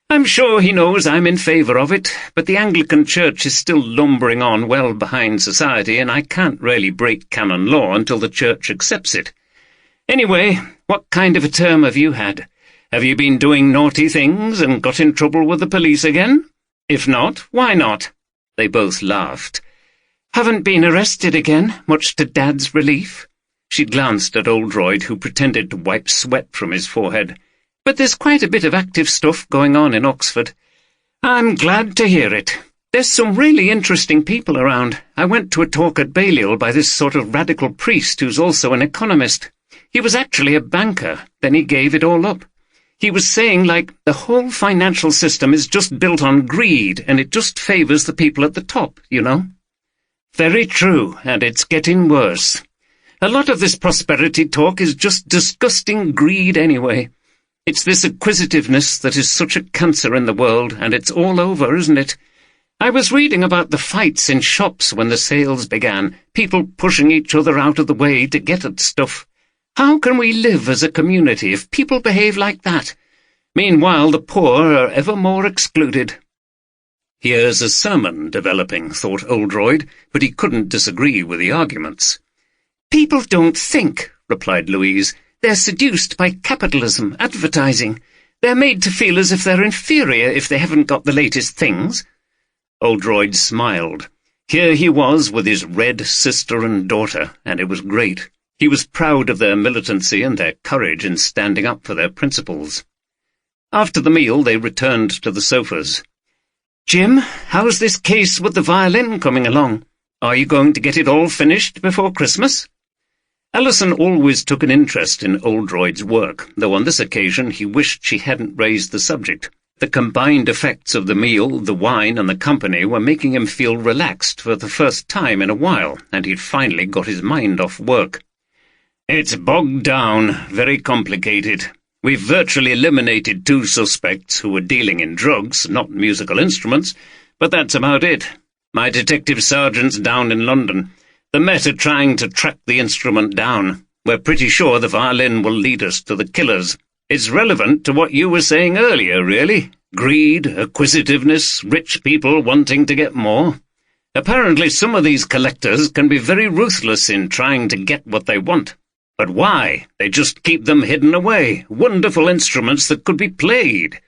"I'm sure he knows I'm in favour of it, but the Anglican Church is still lumbering on well behind society, and I can't really break canon law until the Church accepts it. Anyway, what kind of a term have you had? Have you been doing naughty things and got in trouble with the police again? If not, why not?" They both laughed. "Haven't been arrested again, much to Dad's relief." She glanced at Oldroyd, who pretended to wipe sweat from his forehead. "But there's quite a bit of active stuff going on in Oxford." "I'm glad to hear it. There's some really interesting people around. I went to a talk at Balliol by this sort of radical priest who's also an economist. He was actually a banker, then he gave it all up. He was saying, like, the whole financial system is just built on greed, and it just favours the people at the top, you know." "Very true, and it's getting worse. A lot of this prosperity talk is just disgusting greed anyway. It's this acquisitiveness that is such a cancer in the world, and it's all over, isn't it? I was reading about the fights in shops when the sales began, people pushing each other out of the way to get at stuff. How can we live as a community if people behave like that? Meanwhile, the poor are ever more excluded." "Here's a sermon developing," thought Oldroyd, but he couldn't disagree with the arguments. "People don't think," replied Louise. "They're seduced by capitalism, advertising. They're made to feel as if they're inferior if they haven't got the latest things." Oldroyd smiled. Here he was with his red sister and daughter, and it was great. He was proud of their militancy and their courage in standing up for their principles. After the meal they returned to the sofas. "Jim, how's this case with the violin coming along? Are you going to get it all finished before Christmas?" Alison always took an interest in Oldroyd's work, though on this occasion he wished she hadn't raised the subject. The combined effects of the meal, the wine, and the company were making him feel relaxed for the first time in a while, and he'd finally got his mind off work. "It's bogged down, very complicated. We've virtually eliminated 2 suspects who were dealing in drugs, not musical instruments, but that's about it. My detective sergeant's down in London. The Met are trying to track the instrument down. We're pretty sure the violin will lead us to the killers. It's relevant to what you were saying earlier, really. Greed, acquisitiveness, rich people wanting to get more. Apparently some of these collectors can be very ruthless in trying to get what they want. But why? They just keep them hidden away, wonderful instruments that could be played."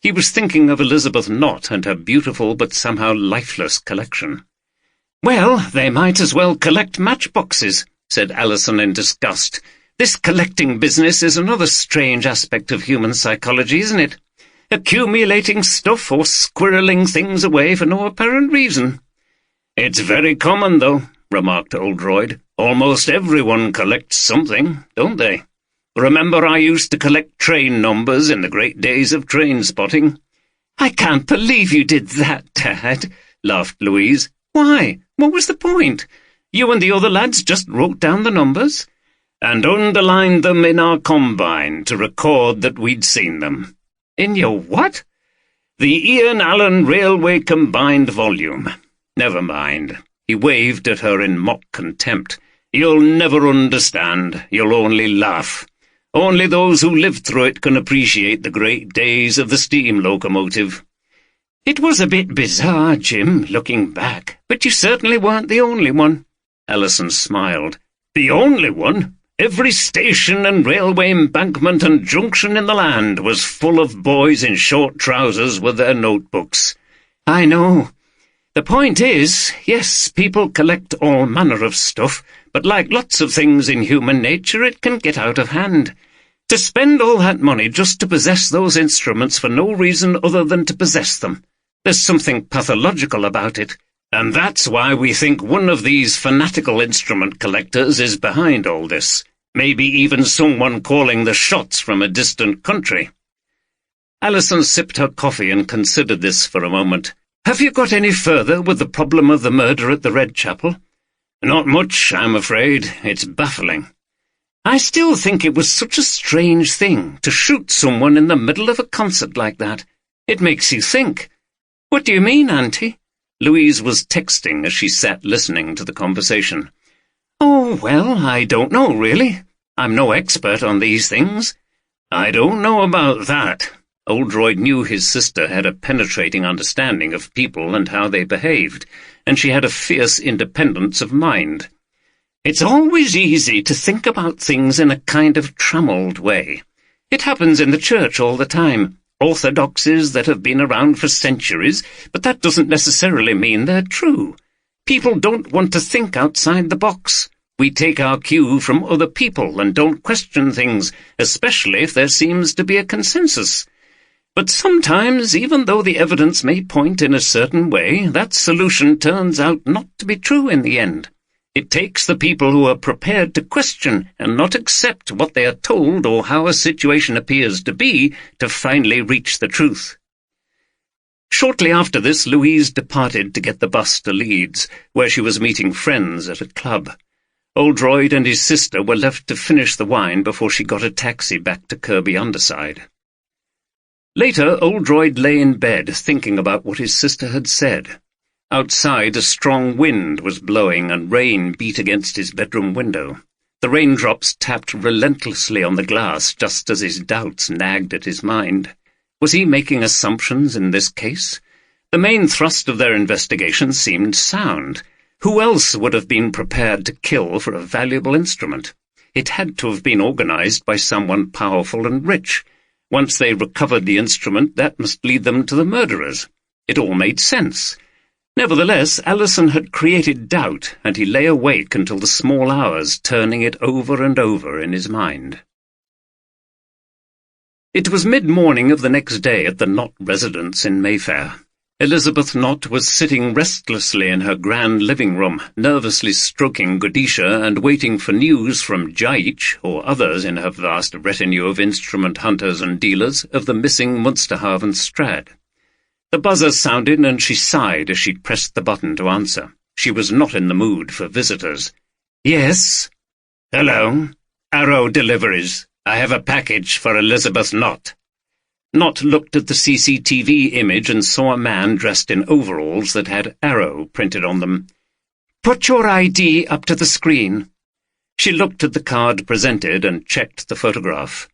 He was thinking of Elizabeth Knott and her beautiful but somehow lifeless collection. "Well, they might as well collect matchboxes," said Alison in disgust. "This collecting business is another strange aspect of human psychology, isn't it? Accumulating stuff or squirreling things away for no apparent reason." "It's very common, though," remarked Oldroyd. "Almost everyone collects something, don't they? Remember I used to collect train numbers in the great days of train spotting?" "I can't believe you did that, Dad," laughed Louise. "Why? What was the point? You and the other lads just wrote down the numbers?" "And underlined them in our combine to record that we'd seen them." "In your what?" "The Ian Allen Railway Combined Volume. Never mind." He waved at her in mock contempt. "You'll never understand. You'll only laugh. Only those who lived through it can appreciate the great days of the steam locomotive." "It was a bit bizarre, Jim, looking back, but you certainly weren't the only one." Alison smiled. "The only one? Every station and railway embankment and junction in the land was full of boys in short trousers with their notebooks." "I know. The point is, yes, people collect all manner of stuff, but like lots of things in human nature, it can get out of hand. To spend all that money just to possess those instruments for no reason other than to possess them. There's something pathological about it, and that's why we think one of these fanatical instrument collectors is behind all this. Maybe even someone calling the shots from a distant country." Alison sipped her coffee and considered this for a moment. "Have you got any further with the problem of the murder at the Red Chapel?" "Not much, I'm afraid. It's baffling." "I still think it was such a strange thing to shoot someone in the middle of a concert like that. It makes you think." "What do you mean, Auntie?" Louise was texting as she sat listening to the conversation. "Oh, well, I don't know, really. I'm no expert on these things." "I don't know about that." Oldroyd knew his sister had a penetrating understanding of people and how they behaved, and she had a fierce independence of mind. "It's always easy to think about things in a kind of trammelled way. It happens in the church all the time. Orthodoxies that have been around for centuries, but that doesn't necessarily mean they're true. People don't want to think outside the box. We take our cue from other people and don't question things, especially if there seems to be a consensus. But sometimes, even though the evidence may point in a certain way, that solution turns out not to be true in the end. It takes the people who are prepared to question and not accept what they are told or how a situation appears to be to finally reach the truth." Shortly after this, Louise departed to get the bus to Leeds, where she was meeting friends at a club. Oldroyd and his sister were left to finish the wine before she got a taxi back to Kirby Underside. Later, Oldroyd lay in bed, thinking about what his sister had said. Outside, a strong wind was blowing and rain beat against his bedroom window. The raindrops tapped relentlessly on the glass just as his doubts nagged at his mind. Was he making assumptions in this case? The main thrust of their investigation seemed sound. Who else would have been prepared to kill for a valuable instrument? It had to have been organized by someone powerful and rich. Once they recovered the instrument, that must lead them to the murderers. It all made sense. Nevertheless, Alison had created doubt, and he lay awake until the small hours, turning it over and over in his mind. It was mid-morning of the next day at the Knott residence in Mayfair. Elizabeth Nott was sitting restlessly in her grand living room, nervously stroking Godisha and waiting for news from Jaich, or others in her vast retinue of instrument hunters and dealers, of the missing Munsterhaven Strad. The buzzer sounded, and she sighed as she pressed the button to answer. She was not in the mood for visitors. "Yes?" "Hello. Arrow Deliveries. I have a package for Elizabeth Nott." Nott looked at the CCTV image and saw a man dressed in overalls that had Arrow printed on them. "Put your ID up to the screen." She looked at the card presented and checked the photograph.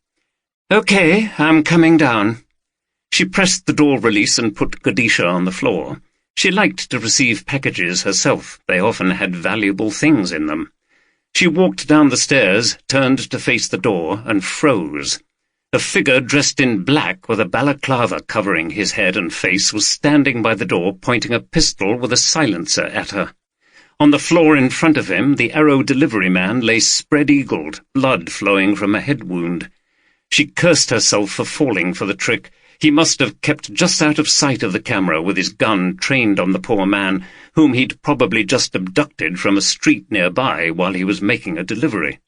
"Okay, I'm coming down." She pressed the door release and put Godisha on the floor. She liked to receive packages herself. They often had valuable things in them. She walked down the stairs, turned to face the door, and froze. A figure dressed in black with a balaclava covering his head and face was standing by the door, pointing a pistol with a silencer at her. On the floor in front of him, the Arrow delivery man lay spread-eagled, blood flowing from a head wound. She cursed herself for falling for the trick. He must have kept just out of sight of the camera with his gun trained on the poor man, whom he'd probably just abducted from a street nearby while he was making a delivery.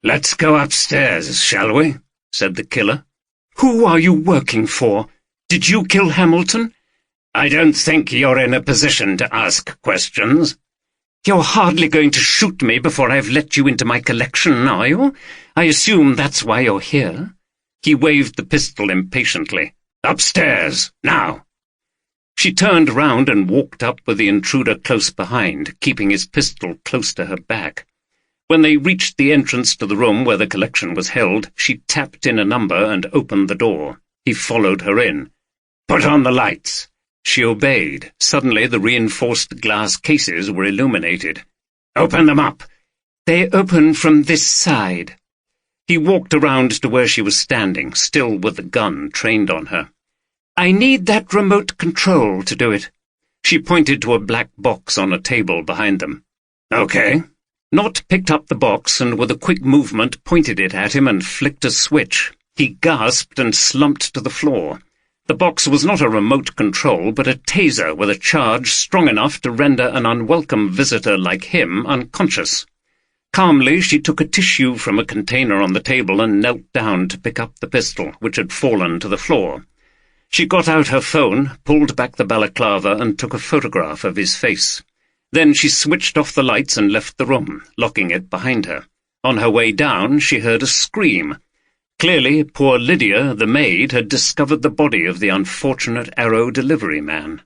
"Let's go upstairs, shall we?" said the killer. "Who are you working for? Did you kill Hamilton?" "I don't think you're in a position to ask questions." "You're hardly going to shoot me before I've let you into my collection, are you? I assume that's why you're here." He waved the pistol impatiently. "Upstairs, now." She turned round and walked up with the intruder close behind, keeping his pistol close to her back. When they reached the entrance to the room where the collection was held, she tapped in a number and opened the door. He followed her in. "Put on the lights." She obeyed. Suddenly the reinforced glass cases were illuminated. "Open them up." "They open from this side." He walked around to where she was standing, still with the gun trained on her. "I need that remote control to do it." She pointed to a black box on a table behind them. "Okay." Nott picked up the box and with a quick movement pointed it at him and flicked a switch. He gasped and slumped to the floor. The box was not a remote control, but a taser with a charge strong enough to render an unwelcome visitor like him unconscious. Calmly, she took a tissue from a container on the table and knelt down to pick up the pistol, which had fallen to the floor. She got out her phone, pulled back the balaclava, and took a photograph of his face. Then she switched off the lights and left the room, locking it behind her. On her way down, she heard a scream. Clearly, poor Lydia, the maid, had discovered the body of the unfortunate Arrow delivery man.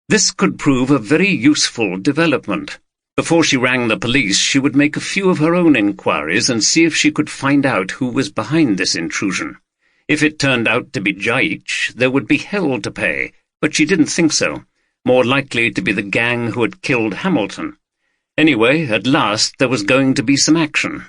This could prove a very useful development. Before she rang the police, she would make a few of her own inquiries and see if she could find out who was behind this intrusion. If it turned out to be Jaich, there would be hell to pay, but she didn't think so. More likely to be the gang who had killed Hamilton. Anyway, at last there was going to be some action.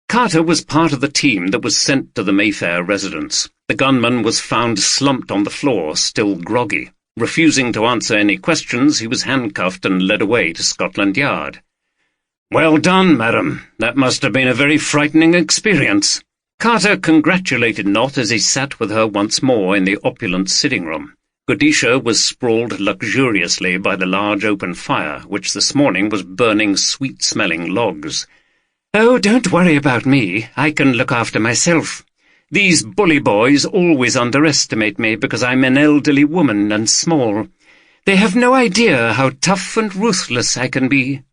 Carter was part of the team that was sent to the Mayfair residence. The gunman was found slumped on the floor, still groggy. Refusing to answer any questions, he was handcuffed and led away to Scotland Yard. "Well done, madam. That must have been a very frightening experience." Carter congratulated Nott as he sat with her once more in the opulent sitting-room. Godisha was sprawled luxuriously by the large open fire, which this morning was burning sweet-smelling logs. "Oh, don't worry about me. I can look after myself. These bully boys always underestimate me because I'm an elderly woman and small. They have no idea how tough and ruthless I can be."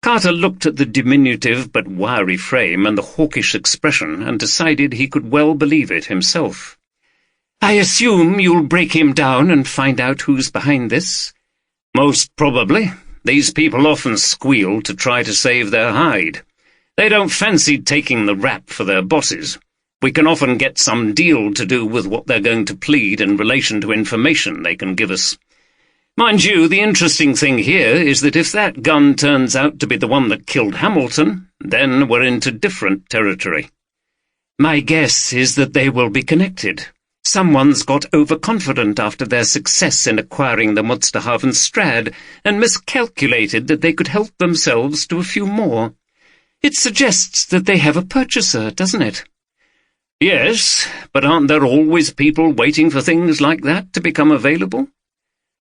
Carter looked at the diminutive but wiry frame and the hawkish expression and decided he could well believe it himself. "I assume you'll break him down and find out who's behind this?" "Most probably. These people often squeal to try to save their hide. They don't fancy taking the rap for their bosses. We can often get some deal to do with what they're going to plead in relation to information they can give us. Mind you, the interesting thing here is that if that gun turns out to be the one that killed Hamilton, then we're into different territory." "My guess is that they will be connected. Someone's got overconfident after their success in acquiring the Munsterhaven Strad and miscalculated that they could help themselves to a few more. It suggests that they have a purchaser, doesn't it?" Yes, but aren't there always people waiting for things like that to become available?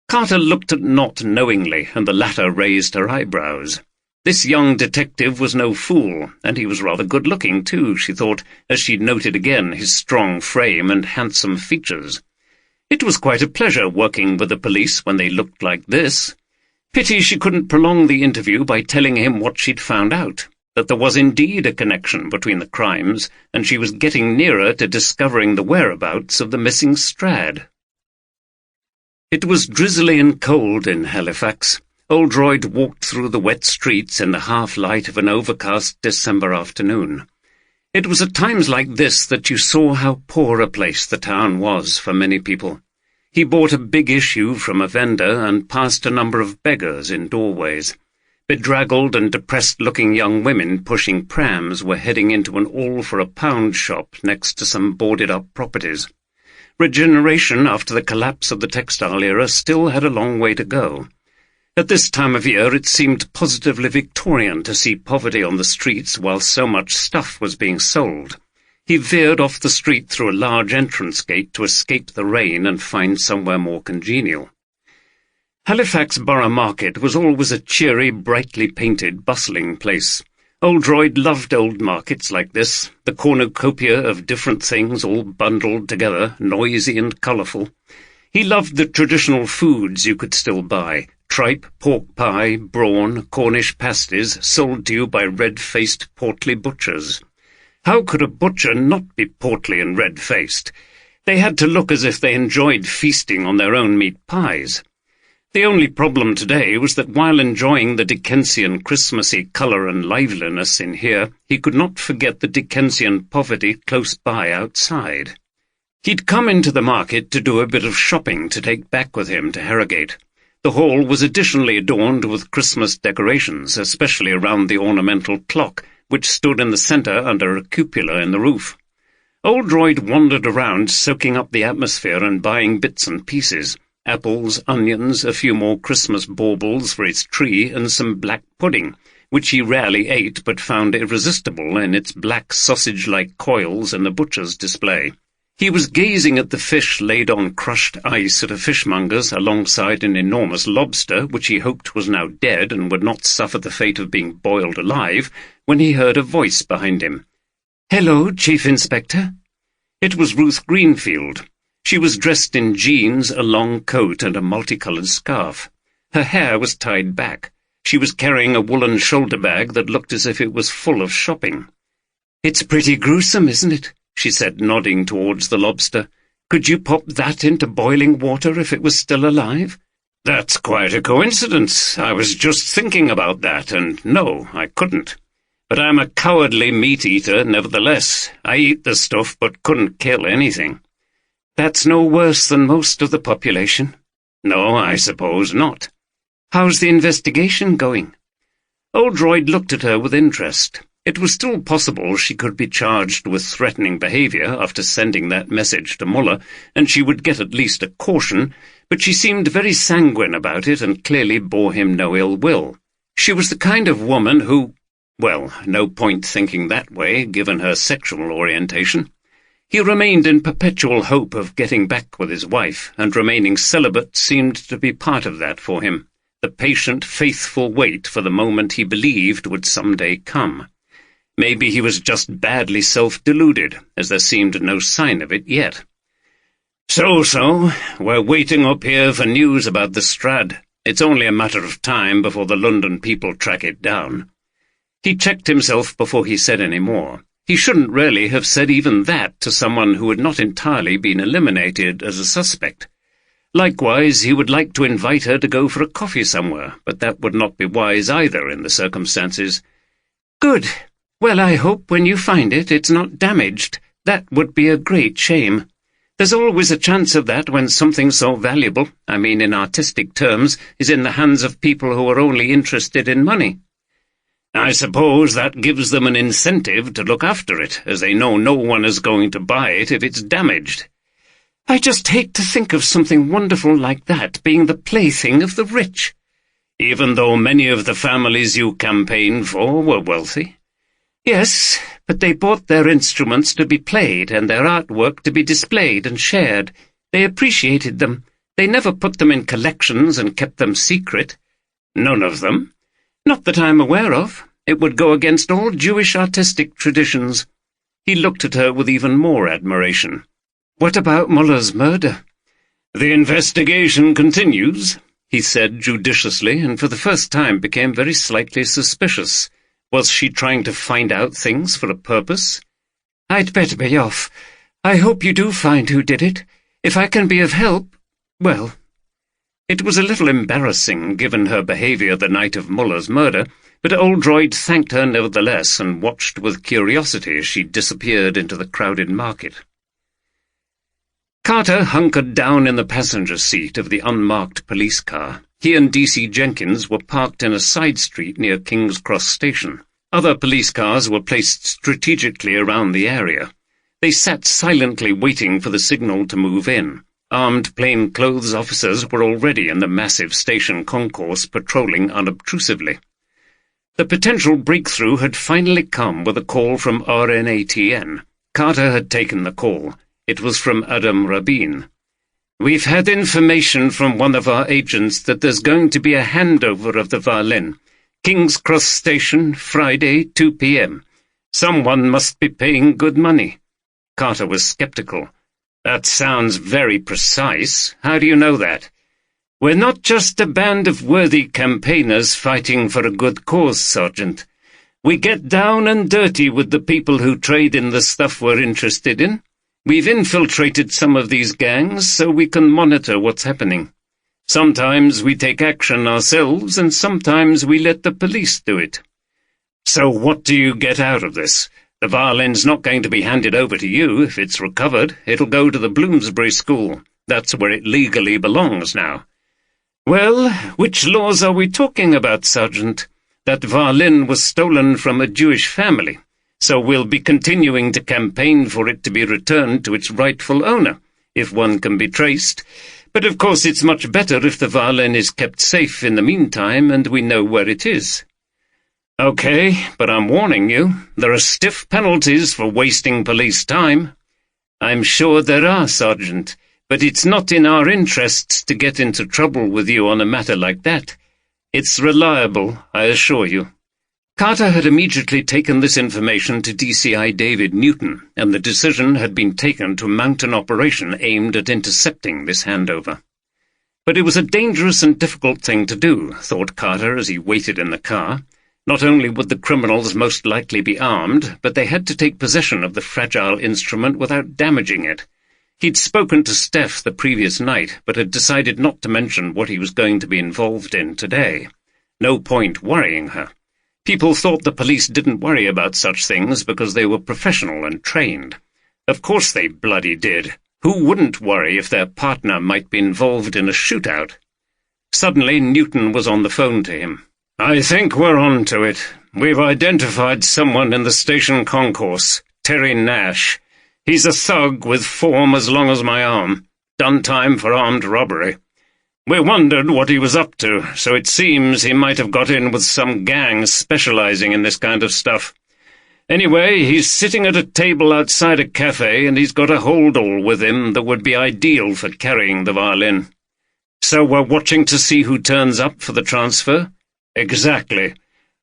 Carter looked at Knott knowingly, and the latter raised her eyebrows. This young detective was no fool, and he was rather good-looking, too, she thought, as she noted again his strong frame and handsome features. It was quite a pleasure working with the police when they looked like this. Pity she couldn't prolong the interview by telling him what she'd found out, that there was indeed a connection between the crimes, and she was getting nearer to discovering the whereabouts of the missing Strad. It was drizzly and cold in Halifax. Oldroyd walked through the wet streets in the half-light of an overcast December afternoon. It was at times like this that you saw how poor a place the town was for many people. He bought a big issue from a vendor and passed a number of beggars in doorways. Bedraggled and depressed-looking young women pushing prams were heading into an all-for-a-pound shop next to some boarded-up properties. Regeneration after the collapse of the textile era still had a long way to go. At this time of year it seemed positively Victorian to see poverty on the streets while so much stuff was being sold. He veered off the street through a large entrance gate to escape the rain and find somewhere more congenial. Halifax Borough Market was always a cheery, brightly painted, bustling place. Oldroyd loved old markets like this, the cornucopia of different things all bundled together, noisy and colourful. He loved the traditional foods you could still buy, tripe, pork pie, brawn, Cornish pasties, sold to you by red-faced, portly butchers. How could a butcher not be portly and red-faced? They had to look as if they enjoyed feasting on their own meat pies. The only problem today was that while enjoying the Dickensian Christmassy colour and liveliness in here, he could not forget the Dickensian poverty close by outside. He'd come into the market to do a bit of shopping to take back with him to Harrogate. The hall was additionally adorned with Christmas decorations, especially around the ornamental clock, which stood in the centre under a cupola in the roof. Oldroyd wandered around, soaking up the atmosphere and buying bits and pieces. Apples, onions, a few more Christmas baubles for his tree, and some black pudding, which he rarely ate but found irresistible in its black sausage-like coils in the butcher's display. He was gazing at the fish laid on crushed ice at a fishmonger's alongside an enormous lobster, which he hoped was now dead and would not suffer the fate of being boiled alive, when he heard a voice behind him. "Hello, Chief Inspector." It was Ruth Greenfield. She was dressed in jeans, a long coat, and a multicoloured scarf. Her hair was tied back. She was carrying a woolen shoulder bag that looked as if it was full of shopping. "It's pretty gruesome, isn't it?" she said, nodding towards the lobster. "Could you pop that into boiling water if it was still alive?" "That's quite a coincidence. I was just thinking about that, and no, I couldn't. But I'm a cowardly meat-eater, nevertheless. I eat the stuff but couldn't kill anything." "That's no worse than most of the population." "No, I suppose not." "How's the investigation going?" Oldroyd looked at her with interest. It was still possible she could be charged with threatening behaviour after sending that message to Muller, and she would get at least a caution, but she seemed very sanguine about it and clearly bore him no ill will. She was the kind of woman who— well, no point thinking that way, given her sexual orientation. He remained in perpetual hope of getting back with his wife, and remaining celibate seemed to be part of that for him, the patient, faithful wait for the moment he believed would some day come. Maybe he was just badly self-deluded, as there seemed no sign of it yet. So, we're waiting up here for news about the Strad. It's only a matter of time before the London people track it down." He checked himself before he said any more. He shouldn't really have said even that to someone who had not entirely been eliminated as a suspect. Likewise, he would like to invite her to go for a coffee somewhere, but that would not be wise either in the circumstances. "Good. Well, I hope when you find it, it's not damaged. That would be a great shame. There's always a chance of that when something so valuable, I mean in artistic terms, is in the hands of people who are only interested in money." "I suppose that gives them an incentive to look after it, as they know no one is going to buy it if it's damaged." "I just hate to think of something wonderful like that being the plaything of the rich." "Even though many of the families you campaigned for were wealthy?" "Yes, but they bought their instruments to be played and their artwork to be displayed and shared. They appreciated them. They never put them in collections and kept them secret. None of them? Not that I'm aware of. It would go against all Jewish artistic traditions. He looked at her with even more admiration. What about Muller's murder? The investigation continues, he said judiciously, and for the first time became very slightly suspicious. Was she trying to find out things for a purpose? I'd better be off. I hope you do find who did it. If I can be of help, well... It was a little embarrassing, given her behaviour the night of Muller's murder, but Oldroyd thanked her nevertheless and watched with curiosity as she disappeared into the crowded market. Carter hunkered down in the passenger seat of the unmarked police car. He and D.C. Jenkins were parked in a side street near King's Cross Station. Other police cars were placed strategically around the area. They sat silently waiting for the signal to move in. Armed plainclothes officers were already in the massive station concourse patrolling unobtrusively. The potential breakthrough had finally come with a call from RNATN. Carter had taken the call. It was from Adam Rabin. "We've had information from one of our agents that there's going to be a handover of the violin. King's Cross Station, Friday, 2 p.m. Someone must be paying good money." Carter was skeptical. "That sounds very precise. How do you know that?" "We're not just a band of worthy campaigners fighting for a good cause, Sergeant. We get down and dirty with the people who trade in the stuff we're interested in. We've infiltrated some of these gangs so we can monitor what's happening. Sometimes we take action ourselves, and sometimes we let the police do it." "So what do you get out of this? The violin's not going to be handed over to you if it's recovered. It'll go to the Bloomsbury School. That's where it legally belongs now." "Well, which laws are we talking about, Sergeant? That violin was stolen from a Jewish family, so we'll be continuing to campaign for it to be returned to its rightful owner, if one can be traced. But of course it's much better if the violin is kept safe in the meantime and we know where it is." "Okay, but I'm warning you, there are stiff penalties for wasting police time." "I'm sure there are, Sergeant, but it's not in our interests to get into trouble with you on a matter like that. It's reliable, I assure you." Carter had immediately taken this information to DCI David Newton, and the decision had been taken to mount an operation aimed at intercepting this handover. But it was a dangerous and difficult thing to do, thought Carter as he waited in the car. Not only would the criminals most likely be armed, but they had to take possession of the fragile instrument without damaging it. He'd spoken to Steph the previous night, but had decided not to mention what he was going to be involved in today. No point worrying her. People thought the police didn't worry about such things because they were professional and trained. Of course they bloody did. Who wouldn't worry if their partner might be involved in a shootout? Suddenly Newton was on the phone to him. "I think we're on to it. We've identified someone in the station concourse, Terry Nash. He's a thug with form as long as my arm. Done time for armed robbery. We wondered what he was up to, so it seems he might have got in with some gang specializing in this kind of stuff. Anyway, he's sitting at a table outside a cafe, and he's got a hold-all with him that would be ideal for carrying the violin. So we're watching to see who turns up for the transfer?" "Exactly.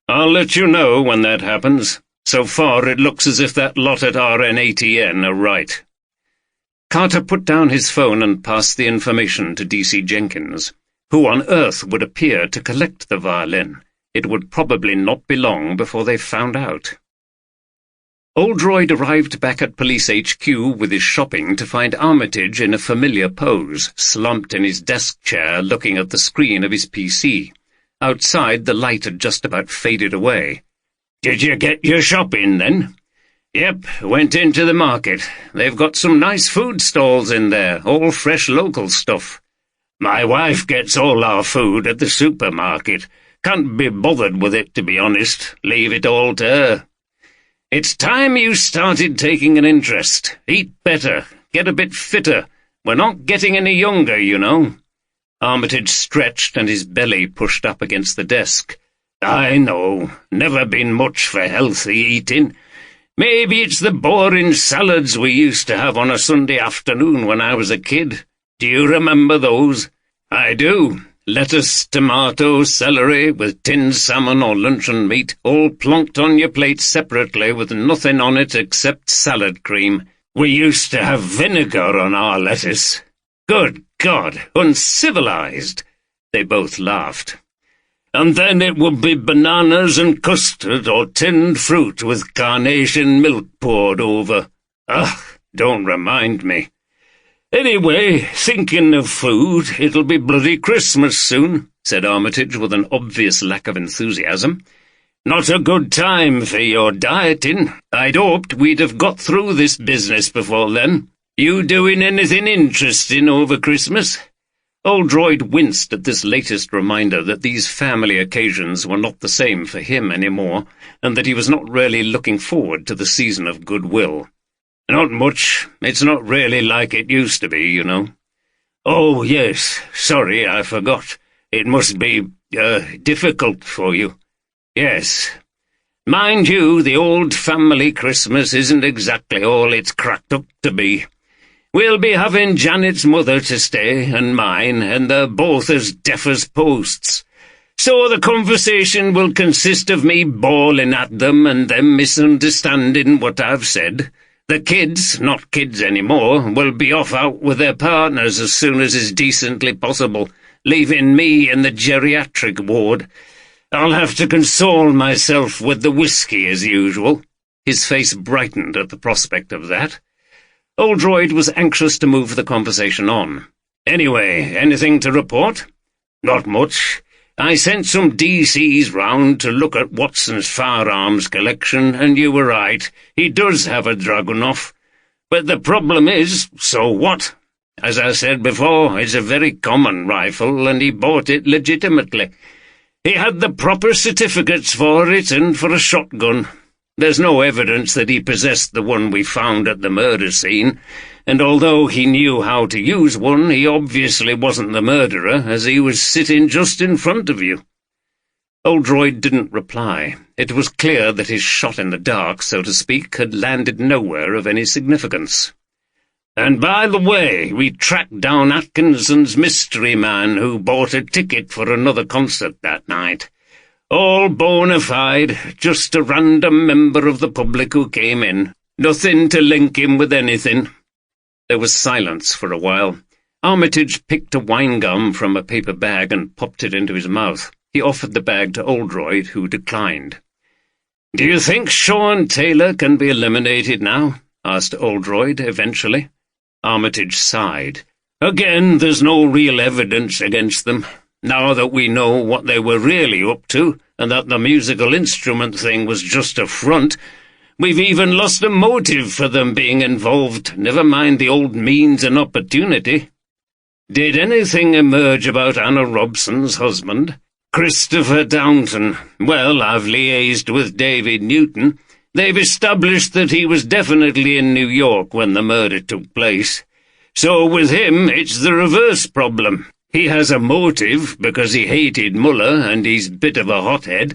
I'll let you know when that happens. So far it looks as if that lot at RNATN are right." Carter put down his phone and passed the information to D.C. Jenkins. Who on earth would appear to collect the violin? It would probably not be long before they found out. Oldroyd arrived back at Police HQ with his shopping to find Armitage in a familiar pose, slumped in his desk chair looking at the screen of his PC. Outside, the light had just about faded away. "Did you get your shopping, then?" "Yep, went into the market. They've got some nice food stalls in there, all fresh local stuff. My wife gets all our food at the supermarket. Can't be bothered with it, to be honest. Leave it all to her. It's time you started taking an interest. Eat better, get a bit fitter. We're not getting any younger, you know." Armitage stretched and his belly pushed up against the desk. "I know. Never been much for healthy eating. Maybe it's the boring salads we used to have on a Sunday afternoon when I was a kid. Do you remember those? I do. Lettuce, tomato, celery, with tinned salmon or luncheon meat, all plonked on your plate separately with nothing on it except salad cream. We used to have vinegar on our lettuce. Good God, uncivilized. They both laughed. And then it would be bananas and custard or tinned fruit with carnation milk poured over. Ugh, don't remind me. Anyway, thinking of food, it'll be bloody Christmas soon, said Armitage with an obvious lack of enthusiasm. Not a good time for your dieting. I'd hoped we'd have got through this business before then. You doing anything interesting over Christmas? Oldroyd winced at this latest reminder that these family occasions were not the same for him anymore, and that he was not really looking forward to the season of goodwill. Not much. It's not really like it used to be, you know. Oh, yes. Sorry, I forgot. It must be, difficult for you. Yes. Mind you, the old family Christmas isn't exactly all it's cracked up to be. We'll be having Janet's mother to stay, and mine, and they're both as deaf as posts. So the conversation will consist of me bawling at them and them misunderstanding what I've said. The kids, not kids anymore, will be off out with their partners as soon as is decently possible, leaving me in the geriatric ward. I'll have to console myself with the whiskey as usual. His face brightened at the prospect of that. Oldroyd was anxious to move the conversation on. Anyway, anything to report? Not much. I sent some DCs round to look at Watson's firearms collection, and you were right. He does have a Dragunov. But the problem is, so what? As I said before, it's a very common rifle, and he bought it legitimately. He had the proper certificates for it and for a shotgun. There's no evidence that he possessed the one we found at the murder scene, and although he knew how to use one, he obviously wasn't the murderer, as he was sitting just in front of you. Oldroyd didn't reply. It was clear that his shot in the dark, so to speak, had landed nowhere of any significance. And by the way, we tracked down Atkinson's mystery man who bought a ticket for another concert that night. All bona fide, just a random member of the public who came in. Nothing to link him with anything. There was silence for a while. Armitage picked a wine gum from a paper bag and popped it into his mouth. He offered the bag to Oldroyd, who declined. "Do you think Sean Taylor can be eliminated now?" asked Oldroyd eventually. Armitage sighed. "Again, there's no real evidence against them. Now that we know what they were really up to, and that the musical instrument thing was just a front, we've even lost a motive for them being involved, never mind the old means and opportunity. Did anything emerge about Anna Robson's husband? Christopher Downton. Well, I've liaised with David Newton. They've established that he was definitely in New York when the murder took place. So with him, it's the reverse problem. He has a motive because he hated Muller and he's a bit of a hothead,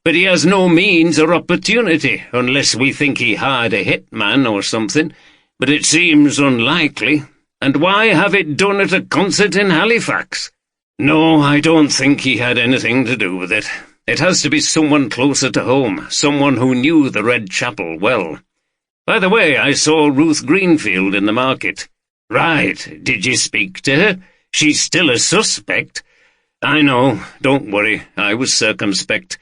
but he has no means or opportunity, unless we think he hired a hitman or something, but it seems unlikely. And why have it done at a concert in Halifax? No, I don't think he had anything to do with it. It has to be someone closer to home, someone who knew the Red Chapel well. By the way, I saw Ruth Greenfield in the market. Right, did you speak to her? She's still a suspect. I know, don't worry, I was circumspect.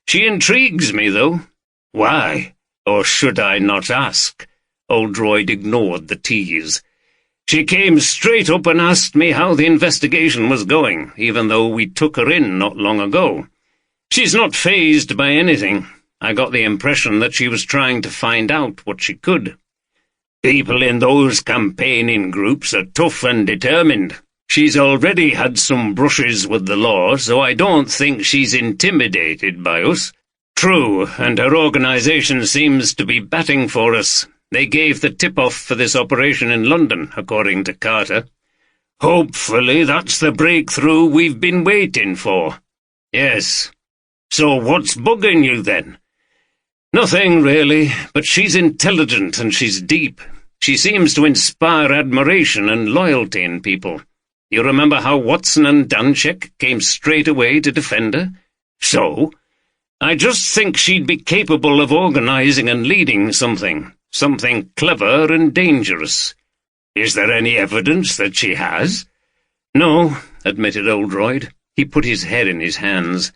She intrigues me, though. Why? Or should I not ask? Oldroyd ignored the tease. She came straight up and asked me how the investigation was going, even though we took her in not long ago. She's not fazed by anything. I got the impression that she was trying to find out what she could. People in those campaigning groups are tough and determined. She's already had some brushes with the law, so I don't think she's intimidated by us. True, and her organization seems to be batting for us. They gave the tip-off for this operation in London, according to Carter. Hopefully that's the breakthrough we've been waiting for. Yes. So what's bugging you, then? "Nothing, really, but she's intelligent and she's deep. She seems to inspire admiration and loyalty in people. You remember how Watson and Dunchek came straight away to defend her? So, I just think she'd be capable of organizing and leading something clever and dangerous. Is there any evidence that she has?" "No," admitted Oldroyd. He put his head in his hands.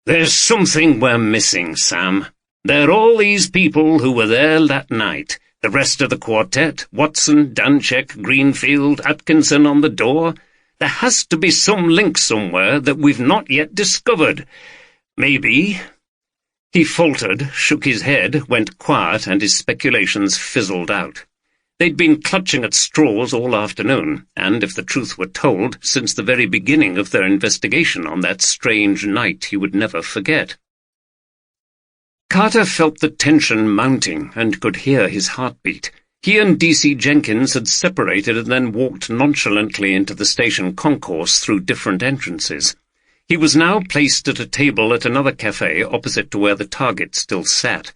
"There's something we're missing, Sam. There are all these people who were there that night. The rest of the quartet, Watson, Dunchek, Greenfield, Atkinson on the door. There has to be some link somewhere that we've not yet discovered. Maybe—" He faltered, shook his head, went quiet, and his speculations fizzled out. They'd been clutching at straws all afternoon, and, if the truth were told, since the very beginning of their investigation on that strange night he would never forget. Carter felt the tension mounting and could hear his heartbeat. He and D.C. Jenkins had separated and then walked nonchalantly into the station concourse through different entrances. He was now placed at a table at another cafe opposite to where the target still sat.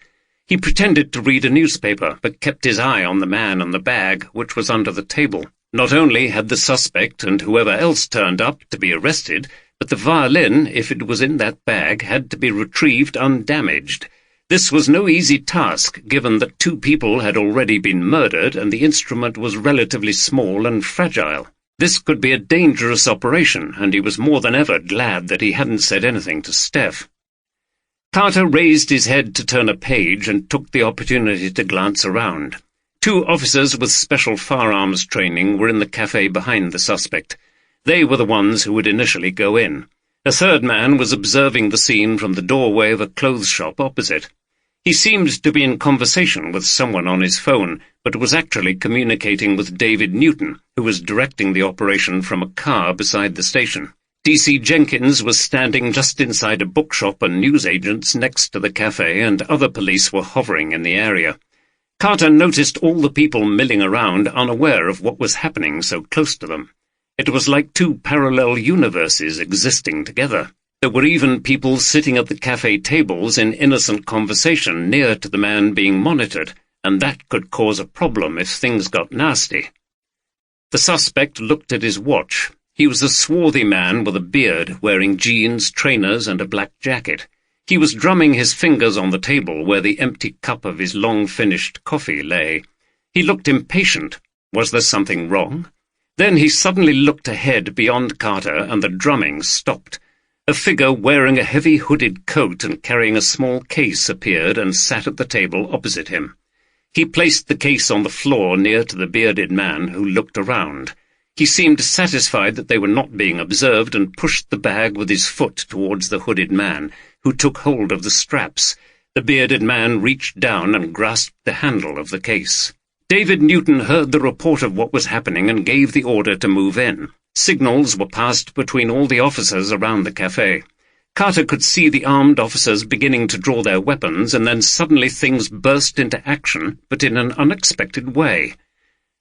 He pretended to read a newspaper, but kept his eye on the man and the bag, which was under the table. Not only had the suspect and whoever else turned up to be arrested, but the violin, if it was in that bag, had to be retrieved undamaged. This was no easy task, given that 2 people had already been murdered and the instrument was relatively small and fragile. This could be a dangerous operation, and he was more than ever glad that he hadn't said anything to Steph. Carter raised his head to turn a page and took the opportunity to glance around. 2 officers with special firearms training were in the cafe behind the suspect. They were the ones who would initially go in. A 3rd man was observing the scene from the doorway of a clothes shop opposite. He seemed to be in conversation with someone on his phone, but was actually communicating with David Newton, who was directing the operation from a car beside the station. D.C. Jenkins was standing just inside a bookshop and newsagents next to the cafe, and other police were hovering in the area. Carter noticed all the people milling around, unaware of what was happening so close to them. It was like 2 parallel universes existing together. There were even people sitting at the cafe tables in innocent conversation near to the man being monitored, and that could cause a problem if things got nasty. The suspect looked at his watch. He was a swarthy man with a beard, wearing jeans, trainers, and a black jacket. He was drumming his fingers on the table where the empty cup of his long-finished coffee lay. He looked impatient. Was there something wrong? Then he suddenly looked ahead beyond Carter, and the drumming stopped. A figure wearing a heavy hooded coat and carrying a small case appeared and sat at the table opposite him. He placed the case on the floor near to the bearded man, who looked around. He seemed satisfied that they were not being observed and pushed the bag with his foot towards the hooded man, who took hold of the straps. The bearded man reached down and grasped the handle of the case. David Newton heard the report of what was happening and gave the order to move in. Signals were passed between all the officers around the cafe. Carter could see the armed officers beginning to draw their weapons, and then suddenly things burst into action, but in an unexpected way.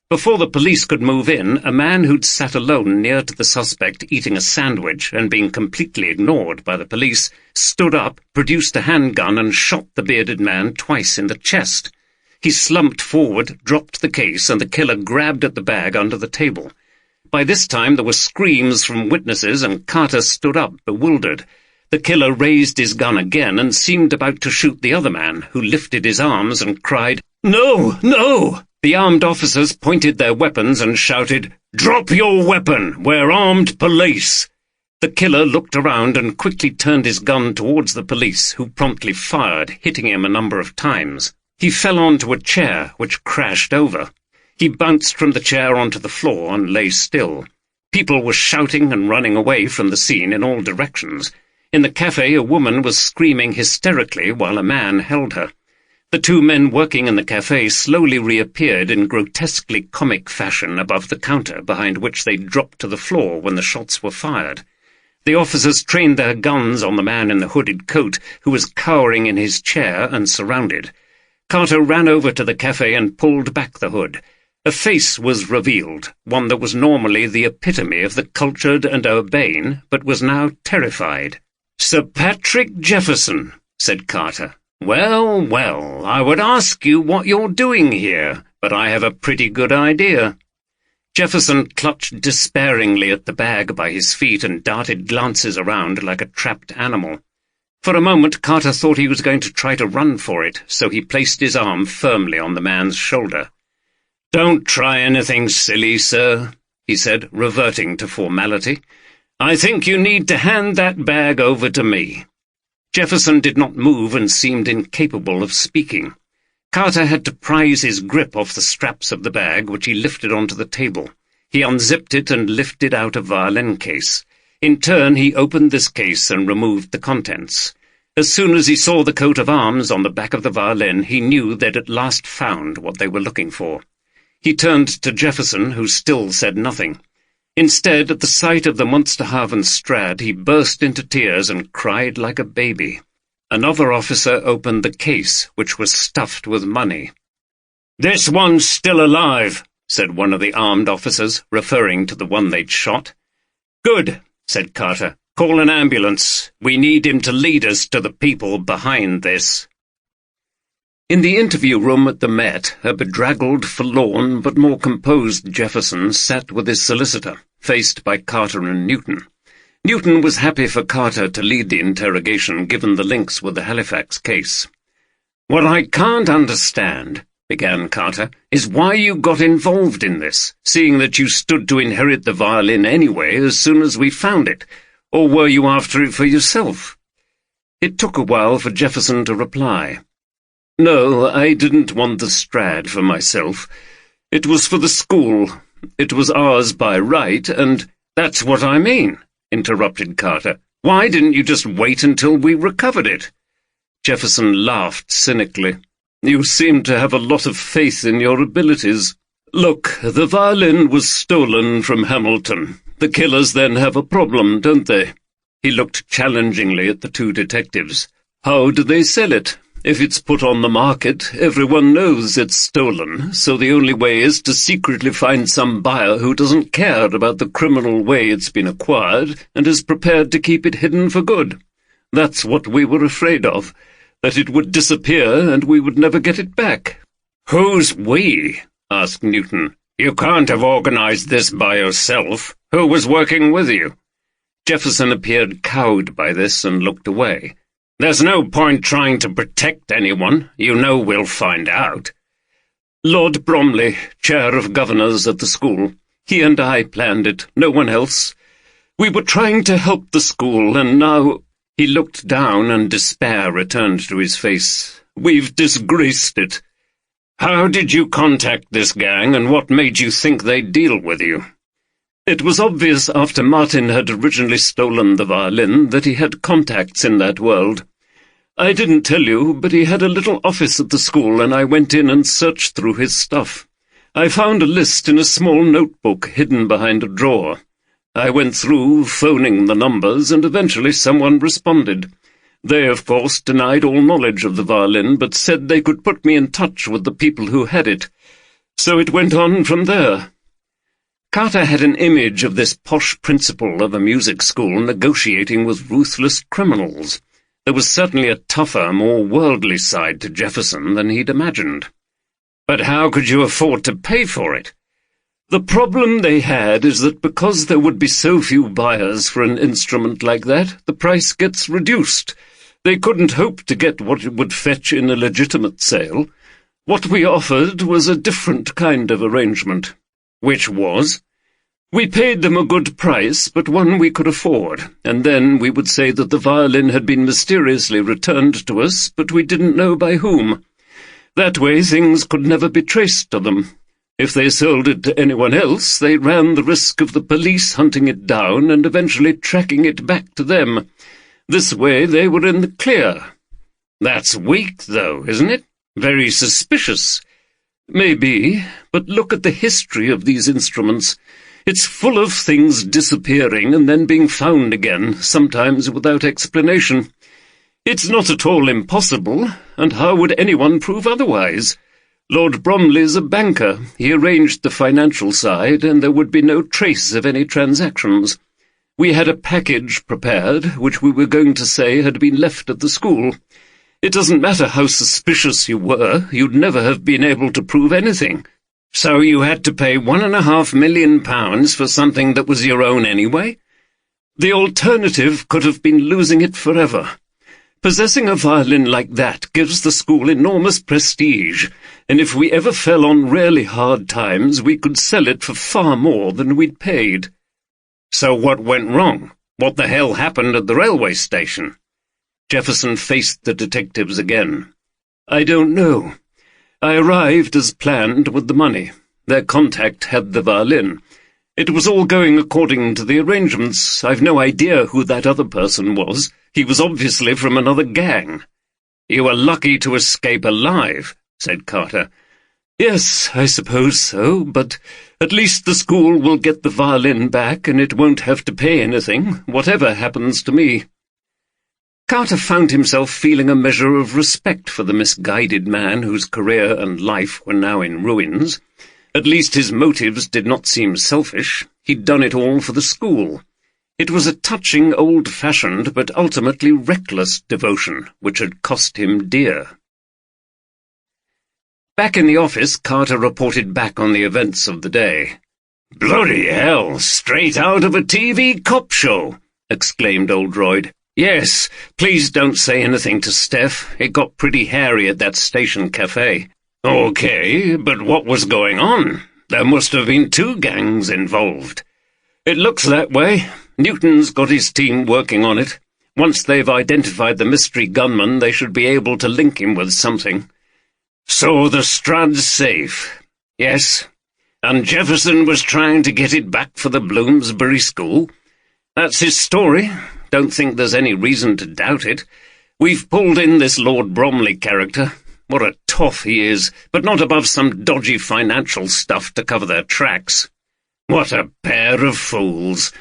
Before the police could move in, a man who'd sat alone near to the suspect eating a sandwich and being completely ignored by the police stood up, produced a handgun, and shot the bearded man twice in the chest. He slumped forward, dropped the case, and the killer grabbed at the bag under the table. By this time there were screams from witnesses, and Carter stood up, bewildered. The killer raised his gun again and seemed about to shoot the other man, who lifted his arms and cried, "No! No!" The armed officers pointed their weapons and shouted, "Drop your weapon! We're armed police!" The killer looked around and quickly turned his gun towards the police, who promptly fired, hitting him a number of times. He fell onto a chair, which crashed over. He bounced from the chair onto the floor and lay still. People were shouting and running away from the scene in all directions. In the cafe, a woman was screaming hysterically while a man held her. The 2 men working in the cafe slowly reappeared in grotesquely comic fashion above the counter behind which they dropped to the floor when the shots were fired. The officers trained their guns on the man in the hooded coat, who was cowering in his chair and surrounded. Carter ran over to the cafe and pulled back the hood. A face was revealed, one that was normally the epitome of the cultured and urbane, but was now terrified. "Sir Patrick Jefferson," said Carter. Well, well, I would ask you what you're doing here, but I would ask you what you're doing here, but I have a pretty good idea. Jefferson clutched despairingly at the bag by his feet and darted glances around like a trapped animal. For a moment Carter thought he was going to try to run for it, so he placed his arm firmly on the man's shoulder. "Don't try anything silly, sir," he said, reverting to formality. "I think you need to hand that bag over to me." Jefferson did not move and seemed incapable of speaking. Carter had to prise his grip off the straps of the bag, which he lifted onto the table. He unzipped it and lifted out a violin case. In turn, he opened this case and removed the contents. As soon as he saw the coat of arms on the back of the violin, he knew they'd at last found what they were looking for. He turned to Jefferson, who still said nothing. Instead, at the sight of the Munsterhaven Strad, he burst into tears and cried like a baby. Another officer opened the case, which was stuffed with money. "This one's still alive," said one of the armed officers, referring to the one they'd shot. "Good," said Carter. "Call an ambulance. We need him to lead us to the people behind this." In the interview room at the Met, a bedraggled, forlorn, but more composed Jefferson sat with his solicitor, faced by Carter and Newton. Newton was happy for Carter to lead the interrogation, given the links with the Halifax case. "What I can't understand," began Carter, "is why you got involved in this, seeing that you stood to inherit the violin anyway as soon as we found it, or were you after it for yourself?" It took a while for Jefferson to reply. "No, I didn't want the Strad for myself. It was for the school. It was ours by right, and—" "That's what I mean," interrupted Carter. "Why didn't you just wait until we recovered it?" Jefferson laughed cynically. "You seem to have a lot of faith in your abilities. Look, the violin was stolen from Hamilton. The killers then have a problem, don't they?" He looked challengingly at the two detectives. "How do they sell it? If it's put on the market, everyone knows it's stolen, so the only way is to secretly find some buyer who doesn't care about the criminal way it's been acquired and is prepared to keep it hidden for good. That's what we were afraid of, that it would disappear and we would never get it back." "Who's we?" asked Newton. "You can't have organized this by yourself. Who was working with you?" Jefferson appeared cowed by this and looked away. "There's no point trying to protect anyone. You know we'll find out." "Lord Bromley, chair of governors at the school. He and I planned it, no one else. We were trying to help the school, and now—" He looked down and despair returned to his face. "We've disgraced it." "How did you contact this gang, and what made you think they'd deal with you?" "It was obvious after Martin had originally stolen the violin that he had contacts in that world. I didn't tell you, but he had a little office at the school, and I went in and searched through his stuff. I found a list in a small notebook hidden behind a drawer. I went through, phoning the numbers, and eventually someone responded. They, of course, denied all knowledge of the violin, but said they could put me in touch with the people who had it. So it went on from there." Carter had an image of this posh principal of a music school negotiating with ruthless criminals. There was certainly a tougher, more worldly side to Jefferson than he'd imagined. "But how could you afford to pay for it?" "The problem they had is that because there would be so few buyers for an instrument like that, the price gets reduced. They couldn't hope to get what it would fetch in a legitimate sale. What we offered was a different kind of arrangement." "Which was?" "We paid them a good price, but one we could afford, and then we would say that the violin had been mysteriously returned to us, but we didn't know by whom. That way things could never be traced to them. If they sold it to anyone else, they ran the risk of the police hunting it down and eventually tracking it back to them. This way they were in the clear." "That's weak, though, isn't it? Very suspicious." "Maybe, but look at the history of these instruments. It's full of things disappearing and then being found again, sometimes without explanation. It's not at all impossible, and how would anyone prove otherwise? Lord Bromley's a banker. He arranged the financial side, and there would be no trace of any transactions. We had a package prepared, which we were going to say had been left at the school. It doesn't matter how suspicious you were, you'd never have been able to prove anything. So you had to pay £1.5 million for something that was your own anyway? The alternative could have been losing it forever. Possessing a violin like that gives the school enormous prestige, and if we ever fell on really hard times, we could sell it for far more than we'd paid. So what went wrong? What the hell happened at the railway station? Jefferson faced the detectives again. I don't know. I arrived as planned with the money. Their contact had the violin. It was all going according to the arrangements. I've no idea who that other person was. He was obviously from another gang. You were lucky to escape alive, said Carter. Yes, I suppose so, but at least the school will get the violin back, and it won't have to pay anything, whatever happens to me. Carter found himself feeling a measure of respect for the misguided man whose career and life were now in ruins. At least his motives did not seem selfish. He'd done it all for the school. It was a touching, old-fashioned, but ultimately reckless devotion, which had cost him dear. Back in the office, Carter reported back on the events of the day. "Bloody hell, straight out of a TV cop show," exclaimed Oldroyd. "Yes, please don't say anything to Steph. It got pretty hairy at that station cafe." "Okay, but what was going on? There must have been two gangs involved." "It looks that way. Newton's got his team working on it. Once they've identified the mystery gunman, they should be able to link him with something." "So the Strad's safe?" "Yes." "And Jefferson was trying to get it back for the Bloomsbury School?" "That's his story. Don't think there's any reason to doubt it. We've pulled in this Lord Bromley character. What a toff he is, but not above some dodgy financial stuff to cover their tracks." "What a pair of fools!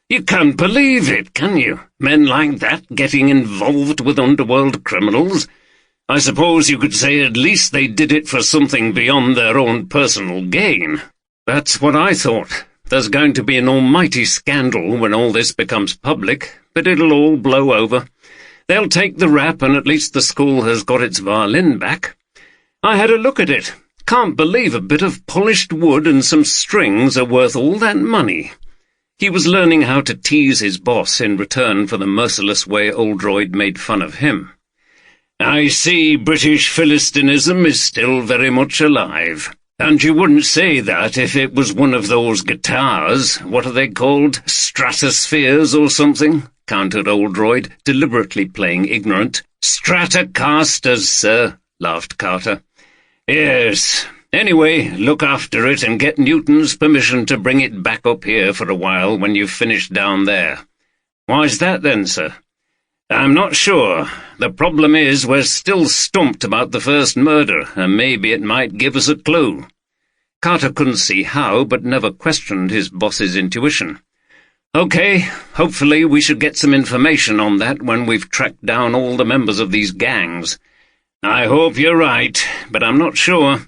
You can't believe it, can you? Men like that getting involved with underworld criminals. I suppose you could say at least they did it for something beyond their own personal gain." "That's what I thought. There's going to be an almighty scandal when all this becomes public, but it'll all blow over. They'll take the rap, and at least the school has got its violin back. I had a look at it. Can't believe a bit of polished wood and some strings are worth all that money." He was learning how to tease his boss in return for the merciless way Oldroyd made fun of him. "I see British Philistinism is still very much alive. And you wouldn't say that if it was one of those guitars. What are they called? Stratospheres or something?" countered Oldroyd, deliberately playing ignorant. "Stratocasters, sir," laughed Carter. "Yes. Anyway, look after it and get Newton's permission to bring it back up here for a while when you've finished down there." "Why's that then, sir?" "I'm not sure. The problem is we're still stumped about the first murder, and maybe it might give us a clue." Carter couldn't see how, but never questioned his boss's intuition. "Okay, hopefully we should get some information on that when we've tracked down all the members of these gangs." "I hope you're right, but I'm not sure.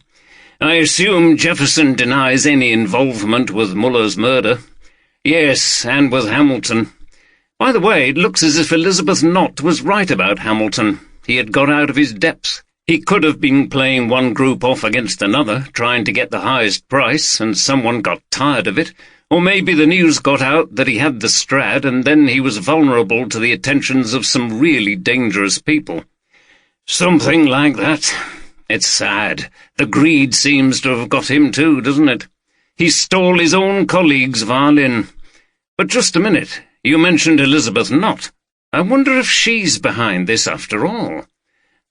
I assume Jefferson denies any involvement with Muller's murder." "Yes, and with Hamilton. By the way, it looks as if Elizabeth Nott was right about Hamilton. He had got out of his depths. He could have been playing one group off against another, trying to get the highest price, and someone got tired of it. Or maybe the news got out that he had the Strad, and then he was vulnerable to the attentions of some really dangerous people." "Something like that. It's sad. The greed seems to have got him too, doesn't it? He stole his own colleague's violin. But just a minute. You mentioned Elizabeth Nott. I wonder if she's behind this after all."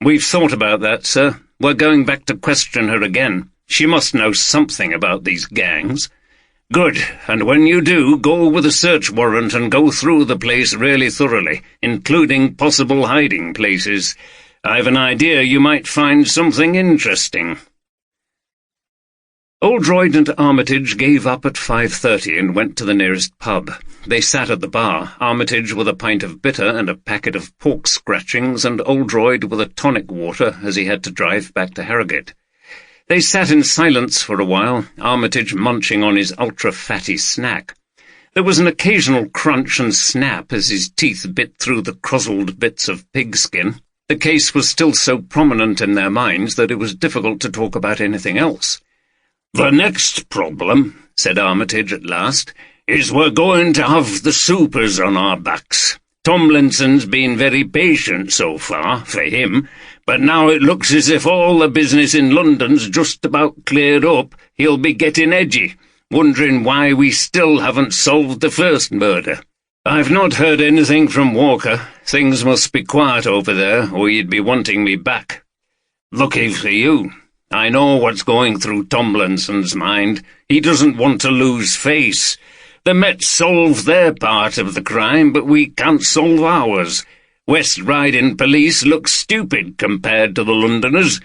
"We've thought about that, sir. We're going back to question her again. She must know something about these gangs." "Good, and when you do, go with a search warrant and go through the place really thoroughly, including possible hiding places. I've an idea you might find something interesting." Oldroyd and Armitage gave up at 5:30 and went to the nearest pub. They sat at the bar, Armitage with a pint of bitter and a packet of pork scratchings, and Oldroyd with a tonic water as he had to drive back to Harrogate. They sat in silence for a while, Armitage munching on his ultra-fatty snack. There was an occasional crunch and snap as his teeth bit through the crozzled bits of pigskin. The case was still so prominent in their minds that it was difficult to talk about anything else. "The next problem," said Armitage at last, "is we're going to have the supers on our backs. Tomlinson's been very patient so far, for him, but now it looks as if all the business in London's just about cleared up. He'll be getting edgy, wondering why we still haven't solved the first murder. I've not heard anything from Walker. Things must be quiet over there, or he'd be wanting me back. Lucky for you. I know what's going through Tomlinson's mind. He doesn't want to lose face. The Mets solve their part of the crime, but we can't solve ours. West Riding police look stupid compared to the Londoners,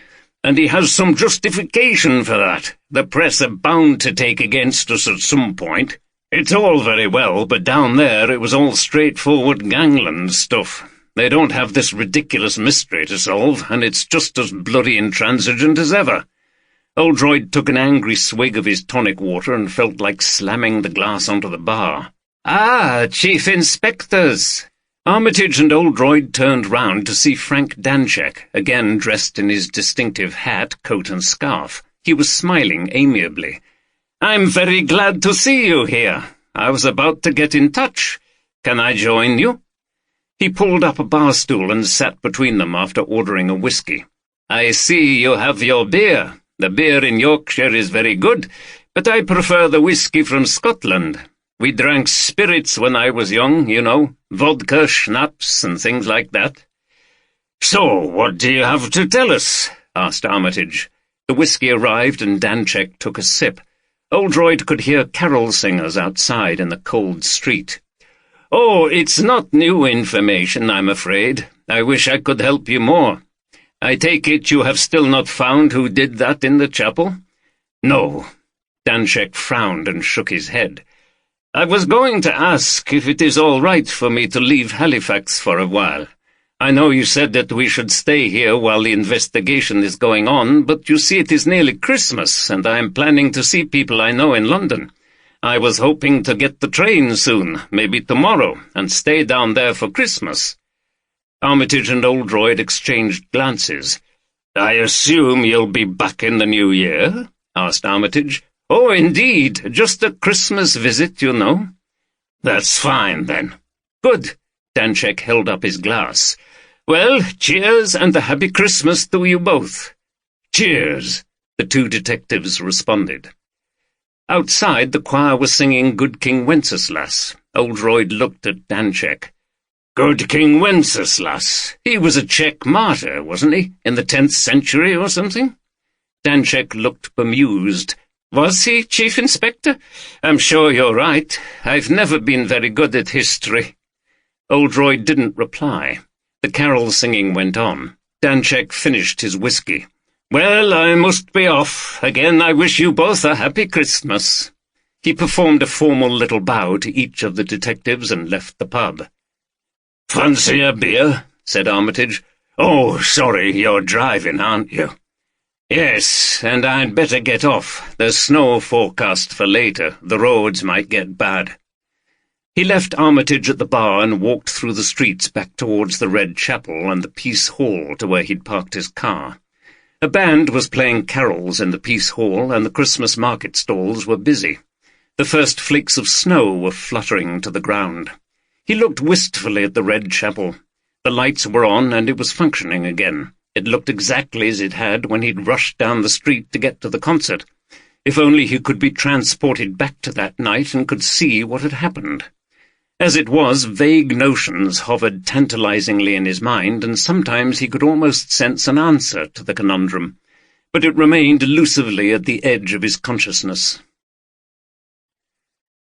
and he has some justification for that. The press are bound to take against us at some point. It's all very well, but down there it was all straightforward gangland stuff. They don't have this ridiculous mystery to solve, and it's just as bloody intransigent as ever." Oldroyd took an angry swig of his tonic water and felt like slamming the glass onto the bar. "Ah, Chief Inspectors!" Armitage and Oldroyd turned round to see Frank Danczek, again dressed in his distinctive hat, coat and scarf. He was smiling amiably. "I'm very glad to see you here. I was about to get in touch. Can I join you?" He pulled up a bar stool and sat between them after ordering a whisky. "I see you have your beer. The beer in Yorkshire is very good, but I prefer the whisky from Scotland. We drank spirits when I was young, you know, vodka, schnapps, and things like that." "So, what do you have to tell us?" asked Armitage. The whisky arrived and Danczek took a sip. Oldroyd could hear carol singers outside in the cold street. "Oh, it's not new information, I'm afraid. I wish I could help you more. I take it you have still not found who did that in the chapel?" "No." Danczek frowned and shook his head. "I was going to ask if it is all right for me to leave Halifax for a while. I know you said that we should stay here while the investigation is going on, but you see it is nearly Christmas, and I am planning to see people I know in London. I was hoping to get the train soon, maybe tomorrow, and stay down there for Christmas." Armitage and Oldroyd exchanged glances. "I assume you'll be back in the new year?" asked Armitage. "Oh, indeed, just a Christmas visit, you know." "That's fine, then." "Good." Danczek held up his glass. "Well, cheers, and a happy Christmas to you both." "Cheers," the two detectives responded. Outside, the choir was singing Good King Wenceslas. Oldroyd looked at Danczek. "Good King Wenceslas. He was a Czech martyr, wasn't he, in the 10th century or something?" Danczek looked bemused. "Was he, Chief Inspector? I'm sure you're right. I've never been very good at history." Oldroyd didn't reply. The carol singing went on. Danczek finished his whisky. "Well, I must be off. Again, I wish you both a happy Christmas." He performed a formal little bow to each of the detectives and left the pub. "Fancy a beer?" said Armitage. "Oh, sorry, you're driving, aren't you?" "Yes, and I'd better get off. There's snow forecast for later. The roads might get bad." He left Armitage at the bar and walked through the streets back towards the Red Chapel and the Peace Hall to where he'd parked his car. A band was playing carols in the Peace Hall, and the Christmas market stalls were busy. The first flakes of snow were fluttering to the ground. He looked wistfully at the Red Chapel. The lights were on, and it was functioning again. It looked exactly as it had when he'd rushed down the street to get to the concert. If only he could be transported back to that night and could see what had happened. As it was, vague notions hovered tantalizingly in his mind, and sometimes he could almost sense an answer to the conundrum, but it remained elusively at the edge of his consciousness.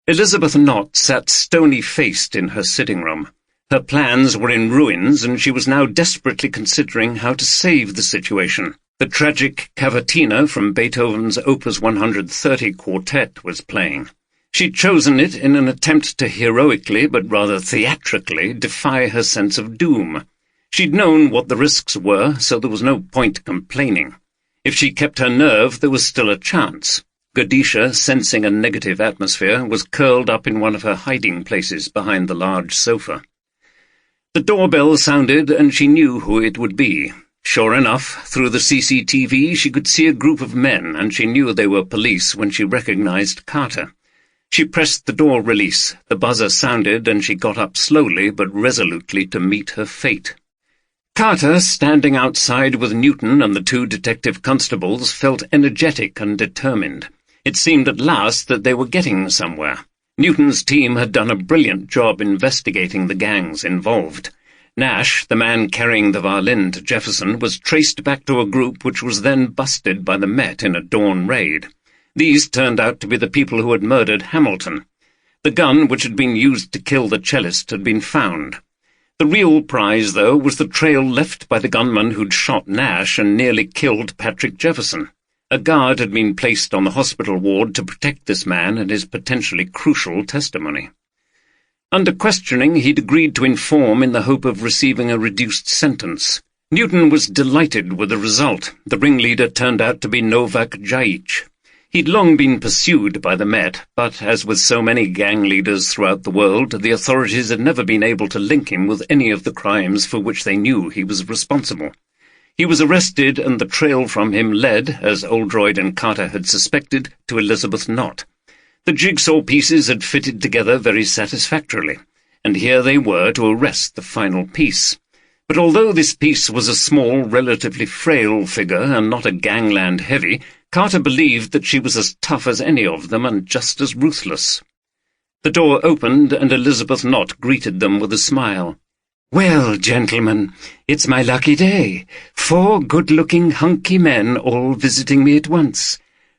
Elizabeth Nott sat stony-faced in her sitting-room. Her plans were in ruins, and she was now desperately considering how to save the situation. The tragic cavatina from Beethoven's Opus 130 Quartet was playing. She'd chosen it in an attempt to heroically, but rather theatrically, defy her sense of doom. She'd known what the risks were, so there was no point complaining. If she kept her nerve, there was still a chance. Gadisha, sensing a negative atmosphere, was curled up in one of her hiding places behind the large sofa. The doorbell sounded, and she knew who it would be. Sure enough, through the CCTV she could see a group of men, and she knew they were police when she recognized Carter. She pressed the door release. The buzzer sounded, and she got up slowly but resolutely to meet her fate. Carter, standing outside with Newton and the two detective constables, felt energetic and determined. It seemed at last that they were getting somewhere. Newton's team had done a brilliant job investigating the gangs involved. Nash, the man carrying the violin to Jefferson, was traced back to a group which was then busted by the Met in a dawn raid. These turned out to be the people who had murdered Hamilton. The gun which had been used to kill the cellist had been found. The real prize, though, was the trail left by the gunman who'd shot Nash and nearly killed Patrick Jefferson. A guard had been placed on the hospital ward to protect this man and his potentially crucial testimony. Under questioning, he'd agreed to inform in the hope of receiving a reduced sentence. Newton was delighted with the result. The ringleader turned out to be Novak Djajic. He'd long been pursued by the Met, but, as with so many gang leaders throughout the world, the authorities had never been able to link him with any of the crimes for which they knew he was responsible. He was arrested, and the trail from him led, as Oldroyd and Carter had suspected, to Elizabeth Knott. The jigsaw pieces had fitted together very satisfactorily, and here they were to arrest the final piece. But although this piece was a small, relatively frail figure, and not a gangland heavy, Carter believed that she was as tough as any of them and just as ruthless. The door opened, and Elizabeth Knott greeted them with a smile. "Well, gentlemen, it's my lucky day. 4 good-looking, hunky men all visiting me at once.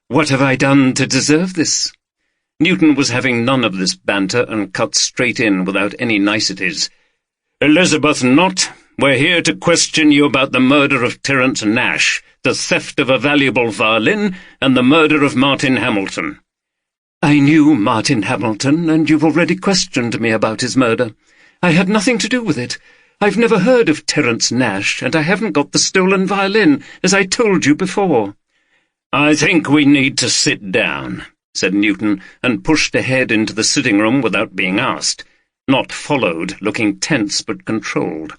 What have I done to deserve this?" Newton was having none of this banter and cut straight in without any niceties. "Elizabeth Knott, we're here to question you about the murder of Terence Nash, the theft of a valuable violin, and the murder of Martin Hamilton." "I knew Martin Hamilton, and you've already questioned me about his murder. I had nothing to do with it. I've never heard of Terence Nash, and I haven't got the stolen violin, as I told you before." "I think we need to sit down," said Newton, and pushed ahead into the sitting-room without being asked. Knott followed, looking tense but controlled.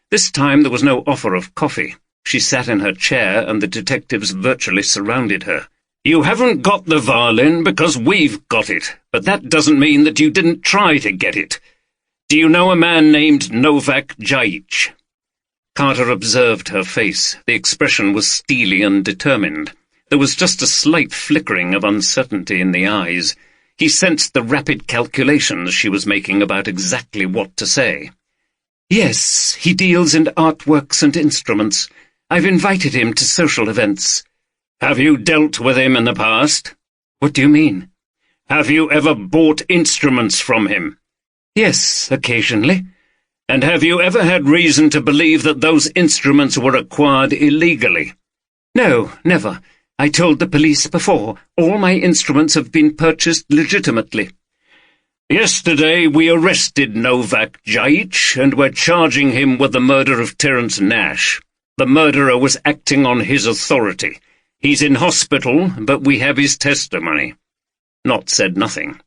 This time there was no offer of coffee. She sat in her chair, and the detectives virtually surrounded her. "You haven't got the violin because we've got it, but that doesn't mean that you didn't try to get it. Do you know a man named Novak Djajic?" Carter observed her face. The expression was steely and determined. There was just a slight flickering of uncertainty in the eyes. He sensed the rapid calculations she was making about exactly what to say. "Yes, he deals in artworks and instruments. I've invited him to social events." "Have you dealt with him in the past?" "What do you mean?" "Have you ever bought instruments from him?" "Yes, occasionally." "And have you ever had reason to believe that those instruments were acquired illegally?" "No, never. I told the police before. All my instruments have been purchased legitimately." "Yesterday we arrested Novak Djajic, and we're charging him with the murder of Terence Nash. The murderer was acting on his authority. He's in hospital, but we have his testimony." Knott said nothing.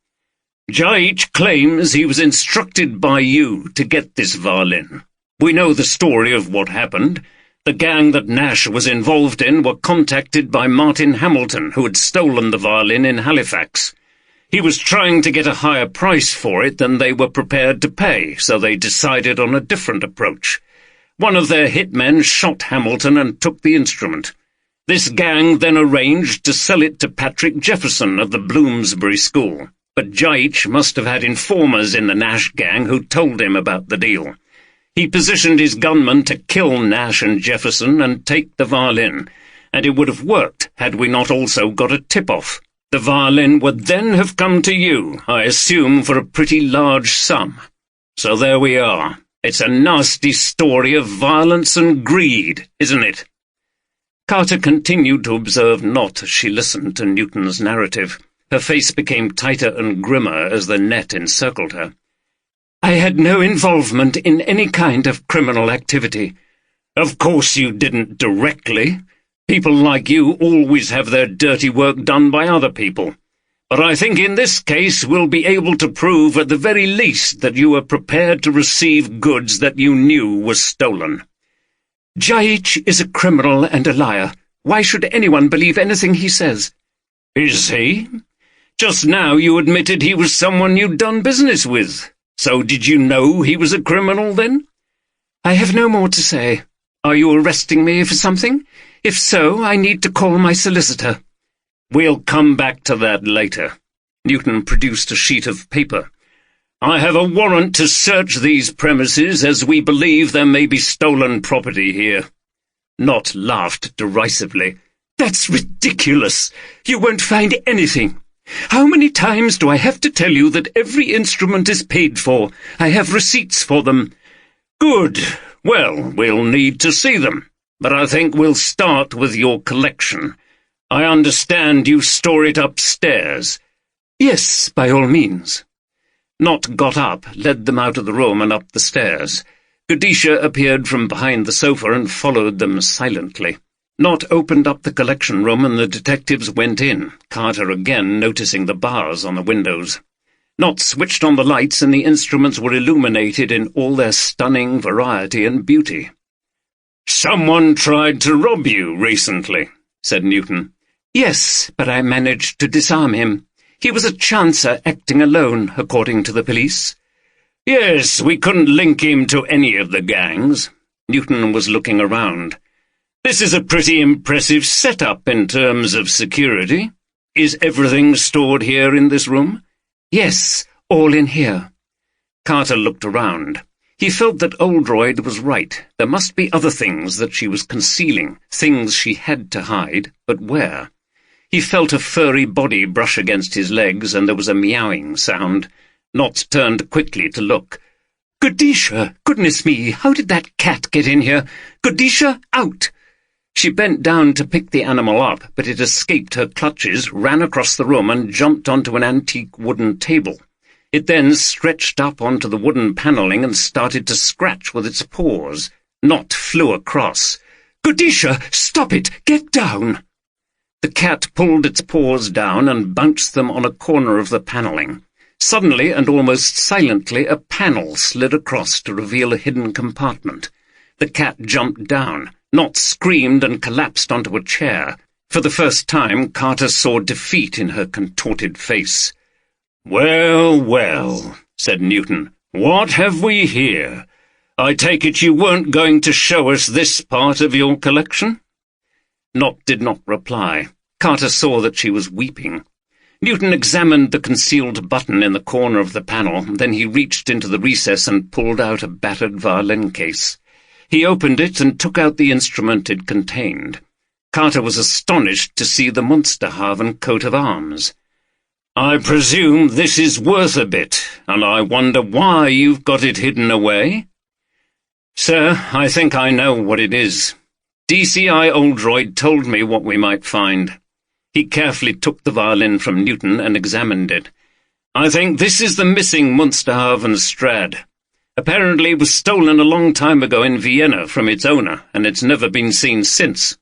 "Djajic claims he was instructed by you to get this violin. We know the story of what happened. The gang that Nash was involved in were contacted by Martin Hamilton, who had stolen the violin in Halifax. He was trying to get a higher price for it than they were prepared to pay, so they decided on a different approach. One of their hitmen shot Hamilton and took the instrument. This gang then arranged to sell it to Patrick Jefferson of the Bloomsbury School, but Djajic must have had informers in the Nash gang who told him about the deal. He positioned his gunmen to kill Nash and Jefferson and take the violin, and it would have worked had we not also got a tip-off. The violin would then have come to you, I assume for a pretty large sum. So there we are. It's a nasty story of violence and greed, isn't it?" Carter continued to observe Knott as she listened to Newton's narrative. Her face became tighter and grimmer as the net encircled her. "I had no involvement in any kind of criminal activity." "Of course you didn't directly. People like you always have their dirty work done by other people. But I think in this case we'll be able to prove at the very least that you were prepared to receive goods that you knew were stolen. Jaich is a criminal and a liar. Why should anyone believe anything he says? Is he? Just now you admitted he was someone you'd done business with. So did you know he was a criminal then? I have no more to say. Are you arresting me for something? If so, I need to call my solicitor. We'll come back to that later. Newton produced a sheet of paper. I have a warrant to search these premises, as we believe there may be stolen property here. Knott laughed derisively. That's ridiculous. You won't find anything. How many times do I have to tell you that every instrument is paid for? I have receipts for them. Good. Well, we'll need to see them. But I think we'll start with your collection. I understand you store it upstairs. Yes, by all means. Knott got up, led them out of the room and up the stairs. Gadisha appeared from behind the sofa and followed them silently. Knott opened up the collection room and the detectives went in, Carter again noticing the bars on the windows. Knott switched on the lights and the instruments were illuminated in all their stunning variety and beauty. "Someone tried to rob you recently," said Newton. Yes, but I managed to disarm him. He was a chancer acting alone, according to the police. Yes, we couldn't link him to any of the gangs. Newton was looking around. This is a pretty impressive setup in terms of security. Is everything stored here in this room? Yes, all in here. Carter looked around. He felt that Oldroyd was right. There must be other things that she was concealing, things she had to hide, but where? He felt a furry body brush against his legs, and there was a meowing sound. Knott turned quickly to look. Gadisha! Goodness me, how did that cat get in here? Gadisha, out! She bent down to pick the animal up, but it escaped her clutches, ran across the room, and jumped onto an antique wooden table. It then stretched up onto the wooden panelling and started to scratch with its paws. Knott flew across. Gadisha, stop it! Get down! The cat pulled its paws down and bounced them on a corner of the panelling. Suddenly, and almost silently, a panel slid across to reveal a hidden compartment. The cat jumped down. Knott screamed and collapsed onto a chair. For the first time, Carter saw defeat in her contorted face. "Well, well," said Newton. "What have we here? I take it you weren't going to show us this part of your collection?" Knott did not reply. Carter saw that she was weeping. Newton examined the concealed button in the corner of the panel, then he reached into the recess and pulled out a battered violin case. He opened it and took out the instrument it contained. Carter was astonished to see the Munsterhaven coat of arms. "I presume this is worth a bit, and I wonder why you've got it hidden away?" "Sir, I think I know what it is. DCI Oldroyd told me what we might find." He carefully took the violin from Newton and examined it. "I think this is the missing Munsterhaven Strad. Apparently it was stolen a long time ago in Vienna from its owner, and it's never been seen since."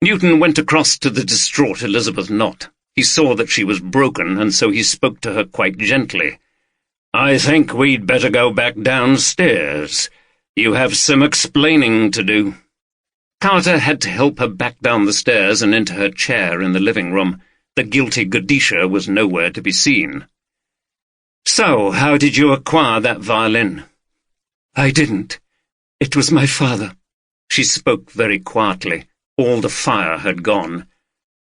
Newton went across to the distraught Elizabeth Knott. He saw that she was broken, and so he spoke to her quite gently. "I think we'd better go back downstairs. You have some explaining to do." Carter had to help her back down the stairs and into her chair in the living room. The guilty Gadisha was nowhere to be seen. "So, how did you acquire that violin?" "I didn't. It was my father." She spoke very quietly. All the fire had gone.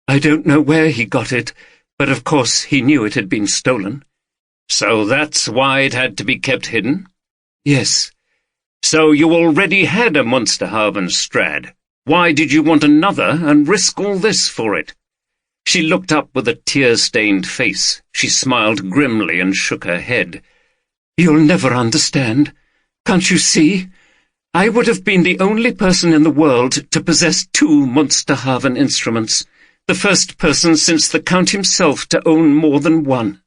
"I don't know where he got it, but of course he knew it had been stolen." "So that's why it had to be kept hidden?" "Yes." "So you already had a Munsterhaven Strad. Why did you want another and risk all this for it?" She looked up with a tear-stained face. She smiled grimly and shook her head. "You'll never understand. Can't you see? I would have been the only person in the world to possess 2 Munsterhaven instruments, the first person since the Count himself to own more than one."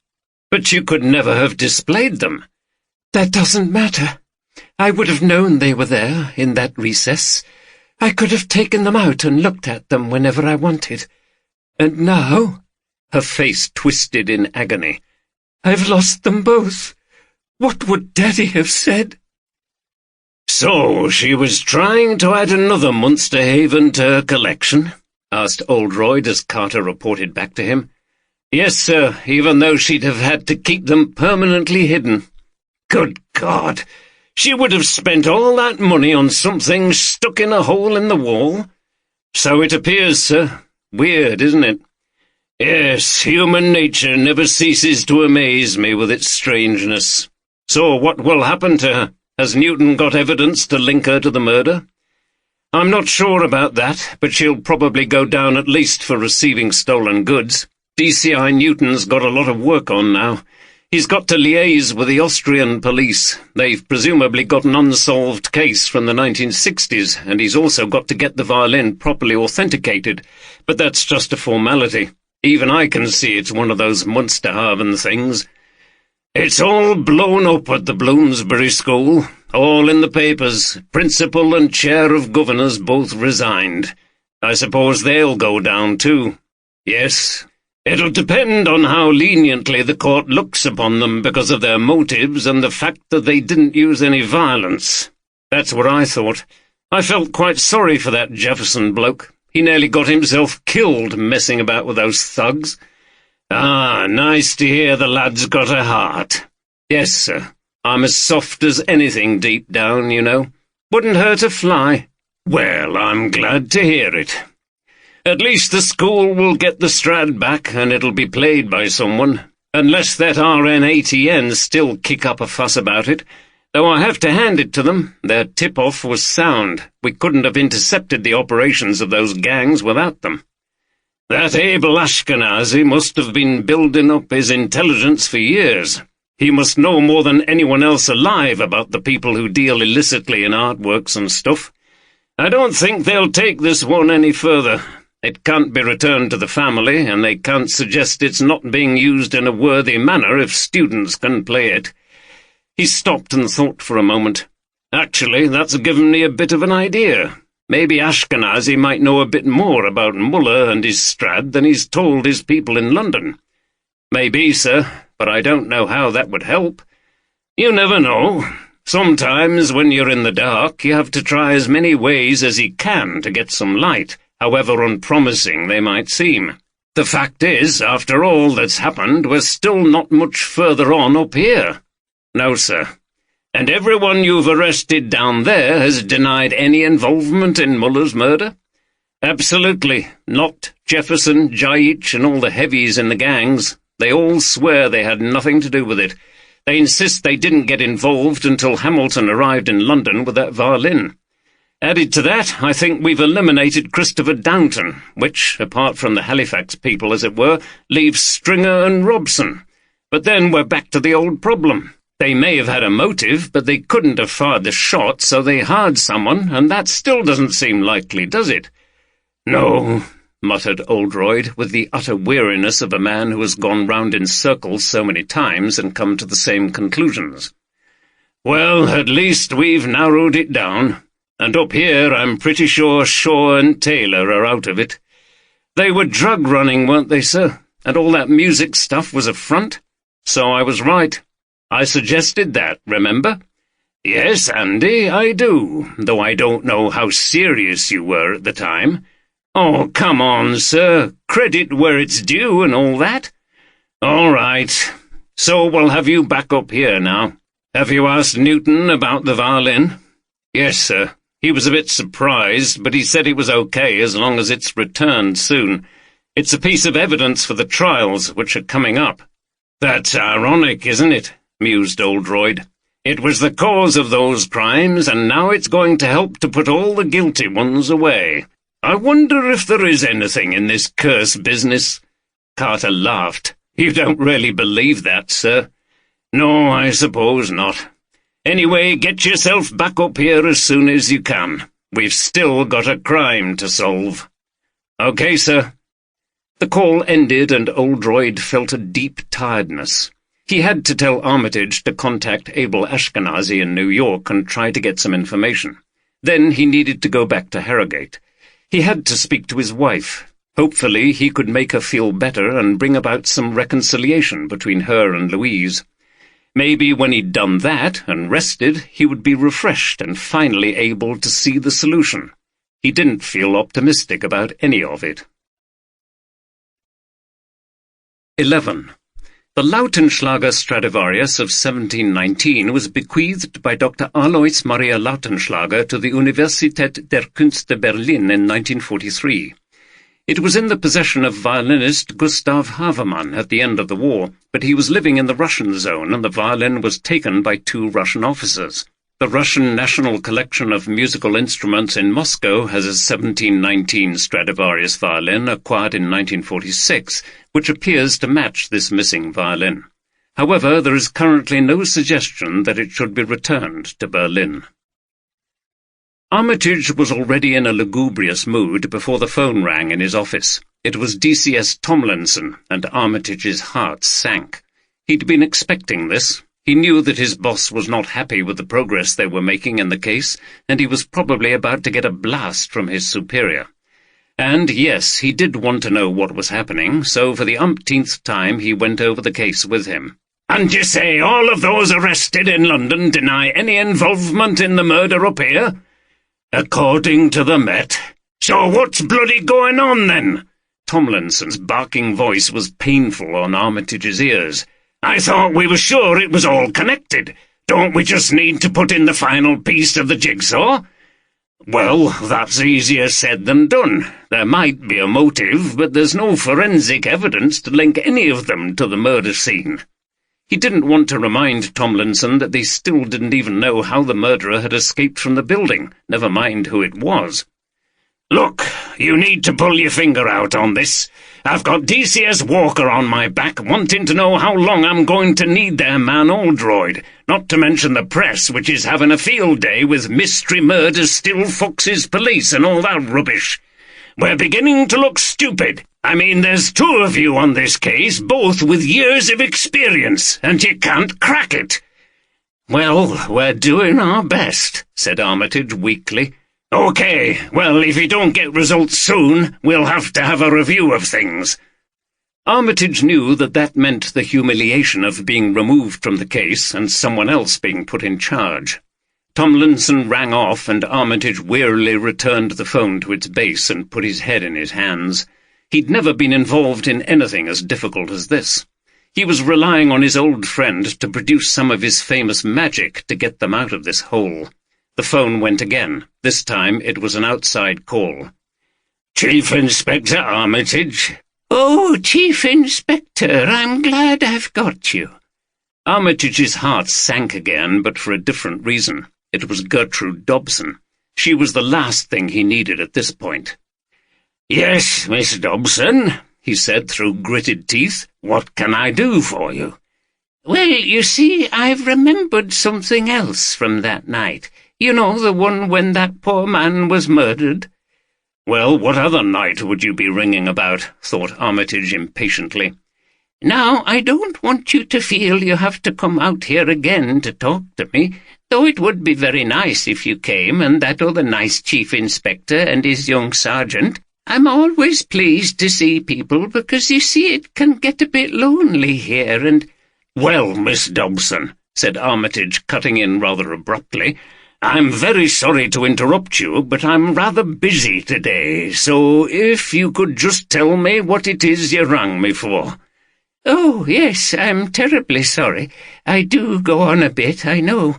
"But you could never have displayed them." "That doesn't matter. I would have known they were there, in that recess. I could have taken them out and looked at them whenever I wanted. And now Her face twisted in agony. "I've lost them both. What would Daddy have said?" "So she was trying to add another Munster haven to her collection?" asked Oldroyd as Carter reported back to him. "Yes, sir, even though she'd have had to keep them permanently hidden. Good God! She would have spent all that money on something stuck in a hole in the wall?" "So it appears, sir. Weird, isn't it?" "Yes, human nature never ceases to amaze me with its strangeness. So what will happen to her? Has Newton got evidence to link her to the murder?" "I'm not sure about that, but she'll probably go down at least for receiving stolen goods. DCI Newton's got a lot of work on now. He's got to liaise with the Austrian police. They've presumably got an unsolved case from the 1960s, and he's also got to get the violin properly authenticated. But that's just a formality. Even I can see it's one of those Munsterhaven things. It's all blown up at the Bloomsbury School. All in the papers. Principal and chair of governors both resigned. I suppose they'll go down too." "Yes. It'll depend on how leniently the court looks upon them because of their motives and the fact that they didn't use any violence." "That's what I thought. I felt quite sorry for that Jefferson bloke. He nearly got himself killed messing about with those thugs." "Ah, nice to hear the lad's got a heart." "Yes, sir. I'm as soft as anything deep down, you know. Wouldn't hurt a fly." "Well, I'm glad to hear it. At least the school will get the Strad back, and it'll be played by someone, unless that RN-ATN still kick up a fuss about it. Though I have to hand it to them, their tip-off was sound. We couldn't have intercepted the operations of those gangs without them. That Abel Ashkenazi must have been building up his intelligence for years. He must know more than anyone else alive about the people who deal illicitly in artworks and stuff. I don't think they'll take this one any further. It can't be returned to the family, and they can't suggest it's not being used in a worthy manner if students can play it." He stopped and thought for a moment. "Actually, that's given me a bit of an idea. Maybe Ashkenazi might know a bit more about Muller and his Strad than he's told his people in London." "Maybe, sir, but I don't know how that would help." "You never know. Sometimes when you're in the dark, you have to try as many ways as you can to get some light, however unpromising they might seem. The fact is, after all that's happened, we're still not much further on up here." "No, sir. And everyone you've arrested down there has denied any involvement in Muller's murder?" "Absolutely. Not Jefferson, Jaich, and all the heavies in the gangs. They all swear they had nothing to do with it. They insist they didn't get involved until Hamilton arrived in London with that violin. Added to that, I think we've eliminated Christopher Downton, which, apart from the Halifax people, as it were, leaves Stringer and Robson. But then we're back to the old problem. They may have had a motive, but they couldn't have fired the shot, so they hired someone, and that still doesn't seem likely, does it?" "No," muttered Oldroyd, with the utter weariness of a man who has gone round in circles so many times and come to the same conclusions. "Well, at least we've narrowed it down. And up here I'm pretty sure Shaw and Taylor are out of it. They were drug-running, weren't they, sir? And all that music stuff was a front? So I was right. I suggested that, remember?" "Yes, Andy, I do, though I don't know how serious you were at the time." "Oh, come on, sir. Credit where it's due and all that." "All right. So we'll have you back up here now. Have you asked Newton about the violin?" "Yes, sir. He was a bit surprised, but he said it was okay as long as it's returned soon. It's a piece of evidence for the trials, which are coming up." "That's ironic, isn't it?" mused Oldroyd. "It was the cause of those crimes, and now it's going to help to put all the guilty ones away. I wonder if there is anything in this curse business." Carter laughed. "You don't really believe that, sir?" "No, I suppose not. Anyway, get yourself back up here as soon as you can. We've still got a crime to solve." "Okay, sir." The call ended, and Oldroyd felt a deep tiredness. He had to tell Armitage to contact Abel Ashkenazi in New York and try to get some information. Then he needed to go back to Harrogate. He had to speak to his wife. Hopefully he could make her feel better and bring about some reconciliation between her and Louise. Maybe when he'd done that and rested, he would be refreshed and finally able to see the solution. He didn't feel optimistic about any of it. 11. The Lautenschlager Stradivarius of 1719 was bequeathed by Dr. Alois Maria Lautenschlager to the Universität der Künste Berlin in 1943. It was in the possession of violinist Gustav Havemann at the end of the war, but he was living in the Russian zone and the violin was taken by 2 Russian officers. The Russian National Collection of Musical Instruments in Moscow has a 1719 Stradivarius violin acquired in 1946, which appears to match this missing violin. However, there is currently no suggestion that it should be returned to Berlin. Armitage was already in a lugubrious mood before the phone rang in his office. It was DCS Tomlinson, and Armitage's heart sank. He'd been expecting this. He knew that his boss was not happy with the progress they were making in the case, and he was probably about to get a blast from his superior. And, yes, he did want to know what was happening, so for the umpteenth time he went over the case with him. "And you say all of those arrested in London deny any involvement in the murder up here?" "According to the Met. So what's bloody going on, then?" Tomlinson's barking voice was painful on Armitage's ears. "I thought we were sure it was all connected. Don't we just need to put in the final piece of the jigsaw?" "Well, that's easier said than done. There might be a motive, but there's no forensic evidence to link any of them to the murder scene." He didn't want to remind Tomlinson that they still didn't even know how the murderer had escaped from the building, never mind who it was. "Look, you need to pull your finger out on this. I've got DCS Walker on my back, wanting to know how long I'm going to need their man Oldroyd, not to mention the press, which is having a field day with mystery murders still foxes police and all that rubbish. We're beginning to look stupid. I mean, there's 2 of you on this case, both with years of experience, and you can't crack it." "Well, we're doing our best," said Armitage weakly. "Okay, well, if you don't get results soon, we'll have to have a review of things." Armitage knew that that meant the humiliation of being removed from the case and someone else being put in charge. Tomlinson rang off, and Armitage wearily returned the phone to its base and put his head in his hands. He'd never been involved in anything as difficult as this. He was relying on his old friend to produce some of his famous magic to get them out of this hole. The phone went again. This time it was an outside call. "Chief Inspector Armitage." "Oh, Chief Inspector, I'm glad I've got you." Armitage's heart sank again, but for a different reason. It was Gertrude Dobson. She was the last thing he needed at this point. "Yes, Miss Dobson," he said through gritted teeth. "What can I do for you?" "Well, you see, I've remembered something else from that night. You know, the one when that poor man was murdered." "Well, what other night would you be ringing about?" thought Armitage impatiently. "Now, I don't want you to feel you have to come out here again to talk to me, though it would be very nice if you came, and that other nice Chief Inspector and his young sergeant. I'm always pleased to see people, because you see it can get a bit lonely here, and—" "Well, Miss Dobson," said Armitage, cutting in rather abruptly, "I'm very sorry to interrupt you, but I'm rather busy today, so if you could just tell me what it is you rang me for." "Oh, yes, I'm terribly sorry. I do go on a bit, I know.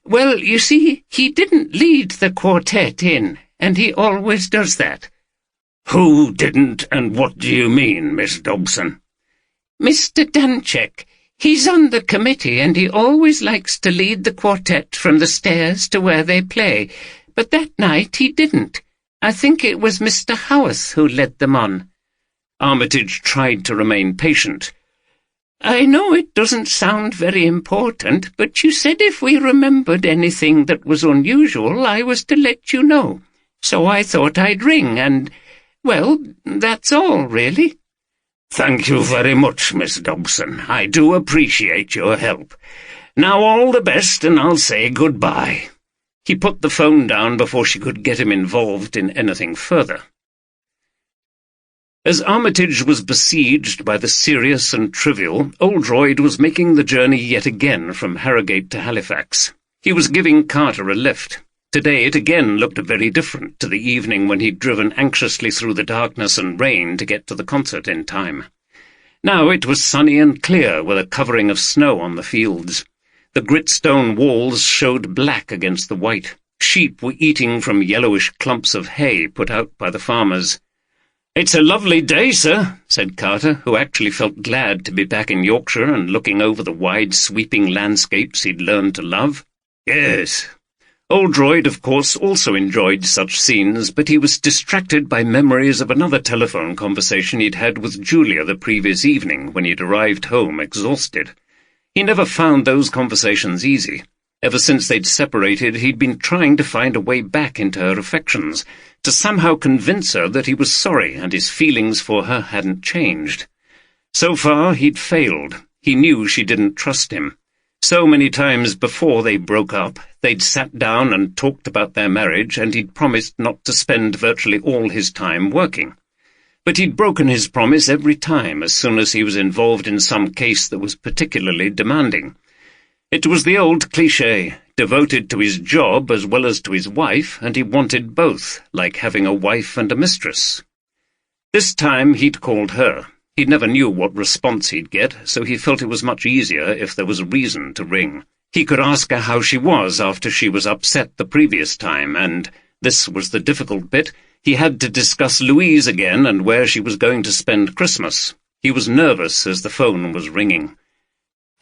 Well, you see, he didn't lead the quartet in, and he always does that." "Who didn't, and what do you mean, Miss Dobson?" "Mr. Danchek. He's on the committee, and he always likes to lead the quartet from the stairs to where they play, but that night he didn't. I think it was Mr. Howarth who led them on." Armitage tried to remain patient. "I know it doesn't sound very important, but you said if we remembered anything that was unusual, I was to let you know. So I thought I'd ring, and, well, that's all, really." "Thank you very much, Miss Dobson. I do appreciate your help. Now all the best, and I'll say goodbye." He put the phone down before she could get him involved in anything further. As Armitage was besieged by the serious and trivial, Oldroyd was making the journey yet again from Harrogate to Halifax. He was giving Carter a lift. Today it again looked very different to the evening when he'd driven anxiously through the darkness and rain to get to the concert in time. Now it was sunny and clear, with a covering of snow on the fields. The gritstone walls showed black against the white. Sheep were eating from yellowish clumps of hay put out by the farmers. "It's a lovely day, sir," said Carter, who actually felt glad to be back in Yorkshire and looking over the wide, sweeping landscapes he'd learned to love. "Yes." Oldroyd, of course, also enjoyed such scenes, but he was distracted by memories of another telephone conversation he'd had with Julia the previous evening when he'd arrived home exhausted. He never found those conversations easy. Ever since they'd separated, he'd been trying to find a way back into her affections, to somehow convince her that he was sorry and his feelings for her hadn't changed. So far, he'd failed. He knew she didn't trust him. So many times before they broke up, they'd sat down and talked about their marriage, and he'd promised not to spend virtually all his time working. But he'd broken his promise every time as soon as he was involved in some case that was particularly demanding. It was the old cliché, devoted to his job as well as to his wife, and he wanted both, like having a wife and a mistress. This time he'd called her. He never knew what response he'd get, so he felt it was much easier if there was a reason to ring. He could ask her how she was after she was upset the previous time, and, this was the difficult bit, he had to discuss Louise again and where she was going to spend Christmas. He was nervous as the phone was ringing.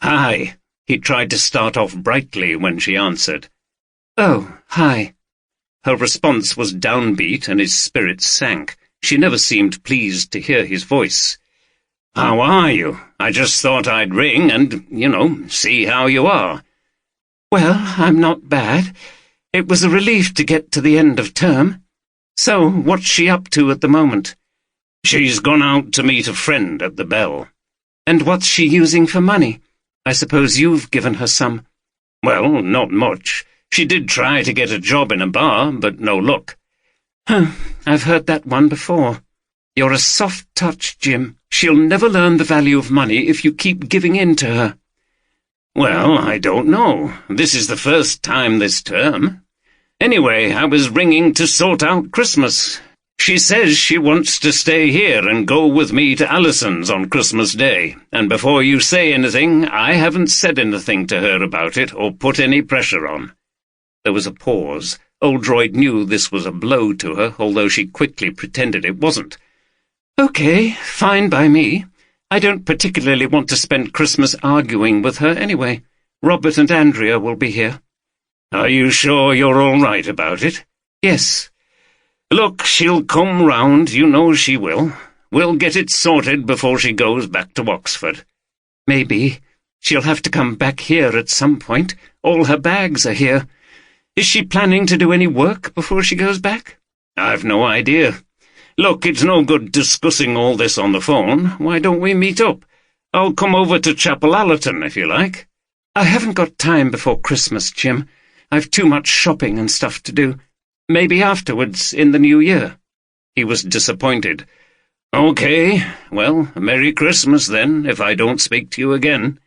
"Hi." He tried to start off brightly when she answered. "Oh, hi." Her response was downbeat and his spirits sank. She never seemed pleased to hear his voice. "How are you? I just thought I'd ring and, see how you are." "Well, I'm not bad. It was a relief to get to the end of term. So, what's she up to at the moment?" "She's gone out to meet a friend at the Bell." "And what's she using for money? I suppose you've given her some." "Well, not much. She did try to get a job in a bar, but no luck." I've heard that one before. You're a soft touch, Jim. She'll never learn the value of money if you keep giving in to her." "Well, I don't know. This is the first time this term. Anyway, I was ringing to sort out Christmas. She says she wants to stay here and go with me to Alison's on Christmas Day, and before you say anything, I haven't said anything to her about it or put any pressure on." There was a pause. Oldroyd knew this was a blow to her, although she quickly pretended it wasn't. "Okay, fine by me. I don't particularly want to spend Christmas arguing with her anyway. Robert and Andrea will be here." "Are you sure you're all right about it?" "Yes." "Look, she'll come round, you know she will. We'll get it sorted before she goes back to Oxford." "Maybe. She'll have to come back here at some point. All her bags are here. Is she planning to do any work before she goes back?" "I've no idea. Look, it's no good discussing all this on the phone. Why don't we meet up? I'll come over to Chapel Allerton, if you like." "I haven't got time before Christmas, Jim. I've too much shopping and stuff to do. Maybe afterwards, in the new year." He was disappointed. "Okay, well, Merry Christmas, then, if I don't speak to you again."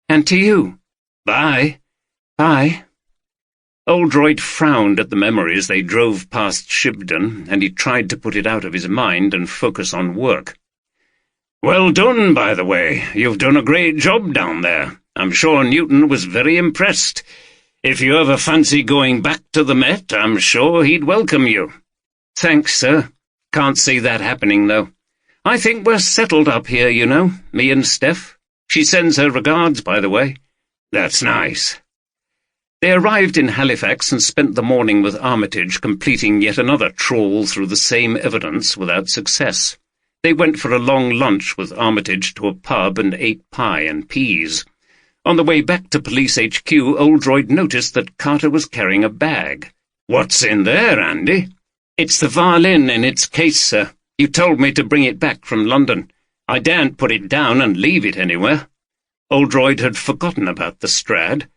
"And to you." "Bye." "Bye." Oldroyd frowned at the memory as they drove past Shibden, and he tried to put it out of his mind and focus on work. "Well done, by the way. You've done a great job down there. I'm sure Newton was very impressed. If you ever fancy going back to the Met, I'm sure he'd welcome you." "Thanks, sir. Can't see that happening, though. I think we're settled up here, you know, me and Steph. She sends her regards, by the way." "That's nice." They arrived in Halifax and spent the morning with Armitage, completing yet another trawl through the same evidence without success. They went for a long lunch with Armitage to a pub and ate pie and peas. On the way back to Police HQ, Oldroyd noticed that Carter was carrying a bag. "What's in there, Andy?" "It's the violin in its case, sir. You told me to bring it back from London. I daren't put it down and leave it anywhere." Oldroyd had forgotten about the Strad.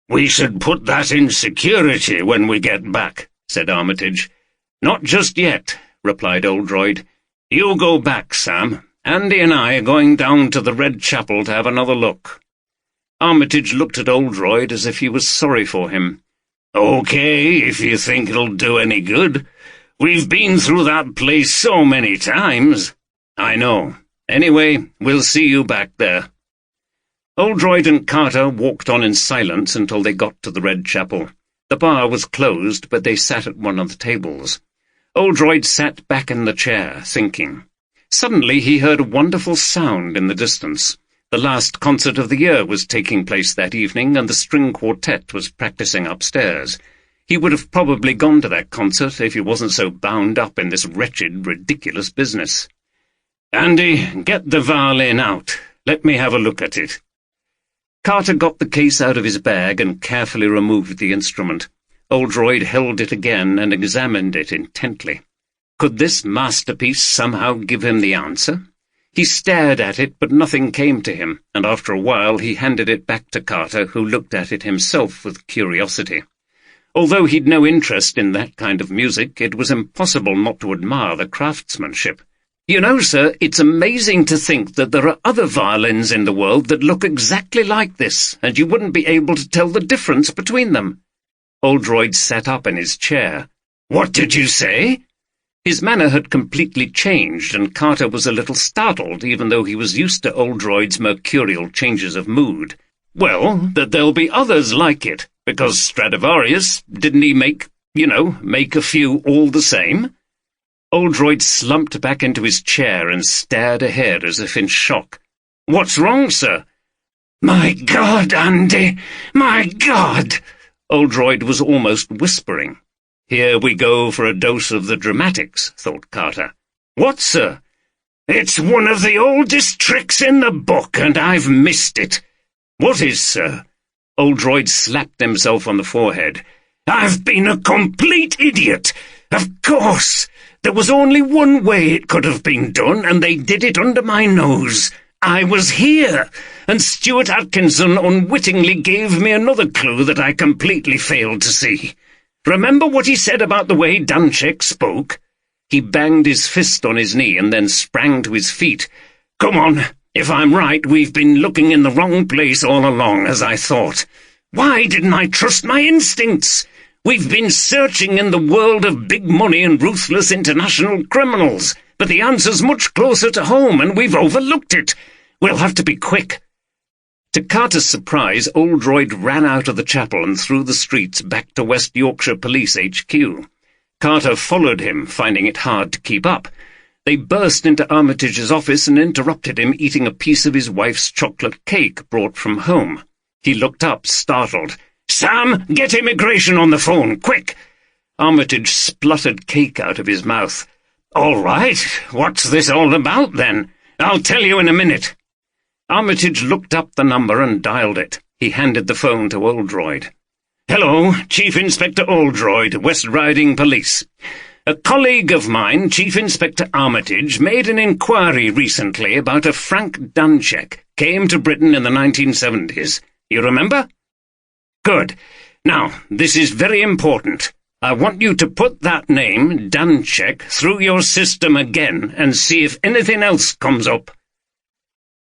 "We should put that in security when we get back," said Armitage. "Not just yet," replied Oldroyd. You go back, Sam. Andy and I are going down to the Red Chapel to have another look." Armitage looked at Oldroyd as if he was sorry for him. "Okay, if you think it'll do any good. We've been through that place so many times." "I know. Anyway, we'll see you back there." Oldroyd and Carter walked on in silence until they got to the Red Chapel. The bar was closed, but they sat at one of the tables. Oldroyd sat back in the chair, thinking. Suddenly he heard a wonderful sound in the distance. The last concert of the year was taking place that evening, and the string quartet was practicing upstairs. He would have probably gone to that concert if he wasn't so bound up in this wretched, ridiculous business. "Andy, get the violin out. Let me have a look at it." Carter got the case out of his bag and carefully removed the instrument. Oldroyd held it again and examined it intently. Could this masterpiece somehow give him the answer? He stared at it, but nothing came to him, and after a while he handed it back to Carter, who looked at it himself with curiosity. Although he'd no interest in that kind of music, it was impossible not to admire the craftsmanship. "You know, sir, it's amazing to think that there are other violins in the world that look exactly like this, and you wouldn't be able to tell the difference between them." Oldroyd sat up in his chair. "What did you say?" His manner had completely changed, and Carter was a little startled, even though he was used to Oldroyd's mercurial changes of mood. "Well, that there'll be others like it, because Stradivarius, didn't he make a few all the same?" Oldroyd slumped back into his chair and stared ahead as if in shock. "What's wrong, sir?" "My God, Andy! My God!" Oldroyd was almost whispering. "Here we go for a dose of the dramatics," thought Carter. "What, sir?" "It's one of the oldest tricks in the book, and I've missed it." "What is, sir?" Oldroyd slapped himself on the forehead. "I've been a complete idiot. Of course. There was only one way it could have been done, and they did it under my nose. I was here, and Stuart Atkinson unwittingly gave me another clue that I completely failed to see. Remember what he said about the way Danczek spoke?" He banged his fist on his knee and then sprang to his feet. "Come on. If I'm right, we've been looking in the wrong place all along, as I thought. Why didn't I trust my instincts? We've been searching in the world of big money and ruthless international criminals, but the answer's much closer to home, and we've overlooked it. We'll have to be quick." To Carter's surprise, Oldroyd ran out of the chapel and through the streets back to West Yorkshire Police HQ. Carter followed him, finding it hard to keep up. They burst into Armitage's office and interrupted him eating a piece of his wife's chocolate cake brought from home. He looked up, startled. "Sam, get immigration on the phone, quick!" Armitage spluttered cake out of his mouth. "All right, what's this all about, then? I'll tell you in a minute." Armitage looked up the number and dialed it. He handed the phone to Oldroyd. "Hello, Chief Inspector Oldroyd, West Riding Police. A colleague of mine, Chief Inspector Armitage, made an inquiry recently about a Frank Danczek, came to Britain in the 1970s. You remember? Good. Now, this is very important. I want you to put that name, Danczek, through your system again and see if anything else comes up."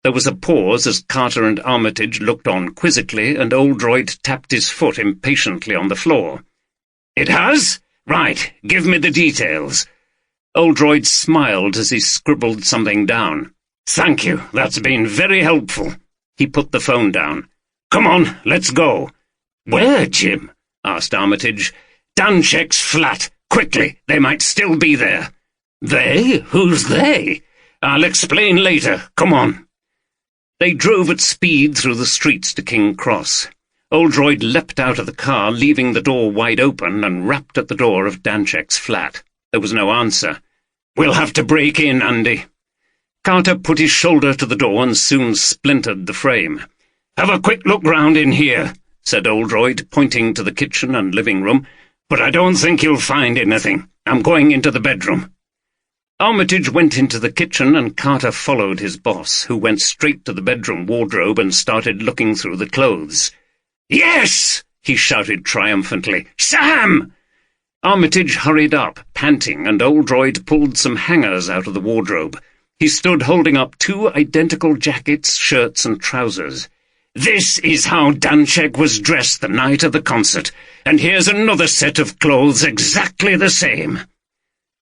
There was a pause as Carter and Armitage looked on quizzically, and Oldroyd tapped his foot impatiently on the floor. "It has? Right, give me the details." Oldroyd smiled as he scribbled something down. "Thank you, that's been very helpful." He put the phone down. "Come on, let's go." "Where, Jim?" asked Armitage. "Danczek's flat. Quickly, they might still be there." "They? Who's they?" "I'll explain later. Come on." They drove at speed through the streets to King Cross. Oldroyd leapt out of the car, leaving the door wide open, and rapped at the door of Danczek's flat. There was no answer. "We'll have to break in, Andy." Carter put his shoulder to the door and soon splintered the frame. "Have a quick look round in here," said Oldroyd, pointing to the kitchen and living room, "but I don't think you'll find anything. I'm going into the bedroom." Armitage went into the kitchen, and Carter followed his boss, who went straight to the bedroom wardrobe and started looking through the clothes. "Yes!" he shouted triumphantly. "Sam!" Armitage hurried up, panting, and Oldroyd pulled some hangers out of the wardrobe. He stood holding up 2 identical jackets, shirts, and trousers. "This is how Danczek was dressed the night of the concert, and here's another set of clothes exactly the same."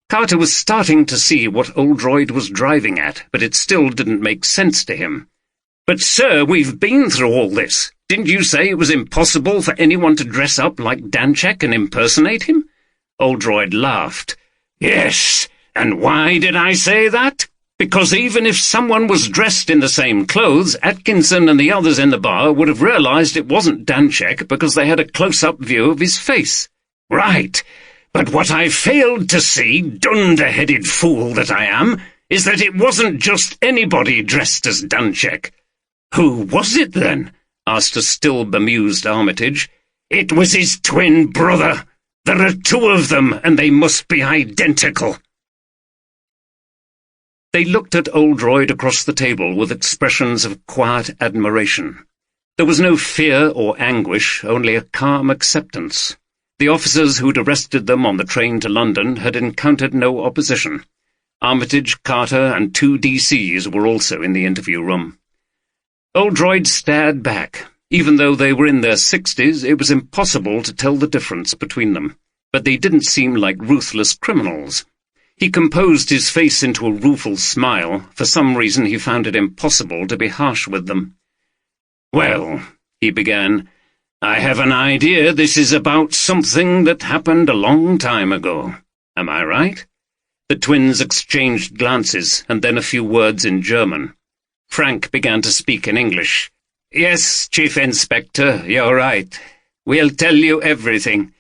Carter was starting to see what Oldroyd was driving at, but it still didn't make sense to him. "But, sir, we've been through all this. Didn't you say it was impossible for anyone to dress up like Danczek and impersonate him?" Oldroyd laughed. "Yes, and why did I say that? Because even if someone was dressed in the same clothes, Atkinson and the others in the bar would have realized it wasn't Danczek because they had a close-up view of his face." "Right, but what I failed to see, dunder-headed fool that I am, is that it wasn't just anybody dressed as Danczek." "Who was it, then?" asked a still bemused Armitage. "It was his twin brother. There are 2 of them, and they must be identical." They looked at Oldroyd across the table with expressions of quiet admiration. There was no fear or anguish, only a calm acceptance. The officers who'd arrested them on the train to London had encountered no opposition. Armitage, Carter, and 2 DCs were also in the interview room. Oldroyd stared back. Even though they were in their 60s, it was impossible to tell the difference between them. But they didn't seem like ruthless criminals. He composed his face into a rueful smile. For some reason he found it impossible to be harsh with them. "Well," he began, "I have an idea this is about something that happened a long time ago. Am I right?" The twins exchanged glances, and then a few words in German. Frank began to speak in English. "Yes, Chief Inspector, you're right. We'll tell you everything.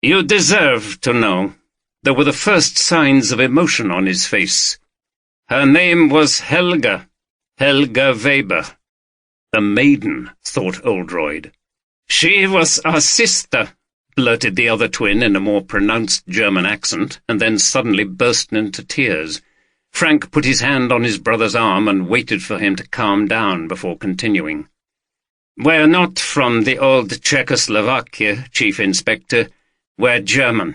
You deserve to know." There were the first signs of emotion on his face. "Her name was Helga Weber." The maiden, thought Oldroyd. "She was our sister," blurted the other twin in a more pronounced German accent, and then suddenly burst into tears. Frank put his hand on his brother's arm and waited for him to calm down before continuing. "We're not from the old Czechoslovakia, Chief Inspector. We're German."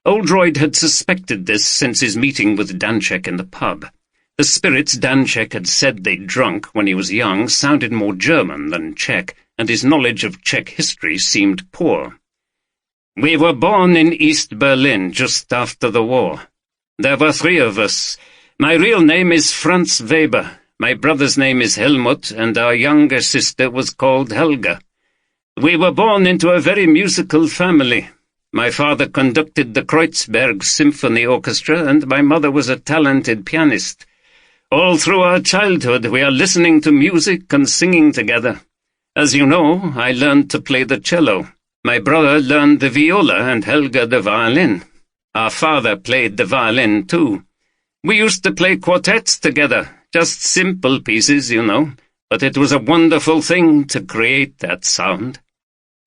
Oldroyd had suspected this since his meeting with Danczek in the pub. The spirits Danczek had said they'd drunk when he was young sounded more German than Czech, and his knowledge of Czech history seemed poor. "We were born in East Berlin just after the war. There were 3 of us. My real name is Franz Weber. My brother's name is Helmut, and our younger sister was called Helga. We were born into a very musical family. My father conducted the Kreuzberg Symphony Orchestra, and my mother was a talented pianist. All through our childhood we are listening to music and singing together. As you know, I learned to play the cello. My brother learned the viola and Helga the violin. Our father played the violin too. We used to play quartets together, just simple pieces, you know, but it was a wonderful thing to create that sound."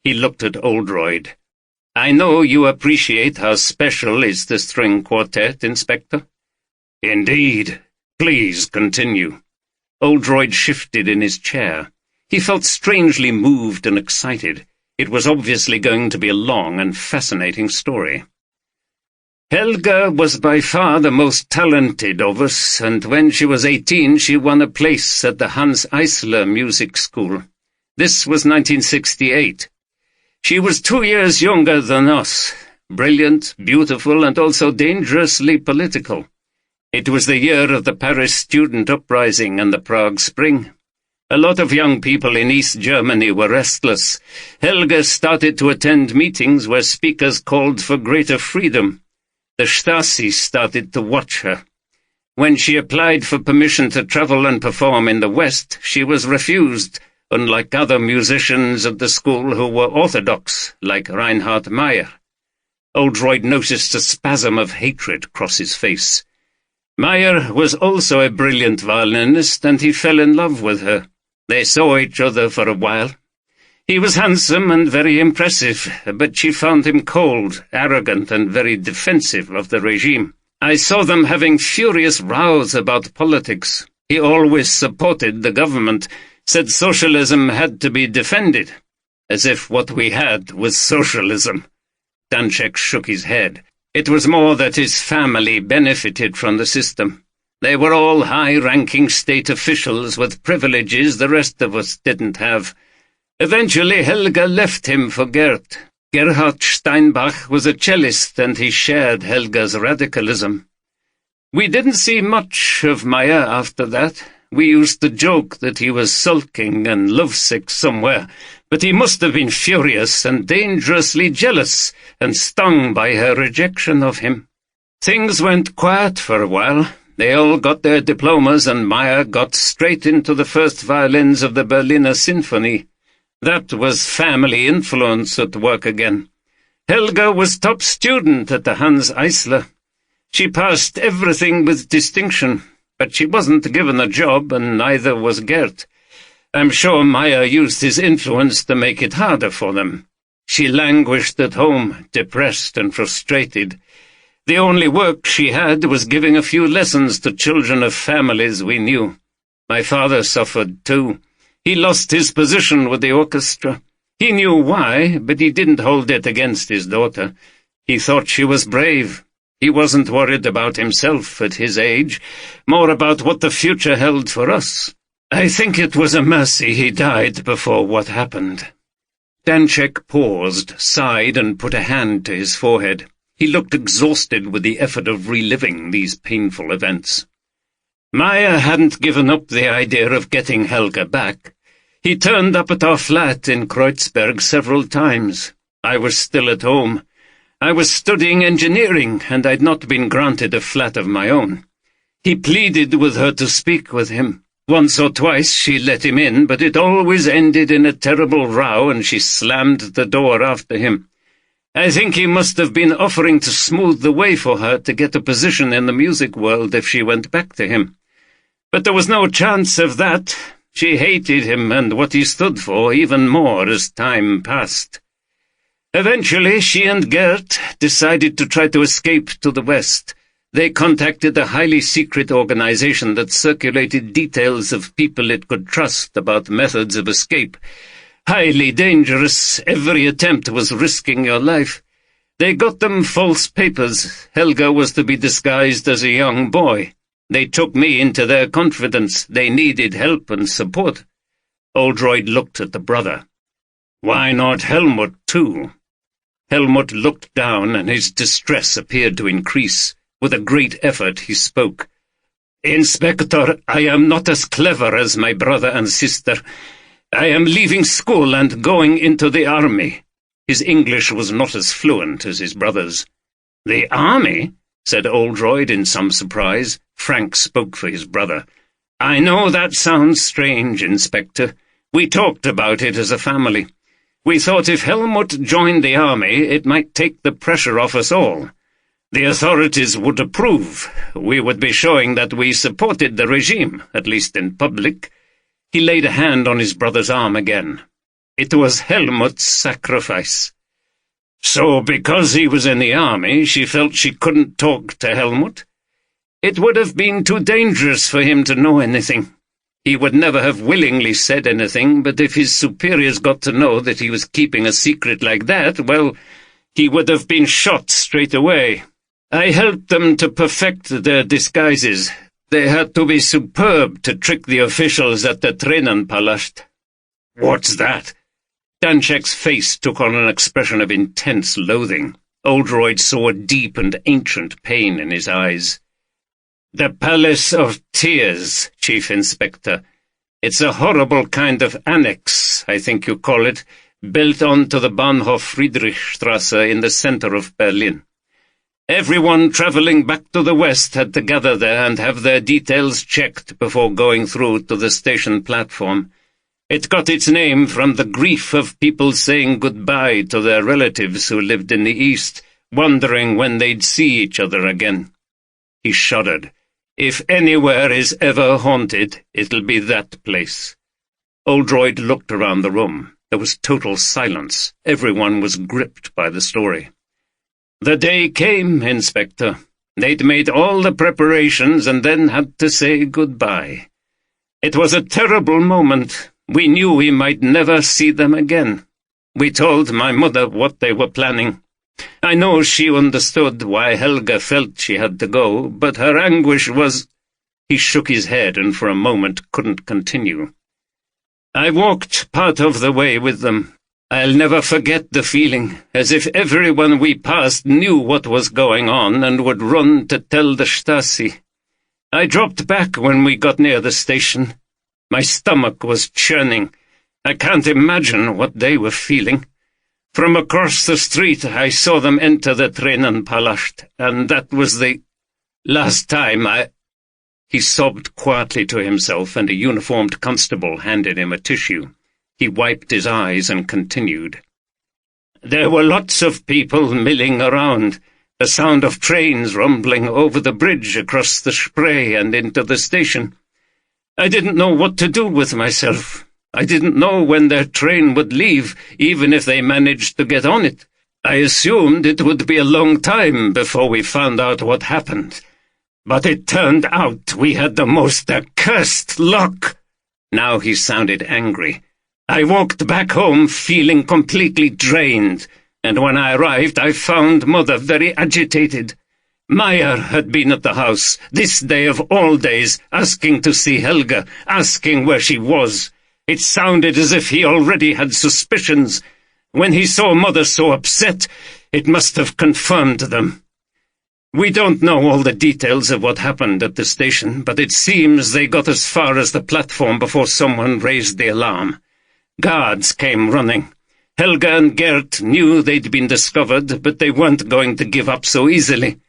He looked at Oldroyd. "I know you appreciate how special is the string quartet, Inspector." "Indeed. Please continue." Oldroyd shifted in his chair. He felt strangely moved and excited. It was obviously going to be a long and fascinating story. "Helga was by far the most talented of us, and when she was 18 she won a place at the Hans Eisler Music School. This was 1968. She was 2 years younger than us, brilliant, beautiful, and also dangerously political. It was the year of the Paris student uprising and the Prague Spring. A lot of young people in East Germany were restless. Helga started to attend meetings where speakers called for greater freedom. The Stasi started to watch her. When she applied for permission to travel and perform in the West, she was refused, unlike other musicians at the school who were orthodox, like Reinhard Meyer. Oldroyd noticed a spasm of hatred cross his face. Meyer was also a brilliant violinist, and he fell in love with her. They saw each other for a while. He was handsome and very impressive, but she found him cold, arrogant, and very defensive of the regime. I saw them having furious rows about politics. He always supported the government, said socialism had to be defended, as if what we had was socialism. Danczek shook his head. It was more that his family benefited from the system. They were all high-ranking state officials with privileges the rest of us didn't have. Eventually Helga left him for Gert. Gerhard Steinbach was a cellist, and he shared Helga's radicalism. We didn't see much of Meyer after that. We used to joke that he was sulking and lovesick somewhere, but he must have been furious and dangerously jealous and stung by her rejection of him. Things went quiet for a while. They all got their diplomas, and Meyer got straight into the first violins of the Berliner Symphony. That was family influence at work again. Helga was top student at the Hans Eisler. She passed everything with distinction, but she wasn't given a job, and neither was Gert. I'm sure Meyer used his influence to make it harder for them. She languished at home, depressed and frustrated. The only work she had was giving a few lessons to children of families we knew. My father suffered too. He lost his position with the orchestra. He knew why, but he didn't hold it against his daughter. He thought she was brave. He wasn't worried about himself at his age, more about what the future held for us. I think it was a mercy he died before what happened." Danczek paused, sighed, and put a hand to his forehead. He looked exhausted with the effort of reliving these painful events. Meyer hadn't given up the idea of getting Helga back. He turned up at our flat in Kreuzberg several times. I was still at home. I was studying engineering, and I'd not been granted a flat of my own. He pleaded with her to speak with him. Once or twice she let him in, but it always ended in a terrible row, and she slammed the door after him. I think he must have been offering to smooth the way for her to get a position in the music world if she went back to him. But there was no chance of that. She hated him and what he stood for even more as time passed. Eventually, she and Gert decided to try to escape to the west. They contacted a highly secret organization that circulated details of people it could trust about methods of escape. Highly dangerous. Every attempt was risking your life. They got them false papers. Helga was to be disguised as a young boy. They took me into their confidence. They needed help and support. Oldroyd looked at the brother. Why not Helmut, too? Helmut looked down, and his distress appeared to increase. With a great effort he spoke. "Inspector, I am not as clever as my brother and sister. I am leaving school and going into the army." His English was not as fluent as his brother's. "The army?" said Oldroyd in some surprise. Frank spoke for his brother. "I know that sounds strange, Inspector. We talked about it as a family. We thought if Helmut joined the army, it might take the pressure off us all. The authorities would approve. We would be showing that we supported the regime, at least in public." He laid a hand on his brother's arm again. "It was Helmut's sacrifice." "So because he was in the army, she felt she couldn't talk to Helmut?" "It would have been too dangerous for him to know anything. He would never have willingly said anything, but if his superiors got to know that he was keeping a secret like that, well, he would have been shot straight away. I helped them to perfect their disguises. They had to be superb to trick the officials at the Tränenpalast." "What's that?" Danczek's face took on an expression of intense loathing. Oldroyd saw a deep and ancient pain in his eyes. "The Palace of Tears, Chief Inspector. It's a horrible kind of annex, I think you call it, built onto the Bahnhof Friedrichstrasse in the center of Berlin. Everyone traveling back to the west had to gather there and have their details checked before going through to the station platform. It got its name from the grief of people saying goodbye to their relatives who lived in the east, wondering when they'd see each other again." He shuddered. "If anywhere is ever haunted, it'll be that place." Oldroyd looked around the room. There was total silence. Everyone was gripped by the story. "The day came, Inspector. They'd made all the preparations and then had to say goodbye. It was a terrible moment. We knew we might never see them again. We told my mother what they were planning. I know she understood why Helga felt she had to go, but her anguish was—" He shook his head and for a moment couldn't continue. "I walked part of the way with them. I'll never forget the feeling, as if everyone we passed knew what was going on and would run to tell the Stasi. I dropped back when we got near the station. My stomach was churning. I can't imagine what they were feeling. From across the street I saw them enter the Tränenpalast, and that was the last time I—" He sobbed quietly to himself, and a uniformed constable handed him a tissue. He wiped his eyes and continued. "There were lots of people milling around, the sound of trains rumbling over the bridge across the Spree and into the station. I didn't know what to do with myself. I didn't know when their train would leave, even if they managed to get on it. I assumed it would be a long time before we found out what happened. But it turned out we had the most accursed luck." Now he sounded angry. "I walked back home feeling completely drained, and when I arrived I found Mother very agitated. Meyer had been at the house, this day of all days, asking to see Helga, asking where she was. It sounded as if he already had suspicions. When he saw Mother so upset, it must have confirmed them. We don't know all the details of what happened at the station, but it seems they got as far as the platform before someone raised the alarm. Guards came running. Helga and Gert knew they'd been discovered, but they weren't going to give up so easily.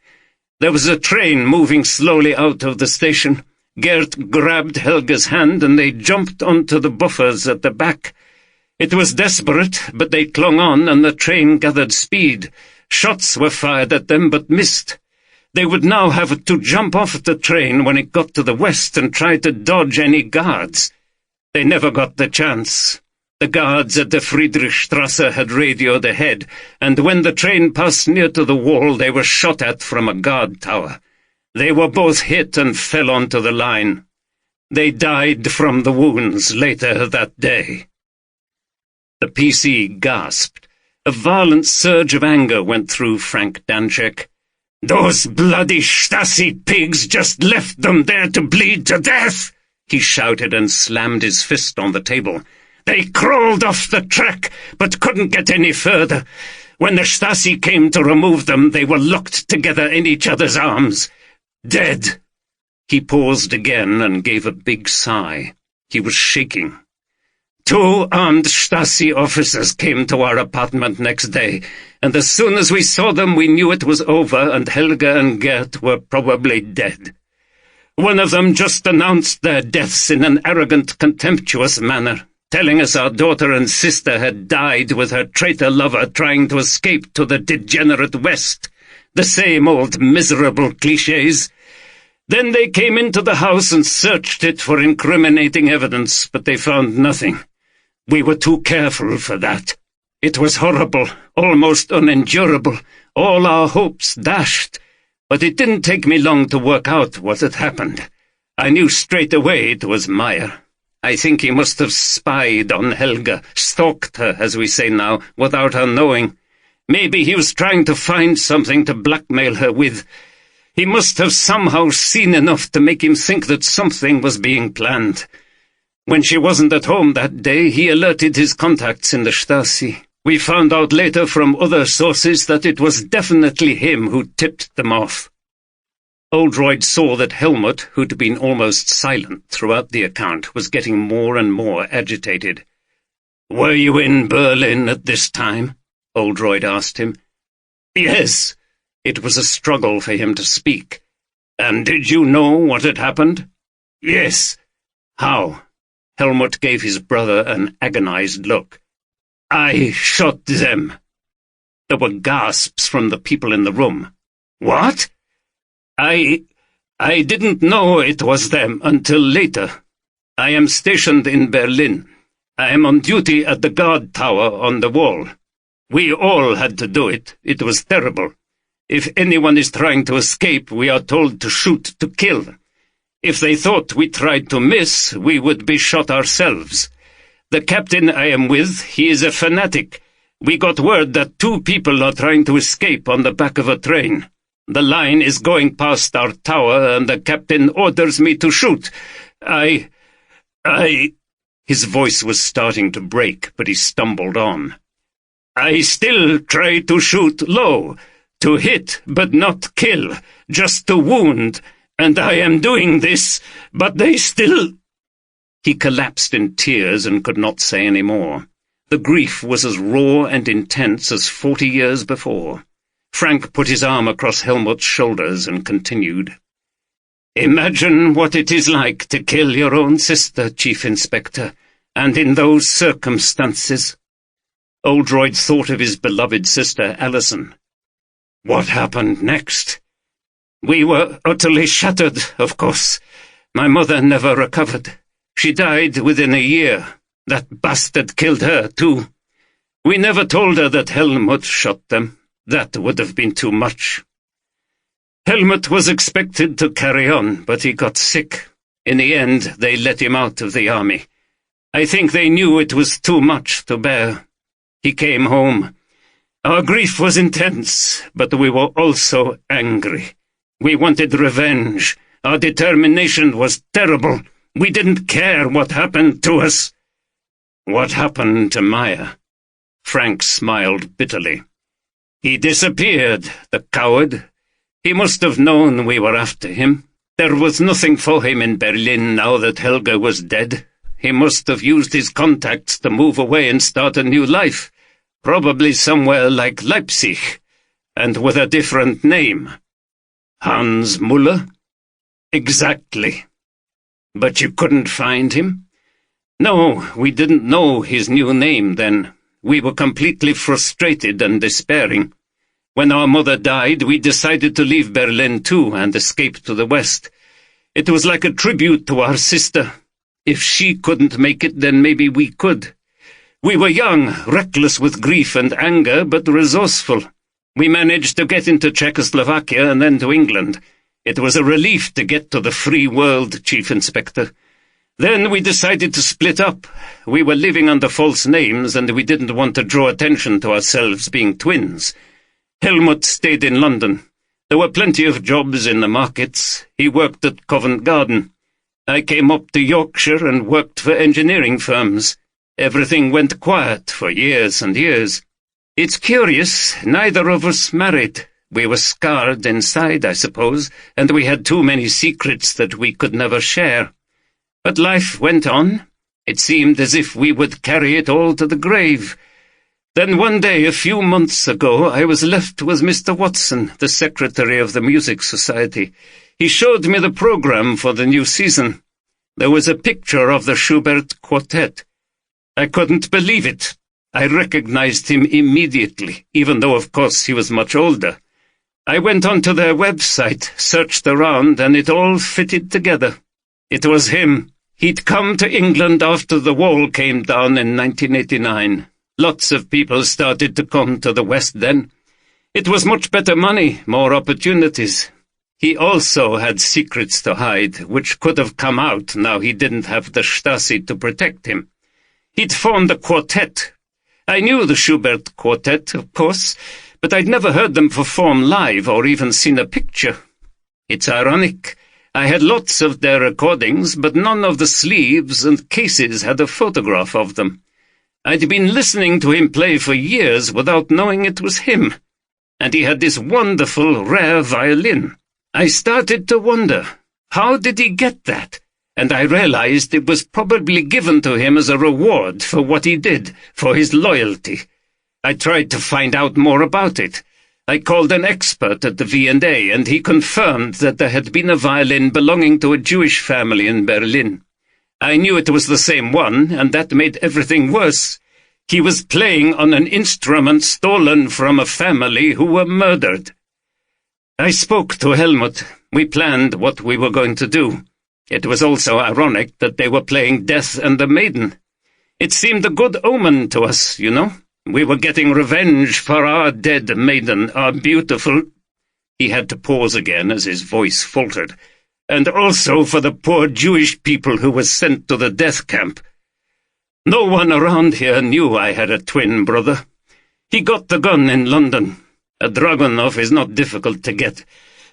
There was a train moving slowly out of the station. Gert grabbed Helga's hand and they jumped onto the buffers at the back. It was desperate, but they clung on and the train gathered speed. Shots were fired at them but missed. They would now have to jump off the train when it got to the west and try to dodge any guards. They never got the chance. The guards at the Friedrichstrasse had radioed ahead, and when the train passed near to the wall they were shot at from a guard tower. They were both hit and fell onto the line. They died from the wounds later that day." The PC gasped. A violent surge of anger went through Frank Danczek. "Those bloody Stasi pigs just left them there to bleed to death!" he shouted and slammed his fist on the table. "They crawled off the track, but couldn't get any further. When the Stasi came to remove them, they were locked together in each other's arms. Dead." He paused again and gave a big sigh. He was shaking. "2 armed Stasi officers came to our apartment next day, and as soon as we saw them we knew it was over and Helga and Gert were probably dead. One of them just announced their deaths in an arrogant, contemptuous manner, telling us our daughter and sister had died with her traitor lover trying to escape to the degenerate West. The same old miserable clichés. Then they came into the house and searched it for incriminating evidence, but they found nothing. We were too careful for that. It was horrible, almost unendurable, all our hopes dashed. But it didn't take me long to work out what had happened. I knew straight away it was Meyer. I think he must have spied on Helga, stalked her, as we say now, without her knowing. Maybe he was trying to find something to blackmail her with. He must have somehow seen enough to make him think that something was being planned. When she wasn't at home that day, he alerted his contacts in the Stasi. We found out later from other sources that it was definitely him who tipped them off." Oldroyd saw that Helmut, who'd been almost silent throughout the account, was getting more and more agitated. "Were you in Berlin at this time?" Oldroyd asked him. "Yes." It was a struggle for him to speak. "And did you know what had happened?" "Yes." "How?" Helmut gave his brother an agonized look. "I shot them." There were gasps from the people in the room. "What?" I didn't know it was them until later. I am stationed in Berlin. I am on duty at the guard tower on the wall. We all had to do it. It was terrible. If anyone is trying to escape, we are told to shoot to kill. If they thought we tried to miss, we would be shot ourselves. The captain I am with, he is a fanatic. We got word that 2 people are trying to escape on the back of a train. The line is going past our tower, and the captain orders me to shoot. His voice was starting to break, but he stumbled on. I still try to shoot low, to hit but not kill, just to wound, and I am doing this, but they still—" He collapsed in tears and could not say any more. The grief was as raw and intense as 40 years before. Frank put his arm across Helmut's shoulders and continued. "Imagine what it is like to kill your own sister, Chief Inspector, and in those circumstances." Oldroyd thought of his beloved sister, Alison. "What happened next?" "We were utterly shattered, of course. My mother never recovered. She died within a year. That bastard killed her, too. We never told her that Helmut shot them. That would have been too much. Helmut was expected to carry on, but he got sick. In the end, they let him out of the army. I think they knew it was too much to bear. He came home. Our grief was intense, but we were also angry. We wanted revenge. Our determination was terrible. We didn't care what happened to us." "What happened to Maya?" Frank smiled bitterly. "He disappeared, the coward. He must have known we were after him. There was nothing for him in Berlin now that Helga was dead. He must have used his contacts to move away and start a new life, probably somewhere like Leipzig, and with a different name." "Hans Muller?" "Exactly." "But you couldn't find him?" "No, we didn't know his new name then. We were completely frustrated and despairing. When our mother died, we decided to leave Berlin too and escape to the west. It was like a tribute to our sister. If she couldn't make it, then maybe we could. We were young, reckless with grief and anger, but resourceful. We managed to get into Czechoslovakia and then to England. It was a relief to get to the free world, Chief Inspector. Then we decided to split up. We were living under false names, and we didn't want to draw attention to ourselves being twins. Helmut stayed in London. There were plenty of jobs in the markets. He worked at Covent Garden. I came up to Yorkshire and worked for engineering firms. Everything went quiet for years and years. It's curious, neither of us married. We were scarred inside, I suppose, and we had too many secrets that we could never share. But life went on. It seemed as if we would carry it all to the grave. Then one day, a few months ago, I was left with Mr. Watson, the secretary of the Music Society. He showed me the program for the new season. There was a picture of the Schubert Quartet. I couldn't believe it. I recognized him immediately, even though, of course, he was much older. I went onto their website, searched around, and it all fitted together. It was him. He'd come to England after the wall came down in 1989. Lots of people started to come to the West then. It was much better money, more opportunities. He also had secrets to hide, which could have come out now he didn't have the Stasi to protect him. He'd formed a quartet. I knew the Schubert Quartet, of course, but I'd never heard them perform live or even seen a picture. It's ironic. I had lots of their recordings, but none of the sleeves and cases had a photograph of them. I'd been listening to him play for years without knowing it was him, and he had this wonderful, rare violin. I started to wonder, how did he get that? And I realized it was probably given to him as a reward for what he did, for his loyalty. I tried to find out more about it. I called an expert at the V&A, and he confirmed that there had been a violin belonging to a Jewish family in Berlin. I knew it was the same one, and that made everything worse. He was playing on an instrument stolen from a family who were murdered. I spoke to Helmut. We planned what we were going to do. It was also ironic that they were playing Death and the Maiden. It seemed a good omen to us, you know. We were getting revenge for our dead maiden, our beautiful— He had to pause again as his voice faltered. And also for the poor Jewish people who were sent to the death camp. No one around here knew I had a twin brother. He got the gun in London. A Dragunov is not difficult to get.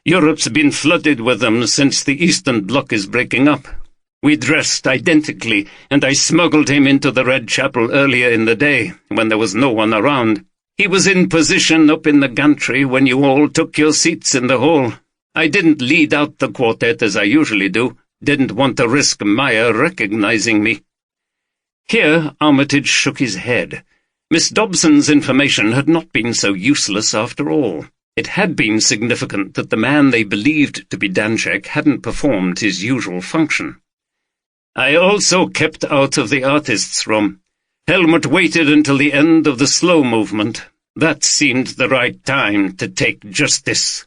Europe's been flooded with them since the Eastern Bloc is breaking up. We dressed identically, and I smuggled him into the Red Chapel earlier in the day, when there was no one around. He was in position up in the gantry when you all took your seats in the hall. I didn't lead out the quartet as I usually do. Didn't want to risk Maya recognizing me." Here Armitage shook his head. Miss Dobson's information had not been so useless after all. It had been significant that the man they believed to be Danczek hadn't performed his usual function. "I also kept out of the artist's room. Helmut waited until the end of the slow movement. That seemed the right time to take justice."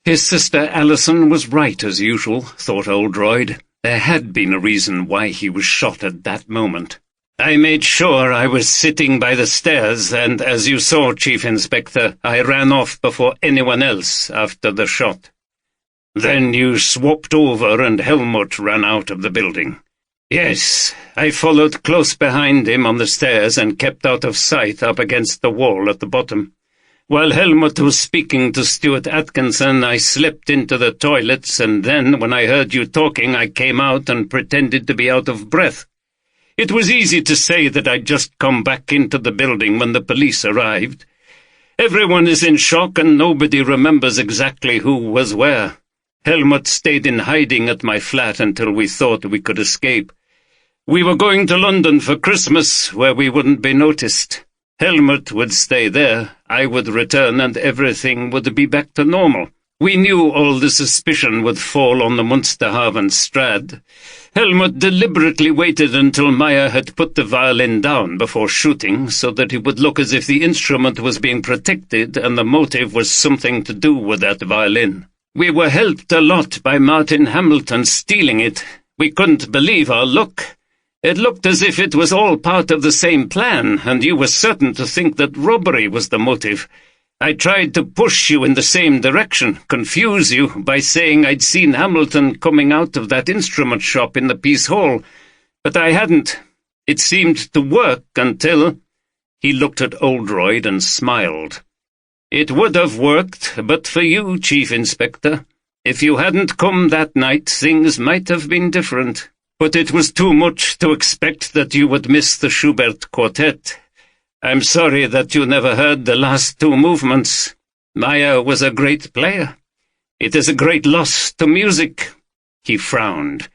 His sister Alison was right as usual, thought Oldroyd. There had been a reason why he was shot at that moment. "I made sure I was sitting by the stairs, and as you saw, Chief Inspector, I ran off before anyone else after the shot." "Then you swapped over and Helmut ran out of the building." "Yes, I followed close behind him on the stairs and kept out of sight up against the wall at the bottom. While Helmut was speaking to Stuart Atkinson, I slipped into the toilets, and then, when I heard you talking, I came out and pretended to be out of breath. It was easy to say that I'd just come back into the building when the police arrived. Everyone is in shock and nobody remembers exactly who was where. Helmut stayed in hiding at my flat until we thought we could escape. We were going to London for Christmas, where we wouldn't be noticed. Helmut would stay there, I would return, and everything would be back to normal. We knew all the suspicion would fall on the Munsterhaven Strad. Helmut deliberately waited until Maya had put the violin down before shooting, so that it would look as if the instrument was being protected and the motive was something to do with that violin. We were helped a lot by Martin Hamilton stealing it. We couldn't believe our luck. It looked as if it was all part of the same plan, and you were certain to think that robbery was the motive. I tried to push you in the same direction, confuse you, by saying I'd seen Hamilton coming out of that instrument shop in the Peace Hall, but I hadn't. It seemed to work until—" He looked at Oldroyd and smiled. "It would have worked, but for you, Chief Inspector. If you hadn't come that night, things might have been different. But it was too much to expect that you would miss the Schubert Quartet. I'm sorry that you never heard the last two movements. Maya was a great player. It is a great loss to music." He frowned.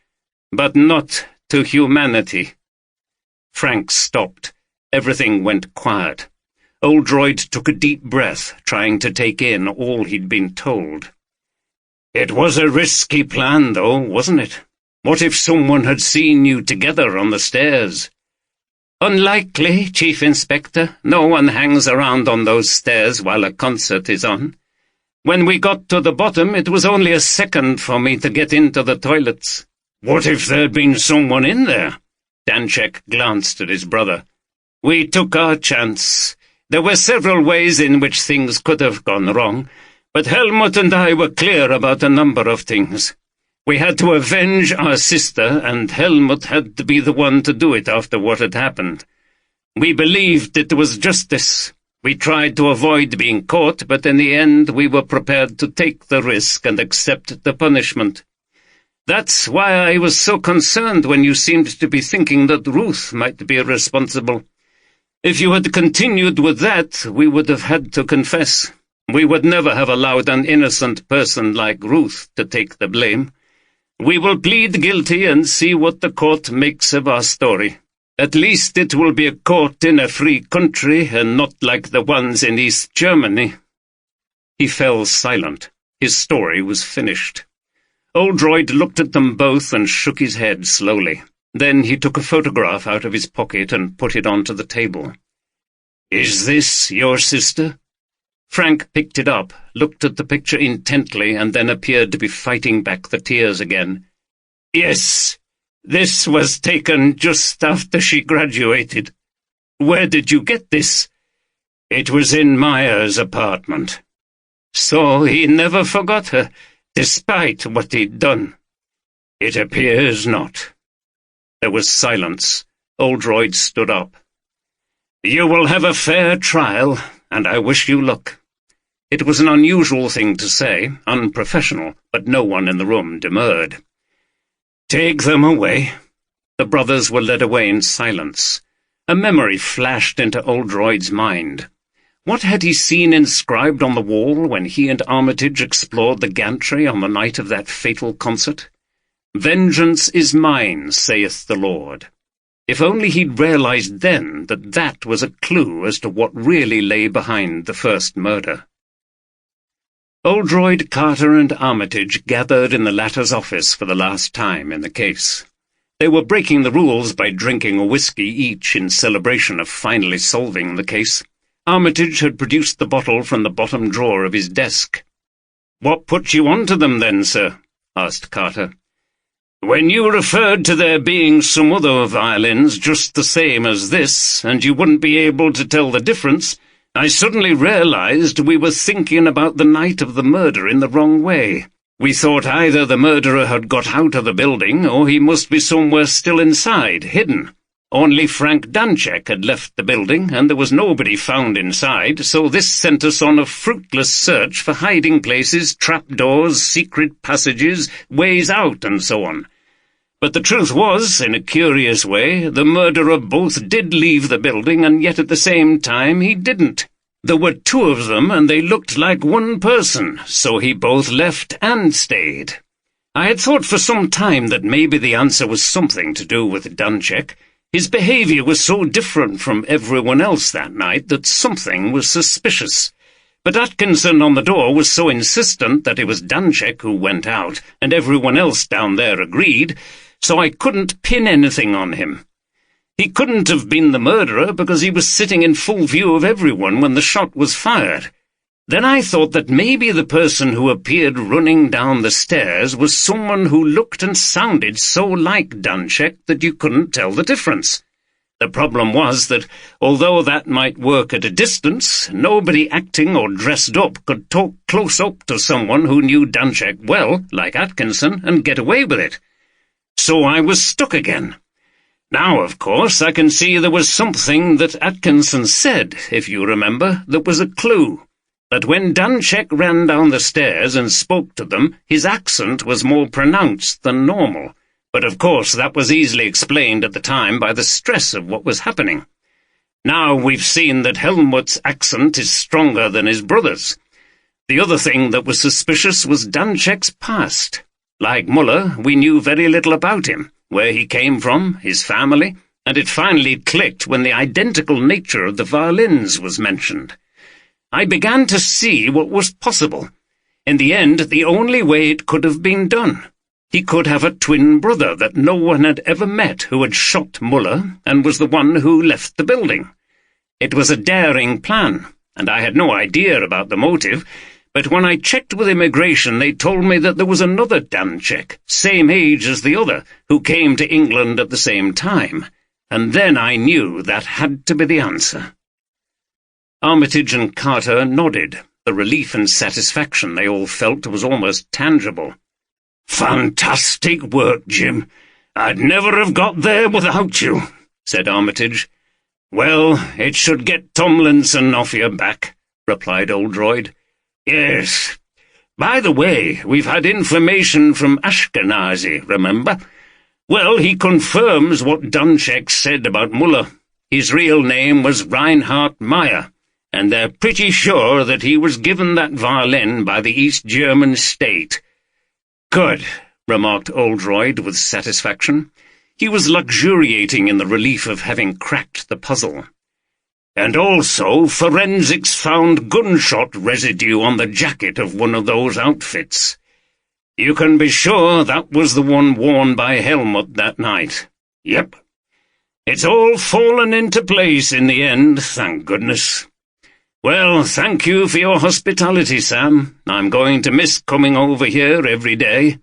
"But not to humanity." Frank stopped. Everything went quiet. Oldroyd took a deep breath, trying to take in all he'd been told. "It was a risky plan, though, wasn't it? What if someone had seen you together on the stairs?" "Unlikely, Chief Inspector. No one hangs around on those stairs while a concert is on. When we got to the bottom, it was only a second for me to get into the toilets." "What if there'd been someone in there?" Danczek glanced at his brother. "We took our chance. There were several ways in which things could have gone wrong, but Helmut and I were clear about a number of things. We had to avenge our sister, and Helmut had to be the one to do it after what had happened. We believed it was justice. We tried to avoid being caught, but in the end we were prepared to take the risk and accept the punishment. That's why I was so concerned when you seemed to be thinking that Ruth might be responsible. If you had continued with that, we would have had to confess. We would never have allowed an innocent person like Ruth to take the blame. We will plead guilty and see what the court makes of our story. At least it will be a court in a free country and not like the ones in East Germany." He fell silent. His story was finished. Oldroyd looked at them both and shook his head slowly. Then he took a photograph out of his pocket and put it onto the table. "Is this your sister?" Frank picked it up, looked at the picture intently, and then appeared to be fighting back the tears again. "Yes, this was taken just after she graduated. Where did you get this?" "It was in Maya's apartment." "So he never forgot her, despite what he'd done?" "It appears not." There was silence. Oldroyd stood up. "You will have a fair trial. and I wish you luck." It was an unusual thing to say, unprofessional, but no one in the room demurred. "Take them away." The brothers were led away in silence. A memory flashed into Oldroyd's mind. What had he seen inscribed on the wall when he and Armitage explored the gantry on the night of that fatal concert? "Vengeance is mine, saith the Lord." If only he'd realized then that that was a clue as to what really lay behind the first murder. Oldroyd, Carter, and Armitage gathered in the latter's office for the last time in the case. They were breaking the rules by drinking a whiskey each in celebration of finally solving the case. Armitage had produced the bottle from the bottom drawer of his desk. "What put you onto them, then, sir?" asked Carter. "When you referred to there being some other violins just the same as this, and you wouldn't be able to tell the difference, I suddenly realized we were thinking about the night of the murder in the wrong way. We thought either the murderer had got out of the building, or he must be somewhere still inside, hidden. Only Frank Danczek had left the building, and there was nobody found inside, so this sent us on a fruitless search for hiding places, trapdoors, secret passages, ways out, and so on. But the truth was, in a curious way, the murderer both did leave the building, and yet at the same time he didn't. There were two of them, and they looked like one person, so he both left and stayed. I had thought for some time that maybe the answer was something to do with Danczek. His behaviour was so different from everyone else that night that something was suspicious. But Atkinson on the door was so insistent that it was Danczek who went out, and everyone else down there agreed, so I couldn't pin anything on him. He couldn't have been the murderer because he was sitting in full view of everyone when the shot was fired. Then I thought that maybe the person who appeared running down the stairs was someone who looked and sounded so like Danczek that you couldn't tell the difference. The problem was that, although that might work at a distance, nobody acting or dressed up could talk close up to someone who knew Danczek well, like Atkinson, and get away with it. So I was stuck again. Now, of course, I can see there was something that Atkinson said, if you remember, that was a clue. That when Danczek ran down the stairs and spoke to them, his accent was more pronounced than normal. But of course that was easily explained at the time by the stress of what was happening. Now we've seen that Helmut's accent is stronger than his brother's. The other thing that was suspicious was Danczek's past. Like Muller, we knew very little about him, where he came from, his family, and it finally clicked when the identical nature of the violins was mentioned. I began to see what was possible. In the end, the only way it could have been done. He could have a twin brother that no one had ever met who had shot Muller and was the one who left the building. It was a daring plan, and I had no idea about the motive, but when I checked with immigration they told me that there was another Danczek, same age as the other, who came to England at the same time, and then I knew that had to be the answer. Armitage and Carter nodded. The relief and satisfaction they all felt was almost tangible. "Fantastic work, Jim. I'd never have got there without you," said Armitage. "Well, it should get Tomlinson off your back," replied Oldroyd. "Yes. By the way, we've had information from Ashkenazi, remember? Well, he confirms what Danczek said about Muller. His real name was Reinhard Meyer, and they're pretty sure that he was given that violin by the East German state." "Good," remarked Oldroyd with satisfaction. He was luxuriating in the relief of having cracked the puzzle. "And also forensics found gunshot residue on the jacket of one of those outfits. You can be sure that was the one worn by Helmut that night. Yep. It's all fallen into place in the end, thank goodness. Well, thank you for your hospitality, Sam. I'm going to miss coming over here every day."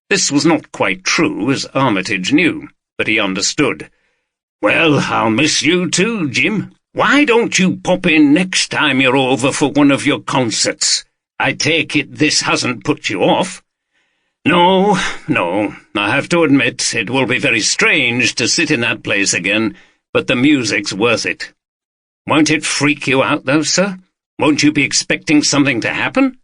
This was not quite true, as Armitage knew, but he understood. "Well, I'll miss you too, Jim. Why don't you pop in next time you're over for one of your concerts? I take it this hasn't put you off?" No, I have to admit it will be very strange to sit in that place again, but the music's worth it." "Won't it freak you out, though, sir? Won't you be expecting something to happen?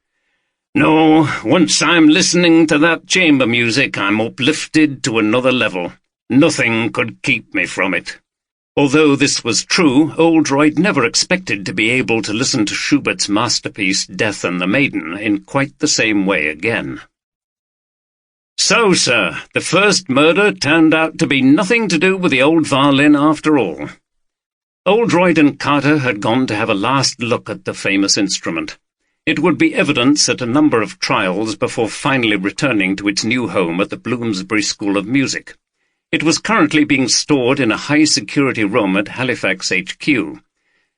No, once I'm listening to that chamber music, I'm uplifted to another level. Nothing could keep me from it. Although this was true, Oldroyd never expected to be able to listen to Schubert's masterpiece Death and the Maiden in quite the same way again. So, sir, the first murder turned out to be nothing to do with the old violin after all. Oldroyd and Carter had gone to have a last look at the famous instrument. It would be evidence at a number of trials before finally returning to its new home at the Bloomsbury School of Music. It was currently being stored in a high-security room at Halifax HQ.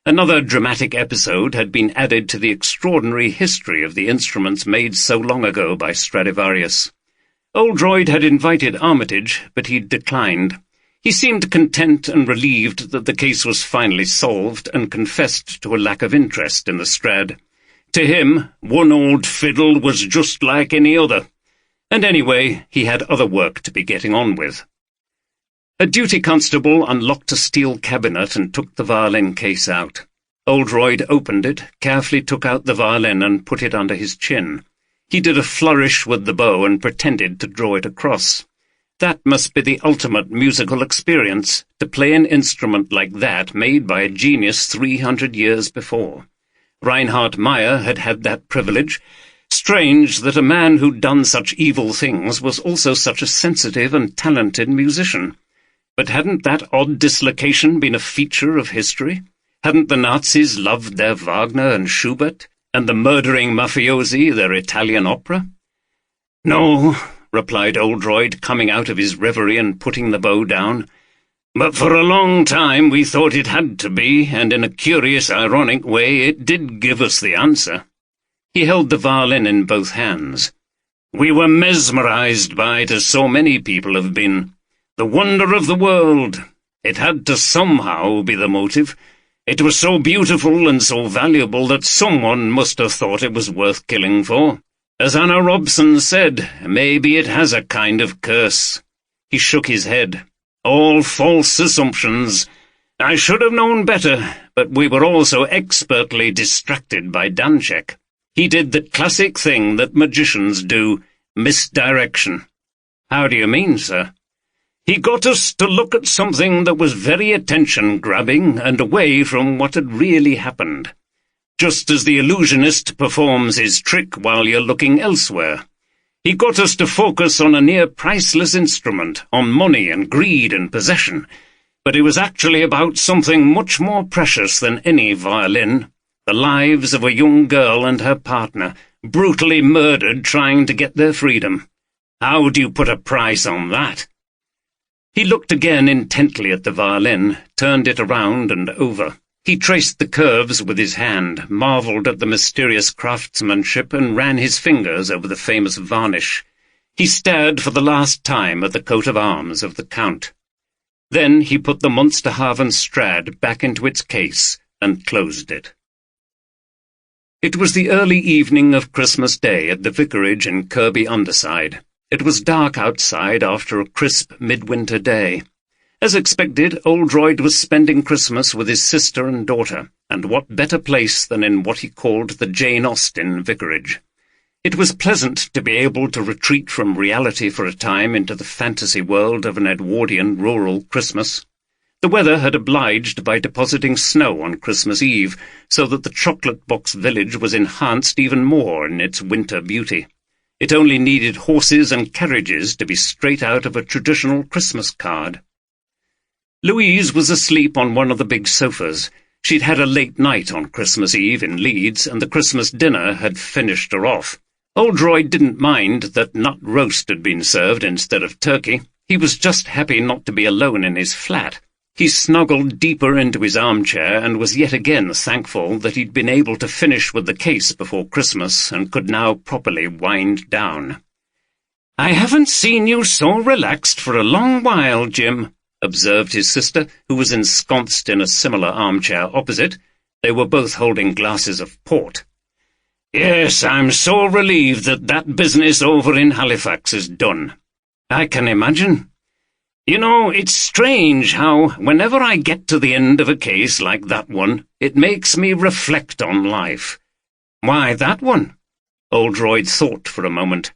Another dramatic episode had been added to the extraordinary history of the instruments made so long ago by Stradivarius. Oldroyd had invited Armitage, but he'd declined. He seemed content and relieved that the case was finally solved and confessed to a lack of interest in the Strad. To him, one old fiddle was just like any other. And anyway, he had other work to be getting on with. A duty constable unlocked a steel cabinet and took the violin case out. Oldroyd opened it, carefully took out the violin and put it under his chin. He did a flourish with the bow and pretended to draw it across. That must be the ultimate musical experience, to play an instrument like that made by a genius 300 years before. Reinhard Meyer had had that privilege. Strange that a man who'd done such evil things was also such a sensitive and talented musician. But hadn't that odd dislocation been a feature of history? Hadn't the Nazis loved their Wagner and Schubert, and the murdering mafiosi their Italian opera? No, replied Oldroyd, coming out of his reverie and putting the bow down. But for a long time we thought it had to be, and in a curious, ironic way it did give us the answer. He held the violin in both hands. We were mesmerized by it, as so many people have been. The wonder of the world. It had to somehow be the motive. It was so beautiful and so valuable that someone must have thought it was worth killing for. As Anna Robson said, maybe it has a kind of curse. He shook his head. All false assumptions. I should have known better, but we were all so expertly distracted by Danczek. He did the classic thing that magicians do, misdirection. How do you mean, sir? He got us to look at something that was very attention-grabbing and away from what had really happened. Just as the illusionist performs his trick while you're looking elsewhere. He got us to focus on a near-priceless instrument, on money and greed and possession, but it was actually about something much more precious than any violin, the lives of a young girl and her partner, brutally murdered trying to get their freedom. How do you put a price on that? He looked again intently at the violin, turned it around and over. He traced the curves with his hand, marvelled at the mysterious craftsmanship, and ran his fingers over the famous varnish. He stared for the last time at the coat of arms of the Count. Then he put the Munsterhaven Strad back into its case and closed it. It was the early evening of Christmas Day at the vicarage in Kirby-Underside. It was dark outside after a crisp midwinter day. As expected, Oldroyd was spending Christmas with his sister and daughter, and what better place than in what he called the Jane Austen vicarage. It was pleasant to be able to retreat from reality for a time into the fantasy world of an Edwardian rural Christmas. The weather had obliged by depositing snow on Christmas Eve, so that the chocolate box village was enhanced even more in its winter beauty. It only needed horses and carriages to be straight out of a traditional Christmas card. Louise was asleep on one of the big sofas. She'd had a late night on Christmas Eve in Leeds, and the Christmas dinner had finished her off. Oldroyd didn't mind that nut roast had been served instead of turkey. He was just happy not to be alone in his flat. He snuggled deeper into his armchair and was yet again thankful that he'd been able to finish with the case before Christmas and could now properly wind down. "I haven't seen you so relaxed for a long while, Jim," observed his sister, who was ensconced in a similar armchair opposite. They were both holding glasses of port. "Yes, I'm so relieved that business over in Halifax is done." "I can imagine." You know, it's strange how, whenever I get to the end of a case like that one, it makes me reflect on life. Why that one? Oldroyd thought for a moment.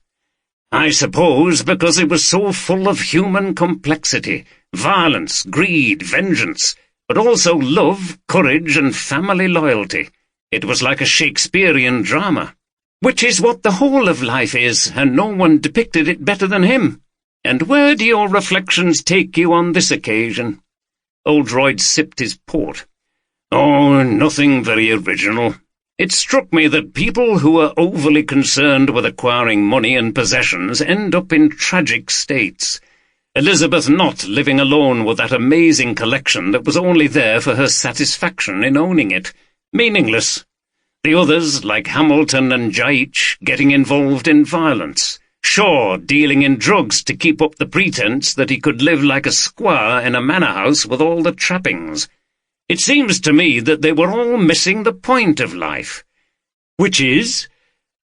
I suppose because it was so full of human complexity, violence, greed, vengeance, but also love, courage, and family loyalty. It was like a Shakespearean drama, which is what the whole of life is, and no one depicted it better than him. And where do your reflections take you on this occasion? Oldroyd sipped his port. Oh, nothing very original. It struck me that people who are overly concerned with acquiring money and possessions end up in tragic states. Elizabeth not living alone with that amazing collection that was only there for her satisfaction in owning it. Meaningless. The others, like Hamilton and Jaich, getting involved in violence. Shaw dealing in drugs to keep up the pretense that he could live like a squire in a manor house with all the trappings. It seems to me that they were all missing the point of life. Which is?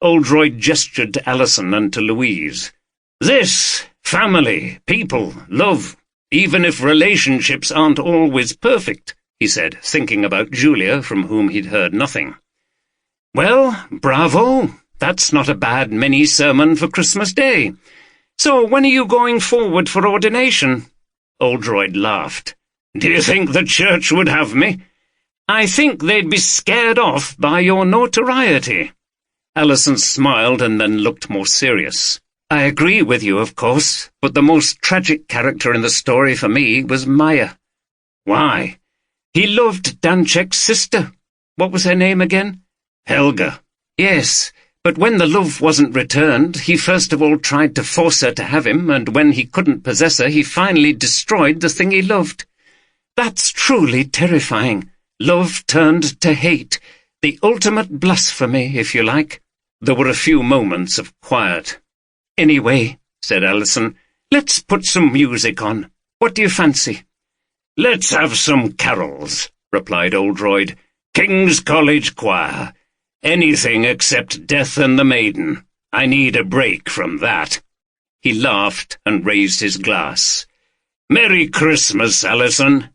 Oldroyd gestured to Alison and to Louise. This, family, people, love, even if relationships aren't always perfect, he said, thinking about Julia, from whom he'd heard nothing. Well, bravo. That's not a bad mini-sermon for Christmas Day. So when are you going forward for ordination? Oldroyd laughed. Do you think the church would have me? I think they'd be scared off by your notoriety. Alison smiled and then looked more serious. I agree with you, of course, but the most tragic character in the story for me was Maya. Why? He loved Danchek's sister. What was her name again? Helga. Yes, but when the love wasn't returned, he first of all tried to force her to have him, and when he couldn't possess her, he finally destroyed the thing he loved. That's truly terrifying. Love turned to hate. The ultimate blasphemy, if you like. There were a few moments of quiet. Anyway, said Alison, let's put some music on. What do you fancy? Let's have some carols, replied Oldroyd. King's College Choir. Anything except Death and the Maiden. I need a break from that. He laughed and raised his glass. Merry Christmas, Alison.